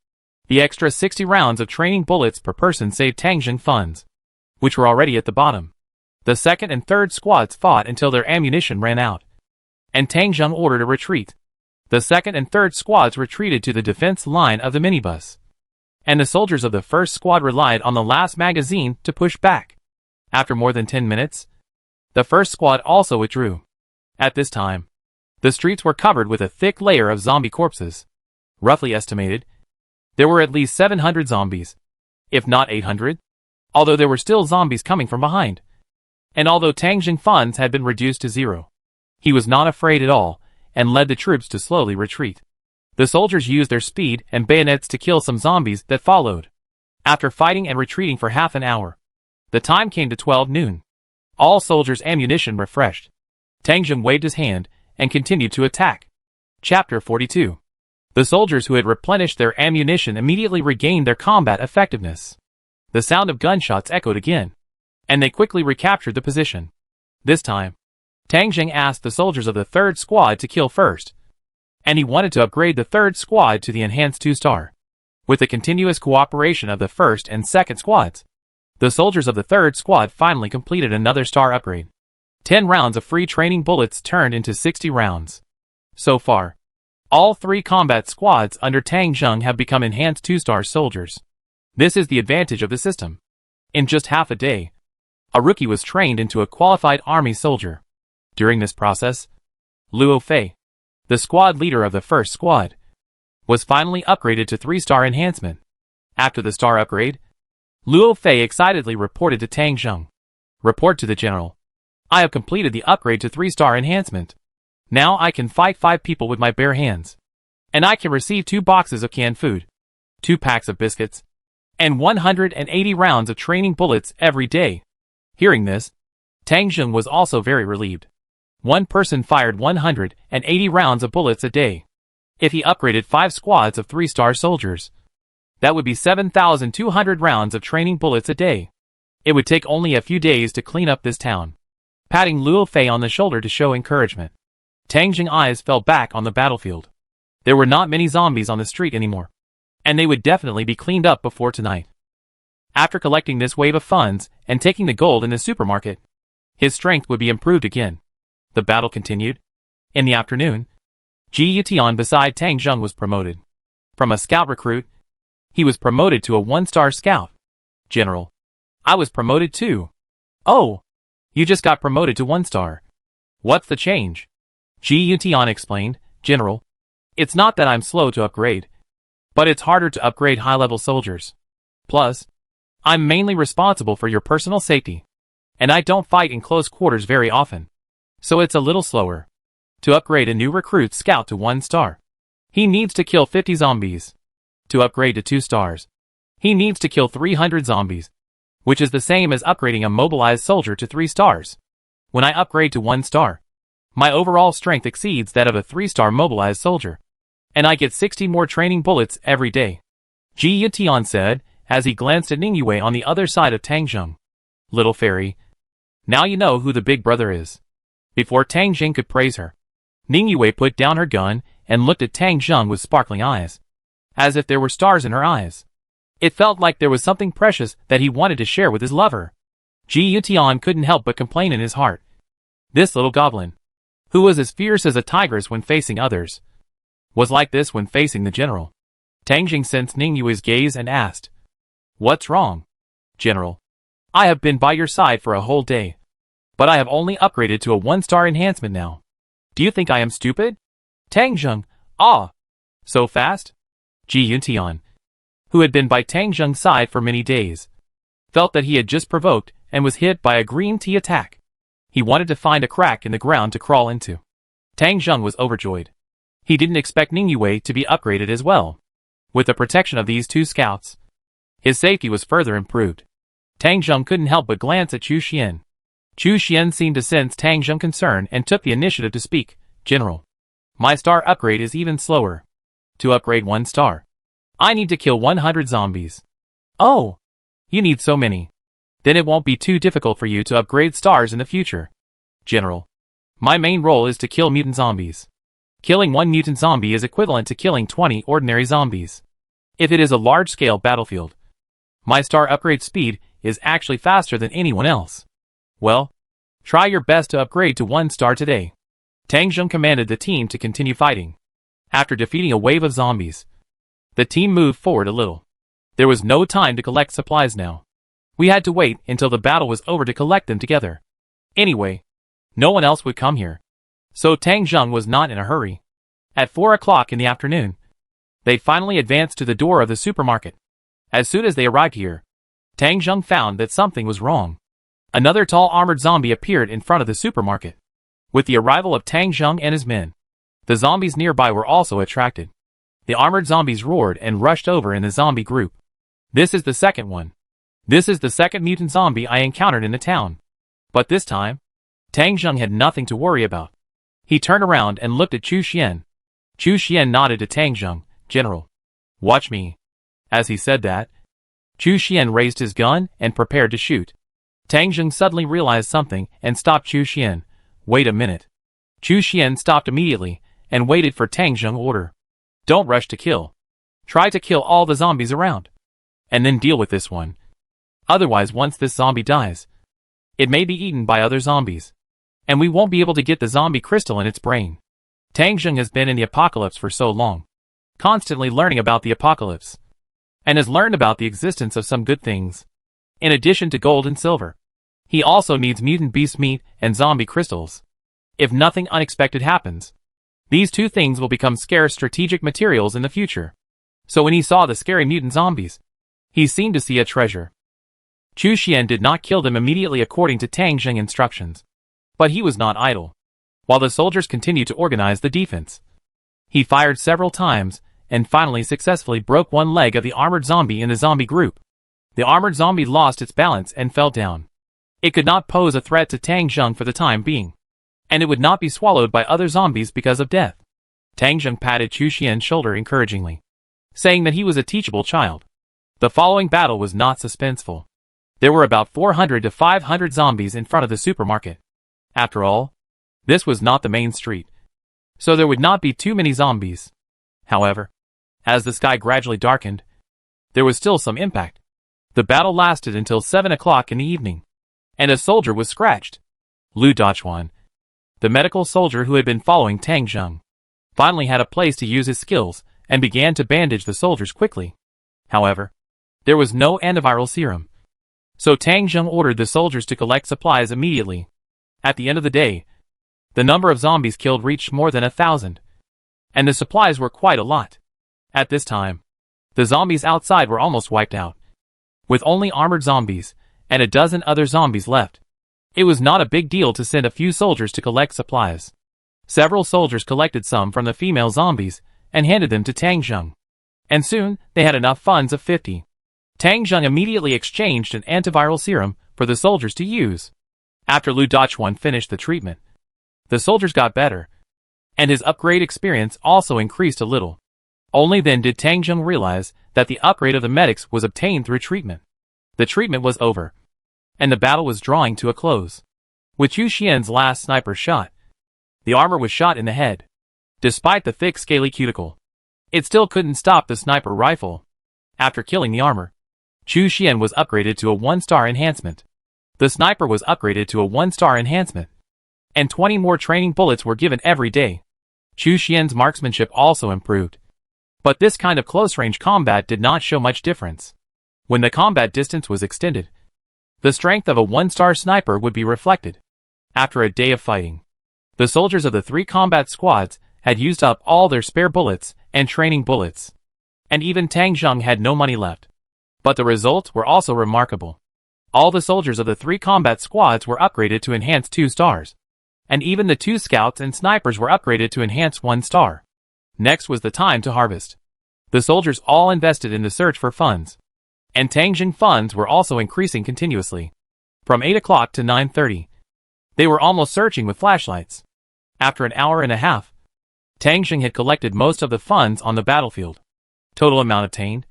The extra 60 rounds of training bullets per person saved Tangjin funds, which were already at the bottom. The second and third squads fought until their ammunition ran out, and Tangjin ordered a retreat. The second and third squads retreated to the defense line of the minibus, and the soldiers of the first squad relied on the last magazine to push back. After more than 10 minutes, the first squad also withdrew. At this time, the streets were covered with a thick layer of zombie corpses. Roughly estimated, there were at least 700 zombies, if not 800, although there were still zombies coming from behind. And although Tangjin funds had been reduced to 0, he was not afraid at all and led the troops to slowly retreat. The soldiers used their speed and bayonets to kill some zombies that followed. After fighting and retreating for half an hour, the time came to 12 noon. All soldiers' ammunition refreshed. Tangjin waved his hand and continued to attack. Chapter 42. The soldiers who had replenished their ammunition immediately regained their combat effectiveness. The sound of gunshots echoed again, and they quickly recaptured the position. This time, Tangjin asked the soldiers of the third squad to kill first, and he wanted to upgrade the third squad to the enhanced 2 star. With the continuous cooperation of the first and second squads, the soldiers of the third squad finally completed another star upgrade. 10 rounds of free training bullets turned into 60 rounds. So far, all 3 combat squads under Tangjin have become enhanced 2-star soldiers. This is the advantage of the system. In just half a day, a rookie was trained into a qualified army soldier. During this process, Luo Fei, the squad leader of the first squad, was finally upgraded to 3-star enhancement. After the star upgrade, Luo Fei excitedly reported to Tangjin. Report to the general. I have completed the upgrade to 3-star enhancement. Now I can fight 5 people with my bare hands. And I can receive 2 boxes of canned food, 2 packs of biscuits, and 180 rounds of training bullets every day. Hearing this, Tangjin was also very relieved. One person fired 180 rounds of bullets a day. If he upgraded 5 squads of 3-star soldiers, that would be 7,200 rounds of training bullets a day. It would take only a few days to clean up this town. Patting Luo Fei on the shoulder to show encouragement, Tangjin's eyes fell back on the battlefield. There were not many zombies on the street anymore, and they would definitely be cleaned up before tonight. After collecting this wave of funds and taking the gold in the supermarket, his strength would be improved again. The battle continued. In the afternoon, Ji Yutian beside Tangjin was promoted. From a scout recruit, he was promoted to a 1-star scout. General, I was promoted too. Oh, you just got promoted to 1-star. What's the change? Ji Yutian explained. General, it's not that I'm slow to upgrade, but it's harder to upgrade high-level soldiers. Plus, I'm mainly responsible for your personal safety, and I don't fight in close quarters very often, so it's a little slower. To upgrade a new recruit scout to 1-star, he needs to kill 50 zombies. To upgrade to 2 stars, he needs to kill 300 zombies, which is the same as upgrading a mobilized soldier to 3 stars. When I upgrade to 1 star, my overall strength exceeds that of a 3-star mobilized soldier, and I get 60 more training bullets every day. Ji Yutian said, as he glanced at Ningyue on the other side of Tangjin. Little fairy, now you know who the big brother is. Before Tangjin could praise her, Ningyue put down her gun and looked at Tang Zheng with sparkling eyes, as if there were stars in her eyes. It felt like there was something precious that he wanted to share with his lover. Ji Yutian couldn't help but complain in his heart. This little goblin, who was as fierce as a tigress when facing others, was like this when facing the general. Tang Zheng sensed Ning Yue's gaze and asked, "What's wrong, General? I have been by your side for a whole day, but I have only upgraded to a 1-star enhancement now. Do you think I am stupid?" Tang Zheng, "Ah, so fast?" Ji Yutian, who had been by Tang Zheng's side for many days, felt that he had just provoked and was hit by a green tea attack. He wanted to find a crack in the ground to crawl into. Tang Zheng was overjoyed. He didn't expect Ning Yue to be upgraded as well. With the protection of these 2 scouts, his safety was further improved. Tang Zheng couldn't help but glance at Chu Xian. Chu Xian seemed to sense Tang Zheng's concern and took the initiative to speak. "General, my star upgrade is even slower. To upgrade 1 star, I need to kill 100 zombies." "Oh, you need so many. Then it won't be too difficult for you to upgrade stars in the future." "General, my main role is to kill mutant zombies. Killing 1 mutant zombie is equivalent to killing 20 ordinary zombies. If it is a large-scale battlefield, my star upgrade speed is actually faster than anyone else. Well, try your best to upgrade to 1 star today." Tang Zheng commanded the team to continue fighting. After defeating a wave of zombies, the team moved forward a little. There was no time to collect supplies now. We had to wait until the battle was over to collect them together. Anyway, no one else would come here, so Tang Zheng was not in a hurry. At 4 o'clock in the afternoon, they finally advanced to the door of the supermarket. As soon as they arrived here, Tang Zheng found that something was wrong. Another tall armored zombie appeared in front of the supermarket. With the arrival of Tang Zheng and his men, the zombies nearby were also attracted. The armored zombies roared and rushed over in the zombie group. "This is the second one. This is the second mutant zombie I encountered in the town." But this time, Tang Zheng had nothing to worry about. He turned around and looked at Chu Xian. Chu Xian nodded to Tang Zheng. "General, watch me." As he said that, Chu Xian raised his gun and prepared to shoot. Tang Zheng suddenly realized something and stopped Chu Xian. "Wait a minute." Chu Xian stopped immediately and waited for Tang Zheng's order. "Don't rush to kill. Try to kill all the zombies around, and then deal with this one. Otherwise, once this zombie dies, it may be eaten by other zombies, and we won't be able to get the zombie crystal in its brain." Tang Zheng has been in the apocalypse for so long, constantly learning about the apocalypse, and has learned about the existence of some good things. In addition to gold and silver, he also needs mutant beast meat and zombie crystals. If nothing unexpected happens, these 2 things will become scarce strategic materials in the future. So when he saw the scary mutant zombies, he seemed to see a treasure. Chu Xian did not kill them immediately according to Tang Zheng's instructions, but he was not idle. While the soldiers continued to organize the defense, he fired several times and finally successfully broke 1 leg of the armored zombie in the zombie group. The armored zombie lost its balance and fell down. It could not pose a threat to Tang Zheng for the time being, and it would not be swallowed by other zombies because of death. Tang Zheng patted Chu Xian's shoulder encouragingly, saying that he was a teachable child. The following battle was not suspenseful. There were about 400 to 500 zombies in front of the supermarket. After all, this was not the main street, so there would not be too many zombies. However, as the sky gradually darkened, there was still some impact. The battle lasted until 7 o'clock in the evening, and a soldier was scratched. Lu Dachuan, the medical soldier who had been following Tang Zheng, finally had a place to use his skills and began to bandage the soldiers quickly. However, there was no antiviral serum, so Tang Zheng ordered the soldiers to collect supplies immediately. At the end of the day, the number of zombies killed reached more than 1,000, and the supplies were quite a lot. At this time, the zombies outside were almost wiped out, with only armored zombies and a dozen other zombies left. It was not a big deal to send a few soldiers to collect supplies. Several soldiers collected some from the female zombies and handed them to Tang Zheng, and soon they had enough funds of 50. Tang Zheng immediately exchanged an antiviral serum for the soldiers to use. After Lu Dachuan finished the treatment, the soldiers got better, and his upgrade experience also increased a little. Only then did Tang Zheng realize that the upgrade of the medics was obtained through treatment. The treatment was over, and the battle was drawing to a close. With Chu Xian's last sniper shot, the armor was shot in the head. Despite the thick scaly cuticle, it still couldn't stop the sniper rifle. After killing the armor, Chu Xian was upgraded to a 1-star enhancement. The sniper was upgraded to a 1-star enhancement, and 20 more training bullets were given every day. Chu Xian's marksmanship also improved. But this kind of close-range combat did not show much difference. When the combat distance was extended, the strength of a 1-star sniper would be reflected. After a day of fighting, the soldiers of the 3 combat squads had used up all their spare bullets and training bullets. And even Tang Zheng had no money left. But the results were also remarkable. All the soldiers of the 3 combat squads were upgraded to enhance 2 stars. And even the 2 scouts and snipers were upgraded to enhance 1 star. Next was the time to harvest. The soldiers all invested in the search for funds. And Tang Zheng funds were also increasing continuously. From 8 o'clock to 9:30. They were almost searching with flashlights. After an hour and a half, Tang Zheng had collected most of the funds on the battlefield. Total amount obtained: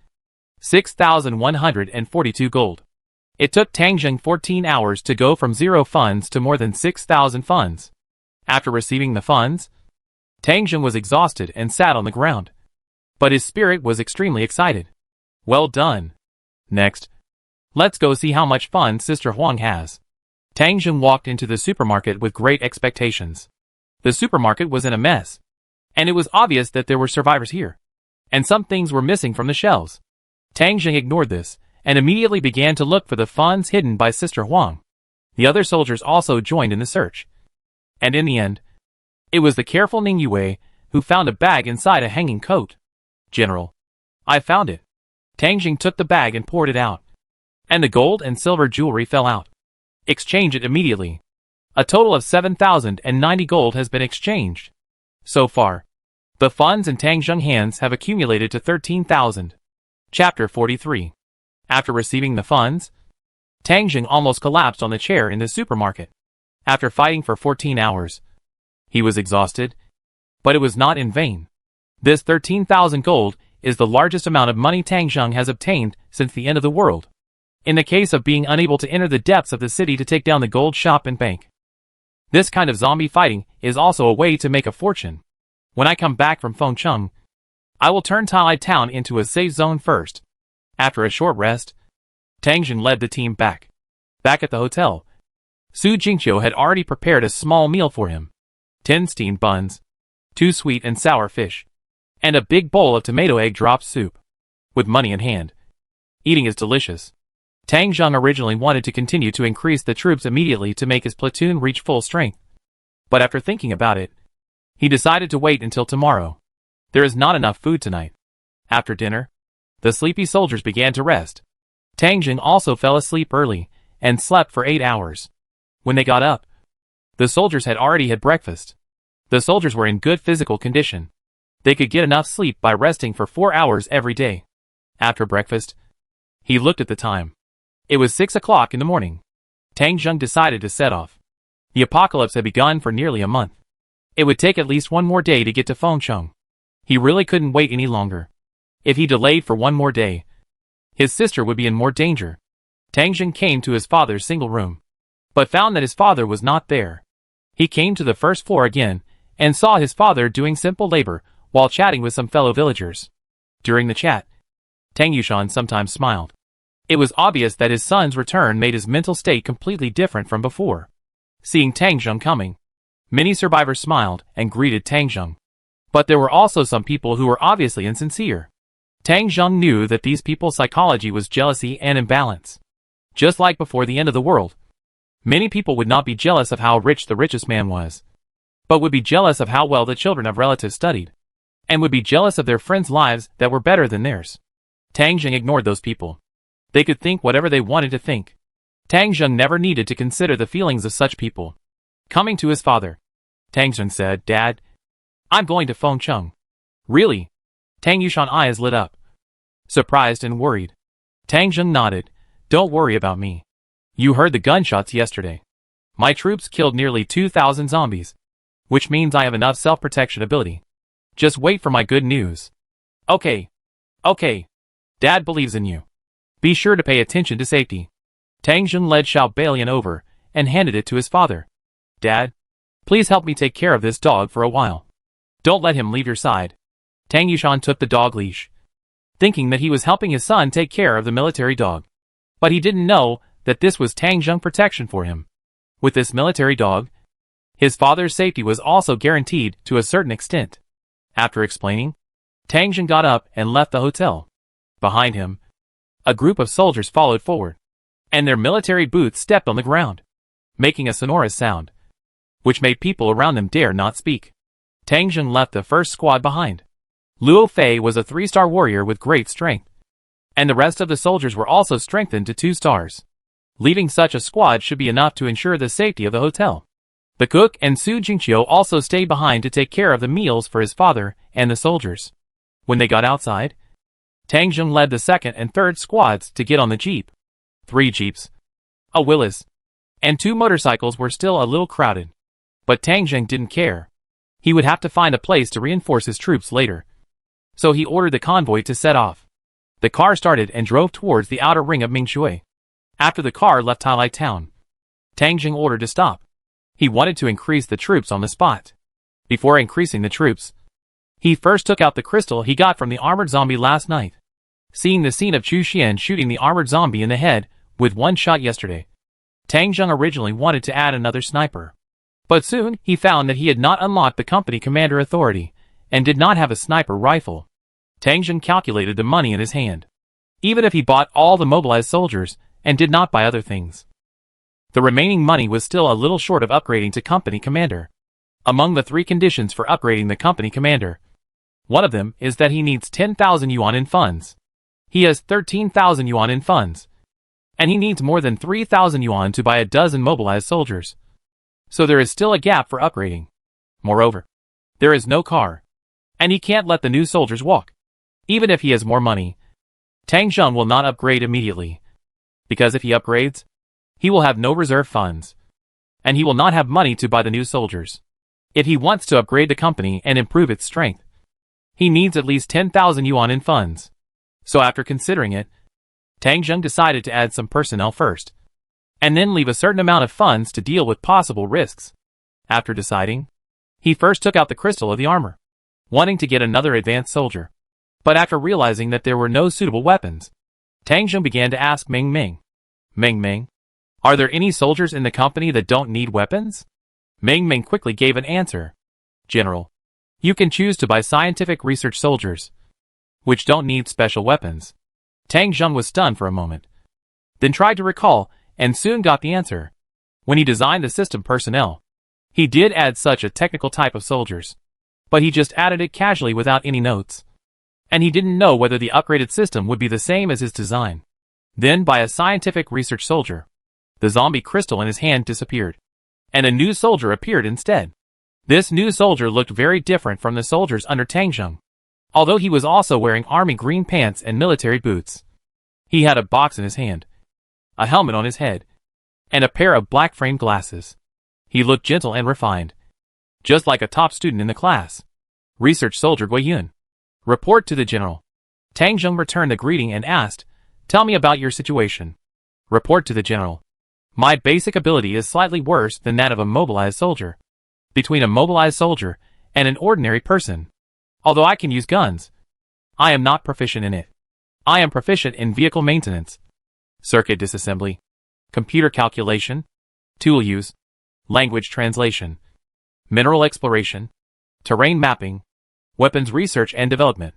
6,142 gold. It took Tang Zheng 14 hours to go from 0 funds to more than 6,000 funds. After receiving the funds, Tang Zheng was exhausted and sat on the ground. But his spirit was extremely excited. Well done. Next, let's go see how much funds Sister Huang has. Tang Zheng walked into the supermarket with great expectations. The supermarket was in a mess, and it was obvious that there were survivors here, and some things were missing from the shelves. Tang Zheng ignored this, and immediately began to look for the funds hidden by Sister Huang. The other soldiers also joined in the search. And in the end, it was the careful Ning Yue who found a bag inside a hanging coat. General, I found it. Tang Zheng took the bag and poured it out. And the gold and silver jewelry fell out. Exchange it immediately. A total of 7,090 gold has been exchanged. So far, the funds in Tang Zheng hands have accumulated to 13,000. Chapter 43. After receiving the funds, Tang Zheng almost collapsed on the chair in the supermarket. After fighting for 14 hours, he was exhausted, but it was not in vain. This 13,000 gold is the largest amount of money Tang Zheng has obtained since the end of the world. In the case of being unable to enter the depths of the city to take down the gold shop and bank. This kind of zombie fighting is also a way to make a fortune. When I come back from Fengcheng, I will turn Tailai Town into a safe zone first. After a short rest, Tang Zheng led the team back. Back at the hotel, Su Jingqiu had already prepared a small meal for him. 10 steamed buns, 2 sweet and sour fish, and a big bowl of tomato egg drop soup. With money in hand, eating is delicious. Tang Zheng originally wanted to continue to increase the troops immediately to make his platoon reach full strength. But after thinking about it, he decided to wait until tomorrow. There is not enough food tonight. After dinner, the sleepy soldiers began to rest. Tang Zheng also fell asleep early and slept for 8 hours. When they got up, the soldiers had already had breakfast. The soldiers were in good physical condition. They could get enough sleep by resting for 4 hours every day. After breakfast, he looked at the time. It was 6 o'clock in the morning. Tang Zheng decided to set off. The apocalypse had begun for nearly a month. It would take at least one more day to get to Fengcheng. He really couldn't wait any longer. If he delayed for one more day, his sister would be in more danger. Tang Zheng came to his father's single room, but found that his father was not there. He came to the first floor again, and saw his father doing simple labor while chatting with some fellow villagers. During the chat, Tang Yushan sometimes smiled. It was obvious that his son's return made his mental state completely different from before. Seeing Tang Zheng coming, many survivors smiled and greeted Tang Zheng. But there were also some people who were obviously insincere. Tang Zheng knew that these people's psychology was jealousy and imbalance. Just like before the end of the world, many people would not be jealous of how rich the richest man was, but would be jealous of how well the children of relatives studied, and would be jealous of their friends' lives that were better than theirs. Tang Zheng ignored those people. They could think whatever they wanted to think. Tang Zheng never needed to consider the feelings of such people. Coming to his father, Tang Zheng said, "Dad, I'm going to Fengcheng." "Really?" Tang Yushan's eyes lit up, surprised and worried. Tang Zheng nodded. "Don't worry about me. You heard the gunshots yesterday. My troops killed nearly 2,000 zombies, which means I have enough self-protection ability. Just wait for my good news." Okay. Dad believes in you. Be sure to pay attention to safety." Tang Zheng led Xiao Balian over and handed it to his father. "Dad, please help me take care of this dog for a while." Don't let him leave your side. Tang Yushan took the dog leash, thinking that he was helping his son take care of the military dog. But he didn't know that this was Tang Zheng protection for him. With this military dog, his father's safety was also guaranteed to a certain extent. After explaining, Tang Zheng got up and left the hotel. Behind him, a group of soldiers followed forward, and their military boots stepped on the ground, making a sonorous sound, which made people around them dare not speak. Tang Zheng left the first squad behind. Luo Fei was a 3-star warrior with great strength, and the rest of the soldiers were also strengthened to 2 stars. Leaving such a squad should be enough to ensure the safety of the hotel. The cook and Su Jingqiu also stayed behind to take care of the meals for his father and the soldiers. When they got outside, Tang Zheng led the 2nd and 3rd squads to get on the jeep. 3 jeeps, a Willys, and 2 motorcycles were still a little crowded. But Tang Zheng didn't care. He would have to find a place to reinforce his troops later. So he ordered the convoy to set off. The car started and drove towards the outer ring of Mingshui. After the car left Tailai town, Tang Zheng ordered to stop. He wanted to increase the troops on the spot. Before increasing the troops, he first took out the crystal he got from the armored zombie last night. Seeing the scene of Chu Xian shooting the armored zombie in the head with 1 shot yesterday, Tang Zheng originally wanted to add another sniper. But soon he found that he had not unlocked the company commander authority and did not have a sniper rifle. Tang Zheng calculated the money in his hand. Even if he bought all the mobilized soldiers and did not buy other things, the remaining money was still a little short of upgrading to company commander. Among the 3 conditions for upgrading the company commander, one of them is that he needs 10,000 yuan in funds. He has 13,000 yuan in funds, and he needs more than 3,000 yuan to buy a dozen mobilized soldiers. So there is still a gap for upgrading. Moreover, there is no car, and he can't let the new soldiers walk. Even if he has more money, Tang Zheng will not upgrade immediately, because if he upgrades, he will have no reserve funds, and he will not have money to buy the new soldiers. If he wants to upgrade the company and improve its strength, he needs at least 10,000 yuan in funds. So after considering it, Tang Zheng decided to add some personnel first, and then leave a certain amount of funds to deal with possible risks. After deciding, he first took out the crystal of the armor, wanting to get another advanced soldier. But after realizing that there were no suitable weapons, Tang Zheng began to ask Ming Ming, "Ming Ming, are there any soldiers in the company that don't need weapons?" Ming Ming quickly gave an answer. "General, you can choose to buy scientific research soldiers, which don't need special weapons." Tang Zheng was stunned for a moment, then tried to recall, and soon got the answer. When he designed the system personnel, he did add such a technical type of soldiers, but he just added it casually without any notes, and he didn't know whether the upgraded system would be the same as his design. Then by a scientific research soldier, the zombie crystal in his hand disappeared, and a new soldier appeared instead. This new soldier looked very different from the soldiers under Tang Zheng, although he was also wearing army green pants and military boots. He had a box in his hand, a helmet on his head, and a pair of black framed glasses. He looked gentle and refined, just like a top student in the class. Research Soldier Guiyun. Report to the general. Tang Zheng returned the greeting and asked, "Tell me about your situation." Report to the general. My basic ability is slightly worse than that of a mobilized soldier. Between a mobilized soldier and an ordinary person. Although I can use guns, I am not proficient in it. I am proficient in vehicle maintenance, circuit disassembly, computer calculation, tool use, language translation, mineral exploration, terrain mapping, weapons research and development,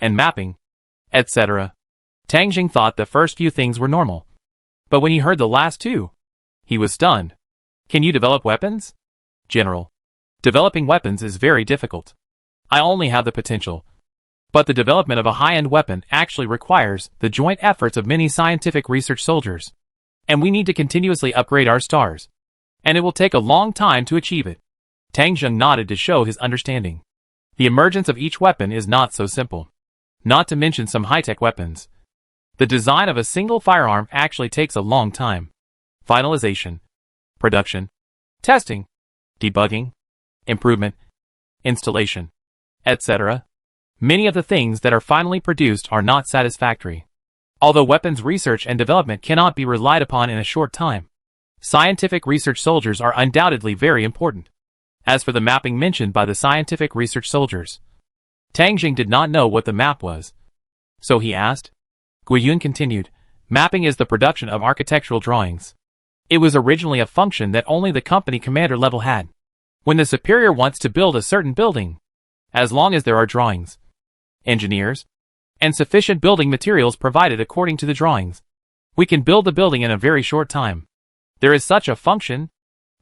and mapping, etc. Tang Zheng thought the first few things were normal, but when he heard the last 2, he was stunned. Can you develop weapons? General, developing weapons is very difficult. I only have the potential, but the development of a high-end weapon actually requires the joint efforts of many scientific research soldiers, and we need to continuously upgrade our stars, and it will take a long time to achieve it. Tang Zheng nodded to show his understanding. The emergence of each weapon is not so simple, not to mention some high-tech weapons. The design of a single firearm actually takes a long time. Finalization, production, testing, debugging, improvement, installation, etc. Many of the things that are finally produced are not satisfactory. Although weapons research and development cannot be relied upon in a short time, scientific research soldiers are undoubtedly very important. As for the mapping mentioned by the scientific research soldiers, Tang Jing did not know what the map was. So he asked. Guiyun continued, mapping is the production of architectural drawings. It was originally a function that only the company commander level had. When the superior wants to build a certain building, as long as there are drawings, engineers, and sufficient building materials provided according to the drawings, we can build the building in a very short time. There is such a function?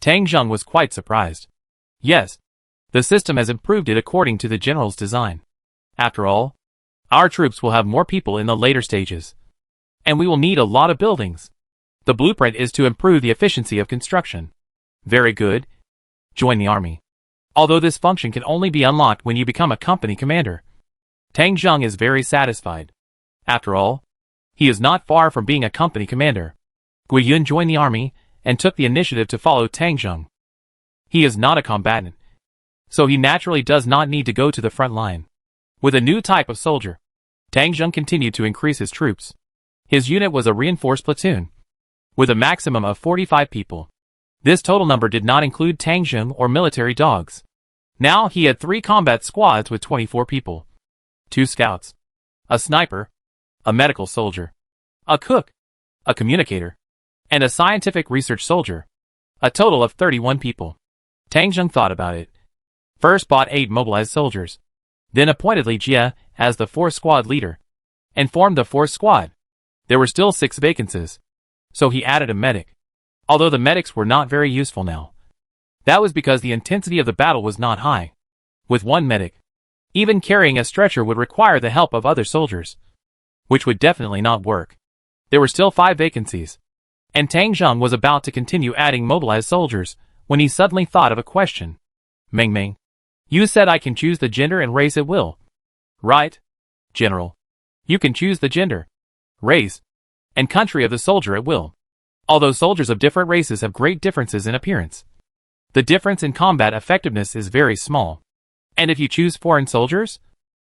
Tang Zheng was quite surprised. Yes, the system has improved it according to the general's design. After all, our troops will have more people in the later stages, and we will need a lot of buildings. The blueprint is to improve the efficiency of construction. Very good. Join the army. Although this function can only be unlocked when you become a company commander. Tang Zheng is very satisfied. After all, he is not far from being a company commander. Guiyun joined the army and took the initiative to follow Tang Zheng. He is not a combatant, so he naturally does not need to go to the front line. With a new type of soldier, Tang Zheng continued to increase his troops. His unit was a reinforced platoon, with a maximum of 45 people. This total number did not include Tang Zheng or military dogs. Now he had 3 combat squads with 24 people. 2 scouts, a sniper, a medical soldier, a cook, a communicator, and a scientific research soldier. A total of 31 people. Tang Zheng thought about it. First bought 8 mobilized soldiers, then appointed Li Jie as the 4th squad leader, and formed the 4th squad. There were still 6 vacancies, so he added a medic. Although the medics were not very useful now. That was because the intensity of the battle was not high. With 1 medic, even carrying a stretcher would require the help of other soldiers, which would definitely not work. There were still 5 vacancies, and Tang Zheng was about to continue adding mobilized soldiers when he suddenly thought of a question. Meng Meng, you said I can choose the gender and race at will. Right, General. You can choose the gender, race, and country of the soldier at will. Although soldiers of different races have great differences in appearance, the difference in combat effectiveness is very small. And if you choose foreign soldiers,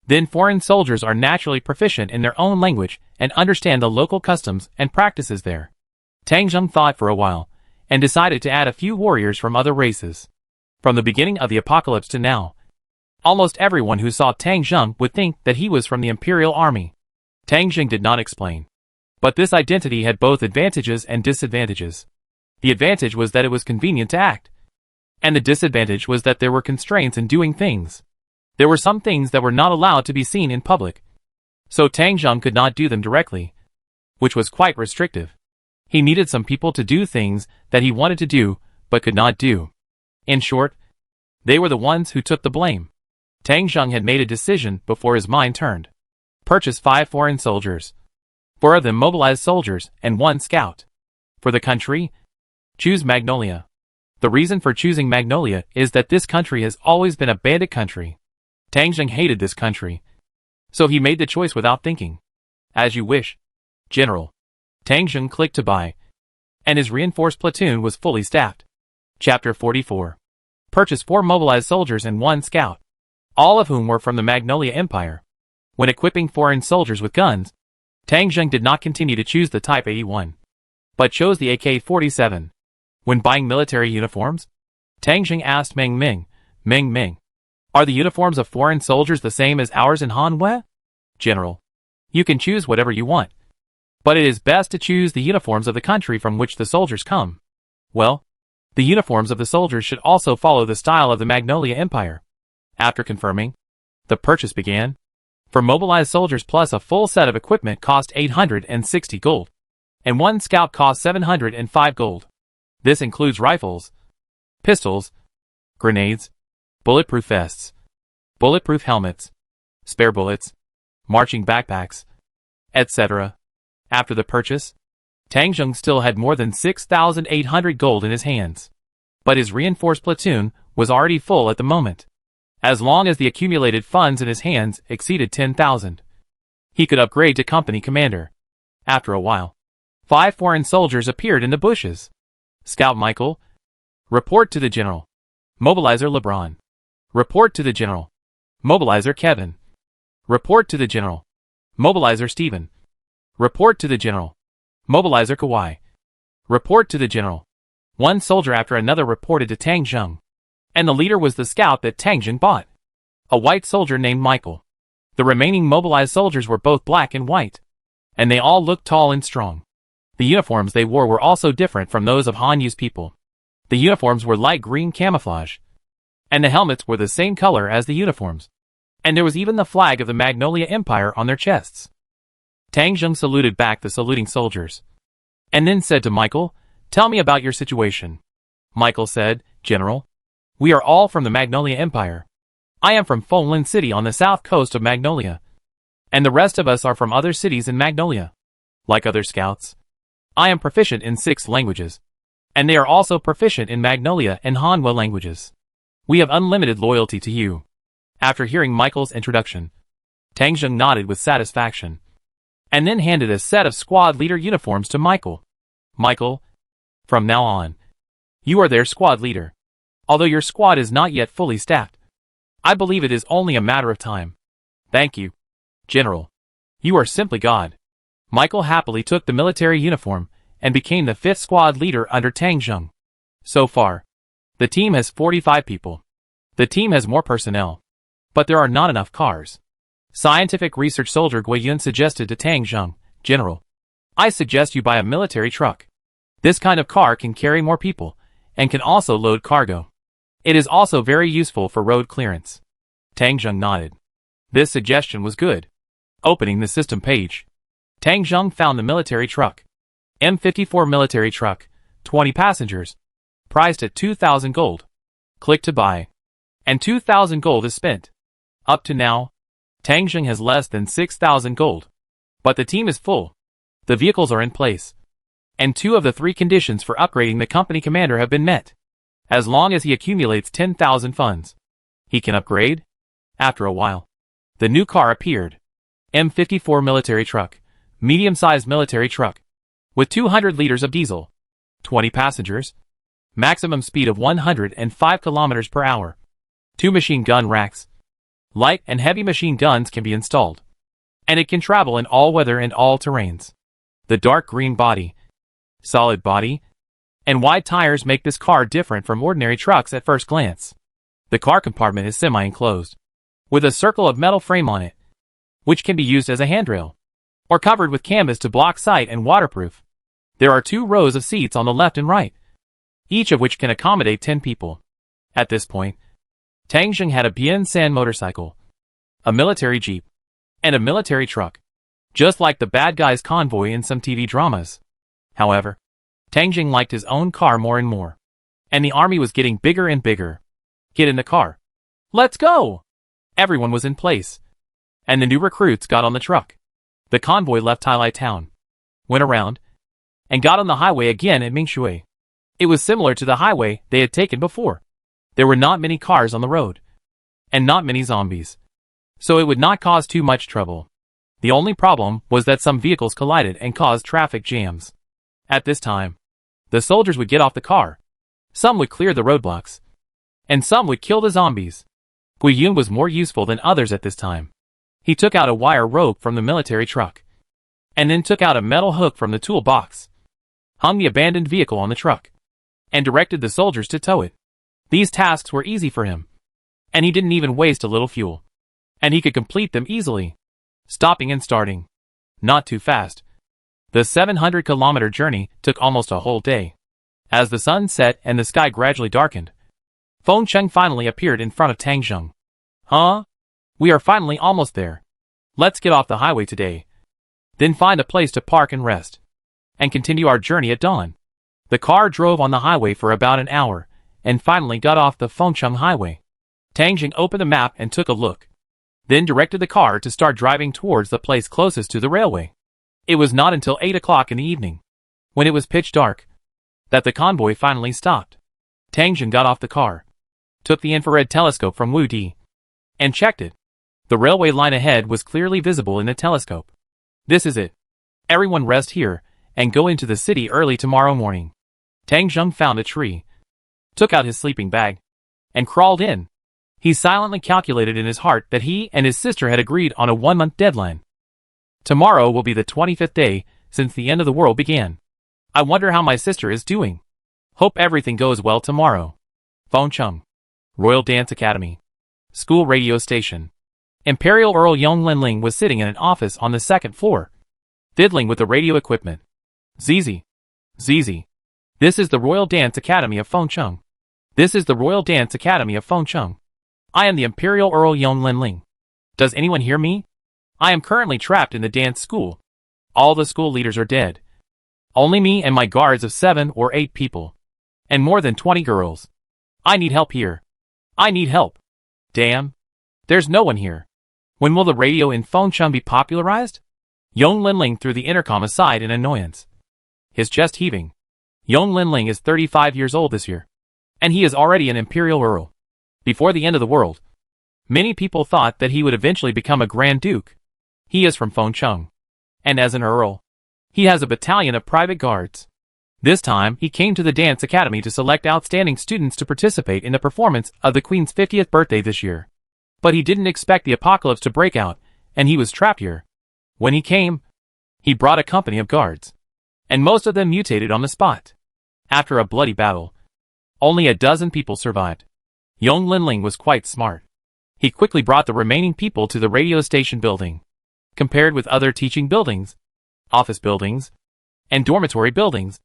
then foreign soldiers are naturally proficient in their own language and understand the local customs and practices there. Tang Zheng thought for a while, and decided to add a few warriors from other races. From the beginning of the apocalypse to now, almost everyone who saw Tang Zheng would think that he was from the Imperial Army. Tang Zheng did not explain. But this identity had both advantages and disadvantages. The advantage was that it was convenient to act, and the disadvantage was that there were constraints in doing things. There were some things that were not allowed to be seen in public, so Tang Zheng could not do them directly, which was quite restrictive. He needed some people to do things that he wanted to do, but could not do. In short, they were the ones who took the blame. Tang Zheng had made a decision before his mind turned. Purchase 5 foreign soldiers. 4 of them mobilized soldiers and 1 scout. For the country, choose Magnolia. The reason for choosing Magnolia is that this country has always been a bandit country. Tang Zheng hated this country, so he made the choice without thinking. As you wish, General. Tang Zheng clicked to buy, and his reinforced platoon was fully staffed. Chapter 44. Purchase 4 mobilized soldiers and 1 scout, all of whom were from the Magnolia Empire. When equipping foreign soldiers with guns, Tang Zheng did not continue to choose the Type 81, but chose the AK-47. When buying military uniforms, Tang Zheng asked Meng Meng, Meng Meng, are the uniforms of foreign soldiers the same as ours in Hanwei? General, you can choose whatever you want, but it is best to choose the uniforms of the country from which the soldiers come. Well, the uniforms of the soldiers should also follow the style of the Magnolia Empire. After confirming, the purchase began. For mobilized soldiers plus a full set of equipment cost 860 gold, and 1 scout cost 705 gold. This includes rifles, pistols, grenades, bulletproof vests, bulletproof helmets, spare bullets, marching backpacks, etc. After the purchase, Tang Zheng still had more than 6,800 gold in his hands. But his reinforced platoon was already full at the moment. As long as the accumulated funds in his hands exceeded 10,000, he could upgrade to company commander. After a while, 5 foreign soldiers appeared in the bushes. Scout Michael, report to the general. Mobilizer LeBron, report to the general. Mobilizer Kevin, report to the general. Mobilizer Stephen, report to the general. Mobilizer Kawhi, report to the general. One soldier after another reported to Tang Zheng. and the leader was the scout that Tang Jing bought, a white soldier named Michael. The remaining mobilized soldiers were both black and white, and they all looked tall and strong. The uniforms they wore were also different from those of Han Yu's people. The uniforms were light green camouflage, and the helmets were the same color as the uniforms, and there was even the flag of the Magnolia Empire on their chests. Tang Jing saluted back the saluting soldiers, and then said to Michael, "Tell me about your situation." Michael said, "General, we are all from the Magnolia Empire. I am from Fenglin City on the south coast of Magnolia, and the rest of us are from other cities in Magnolia. Like other scouts, I am proficient in 6 languages, and they are also proficient in Magnolia and Hanwha languages. We have unlimited loyalty to you." After hearing Michael's introduction, Tang Jing nodded with satisfaction, and then handed a set of squad leader uniforms to Michael. "Michael, from now on, you are their squad leader. Although your squad is not yet fully staffed, I believe it is only a matter of time." "Thank you, General. You are simply God." Michael happily took the military uniform and became the 5th squad leader under Tang Jing. So far, the team has 45 people. The team has more personnel, but there are not enough cars. Scientific research soldier Guiyun suggested to Tang Jing, "General, I suggest you buy a military truck. This kind of car can carry more people, and can also load cargo. It is also very useful for road clearance." Tang Jing nodded. This suggestion was good. Opening the system page, Tang Jing found the military truck. M54 military truck, 20 passengers, priced at 2,000 gold. Click to buy. And 2,000 gold is spent. Up to now, Tang Jing has less than 6,000 gold. But the team is full. The vehicles are in place, and 2 of the 3 conditions for upgrading the company commander have been met. As long as he accumulates 10,000 funds, he can upgrade. After a while, the new car appeared. M54 military truck, medium-sized military truck, with 200 liters of diesel, 20 passengers, maximum speed of 105 kilometers per hour, 2 machine gun racks. Light and heavy machine guns can be installed, and it can travel in all weather and all terrains. The dark green body, solid body, and wide tires make this car different from ordinary trucks at first glance. The car compartment is semi-enclosed, with a circle of metal frame on it, which can be used as a handrail, or covered with canvas to block sight and waterproof. There are 2 rows of seats on the left and right, each of which can accommodate 10 people. At this point, Tang Jing had a Bien San motorcycle, a military jeep, and a military truck, just like the bad guy's convoy in some TV dramas. However, Tang Jing liked his own car more and more, and the army was getting bigger and bigger. "Get in the car. Let's go!" Everyone was in place, and the new recruits got on the truck. The convoy left Tailai town, went around, and got on the highway again at Mingshui. It was similar to the highway they had taken before. There were not many cars on the road, and not many zombies, so it would not cause too much trouble. The only problem was that some vehicles collided and caused traffic jams. At this time, the soldiers would get off the car. Some would clear the roadblocks, and some would kill the zombies. Guiyun was more useful than others at this time. He took out a wire rope from the military truck, and then took out a metal hook from the toolbox, hung the abandoned vehicle on the truck, and directed the soldiers to tow it. These tasks were easy for him, and he didn't even waste a little fuel, and he could complete them easily, stopping and starting. Not too fast. The 700-kilometer journey took almost a whole day. As the sun set and the sky gradually darkened, Feng Cheng finally appeared in front of Tang Jing. "Huh? We are finally almost there. Let's get off the highway today, then find a place to park and rest, and continue our journey at dawn." The car drove on the highway for about an hour, and finally got off the Fengcheng Highway. Tang Jing opened the map and took a look, then directed the car to start driving towards the place closest to the railway. It was not until 8 o'clock in the evening, when it was pitch dark, that the convoy finally stopped. Tang Jing got off the car, took the infrared telescope from Wu Di, and checked it. The railway line ahead was clearly visible in the telescope. "This is it. Everyone rest here, and go into the city early tomorrow morning." Tang Jing found a tree, took out his sleeping bag, and crawled in. He silently calculated in his heart that he and his sister had agreed on a 1-month deadline. Tomorrow will be the 25th day since the end of the world began. I wonder how my sister is doing. Hope everything goes well tomorrow. Feng Cheng. Royal Dance Academy. School radio station. Imperial Earl Yong Linling was sitting in an office on the second floor, fiddling with the radio equipment. Zizi. Zizi. This is the Royal Dance Academy of Fengcheng. This is the Royal Dance Academy of Fengcheng. I am the Imperial Earl Yong Linling. Does anyone hear me? I am currently trapped in the dance school. All the school leaders are dead. Only me and my guards of 7 or 8 people. And more than 20 girls. I need help here. I need help. Damn. There's no one here. When will the radio in Fengcheng be popularized? Yong Linling threw the intercom aside in annoyance. His chest heaving. Yong Linling is 35 years old this year. And he is already an Imperial Earl. Before the end of the world. Many people thought that he would eventually become a Grand Duke. He is from Fengcheng. And as an Earl, he has a battalion of private guards. This time, he came to the Dance Academy to select outstanding students to participate in the performance of the Queen's 50th birthday this year. But he didn't expect the apocalypse to break out, and he was trapped here. When he came, he brought a company of guards. And most of them mutated on the spot. After a bloody battle, only a dozen people survived. Yong Linling was quite smart. He quickly brought the remaining people to the radio station building. Compared with other teaching buildings, office buildings, and dormitory buildings,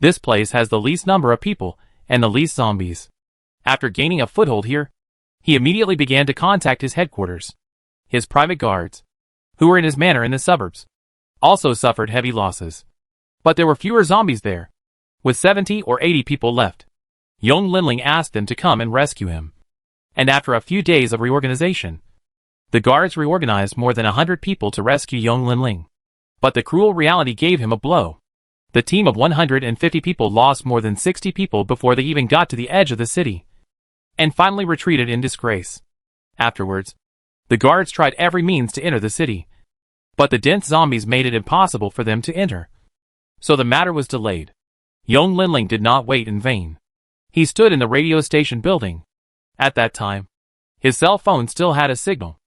this place has the least number of people and the least zombies. After gaining a foothold here, he immediately began to contact his headquarters. His private guards, who were in his manor in the suburbs, also suffered heavy losses. But there were fewer zombies there. With 70 or 80 people left, Yong Linling asked them to come and rescue him. And after a few days of reorganization, the guards reorganized more than 100 people to rescue Yong Linling. But the cruel reality gave him a blow. The team of 150 people lost more than 60 people before they even got to the edge of the city, and finally retreated in disgrace. Afterwards, the guards tried every means to enter the city, but the dense zombies made it impossible for them to enter. So the matter was delayed. Yong Linling did not wait in vain. He stood in the radio station building. At that time, his cell phone still had a signal.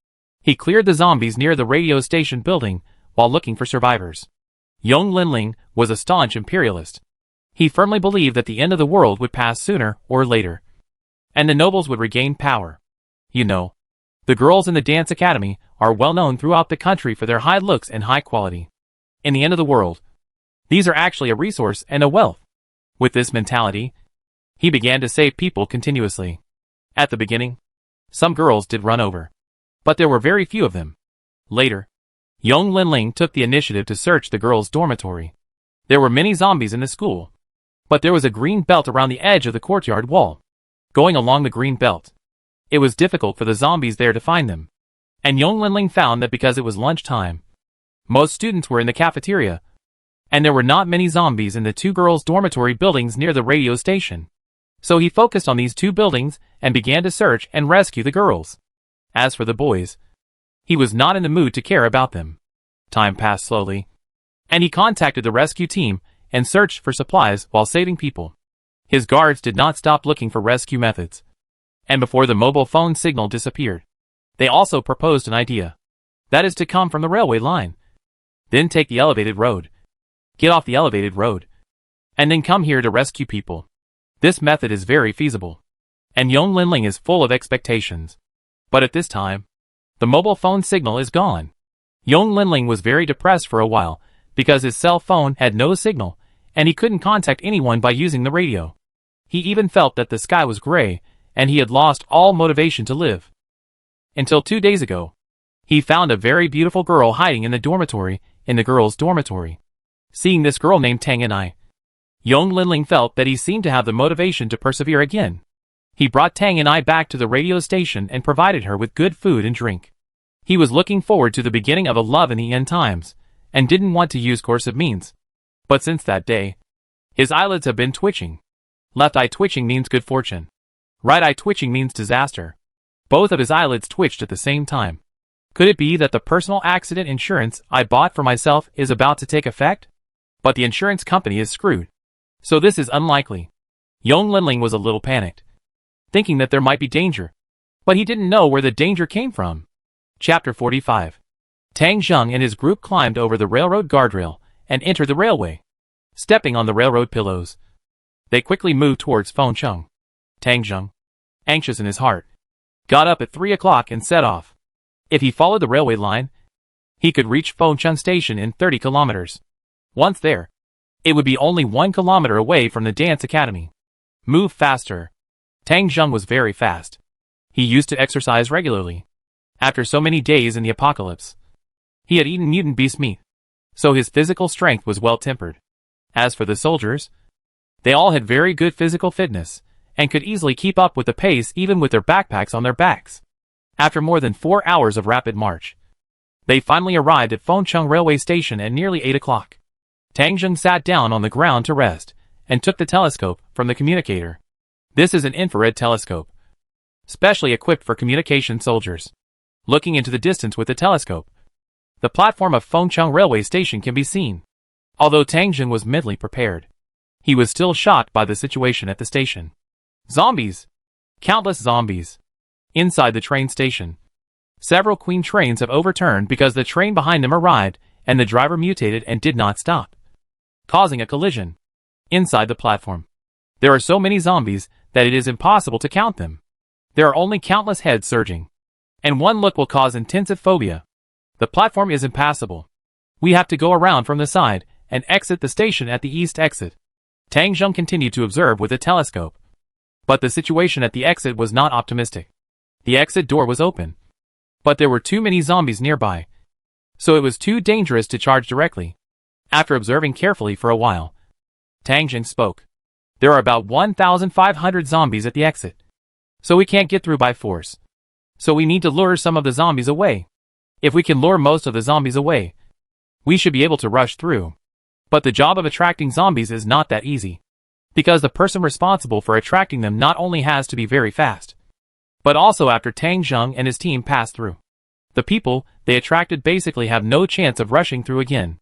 He cleared the zombies near the radio station building while looking for survivors. Yong Linling was a staunch imperialist. He firmly believed that the end of the world would pass sooner or later, and the nobles would regain power. You know, the girls in the Dance Academy are well known throughout the country for their high looks and high quality. In the end of the world, these are actually a resource and a wealth. With this mentality, he began to save people continuously. At the beginning, some girls did run over, but there were very few of them. Later, Yong Linling took the initiative to search the girls' dormitory. There were many zombies in the school, but there was a green belt around the edge of the courtyard wall. Going along the green belt, it was difficult for the zombies there to find them. And Yong Linling found that because it was lunchtime, most students were in the cafeteria, and there were not many zombies in the 2 girls' dormitory buildings near the radio station. So he focused on these 2 buildings and began to search and rescue the girls. As for the boys, he was not in the mood to care about them. Time passed slowly, and he contacted the rescue team and searched for supplies while saving people. His guards did not stop looking for rescue methods. And before the mobile phone signal disappeared, they also proposed an idea. That is to come from the railway line, then take the elevated road, get off the elevated road, and then come here to rescue people. This method is very feasible, and Yong Linling is full of expectations. But at this time, the mobile phone signal is gone. Yong Linling was very depressed for a while because his cell phone had no signal, and he couldn't contact anyone by using the radio. He even felt that the sky was gray, and he had lost all motivation to live. Until 2 days ago, he found a very beautiful girl hiding in the dormitory, in the girls' dormitory. Seeing this girl named Tang and I, Yong Linling felt that he seemed to have the motivation to persevere again. He brought Tang and I back to the radio station and provided her with good food and drink. He was looking forward to the beginning of a love in the end times, and didn't want to use coercive means. But since that day, his eyelids have been twitching. Left eye twitching means good fortune. Right eye twitching means disaster. Both of his eyelids twitched at the same time. Could it be that the personal accident insurance I bought for myself is about to take effect? But the insurance company is screwed. So this is unlikely. Yong Linling was a little panicked, thinking that there might be danger. But he didn't know where the danger came from. Chapter 45. Tang Zheng and his group climbed over the railroad guardrail and entered the railway. Stepping on the railroad pillows, they quickly moved towards Fengcheng. Tang Zheng, anxious in his heart, got up at 3 o'clock and set off. If he followed the railway line, he could reach Fengchun Station in 30 kilometers. Once there, it would be only 1 kilometer away from the dance academy. Move faster. Tang Zheng was very fast. He used to exercise regularly. After so many days in the apocalypse, he had eaten mutant beast meat, so his physical strength was well tempered. As for the soldiers, they all had very good physical fitness, and could easily keep up with the pace even with their backpacks on their backs. After more than 4 hours of rapid march, they finally arrived at Fengchun railway station at nearly 8 o'clock. Tang Zheng sat down on the ground to rest, and took the telescope from the communicator. This is an infrared telescope, specially equipped for communication soldiers. Looking into the distance with the telescope, the platform of Fengchun railway station can be seen. Although Tang Zheng was mentally prepared, he was still shocked by the situation at the station. Zombies! Countless zombies! Inside the train station, several Queen trains have overturned because the train behind them arrived and the driver mutated and did not stop, causing a collision. Inside the platform, there are so many zombies that it is impossible to count them. There are only countless heads surging, and one look will cause intensive phobia. The platform is impassable. We have to go around from the side and exit the station at the east exit. Tang Zheng continued to observe with a telescope, but the situation at the exit was not optimistic. The exit door was open, but there were too many zombies nearby, so it was too dangerous to charge directly. After observing carefully for a while, Tang Zheng spoke. There are about 1,500 zombies at the exit, so we can't get through by force. So we need to lure some of the zombies away. If we can lure most of the zombies away, we should be able to rush through. But the job of attracting zombies is not that easy, because the person responsible for attracting them not only has to be very fast, but also after Tang Zheng and his team pass through, the people they attracted basically have no chance of rushing through again.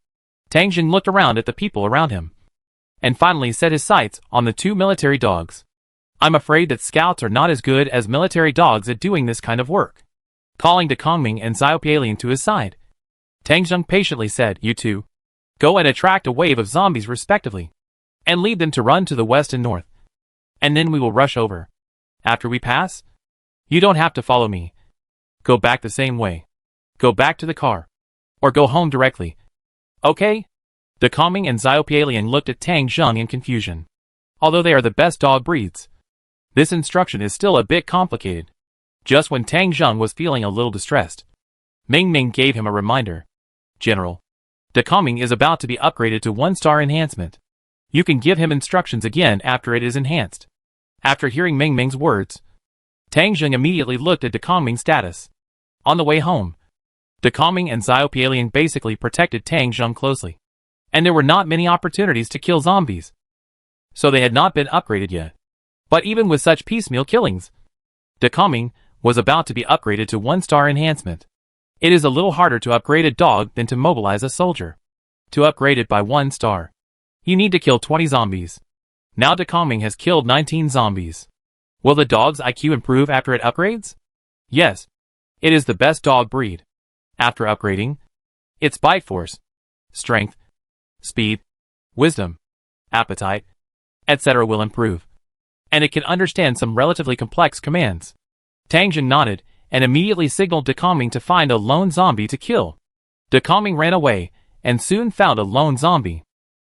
Tang Zheng looked around at the people around him, and finally set his sights on the 2 military dogs. I'm afraid that scouts are not as good as military dogs at doing this kind of work. Calling to Kongming and Xiaopialien to his side, Tang Zheng patiently said, "You two, go and attract a wave of zombies respectively, and lead them to run to the west and north, and then we will rush over. After we pass, you don't have to follow me. Go back the same way. Go back to the car, or go home directly. Okay?" De Kongming and Xiaopialien looked at Tang Zheng in confusion. Although they are the best dog breeds, this instruction is still a bit complicated. Just when Tang Zheng was feeling a little distressed, Ming Ming gave him a reminder. "General, De Kongming is about to be upgraded to 1-star enhancement. You can give him instructions again after it is enhanced." After hearing Ming Ming's words, Tang Zheng immediately looked at De Kongming's status. On the way home, De Kongming and Xiaopialien basically protected Tang Zheng closely, and there were not many opportunities to kill zombies, so they had not been upgraded yet. But even with such piecemeal killings, De Kongming was about to be upgraded to 1-star enhancement. It is a little harder to upgrade a dog than to mobilize a soldier. To upgrade it by 1 star, you need to kill 20 zombies. Now De Kongming has killed 19 zombies. Will the dog's IQ improve after it upgrades? Yes. It is the best dog breed. After upgrading, its bite force, strength, speed, wisdom, appetite, etc. will improve, and it can understand some relatively complex commands. Tang Zheng nodded and immediately signaled De Kongming to find a lone zombie to kill. De Kongming ran away and soon found a lone zombie.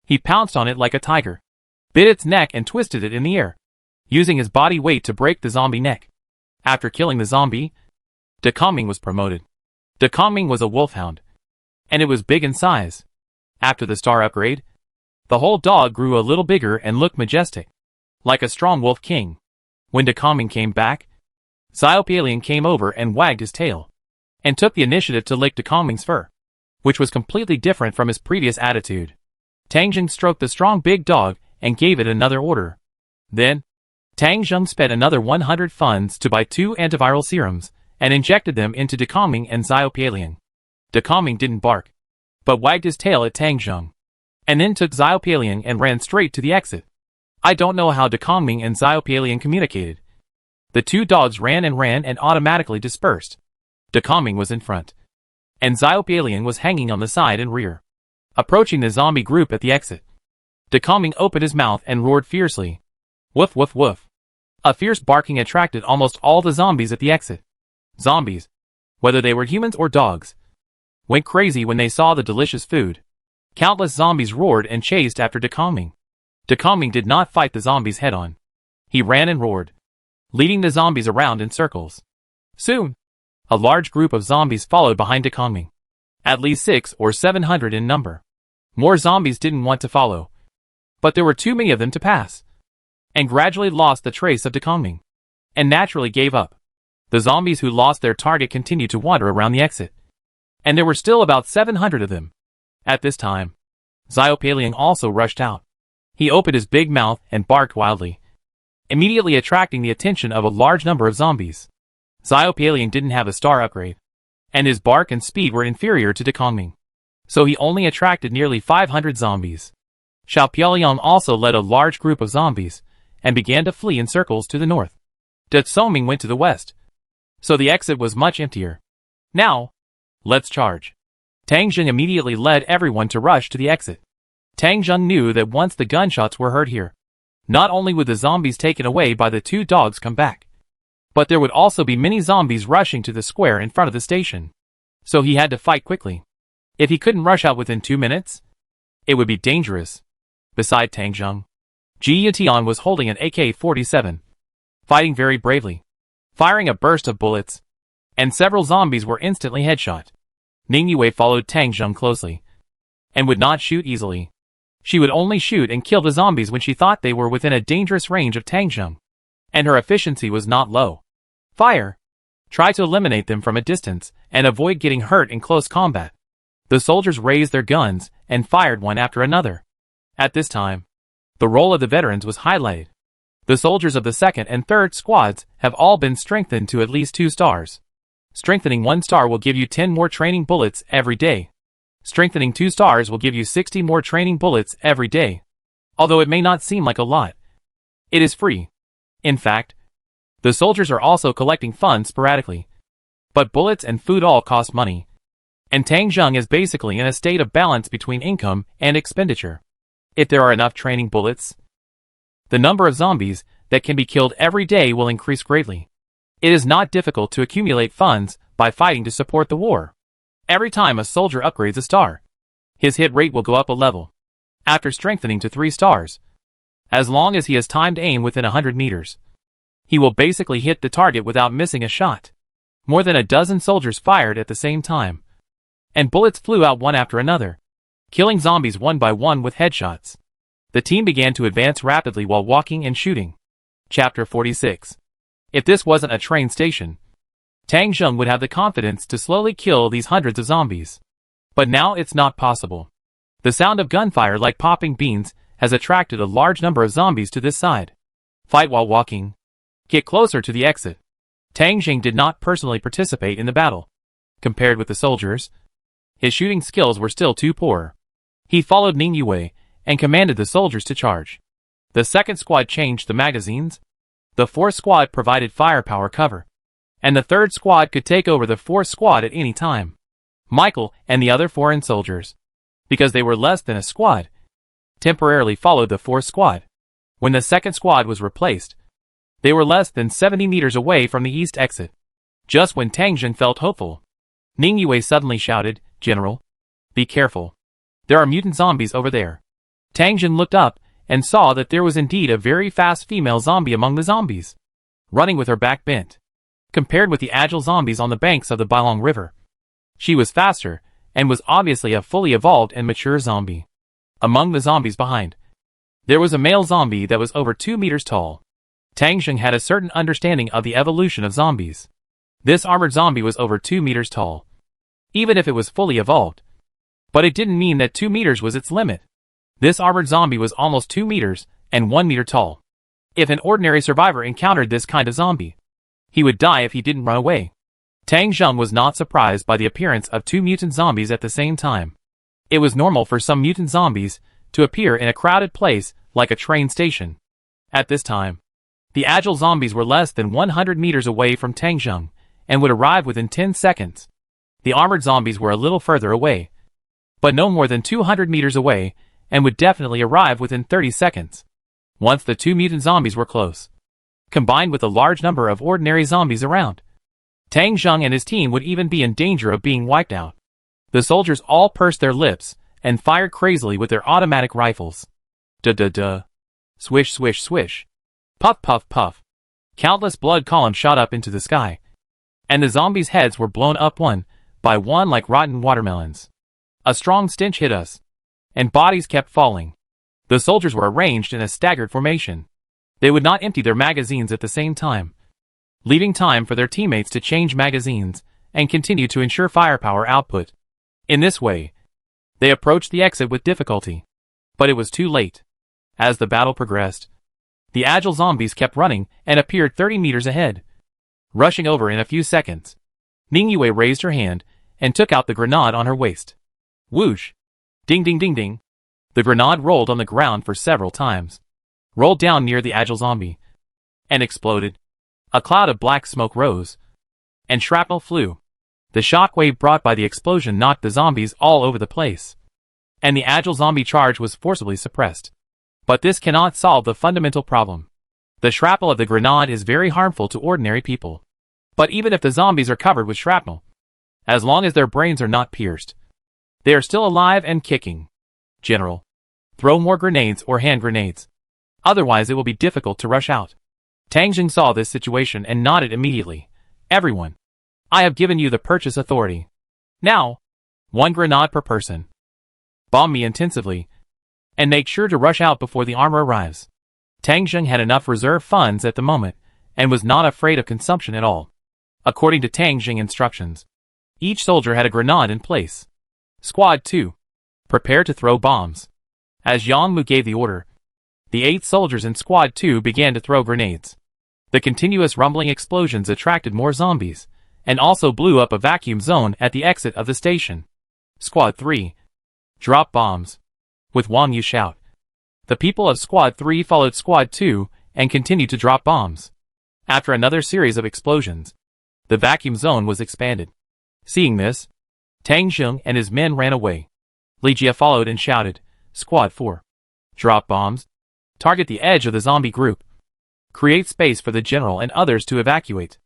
He pounced on it like a tiger, bit its neck and twisted it in the air, using his body weight to break the zombie neck. After killing the zombie, De Kongming was promoted. De Kongming was a wolfhound, and it was big in size. After the star upgrade, the whole dog grew a little bigger and looked majestic, like a strong wolf king. When De Kongming came back, Xiaopialien came over and wagged his tail, and took the initiative to lick De Kongming's fur, which was completely different from his previous attitude. Tang Zheng stroked the strong big dog and gave it another order. Then, Tang Zheng spent another 100 funds to buy 2 antiviral serums, and injected them into De Kongming and Xiaopialien. De Kongming didn't bark, but wagged his tail at Tang Zheng, and then took Xiaopialien and ran straight to the exit. I don't know how De Kongming and Xiaopialien communicated. The 2 dogs ran and automatically dispersed. De Kongming was in front, and Xiaopialien was hanging on the side and rear, approaching the zombie group at the exit. De Kongming opened his mouth and roared fiercely. Woof woof woof. A fierce barking attracted almost all the zombies at the exit. Zombies, whether they were humans or dogs, went crazy when they saw the delicious food. Countless zombies roared and chased after Decoming. Decoming did not fight the zombies head-on. He ran and roared, leading the zombies around in circles. Soon, a large group of zombies followed behind Decoming, at least 600 or 700 in number. More zombies didn't want to follow, but there were too many of them to pass, and gradually lost the trace of Decoming, and naturally gave up. The zombies who lost their target continued to wander around the exit, and there were still about 700 of them. At this time, Xiaopeliang also rushed out. He opened his big mouth and barked wildly, immediately attracting the attention of a large number of zombies. Xiaopeliang didn't have a star upgrade, and his bark and speed were inferior to Decoming, so he only attracted nearly 500 zombies. Xiaopeliang also led a large group of zombies, and began to flee in circles to the north. Decoming went to the west, so the exit was much emptier. Now, let's charge. Tang Zheng immediately led everyone to rush to the exit. Tang Zheng knew that once the gunshots were heard here, not only would the zombies taken away by the two dogs come back, but there would also be many zombies rushing to the square in front of the station. So he had to fight quickly. If he couldn't rush out within 2 minutes, it would be dangerous. Beside Tang Zheng, Ji Yutian was holding an AK-47, fighting very bravely, firing a burst of bullets, and several zombies were instantly headshot. Ning Yue followed Tang Zheng closely, and would not shoot easily. She would only shoot and kill the zombies when she thought they were within a dangerous range of Tang Zheng, and her efficiency was not low. Fire. Try to eliminate them from a distance, and avoid getting hurt in close combat. The soldiers raised their guns, and fired one after another. At this time, the role of the veterans was highlighted. The soldiers of the 2nd and 3rd squads have all been strengthened to at least 2 stars. Strengthening 1 star will give you 10 more training bullets every day. Strengthening 2 stars will give you 60 more training bullets every day. Although it may not seem like a lot, it is free. In fact, the soldiers are also collecting funds sporadically. But bullets and food all cost money, and Tang Zheng is basically in a state of balance between income and expenditure. If there are enough training bullets, the number of zombies that can be killed every day will increase greatly. It is not difficult to accumulate funds by fighting to support the war. Every time a soldier upgrades a star, his hit rate will go up a level. After strengthening to 3 stars, as long as he has timed aim within 100 meters, he will basically hit the target without missing a shot. More than a dozen soldiers fired at the same time, and bullets flew out one after another, killing zombies one by one with headshots. The team began to advance rapidly while walking and shooting. Chapter 46. If this wasn't a train station, Tang Zheng would have the confidence to slowly kill these hundreds of zombies. But now it's not possible. The sound of gunfire like popping beans has attracted a large number of zombies to this side. Fight while walking. Get closer to the exit. Tang Zheng did not personally participate in the battle. Compared with the soldiers, his shooting skills were still too poor. He followed Ning Yue and commanded the soldiers to charge. The 2nd squad changed the magazines. The 4th squad provided firepower cover, and the 3rd squad could take over the 4th squad at any time. Michael and the other foreign soldiers, because they were less than a squad, temporarily followed the 4th squad. When the 2nd squad was replaced, they were less than 70 meters away from the east exit. Just when Tang Zheng felt hopeful, Ning Yue suddenly shouted, "General, be careful. There are mutant zombies over there." Tang Zheng looked up and saw that there was indeed a very fast female zombie among the zombies, running with her back bent. Compared with the agile zombies on the banks of the Bailong River, she was faster and was obviously a fully evolved and mature zombie. Among the zombies behind, there was a male zombie that was over 2 meters tall. Tang Zheng had a certain understanding of the evolution of zombies. This armored zombie was over 2 meters tall, even if it was fully evolved. But it didn't mean that 2 meters was its limit. This armored zombie was almost 2 meters and 1 meter tall. If an ordinary survivor encountered this kind of zombie, he would die if he didn't run away. Tang Zheng was not surprised by the appearance of 2 mutant zombies at the same time. It was normal for some mutant zombies to appear in a crowded place like a train station. At this time, the agile zombies were less than 100 meters away from Tang Zheng and would arrive within 10 seconds. The armored zombies were a little further away, but no more than 200 meters away, and would definitely arrive within 30 seconds. Once the 2 mutant zombies were close, combined with a large number of ordinary zombies around. Tang Zheng and his team would even be in danger of being wiped out. The soldiers all pursed their lips and fired crazily with their automatic rifles. Duh. Swish, swish, swish. Puff, puff, puff. Countless blood columns shot up into the sky, and the zombies' heads were blown up one by one like rotten watermelons. A strong stench hit us, and bodies kept falling. The soldiers were arranged in a staggered formation. They would not empty their magazines at the same time, leaving time for their teammates to change magazines and continue to ensure firepower output. In this way, they approached the exit with difficulty. But it was too late. As the battle progressed, the agile zombies kept running and appeared 30 meters ahead, rushing over in a few seconds. Ningyue raised her hand and took out the grenade on her waist. Whoosh! Ding ding ding ding! The grenade rolled on the ground for several times, rolled down near the agile zombie, and exploded. A cloud of black smoke rose, and shrapnel flew. The shockwave brought by the explosion knocked the zombies all over the place, and the agile zombie charge was forcibly suppressed. But this cannot solve the fundamental problem. The shrapnel of the grenade is very harmful to ordinary people. But even if the zombies are covered with shrapnel, as long as their brains are not pierced, they are still alive and kicking. General, throw more grenades or hand grenades. Otherwise it will be difficult to rush out. Tang Zheng saw this situation and nodded immediately. Everyone, I have given you the purchase authority. Now, 1 grenade per person. Bomb me intensively, and make sure to rush out before the armor arrives. Tang Zheng had enough reserve funds at the moment, and was not afraid of consumption at all. According to Tang Zheng instructions, each soldier had a grenade in place. Squad 2. Prepare to throw bombs. As Yang Mu gave the order, the 8 soldiers in Squad 2 began to throw grenades. The continuous rumbling explosions attracted more zombies, and also blew up a vacuum zone at the exit of the station. Squad 3. Drop bombs. With Wang Yu shout. The people of Squad 3 followed Squad 2 and continued to drop bombs. After another series of explosions, the vacuum zone was expanded. Seeing this, Tang Zheng and his men ran away. Li Jia followed and shouted, Squad 4. Drop bombs. Target the edge of the zombie group. Create space for the general and others to evacuate.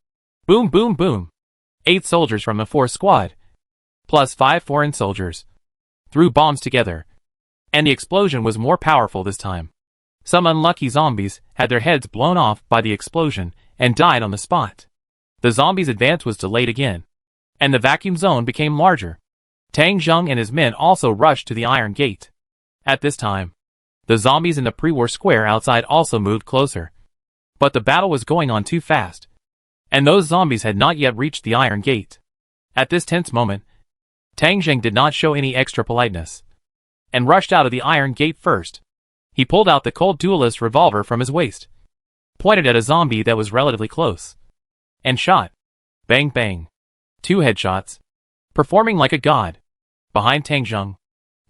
Boom boom boom. 8 soldiers from the 4th squad, plus 5 foreign soldiers, threw bombs together, and the explosion was more powerful this time. Some unlucky zombies had their heads blown off by the explosion and died on the spot. The zombies' advance was delayed again, and the vacuum zone became larger. Tang Zheng and his men also rushed to the iron gate. At this time, the zombies in the pre-war square outside also moved closer. But the battle was going on too fast, and those zombies had not yet reached the iron gate. At this tense moment, Tang Zheng did not show any extra politeness, and rushed out of the iron gate first. He pulled out the cold duelist revolver from his waist, pointed at a zombie that was relatively close, and shot. Bang bang. 2 headshots, performing like a god. Behind Tang Zheng,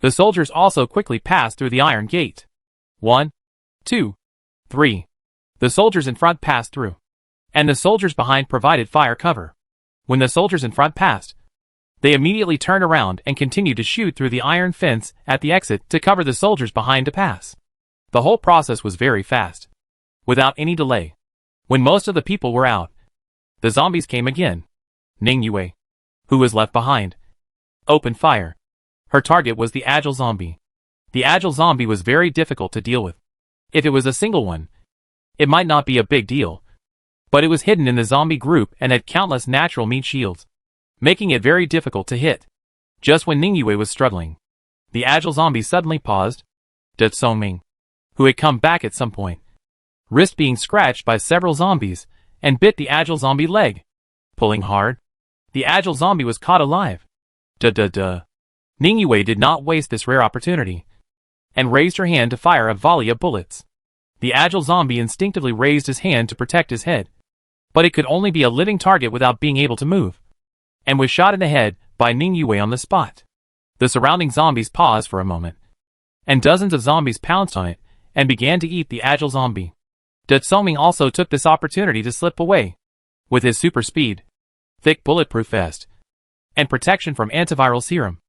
the soldiers also quickly passed through the iron gate. 1, 2, 3. The soldiers in front passed through, and the soldiers behind provided fire cover. When the soldiers in front passed, they immediately turned around and continued to shoot through the iron fence at the exit to cover the soldiers behind to pass. The whole process was very fast, without any delay. When most of the people were out, the zombies came again. Ningyue, who was left behind, opened fire. Her target was the agile zombie. The agile zombie was very difficult to deal with. If it was a single one, it might not be a big deal, but it was hidden in the zombie group and had countless natural meat shields, making it very difficult to hit. Just when Ningyue was struggling, the agile zombie suddenly paused. Da Tsongming, who had come back at some point, risked being scratched by several zombies, and bit the agile zombie leg. Pulling hard, the agile zombie was caught alive. Ningyue did not waste this rare opportunity, and raised her hand to fire a volley of bullets. The agile zombie instinctively raised his hand to protect his head, but it could only be a living target without being able to move, and was shot in the head by Ningyue on the spot. The surrounding zombies paused for a moment, and dozens of zombies pounced on it and began to eat the agile zombie. Da Tsongming also took this opportunity to slip away. With his super speed, thick bulletproof vest, and protection from antiviral serum,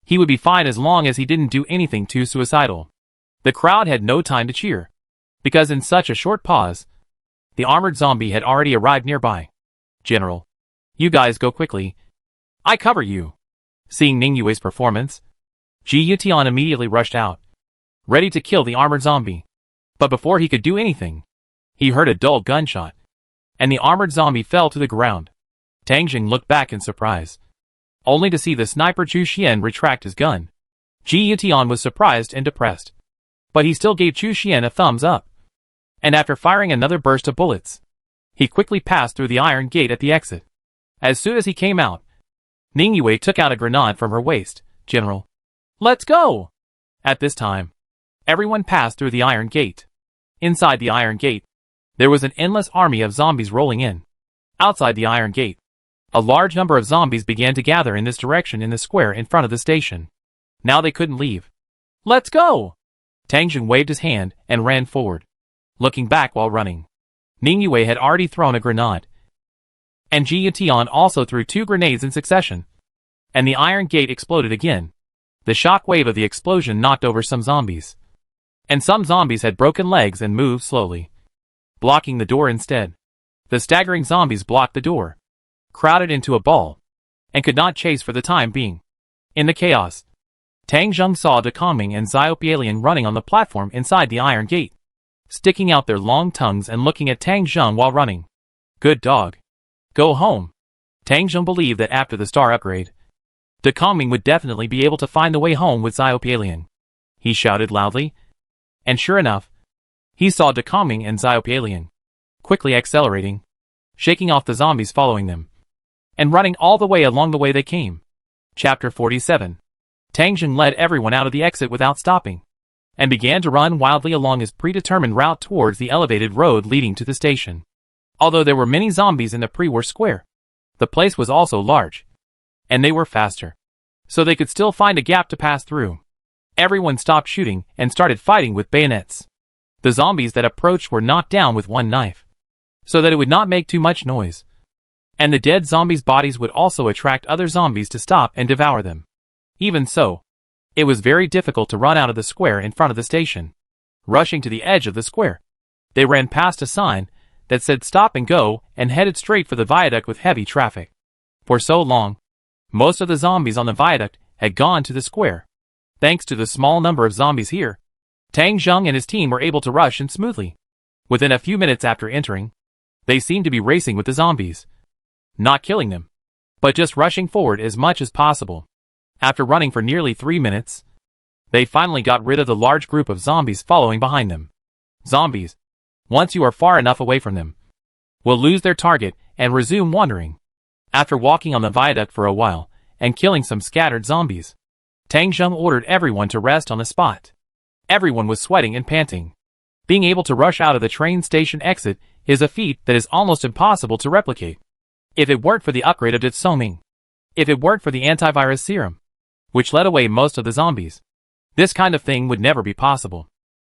he would be fine as long as he didn't do anything too suicidal. The crowd had no time to cheer, because in such a short pause, The armored zombie had already arrived nearby. "General, you guys go quickly. I cover you." Seeing Ningyue's performance, Ji Yutian immediately rushed out, ready to kill the armored zombie. But before he could do anything, he heard a dull gunshot, and the armored zombie fell to the ground. Tang Jing looked back in surprise, only to see the sniper Chu Xian retract his gun. Ji Yutian was surprised and depressed, but he still gave Chu Xian a thumbs up. And after firing another burst of bullets, he quickly passed through the iron gate at the exit. As soon as he came out, Ningyue took out a grenade from her waist. "General, let's go!" At this time, everyone passed through the iron gate. Inside the iron gate, there was an endless army of zombies rolling in. Outside the iron gate, a large number of zombies began to gather in this direction in the square in front of the station. Now they couldn't leave. "Let's go!" Tang Jing waved his hand and ran forward, looking back while running. Ningyue had already thrown a grenade, and Ji Yutian also threw 2 grenades in succession, and the iron gate exploded again. The shock wave of the explosion knocked over some zombies, and some zombies had broken legs and moved slowly, blocking the door instead. The staggering zombies blocked the door, crowded into a ball, and could not chase for the time being. In the chaos, Tang Jing saw De Kongming and Xiaopialian running on the platform inside the iron gate, sticking out their long tongues and looking at Tang Jing while running. "Good dog. Go home." Tang Jing believed that after the star upgrade, De Kongming would definitely be able to find the way home with Xiaopialian. He shouted loudly, and sure enough, he saw De Kongming and Xiaopialian quickly accelerating, shaking off the zombies following them, and running all the way along the way they came. Chapter 47. Tang Jing led everyone out of the exit without stopping, and began to run wildly along his predetermined route towards the elevated road leading to the station. Although there were many zombies in the pre-war square, the place was also large, and they were faster, so they could still find a gap to pass through. Everyone stopped shooting and started fighting with bayonets. The zombies that approached were knocked down with one knife, so that it would not make too much noise, and the dead zombies' bodies would also attract other zombies to stop and devour them. Even so, it was very difficult to run out of the square in front of the station. Rushing to the edge of the square, they ran past a sign that said "Stop and Go" and headed straight for the viaduct with heavy traffic. For so long, most of the zombies on the viaduct had gone to the square. Thanks to the small number of zombies here, Tang Jing and his team were able to rush in smoothly. Within a few minutes after entering, they seemed to be racing with the zombies, not killing them, but just rushing forward as much as possible. After running for nearly 3 minutes, they finally got rid of the large group of zombies following behind them. Zombies, once you are far enough away from them, will lose their target and resume wandering. After walking on the viaduct for a while and killing some scattered zombies, Tang Jing ordered everyone to rest on the spot. Everyone was sweating and panting. Being able to rush out of the train station exit is a feat that is almost impossible to replicate. If it weren't for the upgrade of Ditsoming, if it weren't for the antivirus serum, which led away most of the zombies, this kind of thing would never be possible.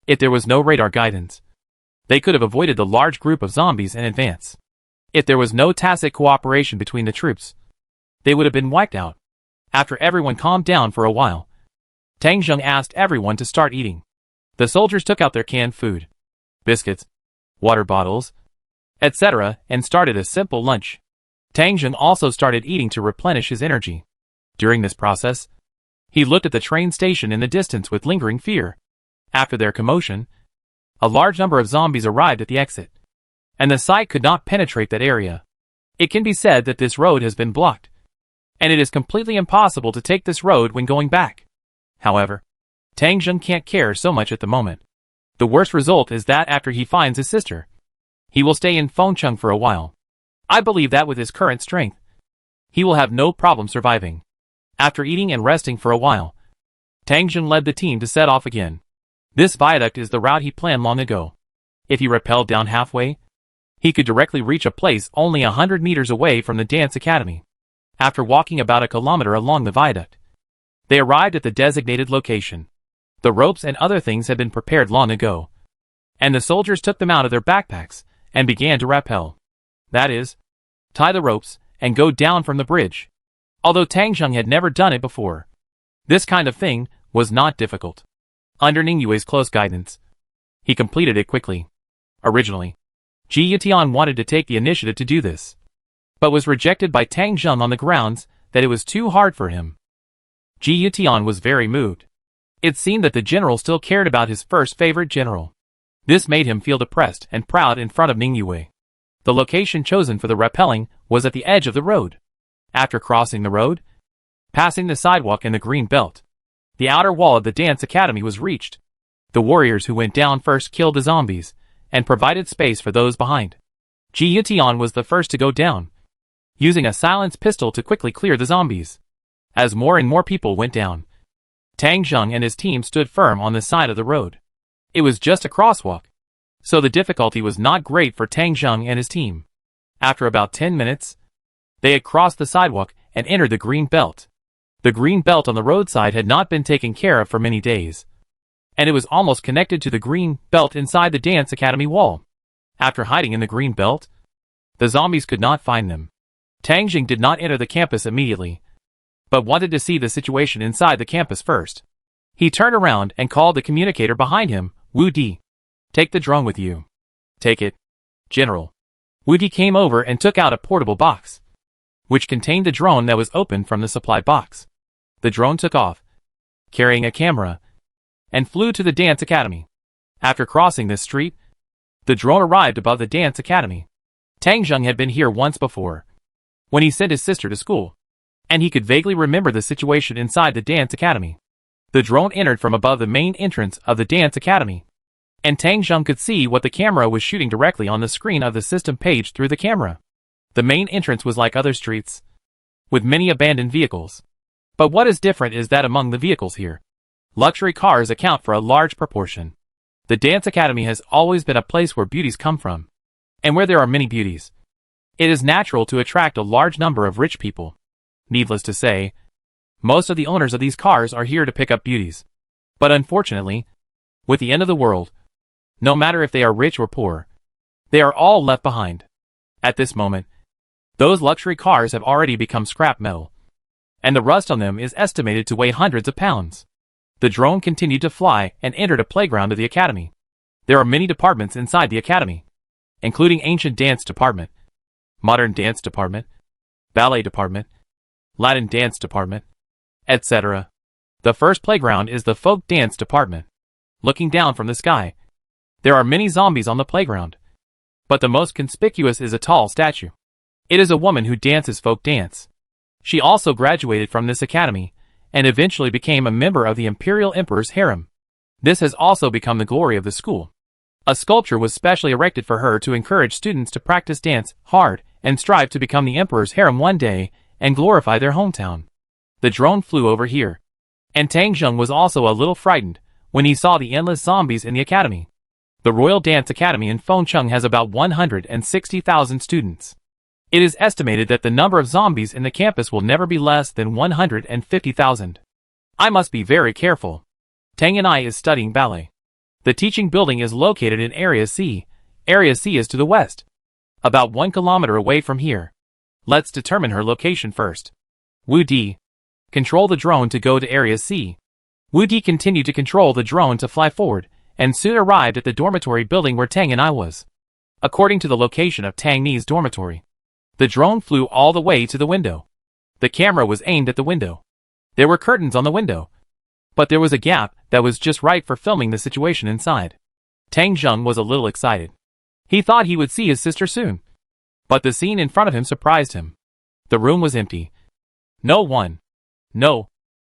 If there was no radar guidance, they could have avoided the large group of zombies in advance. If there was no tacit cooperation between the troops, they would have been wiped out. After everyone calmed down for a while, Tang Jing asked everyone to start eating. The soldiers took out their canned food, biscuits, water bottles, etc., and started a simple lunch. Tang Jing also started eating to replenish his energy. During this process, he looked at the train station in the distance with lingering fear. After their commotion, a large number of zombies arrived at the exit, and the sight could not penetrate that area. It can be said that this road has been blocked, and it is completely impossible to take this road when going back. However, Tang Jing can't care so much at the moment. The worst result is that after he finds his sister, he will stay in Fengcheng for a while. I believe that with his current strength, he will have no problem surviving. After eating and resting for a while, Tang Jing led the team to set off again. This viaduct is the route he planned long ago. If he rappelled down halfway, he could directly reach a place only 100 meters away from the dance academy. After walking about a kilometer along the viaduct, they arrived at the designated location. The ropes and other things had been prepared long ago, and the soldiers took them out of their backpacks and began to rappel. That is, tie the ropes and go down from the bridge. Although Tang Jing had never done it before, this kind of thing was not difficult. Under Ningyue's close guidance, he completed it quickly. Originally, Ji Yutian wanted to take the initiative to do this, but was rejected by Tang Zheng on the grounds that it was too hard for him. Ji Yutian was very moved. It seemed that the general still cared about his first favorite general. This made him feel depressed and proud in front of Ning Yue. The location chosen for the rappelling was at the edge of the road. After crossing the road, passing the sidewalk and the green belt, the outer wall of the dance academy was reached. The warriors who went down first killed the zombies and provided space for those behind. Ji Yutian was the first to go down, using a silenced pistol to quickly clear the zombies. As more and more people went down, Tang Zheng and his team stood firm on the side of the road. It was just a crosswalk, so the difficulty was not great for Tang Zheng and his team. After about 10 minutes, they had crossed the sidewalk and entered the green belt. The green belt on the roadside had not been taken care of for many days, and it was almost connected to the green belt inside the dance academy wall. After hiding in the green belt, the zombies could not find them. Tang Zheng did not enter the campus immediately, but wanted to see the situation inside the campus first. He turned around and called the communicator behind him, Wu Di. Take the drone with you. Take it, General. Wu Di came over and took out a portable box, which contained the drone that was opened from the supply box. The drone took off, carrying a camera, and flew to the dance academy. After crossing this street, the drone arrived above the dance academy. Tang Zheng had been here once before, when he sent his sister to school, and he could vaguely remember the situation inside the dance academy. The drone entered from above the main entrance of the dance academy, and Tang Zheng could see what the camera was shooting directly on the screen of the system page through the camera. The main entrance was like other streets, with many abandoned vehicles. But what is different is that among the vehicles here, luxury cars account for a large proportion. The dance academy has always been a place where beauties come from, and where there are many beauties, it is natural to attract a large number of rich people. Needless to say, most of the owners of these cars are here to pick up beauties. But unfortunately, with the end of the world, no matter if they are rich or poor, they are all left behind. At this moment, those luxury cars have already become scrap metal, and the rust on them is estimated to weigh hundreds of pounds. The drone continued to fly and entered a playground of the academy. There are many departments inside the academy, including ancient dance department, modern dance department, ballet department, Latin dance department, etc. The first playground is the folk dance department. Looking down from the sky, there are many zombies on the playground, but the most conspicuous is a tall statue. It is a woman who dances folk dance. She also graduated from this academy, and eventually became a member of the Imperial Emperor's harem. This has also become the glory of the school. A sculpture was specially erected for her to encourage students to practice dance hard and strive to become the Emperor's harem one day and glorify their hometown. The drone flew over here, and Tang Zheng was also a little frightened when he saw the endless zombies in the academy. The Royal Dance Academy in Fengcheng has about 160,000 students. It is estimated that the number of zombies in the campus will never be less than 150,000. I must be very careful. Tang and I is studying ballet. The teaching building is located in Area C. Area C is to the west, about 1 kilometer away from here. Let's determine her location first. Wu Di, control the drone to go to Area C. Wu Di continued to control the drone to fly forward, and soon arrived at the dormitory building where Tang and I was. According to the location of Tang Ni's dormitory, the drone flew all the way to the window. The camera was aimed at the window. There were curtains on the window, but there was a gap that was just right for filming the situation inside. Tang Zheng was a little excited. He thought he would see his sister soon, but the scene in front of him surprised him. The room was empty. No one. No.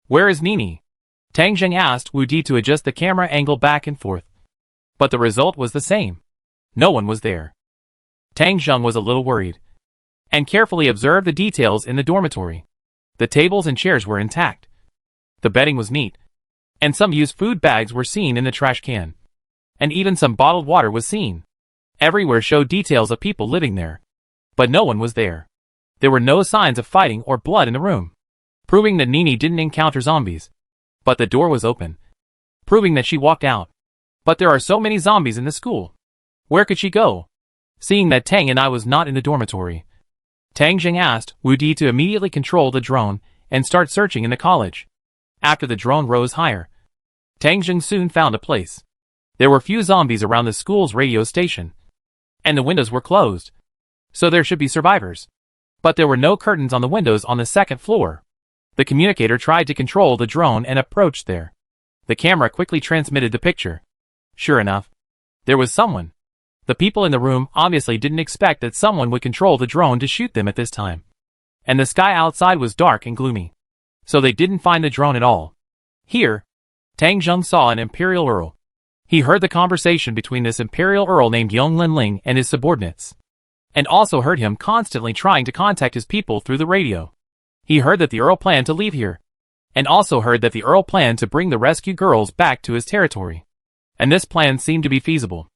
Where is Nini? Tang Zheng asked Wu Di to adjust the camera angle back and forth, but the result was the same. No one was there. Tang Zheng was a little worried, and carefully observed the details in the dormitory. The tables and chairs were intact. The bedding was neat, and some used food bags were seen in the trash can, and even some bottled water was seen. Everywhere showed details of people living there, but no one was there. There were no signs of fighting or blood in the room, proving that Nini didn't encounter zombies. But the door was open, proving that she walked out. But there are so many zombies in the school. Where could she go? Seeing that Tang and I was not in the dormitory, Tang Zheng asked Wu Di to immediately control the drone and start searching in the college. After the drone rose higher, Tang Zheng soon found a place. There were few zombies around the school's radio station, and the windows were closed. So there should be survivors. But there were no curtains on the windows on the second floor. The communicator tried to control the drone and approached there. The camera quickly transmitted the picture. Sure enough, there was someone. The people in the room obviously didn't expect that someone would control the drone to shoot them at this time. And the sky outside was dark and gloomy. So they didn't find the drone at all. Here, Tang Zheng saw an Imperial Earl. He heard the conversation between this Imperial Earl named Yong Linling and his subordinates. And also heard him constantly trying to contact his people through the radio. He heard that the Earl planned to leave here. And also heard that the Earl planned to bring the rescued girls back to his territory. And this plan seemed to be feasible.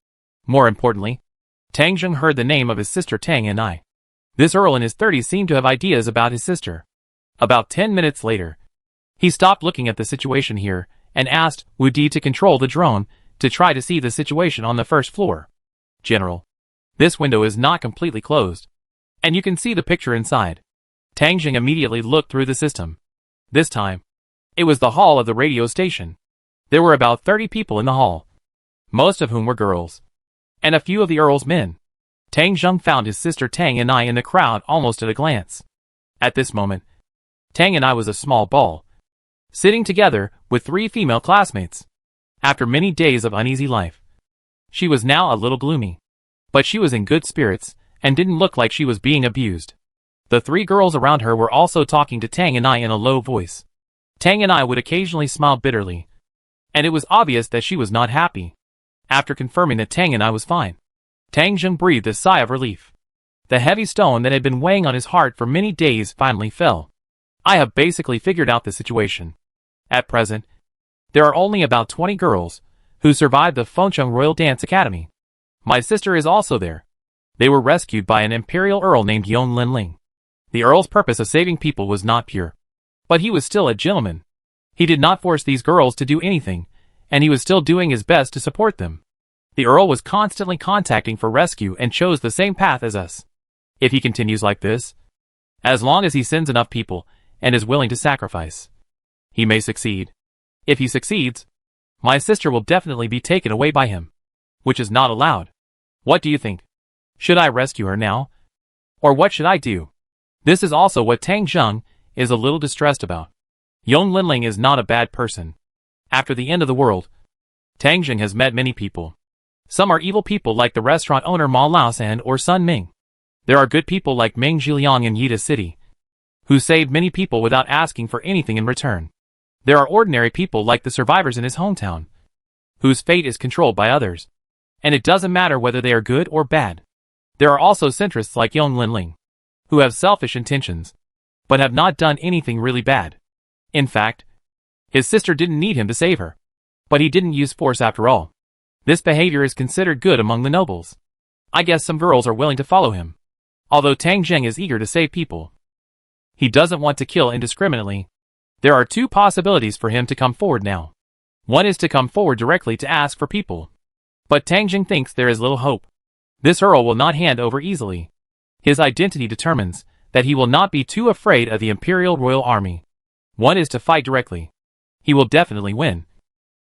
More importantly, Tang Zheng heard the name of his sister Tang and I. This Earl in his 30s seemed to have ideas about his sister. About 10 minutes later, he stopped looking at the situation here and asked Wu Di to control the drone to try to see the situation on the first floor. General, this window is not completely closed, and you can see the picture inside. Tang Zheng immediately looked through the system. This time, it was the hall of the radio station. There were about 30 people in the hall, most of whom were girls, and a few of the Earl's men. Tang Zheng found his sister Tang and I in the crowd almost at a glance. At this moment, Tang and I was a small ball, sitting together with 3 female classmates. After many days of uneasy life, she was now a little gloomy, but she was in good spirits and didn't look like she was being abused. The 3 girls around her were also talking to Tang and I in a low voice. Tang and I would occasionally smile bitterly, and it was obvious that she was not happy. After confirming that Tang and I was fine, Tang Zheng breathed a sigh of relief. The heavy stone that had been weighing on his heart for many days finally fell. I have basically figured out the situation. At present, there are only about 20 girls who survived the Fengcheng Royal Dance Academy. My sister is also there. They were rescued by an Imperial Earl named Yong Linling. The Earl's purpose of saving people was not pure, but he was still a gentleman. He did not force these girls to do anything, and he was still doing his best to support them. The Earl was constantly contacting for rescue and chose the same path as us. If he continues like this, as long as he sends enough people and is willing to sacrifice, he may succeed. If he succeeds, my sister will definitely be taken away by him, which is not allowed. What do you think? Should I rescue her now? Or what should I do? This is also what Tang Zheng is a little distressed about. Yong Linling is not a bad person. After the end of the world, Tang Zheng has met many people. Some are evil people like the restaurant owner Ma Laosan or Sun Ming. There are good people like Meng Zhiliang in Yida City, who saved many people without asking for anything in return. There are ordinary people like the survivors in his hometown, whose fate is controlled by others, and it doesn't matter whether they are good or bad. There are also centrists like Yong Linling, who have selfish intentions, but have not done anything really bad. In fact, his sister didn't need him to save her, but he didn't use force after all. This behavior is considered good among the nobles. I guess some girls are willing to follow him. Although Tang Zheng is eager to save people, he doesn't want to kill indiscriminately. There are 2 possibilities for him to come forward now. One is to come forward directly to ask for people. But Tang Zheng thinks there is little hope. This Earl will not hand over easily. His identity determines that he will not be too afraid of the Imperial Royal Army. One is to fight directly. He will definitely win.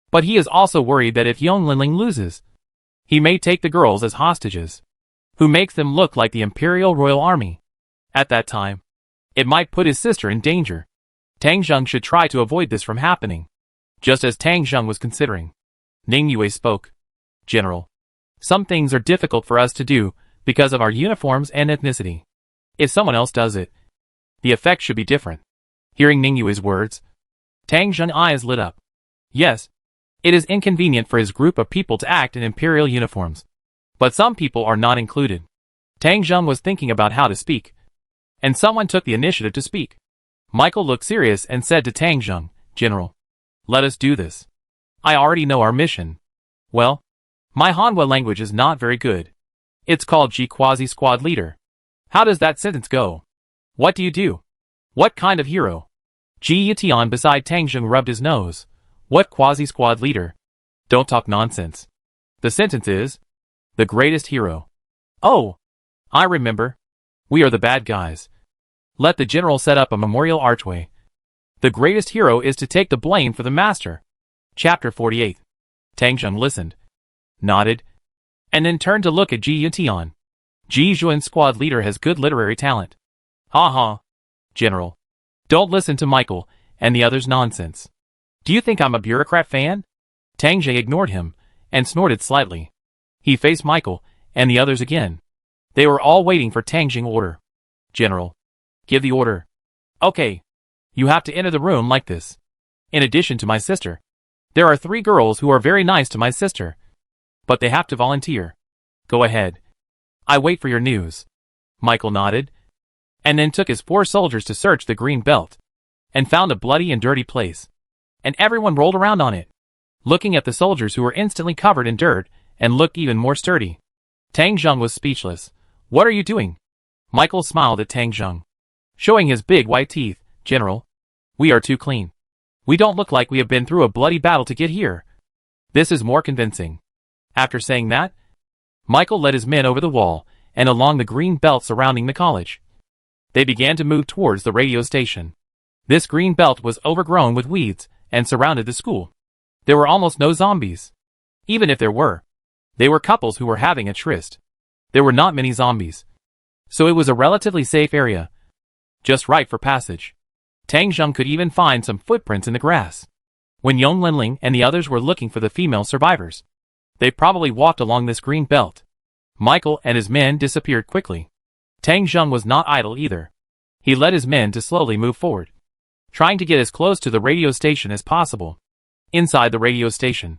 But he is also worried that if Yong Linling loses, he may take the girls as hostages, who makes them look like the Imperial Royal Army. At that time, it might put his sister in danger. Tang Zheng should try to avoid this from happening. Just as Tang Zheng was considering, Ning Yue spoke. General, some things are difficult for us to do because of our uniforms and ethnicity. If someone else does it, the effect should be different. Hearing Ning Yue's words, Tang Zheng's eyes lit up. Yes, it is inconvenient for his group of people to act in imperial uniforms, but some people are not included. Tang Zheng was thinking about how to speak, and someone took the initiative to speak. Michael looked serious and said to Tang Zheng, General, let us do this. I already know our mission. Well, my Hanwha language is not very good. It's called Ji Quasi Squad Leader. How does that sentence go? What do you do? What kind of hero? Ji Yutian beside Tang Zheng rubbed his nose. What Quasi Squad Leader? Don't talk nonsense. The sentence is, the greatest hero. Oh, I remember. We are the bad guys. Let the general set up a memorial archway. The greatest hero is to take the blame for the master. Chapter 48. Tang Zheng listened, nodded, and then turned to look at Ji Yutian. Ji Zhuan's squad leader has good literary talent. Ha ha. General. Don't listen to Michael and the others' nonsense. Do you think I'm a bureaucrat fan? Tang Jie ignored him and snorted slightly. He faced Michael and the others again. They were all waiting for Tang Jie's order. General. Give the order. Okay. You have to enter the room like this. In addition to my sister. There are 3 girls who are very nice to my sister. But they have to volunteer. Go ahead. I wait for your news. Michael nodded. And then took his 4 soldiers to search the green belt. And found a bloody and dirty place. And everyone rolled around on it. Looking at the soldiers who were instantly covered in dirt and looked even more sturdy. Tang Zheng was speechless. What are you doing? Michael smiled at Tang Zheng. Showing his big white teeth. General. We are too clean. We don't look like we have been through a bloody battle to get here. This is more convincing. After saying that, Michael led his men over the wall and along the green belt surrounding the college. They began to move towards the radio station. This green belt was overgrown with weeds and surrounded the school. There were almost no zombies. Even if there were, they were couples who were having a tryst. There were not many zombies. So it was a relatively safe area. Just right for passage. Tang Zheng could even find some footprints in the grass. When Yong Linling and the others were looking for the female survivors, they probably walked along this green belt. Michael and his men disappeared quickly. Tang Zheng was not idle either. He led his men to slowly move forward, trying to get as close to the radio station as possible. Inside the radio station,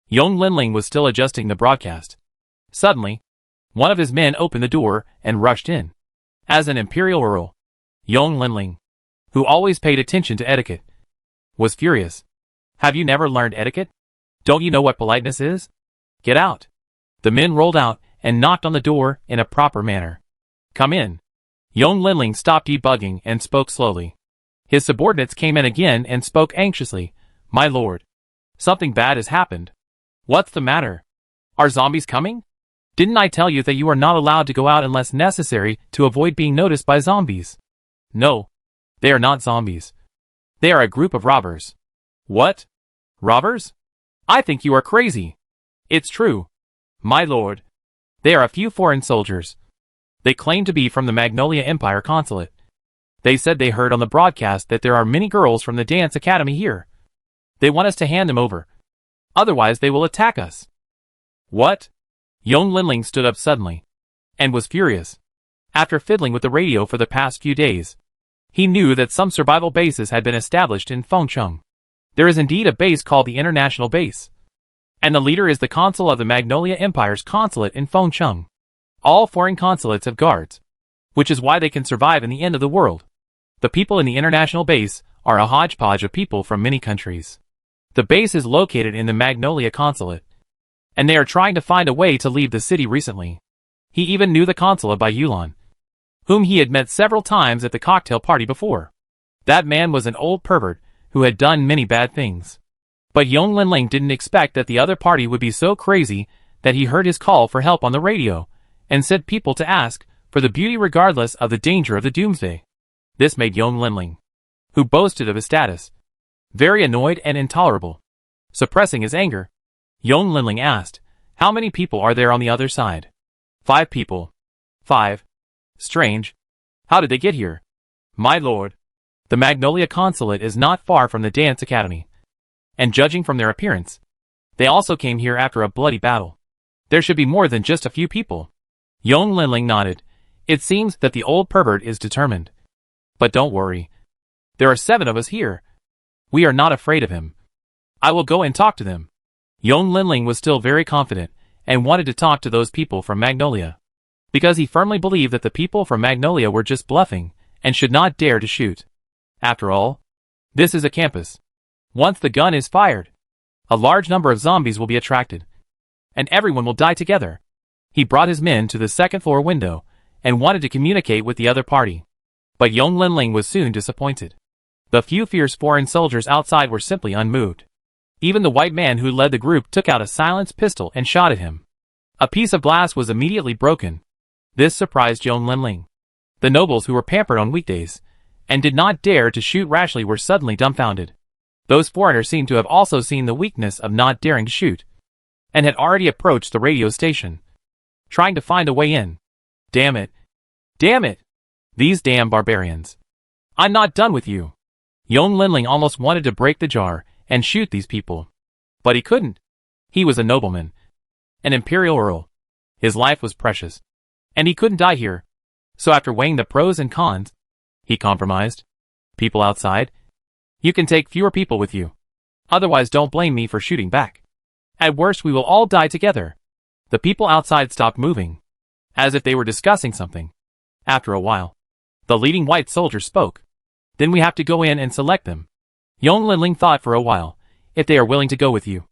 Yong Linling was still adjusting the broadcast. Suddenly, one of his men opened the door and rushed in. As an imperial earl, Yong Linling, who always paid attention to etiquette, was furious. Have you never learned etiquette? Don't you know what politeness is? Get out. The men rolled out and knocked on the door in a proper manner. Come in. Yong Linling stopped debugging and spoke slowly. His subordinates came in again and spoke anxiously. My lord. Something bad has happened. What's the matter? Are zombies coming? Didn't I tell you that you are not allowed to go out unless necessary to avoid being noticed by zombies? No. They are not zombies. They are a group of robbers. What? Robbers? I think you are crazy. It's true. My lord. They are a few foreign soldiers. They claim to be from the Magnolia Empire Consulate. They said they heard on the broadcast that there are many girls from the dance academy here. They want us to hand them over. Otherwise they will attack us. What? Yong Linling stood up suddenly. And was furious. After fiddling with the radio for the past few days, he knew that some survival bases had been established in Fengcheng. There is indeed a base called the International Base. And the leader is the consul of the Magnolia Empire's consulate in Fengcheng. All foreign consulates have guards, which is why they can survive in the end of the world. The people in the International Base are a hodgepodge of people from many countries. The base is located in the Magnolia Consulate, and they are trying to find a way to leave the city recently. He even knew the consul of Yulan, whom he had met several times at the cocktail party before. That man was an old pervert who had done many bad things. But Yong Linling didn't expect that the other party would be so crazy that he heard his call for help on the radio, and sent people to ask for the beauty regardless of the danger of the doomsday. This made Yong Linling, who boasted of his status, very annoyed and intolerable. Suppressing his anger, Yong Linling asked, how many people are there on the other side? 5 people. 5. Strange. How did they get here? My lord. The Magnolia Consulate is not far from the Dance Academy. And judging from their appearance, they also came here after a bloody battle. There should be more than just a few people. Yong Linling nodded. It seems that the old pervert is determined. But don't worry. There are 7 of us here. We are not afraid of him. I will go and talk to them. Yong Linling was still very confident, and wanted to talk to those people from Magnolia. Because he firmly believed that the people from Magnolia were just bluffing, and should not dare to shoot. After all, this is a campus. Once the gun is fired, a large number of zombies will be attracted, and everyone will die together. He brought his men to the second-floor window, and wanted to communicate with the other party. But Yong Linling was soon disappointed. The few fierce foreign soldiers outside were simply unmoved. Even the white man who led the group took out a silenced pistol and shot at him. A piece of glass was immediately broken. This surprised Yong Linling. The nobles who were pampered on weekdays, and did not dare to shoot rashly, were suddenly dumbfounded. Those foreigners seemed to have also seen the weakness of not daring to shoot, and had already approached the radio station, trying to find a way in. Damn it. Damn it. These damn barbarians. I'm not done with you. Young Linling almost wanted to break the jar and shoot these people. But he couldn't. He was a nobleman. An imperial earl. His life was precious. And he couldn't die here. So after weighing the pros and cons, he compromised. People outside? You can take fewer people with you. Otherwise don't blame me for shooting back. At worst we will all die together. The people outside stopped moving, as if they were discussing something. After a while, the leading white soldier spoke. Then we have to go in and select them. Young Linling thought for a while. If they are willing to go with you,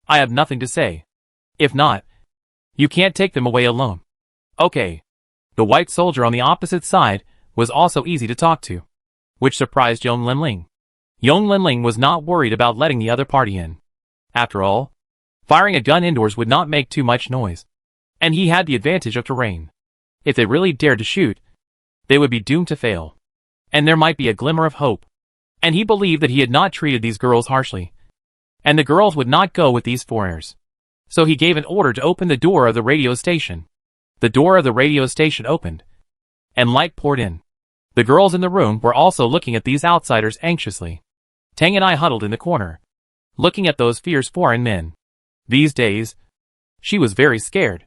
I have nothing to say. If not, you can't take them away alone. Okay. The white soldier on the opposite side was also easy to talk to, which surprised Young Linling. Young Linling was not worried about letting the other party in. After all, firing a gun indoors would not make too much noise, and he had the advantage of terrain. If they really dared to shoot, they would be doomed to fail. And there might be a glimmer of hope. And he believed that he had not treated these girls harshly. And the girls would not go with these foreigners. So he gave an order to open the door of the radio station. The door of the radio station opened, and light poured in. The girls in the room were also looking at these outsiders anxiously. Tang and I huddled in the corner, looking at those fierce foreign men. These days, she was very scared.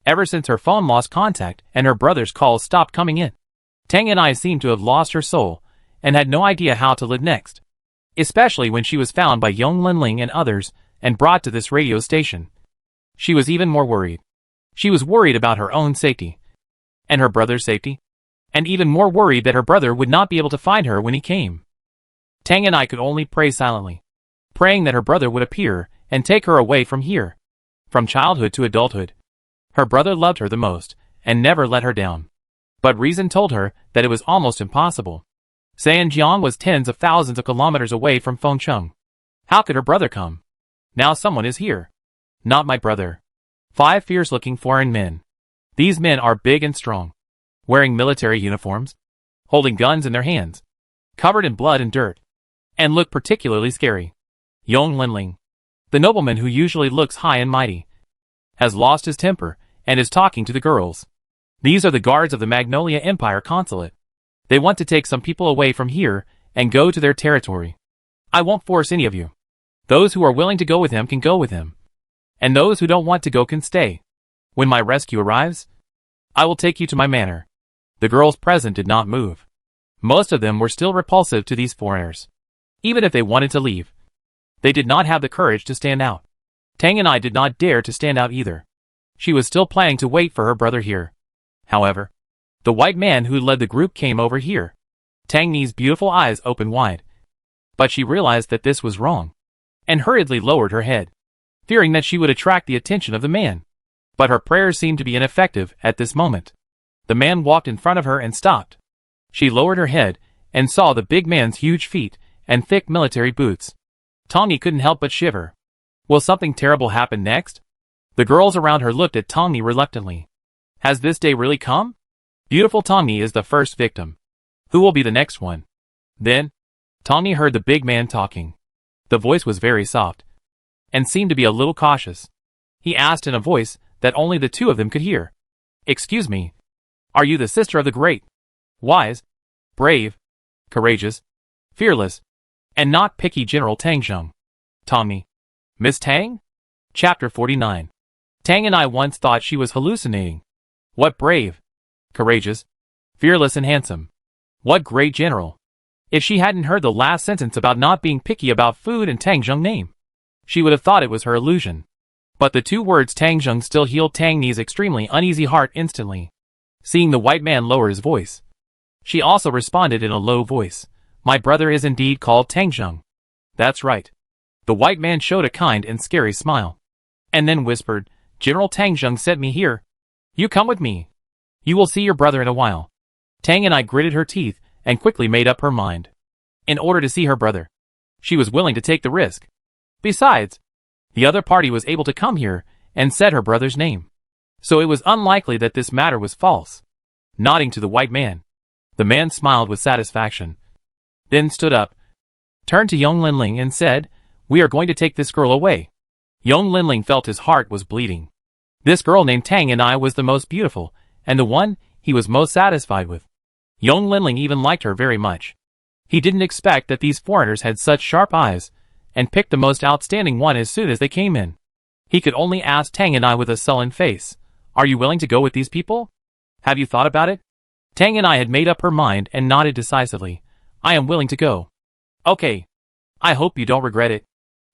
Ever since her phone lost contact and her brother's calls stopped coming in, Tang and I seemed to have lost her soul and had no idea how to live next. Especially when she was found by Young Linling and others and brought to this radio station. She was even more worried. She was worried about her own safety. And her brother's safety. And even more worried that her brother would not be able to find her when he came. Tang and I could only pray silently, praying that her brother would appear and take her away from here. From childhood to adulthood, her brother loved her the most and never let her down. But reason told her that it was almost impossible. Sanjiang was tens of thousands of kilometers away from Fengcheng. How could her brother come? Now someone is here. Not my brother. 5 fierce-looking foreign men. These men are big and strong, wearing military uniforms, holding guns in their hands, covered in blood and dirt, and look particularly scary. Young Linling, the nobleman who usually looks high and mighty, has lost his temper and is talking to the girls. These are the guards of the Magnolia Empire Consulate. They want to take some people away from here and go to their territory. I won't force any of you. Those who are willing to go with him can go with him. And those who don't want to go can stay. When my rescue arrives, I will take you to my manor. The girls present did not move. Most of them were still repulsive to these foreigners. Even if they wanted to leave, they did not have the courage to stand out. Tang and I did not dare to stand out either. She was still planning to wait for her brother here. However, the white man who led the group came over here. Tang Ni's beautiful eyes opened wide. But she realized that this was wrong, and hurriedly lowered her head, fearing that she would attract the attention of the man. But her prayers seemed to be ineffective at this moment. The man walked in front of her and stopped. She lowered her head and saw the big man's huge feet and thick military boots. Tongni couldn't help but shiver. Will something terrible happen next? The girls around her looked at Tongni reluctantly. Has this day really come? Beautiful Tongni is the first victim. Who will be the next one? Then, Tongni heard the big man talking. The voice was very soft, and seemed to be a little cautious. He asked in a voice that only the two of them could hear. Excuse me, are you the sister of the great, wise, brave, courageous, fearless, and not picky General Tang Zheng? Tongni. Miss Tang? Chapter 49. Tang and I once thought she was hallucinating. What brave, courageous, fearless and handsome. What great general. If she hadn't heard the last sentence about not being picky about food and Tang Zheng's name, she would have thought it was her illusion. But the two words Tang Zheng still healed Tang Ni's extremely uneasy heart instantly. Seeing the white man lower his voice, she also responded in a low voice. My brother is indeed called Tang Zheng. That's right. The white man showed a kind and scary smile, and then whispered, General Tang Zheng sent me here. You come with me. You will see your brother in a while. Tang and I gritted her teeth and quickly made up her mind. In order to see her brother, she was willing to take the risk. Besides, the other party was able to come here and said her brother's name. So it was unlikely that this matter was false. Nodding to the white man, the man smiled with satisfaction, then stood up, turned to Young Linling and said, We are going to take this girl away. Young Linling felt his heart was bleeding. This girl named Tang and I was the most beautiful, and the one, he was most satisfied with. Young Linling even liked her very much. He didn't expect that these foreigners had such sharp eyes, and picked the most outstanding one as soon as they came in. He could only ask Tang and I with a sullen face, "Are you willing to go with these people? Have you thought about it?" Tang and I had made up her mind and nodded decisively. "I am willing to go." "Okay. I hope you don't regret it."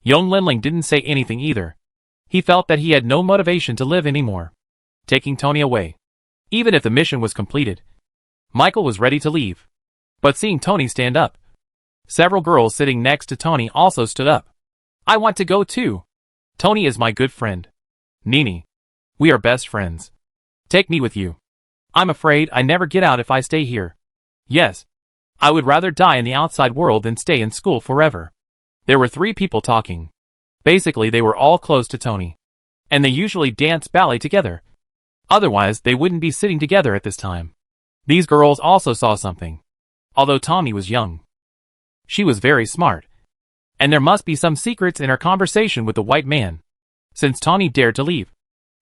Young Linling didn't say anything either. He felt that he had no motivation to live anymore. Taking Tony away. Even if the mission was completed, Michael was ready to leave. But seeing Tony stand up, several girls sitting next to Tony also stood up. "I want to go too. Tony is my good friend. Nini. We are best friends. Take me with you. I'm afraid I never get out if I stay here. Yes. I would rather die in the outside world than stay in school forever." There were 3 people talking. Basically, they were all close to Tony. And they usually dance ballet together. Otherwise, they wouldn't be sitting together at this time. These girls also saw something. Although Tommy was young, she was very smart. And there must be some secrets in her conversation with the white man. Since Tony dared to leave,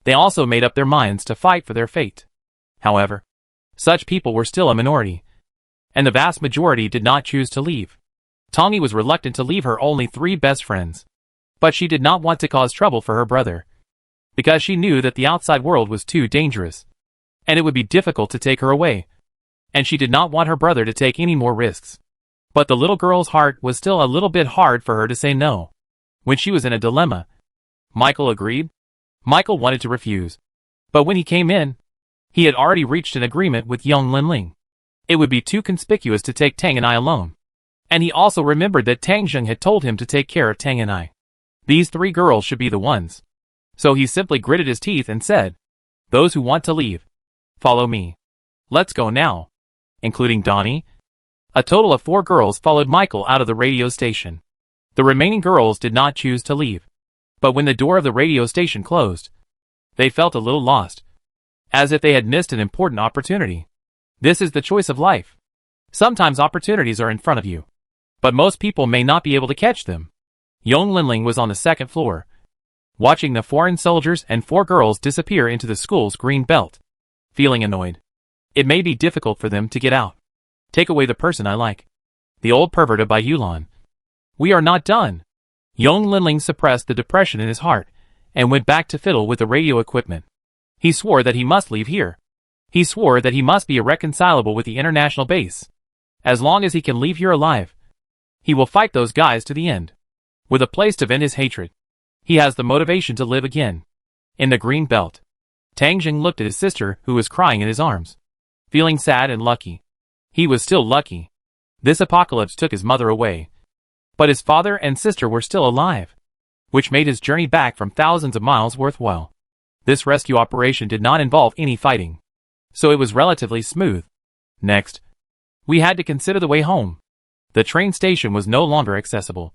they also made up their minds to fight for their fate. However, such people were still a minority, and the vast majority did not choose to leave. Tony was reluctant to leave her only 3 best friends. But she did not want to cause trouble for her brother, because she knew that the outside world was too dangerous, and it would be difficult to take her away, and she did not want her brother to take any more risks. But the little girl's heart was still a little bit hard for her to say no. When she was in a dilemma, Michael agreed. Michael wanted to refuse. But when he came in, he had already reached an agreement with young Linling. It would be too conspicuous to take Tang and I alone. And he also remembered that Tang Zheng had told him to take care of Tang and I. These 3 girls should be the ones. So he simply gritted his teeth and said, "Those who want to leave, follow me. Let's go now." Including Donnie. A total of 4 girls followed Michael out of the radio station. The remaining girls did not choose to leave. But when the door of the radio station closed, they felt a little lost, as if they had missed an important opportunity. This is the choice of life. Sometimes opportunities are in front of you, but most people may not be able to catch them. Young Linling was on the 2nd floor, watching the foreign soldiers and 4 girls disappear into the school's green belt. Feeling annoyed. It may be difficult for them to get out. Take away the person I like. The old pervert of Bai Yulan. We are not done. Young Linling suppressed the depression in his heart, and went back to fiddle with the radio equipment. He swore that he must leave here. He swore that he must be irreconcilable with the international base. As long as he can leave here alive, he will fight those guys to the end. With a place to vent his hatred, he has the motivation to live again. In the green belt, Tang Zheng looked at his sister who was crying in his arms, feeling sad and lucky. He was still lucky. This apocalypse took his mother away, but his father and sister were still alive, which made his journey back from thousands of miles worthwhile. This rescue operation did not involve any fighting, so it was relatively smooth. Next, we had to consider the way home. The train station was no longer accessible,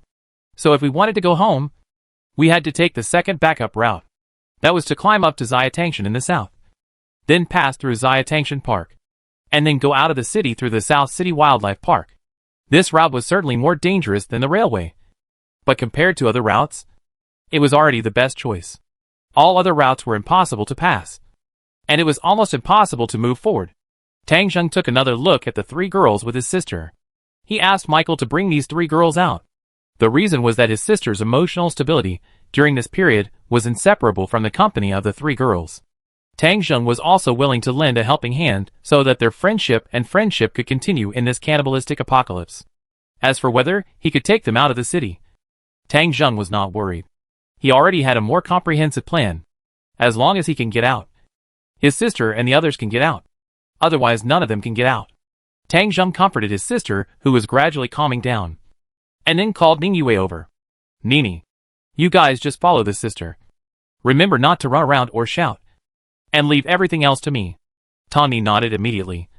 so if we wanted to go home, we had to take the second backup route. That was to climb up to Xiatangshan in the south, then pass through Xiatangshan Park, and then go out of the city through the South City Wildlife Park. This route was certainly more dangerous than the railway, but compared to other routes, it was already the best choice. All other routes were impossible to pass, and it was almost impossible to move forward. Tang Zheng took another look at the 3 girls with his sister. He asked Michael to bring these 3 girls out. The reason was that his sister's emotional stability during this period was inseparable from the company of the 3 girls. Tang Zheng was also willing to lend a helping hand so that their friendship could continue in this cannibalistic apocalypse. As for whether he could take them out of the city, Tang Zheng was not worried. He already had a more comprehensive plan. As long as he can get out, his sister and the others can get out. Otherwise, none of them can get out. Tang Zheng comforted his sister, who was gradually calming down, and then called Ning Yue over. "Nini, you guys just follow the sister. Remember not to run around or shout, and leave everything else to me." Tani nodded immediately,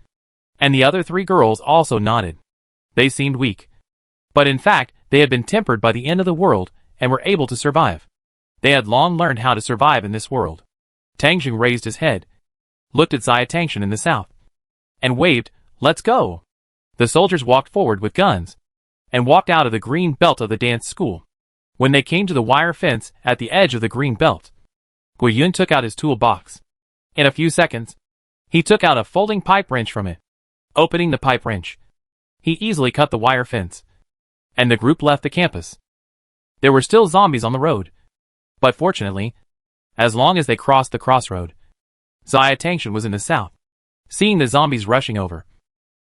and the other 3 girls also nodded. They seemed weak, but in fact, they had been tempered by the end of the world and were able to survive. They had long learned how to survive in this world. Tang Zheng raised his head, looked at Xiatangshan in the south, and waved, "Let's go." The soldiers walked forward with guns, and walked out of the green belt of the dance school. When they came to the wire fence at the edge of the green belt, Guiyun took out his toolbox. In a few seconds, He took out a folding pipe wrench from it. Opening the pipe wrench, he easily cut the wire fence, and the group left the campus. There were still zombies on the road, but fortunately, as long as they crossed the crossroad, Xiaotangshan was in the south. Seeing the zombies rushing over,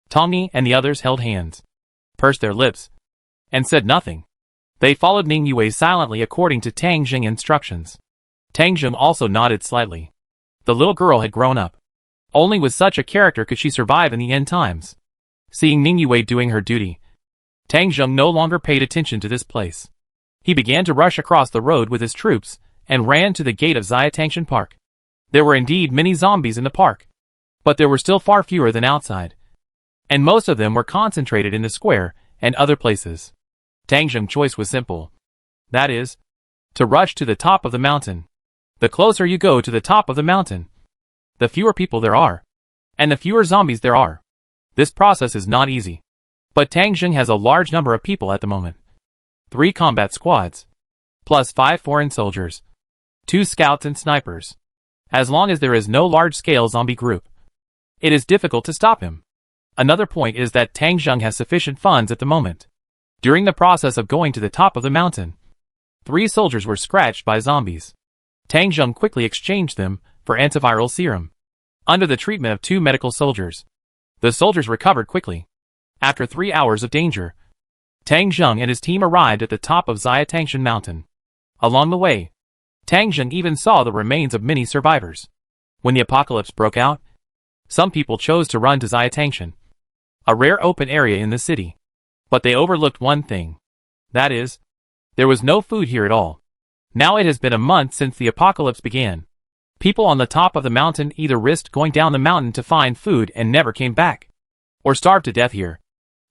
Tongyi and the others held hands, pursed their lips, and said nothing. They followed Ningyue silently according to Tang Jing's instructions. Tang Jing also nodded slightly. The little girl had grown up. Only with such a character could she survive in the end times. Seeing Ningyue doing her duty, Tang Jing no longer paid attention to this place. He began to rush across the road with his troops and ran to the gate of Xiaotangshan Park. There were indeed many zombies in the park, but there were still far fewer than outside, and most of them were concentrated in the square and other places. Tang Jing's choice was simple. That is, to rush to the top of the mountain. The closer you go to the top of the mountain, the fewer people there are, and the fewer zombies there are. This process is not easy, but Tang Jing has a large number of people at the moment. 3 combat squads, plus 5 foreign soldiers, 2 scouts and snipers. As long as there is no large-scale zombie group, it is difficult to stop him. Another point is that Tang Jing has sufficient funds at the moment. During the process of going to the top of the mountain, 3 soldiers were scratched by zombies. Tang Jing quickly exchanged them for antiviral serum. Under the treatment of 2 medical soldiers, the soldiers recovered quickly. After 3 hours of danger, Tang Jing and his team arrived at the top of Xiaotangshan Mountain. Along the way, Tang Jing even saw the remains of many survivors. When the apocalypse broke out, some people chose to run to Xiaotangshan, a rare open area in the city. But they overlooked one thing. That is, there was no food here at all. Now it has been a month since the apocalypse began. People on the top of the mountain either risked going down the mountain to find food and never came back, or starved to death here.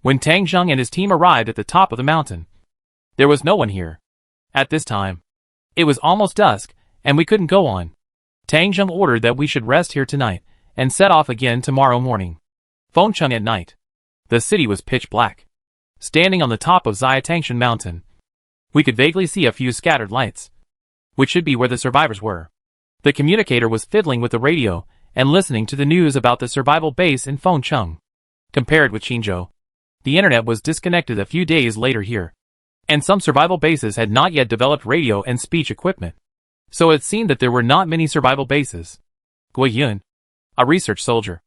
When Tang Jing and his team arrived at the top of the mountain, there was no one here. At this time, it was almost dusk, and we couldn't go on. Tang Jing ordered that we should rest here tonight, and set off again tomorrow morning. Fengcheng at night. The city was pitch black. Standing on the top of Xiaotangshan Mountain, we could vaguely see a few scattered lights, which should be where the survivors were. The communicator was fiddling with the radio and listening to the news about the survival base in Fengcheng. Compared with Qinzhou, the internet was disconnected a few days later here, and some survival bases had not yet developed radio and speech equipment. So it seemed that there were not many survival bases. Guo Yun, a research soldier,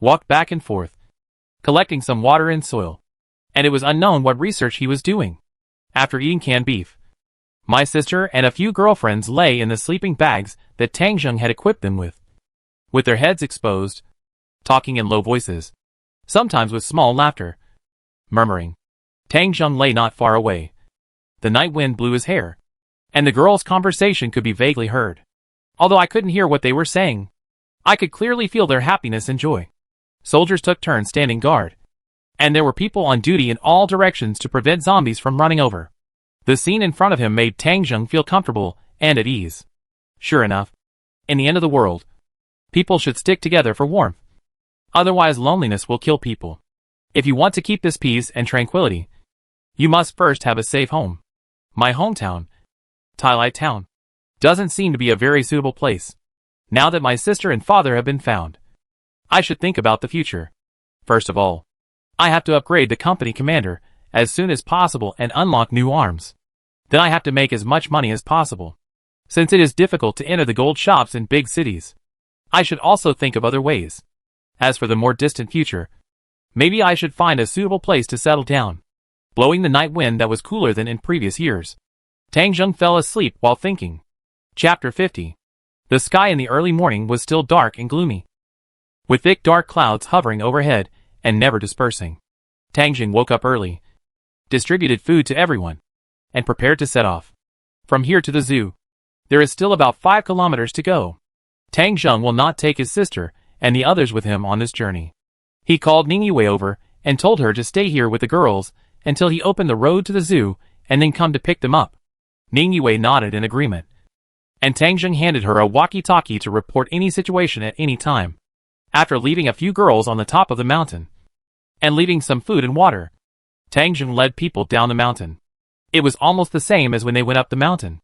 walked back and forth, collecting some water and soil, and it was unknown what research he was doing. After eating canned beef, my sister and a few girlfriends lay in the sleeping bags that Tang Jing had equipped them with their heads exposed, talking in low voices, sometimes with small laughter, murmuring. Tang Jing lay not far away. The night wind blew his hair, and the girls' conversation could be vaguely heard. Although I couldn't hear what they were saying, I could clearly feel their happiness and joy. Soldiers took turns standing guard, and there were people on duty in all directions to prevent zombies from running over. The scene in front of him made Tang Jing feel comfortable and at ease. Sure enough, in the end of the world, people should stick together for warmth. Otherwise loneliness will kill people. If you want to keep this peace and tranquility, you must first have a safe home. My hometown, Tailai Town, doesn't seem to be a very suitable place. Now that my sister and father have been found, I should think about the future. First of all, I have to upgrade the company commander as soon as possible and unlock new arms. Then I have to make as much money as possible, since it is difficult to enter the gold shops in big cities. I should also think of other ways. As for the more distant future, maybe I should find a suitable place to settle down. Blowing the night wind that was cooler than in previous years, Tang Jing fell asleep while thinking. Chapter 50. The sky in the early morning was still dark and gloomy, with thick dark clouds hovering overhead and never dispersing. Tang Jing woke up early, distributed food to everyone, and prepared to set off. From here to the zoo, there is still about 5 kilometers to go. Tang Jing will not take his sister and the others with him on this journey. He called Ningyue over and told her to stay here with the girls until he opened the road to the zoo and then come to pick them up. Ningyue nodded in agreement, and Tang Jing handed her a walkie-talkie to report any situation at any time. After leaving a few girls on the top of the mountain, and leaving some food and water, Tang Jing led people down the mountain. It was almost the same as when they went up the mountain.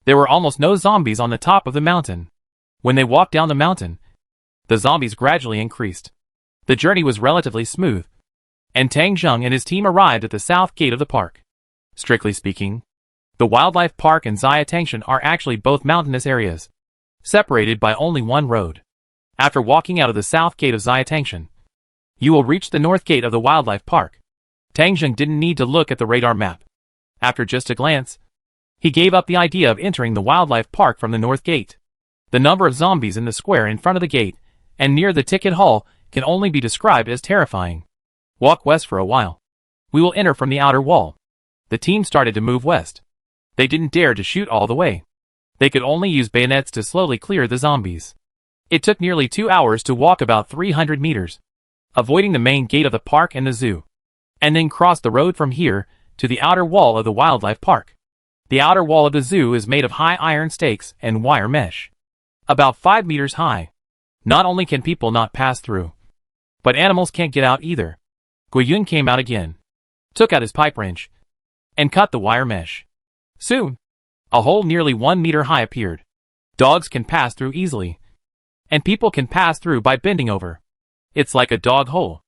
There were almost no zombies on the top of the mountain. When they walked down the mountain, The zombies gradually increased. The journey was relatively smooth, and Tang Zheng and his team arrived at the south gate of the park. Strictly speaking, the wildlife park and Xiatangshan are actually both mountainous areas, separated by only one road. After walking out of the south gate of Xiatangshan, you will reach the north gate of the wildlife park. Tang Zheng didn't need to look at the radar map. After just a glance, he gave up the idea of entering the wildlife park from the north gate. The number of zombies in the square in front of the gate and near the ticket hall can only be described as terrifying. Walk west for a while. We will enter from the outer wall. The team started to move west. They didn't dare to shoot all the way. They could only use bayonets to slowly clear the zombies. It took nearly 2 hours to walk about 300 meters, avoiding the main gate of the park and the zoo, and then cross the road from here to the outer wall of the wildlife park. The outer wall of the zoo is made of high iron stakes and wire mesh, about 5 meters high. Not only can people not pass through, but animals can't get out either. Guiyun came out again, took out his pipe wrench, and cut the wire mesh. Soon, a hole nearly 1 meter high appeared. Dogs can pass through easily, and people can pass through by bending over. It's like a dog hole.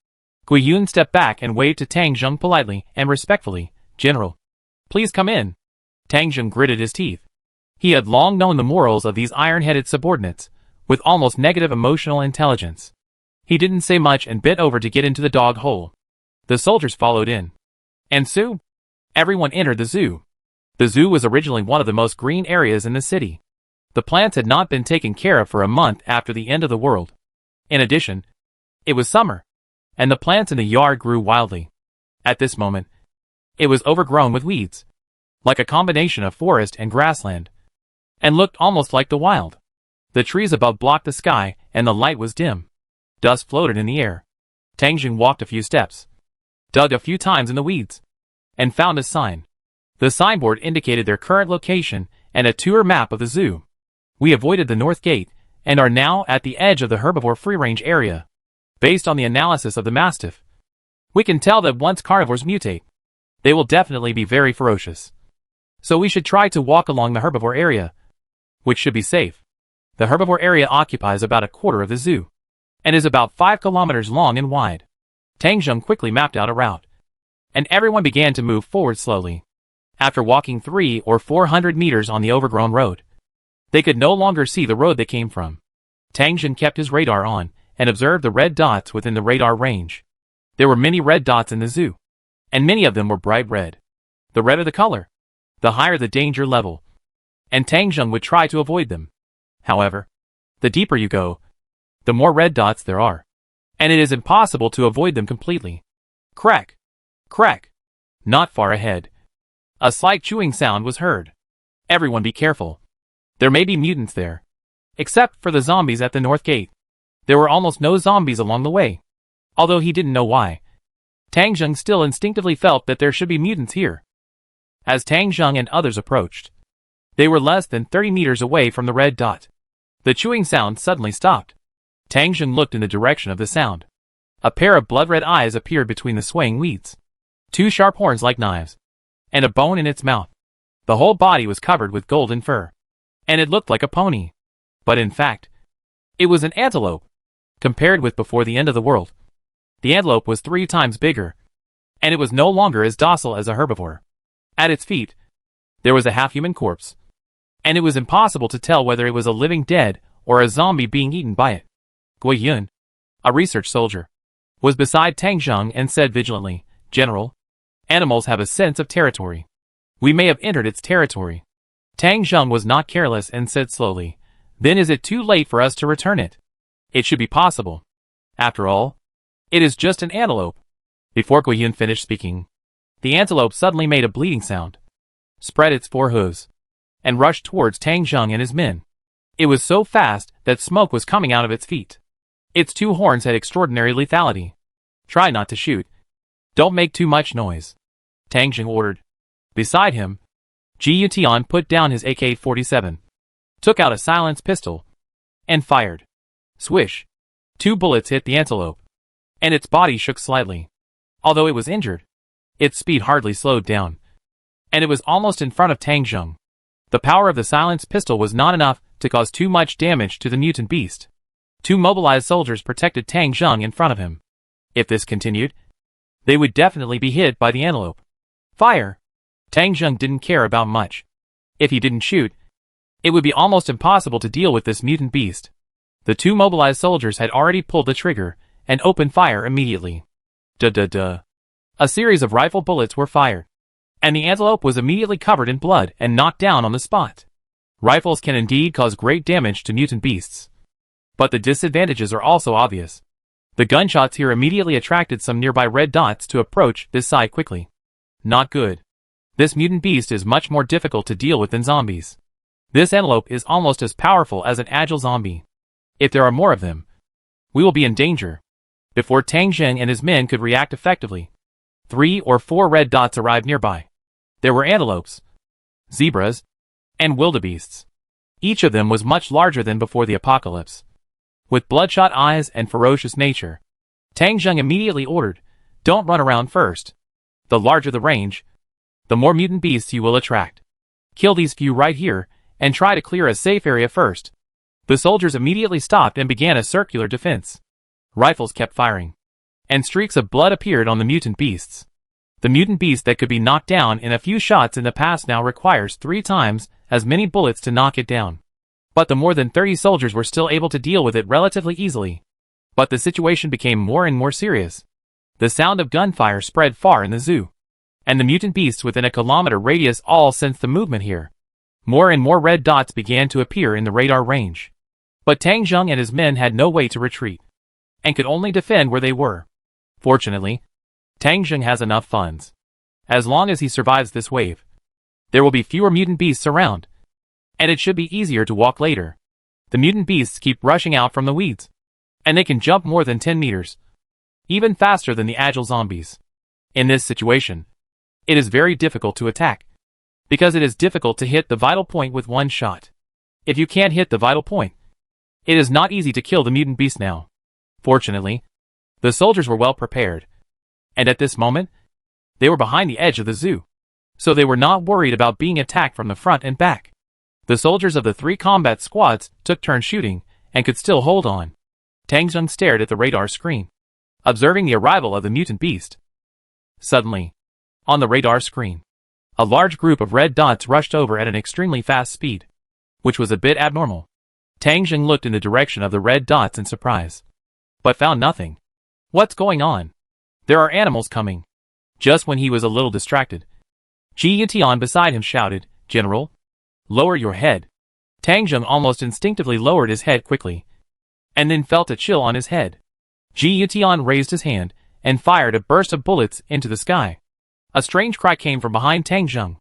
Guiyun stepped back and waved to Tang Zheng politely and respectfully. "General, please come in." Tang Zheng gritted his teeth. He had long known the morals of these iron-headed subordinates, with almost negative emotional intelligence. He didn't say much and bent over to get into the dog hole. The soldiers followed in. And soon, everyone entered the zoo. The zoo was originally one of the most green areas in the city. The plants had not been taken care of for a month after the end of the world. In addition, it was summer, and the plants in the yard grew wildly. At this moment, it was overgrown with weeds, like a combination of forest and grassland, and looked almost like the wild. The trees above blocked the sky, and the light was dim. Dust floated in the air. Tang Zheng walked a few steps, dug a few times in the weeds, and found a sign. The signboard indicated their current location and a tour map of the zoo. We avoided the north gate, and are now at the edge of the herbivore free-range area. Based on the analysis of the mastiff, we can tell that once carnivores mutate, they will definitely be very ferocious. So we should try to walk along the herbivore area, which should be safe. The herbivore area occupies about a quarter of the zoo, and is about 5 kilometers long and wide. Tang Zheng quickly mapped out a route, and everyone began to move forward slowly. After walking 300 or 400 meters on the overgrown road, they could no longer see the road they came from. Tang Zheng kept his radar on, and observed the red dots within the radar range. There were many red dots in the zoo, and many of them were bright red. The redder the color, the higher the danger level, and Tang Zheng would try to avoid them. However, the deeper you go, the more red dots there are, and it is impossible to avoid them completely. Crack! Crack! Not far ahead, a slight chewing sound was heard. Everyone be careful. There may be mutants there. Except for the zombies at the north gate. There were almost no zombies along the way. Although he didn't know why. Tang Zheng still instinctively felt that there should be mutants here. As Tang Zheng and others approached, they were less than 30 meters away from the red dot. The chewing sound suddenly stopped. Tang Zheng looked in the direction of the sound. A pair of blood-red eyes appeared between the swaying weeds. 2 sharp horns like knives, and a bone in its mouth. The whole body was covered with golden fur, and it looked like a pony. But in fact, it was an antelope. Compared with before the end of the world, the antelope was 3 times bigger, and it was no longer as docile as a herbivore. At its feet, there was a half-human corpse, and it was impossible to tell whether it was a living dead or a zombie being eaten by it. Guiyun, a research soldier, was beside Tang Zheng and said vigilantly, "General, animals have a sense of territory. We may have entered its territory." Tang Zheng was not careless and said slowly, "Then is it too late for us to return it? It should be possible. After all, it is just an antelope." Before Guiyun finished speaking, the antelope suddenly made a bleating sound, spread its 4 hooves, and rushed towards Tang Zheng and his men. It was so fast that smoke was coming out of its feet. Its 2 horns had extraordinary lethality. "Try not to shoot. Don't make too much noise," Tang Zheng ordered. Beside him, Ji Tian put down his AK-47, took out a silenced pistol, and fired. Swish! 2 bullets hit the antelope, and its body shook slightly. Although it was injured, its speed hardly slowed down, and it was almost in front of Tang Zheng. The power of the silenced pistol was not enough to cause too much damage to the mutant beast. 2 mobilized soldiers protected Tang Zheng in front of him. If this continued, they would definitely be hit by the antelope. Fire! Tang Zheng didn't care about much. If he didn't shoot, it would be almost impossible to deal with this mutant beast. The 2 mobilized soldiers had already pulled the trigger and opened fire immediately. Duh. A series of rifle bullets were fired, and the antelope was immediately covered in blood and knocked down on the spot. Rifles can indeed cause great damage to mutant beasts, but the disadvantages are also obvious. The gunshots here immediately attracted some nearby red dots to approach this side quickly. Not good. This mutant beast is much more difficult to deal with than zombies. This antelope is almost as powerful as an agile zombie. If there are more of them, we will be in danger. Before Tang Zheng and his men could react effectively, 3 or 4 red dots arrived nearby. There were antelopes, zebras, and wildebeests. Each of them was much larger than before the apocalypse. With bloodshot eyes and ferocious nature, Tang Zheng immediately ordered, "Don't run around first. The larger the range, the more mutant beasts you will attract. Kill these few right here, and try to clear a safe area first." The soldiers immediately stopped and began a circular defense. Rifles kept firing, and streaks of blood appeared on the mutant beasts. The mutant beast that could be knocked down in a few shots in the past now requires 3 times as many bullets to knock it down. But the more than 30 soldiers were still able to deal with it relatively easily. But the situation became more and more serious. The sound of gunfire spread far in the zoo, and the mutant beasts within a kilometer radius all sensed the movement here. More and more red dots began to appear in the radar range. But Tang Zheng and his men had no way to retreat, and could only defend where they were. Fortunately, Tang Zheng has enough funds. As long as he survives this wave, there will be fewer mutant beasts around, and it should be easier to walk later. The mutant beasts keep rushing out from the weeds, and they can jump more than 10 meters, even faster than the agile zombies. In this situation, it is very difficult to attack, because it is difficult to hit the vital point with one shot. If you can't hit the vital point, it is not easy to kill the mutant beast now. Fortunately, the soldiers were well prepared, and at this moment, they were behind the edge of the zoo, so they were not worried about being attacked from the front and back. The soldiers of the 3 combat squads took turns shooting, and could still hold on. Tang Zheng stared at the radar screen, observing the arrival of the mutant beast. Suddenly, on the radar screen, a large group of red dots rushed over at an extremely fast speed, which was a bit abnormal. Tang Zheng looked in the direction of the red dots in surprise, but found nothing. What's going on? There are animals coming. Just when he was a little distracted, Reuniting beside him shouted, "General, lower your head." Tang Zheng almost instinctively lowered his head quickly, and then felt a chill on his head. Reuniting raised his hand and fired a burst of bullets into the sky. A strange cry came from behind Tang Zheng,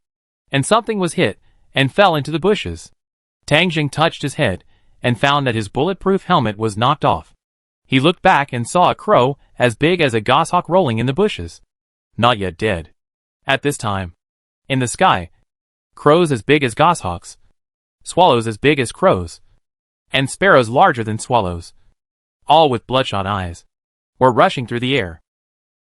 and something was hit and fell into the bushes. Tang Zheng touched his head and found that his bulletproof helmet was knocked off. He looked back and saw a crow as big as a goshawk rolling in the bushes. Not yet dead. At this time, in the sky, crows as big as goshawks, swallows as big as crows, and sparrows larger than swallows, all with bloodshot eyes, were rushing through the air.